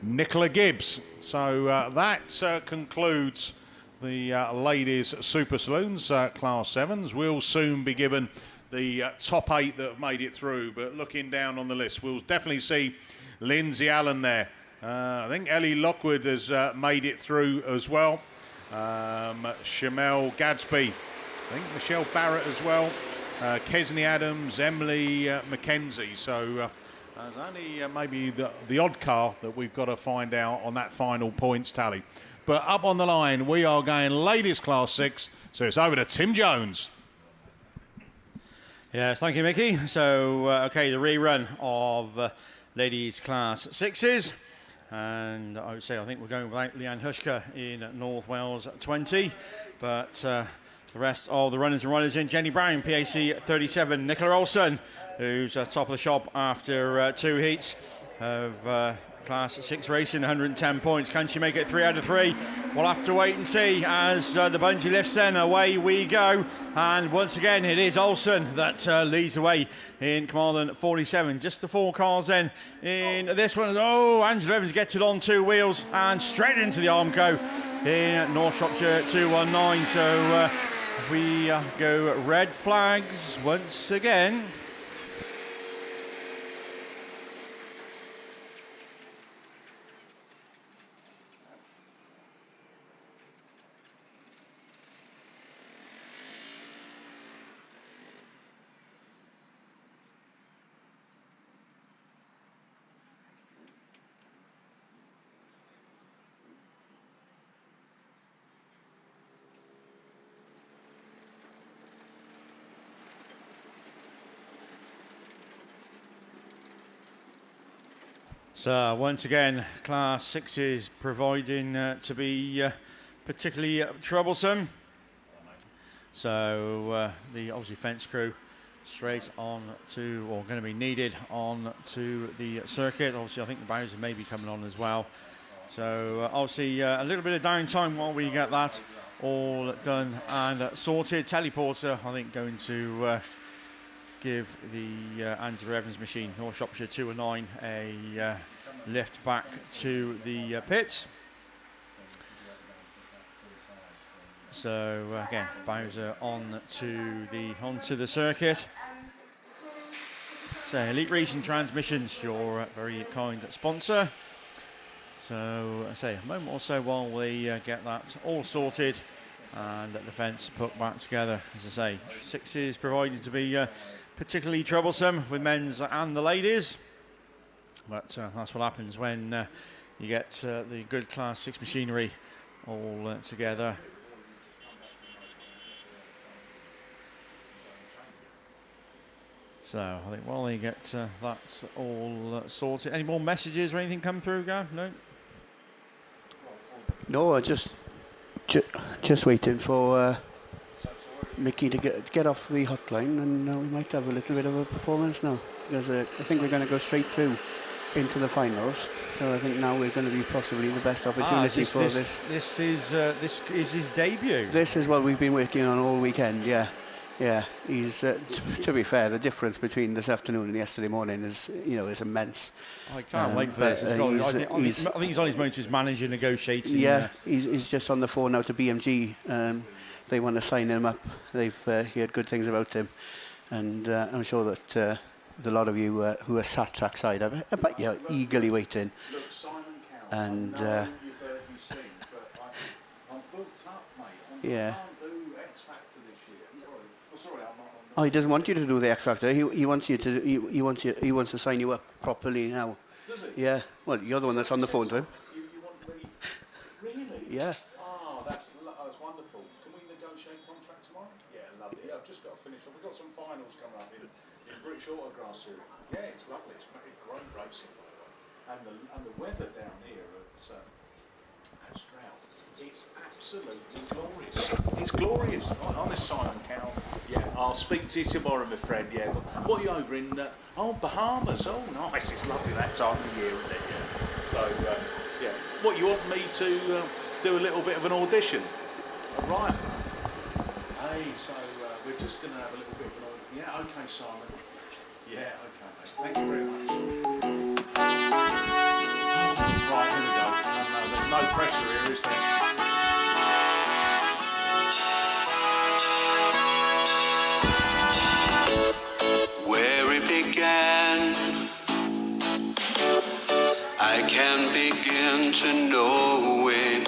Nicola Gibbs. So that concludes the ladies Super Saloons Class 7s. We'll soon be given the top 8 that have made it through, but looking down on the list, we'll definitely see Lindsay Allen there. I think Ellie Lockwood has made it through as well. Shamel Gadsby, I think Michelle Barrett as well. Kesney Adams, Emily Mackenzie. So there's only maybe the odd car that we've got to find out on that final points tally. But up on the line, we are going ladies Class 6, so it's over to Tim Jones. Yes, thank you, Mickey. So, okay, the rerun of ladies class 6s. And I would say I think we're going without Leanne Hushka in North Wales 20. But the rest of the runners and riders in: Jenny Brown, PAC 37. Nicola Olsen, who's top of the shop after 2 heats of Class 6 racing, 110 points. Can she make it 3 out of 3? We'll have to wait and see as the bungee lifts then. Away we go. And once again, it is Olsen that leads the way in Carmarthen 47. Just the 4 cars then in this one. Oh, Angela Evans gets it on 2 wheels and straight into the Armco in North Shropshire 219. So we go red flags once again. So once again, Class 6 is proving to be particularly troublesome. So the obviously fence crew straight on to, or going to be needed on to the circuit. Obviously I think the Bowser may be coming on as well. So obviously a little bit of downtime while we get that all done and sorted. Teleporter I think going to give the Angela Evans machine, North Shropshire 209, a lift back to the pits. So again, Bowser onto the circuit. So Elite Racing Transmissions, your very kind sponsor. So I say a moment or so while we get that all sorted and the fence put back together. As I say, 6 is provided to be particularly troublesome with men's and the ladies, but that's what happens when you get the good Class 6 machinery all together. So I think while they get that all sorted, any more messages or anything come through, Gav? No? No, just waiting for Mickey to get off the hotline, and we might have a little bit of a performance now. because I think we're going to go straight through into the finals. So I think now we're going to be possibly the best opportunity for this. This is his debut. This is what we've been working on all weekend. Yeah. He's to be fair, the difference between this afternoon and yesterday morning is immense. I can't wait for this. I think he's on his way to his manager negotiating. Yeah, he's just on the phone now to BMG. They want to sign him up. They've heard good things about him, and I'm sure that a lot of you who are sat trackside, I bet you're eagerly waiting. Look, Simon Cowell, and I know you've heard me sing, but I'm booked up, mate. Yeah. I can't do X Factor this year. Sorry, I'm not. Oh, he doesn't want you to do the X Factor. He wants you to. He wants to sign you up properly now. Does he? Yeah. Well, you're the one that's on the phone to him. You want me? Really? Yeah. Oh, that's wonderful. Can we negotiate contract tomorrow? Yeah, lovely. Yeah, I've just got to finish up. We've got some finals coming up in British Autograss series. Yeah, it's lovely. It's great racing, by the way. And the weather down here at Stroud, it's absolutely glorious. It's glorious. On this Simon Cowell. Yeah, I'll speak to you tomorrow, my friend. Yeah. What are you over in? Bahamas. Oh, nice. It's lovely that time of year, isn't it? Yeah. So, yeah. What, you want me to do a little bit of an audition? Right. Hey, so we're just going to have a little bit of an audition. Yeah, okay, Simon. Yeah, okay, mate. Thank you very much. Right, here we go. No, there's no pressure here, is there? Where it began, I can begin to know it,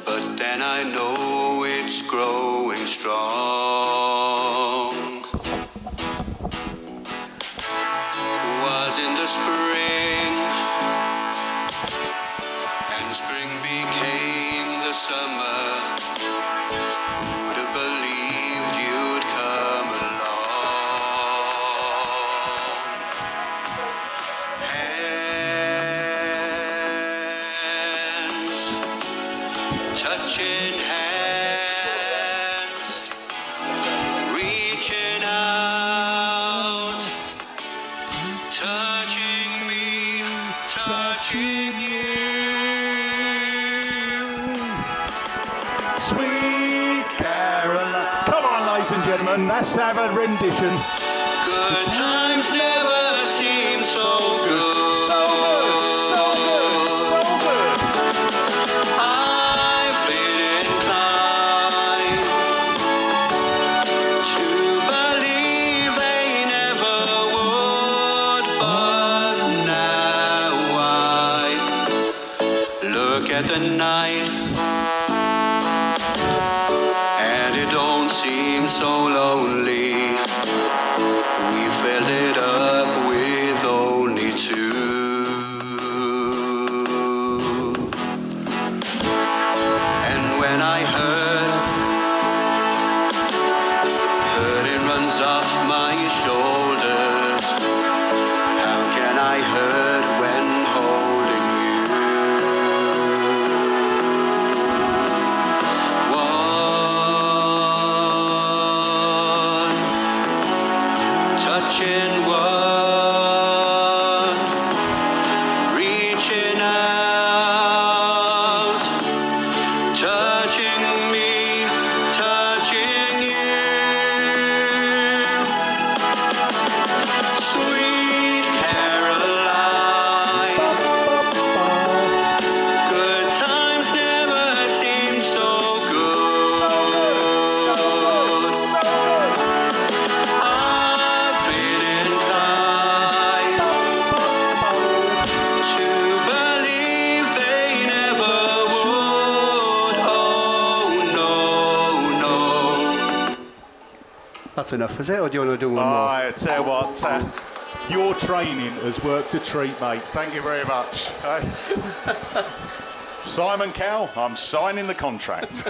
but then I know it's growing strong. Was in the spring, and spring became the summer. Who'd have believed you'd come along? Hands touching hands, reaching out, touching me, touching you. Sweet Caroline. Come on, ladies and gentlemen, let's have a rendition. Good times never seem so good. So good, so good, so good. I've been inclined to believe they never would, but now I look at the night and it don't seem so lonely. We filled it up with only two. And when I heard it runs off my shoulders, how can I hurt when holding you? One touching, one reaching out, touching me, touching you. Sweet Caroline, good times never seem so good. So good, so good, so good. I've been inclined to believe they never would. Oh no, no. That's enough, is it? Or do you want to do one more? I tell you what, your training has worked a treat, mate. Thank you very much. Simon Cowell, I'm signing the contract.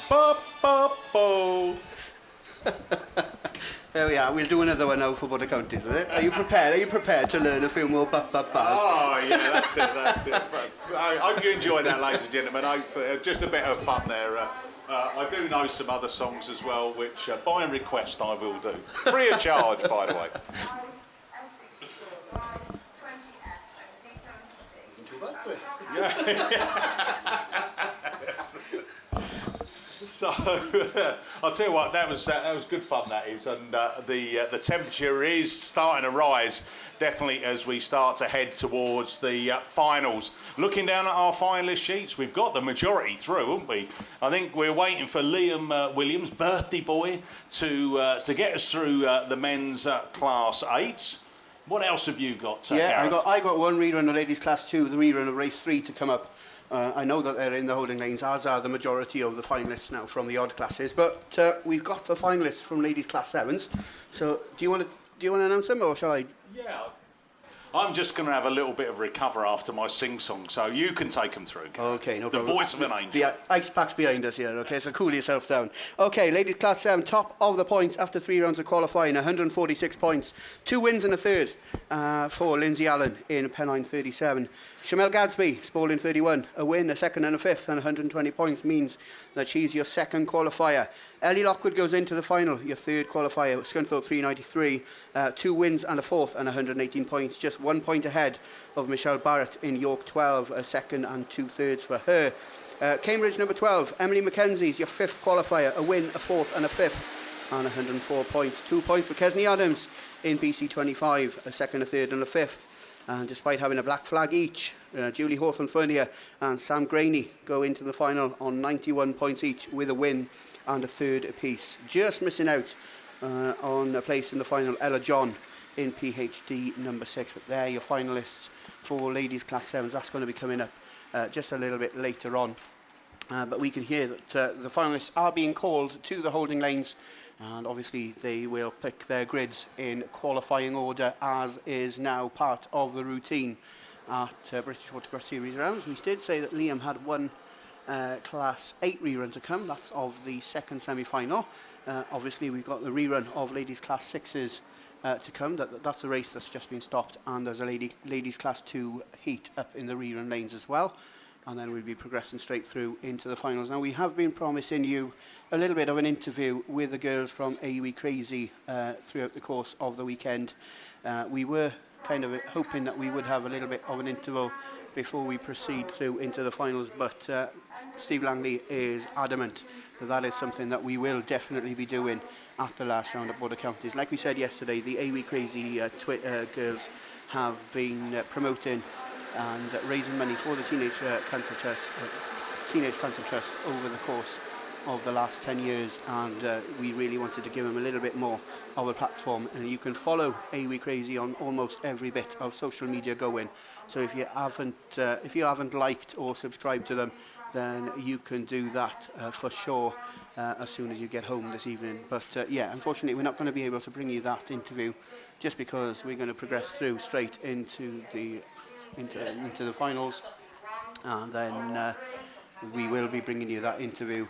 Bo, bo, bo. There we are. we'll do another one now for Border Counties, is it? Are you prepared? Are you prepared to learn a few more bars? Oh, yeah, that's it. I hope you enjoyed that, ladies and gentlemen. Just a bit of fun there. I do know some other songs as well, which by request I will do. Free of charge, by the way. So I'll tell you what, that was good fun, that is, and the temperature is starting to rise definitely as we start to head towards the finals. Looking down at our finalist sheets, we've got the majority through, haven't we? I think we're waiting for Liam Williams, birthday boy, to get us through the men's class 8s. What else have you got, Gareth? I got one rerun of ladies class 2, the rerun of race 3 to come up. I know that they're in the holding lanes, as are the majority of the finalists now from the odd classes. But we've got the finalists from ladies class 7s. So do you want to announce them, or shall I? Yeah. I'm just going to have a little bit of recover after my sing-song, so you can take them through. Okay, no the problem. The voice of an angel. The ice pack's behind us here, okay, so cool yourself down. Okay, ladies class 7, top of the points after 3 rounds of qualifying, 146 points. 2 wins and a third for Lindsay Allen in Pennine 37. Shamel Gadsby, Spalding 31, a win, a second and a fifth, and 120 points means that she's your second qualifier. Ellie Lockwood goes into the final, your third qualifier, Scunthorpe 393, 2 wins and a fourth and 118 points, just 1 point ahead of Michelle Barrett in York 12, a second and 2/3 for her. Cambridge number 12, Emily Mackenzie's your fifth qualifier, a win, a fourth and a fifth, and 104 points. 2 points for Kesney Adams in BC 25, a second, a third and a fifth. And despite having a black flag each, Julie Hawthorne-Furnier and Sam Graney go into the final on 91 points each with a win and a third apiece. Just missing out on a place in the final, Ella John in PhD number 6. But they're your finalists for ladies class 7s. That's going to be coming up just a little bit later on. But we can hear that the finalists are being called to the holding lanes, and obviously they will pick their grids in qualifying order, as is now part of the routine at British Autograss Series rounds. We did say that Liam had one Class 8 rerun to come. That's of the second semi-final. Obviously we've got the rerun of ladies Class 6s to come. That's a race that's just been stopped, and there's a ladies Class 2 heat up in the rerun lanes as well. And then we'll be progressing straight through into the finals. Now, we have been promising you a little bit of an interview with the girls from AUE Crazy throughout the course of the weekend. We were kind of hoping that we would have a little bit of an interval before we proceed through into the finals, but Steve Langley is adamant that is something that we will definitely be doing at the last round at Border Counties. Like we said yesterday, the AUE Crazy girls have been promoting and raising money for the Teenage Cancer Trust over the course of the last 10 years, and we really wanted to give them a little bit more of a platform. And you can follow AUE Crazy on almost every bit of social media going. So if you haven't liked or subscribed to them, then you can do that for sure as soon as you get home this evening. But yeah, unfortunately we're not going to be able to bring you that interview, just because we're going to progress through straight into the finals, and then we will be bringing you that interview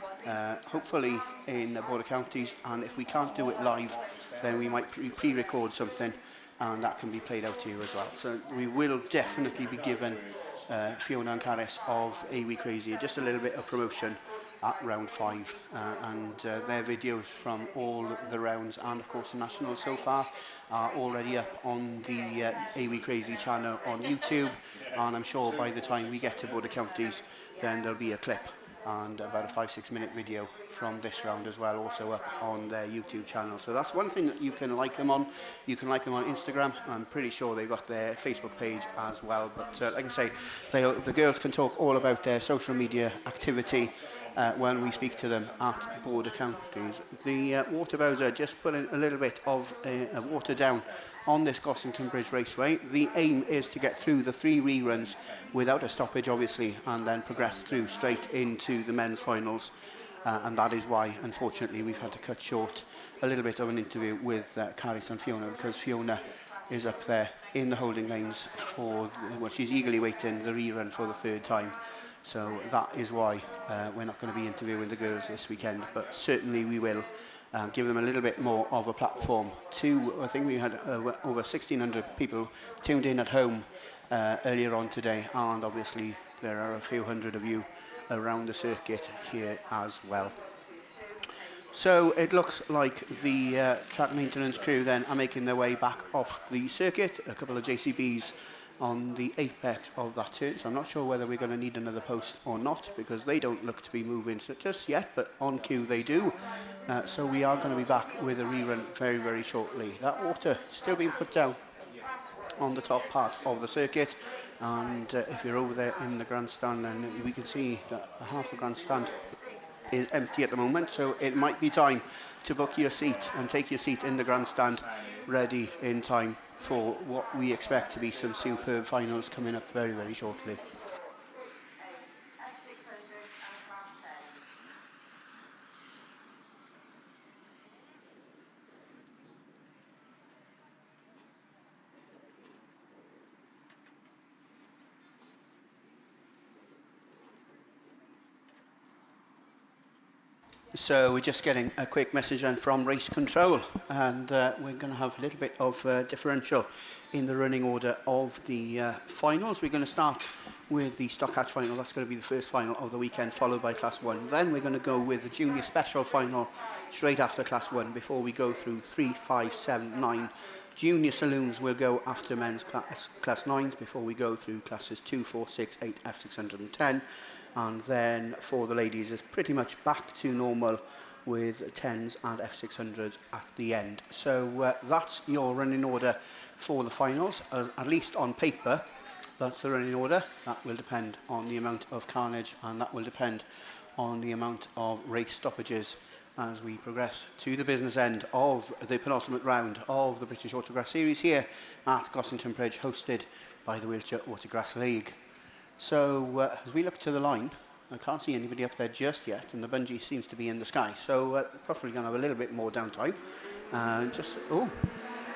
hopefully in the Border Counties, and if we can't do it live, then we might pre-record something, and that can be played out to you as well. So we will definitely be given Fiona and Caris of AUE Crazy just a little bit of promotion at round 5, and their videos from all the rounds and of course the nationals so far are already up on the AUE Crazy channel on YouTube, and I'm sure by the time we get to Border Counties then there'll be a clip and about a 5-6 minute video from this round as well, also up on their YouTube channel. So that's one thing that you can like them on. You can like them on Instagram. I'm pretty sure they've got their Facebook page as well. But like I say, the girls can talk all about their social media activity when we speak to them at Border Counties. The water bowser just put in a little bit of water down on this Gossington Bridge Raceway. The aim is to get through the 3 reruns without a stoppage, obviously, and then progress through straight into the men's finals. And that is why, unfortunately, we've had to cut short a little bit of an interview with Caris and Fiona, because Fiona is up there in the holding lanes for, well, she's eagerly waiting the rerun for the 3rd time. So that is why we're not going to be interviewing the girls this weekend, but certainly we will. give them a little bit more of a platform. I think we had over 1,600 people tuned in at home earlier on today, and obviously there are a few hundred of you around the circuit here as well. So it looks like the track maintenance crew then are making their way back off the circuit. A couple of JCBs on the apex of that turn, so I'm not sure whether we're going to need another post or not, because they don't look to be moving just yet, but on cue they do. So we are going to be back with a rerun very, very shortly. That water still being put down on the top part of the circuit, and if you're over there in the grandstand, then we can see that half the grandstand is empty at the moment, so it might be time to book your seat and take your seat in the grandstand ready in time for what we expect to be some superb finals coming up very, very shortly. So we're just getting a quick message then from race control, and we're going to have a little bit of differential in the running order of the finals. We're going to start with the Stock Hatch final. That's going to be the first final of the weekend, followed by Class 1. Then we're going to go with the Junior Special final straight after Class 1 before we go through 3, 5, 7, 9. Junior Saloons will go after men's class 9s before we go through classes 2, 4, 6, 8, F610. And then for the ladies, it's pretty much back to normal with 10s and F600s at the end. So that's your running order for the finals, at least on paper. That's the running order. That will depend on the amount of carnage, and that will depend on the amount of race stoppages as we progress to the business end of the penultimate round of the British Autograss Series here at Gossington Bridge, hosted by the Wiltshire Autograss League. So as we look to the line, I can't see anybody up there just yet, and the bungee seems to be in the sky. So probably going to have a little bit more downtime.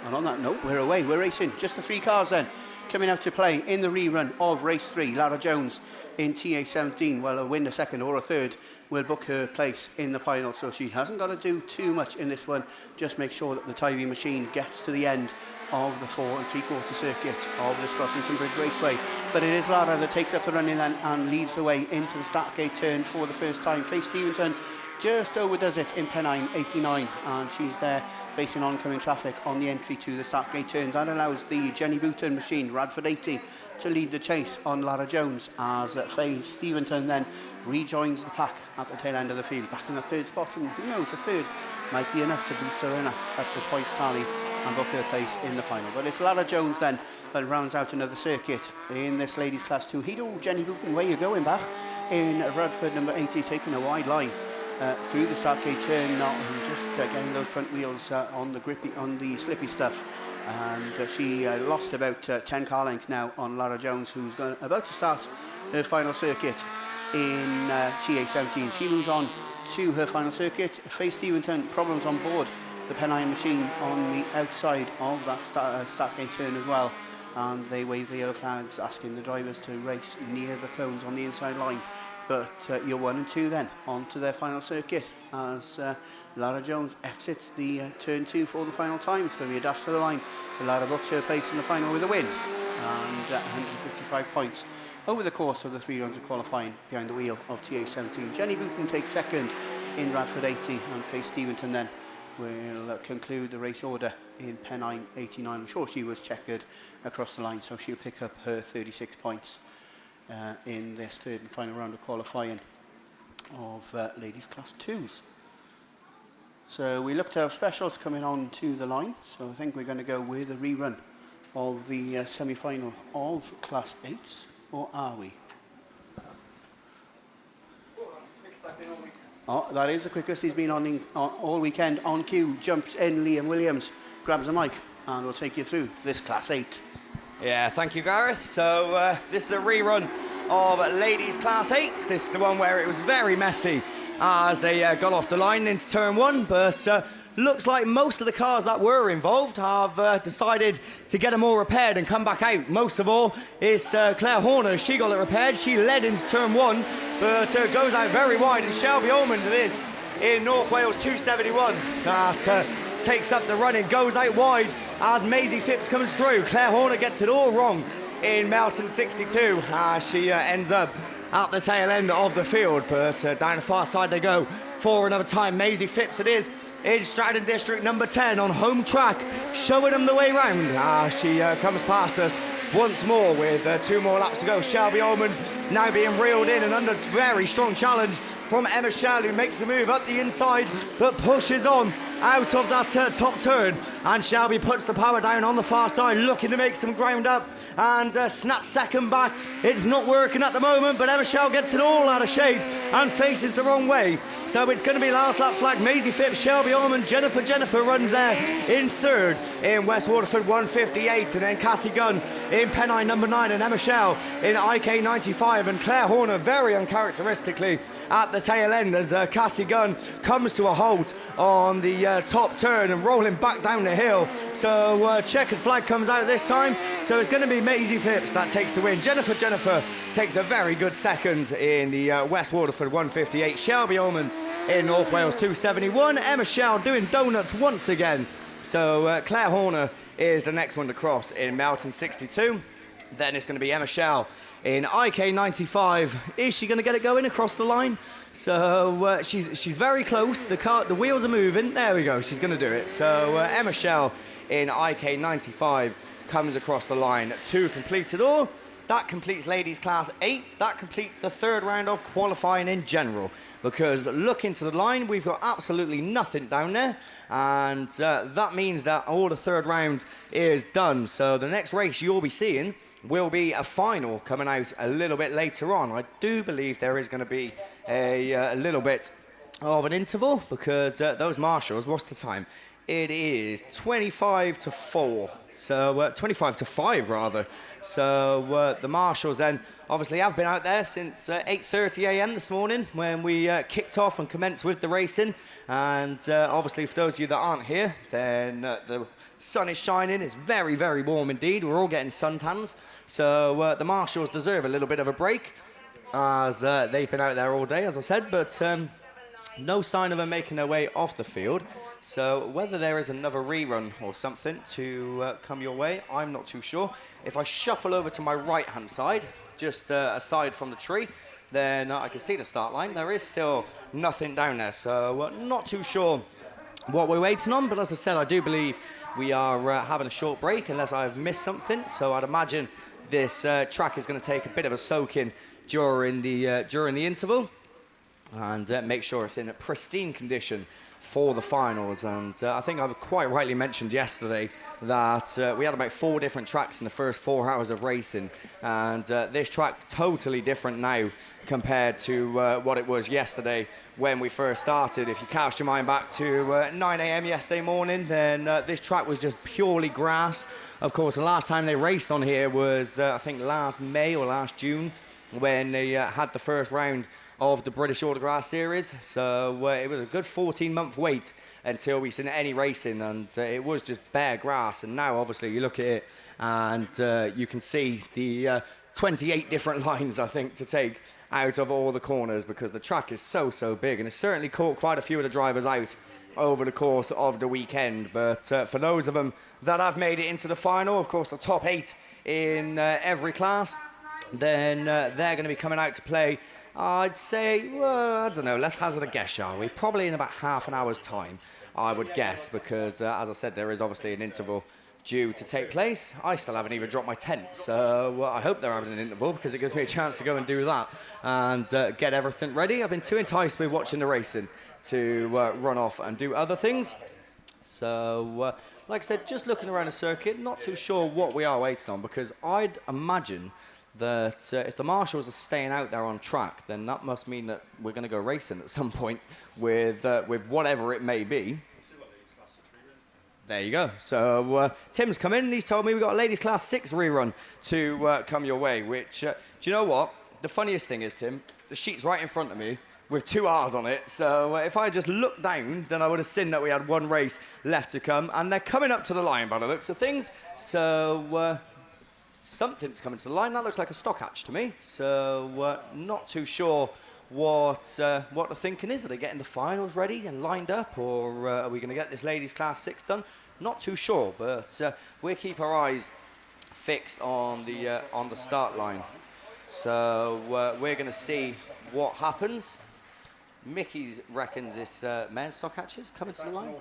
And on that note, we're away, we're racing. Just the 3 cars then coming out to play in the rerun of race 3. Lara Jones in TA17, well, a win, a second or a third will book her place in the final, so she hasn't got to do too much in this one. Just make sure that the Tivy machine gets to the end of the 4 3/4 circuit of this Gossington Bridge Raceway. But it is Lara that takes up the running then and leads the way into the start gate turn for the first time. Faye Stevenson just overdoes it in Pennine 89, and she's there facing oncoming traffic on the entry to the start gate turn. That allows the Jenny Booton machine, Radford 80, to lead the chase on Lara Jones, as Faye Stevenson then rejoins the pack at the tail end of the field, back in the 3rd spot, and who knows, a 3rd might be enough to boost her enough at the points tally and book her place in the final. But it's Lara Jones then that rounds out another circuit in this ladies class 2 heat. Oh, Jenny Booton, where you going back in Radford number 80, taking a wide line through the start gate turn now, and just getting those front wheels on the slippy stuff. And she lost about 10 car lengths now on Lara Jones, who's about to start her final circuit in TA17. She moves on to her final circuit. Faye Stevenson, problems on board the Pennine machine on the outside of that start gate turn as well, and they wave the yellow flags asking the drivers to race near the cones on the inside line. But you're 1 and 2 then onto their final circuit as Lara Jones exits the turn 2 for the final time. It's going to be a dash to the line. Lara books her place in the final with a win and 155 points over the course of the 3 rounds of qualifying behind the wheel of TA17. Jenny Booton takes second in Radford 80, and Faye Stevenson then will conclude the race order in Pennine 89. I'm sure she was checkered across the line, so she'll pick up her 36 points in this 3rd and final round of qualifying of ladies class 2s. So we look to have specials coming on to the line, so I think we're going to go with a rerun of the semi-final of class 8s, or are we? Oh, that is the quickest he's been on all weekend. On cue, jumps in Liam Williams, grabs a mic, and will take you through this Class 8. Yeah, thank you, Gareth. So this is a rerun of ladies Class 8. This is the one where it was very messy as they got off the line into turn 1, but looks like most of the cars that were involved have decided to get them all repaired and come back out. Most of all is Claire Horner. She got it repaired. She led into turn 1, but goes out very wide. And Shelby Ormond it is in North Wales 271 that takes up the running, goes out wide as Maisie Phipps comes through. Claire Horner gets it all wrong in Melton 62 as she ends up at the tail end of the field, but down the far side they go for another time. Maisie Phipps it is in Stroud District number 10 on home track, showing them the way round as she comes past us once more with 2 more laps to go. Shelby Ullman now being reeled in and under very strong challenge from Emma Shell, who makes the move up the inside but pushes on out of that top turn, and Shelby puts the power down on the far side, looking to make some ground up and snatch second back. It's not working at the moment, but Emma Shell gets it all out of shape and faces the wrong way. So it's going to be last lap flag. Maisie Phipps, Shelby Ullman, Jennifer runs there in third in West Waterford 158, and then Cassie Gunn in Pennine number 9, and Emma Shell in IK 95, and Claire Horner very uncharacteristically at the tail end as Cassie Gunn comes to a halt on the top turn and rolling back down the hill. So checkered flag comes out at this time, so it's going to be Maisie Phipps that takes the win. Jennifer takes a very good second in the West Waterford 158. Shelby Ullman's in North Wales 271. Emma Shell doing donuts once again. So Claire Horner is the next one to cross in Melton 62. Then it's going to be Emma Shell in IK 95. Is she going to get it going across the line? So she's very close. The wheels are moving. There we go. She's going to do it. So Emma Shell in IK 95 comes across the line to complete it all. That completes ladies class 8. That completes the third round of qualifying in general. Because look into the line, we've got absolutely nothing down there, and that means that all the third round is done. So the next race you'll be seeing will be a final coming out a little bit later on. I do believe there is going to be a little bit of an interval, because those marshals, what's the time? It is 25 to 4, so 25 to 5 rather. So the marshals then obviously have been out there since 8:30 a.m. this morning when we kicked off and commenced with the racing. And obviously for those of you that aren't here, then the sun is shining. It's very, very warm indeed. We're all getting suntans. So the marshals deserve a little bit of a break, as they've been out there all day, as I said, but no sign of them making their way off the field. So whether there is another rerun or something to come your way, I'm not too sure. If I shuffle over to my right-hand side, just aside from the tree, then I can see the start line. There is still nothing down there, so not too sure what we're waiting on. But as I said, I do believe we are having a short break, unless I've missed something. So I'd imagine this track is going to take a bit of a soaking during the interval, and make sure it's in a pristine condition for the finals. And I think I quite rightly mentioned yesterday that we had about 4 different tracks in the first 4 hours of racing, and this track totally different now compared to what it was yesterday when we first started. If you cast your mind back to 9 a.m. yesterday morning, then this track was just purely grass. Of course, the last time they raced on here was I think last May or last June, when they had the first round of the British Autograss series. So it was a good 14-month wait until we seen any racing, and it was just bare grass. And now obviously you look at it and you can see the 28 different lines, I think, to take out of all the corners, because the track is so big, and it's certainly caught quite a few of the drivers out over the course of the weekend. But for those of them that have made it into the final, of course the top 8 in every class, then they're going to be coming out to play, I'd say, well, I don't know, let's hazard a guess, shall we? Probably in about half an hour's time, I would guess, because, as I said, there is obviously an interval due to take place. I still haven't even dropped my tent, so I hope they're having an interval, because it gives me a chance to go and do that and get everything ready. I've been too enticed with watching the racing to run off and do other things. So, like I said, just looking around the circuit, not too sure what we are waiting on, because I'd imagine that if the marshals are staying out there on track, then that must mean that we're going to go racing at some point with whatever it may be. There you go. So Tim's come in and he's told me we've got a ladies class 6 rerun to come your way, which, do you know what? The funniest thing is, Tim, the sheet's right in front of me with 2 R's on it. So if I just looked down, then I would have seen that we had 1 race left to come, and they're coming up to the line by the looks of things. So something's coming to the line. That looks like a stock hatch to me. So not too sure what the thinking is. Are they getting the finals ready and lined up, or are we going to get this ladies class 6 done? Not too sure, but we'll keep our eyes fixed on the start line. So we're going to see what happens. Mickey reckons it's men's stock hatches coming to the line.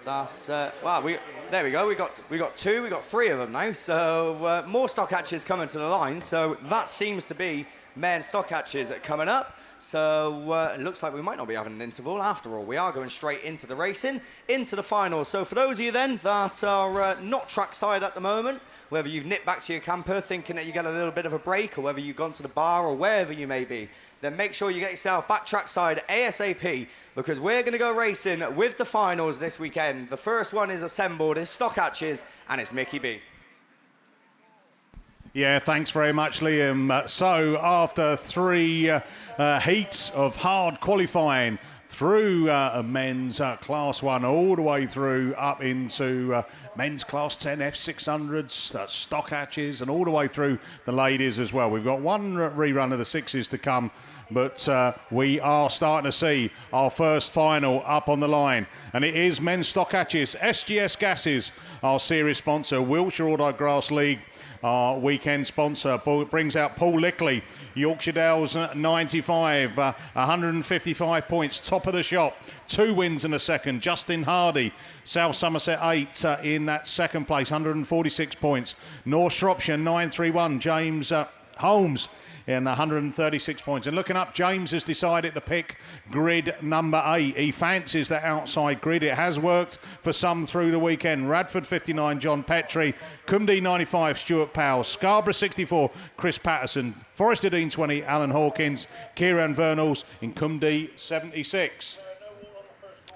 That's wow. There we go. We got 2. We got 3 of them now. So more stock hatches coming to the line. So that seems to be men's stock hatches coming up. So it looks like we might not be having an interval after all. We are going straight into the racing, into the finals. So for those of you then that are not trackside at the moment, whether you've nipped back to your camper thinking that you get a little bit of a break, or whether you've gone to the bar or wherever you may be, then make sure you get yourself back trackside ASAP, because we're going to go racing with the finals this weekend. The first one is assembled, is stock hatches, and it's Mickey B. Yeah, thanks very much, Liam. So after 3 heats of hard qualifying through men's Class 1 all the way through up into men's Class 10 F600s, stock hatches, and all the way through the ladies as well. We've got 1 rerun of the 6s to come, but we are starting to see our first final up on the line, and it is men's stock hatches. SGS Gases, our series sponsor, Wiltshire Autograss League, our weekend sponsor, brings out Paul Lickley, Yorkshire Dales 95, 155 points, top of the shop, 2 wins and a second. Justin Hardy, South Somerset 8 in that second place, 146 points. North Shropshire 931, James Holmes in 136 points. And looking up, James has decided to pick grid number 8. He fancies that outside grid. It has worked for some through the weekend. Radford 59, John Petrie. Cumdee 95, Stuart Powell. Scarborough 64, Chris Patterson. Forester Dean 20, Alan Hawkins. Kieran Vernals in Cumdee 76.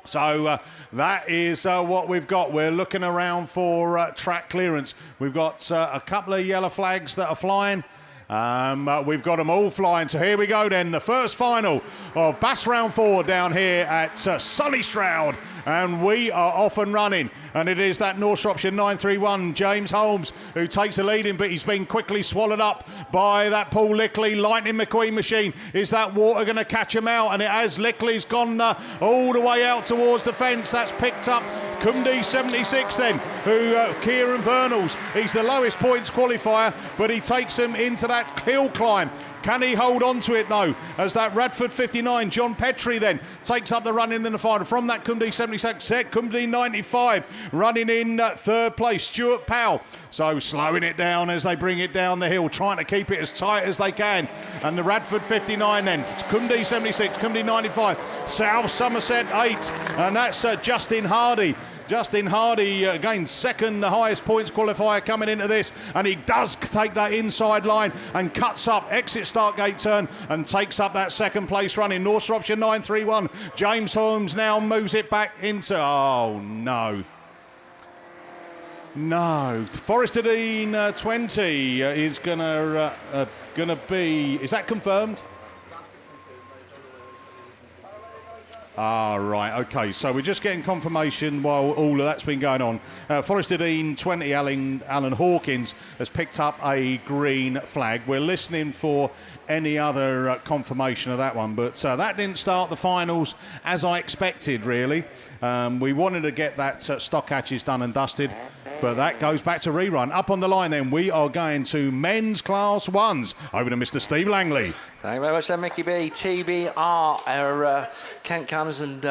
So that is what we've got. We're looking around for track clearance. We've got a couple of yellow flags that are flying. We've got them all flying. So here we go then. The first final of BASS Round 4 down here at sunny Stroud. And we are off and running. And it is that North Shropshire 931, James Holmes, who takes the lead in, but he's been quickly swallowed up by that Paul Lickley Lightning McQueen machine. Is that water going to catch him out? And it has. Lickley's gone all the way out towards the fence. That's picked up Cumdee 76 then, who Kieran Vernals. He's the lowest points qualifier, but he takes him into that hill climb. Can he hold on to it, though, as that Radford 59, John Petrie then takes up the run in the final. From that Cumdee 76, Cumdee 95, running in third place, Stuart Powell. So slowing it down as they bring it down the hill, trying to keep it as tight as they can. And the Radford 59 then, Cumdee 76, Cumdee 95, South Somerset 8, and that's Justin Hardy. Justin Hardy, again, second highest points qualifier coming into this, and he does take that inside line and cuts up, exit start gate turn, and takes up that second place run in North Shropshire 931. James Holmes now moves it back into, oh no. No, Forester Dean 20 is gonna be, is that confirmed? Ah, right, OK. So we're just getting confirmation while all of that's been going on. Forester Dean 20, Alan Hawkins, has picked up a green flag. We're listening for any other confirmation of that one. But that didn't start the finals as I expected, really. We wanted to get that stock hatches done and dusted. But that goes back to rerun. Up on the line then, we are going to men's Class 1s. Over to Mr. Steve Langley. Thank you very much, then, Mickey B. TBR, our Kent Cams and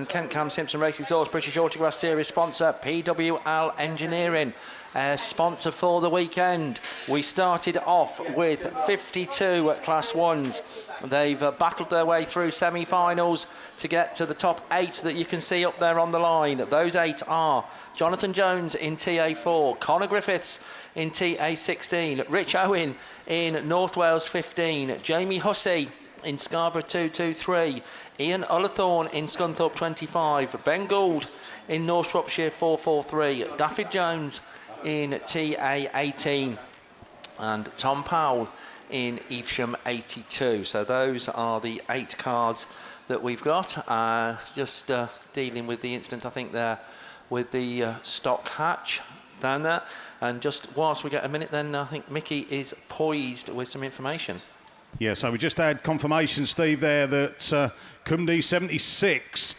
Kent Cam Simpson Racing Source British Autograss Series sponsor, PWL Engineering. Sponsor for the weekend. We started off with 52 Class 1s. They've battled their way through semi-finals to get to the top 8 that you can see up there on the line. Those 8 are Jonathan Jones in TA4, Connor Griffiths in TA16, Rich Owen in North Wales 15, Jamie Hussey in Scarborough 223, Ian Ullathorne in Scunthorpe 25, Ben Gould in North Shropshire 443, Daffyd Jones in TA18, and Tom Powell in Evesham 82. So those are the 8 cars that we've got. Just dealing with the incident, I think, there with the stock hatch down there. And just whilst we get a minute, then I think Mickey is poised with some information. Yeah, so we just had confirmation, Steve, there that Cumdy 76,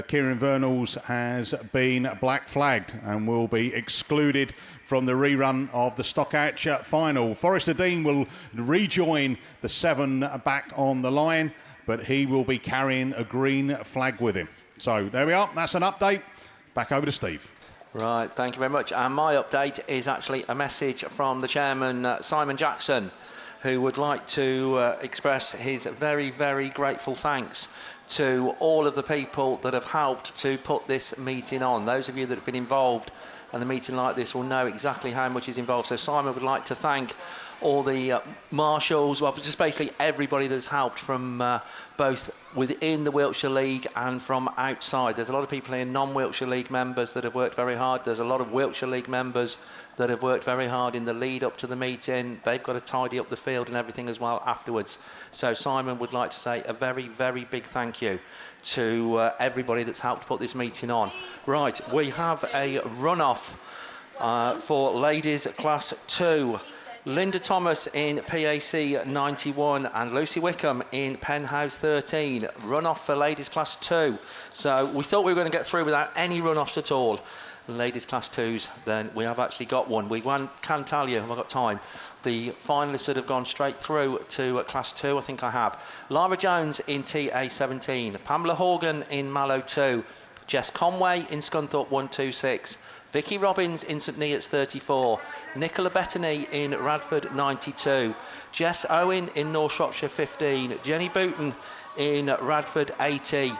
Kieran Vernals, has been black flagged and will be excluded from the rerun of the Stockhatch final. Forrester Dean will rejoin the 7 back on the line, but he will be carrying a green flag with him. So there we are, that's an update. Back over to Steve. Right, thank you very much. And my update is actually a message from the chairman, Simon Jackson, who would like to express his very, very grateful thanks to all of the people that have helped to put this meeting on. Those of you that have been involved in a meeting like this will know exactly how much is involved. So Simon would like to thank all the marshals, well, just basically everybody that's helped from both within the Wiltshire League and from outside. There's a lot of people here, non-Wiltshire League members, that have worked very hard. There's a lot of Wiltshire League members that have worked very hard in the lead up to the meeting. They've got to tidy up the field and everything as well afterwards. So Simon would like to say a very, very big thank you to everybody that's helped put this meeting on. Right, we have a runoff for ladies class 2. Linda Thomas in PAC 91 and Lucy Wickham in Penhouse 13. Runoff for ladies class 2. So we thought we were going to get through without any runoffs at all. Ladies class 2s, then we have actually got one. Can tell you, have I got time? The finalists that have gone straight through to class 2, I think I have. Lara Jones in TA 17. Pamela Horgan in Mallow 2. Jess Conway in Scunthorpe 126. Vicky Robbins in St Neots 34, Nicola Bettany in Radford 92, Jess Owen in North Shropshire 15, Jenny Booton in Radford 80.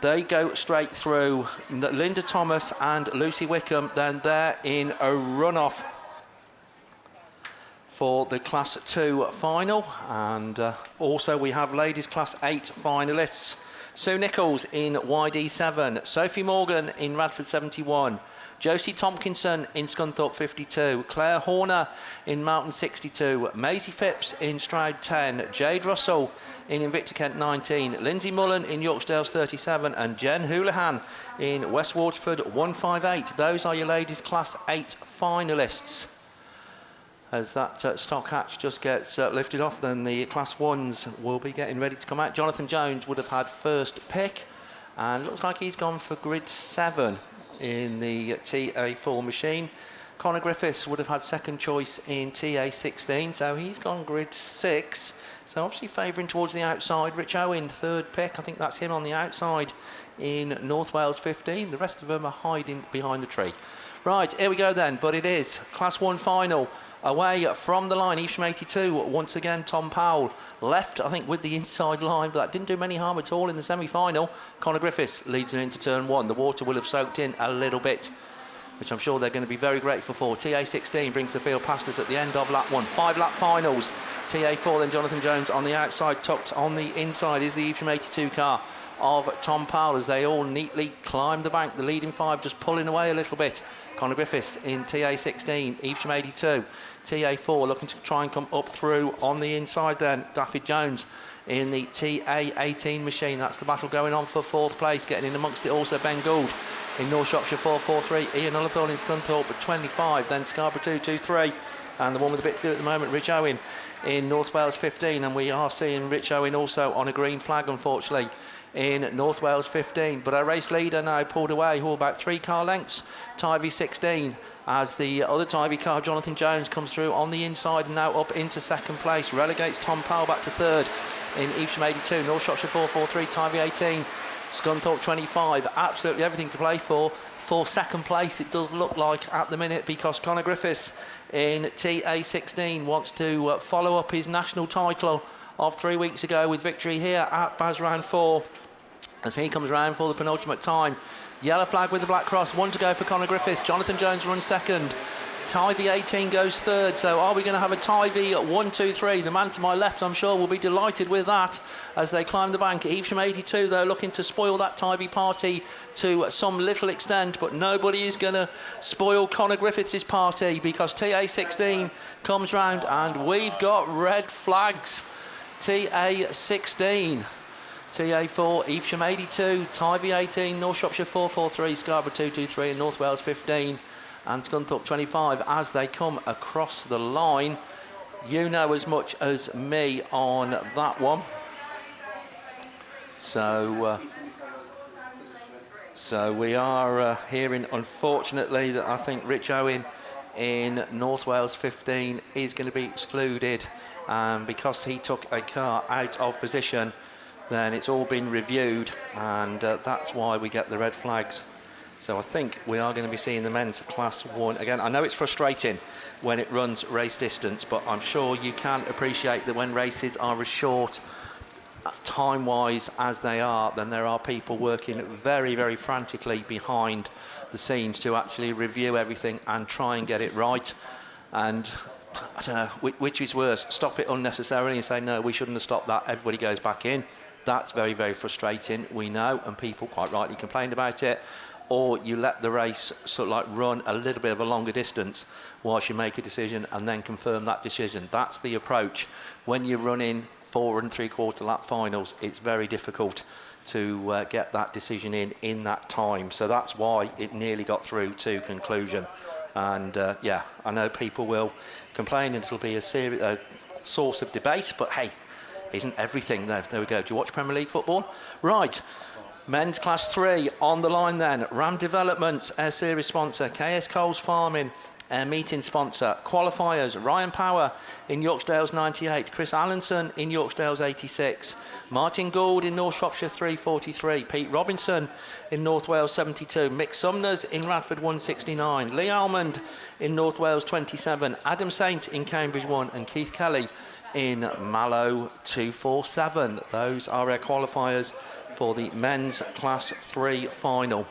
They go straight through. Linda Thomas and Lucy Wickham, then they're in a runoff for the Class 2 final. And also we have ladies Class 8 finalists. Sue Nichols in YD 7, Sophie Morgan in Radford 71, Josie Tompkinson in Scunthorpe 52, Claire Horner in Mountain 62, Maisie Phipps in Stroud 10, Jade Russell in Invicta Kent 19, Lindsay Mullen in Yorksdales 37 and Jen Houlihan in West Waterford 158. Those are your ladies Class 8 finalists. As that Stockhatch just gets lifted off, then the Class 1s will be getting ready to come out. Jonathan Jones would have had first pick and looks like he's gone for grid 7 in the TA4 machine. Connor Griffiths would have had second choice in TA16, so he's gone grid 6. So obviously favouring towards the outside. Rich Owen, third pick. I think that's him on the outside in North Wales 15. The rest of them are hiding behind the tree. Right, here we go then. But it is Class 1 final. Away from the line, Evesham 82, once again Tom Powell left, I think, with the inside line, but that didn't do many harm at all in the semi-final. Connor Griffiths leads it into turn 1. The water will have soaked in a little bit, which I'm sure they're going to be very grateful for. TA16 brings the field past us at the end of lap 1. 5-lap finals. TA4, then Jonathan Jones on the outside, tucked on the inside is the Evesham 82 car of Tom Powell as they all neatly climb the bank. The leading 5 just pulling away a little bit. Connor Griffiths in TA16, Evesham 82, TA4 looking to try and come up through on the inside then. Daffy Jones in the TA18 machine. That's the battle going on for 4th place. Getting in amongst it also Ben Gould in North Shropshire 443. Ian Ullathorne in Scunthorpe at 25. Then Scarborough 223. And the one with a bit to do at the moment, Rich Owen in North Wales 15. And we are seeing Rich Owen also on a green flag, unfortunately, in North Wales 15. But our race leader now pulled away, about 3 car lengths. Tivy 16 as the other Tivy car, Jonathan Jones, comes through on the inside and now up into 2nd place. Relegates Tom Powell back to 3rd in Evesham 82. North Shropshire 443, Tivy 18. Scunthorpe 25. Absolutely everything to play for 2nd place, it does look like at the minute, because Connor Griffiths in TA16 wants to follow up his national title of 3 weeks ago with victory here at BAS Round 4 as he comes round for the penultimate time. Yellow flag with the black cross, 1 to go for Connor Griffiths. Jonathan Jones runs 2nd. Tivy 18 goes 3rd. So are we going to have a Tivy 1, 2, 3? The man to my left, I'm sure, will be delighted with that as they climb the bank. Evesham 82, though, looking to spoil that Tivy party to some little extent, but nobody is going to spoil Connor Griffiths' party because TA16 comes round and we've got red flags. TA16. TA4, Evesham 82, Tivy 18, North Shropshire 443, Scarborough 223 and North Wales 15 and Scunthorpe 25 as they come across the line. You know as much as me on that one. So we are hearing, unfortunately, that I think Rich Owen in North Wales 15 is going to be excluded. Because he took a car out of position, then it's all been reviewed, and that's why we get the red flags. So I think we are going to be seeing the men's Class 1 again. I know it's frustrating when it runs race distance, but I'm sure you can appreciate that when races are as short time-wise as they are, then there are people working very, very frantically behind the scenes to actually review everything and try and get it right. And I don't know, which is worse, stop it unnecessarily and say, no, we shouldn't have stopped that, everybody goes back in. That's very, very frustrating, we know, and people quite rightly complained about it. Or you let the race sort of like run a little bit of a longer distance whilst you make a decision and then confirm that decision. That's the approach. When you're running 4 3/4 lap finals, it's very difficult to get that decision in that time. So that's why it nearly got through to conclusion. And yeah, I know people will complain and it'll be a source of debate, but hey, isn't everything there? There we go. Do you watch Premier League football? Right. Men's Class 3 on the line then. Ram Developments, Air Series sponsor. KS Coles Farming, Air Meeting sponsor. Qualifiers, Ryan Power in Yorksdale's 98. Chris Allenson in Yorksdale's 86. Martin Gould in North Shropshire 343. Pete Robinson in North Wales 72. Mick Sumners in Radford 169. Lee Almond in North Wales 27. Adam Saint in Cambridge 1. And Keith Kelly in Mallow 247. Those are our qualifiers for the men's Class 3 final.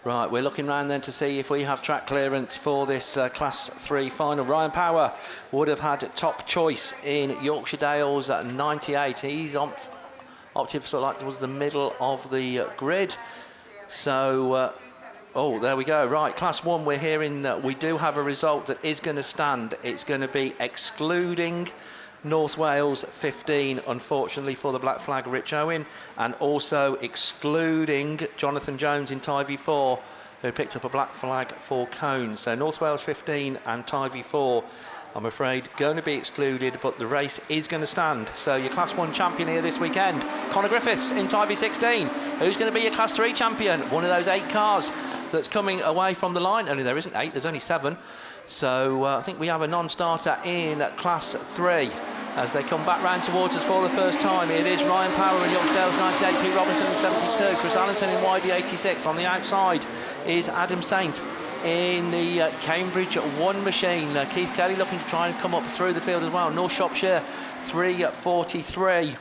Right, we're looking round then to see if we have track clearance for this Class 3 final. Ryan Power would have had top choice in Yorkshire Dales at 98. He's opted for sort of like towards the middle of the grid. So, oh, there we go. Right, Class 1, we're hearing that we do have a result that is going to stand. It's going to be excluding North Wales 15, unfortunately, for the black flag, Rich Owen, and also excluding Jonathan Jones in Tie V4, who picked up a black flag for Cones. So North Wales 15 and Tie V4, I'm afraid, going to be excluded, but the race is going to stand. So your Class 1 champion here this weekend, Connor Griffiths in Tie V16. Who's going to be your Class 3 champion? One of those 8 cars that's coming away from the line. Only there isn't 8, there's only 7. So I think we have a non-starter in Class 3 as they come back round towards us for the first time. It is Ryan Power in Yorksdale's 98, Pete Robinson in 72, Chris Allenton in YD 86. On the outside is Adam Saint in the Cambridge 1 machine. Keith Kelly looking to try and come up through the field as well. North Shropshire 343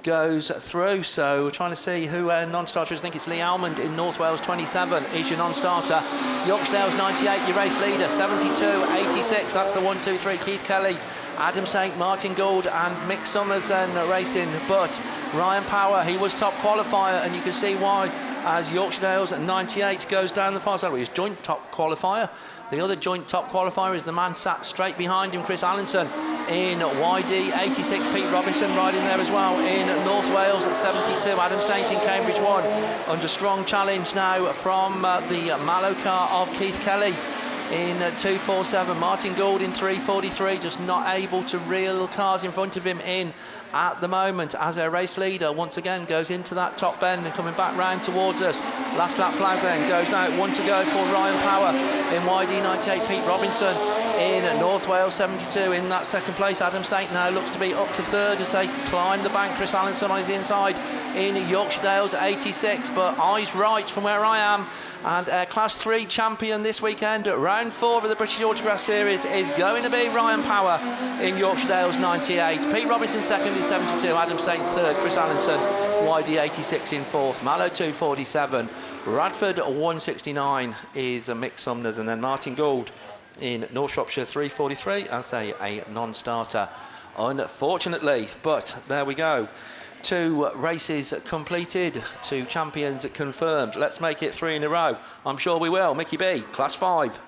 goes through, so we're trying to see who non-starter is. I think it's Lee Almond in North Wales 27 is your non-starter. Yorksdale's 98, your race leader, 72, 86, that's the 1, 2, 3. Keith Kelly, Adam Saint, Martin Gould and Mick Summers then racing, but Ryan Power, he was top qualifier, and you can see why as Yorkshire Dales at 98 goes down the far side. Well, he's joint top qualifier. The other joint top qualifier is the man sat straight behind him, Chris Allenson in YD 86. Pete Robinson riding there as well in North Wales at 72. Adam Saint in Cambridge 1 under strong challenge now from the Mallow car of Keith Kelly in 247. Martin Gould in 343, just not able to reel cars in front of him in at the moment as our race leader once again goes into that top bend and coming back round towards us. Last lap flag then goes out, 1 to go for Ryan Power in YD 98. Pete Robinson in North Wales 72 in that second place. Adam Saint now looks to be up to third as they climb the bank. Chris Allenson on his inside in Yorkshire Dales 86, but eyes right from where I am. And Class 3 champion this weekend at round 4 of the British Autograss Series is going to be Ryan Power in Yorkshire Dales 98. Pete Robinson second in 72, Adam Saint third, Chris Allenson YD 86 in fourth, Mallow 247, Radford 169 is Mick Sumners, and then Martin Gould in North Shropshire 343 as a non-starter, unfortunately. But there we go. 2 races completed, 2 champions confirmed. Let's make it 3 in a row. I'm sure we will. Mickey B, Class 5.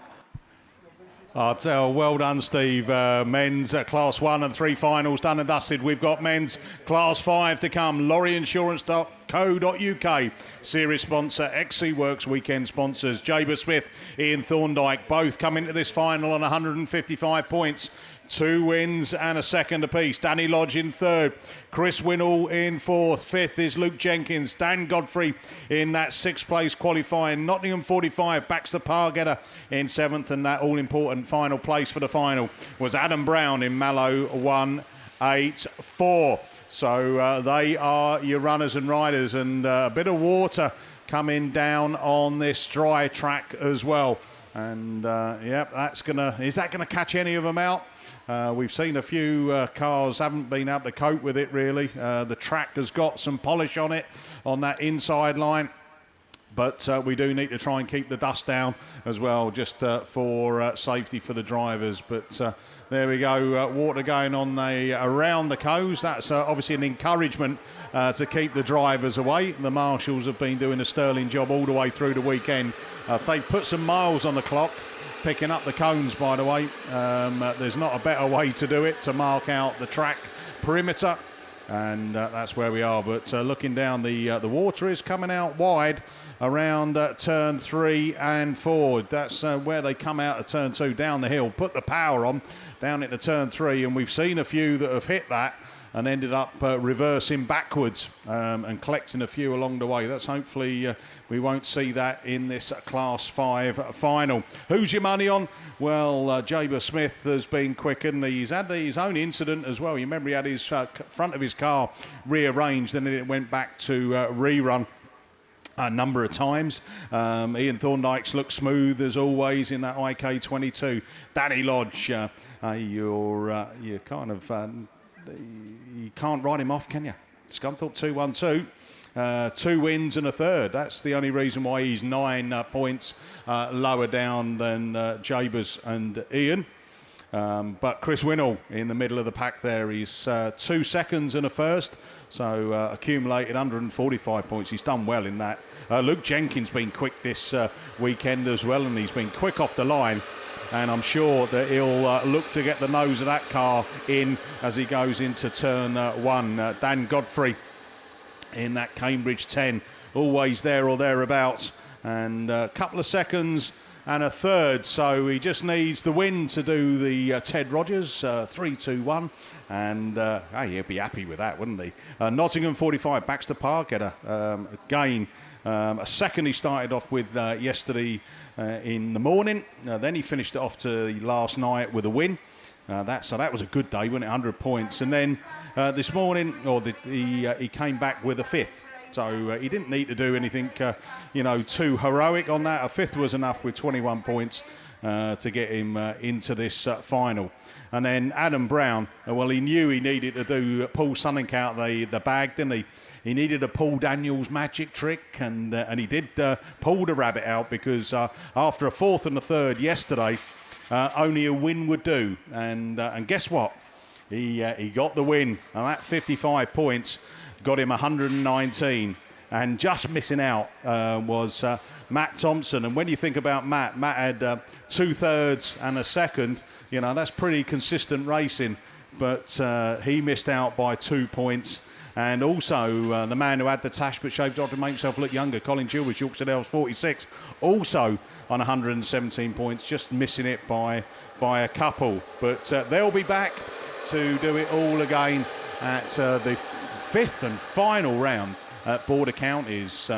I'll tell, well done, Steve. Men's Class 1 and 3 finals done and dusted. We've got men's Class 5 to come. Lorryinsurance.co.uk. Series sponsor, XC Works weekend sponsors. Jaber Smith, Ian Thorndike, both come into this final on 155 points. 2 wins and a second apiece. Danny Lodge in 3rd. Chris Winnall in 4th. 5th is Luke Jenkins. Dan Godfrey in that 6th place qualifying. Nottingham 45 backs the par getter in 7th, and that all-important final place for the final was Adam Brown in Mallow 184. So they are your runners and riders, and a bit of water coming down on this dry track as well. And is that gonna catch any of them out? We've seen a few cars haven't been able to cope with it really. The track has got some polish on it on that inside line. But we do need to try and keep the dust down as well, just for safety for the drivers. But there we go, water going on around the coast. That's obviously an encouragement to keep the drivers away. The marshals have been doing a sterling job all the way through the weekend. They put some miles on the clock, picking up the cones, by the way. There's not a better way to do it, to mark out the track perimeter. And that's where we are. But looking down, the water is coming out wide around turn 3 and 4. That's where they come out of turn 2 down the hill, put the power on down into turn 3, and we've seen a few that have hit that and ended up reversing backwards and collecting a few along the way. That's hopefully we won't see that in this Class 5 final. Who's your money on? Well, Jaber Smith has been quick, and he's had his own incident as well. You remember he had his front of his car rearranged, and then it went back to rerun a number of times. Ian Thorndike's looked smooth as always in that IK22. Danny Lodge, you're kind of... you can't write him off, can you? Scunthorpe 2-1-2. 2 wins and a third. That's the only reason why he's 9 points lower down than Jabers and Ian. But Chris Winnall in the middle of the pack there. He's 2 seconds and a first. So accumulated 145 points. He's done well in that. Luke Jenkins been quick this weekend as well, and he's been quick off the line. And I'm sure that he'll look to get the nose of that car in as he goes into turn 1. Dan Godfrey in that Cambridge 10, always there or thereabouts. And a couple of seconds and a third. So he just needs the win to do the Ted Rogers 3-2-1. And he'd be happy with that, wouldn't he? Nottingham 45, Baxter Parketter again. A second he started off with yesterday in the morning. Then he finished it off to last night with a win. So that was a good day, wasn't it? 100 points. And then this morning, he came back with a 5th. So he didn't need to do anything, too heroic on that. A 5th was enough with 21 points to get him into this final. And then Adam Brown, he knew he needed to pull something out the bag, didn't he? He needed a Paul Daniels magic trick, and he did pull the rabbit out, because after a 4th and a 3rd yesterday, only a win would do. And guess what? He got the win, and that 55 points got him 119. And just missing out was Matt Thompson. And when you think about Matt had 2 thirds and a second. That's pretty consistent racing. But he missed out by 2 points. And also the man who had the tash but shaved off to make himself look younger, Colin Chilvers, Yorkshire Dales 46, also on 117 points, just missing it by a couple. But they'll be back to do it all again at the 5th and final round at Border Counties.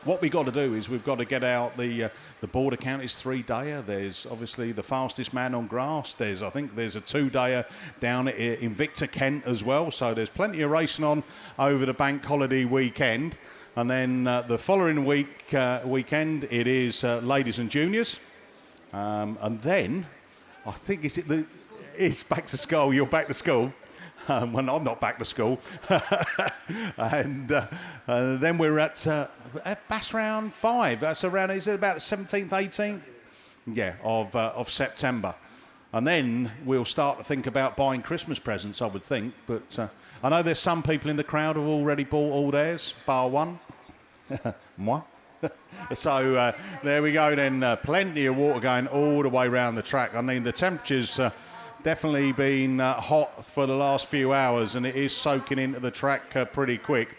What we've got to do is we've got to get out the Border Counties 3-dayer. There's obviously the fastest man on grass. I think there's a 2-dayer down at Invicta Kent as well. So there's plenty of racing on over the bank holiday weekend. And then the following weekend, it is ladies and juniors. And then I think it's back to school. You're back to school. When I'm not back to school. And then we're at BAS round 5. That's around, is it about the 17th, 18th? Yeah, of September. And then we'll start to think about buying Christmas presents, I would think. But I know there's some people in the crowd who've already bought all theirs, bar one. Moi. So there we go then. Plenty of water going all the way around the track. I mean, the temperature's definitely been hot for the last few hours, and it is soaking into the track pretty quick.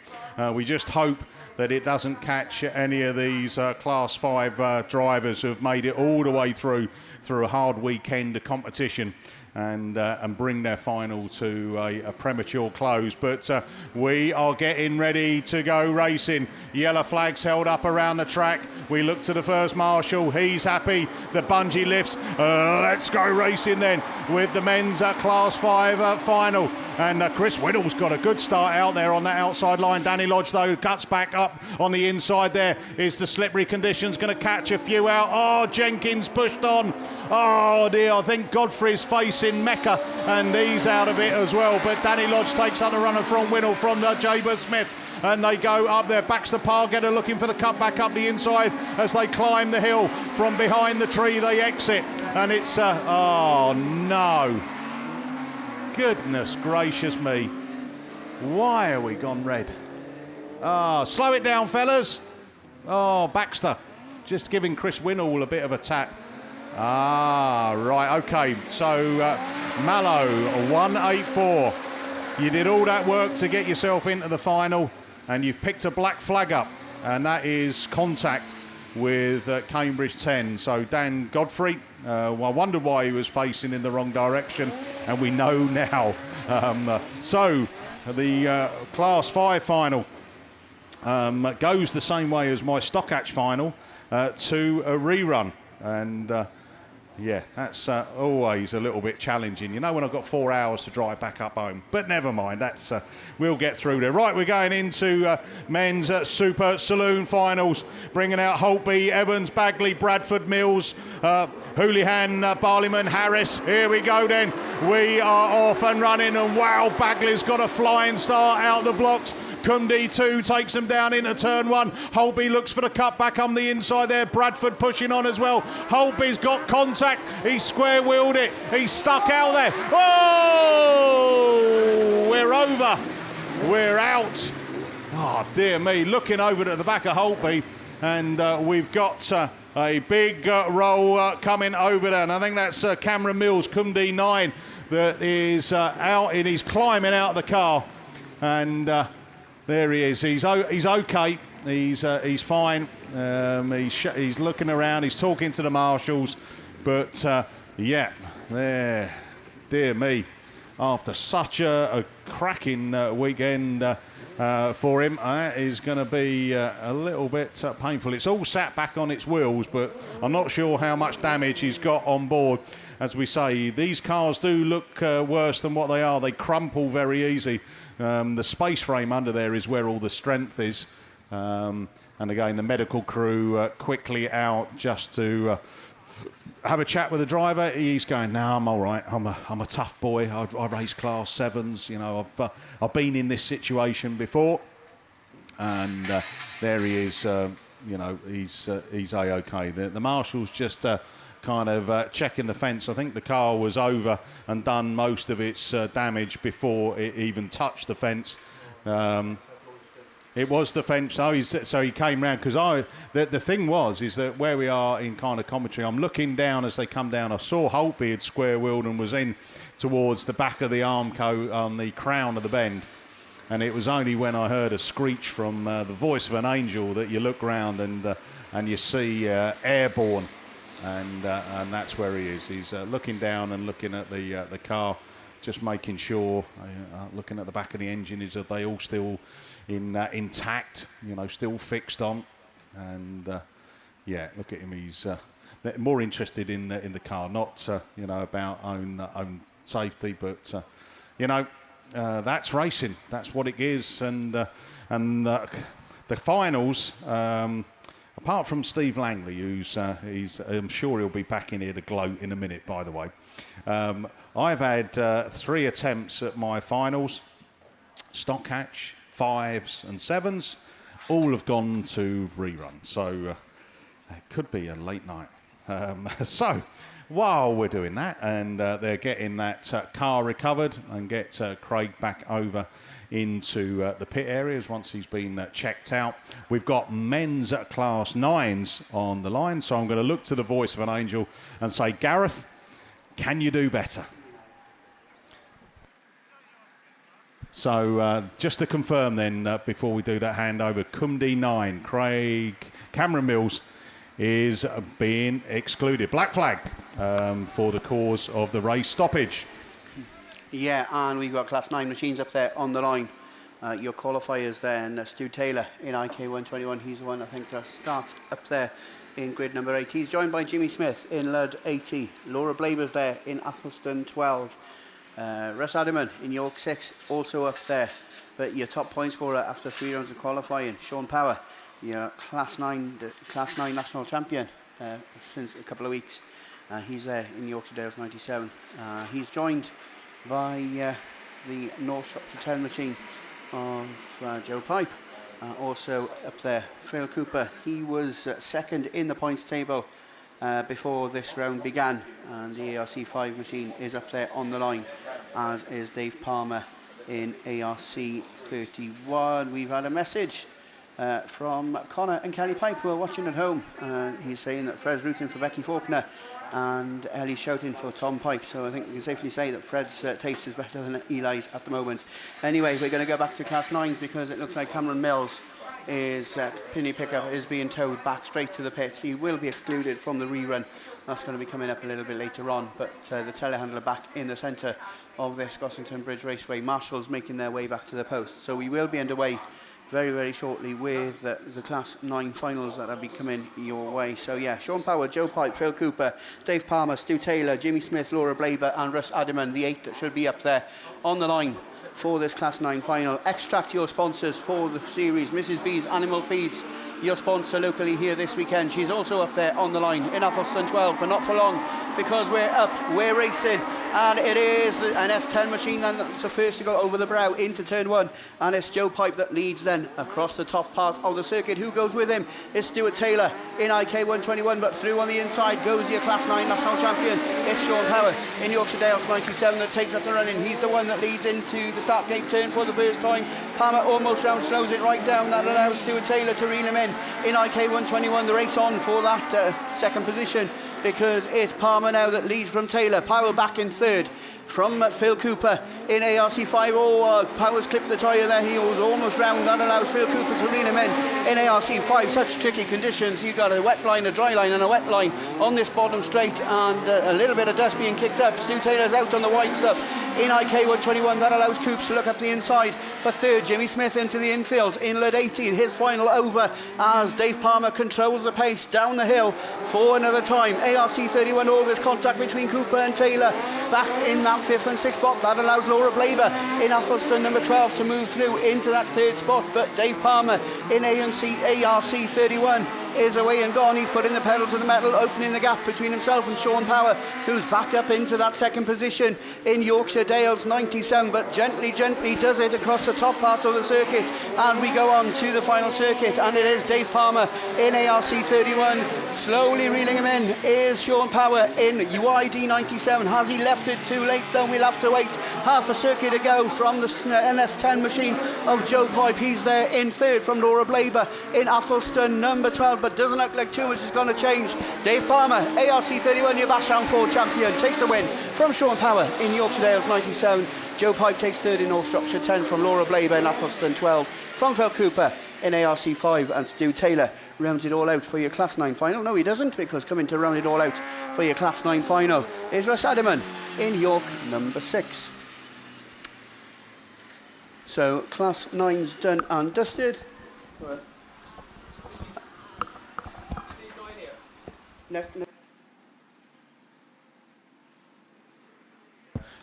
We just hope that it doesn't catch any of these Class 5 drivers who have made it all the way through a hard weekend of competition and bring their final to a premature close. But we are getting ready to go racing. Yellow flags held up around the track. We look to the first marshal. He's happy. The bungee lifts. Let's go racing then with the men's Class 5 final. And Chris Whittle's got a good start out there on that outside line. Danny Lodge, though, cuts back up on the inside there. Is the slippery conditions going to catch a few out? Oh, Jenkins pushed on. Oh, dear. I think Godfrey's facing Mecca, and he's out of it as well. But Danny Lodge takes on a runner from Whittle from Jaber Smith. And they go up there. Baxter Pargetter looking for the cut back up the inside as they climb the hill. From behind the tree, they exit. And it's, oh, no. Goodness gracious me. Why are we gone red? Slow it down, fellas. Oh, Baxter just giving Chris Winnall a bit of a tap. Right, okay. So Mallow, 184. You did all that work to get yourself into the final, and you've picked a black flag up, and that is contact with Cambridge 10. So Dan Godfrey, I wondered why he was facing in the wrong direction, and we know now. So the Class 5 final goes the same way as my Stockhatch final to a rerun. And yeah, that's always a little bit challenging. You know, when I've got 4 hours to drive back up home. But never mind, that's we'll get through there. Right, we're going into men's Super Saloon finals, bringing out Holtby, Evans, Bagley, Bradford, Mills, Houlihan, Barleyman, Harris. Here we go then. We are off and running, and wow, Bagley's got a flying start out the blocks. Cundy 2 takes him down into turn 1. Holtby looks for the cut back on the inside there. Bradford pushing on as well. Holtby's got contact. He's square wheeled it. He's stuck out there. Oh, we're over. We're out. Oh, dear me. Looking over to the back of Holtby, and we've got a big roll coming over there. And I think that's Cameron Mills, Cundy 9, that is out, and he's climbing out of the car. And there he is. He's okay. He's fine. He's looking around. He's talking to the marshals. But yeah, there. Dear me. After such a cracking weekend for him, that is going to be a little bit painful. It's all sat back on its wheels, but I'm not sure how much damage he's got on board. As we say, these cars do look worse than what they are. They crumple very easy. The space frame under there is where all the strength is. And again, the medical crew quickly out just to have a chat with the driver. He's going, no, I'm all right. I'm a tough boy. I race Class 7s. You know, I've been in this situation before. And there he is. You know, he's A-OK. The marshal's just kind of checking the fence. I think the car was over and done most of its damage before it even touched the fence. It was the fence, so he came round, because the thing is that where we are in kind of commentary, I'm looking down as they come down. I saw Holtby had square wheeled and was in towards the back of the Armco on the crown of the bend, and it was only when I heard a screech from the voice of an angel that you look round and you see Airborne. And that's where he is. He's looking down and looking at the car, just making sure, looking at the back of the engine, is that they all still intact, you know, still fixed on. And yeah, look at him. He's more interested in the car, not you know, about own safety, but you know, that's racing. That's what it is. And the finals. Apart from Steve Langley, who's I'm sure he'll be back in here to gloat in a minute, by the way. I've had 3 attempts at my finals, Stockhatch, 5s and 7s. All have gone to rerun, so it could be a late night. So while we're doing that, and they're getting that car recovered and get Craig back over into the pit areas once he's been checked out. We've got men's Class 9s on the line, so I'm going to look to the voice of an angel and say, Gareth, can you do better? So just to confirm then, before we do that handover, Cumdy 9, Cameron Mills is being excluded. Black flag for the cause of the race stoppage. Yeah, and we've got Class 9 machines up there on the line. Your qualifiers there, and Stu Taylor in IK 121. He's the one, I think, to start up there in grid number 8. He's joined by Jimmy Smith in Lud 80. Laura Blaber's there in Athelston 12. Russ Adderman in York 6, also up there. But your top point scorer after 3 rounds of qualifying, Sean Power, your Class 9 national champion since a couple of weeks. He's there in Yorkshire Dales 97. He's joined by the North Shropshire 10 machine of Joe Pipe. Also up there, Phil Cooper. He was second in the points table before this round began, and the ARC 5 machine is up there on the line, as is Dave Palmer in ARC 31. We've had a message from Connor and Kelly Pipe, who are watching at home. He's saying that Fred's rooting for Becky Faulkner and Ellie's shouting for Tom Pipe, so I think we can safely say that Fred's taste is better than Eli's at the moment. Anyway, we're going to go back to Class 9s because it looks like Cameron Mills is Penny Pickup is being towed back straight to the pits. He will be excluded from the rerun. That's going to be coming up a little bit later on, but the telehandler back in the centre of this Gossington Bridge Raceway. Marshall's making their way back to the post, so we will be underway very, very shortly with the Class 9 finals that will be coming your way. So yeah, Sean Power, Joe Pipe, Phil Cooper, Dave Palmer, Stu Taylor, Jimmy Smith, Laura Blaber and Russ Adderman, the 8 that should be up there on the line for this Class 9 final. Extract your sponsors for the series. Mrs. B's Animal Feeds, your sponsor locally here this weekend. She's also up there on the line in Athelston 12, but not for long, because we're up, we're racing, and it is an S10 machine, and it's the first to go over the brow into turn 1, and it's Joe Pipe that leads then across the top part of the circuit. Who goes with him? It's Stuart Taylor in IK 121, but through on the inside goes your Class 9 national champion. It's Sean Power in Yorkshire Dales 97 that takes up the running. He's the one that leads into the start gate turn for the first time. Palmer almost round, slows it right down. That allows Stuart Taylor to reel him in IK 121. The race on for that second position, because it's Palmer now that leads from Taylor. Power back in third from Phil Cooper in ARC 5. Power's clipped the tyre there. He was almost round. That allows Phil Cooper to reel him in ARC 5. Such tricky conditions. You've got a wet line, a dry line and a wet line on this bottom straight, and a little bit of dust being kicked up. Stu Taylor's out on the white stuff in IK 121. That allows Coops to look up the inside for third. Jimmy Smith into the infield in Lud 80. His final over as Dave Palmer controls the pace down the hill for another time. ARC 31, all this contact between Cooper and Taylor back in that 5th and 6th spot. That allows Laura Blaber in Athelston number 12 to move through into that 3rd spot, but Dave Palmer in ARC 31 is away and gone. He's putting the pedal to the metal, opening the gap between himself and Sean Power, who's back up into that 2nd position in Yorkshire Dales 97, but gently does it across the top part of the circuit, and we go on to the final circuit, and it is Dave Palmer in ARC 31. Slowly reeling him in is Sean Power in UID 97. Has he left it too late? Then we'll have to wait half a circuit to go from the NS10 machine of Joe Pipe. He's there in 3rd from Laura Blaber in Athelston number 12, but doesn't look like too much is going to change. Dave Palmer, ARC 31, your Bash Round 4 champion, takes the win from Sean Power in Yorkshire Dales 97. Joe Pipe takes 3rd in North Shropshire 10 from Laura Blaber in Athelston 12 from Phil Cooper in ARC 5, and Stu Taylor rounds it all out for your Class 9 final. No, he doesn't, because coming to round it all out for your Class 9 final is Russ Adderman in York number 6. So Class 9's done and dusted. No.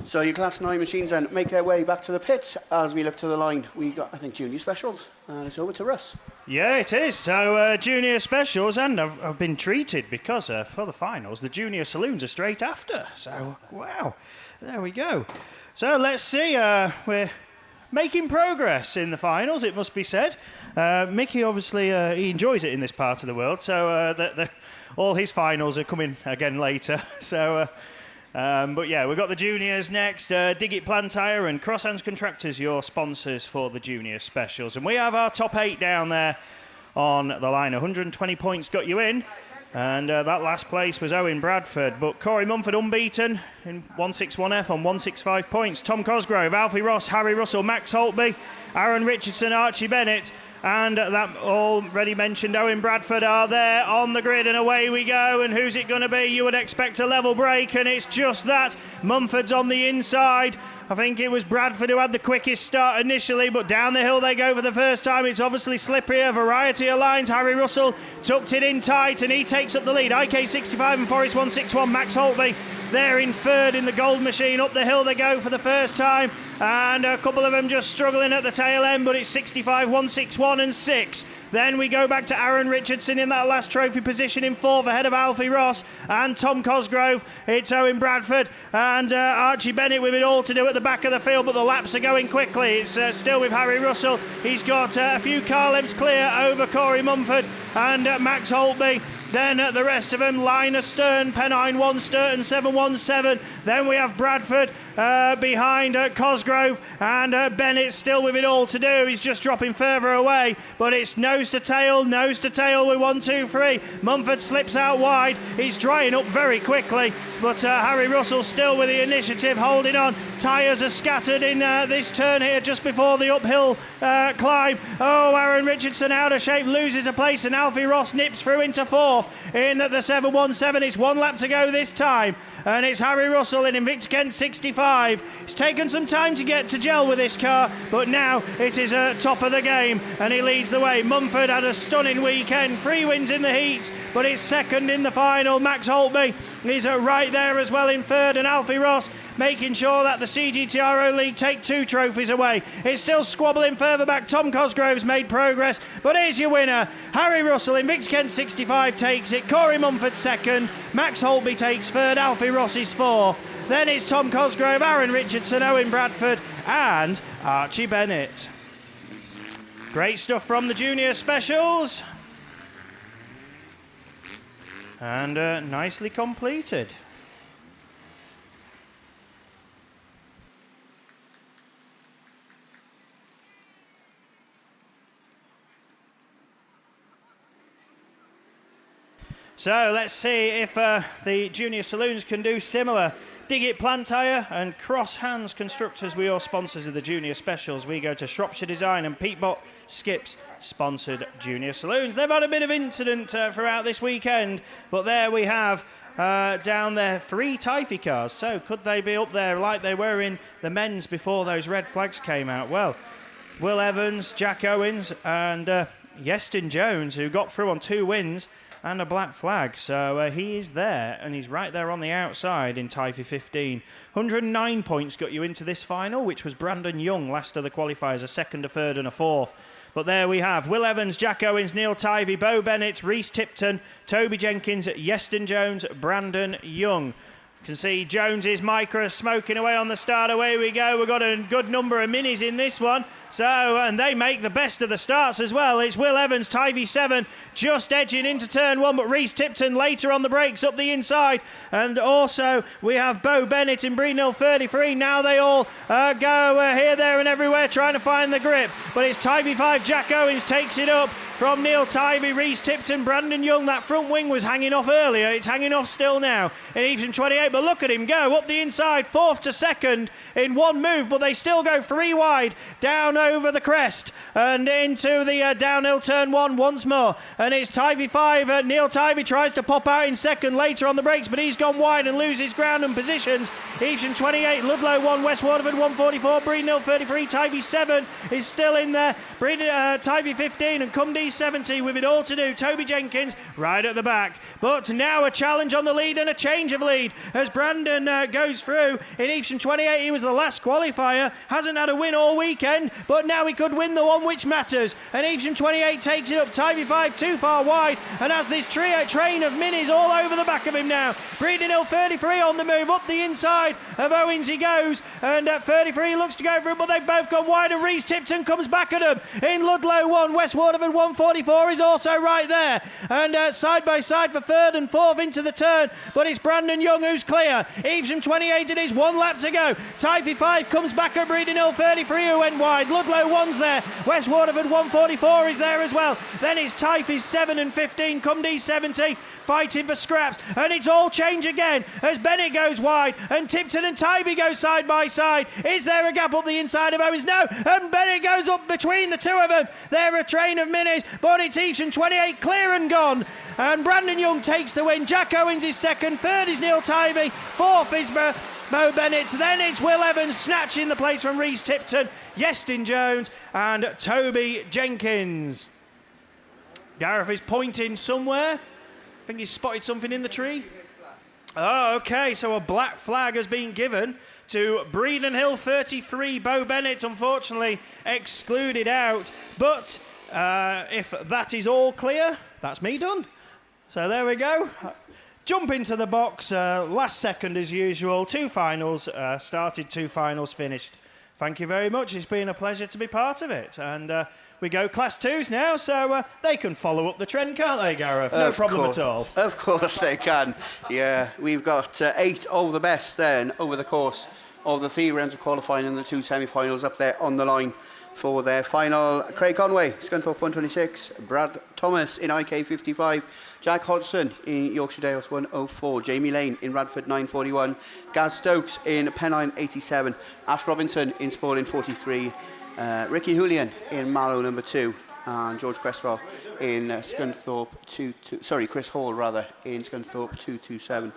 So your Class 9 machines then make their way back to the pits. As we look to the line, we got, I think, junior specials, and it's over to Russ. Yeah, it is. So junior specials, and I've been treated because for the finals, the junior saloons are straight after. So, wow, there we go. So let's see. We're making progress in the finals, it must be said. Mickey, obviously, he enjoys it in this part of the world, so all his finals are coming again later. So, but yeah, we've got the juniors next. Dig It Plantire and Cross Hands Contractors, your sponsors for the junior specials. And we have our top 8 down there on the line. 120 points got you in. And that last place was Owen Bradford. But Corey Mumford unbeaten in 161F on 165 points. Tom Cosgrove, Alfie Ross, Harry Russell, Max Holtby, Aaron Richardson, Archie Bennett, and that already mentioned Owen Bradford are there on the grid, and away we go. And who's it going to be? You would expect a level break, and it's just that. Mumford's on the inside. I think it was Bradford who had the quickest start initially, but down the hill they go for the first time. It's obviously slippery, a variety of lines. Harry Russell tucked it in tight, and he takes up the lead. IK65 and Forest 161. Max Holtby there in third in the gold machine. Up the hill they go for the first time, and a couple of them just struggling at the tail end, but it's 65, 161 and 6. Then we go back to Aaron Richardson in that last trophy position in fourth, ahead of Alfie Ross and Tom Cosgrove. It's Owen Bradford and Archie Bennett with it all to do at the back of the field, but the laps are going quickly. It's still with Harry Russell. He's got a few car lengths clear over Corey Mumford and Max Holtby. Then the rest of them, Linus Stern, Pennine 1, Sturton 717. Then we have Bradford behind Cosgrove, and Bennett still with it all to do. He's just dropping further away, but it's nose to tail with 1, 2, 3. Mumford slips out wide. He's drying up very quickly, but Harry Russell still with the initiative, holding on. Tyres are scattered in this turn here just before the uphill climb. Oh, Aaron Richardson out of shape, loses a place, and Alfie Ross nips through into fourth in the 717. It's 1 lap to go this time, and it's Harry Russell in Invicta Kent 65. It's taken some time to get to gel with this car, but now it is top of the game, and he leads the way. Mumford had a stunning weekend, 3 wins in the heats, but it's second in the final. Max Holtby is right there as well in third, and Alfie Ross making sure that the CGTRO League take 2 trophies away. It's still squabbling further back. Tom Cosgrove's made progress, but here's your winner. Harry Russell in Invicta Kent 65 takes it. Corey Mumford second. Max Holtby takes third. Alfie Ross is fourth. Then it's Tom Cosgrove, Aaron Richardson, Owen Bradford and Archie Bennett. Great stuff from the junior specials. And nicely completed. So let's see if the junior saloons can do similar. Dig It Plantire and Cross Hands Constructors were your sponsors of the junior specials. We go to Shropshire Design and Peatbot Skips sponsored junior saloons. They've had a bit of incident throughout this weekend, but there we have down there 3 Typhy cars. So could they be up there like they were in the men's before those red flags came out? Well, Will Evans, Jack Owens and Yeston Jones, who got through on 2 wins and a black flag. So he is there, and he's right there on the outside in Typhy 15. 109 points got you into this final, which was Brandon Young, last of the qualifiers, a second, a third and a fourth. But there we have Will Evans, Jack Owens, Neil Tivey, Bo Bennett, Reese Tipton, Toby Jenkins, Yeston Jones, Brandon Young. You can see Jones's Micra smoking away on the start. Away we go. We've got a good number of minis in this one. So, and they make the best of the starts as well. It's Will Evans, Tivey 7, just edging into turn 1, but Reese Tipton later on the brakes up the inside. And also we have Bo Bennett in Breenhill 33. Now they all go here, there and everywhere trying to find the grip. But it's Tivey 5, Jack Owens takes it up from Neil Tivey, Reese Tipton, Brandon Young. That front wing was hanging off earlier. It's hanging off still now in Evesham 28. But look at him go up the inside, 4th to 2nd in one move. But they still go 3 wide down over the crest and into the downhill turn 1 once more. And it's Tivey 5. Neil Tivey tries to pop out in second later on the brakes, but he's gone wide and loses ground and positions. Evesham 28, Ludlow 1, West Waterford 144, Breenhill 33, Tivey 7 is still in there. Tivey 15 and Cumdee 70 with it all to do. Toby Jenkins right at the back. But now a challenge on the lead and a change of lead as Brandon goes through. In Evesham 28, he was the last qualifier. Hasn't had a win all weekend, but now he could win the one which matters. And Evesham 28 takes it up. Tyvee 5 too far wide. And as this train of minis all over the back of him now. Breeding Hill 33 on the move. Up the inside of Owens he goes. And at 33 looks to go for it, but they've both gone wide. And Reese Tipton comes back at him. In Ludlow 1, West Waterford 144 is also right there. And side by side for third and fourth into the turn. But it's Brandon Young who's clear. Evesham 28 it is, 1 lap to go. Tyvee 5 comes back at Breeding Hill 33 who went wide. Ludlow 1's there. West Waterford 144 is there as well. Then it's Tyvee 7 and 15 come D70 fighting for scraps. And it's all change again as Bennett goes wide and Tipton and Tyvee go side by side. Is there a gap up the inside of Owens? No. And Bennett goes up between the two of them. They're a train of minis, but it's Evesham 28 clear and gone. And Brandon Young takes the win. Jack Owens is second. Third is Neil Tyvee. Fourth is Mo Bennett. Then it's Will Evans snatching the place from Reese Tipton, Yestin Jones and Toby Jenkins. Gareth is pointing somewhere. I think he's spotted something in the tree. Oh, OK, so a black flag has been given to Breedon Hill 33. Bo Bennett, unfortunately, excluded out. But if that is all clear, that's me done. So there we go. Jump into the box. Last second as usual. 2 finals started, 2 finals finished. Thank you very much. It's been a pleasure to be part of it. And we go Class 2s now, so they can follow up the trend, can't they, Gareth? No problem at all. Of course they can. Yeah, we've got 8 of the best then over the course of the 3 rounds of qualifying and the 2 semi-finals up there on the line for their final. Craig Conway, Scunthorpe 126, Brad Thomas in IK 55, Jack Hodgson in Yorkshire Dales 104, Jamie Lane in Radford 941, Gaz Stokes in Pennine 87, Ash Robinson in Spalding 43, Ricky Julian in Mallow number 2, and George Cresswell in Scunthorpe Chris Hall rather in Scunthorpe 227.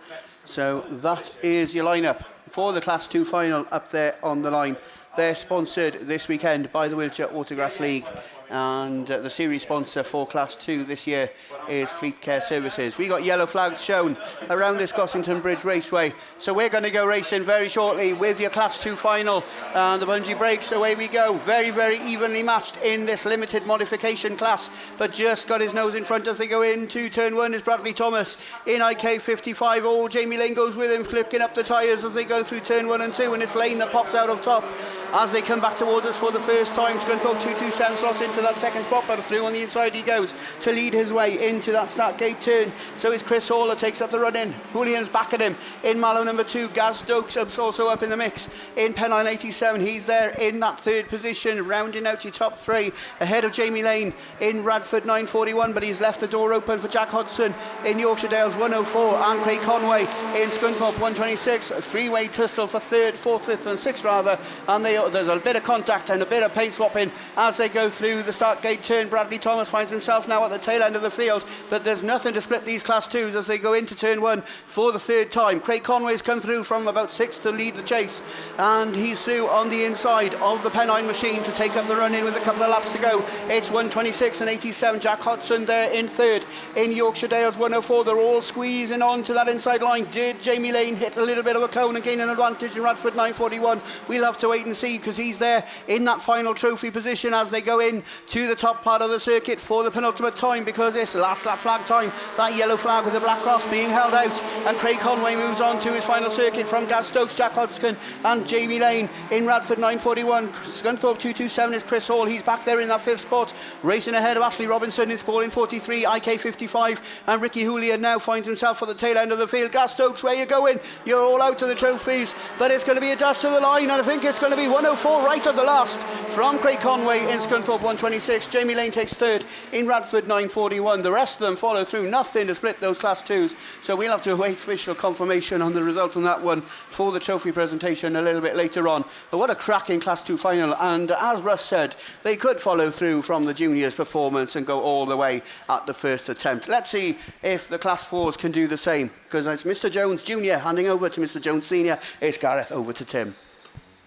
So that is your lineup for the Class 2 final up there on the line. They're sponsored this weekend by the Wiltshire Autograss League, and the series sponsor for Class 2 this year is Fleet Care Services. We got yellow flags shown around this Gossington Bridge Raceway, so we're going to go racing very shortly with your Class 2 final and the bungee breaks. Away we go, very, very evenly matched in this limited modification class, but just got his nose in front as they go into turn 1 is Bradley Thomas in IK 55. Oh, Jamie Lane goes with him, flipping up the tyres as they go through turn 1 and 2, and it's Lane that pops out of top as they come back towards us for the first time. Scunthorpe 227 slots into that second spot, but through on the inside he goes to lead his way into that start gate turn. So it's Chris Hall that takes up the run in. Julian's back at him in Mallow number 2. Gaz Stokes also up in the mix in Pennine 87. He's there in that third position, rounding out your top 3 ahead of Jamie Lane in Radford 941, but he's left the door open for Jack Hodgson in Yorkshire Dales 104 and Craig Conway in Scunthorpe 126. A 3-way tussle for 3rd, 4th, 5th and 6th rather, and there's a bit of contact and a bit of paint swapping as they go through the start gate turn. Bradley Thomas finds himself now at the tail end of the field, but there's nothing to split these Class 2s as they go into turn 1 for the 3rd time. Craig Conway's come through from about 6th to lead the chase, and he's through on the inside of the Pennine machine to take up the run in with a couple of laps to go. It's 126 and 87. Jack Hodgson there in 3rd in Yorkshire Dales 104. They're all squeezing on to that inside line. Did Jamie Lane hit a little bit of a cone and gain an advantage in Radford 941? We'll have to wait and see, because he's there in that final trophy position as they go in to the top part of the circuit for the penultimate time, because it's last lap flag time. That yellow flag with the black cross being held out, and Craig Conway moves on to his final circuit from Gaz Stokes, Jack Hodgson and Jamie Lane in Radford 941. Scunthorpe 227 is Chris Hall. He's back there in that 5th spot, racing ahead of Ashley Robinson in Spalding 43, IK 55, and Ricky Julian now finds himself at the tail end of the field. Gaz Stokes, where you going? You're all out of the trophies, but it's going to be a dash to the line, and I think it's going to be 104 right at the last from Craig Conway in Scunthorpe 126. Jamie Lane takes 3rd in Radford 941. The rest of them follow through. Nothing to split those Class 2s, so we'll have to await official confirmation on the result on that one for the trophy presentation a little bit later on. But what a cracking Class 2 final, and as Russ said, they could follow through from the juniors performance and go all the way at the first attempt. Let's see if the Class 4s can do the same, because it's Mr. Jones Jr. handing over to Mr. Jones Sr. It's Gareth over to Tim.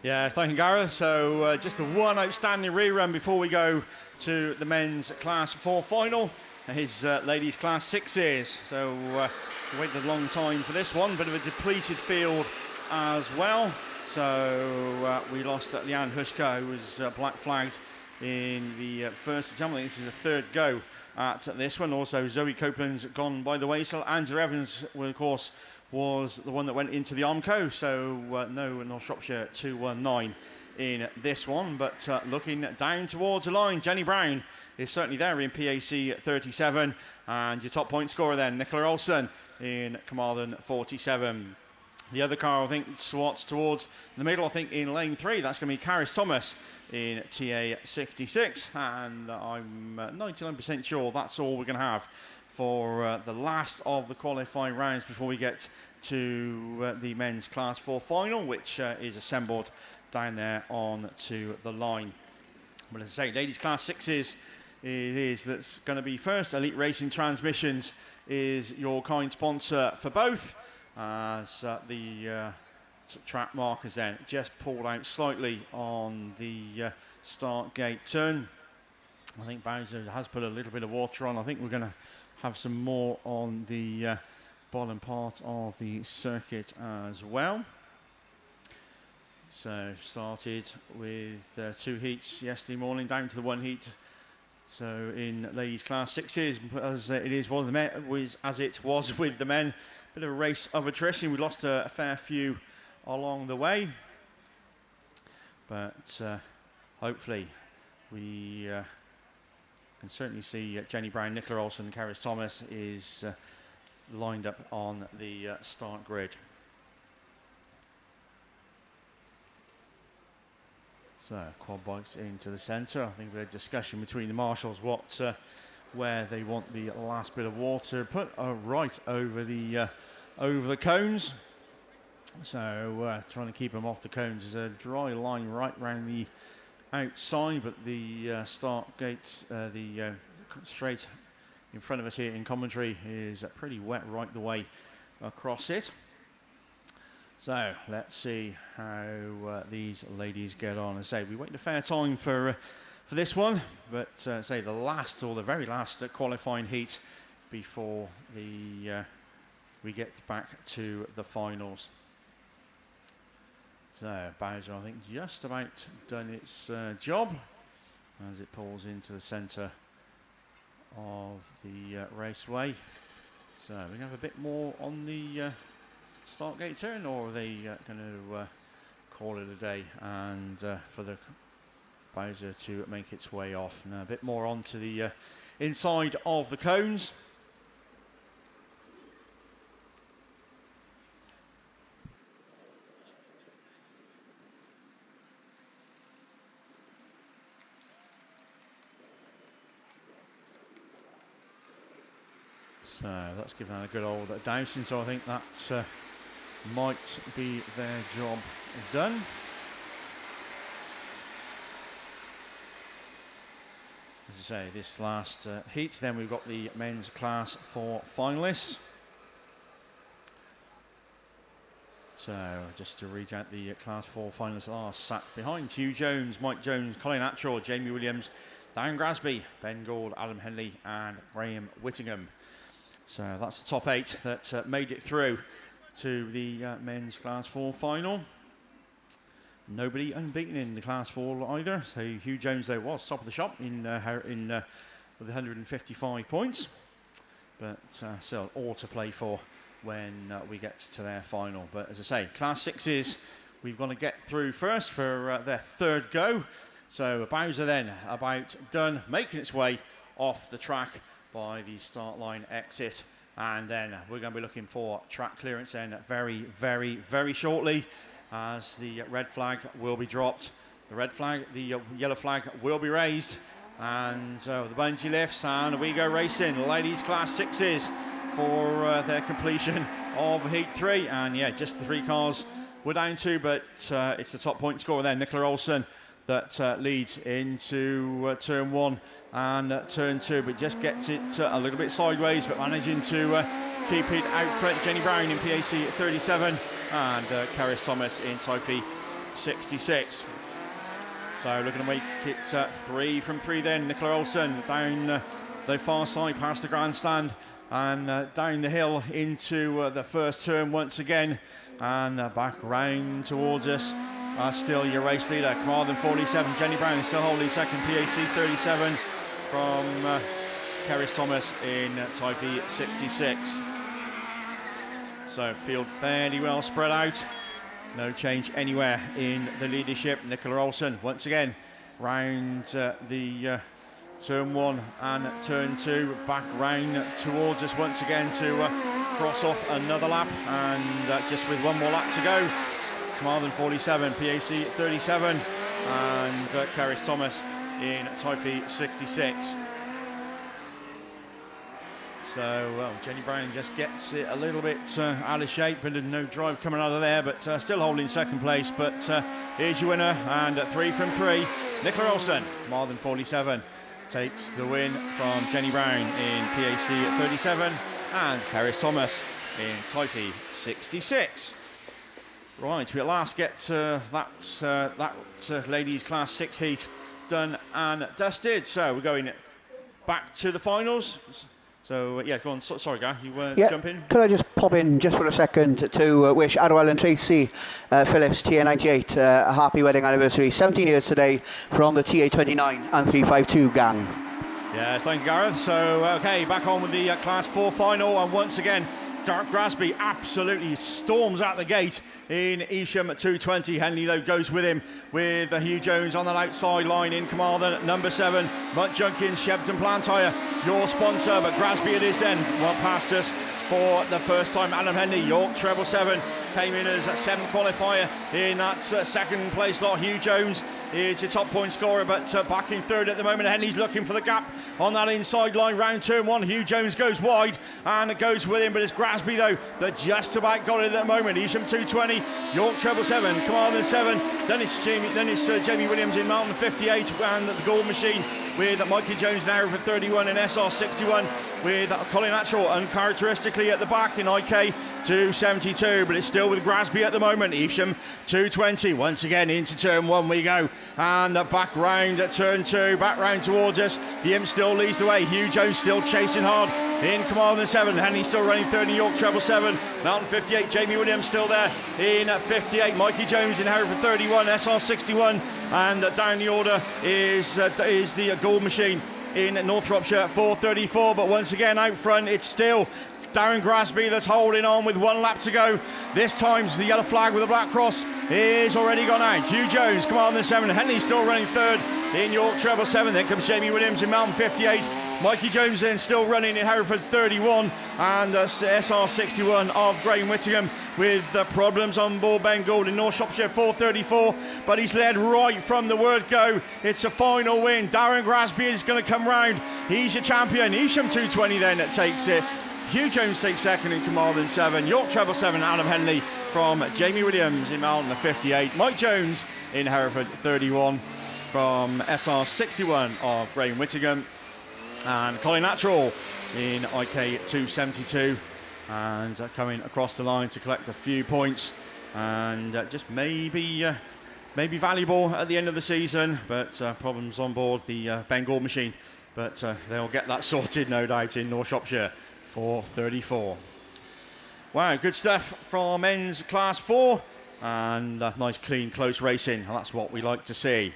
Yeah, thank you, Gareth. So just the one outstanding rerun before we go to the men's Class 4 final. His ladies' Class 6s. So we waited a long time for this one. Bit of a depleted field as well. So we lost Leanne Hushka, who was black flagged in the first attempt. I think this is the third go at this one. Also, Zoe Copeland's gone by the wayside. Angela Evans, well, of course, was the one that went into the Armco. So no North Shropshire 219 in this one. But looking down towards the line, Jenny Brown is certainly there in PAC 37. And your top point scorer then, Nicola Olsen in Carmarthen 47. The other car, I think, swats towards the middle, I think, in lane 3. That's going to be Caris Thomas in TA 66. And I'm 99% sure that's all we're going to have for the last of the qualifying rounds before we get to the men's Class 4 final, which is assembled down there onto the line. But as I say, ladies' Class 6s, it is that's going to be first. Elite Racing Transmissions is your kind sponsor for both. As the track markers then just pulled out slightly on the start gate turn. I think Bowser has put a little bit of water on. I think we're going to have some more on the bottom part of the circuit as well. So started with 2 heats yesterday morning, down to the 1 heat. So in ladies' Class 6s, as it was with the men, bit of a race of attrition. We lost a fair few along the way, but hopefully we can certainly see Jenny Brown, Nicola Olsen, and Caris Thomas is lined up on the start grid. So quad bikes into the centre. I think we had a discussion between the marshals where they want the last bit of water put right over the cones. So trying to keep them off the cones. There's a dry line right around the outside, but the start gates, the straight in front of us here in commentary is pretty wet right the way across it. So let's see how these ladies get on. As I say, we waited a fair time for this one, but say the last or the very last qualifying heat before the we get back to the finals. So Bowser, I think, just about done its job as it pulls into the centre of the raceway. So we're going to have a bit more on the start gate turn, or are they going to call it a day and for the Bowser to make its way off? Now a bit more onto the inside of the cones. So that's given out a good old dousing, so I think that might be their job done. As I say, this last heat, then we've got the men's Class 4 finalists. So just to read out the Class 4 finalists are sat behind: Hugh Jones, Mike Jones, Colin Atchell, Jamie Williams, Darren Grasby, Ben Gould, Adam Henley and Graham Whittingham. So that's the top 8 that made it through to the men's Class 4 final. Nobody unbeaten in the Class 4 either. So Hugh Jones, though, was top of the shop with 155 points. But still all to play for when we get to their final. But as I say, Class 6s, we've got to get through first for their third go. So Bowser then about done, making its way off the track by the start line exit, and then we're going to be looking for track clearance then very, very, very shortly, as the red flag will be dropped. The yellow flag will be raised, and the bungee lifts, and we go racing. Ladies Class 6s for their completion of Heat 3, and yeah, just the 3 cars we're down to, but it's the top point scorer there, Nicola Olsen, that leads into turn 1 and turn 2, but just gets it a little bit sideways, but managing to keep it out front. Jenny Brown in PAC 37 and Caris Thomas in Typhi 66. So looking to make it 3 from 3 then. Nicola Olsen down the far side past the grandstand and down the hill into the first turn once again, and back round towards us. Still your race leader, Carmarthen 47. Jenny Brown still holding second, PAC 37 from Keris Thomas in Typhy 66. So field fairly well spread out. No change anywhere in the leadership. Nicola Olsen once again round the turn 1 and turn 2, back round towards us once again to cross off another lap, and just with one more lap to go, Carmarthen 47, PAC 37 and Keris Thomas in Typhy 66. So, well, Jenny Brown just gets it a little bit out of shape, and no drive coming out of there, but still holding second place. But here's your winner, and 3 from 3, Nicola Olsen, Carmarthen 47, takes the win from Jenny Brown in PAC 37 and Keris Thomas in Typhy 66. Right, we at last get that ladies class 6 heat done and dusted. So we're going back to the finals. So, yeah, go on. Sorry, Gar, you jump in? Could I just pop in just for a second to wish Adwell and Tracy Phillips, TA98, a happy wedding anniversary. 17 years today from the TA29 and 352 gang. Yes, thank you, Gareth. So, OK, back on with the Class 4 final. And once again, Dark Grasby absolutely storms out the gate in Evesham at 220. Henley, though, goes with him with Hugh Jones on that outside line in Carmarthen at number 7. Mutt Junkins, Shepton Plantyre, your sponsor, but Grasby it is then. Well past us for the first time. Adam Henley, York treble 7, came in as a 7th qualifier in that second place lot. Hugh Jones is your top point scorer, but back in 3rd at the moment. Henley's looking for the gap on that inside line. Round turn 1, Hugh Jones goes wide and it goes with him, but it's Grasby though that just about got it at the moment. Evesham 220, York treble 7, Carmarthen 7, then it's Jamie Williams in Mountain 58 and the Gold Machine with Mikey Jones now for 31 and SR 61 with Colin Atchell uncharacteristically at the back in IK 272, but it's still with Grasby at the moment. Evesham 220, once again into turn 1 we go, and back round at turn 2, back round towards us. The Imp still leads the way. Hugh Jones still chasing hard in Carmarthen 7, Henley still running 3rd in York treble 7, Mountain 58, Jamie Williams still there in 58, Mikey Jones in Hereford 31, SR 61, and down the order is the Gold Machine in North Shropshire 434, but once again out front it's still Darren Grasby that's holding on with 1 lap to go. This time's the yellow flag with the black cross is already gone out. Hugh Jones, Carmarthen 7, Henley still running 3rd in York treble 7. Then comes Jamie Williams in Mountain 58. Mikey Jones then still running in Hereford 31, and SR 61 of Graham Whittingham with problems on board Ben Gould in North Shropshire 434, but he's led right from the word go. It's a final win. Darren Grasby is going to come round. He's your champion. Evesham 220 then that takes it. Hugh Jones takes 2nd in Carmarthen 7, York treble 7, Adam Henley from Jamie Williams in Mountain 58, Mike Jones in Hereford 31 from SR 61 of Graham Whittingham, and Colin Atchell in IK 272, and coming across the line to collect a few points and just maybe valuable at the end of the season, but problems on board the Ben Gould Machine, but they'll get that sorted no doubt in North Shropshire 434. Wow, good stuff from men's class 4, and nice clean close racing, and that's what we like to see.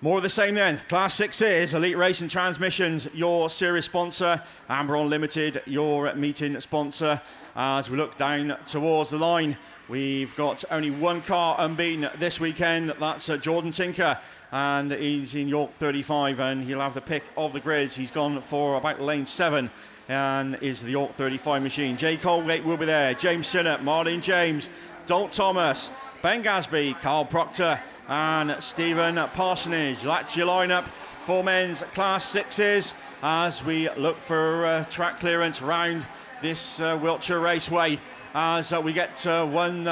More of the same then. Class 6 is Elite Racing Transmissions, your series sponsor. Amber Unlimited, your meeting sponsor. As we look down towards the line, we've got only 1 car unbeaten this weekend. That's Jordan Tinker, and he's in York 35, and he'll have the pick of the grids. He's gone for about lane 7, and is the York 35 machine. Jay Colgate will be there. James Sinnott, Marlene James, Dolt Thomas, Ben Gasby, Carl Proctor, and Stephen Parsonage. That's your lineup for men's class 6s as we look for track clearance round this Wiltshire Raceway. As we get one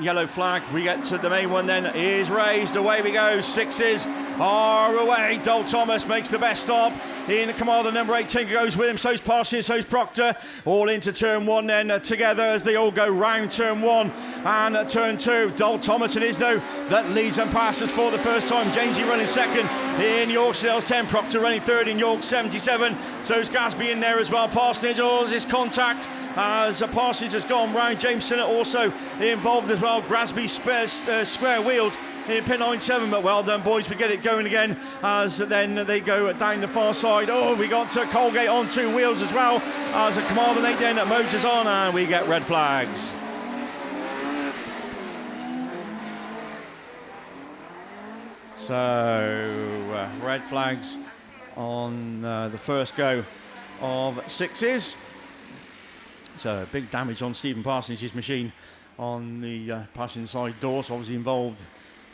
yellow flag, we get to the main one then is raised. Away we go, 6s are away. Dol Thomas makes the best stop. In command of number 8, Tinker goes with him. So's Parsons, so's Proctor. All into turn 1 then together as they all go round turn 1 and turn 2. Dol Thomas it is though that leads and passes for the first time. Jamesy running second in York Sales 10. Proctor running third in York 77. So's Gasby in there as well. Parsonage does his contact as Parsons has gone round. James Sinnott also involved as well. Grasby square wheeled in pit 97, but well done boys, we get it going again as then they go down the far side. Oh, we got Colgate on 2 wheels as well as a Commander 8 then that motors on, and we get red flags. So red flags on the first go of 6s. So big damage on Stephen Parsons' machine on the passenger side door, so obviously involved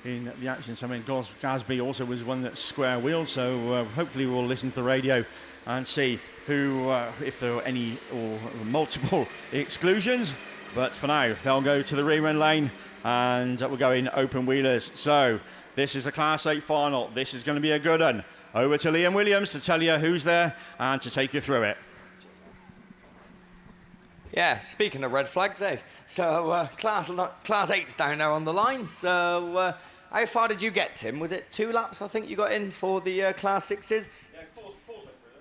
in the action. So I mean, Gasby also was one that's square wheeled, so hopefully we'll listen to the radio and see who, if there are any or multiple exclusions. But for now, they'll go to the rerun lane and we're going open wheelers. So this is the Class 8 final. This is going to be a good one. Over to Liam Williams to tell you who's there and to take you through it. Yeah, speaking of red flags, so class 8's down there on the line. So how far did you get, Tim? Was it 2 laps I think you got in for the Class 6s? Yeah, four's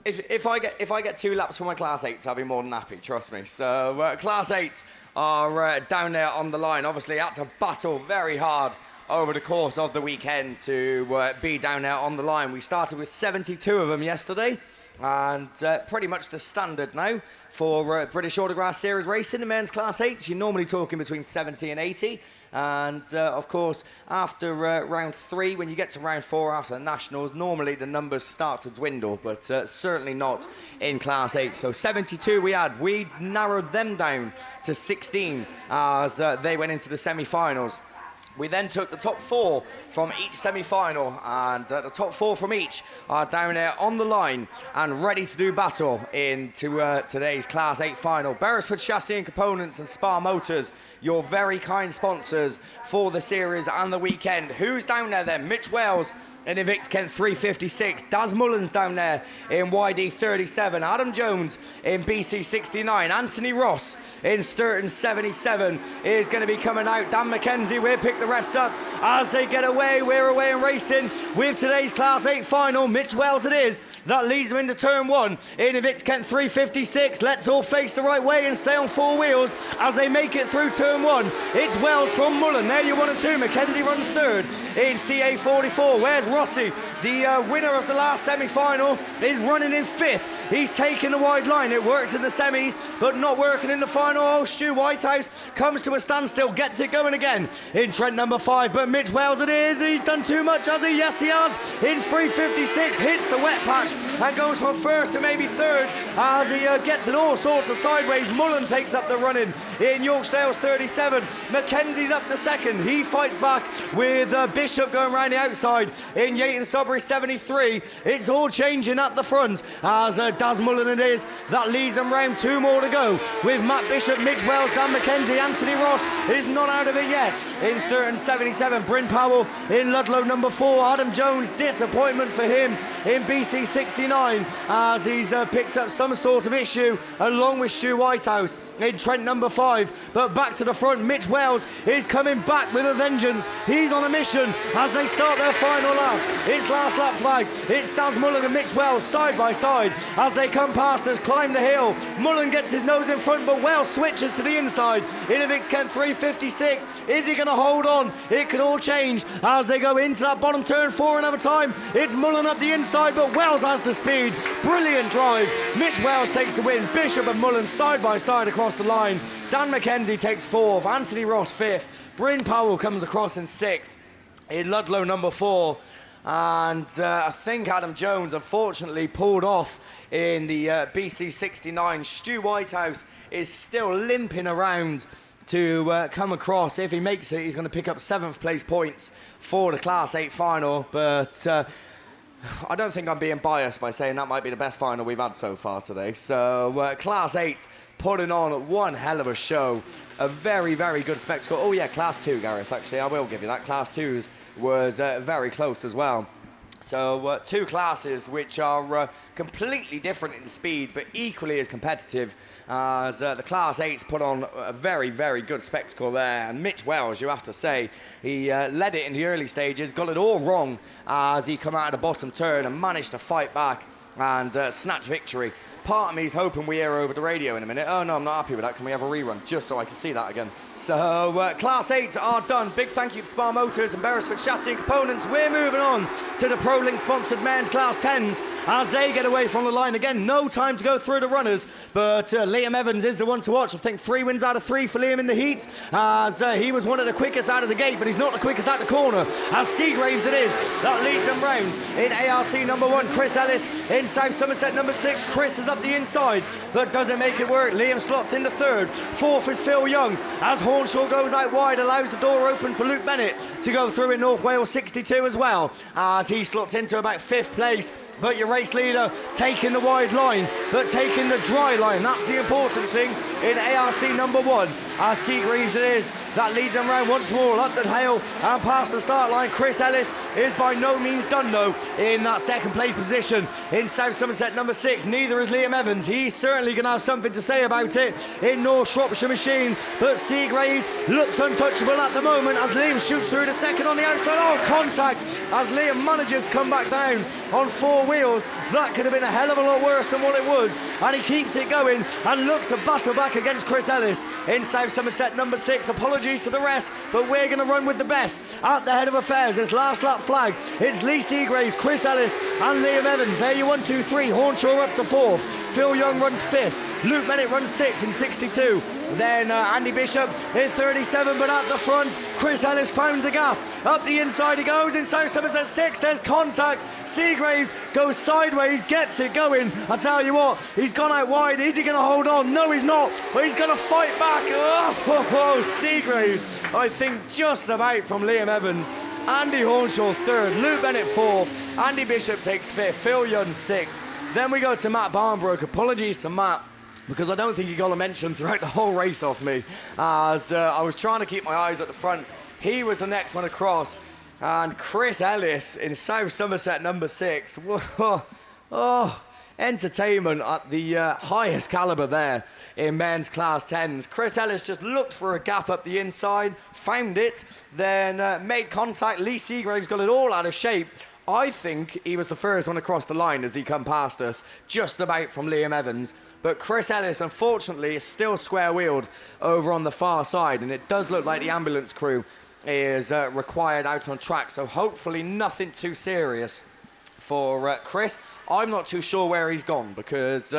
If I get 2 laps for my Class 8s, I'll be more than happy, trust me. So Class 8s are down there on the line. Obviously had to battle very hard over the course of the weekend to be down there on the line. We started with 72 of them yesterday, and pretty much the standard now for British Autograss Series racing in men's Class 8s. You're normally talking between 70 and 80, and of course after round 3, when you get to round 4 after the Nationals, normally the numbers start to dwindle, but certainly not in Class 8. So 72 we narrowed them down to 16 as they went into the semi-finals. We then took the top 4 from each semi-final, and the top 4 from each are down there on the line and ready to do battle into today's Class 8 final. Beresford Chassis and Components and Spa Motors, your very kind sponsors for the series and the weekend. Who's down there then? Mitch Wells in Evict Kent 356. Daz Mullins down there in YD 37. Adam Jones in BC 69. Anthony Ross in Sturton 77 is going to be coming out. Dan McKenzie will pick the rest up as they get away. We're away and racing with today's Class 8 final. Mitch Wells it is that leads them into turn 1 in Evict Kent 356. Let's all face the right way and stay on 4 wheels as they make it through turn 1. It's Wells from Mullen. There you 1 and 2. McKenzie runs 3rd in CA 44. Where's Rossi? The winner of the last semi-final is running in 5th. He's taken the wide line. It worked in the semis, but not working in the final. Oh, Stu Whitehouse comes to a standstill, gets it going again in Trent number 5. But Mitch Wells it is. He's done too much, has he? Yes, he has. In 356, hits the wet patch and goes from 1st to maybe 3rd as he gets in all sorts of sideways. Mullen takes up the running in Yorkdale's 37. Mackenzie's up to 2nd. He fights back with Bishop going round the outside in Yayton Sudbury 73. It's all changing at the front as Daz Mullen it is that leads them round. 2 more to go with Matt Bishop, Mitch Wells, Dan McKenzie. Anthony Ross is not out of it yet in Sturton 77. Bryn Powell in Ludlow number 4. Adam Jones, disappointment for him in BC 69 as he's picked up some sort of issue along with Stu Whitehouse in Trent number 5. But back to the front, Mitch Wells is coming back with a vengeance. He's on a mission as they start their final lap. It's last lap flag. It's Daz Mullen and Mitch Wells side by side as they come past us, climb the hill. Mullen gets his nose in front, but Wells switches to the inside in Evict Kent 356. Is he going to hold on? It could all change as they go into that bottom turn 4 another time. It's Mullen up the inside, but Wells has the speed. Brilliant drive. Mitch Wells takes the win. Bishop and Mullen side by side across the line. Dan McKenzie takes 4th. Anthony Ross 5th. Bryn Powell comes across in 6th. In Ludlow number 4. And I think Adam Jones unfortunately pulled off in the BC 69. Stu Whitehouse is still limping around to come across. If he makes it, he's going to pick up 7th place points for the Class 8 final. But I don't think I'm being biased by saying that might be the best final we've had so far today. So Class 8 putting on one hell of a show. A very, very good spectacle. Oh yeah, Class 2, Gareth, actually, I will give you that. Class 2's was very close as well. So two classes which are completely different in speed, but equally as competitive, as the Class 8s put on a very, very good spectacle there. And Mitch Wells, you have to say, he led it in the early stages, got it all wrong as he come out of the bottom turn and managed to fight back and snatch victory. Part of me is hoping we hear over the radio in a minute. Oh no, I'm not happy with that. Can we have a rerun just so I can see that again? So Class 8s are done. Big thank you to Spar Motors and Beresford Chassis and Components. We're moving on to the ProLink sponsored men's Class 10s as they get away from the line again. No time to go through the runners, but Liam Evans is the one to watch. I think 3 wins out of 3 for Liam in the heat, as he was one of the quickest out of the gate, but he's not the quickest out the corner. As Seagraves it is that leads him round. In ARC number 1, Chris Ellis. In South Somerset number 6, Chris is up the inside, but doesn't make it work. Liam slots into 3rd. 4th is Phil Young, as Hornshaw goes out wide, allows the door open for Luke Bennett to go through in North Wales 62 as well, as he slots into about 5th place. But your race leader taking the wide line, but taking the dry line. That's the important thing in ARC number 1. As Seagreaves it is that leads him round once more up the hill and past the start line. Chris Ellis is by no means done though in that 2nd place position. In South Somerset number 6, neither is Liam Evans. He's certainly going to have something to say about it in North Shropshire Machine, but Seagraves looks untouchable at the moment as Liam shoots through the 2nd on the outside. Oh, contact as Liam manages to come back down on 4 wheels. That could have been a hell of a lot worse than what it was, and he keeps it going and looks to battle back against Chris Ellis. In South Somerset number 6, apologies to the rest, but we're going to run with the best. At the head of affairs, this last lap flag, it's Lee Seagraves, Chris Ellis and Liam Evans. There you 1, 2, 3. Hornshaw up to 4th. Phil Young runs 5th. Luke Bennett runs 6th in 62. Then Andy Bishop in 37, but at the front, Chris Ellis finds a gap. Up the inside he goes in South Somerset 6. There's contact. Seagraves goes sideways, gets it going. I tell you what, he's gone out wide. Is he going to hold on? No, he's not. But he's going to fight back. Oh, Seagraves, I think just about from Liam Evans. Andy Hornshaw 3rd, Luke Bennett 4th, Andy Bishop takes 5th, Phil Young 6th. Then we go to Matt Barnbrook. Apologies to Matt, because I don't think he got a mention throughout the whole race off me, as I was trying to keep my eyes at the front. He was the next one across, and Chris Ellis in South Somerset number 6. Oh, entertainment at the highest caliber there in men's Class 10s. Chris Ellis just looked for a gap up the inside, found it, then made contact. Lee Seagraves got it all out of shape. I think he was the first one across the line as he come past us, just about from Liam Evans. But Chris Ellis, unfortunately, is still square-wheeled over on the far side, and it does look like the ambulance crew is required out on track, so hopefully nothing too serious for Chris. I'm not too sure where he's gone, because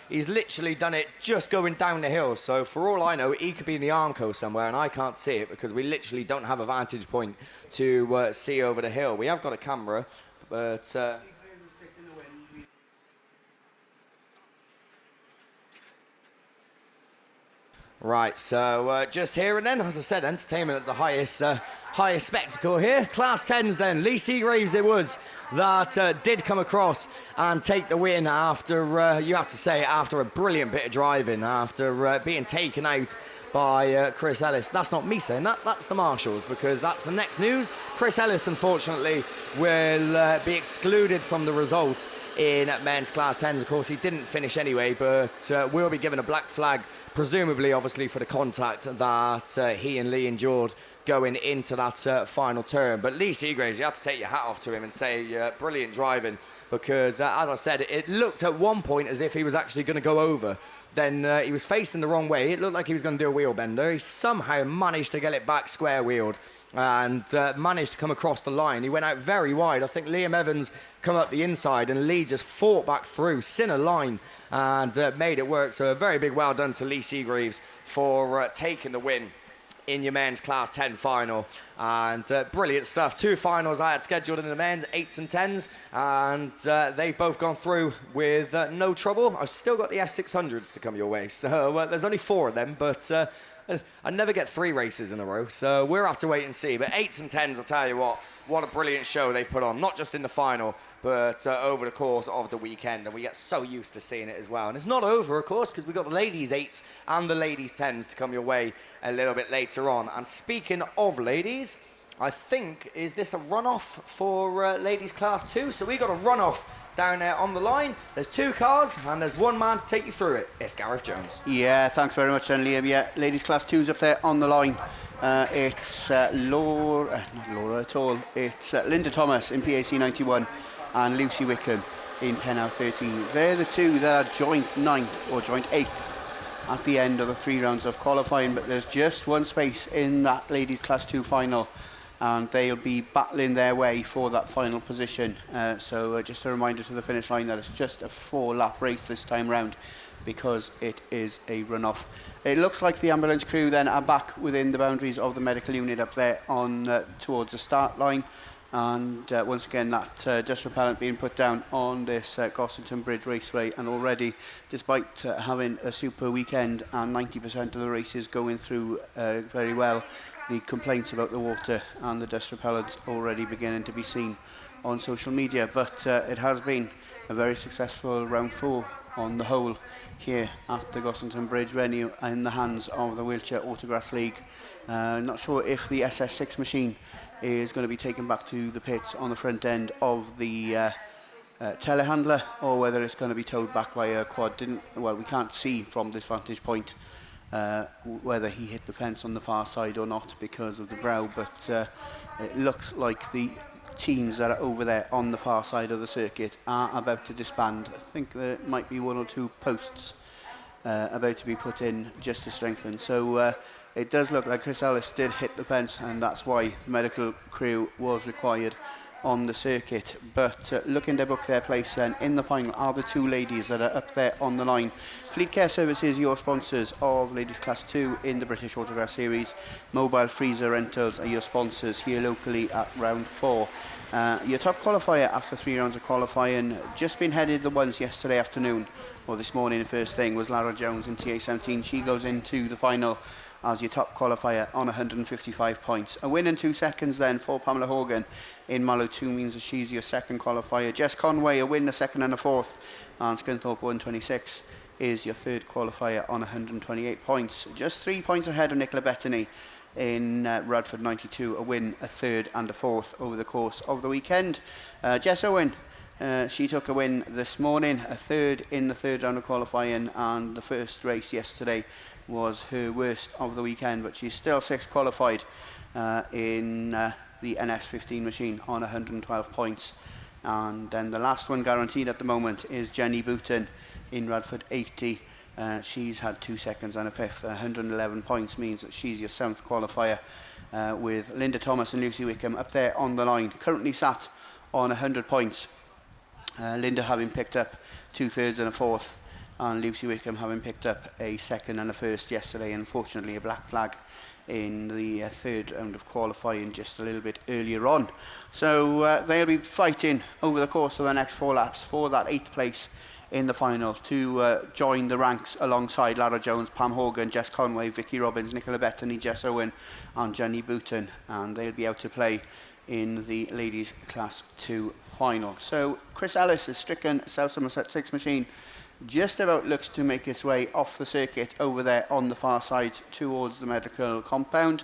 he's literally done it just going down the hill. So for all I know, he could be in the Armco somewhere, and I can't see it because we literally don't have a vantage point to see over the hill. We have got a camera, but... Right, so just here and then, as I said, entertainment at the highest spectacle here. Class 10s then, Lee Seagraves it was that did come across and take the win after, you have to say, after a brilliant bit of driving, after being taken out by Chris Ellis. That's not me saying that, that's the marshals, because that's the next news. Chris Ellis, unfortunately, will be excluded from the result in men's Class 10s. Of course, he didn't finish anyway, but will be given a black flag, presumably, obviously, for the contact that he and Lee endured going into that final turn. But Lee Seagraves, you have to take your hat off to him and say brilliant driving, because, as I said, it looked at one point as if he was actually going to go over. Then he was facing the wrong way. It looked like he was going to do a wheel bender. He somehow managed to get it back square-wheeled and managed to come across the line. He went out very wide. I think Liam Evans come up the inside, and Lee just fought back through, center line, and made it work. So a very big well done to Lee Seagraves for taking the win in your men's Class 10 final. And brilliant stuff. 2 finals I had scheduled in the men's, 8s and 10s, and they've both gone through with no trouble. I've still got the F600s to come your way, so there's only 4 of them, but I never get 3 races in a row, so we'll have to wait and see. But 8s and 10s, I'll tell you what a brilliant show they've put on, not just in the final, but over the course of the weekend, and we get so used to seeing it as well. And it's not over, of course, because we've got the ladies' 8s and the ladies' 10s to come your way a little bit later on. And speaking of ladies, I think, is this a runoff for ladies class 2? So we got a runoff down there on the line. There's 2 cars and there's 1 man to take you through it. It's Gareth Jones. Yeah, thanks very much then, Liam. Yeah, ladies class 2's up there on the line. It's not Laura at all. It's Linda Thomas in PAC 91 and Lucy Wickham in Pennow 13. They're the 2 that are joint 9th or joint 8th at the end of the 3 rounds of qualifying, but there's just 1 space in that ladies class 2 final, and they'll be battling their way for that final position. So just a reminder to the finish line that it's just a 4-lap race this time round, because it is a runoff. It looks like the ambulance crew then are back within the boundaries of the medical unit up there on towards the start line, and once again that dust repellent being put down on this Gossington Bridge Raceway, and already, despite having a super weekend and 90% of the races going through very well, the complaints about the water and the dust repellents already beginning to be seen on social media. But it has been a very successful round 4 on the whole here at the Gossington Bridge venue in the hands of the Wiltshire Autograss League. Not sure if the SS6 machine is going to be taken back to the pits on the front end of the telehandler, or whether it's going to be towed back by a quad. We can't see from this vantage point whether he hit the fence on the far side or not because of the brow, but it looks like the teams that are over there on the far side of the circuit are about to disband. I think there might be 1 or 2 posts about to be put in just to strengthen. So it does look like Chris Ellis did hit the fence, and that's why the medical crew was required on the circuit. But looking to book their place then in the final are the 2 ladies that are up there on the line. Fleet Care Services, your sponsors of Ladies Class 2 in the British Autograss Series. Mobile Freezer Rentals are your sponsors here locally at round 4. Your top qualifier after 3 rounds of qualifying, just been headed the ones yesterday afternoon, or this morning, the first thing was Lara Jones in TA17. She goes into the final as your top qualifier on 155 points. A win in 2 seconds then for Pamela Horgan in Mallow 2 means that she's your second qualifier. Jess Conway, a win, a second and a fourth, and Scunthorpe 126 is your third qualifier on 128 points. Just 3 points ahead of Nicola Bettany in Radford 92, a win, a third and a fourth over the course of the weekend. Jess Owen, she took a win this morning, a third in the 3rd round of qualifying, and the first race yesterday was her worst of the weekend, but she's still 6th qualified in the NS15 machine on 112 points. And then the last one guaranteed at the moment is Jenny Booton in Radford 80. She's had 2 seconds and a fifth. 111 points means that she's your 7th qualifier, with Linda Thomas and Lucy Wickham up there on the line, currently sat on 100 points. Linda having picked up 2/3 and a fourth, and Lucy Wickham having picked up a second and a first yesterday. Unfortunately, a black flag in the 3rd round of qualifying just a little bit earlier on. So they'll be fighting over the course of the next 4 laps for that 8th place in the final to join the ranks alongside Lara Jones, Pam Horgan, Jess Conway, Vicky Robbins, Nicola Bettany, Jess Owen and Jenny Booton, and they'll be out to play in the ladies class 2 final. So Chris Ellis' stricken South Somerset 6 machine just about looks to make its way off the circuit over there on the far side towards the medical compound.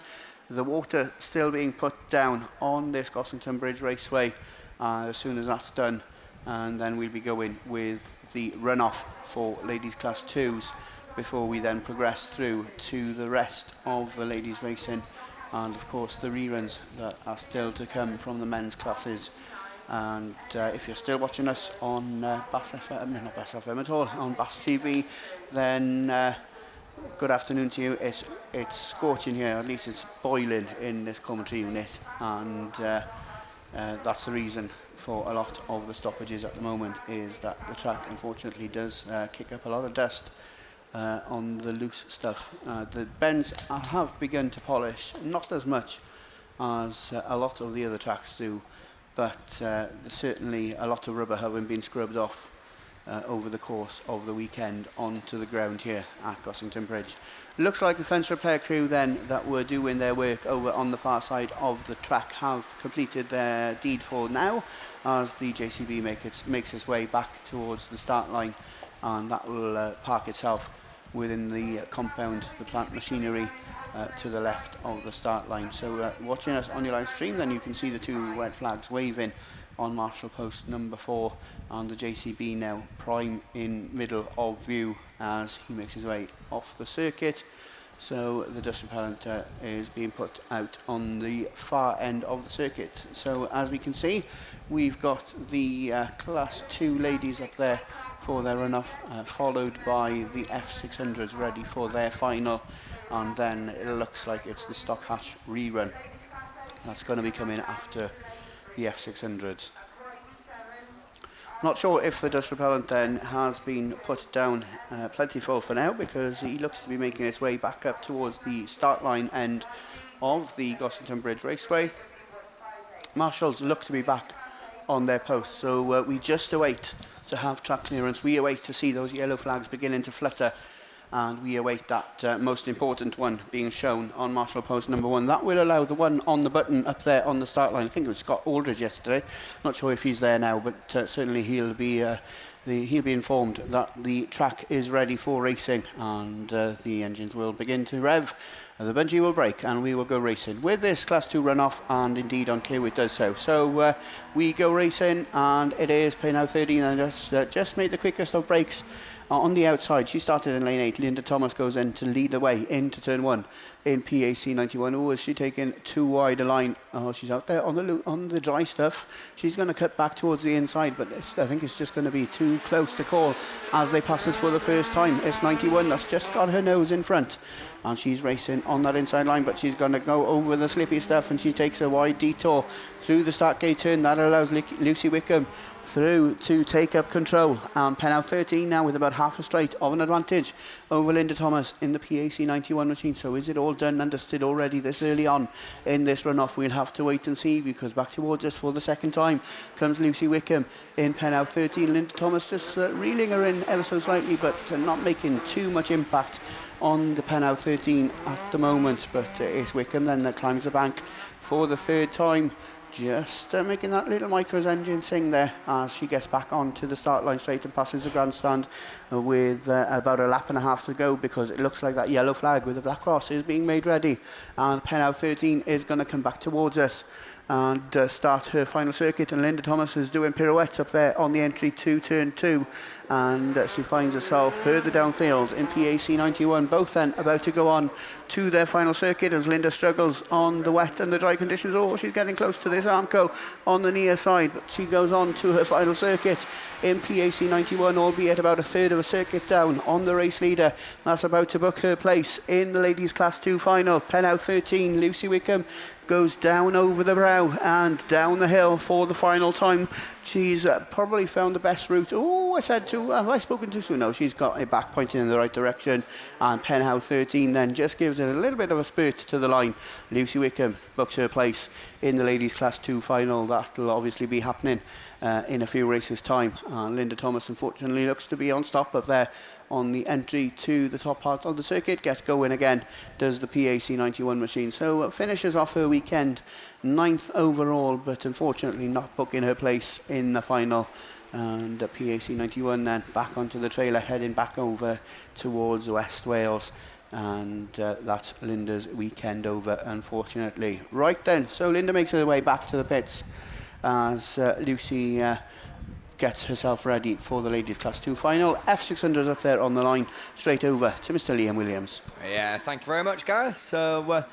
The water still being put down on this Gossington Bridge Raceway as soon as that's done, and then we'll be going with the runoff for ladies class 2s before we then progress through to the rest of the ladies racing, and of course the reruns that are still to come from the men's classes. And if you're still watching us on BAStv, not BAStv at all, on BAStv, then good afternoon to you. It's scorching here, at least it's boiling in this commentary unit, and that's the reason for a lot of the stoppages at the moment, is that the track unfortunately does kick up a lot of dust on the loose stuff. The bends have begun to polish, not as much as a lot of the other tracks do, but certainly a lot of rubber having been scrubbed off over the course of the weekend onto the ground here at Gossington Bridge. Looks like the fence repair crew then that were doing their work over on the far side of the track have completed their deed for now, as the JCB makes its way back towards the start line, and that will park itself within the compound, the plant machinery to the left of the start line. So watching us on your live stream, then you can see the two red flags waving on Marshall post number 4, and the JCB now prime in middle of view as he makes his way off the circuit. So the dust repellent is being put out on the far end of the circuit. So as we can see, we've got the Class 2 ladies up there for their run-off, followed by the F600s ready for their final, and then it looks like it's the stock hatch rerun that's going to be coming after the F600s. Not sure if the dust repellent then has been put down plentiful for now, because he looks to be making his way back up towards the start line end of the Gossington Bridge Raceway. Marshals look to be back on their post, so we just await to have track clearance. We await to see those yellow flags beginning to flutter, and we await that most important one being shown on Marshall post number 1. That will allow the one on the button up there on the start line. I think it was Scott Aldridge yesterday. Not sure if he's there now, but certainly he'll be informed that the track is ready for racing, and the engines will begin to rev. The bungee will break and we will go racing with this Class 2 runoff, and indeed on cue it does so. So we go racing, and it is Penal 13, and just made the quickest of breaks on the outside. She started in lane 8. Linda Thomas goes in to lead the way into turn 1 in PAC 91. Oh, is she taking too wide a line? Oh, she's out there on the dry stuff. She's going to cut back towards the inside, but I think it's just going to be too close to call as they pass us for the first time. It's 91 that's just got her nose in front, and she's racing on that inside line, but she's going to go over the slippy stuff, and she takes a wide detour through the start gate turn. That allows Lucy Wickham through to take up control, and Penal 13 now with about half a straight of an advantage over Linda Thomas in the PAC 91 machine. So is it all done and dusted already this early on in this runoff? We'll have to wait and see, because back towards us for the second time comes Lucy Wickham in Penal 13. Linda Thomas just reeling her in ever so slightly, but not making too much impact on the Penal 13 at the moment. But it's Wickham then that climbs the bank for the third time, just making that little Micros engine sing there as she gets back onto the start line straight and passes the grandstand with about a lap and a half to go, because it looks like that yellow flag with the black cross is being made ready, and Penal 13 is going to come back towards us and start her final circuit. And Linda Thomas is doing pirouettes up there on the entry to turn 2, and she finds herself further downfield in PAC 91. Both then about to go on to their final circuit as Linda struggles on the wet and the dry conditions. Oh, she's getting close to this Armco on the near side, but she goes on to her final circuit in PAC 91, albeit about a third of a circuit down on the race leader. That's about to book her place in the ladies Class 2 final. Penal 13, Lucy Wickham, goes down over the brow and down the hill for the final time. She's probably found the best route. Oh, I said to, have I spoken too soon? No, she's got it back pointing in the right direction, and Penal 13 then just gives it a little bit of a spurt to the line. Lucy Wickham books her place in the ladies Class 2 final. That'll obviously be happening in a few races time. Linda Thomas unfortunately looks to be on stop up there on the entry to the top part of the circuit. Gets going again, does the PAC 91 machine. So finishes off her weekend 9th overall, but unfortunately not booking her place in the final. And PAC 91 then back onto the trailer, heading back over towards West Wales. And that's Linda's weekend over, unfortunately. Right then, so Linda makes her way back to the pits as Lucy gets herself ready for the ladies Class 2 final. F600's up there on the line, straight over to Mr. Liam Williams. Yeah, thank you very much, Gareth. So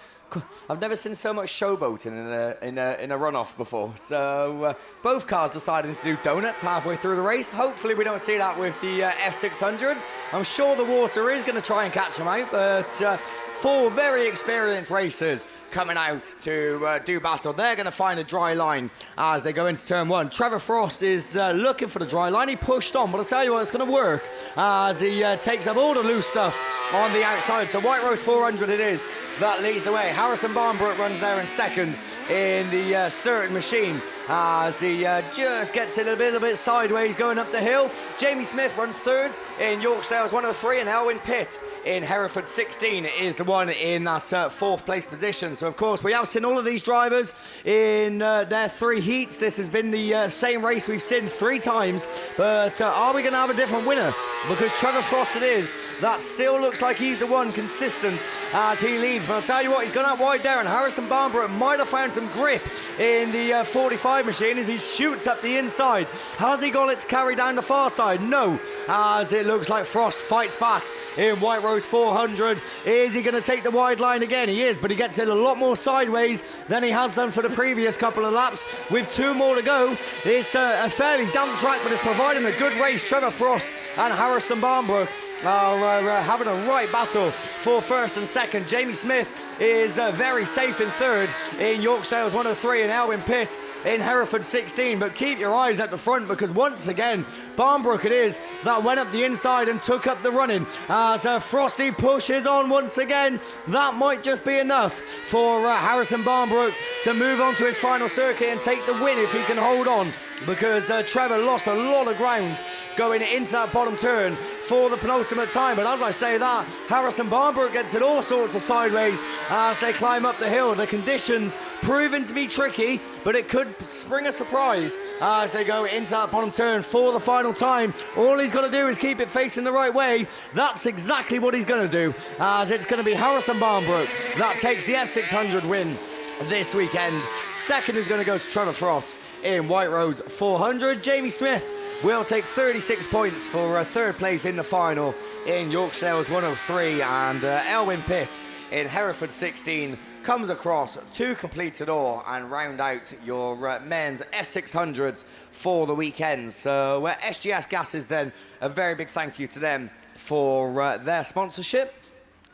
I've never seen so much showboating in a runoff before. So both cars deciding to do donuts halfway through the race. Hopefully we don't see that with the F600s. I'm sure the water is going to try and catch them out, but 4 very experienced racers coming out to do battle. They're going to find a dry line as they go into turn 1. Trevor Frost is looking for the dry line. He pushed on, but I'll tell you what, it's going to work as he takes up all the loose stuff on the outside. So White Rose 400 it is that leads the way. Harrison Barnbrook runs there in second in the Sturton machine as he just gets it a little bit sideways going up the hill. Jamie Smith runs third in Yorkdale's 103, and Elwyn Pitt in Hereford 16 is the one in that 4th place position. So of course we have seen all of these drivers in their 3 heats. This has been the same race we've seen 3 times, but are we going to have a different winner? Because Trevor Frost it is that still looks like he's the one consistent as he leads. But I'll tell you what, he's gone out wide there, and Harrison Barnbrook might have found some grip in the 45 machine as he shoots up the inside. Has he got it to carry down the far side? No, as it looks like Frost fights back in White Rose 400. Is he going to take the wide line again? He is, but he gets it a lot more sideways than he has done for the previous couple of laps. With 2 more to go, it's a fairly damp track, but it's providing a good race. Trevor Frost and Harrison Barnbrook are having a right battle for first and second. Jamie Smith is very safe in third in York Stales 103 and Elwyn Pitt in Hereford 16. But keep your eyes at the front, because once again, Barnbrook it is that went up the inside and took up the running. As Frosty pushes on once again, that might just be enough for Harrison Barnbrook to move on to his final circuit and take the win if he can hold on, because Trevor lost a lot of ground going into that bottom turn for the penultimate time. But as I say that, Harrison Barnbrook gets it all sorts of sideways as they climb up the hill. The conditions proving to be tricky, but it could spring a surprise as they go into that bottom turn for the final time. All he's got to do is keep it facing the right way. That's exactly what he's going to do, as it's going to be Harrison Barnbrook that takes the F600 win this weekend. Second is going to go to Trevor Frost in White Rose 400. Jamie Smith will take 36 points for third place in the final in York Stales 103, and Elwyn Pitt in Hereford 16 comes across to complete it all and round out your men's F600s for the weekend. So SGS Gases then, a very big thank you to them for their sponsorship.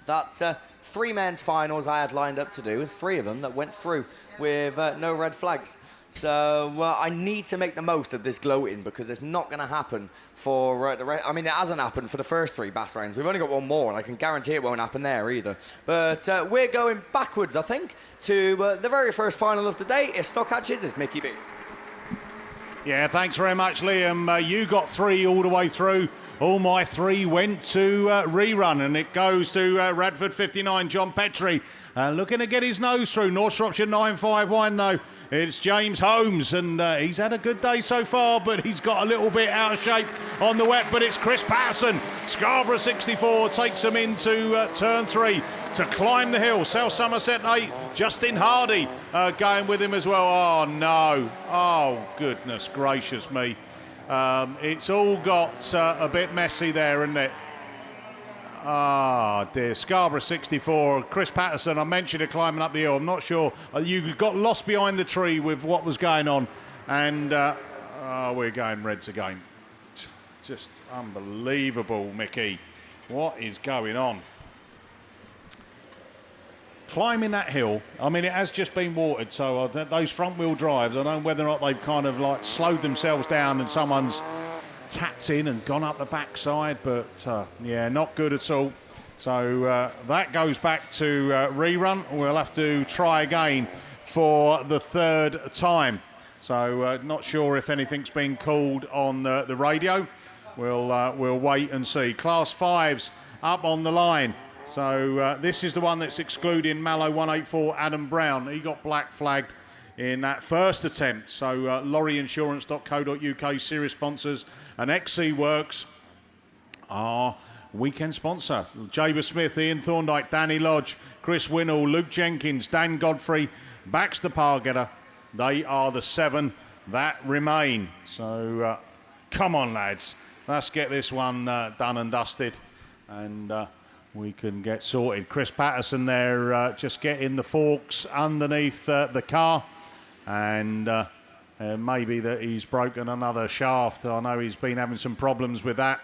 That's 3 men's finals I had lined up to do, and 3 of them that went through with no red flags. So I need to make the most of this gloating, because it's not going to happen for the rest. I mean, it hasn't happened for the first 3 BAST rounds. We've only got 1 more, and I can guarantee it won't happen there either. But we're going backwards, I think, to the very first final of the day. It's Stock Hatches, it's Mickey B. Yeah, thanks very much, Liam. You got 3 all the way through. All my 3 went to rerun, and it goes to Radford 59, John Petrie. Looking to get his nose through. North Shropshire 951, though. It's James Holmes, and he's had a good day so far, but he's got a little bit out of shape on the wet. But it's Chris Patterson. Scarborough 64 takes him into turn 3 to climb the hill. South Somerset 8, Justin Hardy going with him as well. Oh, no. Oh, goodness gracious me. It's all got a bit messy there, isn't it? Ah, dear. Scarborough 64. Chris Patterson, I mentioned it climbing up the hill. I'm not sure. You got lost behind the tree with what was going on. And we're going reds again. Just unbelievable, Mickey. What is going on? Climbing that hill, I mean, it has just been watered, so those front-wheel drives, I don't know whether or not they've kind of like slowed themselves down and someone's tapped in and gone up the backside, but yeah, not good at all. So that goes back to rerun. We'll have to try again for the 3rd time. So not sure if anything's been called on the radio. We'll wait and see. Class 5's up on the line. So this is the one that's excluding Mallow 184 Adam Brown. He got black flagged in that first attempt. So lorryinsurance.co.uk, series sponsors, and XC Works are weekend sponsor. Jaber Smith, Ian Thorndike, Danny Lodge, Chris Winnell, Luke Jenkins, Dan Godfrey, Baxter Pargetter. They are the 7 that remain. So come on, lads. Let's get this one done and dusted. And we can get sorted. Chris Patterson there just getting the forks underneath the car, and maybe that he's broken another shaft. I know he's been having some problems with that,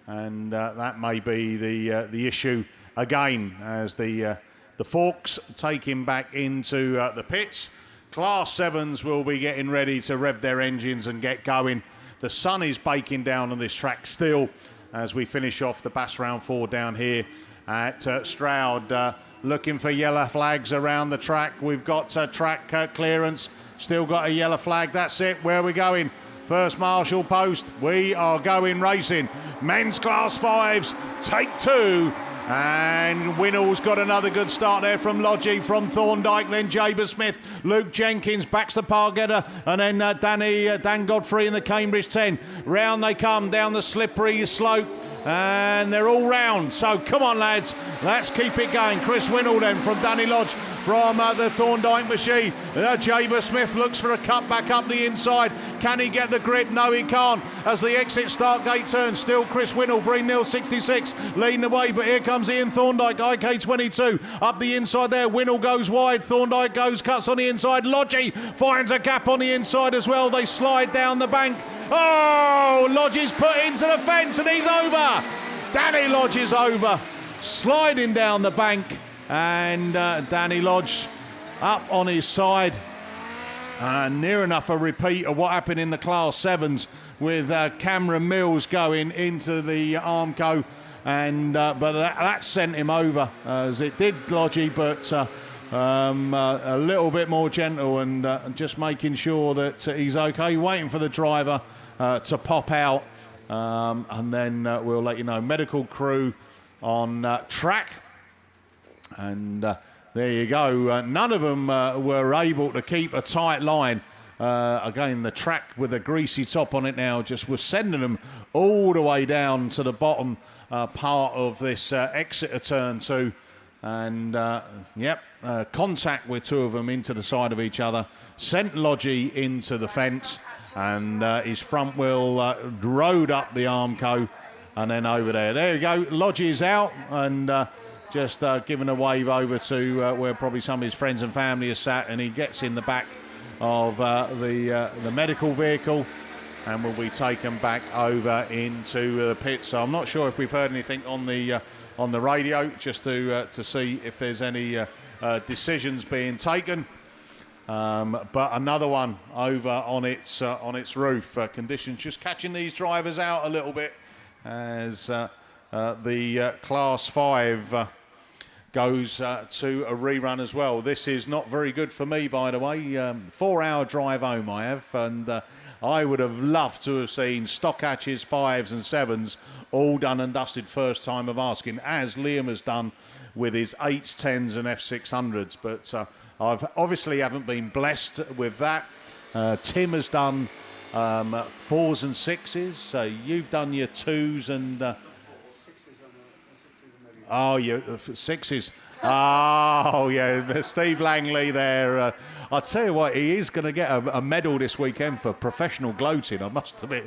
and that may be the issue again as the forks take him back into the pits. Class 7s will be getting ready to rev their engines and get going. The sun is baking down on this track still as we finish off the BAST round 4 down here at Stroud. Looking for yellow flags around the track. We've got track clearance. Still got a yellow flag. That's it. Where are we going? First marshal post. We are going racing. Men's class 5s, take 2 And Winnell's got another good start there from Lodgy, from Thorndyke, then Jaber Smith, Luke Jenkins, Baxter Pargetter, and then Dan Godfrey in the Cambridge 10. Round they come down the slippery slope, and they're all round. So come on, lads, let's keep it going. Chris Winnell then from Danny Lodge, from the Thorndyke machine. Jaber Smith looks for a cut back up the inside. Can he get the grid? No, he can't. As the exit start gate turns, still Chris Winnell, Breen Nil 66, leading the way. But here comes Ian Thorndyke, IK22, up the inside there. Winnell goes wide. Thorndyke goes, cuts on the inside. Lodgy finds a gap on the inside as well. They slide down the bank. Oh, Lodge is put into the fence and he's over. Danny Lodge is over, sliding down the bank. And Danny Lodge up on his side. Near enough a repeat of what happened in the Class 7s with Cameron Mills going into the Armco. But that sent him over, as it did Lodgy, but a little bit more gentle and just making sure that he's okay, waiting for the driver to pop out. And then we'll let you know. Medical crew on track. And there you go. None of them were able to keep a tight line. Again, the track with a greasy top on it now just was sending them all the way down to the bottom part of this Exeter turn 2. And, contact with two of them into the side of each other. Sent Lodgy into the fence. And his front wheel rode up the Armco and then over there. There you go. Lodgy's out and... just giving a wave over to where probably some of his friends and family are sat, and he gets in the back of the medical vehicle and will be taken back over into the pit. So I'm not sure if we've heard anything on the radio, just to see if there's any decisions being taken. But another one over on its roof. Conditions just catching these drivers out a little bit as the Class 5 goes to a rerun as well. This is not very good for me, by the way. 4-hour drive home I have, and I would have loved to have seen stock hatches, 5s and 7s all done and dusted first time of asking, as Liam has done with his 8s, 10s and F600s. But I've obviously haven't been blessed with that. Tim has done 4s and 6s. You've done your 2s and... your 6s. Oh, yeah, Steve Langley there. I'll tell you what, he is going to get a medal this weekend for professional gloating, I must admit.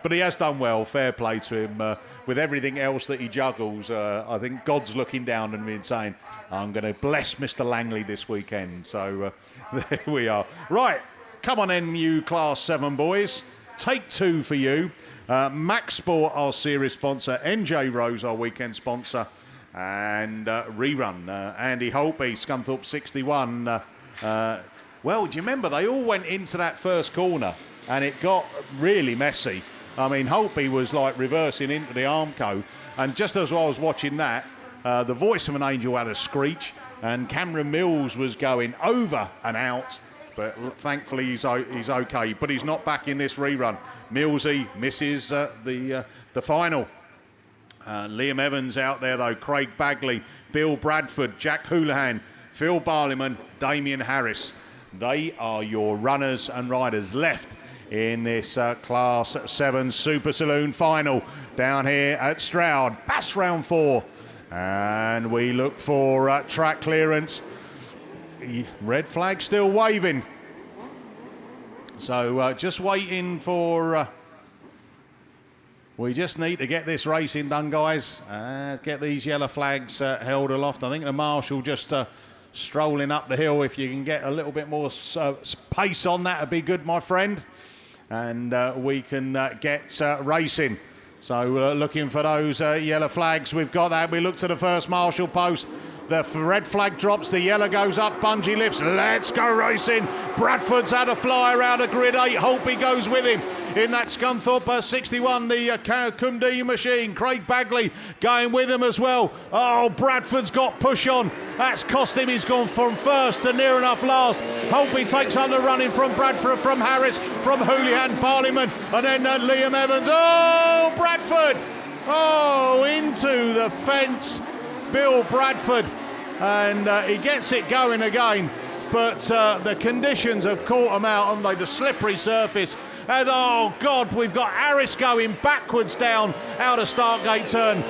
But he has done well, fair play to him. With everything else that he juggles, I think God's looking down on me and saying, I'm going to bless Mr. Langley this weekend. So there we are. Right, come on then, you Class 7 boys. Take 2 for you. Max Sport, our series sponsor. NJ Rose, our weekend sponsor. And Rerun, Andy Holtby, Scunthorpe 61. Well, do you remember they all went into that first corner and it got really messy. I mean, Holtby was like reversing into the Armco. And just as I was watching that, the voice of an angel had a screech and Cameron Mills was going over and out. But thankfully he's okay. But he's not back in this rerun. Millsy misses the final. Liam Evans out there though. Craig Bagley, Bill Bradford, Jack Houlihan, Phil Barliman, Damien Harris. They are your runners and riders left in this Class 7 Super Saloon final down here at Stroud. Bass round 4. And we look for track clearance. Red flag still waving. So just waiting for... we just need to get this racing done, guys. Get these yellow flags held aloft. I think the marshal just strolling up the hill. If you can get a little bit more pace on that, would be good, my friend. And we can get racing. So looking for those yellow flags. We've got that. We look to the first marshal post. The red flag drops, the yellow goes up, Bungee lifts, let's go racing. Bradford's had a fly around a grid 8, Holtby goes with him. In that Scunthorpe 61, the Cumdee machine, Craig Bagley going with him as well. Oh, Bradford's got push on. That's cost him, he's gone from first to near enough last. Holtby takes on the running from Bradford, from Harris, from Houlihan, Barliman, and then Liam Evans. Oh, Bradford! Oh, into the fence. Bill Bradford, and he gets it going again. But the conditions have caught him out, haven't they? The slippery surface. And oh God, we've got Harris going backwards down out of Startgate turn.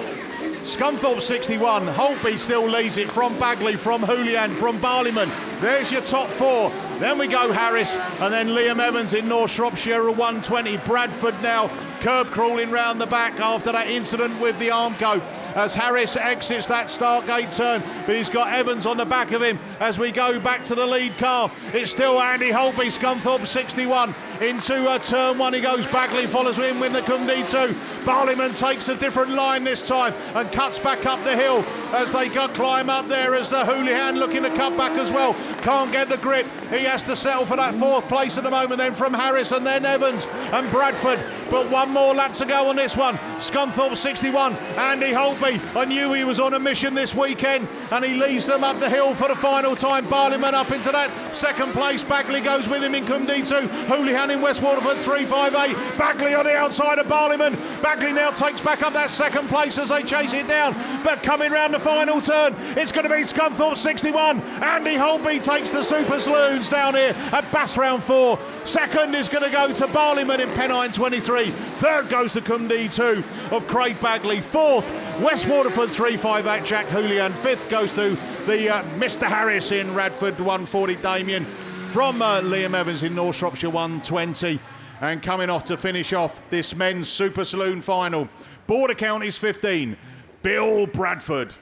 Scunthorpe 61, Holtby still leads it from Bagley, from Julian, from Barleyman. There's your top four. Then we go Harris, and then Liam Evans in North Shropshire at 120. Bradford now curb crawling round the back after that incident with the Armco, as Harris exits that Startgate turn, but he's got Evans on the back of him as we go back to the lead car. It's still Andy Holtby, Scunthorpe 61. Into turn one he goes. Bagley follows him with the Cumdee 2. Barleyman takes a different line this time and cuts back up the hill as they climb up there, as the Houlihan looking to cut back as well. Can't get the grip. He has to settle for that fourth place at the moment, then from Harris and then Evans and Bradford. But one more lap to go on this one. Scunthorpe 61, Andy Holtby. I knew he was on a mission this weekend, and he leads them up the hill for the final time. Barleyman up into that second place. Bagley goes with him in Cumdee 2. Houlihan in West Waterford 358. Bagley on the outside of Barleyman. Bagley now takes back up that second place as they chase it down. But coming round the final turn, it's going to be Scunthorpe 61. Andy Holtby takes the Super Saloons down here at Bass round 4. Second is going to go to Barleyman in Pennine 23. Third goes to Cumdee 2 of Craig Bagley. Fourth, West Waterford 358 Jack Julian. Fifth goes to the Mr. Harris in Radford 140 Damien. From Liam Evans in North Shropshire 120. And coming off to finish off this men's Super Saloon final, Border Counties 15, Bill Bradford.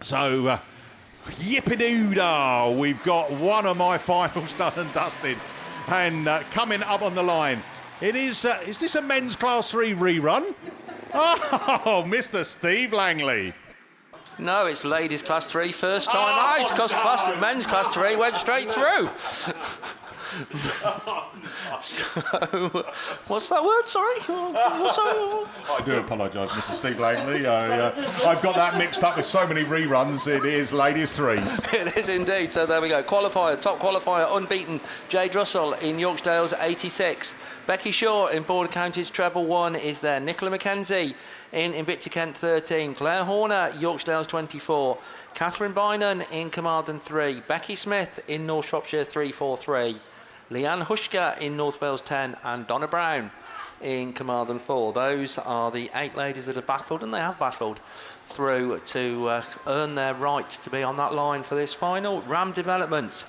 So, yippee-doo-dah, we've got one of my finals done and dusted. And coming up on the line, it is this a men's Class 3 rerun? Oh, Mr. Steve Langley. No, it's ladies class 3 first time out, because men's class 3 went straight through. So, what's that word? Sorry. I do apologise, Mr. Steve Langley. I've got that mixed up with so many reruns. It is ladies threes. It is indeed. So there we go. Qualifier, top qualifier, unbeaten. Jade Russell in Yorksdale's 86. Becky Shaw in Border Counties treble 1 is there. Nicola McKenzie in Invicta Kent 13. Claire Horner, Yorksdale's 24. Catherine Bynon in Carmarthen 3. Becky Smith in North Shropshire 343. Leanne Hushka in North Wales 10, and Donna Brown in Carmarthen 4. Those are the 8 ladies that have battled, and they have battled through to earn their right to be on that line for this final. Ram Developments,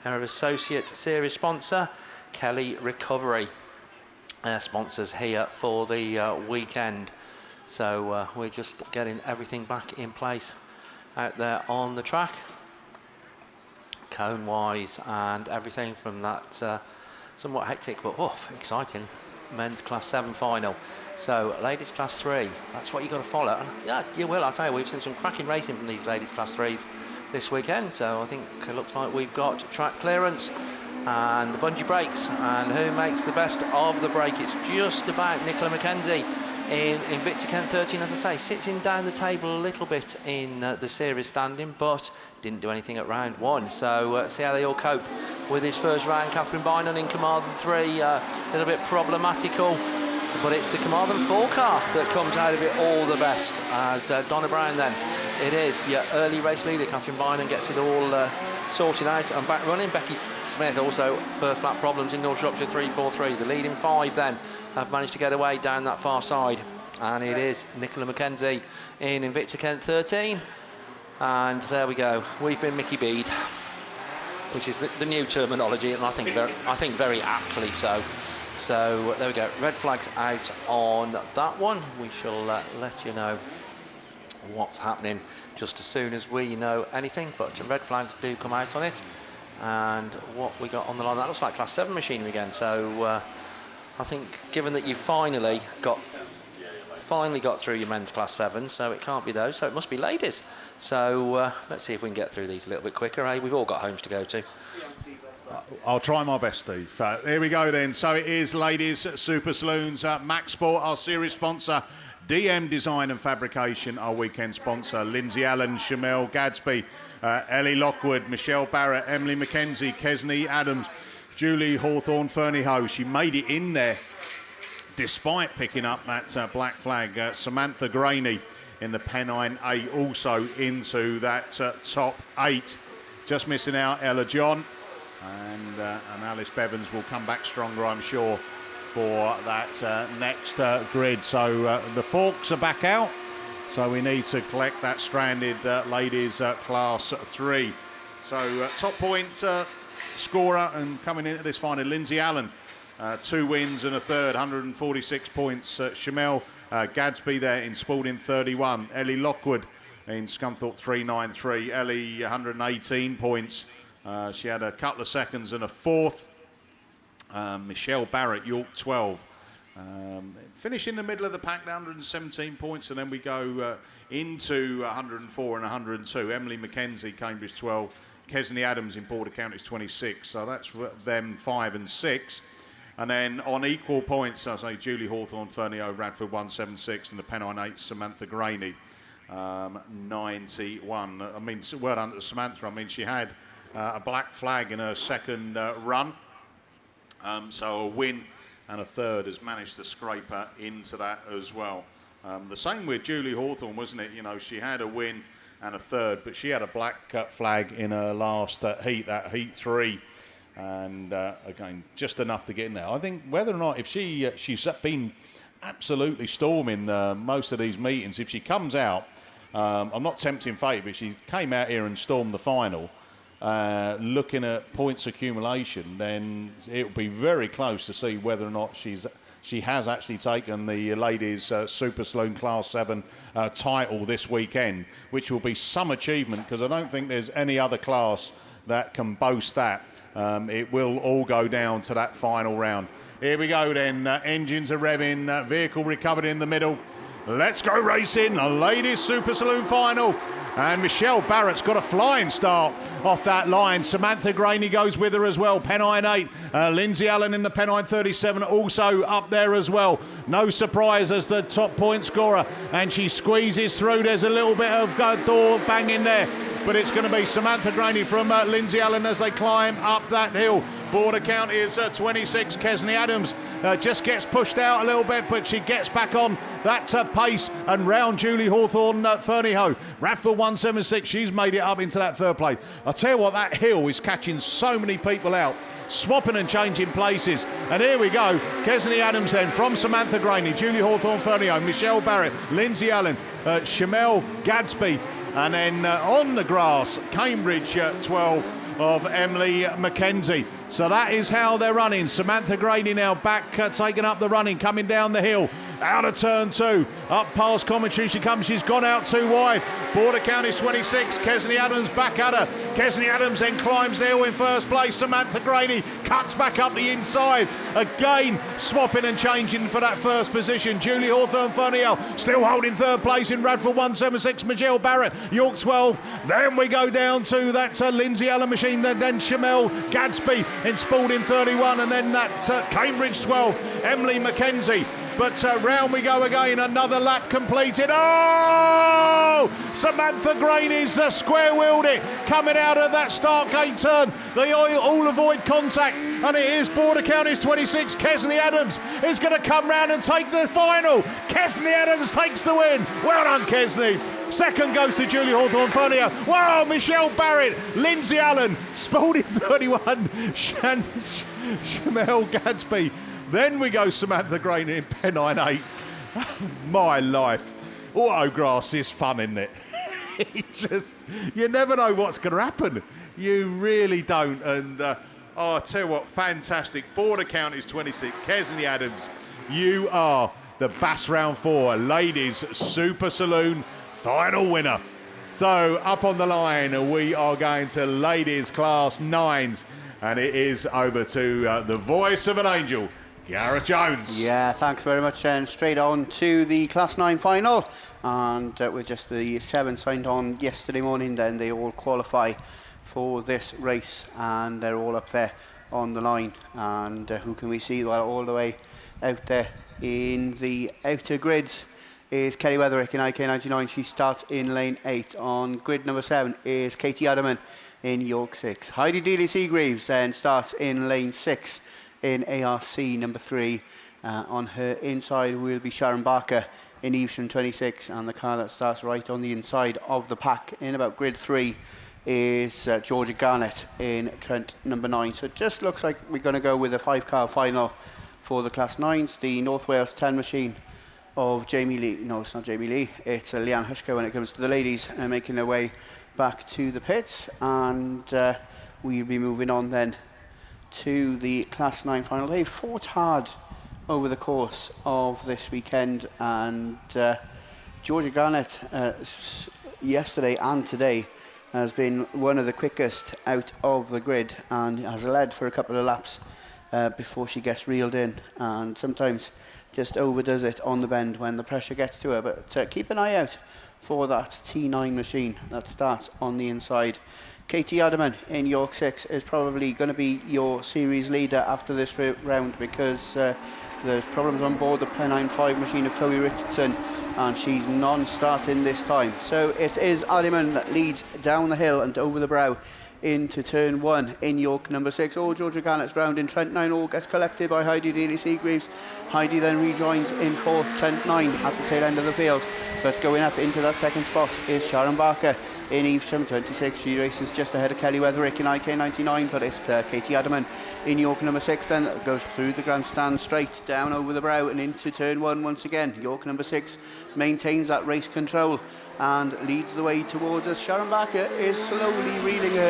our associate series sponsor, Kelly Recovery, sponsors here for the weekend. So we're just getting everything back in place out there on the track, cone wise and everything from that somewhat hectic but exciting men's class 7 final. So ladies class 3, that's what you got to follow. And yeah, you will. I'll tell you, we've seen some cracking racing from these ladies class 3s this weekend. So I think it looks like we've got track clearance and the bungee brakes, and who makes the best of the break? It's just about Nicola McKenzie in Invicta Kent 13, as I say, sitting down the table a little bit in the series standing, but didn't do anything at round 1. So see how they all cope with his first round. Catherine Bynon in Carmarthen 3, a little bit problematical, but it's the Carmarthen 4 car that comes out of it all the best, as Donna Brown then, it is your early race leader. Catherine Bynon gets it all sorted out and back running. Becky Smith also first lap problems in North Shropshire 343. The leading 5 then have managed to get away down that far side, and it is Nicola McKenzie in Invicta Kent 13. And there we go, we've been Mickey Bead, which is the new terminology, and I think very aptly so. So there we go, red flags out on that one. We shall let you know what's happening just as soon as we know anything, but red flags do come out on it. And what we got on the line, that looks like class 7 machinery again. So I think given that you finally got through your men's class 7, so it can't be those, so it must be ladies. So let's see if we can get through these a little bit quicker. We've all got homes to go to. I'll try my best, Steve. Here we go then. So it is ladies Super Saloons. Max Sport, our series sponsor. DM Design and Fabrication, our weekend sponsor. Lindsay Allen, Shamel Gadsby, Ellie Lockwood, Michelle Barrett, Emily McKenzie, Kesney Adams, Julie Hawthorne, Fernie Ho. She made it in there. despite picking up that black flag. Samantha Graney in the Pennine 8 also into that top 8. Just missing out Ella John, and Alice Bevans will come back stronger, I'm sure, for that next grid. So the forks are back out, so we need to collect that stranded ladies class 3. So top point scorer and coming into this final, Lindsay Allen, 2 wins and a third, 146 points. Shamel Gadsby there in Spalding 31. Ellie Lockwood in Scunthorpe 393. Ellie 118 points. She had a couple of seconds and a fourth. Michelle Barrett, York 12. Finish in the middle of the pack, 117 points, and then we go into 104 and 102. Emily Mackenzie, Cambridge 12. Kesney Adams in Border Counties 26. So that's them 5 and 6. And then on equal points, I say Julie Hawthorne, Fernio, Radford 176, and the Pennine 8, Samantha Graney 91. I mean, well done to Samantha. I mean, she had a black flag in her second run. So a win and a third has managed to scrape her into that as well. The same with Julie Hawthorne, wasn't it? You know, she had a win and a third, but she had a black flag in her last heat, that heat 3. And again, just enough to get in there. I think whether or not, if she's been absolutely storming most of these meetings, if she comes out, I'm not tempting fate, but she came out here and stormed the final, looking at points accumulation, then it'll be very close to see whether or not she has actually taken the ladies Super Saloon Class 7 title this weekend, which will be some achievement, because I don't think there's any other class that can boast that. It will all go down to that final round. Here we go then. Engines are revving. Vehicle recovered in the middle. Let's go racing. A ladies Super Saloon final. And Michelle Barrett's got a flying start off that line. Samantha Graney goes with her as well. Pennine 8. Lindsay Allen in the Pennine 37 also up there as well. No surprise as the top point scorer. And she squeezes through. There's a little bit of door banging there. But it's going to be Samantha Graney from Lindsay Allen as they climb up that hill. Border count is 26. Kesney Adams just gets pushed out a little bit, but she gets back on that pace and round Julie Hawthorne, Fernieho. Radford 176, she's made it up into that third place. I'll tell you what, that hill is catching so many people out, swapping and changing places. And here we go, Kesney Adams then from Samantha Graney, Julie Hawthorne, Fernieho, Michelle Barrett, Lindsay Allen, Shamel Gadsby, and then on the grass, Cambridge 12 of Emily Mackenzie. So that is how they're running. Samantha Graney now back, taking up the running, coming down the hill. Out of turn 2, up past commentary she comes, she's gone out too wide. Border count is 26, Kesney Adams back at her. Kesney Adams then climbs the hill in first place. Samantha Graney cuts back up the inside. Again, swapping and changing for that first position. Julie Hawthorne Fernio still holding third place in Radford 176, Michelle Barrett, York 12. Then we go down to that Lindsay Allen machine, then Shamel Gadsby in Spalding 31, and then that Cambridge 12, Emily Mackenzie. But round we go again, another lap completed. Oh! Samantha Graney's square-wheeled it, coming out of that start gate turn. They all avoid contact, and it is Border Counties 26. Kesney Adams is going to come round and take the final. Kesney Adams takes the win. Well done, Kesney. Second goes to Julie Hawthorne Fernier. Wow, Michelle Barrett, Lindsay Allen, Spalding 31, Shamel Gadsby. Then we go Samantha Graney in Pennine 8. My life. Autograss is fun, isn't it? You never know what's going to happen. You really don't. And I tell you what, fantastic. Border count is 26. Kesney Adams, you are the BAS Round 4 Ladies Super Saloon final winner. So up on the line, we are going to Ladies Class 9s. And it is over to the voice of an angel, Gareth Jones. Yeah, thanks very much. And straight on to the Class 9 final. And with just the 7 signed on yesterday morning, then they all qualify for this race. And they're all up there on the line. And who can we see? Well, all the way out there in the outer grids is Kelly Weatherick in IK99. She starts in lane 8. On grid number 7 is Katie Adderman in York 6. Heidi Dealey Seagreaves then starts in lane 6 in ARC number 3. On her inside will be Sharon Barker in Evesham 26, and the car that starts right on the inside of the pack in about grid 3 is Georgia Garnett in Trent number 9. So it just looks like we're going to go with a 5-car final for the Class 9s. The North Wales 10 machine of Jamie Lee, no, it's not Jamie Lee, it's Leanne Hushka when it comes to the ladies, making their way back to the pits, and we'll be moving on then to the Class 9 final. They've fought hard over the course of this weekend, and Georgia Garnett yesterday and today has been one of the quickest out of the grid and has led for a couple of laps before she gets reeled in, and sometimes just overdoes it on the bend when the pressure gets to her. But keep an eye out for that T9 machine that starts on the inside. Katie Adaman in York 6 is probably going to be your series leader after this round, because there's problems on board the Pennine 5 machine of Chloe Richardson, and she's non-starting this time. So it is Adaman that leads down the hill and over the brow into turn 1 in York number 6. All Georgia Garnett's round in Trent 9 all gets collected by Heidi Daly-Seagreaves. Heidi then rejoins in 4th, Trent 9 at the tail end of the field. But going up into that second spot is Sharon Barker in Evesham 26. She races just ahead of Kelly Weatherick in IK 99, but it's Katie Adaman in York number 6 then goes through the grandstand straight down over the brow and into turn 1 once again. York number 6 maintains that race control and leads the way towards us. Sharon Barker is slowly reeling her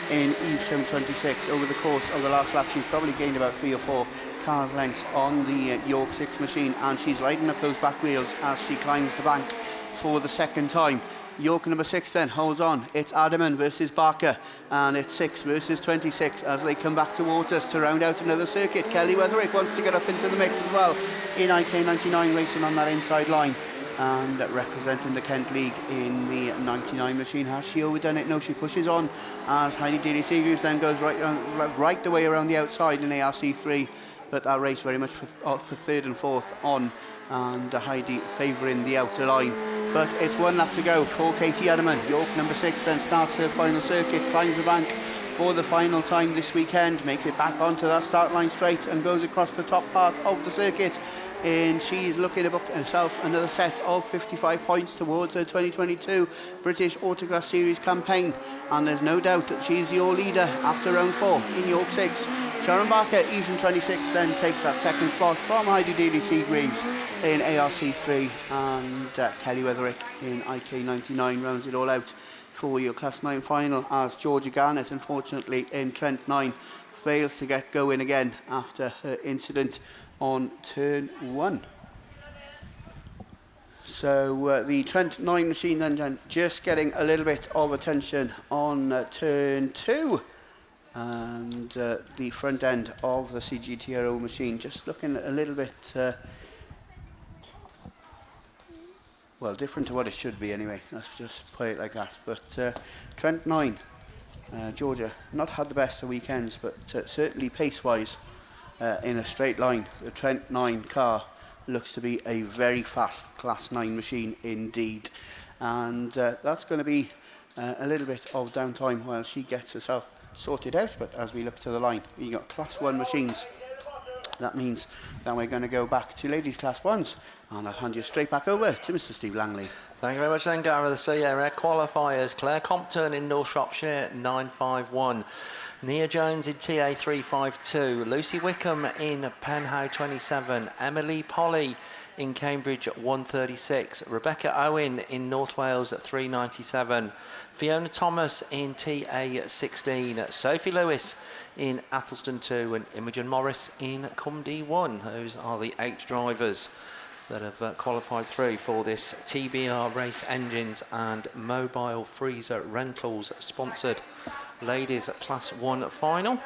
in Evesham 26. Over the course of the last lap, she's probably gained about 3 or 4 cars lengths on the York 6 machine, and she's lighting up those back wheels as she climbs the bank for the second time. York number 6 then holds on. It's Adaman versus Barker, and it's 6 versus 26 as they come back towards us to round out another circuit. Kelly Weatherick wants to get up into the mix as well in IK 99, racing on that inside line and representing the Kent League in the 99 machine. Has she overdone it? No, she pushes on as Heidi Daly-Seagreaves then goes right the way around the outside in ARC3, but that race very much for 3rd and 4th on, and Heidi favouring the outer line. But it's 1 lap to go for Katie Adaman. York number 6 then starts her final circuit, climbs the bank for the final time this weekend, makes it back onto that start line straight and goes across the top part of the circuit, and she's looking to book herself another set of 55 points towards her 2022 British Autograss Series campaign, and there's no doubt that she's your leader after round 4 in York 6. Sharon Barker, Evesham 26, then takes that second spot from Heidi Daly-Seagreaves in ARC3, and Kelly Weatherick in IK 99 rounds it all out for your Class 9 final, as Georgia Garnett, unfortunately, in Trent 9 fails to get going again after her incident on turn 1. So the Trent 9 machine then just getting a little bit of attention on turn 2, and the front end of the CGTRO machine just looking a little bit well, different to what it should be anyway. Let's just put it like that. But Trent 9, Georgia, not had the best of weekends, but certainly pace-wise, in a straight line, the Trent 9 car looks to be a very fast Class 9 machine indeed. And that's going to be a little bit of downtime while she gets herself sorted out. But as we look to the line, we've got Class 1 machines. That means that we're going to go back to ladies Class 1s, and I'll hand you straight back over to Mr. Steve Langley. Thank you very much then, Gareth. So yeah, our qualifiers: Claire Compton in North Shropshire 951, Nia Jones in TA 352, Lucy Wickham in Penhow 27, Emily Polly in Cambridge 136, Rebecca Owen in North Wales at 397, Fiona Thomas in TA 16, Sophie Lewis in Athelston 2, and Imogen Morris in Cumdee 1. Those are the 8 drivers that have qualified through for this TBR Race Engines and Mobile Freezer Rentals sponsored ladies Class 1 final.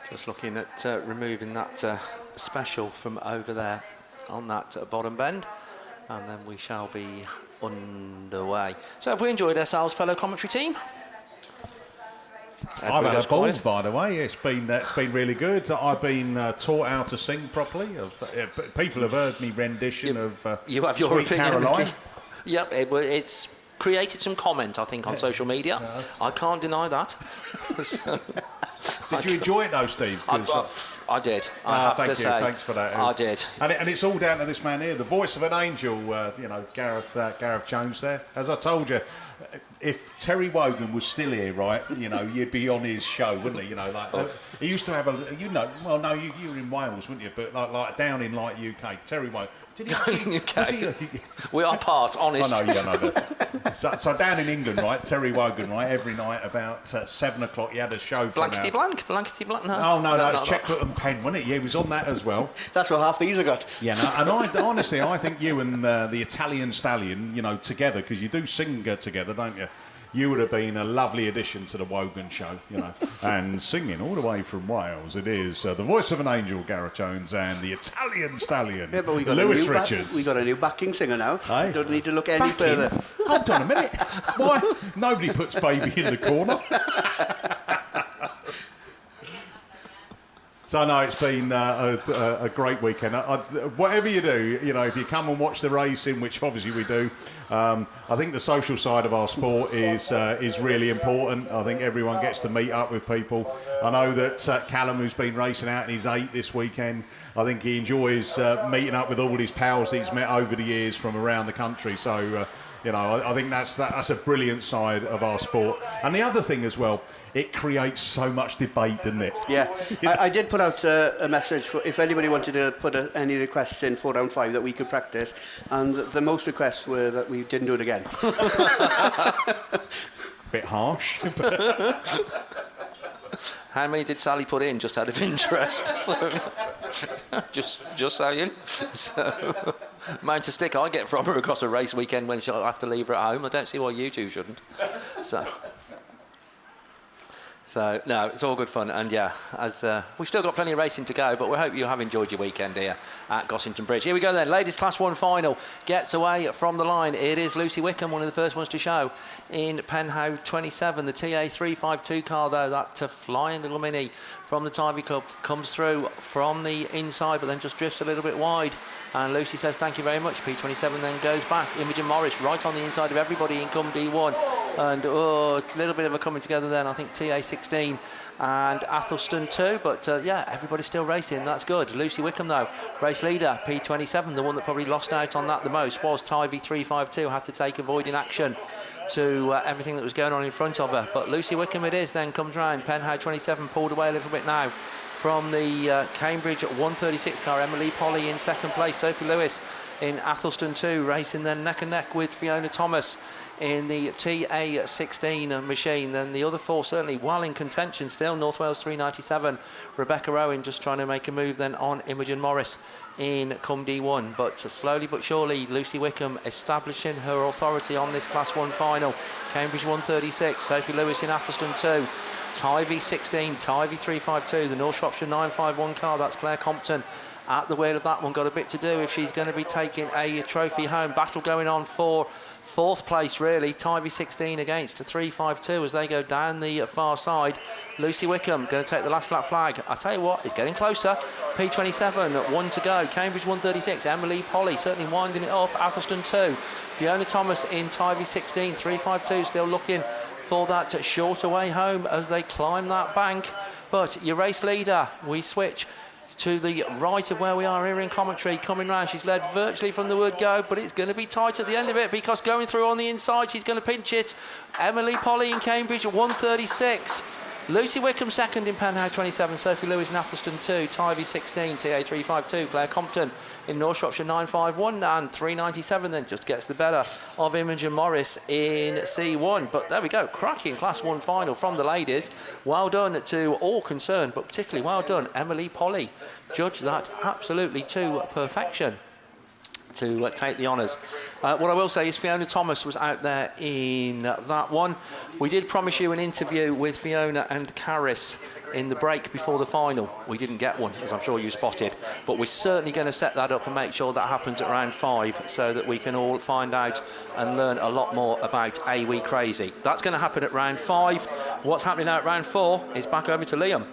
Just looking at removing that special from over there on that bottom bend, and then we shall be underway. So have we enjoyed ourselves, fellow commentary team? I've had a ball, by the way. It's been really good. I've been taught how to sing properly. People have heard me rendition of you have your Sweet opinion, Caroline. Yep, it's created some comment, I think, on social media. I can't deny that. So, Did you enjoy it though, Steve? I did. I have thank to you. say. Thanks for that. I did. And it's all down to this man here, the voice of an angel, Gareth Jones there. As I told you, if Terry Wogan was still here, right, you'd be on his show, wouldn't he? He used to have you were in Wales, wouldn't you? But like down in UK, Terry Wogan. Did he We are part, honest. I know. So down in England, right, Terry Wogan, right, every night about 7 o'clock, he had a show for Blankety blank. No. Oh no, it's Checkfoot and Pen, wasn't it? Yeah, he was on that as well. That's what half these have got. Yeah, no, and honestly, I think you and the Italian Stallion, together, because you do sing together, don't you? You would have been a lovely addition to the Wogan show, And singing all the way from Wales, it is the voice of an angel, Gareth Jones, and the Italian Stallion, Yeah, but we got Lewis Richards. We got a new backing singer now. Aye. Don't need to look any further. Hold on a minute. Why? Nobody puts baby in the corner. So no, it's been a great weekend. Whatever you do, if you come and watch the racing, which obviously we do, I think the social side of our sport is really important. I think everyone gets to meet up with people. I know that Callum, who's been racing out in his 8 this weekend, I think he enjoys meeting up with all his pals that he's met over the years from around the country. So. I think that's a brilliant side of our sport. And the other thing as well, it creates so much debate, doesn't it? Yeah, I did put out a message for if anybody wanted to put any requests in for round 5 that we could practice, and the most requests were that we didn't do it again. Bit harsh. How many did Sally put in, just out of interest? just saying. So, amount of stick I get from her across a race weekend when she'll have to leave her at home. I don't see why you two shouldn't. So no, it's all good fun, and yeah, as we've still got plenty of racing to go, but we hope you have enjoyed your weekend here at Gossington Bridge. Here we go then, ladies Class 1 final gets away from the line. It is Lucy Wickham, one of the first ones to show in Penhow 27. The TA 352 car though, that flying little mini from the Tivy Club, comes through from the inside, but then just drifts a little bit wide. And Lucy says thank you very much. P27 then goes back. Imogen Morris right on the inside of everybody in Cum D1. And a little bit of a coming together then, I think TA16 and Athelston too. But yeah, everybody's still racing. That's good. Lucy Wickham though, race leader, P27. The one that probably lost out on that the most was Tivy 352. Had to take avoiding action to everything that was going on in front of her. But Lucy Wickham it is then, comes round. Penhow 27 pulled away a little bit now from the Cambridge 136 car. Emily Polly in second place. Sophie Lewis in Athelston 2, racing then neck and neck with Fiona Thomas in the TA16 machine. Then the other 4 certainly well in contention still. North Wales 397, Rebecca Owen just trying to make a move then on Imogen Morris in Cum D1. But slowly but surely, Lucy Wickham establishing her authority on this Class 1 final. Cambridge 136, Sophie Lewis in Athelston 2. Tivy 16, Tivy 352, the North Shropshire 951 car, that's Claire Compton at the wheel of that one. Got a bit to do if she's going to be taking a trophy home. Battle going on for 4th place really. Tivy 16 against 352 as they go down the far side. Lucy Wickham going to take the last lap flag. I tell you what, it's getting closer. P27, 1 to go. Cambridge 136, Emily Polly certainly winding it up. Athelston 2, Fiona Thomas in Tivy 16, 352 still looking for that shorter way home as they climb that bank. But your race leader, we switch to the right of where we are here in commentary, coming round. She's led virtually from the word go, but it's going to be tight at the end of it because going through on the inside, she's going to pinch it. Emily Polly in Cambridge 136. Lucy Wickham second in Penhow 27, Sophie Lewis in Athelston 2, Tivy 16, TA 352, Claire Compton in North Shropshire 951 and 397 then just gets the better of Imogen Morris in C1. But there we go, cracking Class 1 final from the ladies. Well done to all concerned, but particularly well done Emily Polly. Judged that absolutely to perfection to take the honours. What I will say is Fiona Thomas was out there in that one. We did promise you an interview with Fiona and Caris in the break before the final. We didn't get one, as I'm sure you spotted, but we're certainly going to set that up and make sure that happens at round 5 so that we can all find out and learn a lot more about A Wee Crazy. That's going to happen at round 5. What's happening now at round 4 is back over to Liam.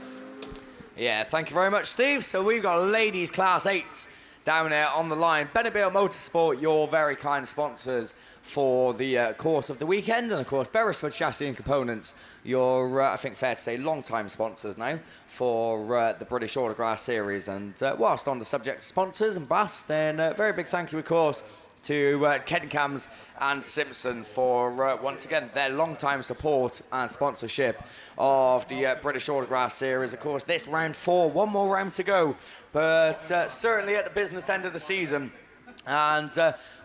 Yeah, thank you very much, Steve. So we've got ladies class 8 down there on the line. Bennebill Motorsport, your very kind sponsors for the course of the weekend, and of course Beresford Chassis and Components, your I think fair to say long-time sponsors now for the British Autograss series. And whilst on the subject of sponsors and BASt, then a very big thank you of course to Kencams and Simpson for once again their long-time support and sponsorship of the British Autograss series. Of course, this round 4, one more round to go, but certainly at the business end of the season, and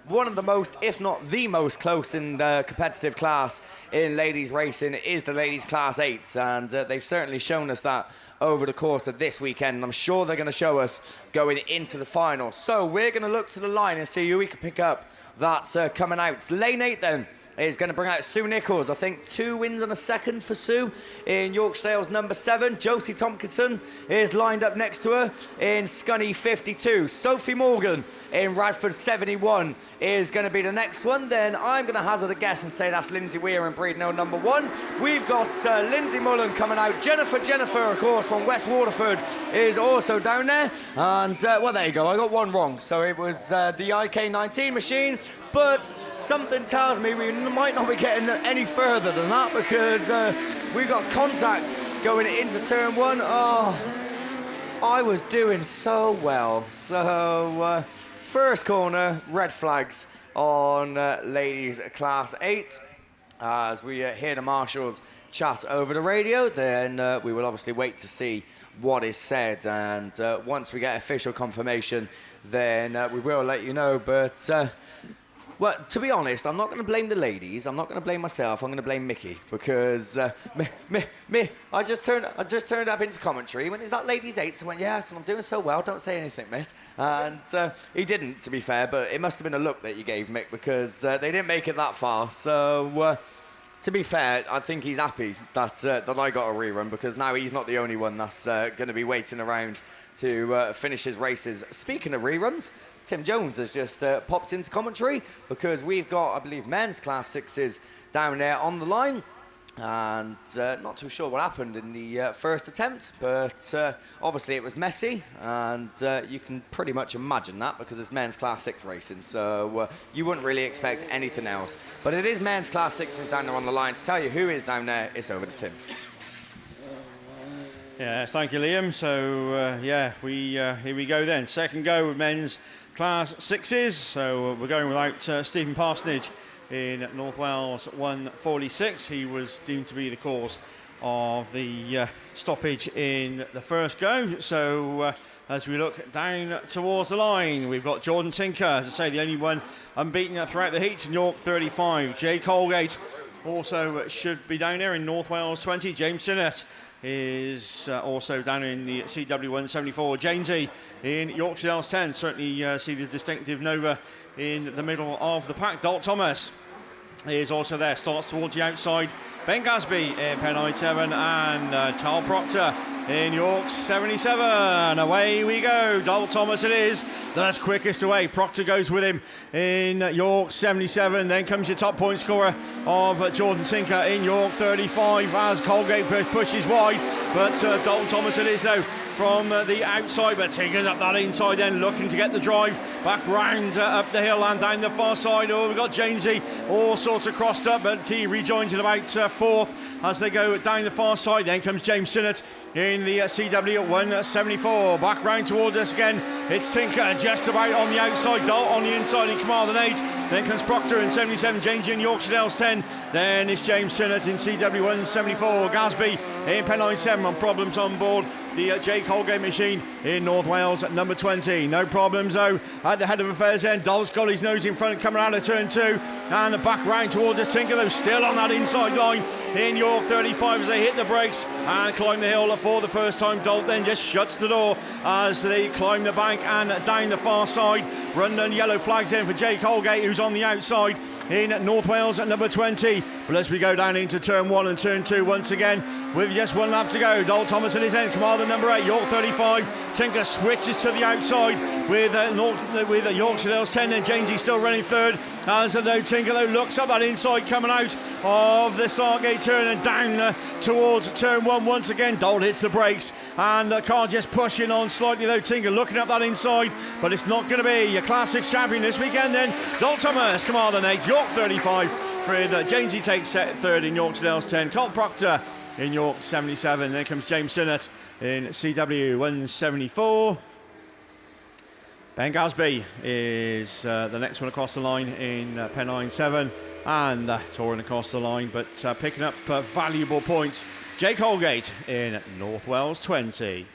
one of the most, if not the most close in the competitive class in ladies racing is the ladies class 8s, and they've certainly shown us that over the course of this weekend, and I'm sure they're going to show us going into the final. So we're going to look to the line and see who we can pick up that's coming out. Lane 8 then is going to bring out Sue Nichols. I think 2 wins and a second for Sue in Yorkshire number 7. Josie Tompkinson is lined up next to her in Scunny 52. Sophie Morgan in Radford 71 is going to be the next one. Then I'm going to hazard a guess and say that's Lindsay Weir in Breedno number 1. We've got Lindsay Mullen coming out. Jennifer, of course, from West Waterford is also down there. And, well, there you go. I got one wrong. So it was the IK19 machine. But something tells me we might not be getting any further than that, because we've got contact going into turn 1. Oh, I was doing so well. So first corner, red flags on ladies class 8. As we hear the marshals chat over the radio, then we will obviously wait to see what is said, and once we get official confirmation, then we will let you know. But well, to be honest, I'm not going to blame the ladies. I'm not going to blame myself. I'm going to blame Mickey, because I just turned up into commentary. When is that ladies 8? So I went, yes, and I'm doing so well. Don't say anything, Mick. And he didn't, to be fair, but it must have been a look that you gave Mick, because they didn't make it that far. So to be fair, I think he's happy that that I got a rerun, because now he's not the only one that's going to be waiting around to finish his races. Speaking of reruns, Tim Jones has just popped into commentary, because we've got, I believe, men's class 6s down there on the line. And not too sure what happened in the first attempt, but obviously it was messy, and you can pretty much imagine that, because it's men's class 6 racing, so you wouldn't really expect anything else. But it is men's class 6s down there on the line. To tell you who is down there, it's over to Tim. Yes, thank you, Liam. So, yeah, here we go then. Second go with men's class 6s. So we're going without Stephen Parsonage in North Wales 146. He was deemed to be the cause of the stoppage in the first go. So as we look down towards the line, we've got Jordan Tinker, as I say, the only one unbeaten throughout the heats in York 35. Jay Colgate also should be down there in North Wales 20. James Sinnott is also down in the CW 174. Jamesy in Yorkshire Dales 10. Certainly see the distinctive Nova in the middle of the pack. Dalt Thomas is also there, starts towards the outside. Ben Gasby in Pennine 7, and Tal Proctor in York 77. Away we go. Dalt Thomas it is. That's quickest away. Proctor goes with him in York 77. Then comes your top point scorer of Jordan Tinker in York 35 as Colgate pushes wide. But Dalt Thomas it is though from the outside, but Tinker's up that inside then, looking to get the drive back round up the hill and down the far side. Oh, we've got Jamesy all sorts of crossed up, but he rejoins at about 4th as they go down the far side. Then comes James Sinnott in the CW 174. Back round towards us again. It's Tinker just about on the outside, Dalt on the inside in Carmarthen 8. Then comes Proctor in 77, James in Yorkshire Dales 10. Then it's James Sinnott in CW 174. Gasby in Pennine 7 on problems on board the J. Colgate machine in North Wales at number 20. No problems though at the head of affairs then. Dalt's got his nose in front, coming out of turn 2, and back round towards us. Tinker though still on that inside line in York 35 as they hit the brakes and climb the hill for the first time. Dalt then just shuts the door as they climb the bank and down the far side. Run and yellow flags in for J. Colgate, who's on the outside in North Wales at number 20. But as we go down into turn 1 and turn 2 once again, with just 1 lap to go. Dol Thomas in his end, Commander number 8, York 35. Tinker switches to the outside with Yorkshire 10, and Jamesy still running third. As though Tinker looks up that inside coming out of the start gate turn and down towards turn 1 once again. Dol hits the brakes and the car just pushing on slightly though. Tinker looking up that inside, but it's not going to be your Class 6 champion this weekend then. Dol Thomas, Commander 8, York 35. With Jamesy takes third in Yorkshire 10. Colt Proctor in York 77. Then comes James Sinnott in CW 174. Ben Gasby is the next one across the line in Pennine 7, and touring across the line, but picking up valuable points. Jake Holgate in North Wales 20.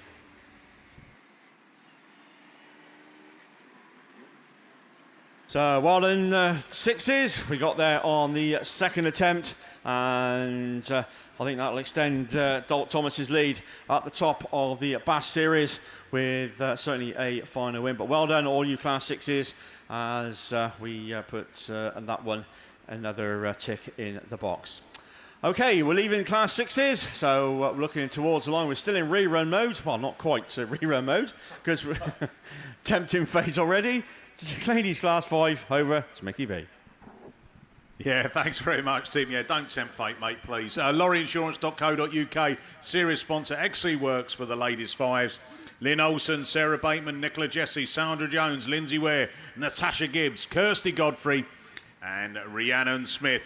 So well done, sixes. We got there on the second attempt, and I think that'll extend Dol Thomas's lead at the top of the BAS series with certainly a final win. But well done, all you Class 6s, as we put that one another tick in the box. Okay, we're leaving Class 6s, so we're looking towards the line. We're still in rerun mode. Well, not quite rerun mode, because we're tempting fate already. Ladies Class 5, over to Mickey B. Yeah, thanks very much, Tim. Yeah, don't tempt fate, mate, please. Lorryinsurance.co.uk, series sponsor. XC Works for the ladies' fives. Lynn Olsen, Sarah Bateman, Nicola Jesse, Sandra Jones, Lindsay Ware, Natasha Gibbs, Kirsty Godfrey, and Rhiannon Smith.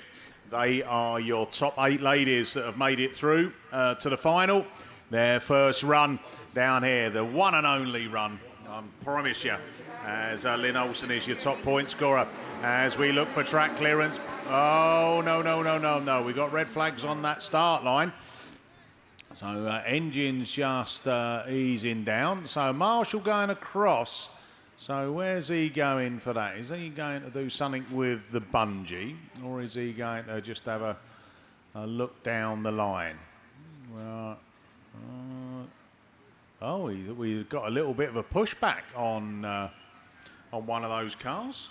They are your top 8 ladies that have made it through to the final. Their first run down here, the one and only run, I promise you, as Lynn Olsen is your top point scorer. As we look for track clearance. Oh, no. We got red flags on that start line. So engine's just easing down. So Marshall going across. So where's he going for that? Is he going to do something with the bungee, or is he going to just have a look down the line? Well, we've got a little bit of a pushback on one of those cars.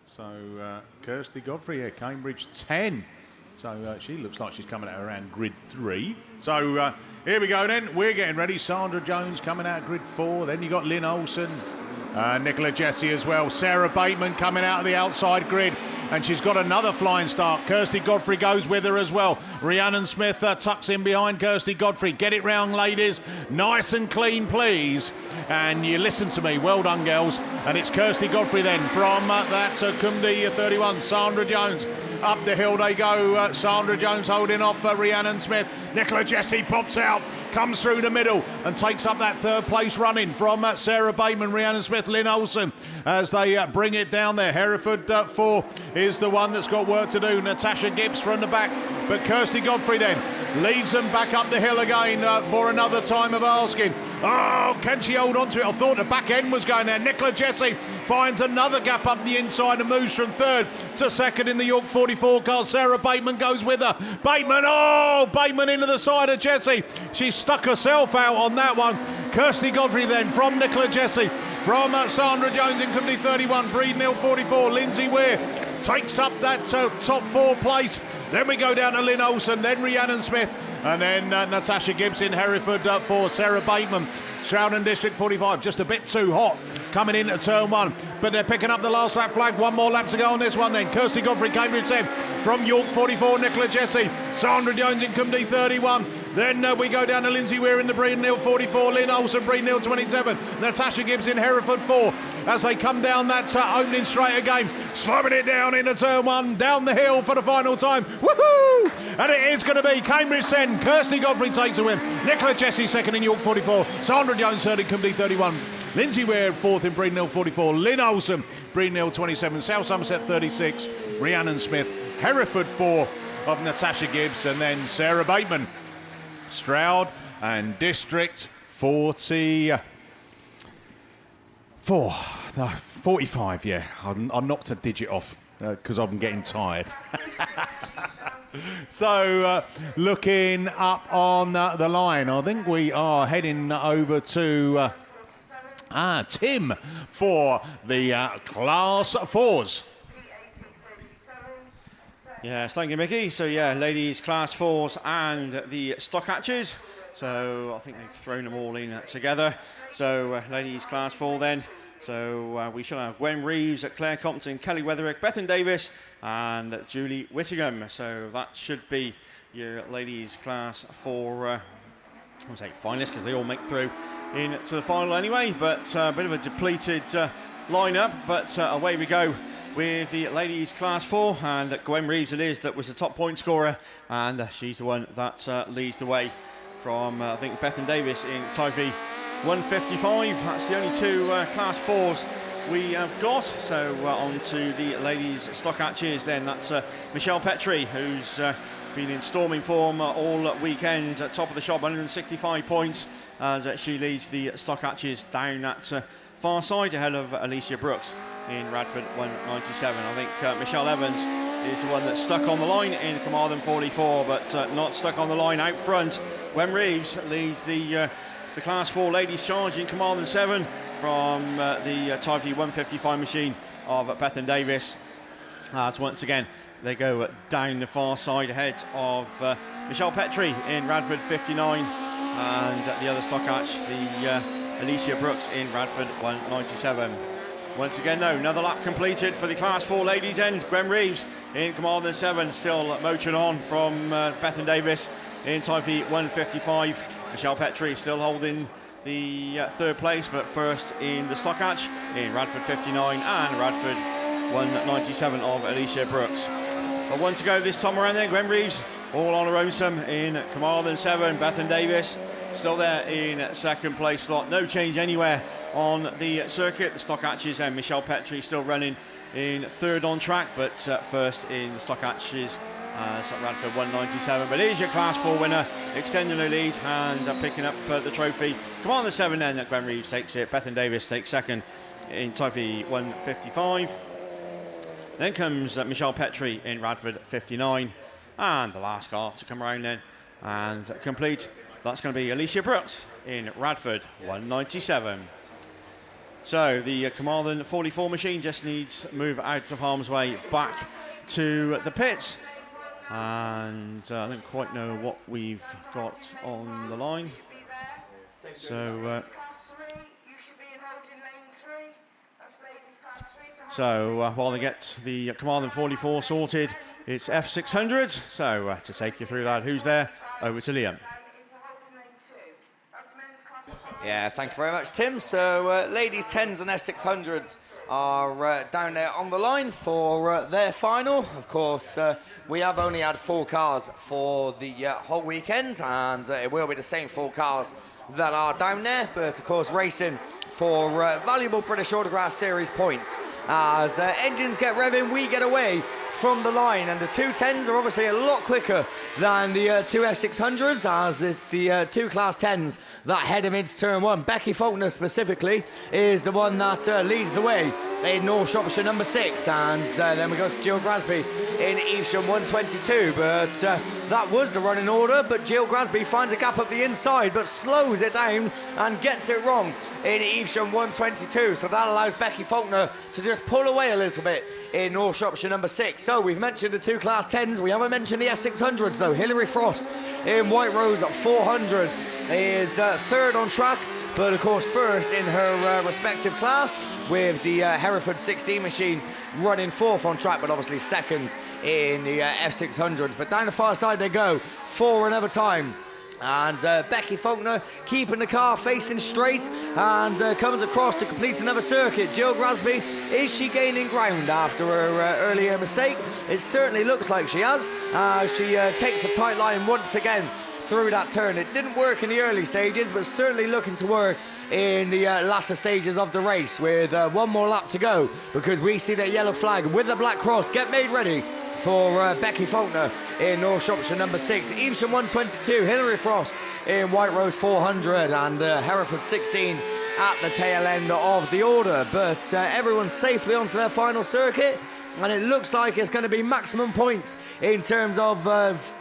So Kirsty Godfrey here, Cambridge 10. So she looks like she's coming out around grid 3. So here we go then. We're getting ready. Sandra Jones coming out grid 4. Then you got Lynn Olsen, Nicola Jesse as well. Sarah Bateman coming out of the outside grid. And she's got another flying start. Kirsty Godfrey goes with her as well. Rhiannon Smith tucks in behind Kirsty Godfrey. Get it round, ladies. Nice and clean, please. And you listen to me. Well done, girls. And it's Kirsty Godfrey then from that Cumdy 31. Sandra Jones. Up the hill they go. Sandra Jones holding off Rhiannon Smith. Nicola Jesse pops out, comes through the middle and takes up that third place running from Sarah Bateman, Rhiannon Smith, Lynn Olsen as they bring it down there. Hereford 4 is the one that's got work to do. Natasha Gibbs from the back, but Kirsty Godfrey then leads them back up the hill again for another time of asking. Oh, can she hold on to it? I thought the back end was going there. Nicola Jesse finds another gap up the inside and moves from third to second in the York 44 car. Sarah Bateman goes with her. Bateman into the side of Jesse. She stuck herself out on that one. Kirsty Godfrey then from Nicola Jesse, from Sandra Jones in Company 31, Breeden Hill 44, Lindsay Ware takes up that top 4 place. Then we go down to Lynn Olsen, then Rhiannon Smith, and then Natasha Gibbs in Hereford for Sarah Bateman. Stroud and District 45, just a bit too hot coming into turn 1, but they're picking up the last lap flag. One more lap to go on this one then. Kirsty Godfrey, Cambridge 10, from York 44, Nicola Jesse, Sandra Jones in Cumdy 31. Then we go down to Lindsay Weir in the Breeden Hill 44, Lynn Olsen, Breeden Hill 27, Natasha Gibbs in Hereford 4 as they come down that opening straight again, slowing it down into turn 1, down the hill for the final time. Woohoo! And it is going to be Cambridge 10, Kirsty Godfrey takes a win, Nicola Jesse second in York 44, Sandra Jones third in Cumdy 31, Lindsay Weir fourth in Breeden Hill 44, Lynn Olsen, Breeden Hill 27, South Somerset 36, Rhiannon Smith, Hereford 4 of Natasha Gibbs, and then Sarah Bateman, Stroud and District 45, yeah. I knocked a digit off because I'm getting tired. So, looking up on the line, I think we are heading over to Tim for the Class 4s. Yes, thank you, Mickey. So, yeah, ladies class 4s and the stock hatches. So, I think they've thrown them all in together. So, ladies class 4 then. So, we shall have Gwen Reeves, Claire Compton, Kelly Weatherick, Bethan Davis, and Julie Whittingham. So, that should be your ladies class 4, I would say finalists, because they all make through into the final anyway. But a bit of a depleted lineup. But away we go with the ladies class 4, and Gwen Reeves it is that was the top point scorer, and she's the one that leads the way from I think Bethan Davis in Typhy 155. That's the only two class 4s we have got. So on to the ladies stock hatches then. That's Michelle Petrie, who's been in storming form all weekend at top of the shop, 165 points as she leads the stock hatches down at far side ahead of Alicia Brooks in Radford 197. I think Michelle Evans is the one that's stuck on the line in Carmarthen 44, but not stuck on the line out front. Gwen Reeves leads the class 4 ladies charge in Carmarthen 7 from the Typhy 155 machine of Bethan Davis. As once again they go down the far side ahead of Michelle Petrie in Radford 59, and the other stock hatch, the Alicia Brooks in Radford 197. Once again, no, another lap completed for the class 4 ladies end. Gwen Reeves in Carmarthen 7, still motoring on from Bethan Davis in Typhy 155. Michelle Petrie still holding the third place, but first in the stock hatch in Radford 59 and Radford 197 of Alicia Brooks. But one to go this time around then. Gwen Reeves all on her own some in Carmarthen 7. Bethan Davis still there in second place slot. No change anywhere on the circuit. The stock hatches and Michelle Petrie still running in third on track, but first in the stock hatches as Radford 197. But here's your class 4 winner, extending the lead and picking up the trophy. Carmarthen 7 then, Gwen Reeves takes it. Bethan Davis takes second in Typhy 155. Then comes Michelle Petrie in Radford 59. And the last car to come around then and complete, that's going to be Alicia Brooks in Radford 197. So the Carmarthen 44 machine just needs to move out of harm's way back to the pits. And I don't quite know what we've got on the line. So while they get the Carmarthen 44 sorted, it's F600s. So to take you through that, who's there? Over to Liam. Yeah, thank you very much, Tim. So ladies 10s and F600s are down there on the line for their final. Of course, we have only had 4 cars for the whole weekend, and it will be the same 4 cars that are down there, but of course racing for valuable British Autograss Series points. As engines get revving, we get away from the line, and the 2 10s are obviously a lot quicker than the 2 F600s, as it's the 2 Class 10s that head him into turn 1. Becky Faulkner specifically is the one that leads the way in North Shropshire number 6, and then we go to Jill Grasby in Evesham 122, but that was the running order, but Jill Grasby finds a gap up the inside but slows it down and gets it wrong in Evesham 122, so that allows Becky Faulkner to just pull away a little bit in North Shropshire number 6. So we've mentioned the 2 Class 10s, we haven't mentioned the F600s though. Hilary Frost in White Rose at 400 is third on track, but of course first in her respective class, with the Hereford 16 machine running 4th on track, but obviously second in the F600s. But down the far side they go, 4 another time. And Becky Faulkner keeping the car facing straight and comes across to complete another circuit. Jill Grasby, is she gaining ground after her earlier mistake? It certainly looks like she has. She takes a tight line once again through that turn. It didn't work in the early stages, but certainly looking to work in the latter stages of the race, with 1 more lap to go, because we see that yellow flag with the black cross get made ready for Becky Faulkner in North Shropshire number 6. Evesham 122, Hilary Frost in White Rose 400, and Hereford 16 at the tail end of the order. But everyone's safely onto their final circuit, and it looks like it's going to be maximum points in terms of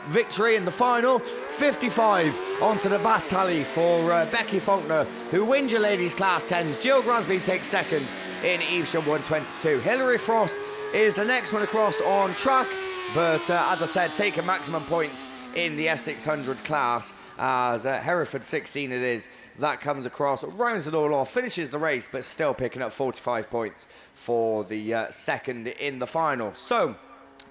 victory in the final. 55 onto the BAStv tally for Becky Faulkner, who wins your ladies class 10s. Jill Grasby takes second in Evesham 122. Hilary Frost is the next one across on track, But as I said, taking maximum points in the F600 class, as Hereford 16 it is. That comes across, rounds it all off, finishes the race, but still picking up 45 points for the second in the final. So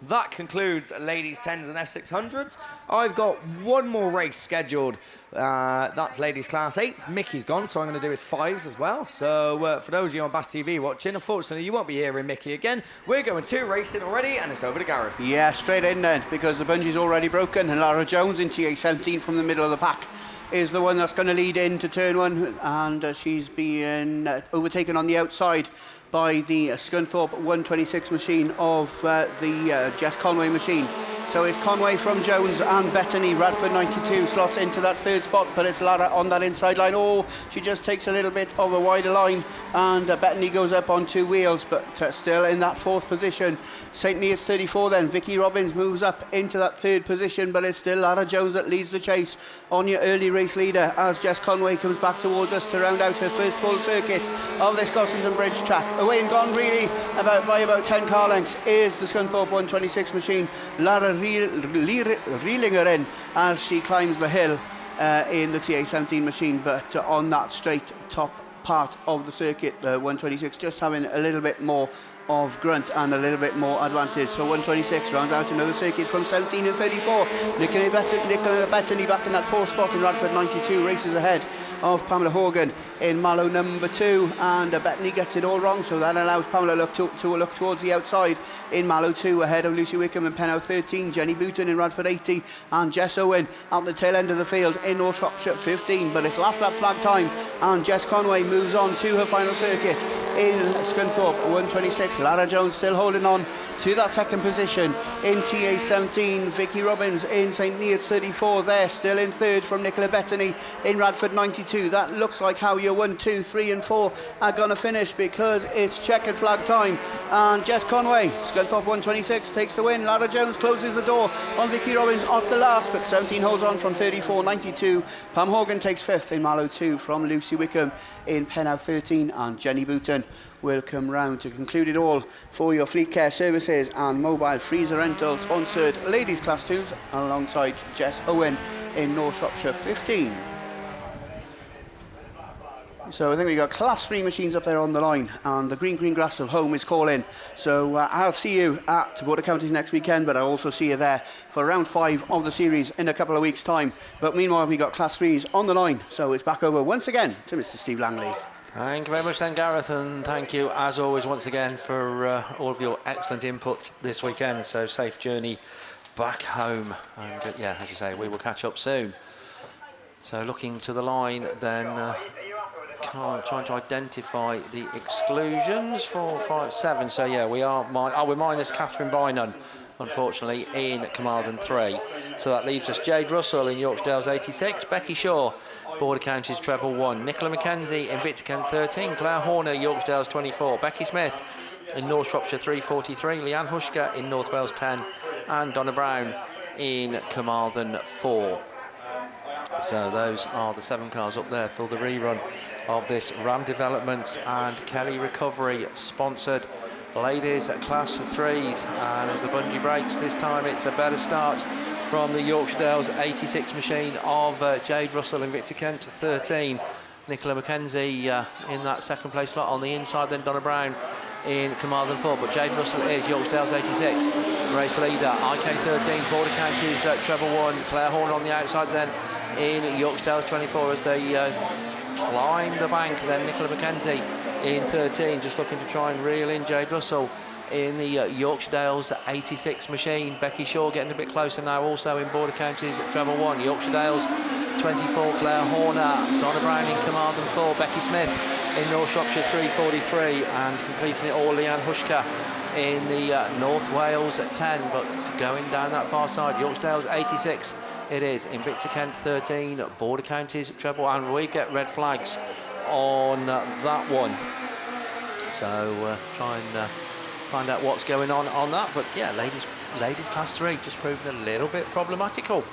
that concludes ladies 10s and F600s. I've got one more race scheduled. That's ladies class 8s. Mickey's gone, so I'm going to do his 5s as well. So for those of you on BAStv watching, unfortunately you won't be hearing Mickey again. We're going 2 racing already, and it's over to Gareth. Yeah, straight in then, because the bungee's already broken, and Lara Jones in TA17 from the middle of the pack is the one that's going to lead into turn 1, and she's being overtaken on the outside by the Scunthorpe 126 machine of the Jess Conway machine. So it's Conway from Jones and Bettany. Radford 92 slots into that 3rd spot, but it's Lara on that inside line. Oh, she just takes a little bit of a wider line, and Bettany goes up on 2 wheels, but still in that 4th position. St. Neots 34 then. Vicky Robbins moves up into that 3rd position, but it's still Lara Jones that leads the chase on your early race leader, as Jess Conway comes back towards us to round out her first full circuit of this Gossington Bridge track. Away and gone really by about 10 car lengths is the Scunthorpe 126 machine. Lara reeling her in as she climbs the hill in the TA17 machine, but on that straight top part of the circuit, 126 just having a little bit more of grunt and a little bit more advantage. So 126 rounds out another circuit from 17 and 34. Nicola Bettany back in that 4th spot, in Radford 92 races ahead of Pamela Horgan in Mallow number 2, and Bettany gets it all wrong, so that allows Pamela to look towards the outside in Mallow 2 ahead of Lucy Wickham in Pennow 13, Jenny Booton in Radford 80, and Jess Owen at the tail end of the field in North Shropshire 15. But it's last lap flag time, and Jess Conway moves on to her final circuit in Scunthorpe 126. Lara Jones still holding on to that 2nd position in TA17. Vicky Robbins in St. Neots 34 there, still in 3rd from Nicola Bettany in Radford 92. That looks like how your 1, 2, 3 and 4 are going to finish, because it's checkered flag time, and Jess Conway, Scunthorpe 126, takes the win. Lara Jones closes the door on Vicky Robbins at the last, but 17 holds on from 34.92. Pam Horgan takes 5th in Mallow 2 from Lucy Wickham in Pennow 13, and Jenny Booton will come round to conclude it all for your Fleet Care Services and Mobile Freezer Rental sponsored ladies class 2s alongside Jess Owen in North Shropshire 15. So I think we've got class 3 machines up there on the line, and the green grass of home is calling. So I'll see you at Border Counties next weekend, but I'll also see you there for round 5 of the series in a couple of weeks' time. But meanwhile, we've got class 3s on the line, so it's back over once again to Mr. Steve Langley. Thank you very much then, Gareth, and thank you as always once again for all of your excellent input this weekend. So safe journey back home, and yeah, as you say, we will catch up soon. So looking to the line then, trying to identify the exclusions, 4, 5, 7. So yeah, we're minus Catherine Bynon, unfortunately, in Carmarthen 3. So that leaves us Jade Russell in Yorksdale's 86, Becky Shaw, Border Counties treble 1, Nicola Mackenzie in Bitterkent 13, Claire Horner, Yorksdale's 24, Becky Smith in North Shropshire 343, Leanne Hushka in North Wales 10, and Donna Brown in Carmarthen 4. So those are the 7 cars up there for the rerun of this Ram Development and Kelly Recovery sponsored ladies class 3s. And as the bungee breaks, this time it's a better start from the Yorkshire 86 machine of Jade Russell in Victor Kent 13. Nicola Mackenzie in that 2nd place slot on the inside, then Donna Brown in Carmarthen 4. But Jade Russell is Yorkshire 86 race leader. IK13, Border Counties treble 1, Claire Horn on the outside then in Yorkshire 24 as they climb the bank. Then Nicola Mackenzie in 13, just looking to try and reel in Jade Russell in the Yorkshire Dales 86 machine. Becky Shaw getting a bit closer now, also in Border Counties at treble 1. Yorkshire Dales 24, Claire Horner, Donna Brown in Carmarthen 4, Becky Smith in North Shropshire 343, and completing it all, Leanne Hushka in the North Wales at 10. But going down that far side, Yorkshire Dales 86 it is in Victor Kent 13, Border Counties treble, and we get red flags on that one. So try and find out what's going on that. But yeah, ladies class 3 just proving a little bit problematical.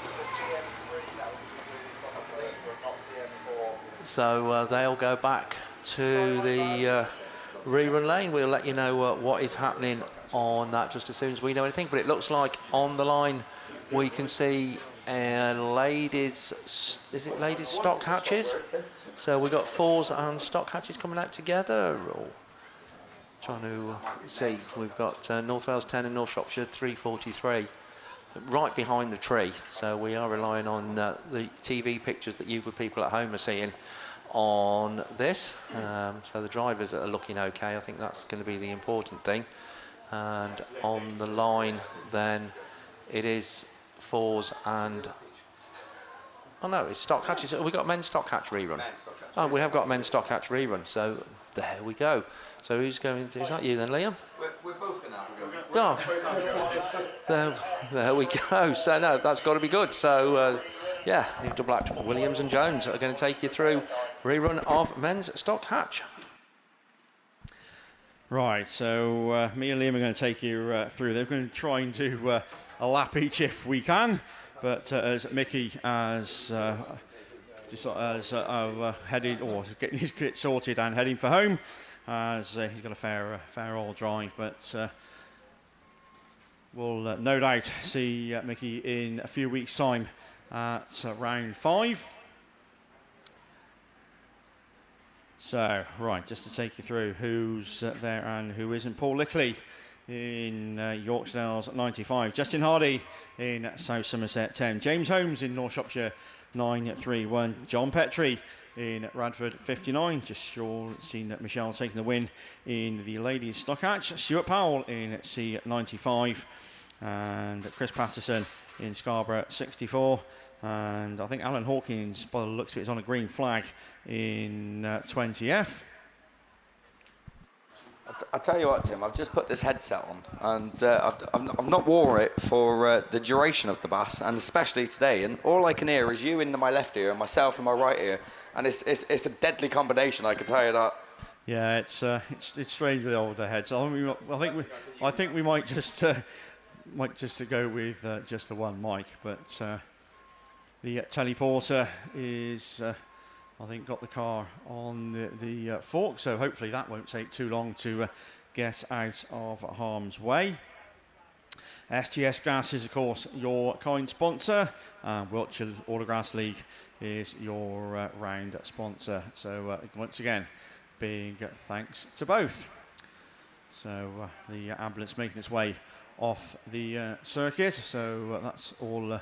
So they'll go back to the rerun lane. We'll let you know what is happening on that just as soon as we know anything. But it looks like on the line we can see ladies, is it ladies stock hatches? So we've got fours and stock hatches coming out together. Or trying to see, we've got North Wales 10 and North Shropshire 343 right behind the tree. So we are relying on the TV pictures that you good people at home are seeing on this. So the drivers are looking okay. I think that's going to be the important thing. And on the line then it is fours and oh no, it's stock hatches. We got men's stock hatch rerun. Oh, we have got men's stock hatch rerun. So there we go. So who's going to, is that you then, Liam? We're both going to have a go. Oh, there we go. So no, that's got to be good. So yeah, double act Williams and Jones are going to take you through rerun of men's stock hatch. Right, so me and Liam are going to take you through. They're going to try and do a lap each if we can, but as Mickey has headed or getting his kit sorted and heading for home, as he's got a fair old drive, but we'll no doubt see Mickey in a few weeks' time at round 5. So, right, just to take you through who's there and who isn't. Paul Lickley in Yorksdale's 95. Justin Hardy in South Somerset 10. James Holmes in North Shropshire 931. John Petrie in Radford 59. Just seen Michelle taking the win in the ladies stock hatch. Stuart Powell in C95. And Chris Patterson in Scarborough 64. And I think Alan Hawkins, by the looks of it, is on a green flag in 20F. I'll tell you what, Tim, I've just put this headset on, and I've not worn it for the duration of the BAS, and especially today, and all I can hear is you in my left ear and myself in my right ear, and it's a deadly combination, I can tell you that. Yeah, it's strange with the older heads. I think we might just go with just the one mic, but the teleporter is I think got the car on the fork, so hopefully that won't take too long to get out of harm's way. SGS Gas is of course your kind sponsor. Wiltshire Autograss League is your round sponsor. So once again, big thanks to both. So the ambulance making its way off the circuit, so that's all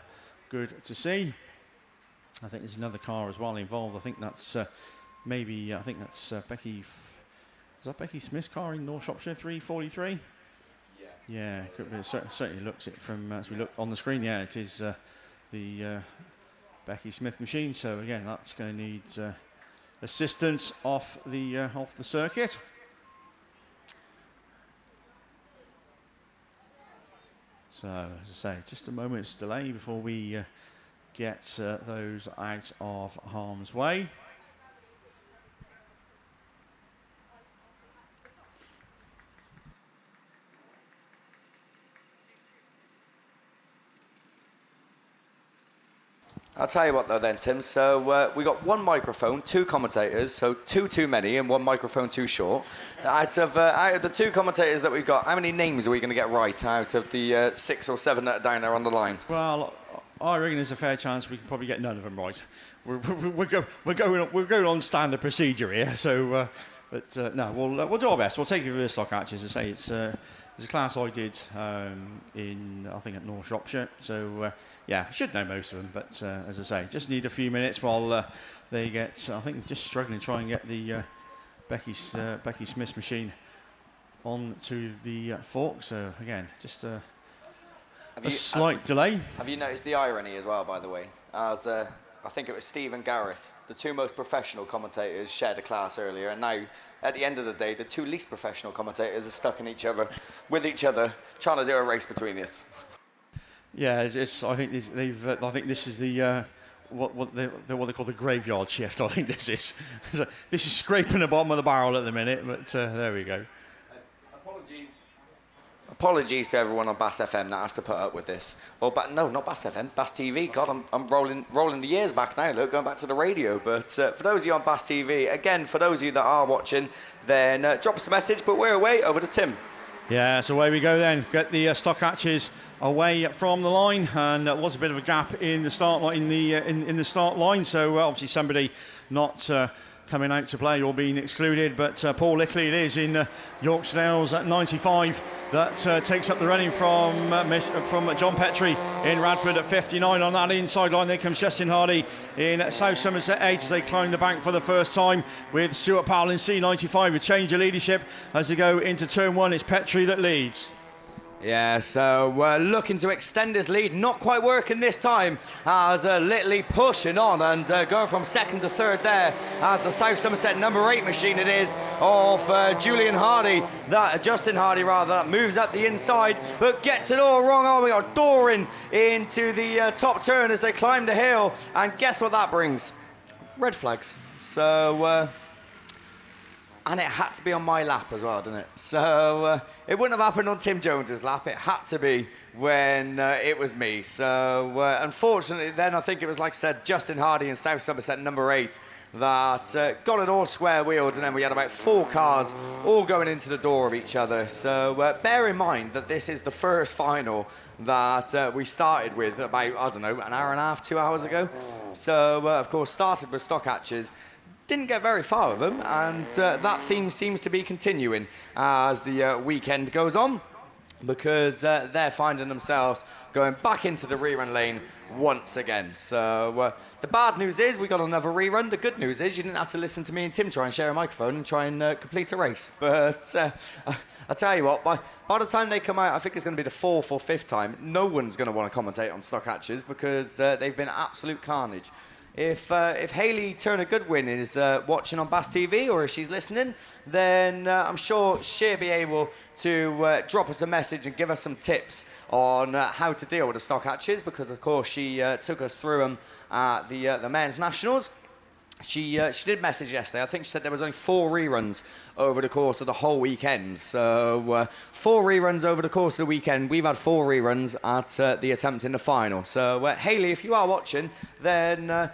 good to see. I think there's another car as well involved. I think that's Becky. Is that Becky Smith's car in North Shropshire 343? Yeah, could be. It certainly looks it from as we look on the screen. Yeah, it is the Becky Smith machine. So again, that's going to need assistance off the circuit. So as I say, just a moment's delay before we get those out of harm's way. I'll tell you what though then, Tim, so we got one microphone, 2 commentators, so 2 too many and 1 microphone too short. Out of the 2 commentators that we've got, how many names are we going to get right out of the 6 or 7 that are down there on the line? Well, I reckon there's a fair chance we can probably get none of them right. We're going on standard procedure here, so no, we'll do our best. We'll take you through the stock hatches. As I say, it's a class I did in I think at North Shropshire, so yeah, should know most of them. But as I say, just need a few minutes while they get. I think just struggling to try and get the Becky Smith's machine onto the fork. So again, just a slight delay. Have you noticed the irony as well, by the way? As I think it was Steve and Gareth, the 2 most professional commentators, shared a class earlier, and now, at the end of the day, the 2 least professional commentators are stuck in with each other, trying to do a race between us. Yeah, I think this is the what they call the graveyard shift. I think this is. This is scraping the bottom of the barrel at the minute, but there we go. Apologies to everyone on BAStv that has to put up with this. Well, no, not BAStv, BAStv. God, I'm rolling the years back now. Look, going back to the radio. But for those of you on BAStv, again, for those of you that are watching, then drop us a message. But we're away. Over to Tim. Yeah, so away we go then. Get the stock hatches away from the line, and there was a bit of a gap in the start line. In the start line, so obviously somebody not coming out to play or being excluded. But Paul Lickley it is in Yorkshire Dales at 95 that takes up the running from John Petrie in Radford at 59. On that inside line, there comes Justin Hardy in South Somerset 8 as they climb the bank for the first time with Stuart Powell in C95. A change of leadership as they go into turn 1. It's Petrie that leads. Yeah, so we're looking to extend his lead. Not quite working this time as Littley pushing on and going from second to third there as the South Somerset number 8 machine it is of Justin Hardy that moves up the inside but gets it all wrong. Oh, we are dooring into the top turn as they climb the hill, and guess what that brings? Red flags. So and it had to be on my lap as well, didn't it? So it wouldn't have happened on Tim Jones's lap. It had to be when it was me. So unfortunately, then I think it was, like I said, Justin Hardy in South Somerset number 8 that got it all square wheeled, and then we had about 4 cars all going into the door of each other. So bear in mind that this is the first final that we started with about, I don't know, an hour and a half, 2 hours ago. So of course started with stock hatches. Didn't get very far with them, and that theme seems to be continuing as the weekend goes on, because they're finding themselves going back into the rerun lane once again. So the bad news is we got another rerun. The good news is you didn't have to listen to me and Tim try and share a microphone and try and complete a race. But I tell you what, by the time they come out, I think it's going to be the 4th or 5th time, no one's going to want to commentate on stock hatches because they've been absolute carnage. If Hayley Turner Goodwin is watching on BAStv or if she's listening, then I'm sure she'll be able to drop us a message and give us some tips on how to deal with the stock hatches, because of course she took us through them at the men's nationals. She did message yesterday. I think she said there was only 4 reruns over the course of the whole weekend. So 4 reruns over the course of the weekend. We've had 4 reruns at the attempt in the final. So Hayley, if you are watching, then I'll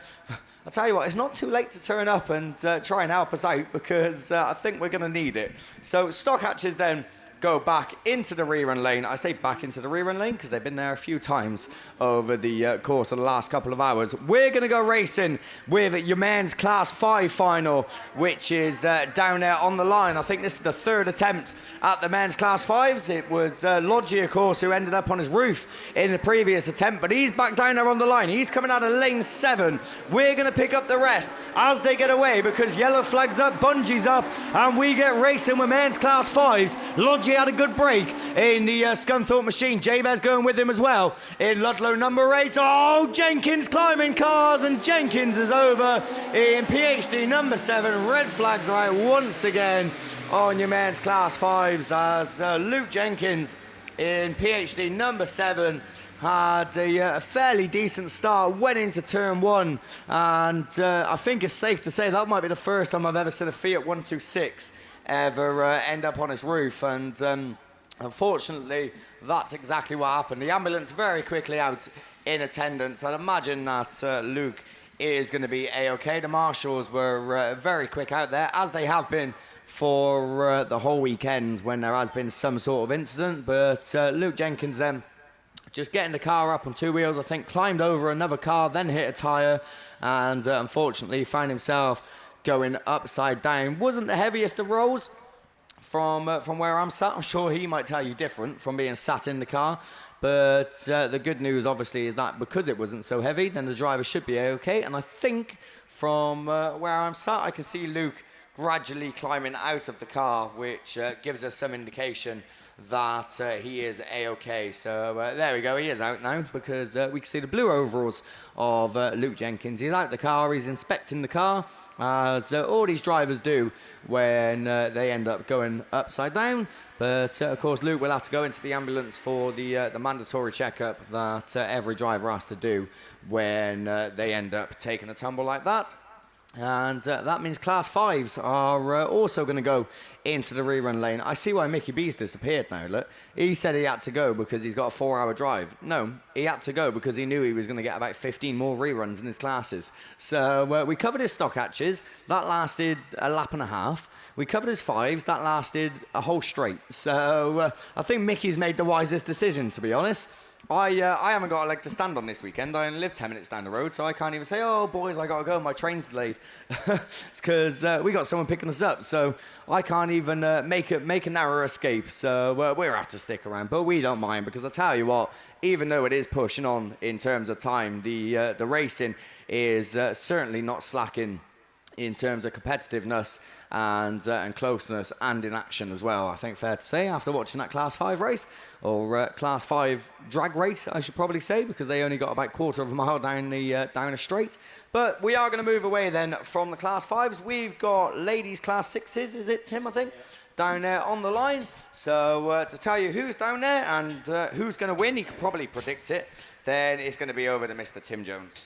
tell you what, it's not too late to turn up and try and help us out, because I think we're going to need it. So stock hatches then go back into the rerun lane. I say back into the rerun lane because they've been there a few times over the course of the last couple of hours. We're going to go racing with your men's Class 5 final, which is down there on the line. I think this is the 3rd attempt at the men's Class 5s. It was Lodgy, of course, who ended up on his roof in the previous attempt, but he's back down there on the line. He's coming out of lane 7. We're going to pick up the rest as they get away, because yellow flag's up, bungee's up, and we get racing with men's Class 5s. Lodgy had a good break in the Scunthorpe machine. Jabez going with him as well in Ludlow number 8. Oh, Jenkins climbing cars, and Jenkins is over in PhD number 7. Red flags are out once again on your men's Class 5s as Luke Jenkins in PhD number 7 had a fairly decent start, went into turn 1, and I think it's safe to say that might be the first time I've ever seen a Fiat 126 ever end up on his roof, and unfortunately that's exactly what happened. The ambulance very quickly out in attendance. I'd imagine that Luke is going to be a-okay. The marshals were very quick out there, as they have been for the whole weekend when there has been some sort of incident, but Luke Jenkins then just getting the car up on 2 wheels, I think, climbed over another car, then hit a tyre, and unfortunately found himself going upside down. Wasn't the heaviest of rolls from where I'm sat. I'm sure he might tell you different from being sat in the car. But the good news, obviously, is that because it wasn't so heavy, then the driver should be okay. And I think from where I'm sat, I can see Luke gradually climbing out of the car, which gives us some indication that he is a-okay. So there we go, he is out now, because we can see the blue overalls of Luke Jenkins. He's out the car, he's inspecting the car, as all these drivers do when they end up going upside down. But of course Luke will have to go into the ambulance for the mandatory checkup that every driver has to do when they end up taking a tumble like that. And that means Class 5s are also going to go into the rerun lane. I see why Mickey B's disappeared now, look. He said he had to go because he's got a 4-hour drive. No, he had to go because he knew he was going to get about 15 more reruns in his classes. So we covered his stock hatches. That lasted a lap and a half. We covered his 5s. That lasted a whole straight. So I think Mickey's made the wisest decision, to be honest. I haven't got a leg to stand on this weekend. I only live 10 minutes down the road, so I can't even say, oh, boys, I got to go. My train's delayed. It's because we got someone picking us up, so I can't even make a narrow escape. So we'll have to stick around, but we don't mind because I tell you what, even though it is pushing on in terms of time, the racing is certainly not slacking in terms of competitiveness and closeness and in action as well. I think fair to say after watching that Class 5 race, or Class 5 drag race, I should probably say, because they only got about quarter of a mile down a straight. But we are going to move away then from the Class 5s. We've got ladies Class 6s, is it, Tim, I think? Down there on the line. So to tell you who's down there and who's going to win, you can probably predict it, then it's going to be over to Mr. Tim Jones.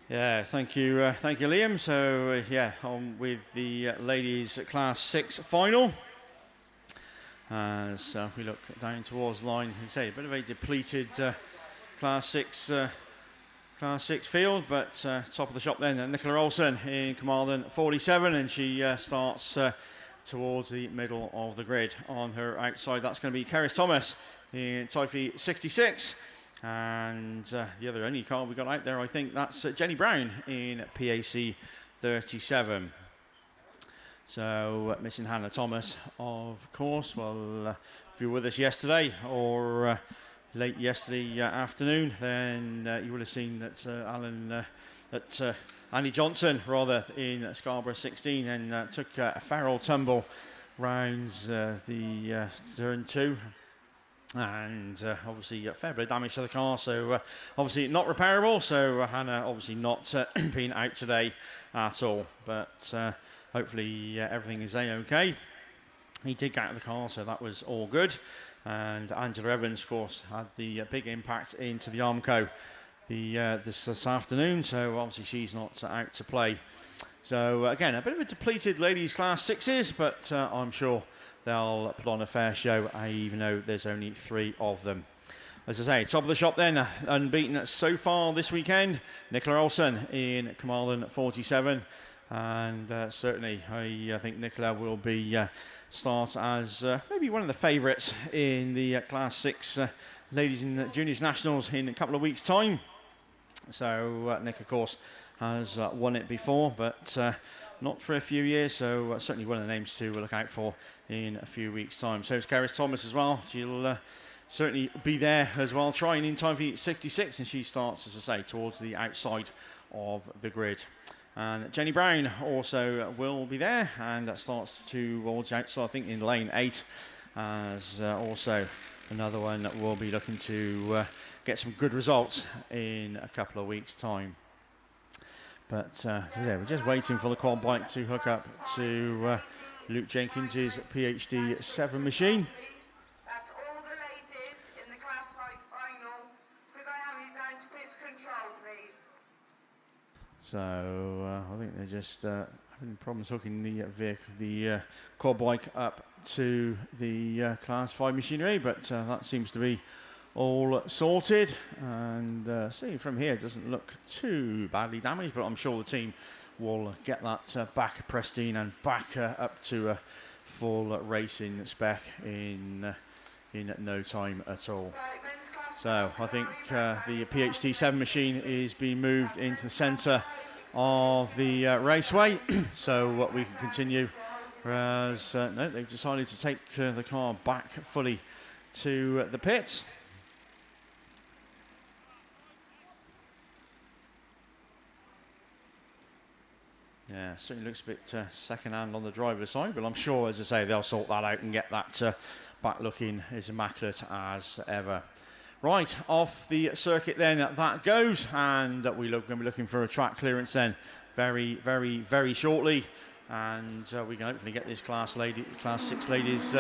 Yeah, thank you, Liam. So yeah, on with the ladies Class 6 final. As we look down towards the line, you say a bit of a depleted Class 6 field, but top of the shop then, Nicola Olsen in Carmarthen 47, and she starts towards the middle of the grid. On her outside, that's going to be Keris Thomas in Typhi 66. And the other only car we got out there, I think that's Jenny Brown in PAC 37. So missing Hannah Thomas, of course. Well, if you were with us yesterday or late yesterday afternoon, then you would have seen that Andy Johnson, rather, in Scarborough 16, and took a Farrell tumble round the turn 2. And obviously a fair bit of damage to the car, so obviously not repairable. So Hannah obviously not being out today at all, but hopefully everything is a-okay. He did get out of the car, so that was all good. And Angela Evans, of course, had the big impact into the Armco this afternoon, so obviously she's not out to play. So again, a bit of a depleted ladies Class 6s, but I'm sure they'll put on a fair show, even though there's only 3 of them. As I say, top of the shop then, unbeaten so far this weekend, Nicola Olsen in Carmarthen 47. And certainly, I think Nicola will be start as maybe one of the favourites in the Class 6 Ladies and Juniors Nationals in a couple of weeks' time. So Nick, of course, has won it before, but not for a few years, so certainly one of the names to look out for in a few weeks' time. So is Keris Thomas as well. She'll certainly be there as well, trying in time for 66, and she starts, as I say, towards the outside of the grid. And Jenny Brown also will be there, and that starts towards the outside, I think, in lane 8, as also another one that will be looking to get some good results in a couple of weeks' time. But yeah, we're just waiting for the quad bike to hook up to Luke Jenkins' PhD 7 machine. That's all the ladies in the Class 5 final. Could I have you down to pitch control, please? So I think they're just having problems hooking the quad bike up to the Class 5 machinery, but that seems to be all sorted, and seeing from here it doesn't look too badly damaged, but I'm sure the team will get that back pristine and back up to a full racing spec in no time at all. So I think the PhD 7 machine is being moved into the centre of the raceway, so we can continue, whereas no, they've decided to take the car back fully to the pits. Yeah, certainly looks a bit second-hand on the driver's side, but I'm sure, as I say, they'll sort that out and get that back looking as immaculate as ever. Right, off the circuit then that goes, and we're going to be looking for a track clearance then very, very, very shortly, and we can hopefully get this Class 6 ladies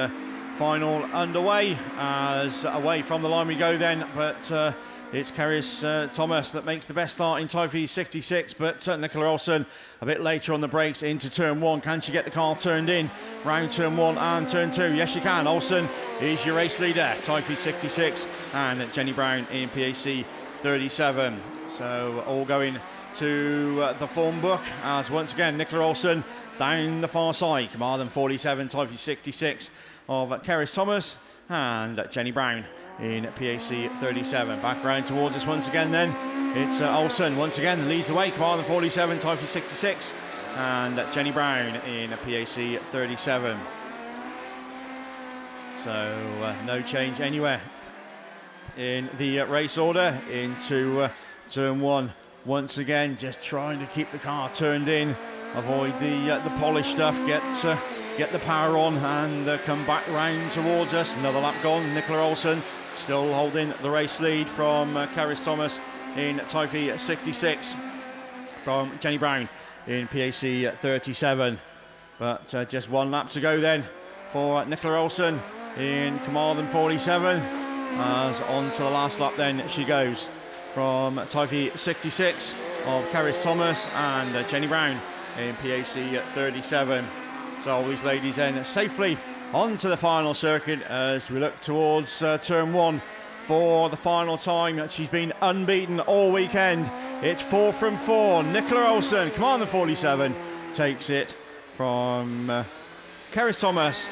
final underway. As away from the line we go then, but it's Keris Thomas that makes the best start in Typhoon 66, but Nicola Olsen a bit later on the brakes into turn 1. Can she get the car turned in round turn 1 and turn 2? Yes, she can. Olsen is your race leader, Typhoon 66, and Jenny Brown in PAC 37. So all going to the form book as once again Nicola Olsen down the far side, Carmarthen 47, Typhoon 66 of Keris Thomas, and Jenny Brown in PAC 37. Back round towards us once again then. It's Olsen once again leads the way, Carmarthen 47, Typhoon 66, and Jenny Brown in PAC 37. So no change anywhere in the race order into turn 1. Once again, just trying to keep the car turned in, avoid the polished stuff, get the power on, and come back round towards us. Another lap gone. Nicola Olsen still holding the race lead from Keris Thomas in Typhoon 66, from Jenny Brown in PAC 37. But just one lap to go then for Nicola Olsen in Carmarthen 47. As on to the last lap then she goes, from Typhoon 66 of Keris Thomas and Jenny Brown in PAC 37. So all these ladies then safely onto the final circuit as we look towards turn 1 for the final time. She's been unbeaten all weekend. It's 4 from 4. Nicola Olsen, Carmarthen 47, takes it from Keris Thomas.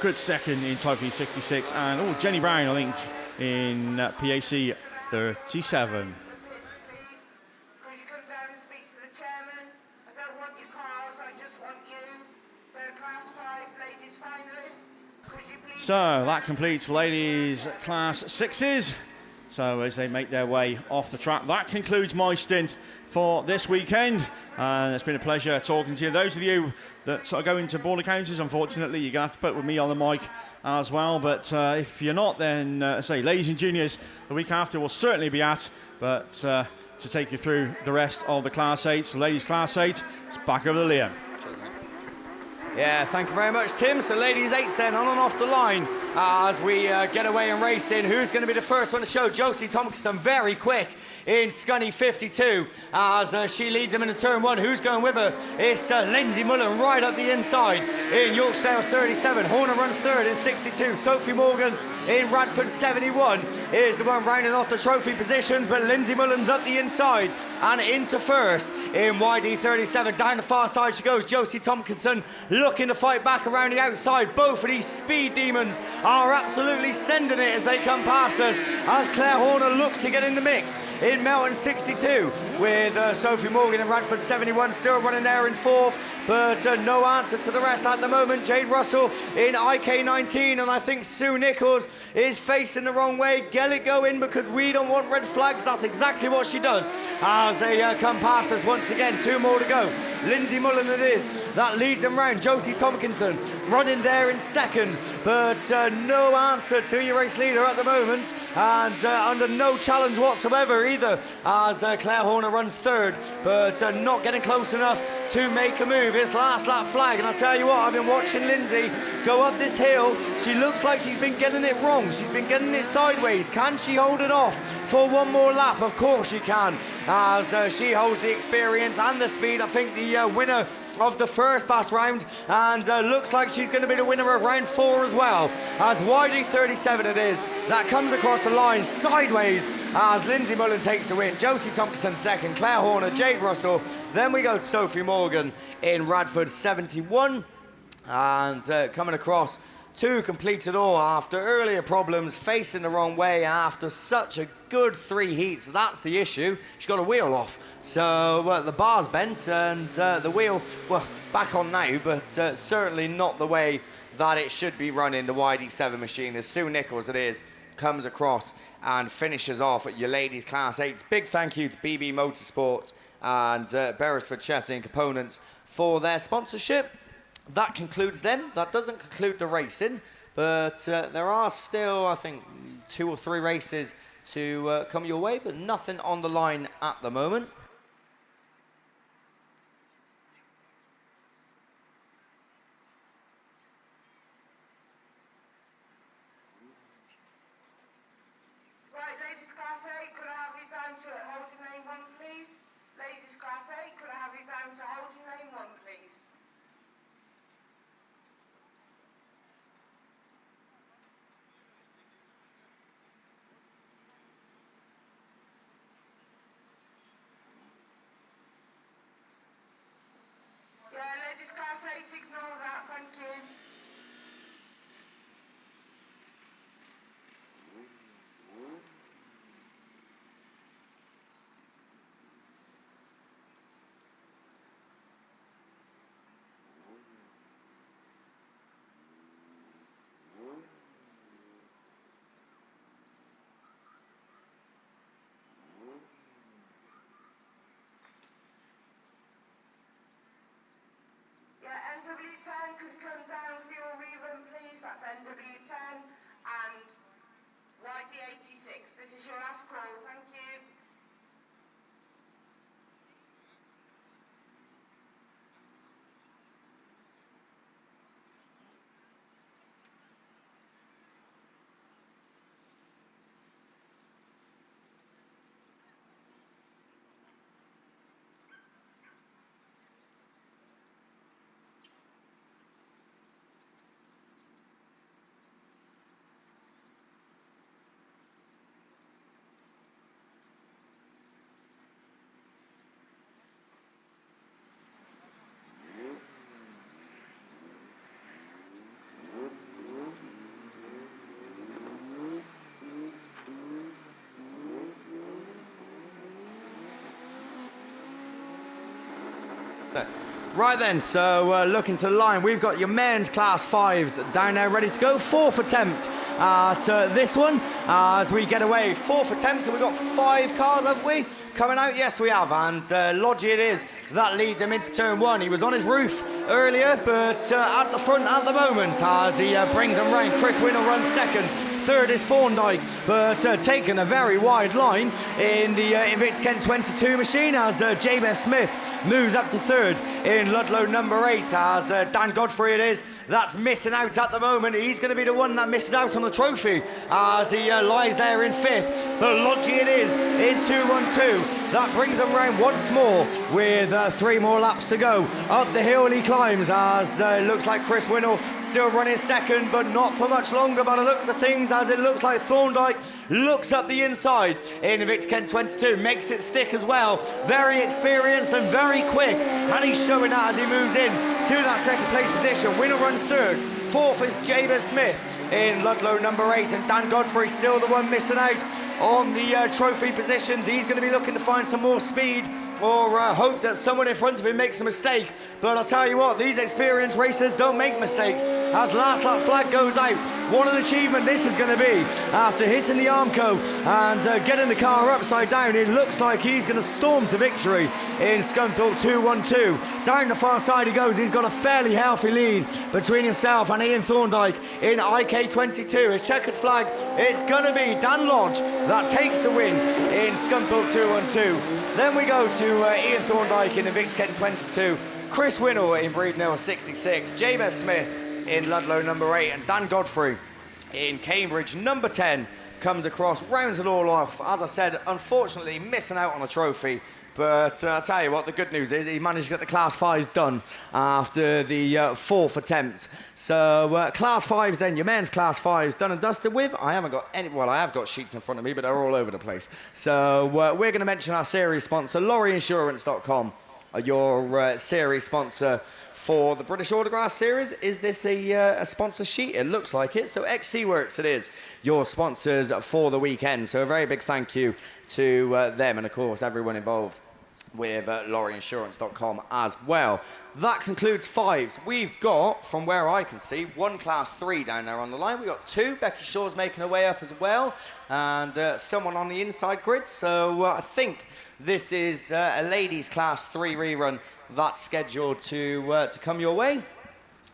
Good second in Typhoon 66, and Jenny Brown, I think, in PAC 37. Please, could you come down and speak to the chairman? I don't want your cars, I just want you. So class 5 ladies finalists, could you please... So that completes ladies class 6s. So as they make their way off the track, that concludes my stint for this weekend. And it's been a pleasure talking to you. Those of you that sort of go into border counters, unfortunately, you're going to have to put with me on the mic as well. But if you're not, then say ladies and juniors, the week after will certainly be at. But to take you through the rest of the class 8s, ladies class 8, it's back over to Liam. Yeah, thank you very much, Tim. So ladies 8s then on and off the line as we get away and race in. Who's going to be the first one to show? Josie Tompkinson very quick in Scunny 52 as she leads him into turn 1. Who's going with her? It's Lindsay Mullen right up the inside in Yorkdale's 37. Horner runs third in 62. Sophie Morgan in Radford 71 is the one rounding off the trophy positions, but Lindsay Mullen's up the inside and into first in YD 37. Down the far side she goes. Josie Tompkinson looking to fight back around the outside. Both of these speed demons are absolutely sending it as they come past us, as Claire Horner looks to get in the mix in Melton 62 with Sophie Morgan in Radford 71 still running there in fourth, but no answer to the rest at the moment. Jade Russell in IK 19, and I think Sue Nichols is facing the wrong way. Get it going, because we don't want red flags. That's exactly what she does as they come past us once again. 2 more to go. Lindsay Mullen it is that leads them round. Josie Tompkinson running there in second, but no answer to your race leader at the moment, and under no challenge whatsoever either, as Claire Horner runs third, but not getting close enough to make a move. It's last lap flag, and I tell you what, I've been watching Lindsay go up this hill. She looks like she's been getting it wrong. She's been getting it sideways. Can she hold it off for one more lap? Of course she can, as she holds the experience and the speed. I think the winner of the first BAS round, and looks like she's going to be the winner of round 4 as well, as YD 37 it is that comes across the line sideways as Lindsay Mullen takes the win. Josie Tompkinson second, Claire Horner, Jade Russell, then we go to Sophie Morgan in Radford 71, and coming across to complete it all after earlier problems, facing the wrong way after such a good 3 heats. That's the issue. She's got a wheel off. So the bar's bent and the wheel, well, back on now, but certainly not the way that it should be running, the YD7 machine. As Sue Nichols it is, comes across and finishes off at your ladies class 8s. Big thank you to BB Motorsport and Beresford Chassis and Components for their sponsorship. That concludes them. That doesn't conclude the racing, but there are still, I think, 2 or 3 races to come your way, but nothing on the line at the moment. Right, ladies class 8, could I Right then, so looking to the line, we've got your men's class 5s down there ready to go. 4th attempt at this one as we get away. 4th attempt, and we've got 5 cars, have we? Coming out, yes we have, and Lodgy it is. That leads him into turn 1. He was on his roof earlier, but at the front at the moment as he brings him round. Chris Winnell runs second. Third is Thorndyke, but taking a very wide line in the Invicta Kent 22 machine as Jabez Smith moves up to third in Ludlow number 8 as Dan Godfrey it is. That's missing out at the moment. He's going to be the one that misses out on the trophy as he lies there in 5th. But Lodgy it is in 2-1-2. That brings him round once more with 3 more laps to go. Up the hill he climbs as it looks like Chris Winnell still running second, but not for much longer by the looks of things, as it looks like Thorndyke looks up the inside in Invicta Kent 22, makes it stick as well. Very experienced and very quick, and he's showing that as he moves in to that second place position. Winnell runs third. 4th is Jabez Smith in Ludlow number 8, and Dan Godfrey still the one missing out on the trophy positions. He's going to be looking to find some more speed or hope that someone in front of him makes a mistake. But I'll tell you what, these experienced racers don't make mistakes. As last lap flag goes out, what an achievement this is going to be. After hitting the Armco and getting the car upside down, it looks like he's going to storm to victory in Scunthorpe 2-1-2. Down the far side he goes. He's got a fairly healthy lead between himself and Ian Thorndyke in IK22. His checkered flag, it's going to be Dan Lodge that takes the win in Scunthorpe 2-1-2. Then we go to Ian Thorndyke in Invicta Kent 22, Chris Winnell in Breednell 66, Jabez Smith in Ludlow number 8, and Dan Godfrey in Cambridge number 10 comes across, rounds it all off. As I said, unfortunately missing out on a trophy. But I'll tell you what, the good news is he managed to get the Class 5s done after the 4th attempt. So Class 5s then, your men's Class 5s done and dusted with. I haven't got any, well, I have got sheets in front of me, but they're all over the place. So we're going to mention our series sponsor, LorryInsurance.com, your series sponsor for the British Autograss series. Is this a sponsor sheet? It looks like it. So XC Works it is, your sponsors for the weekend. So a very big thank you to them and, of course, everyone involved with LorryInsurance.com as well. That concludes 5s. We've got, from where I can see, 1 Class 3 down there on the line. We've got 2. Becky Shaw's making her way up as well, and someone on the inside grid. So I think this is a ladies' Class 3 rerun that's scheduled to come your way.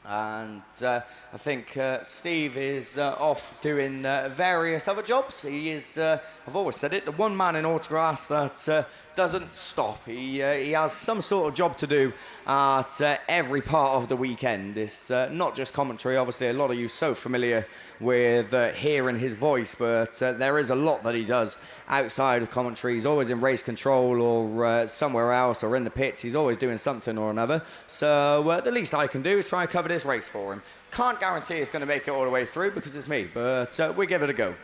And I think Steve is off doing various other jobs. He is, I've always said it, the one man in Autograss that doesn't stop. He has some sort of job to do at every part of the weekend. It's not just commentary. Obviously, a lot of you so familiar with hearing his voice, but there is a lot that he does outside of commentary. He's always in race control or somewhere else or in the pits. He's always doing something or another. So the least I can do is try and cover this race for him. Can't guarantee it's going to make it all the way through because it's me, but we give it a go.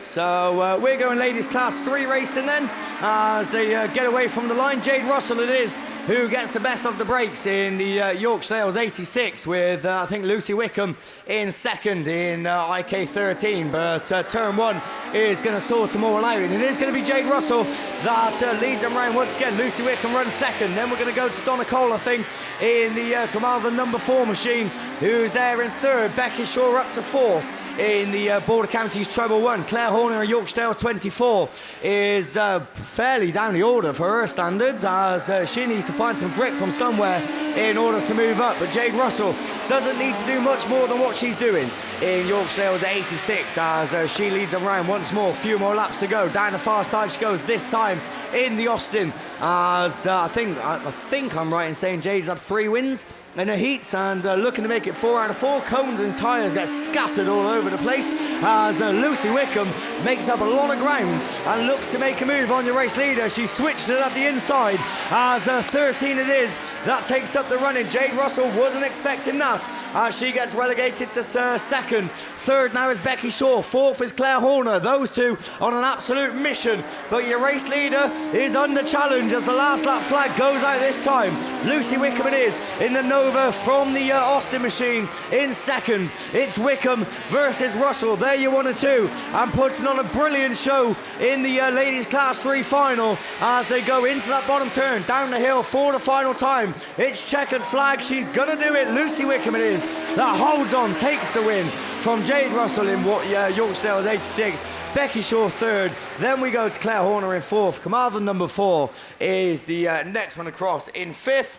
So we're going ladies Class 3 racing then as they get away from the line. Jade Russell it is who gets the best of the breaks in the Yorkshire 86 with I think Lucy Wickham in second in IK13, but turn 1 is going to sort them all out, and it is going to be Jade Russell that leads them round once again. Lucy Wickham runs second. Then we're going to go to Donna Cole I think in the Carmarthen number 4 machine, who's there in third. Becky Shaw up to 4th. In the Border Counties Treble 1, Claire Horner in Yorkshire Dales 24 is fairly down the order for her standards, as she needs to find some grit from somewhere in order to move up. But Jade Russell doesn't need to do much more than what she's doing in Yorkshire Dales 86 as she leads them round once more. Few more laps to go. Down the far side she goes, this time in the Austin, as I think I'm right in saying Jade's had 3 wins in her heats and looking to make it 4 out of 4. Cones and tyres get scattered all over the place as Lucy Wickham makes up a lot of ground and looks to make a move on your race leader. She switched it up the inside as 13 it is that takes up the running. Jade Russell wasn't expecting that, that as she gets relegated to second. Third now is Becky Shaw. Fourth is Claire Horner. Those two on an absolute mission. But your race leader is under challenge as the last lap flag goes out this time. Lucy Wickham it is in the Nova from the Austin machine in second. It's Wickham versus Russell. There you 1 and 2, and putting on a brilliant show in the ladies class 3 final as they go into that bottom turn down the hill for the final time. It's checkered flag. She's gonna do it. Lucy Wickham it is that holds on, takes the win from Jade Russell in Yorkdale's 86. Becky Shaw third. Then we go to Claire Horner in fourth. Carmarthen number 4 is the next one across in fifth.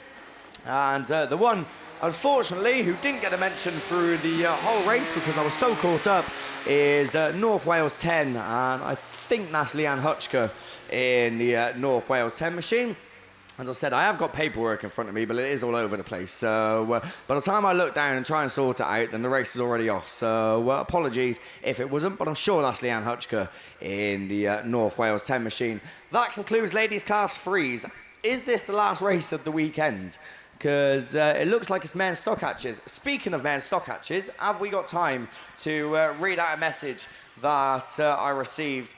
And the one, unfortunately, who didn't get a mention through the whole race because I was so caught up is North Wales 10. And I think that's Leanne Hutchker in the North Wales 10 machine. As I said, I have got paperwork in front of me, but it is all over the place. So by the time I look down and try and sort it out, then the race is already off. So apologies if it wasn't, but I'm sure that's Leanne Hutchker in the North Wales 10 machine. That concludes ladies class 3s. Is this the last race of the weekend? Because it looks like it's men's stock hatches. Speaking of men's stock hatches, have we got time to read out a message that I received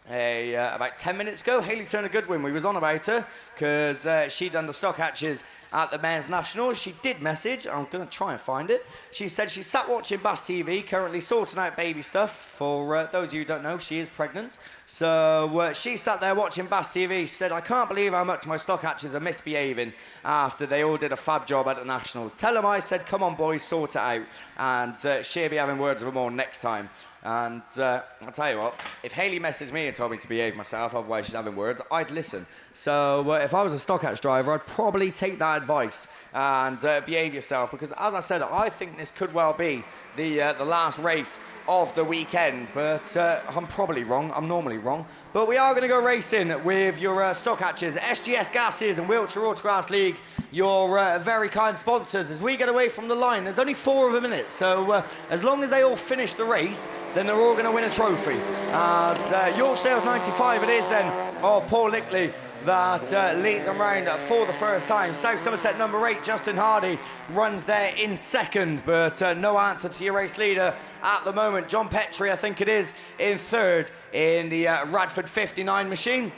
about 10 minutes ago? Hayley Turner-Goodwin, we was on about her because she'd done the stock hatches at the Men's Nationals. She did message, I'm going to try and find it. She said she sat watching BAStv, currently sorting out baby stuff. For those of you who don't know, she is pregnant. So she sat there watching BAStv. She said, I can't believe how much my stock hatches are misbehaving after they all did a fab job at the Nationals. Tell them I said, come on boys, sort it out. And she'll be having words with them all next time. And I'll tell you what, if Hayley messaged me and told me to behave myself, otherwise she's having words, I'd listen. So if I was a stock hatch driver, I'd probably take that advice and behave yourself, because as I said, I think this could well be the last race of the weekend, but I'm probably wrong. I'm normally wrong. But we are going to go racing with your stock hatches. SGS Gases and Wiltshire Autograss League, your very kind sponsors. As we get away from the line, there's only 4 of them in it, so as long as they all finish the race, then they're all going to win a trophy. As Yorkdale's 95 it is then of Paul Lickley that leads them round for the first time. South Somerset number 8, Justin Hardy, runs there in second, but no answer to your race leader at the moment. John Petrie, I think it is, in third in the Radford 59 machine,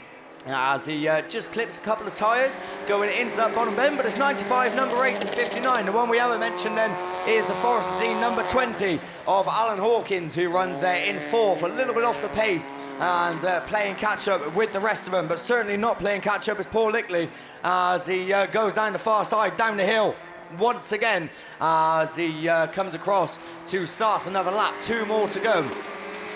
as he just clips a couple of tyres going into that bottom bend. But it's 95, number 8 and 59. The one we haven't mentioned then is the Forest Dean number 20 of Alan Hawkins, who runs there in fourth, a little bit off the pace and playing catch up with the rest of them, but certainly not playing catch up as Paul Lickley as he goes down the far side, down the hill once again as he comes across to start another lap. 2 more to go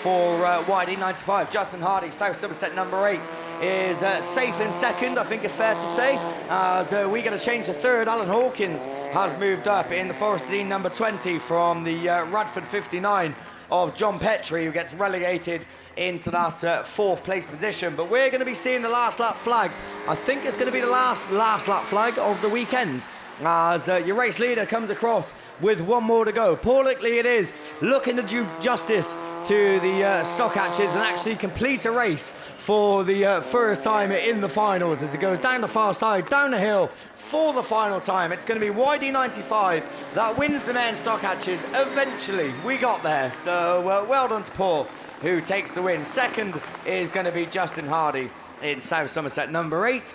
for YD95. Justin Hardy, South Somerset number 8, is safe in second, I think it's fair to say, as we get a change to third. Alan Hawkins has moved up in the Forest Dean number 20 from the Radford 59 of John Petrie, who gets relegated into that 4th place position. But we're going to be seeing the last lap flag. I think it's going to be the last lap flag of the weekend, as your race leader comes across with 1 more to go. Paul Lickley it is, looking to do justice to the stock hatches and actually complete a race for the first time in the finals as it goes down the far side, down the hill for the final time. It's going to be YD95 that wins the men's stock hatches. Eventually we got there, so well done to Paul, who takes the win. Second is going to be Justin Hardy in South Somerset number 8.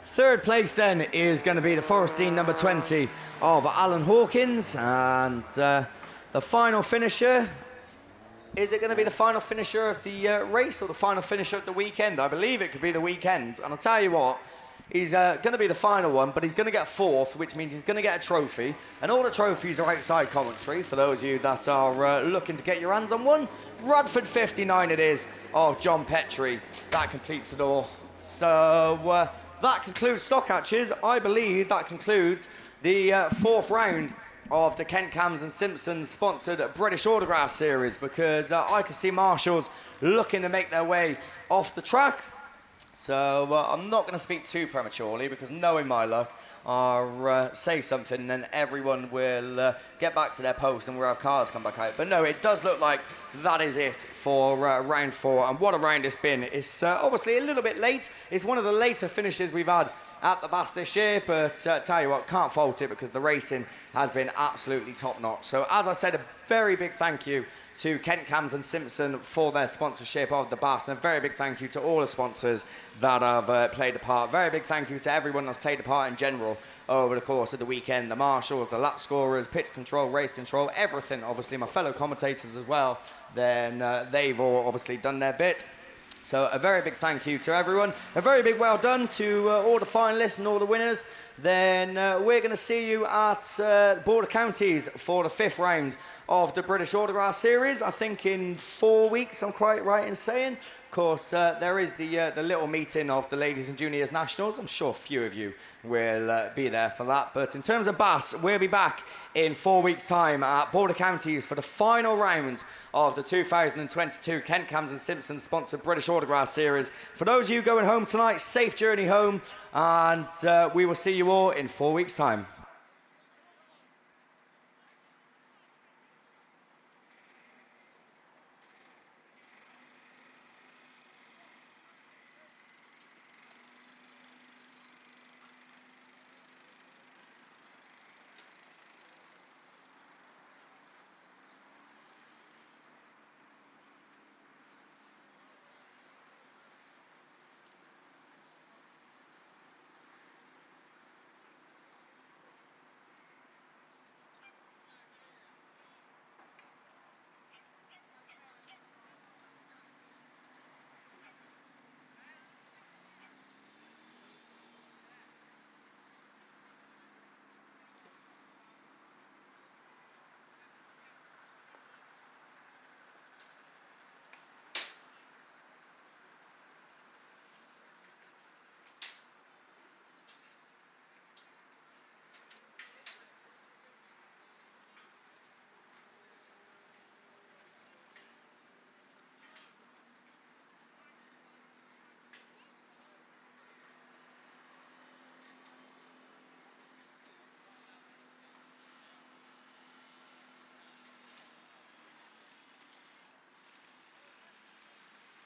Third place then is going to be the Forest Dean number 20 of Alan Hawkins, and the final finisher, is it going to be the final finisher of the race or the final finisher of the weekend? I believe it could be the weekend, and I'll tell you what, he's going to be the final one, but he's going to get 4th, which means he's going to get a trophy, and all the trophies are outside commentary for those of you that are looking to get your hands on one. Radford 59 it is of John Petrie. That completes it all. So that concludes stock hatches. I believe that concludes the 4th round of the Kent Cams and Simpsons sponsored British Autograss series, because I can see marshals looking to make their way off the track. So I'm not going to speak too prematurely, because knowing my luck, or say something, then everyone will get back to their posts and we'll have cars come back out. But no, it does look like that is it for round 4, and what a round it's been. It's obviously a little bit late. It's one of the later finishes we've had at the BASt this year, but tell you what, can't fault it because the racing has been absolutely top-notch. So as I said, a very big thank you to Kent Cams and Simpson for their sponsorship of the BASt, and a very big thank you to all the sponsors that have played a part. Very big thank you to everyone that's played a part in general over the course of the weekend. The marshals, the lap scorers, pits control, race control, everything. Obviously my fellow commentators as well, then they've all obviously done their bit. So a very big thank you to everyone. A very big well done to all the finalists and all the winners. Then we're going to see you at Border Counties for the 5th round of the British Autograss Series. I think in 4 weeks, I'm quite right in saying. Of course, there is the little meeting of the Ladies and Juniors Nationals. I'm sure a few of you will be there for that. But in terms of BASt, we'll be back in 4 weeks' time at Border Counties for the final round of the 2022 Kent Cams and Simpson sponsored British Autograss Series. For those of you going home tonight, safe journey home, and we will see you all in 4 weeks' time.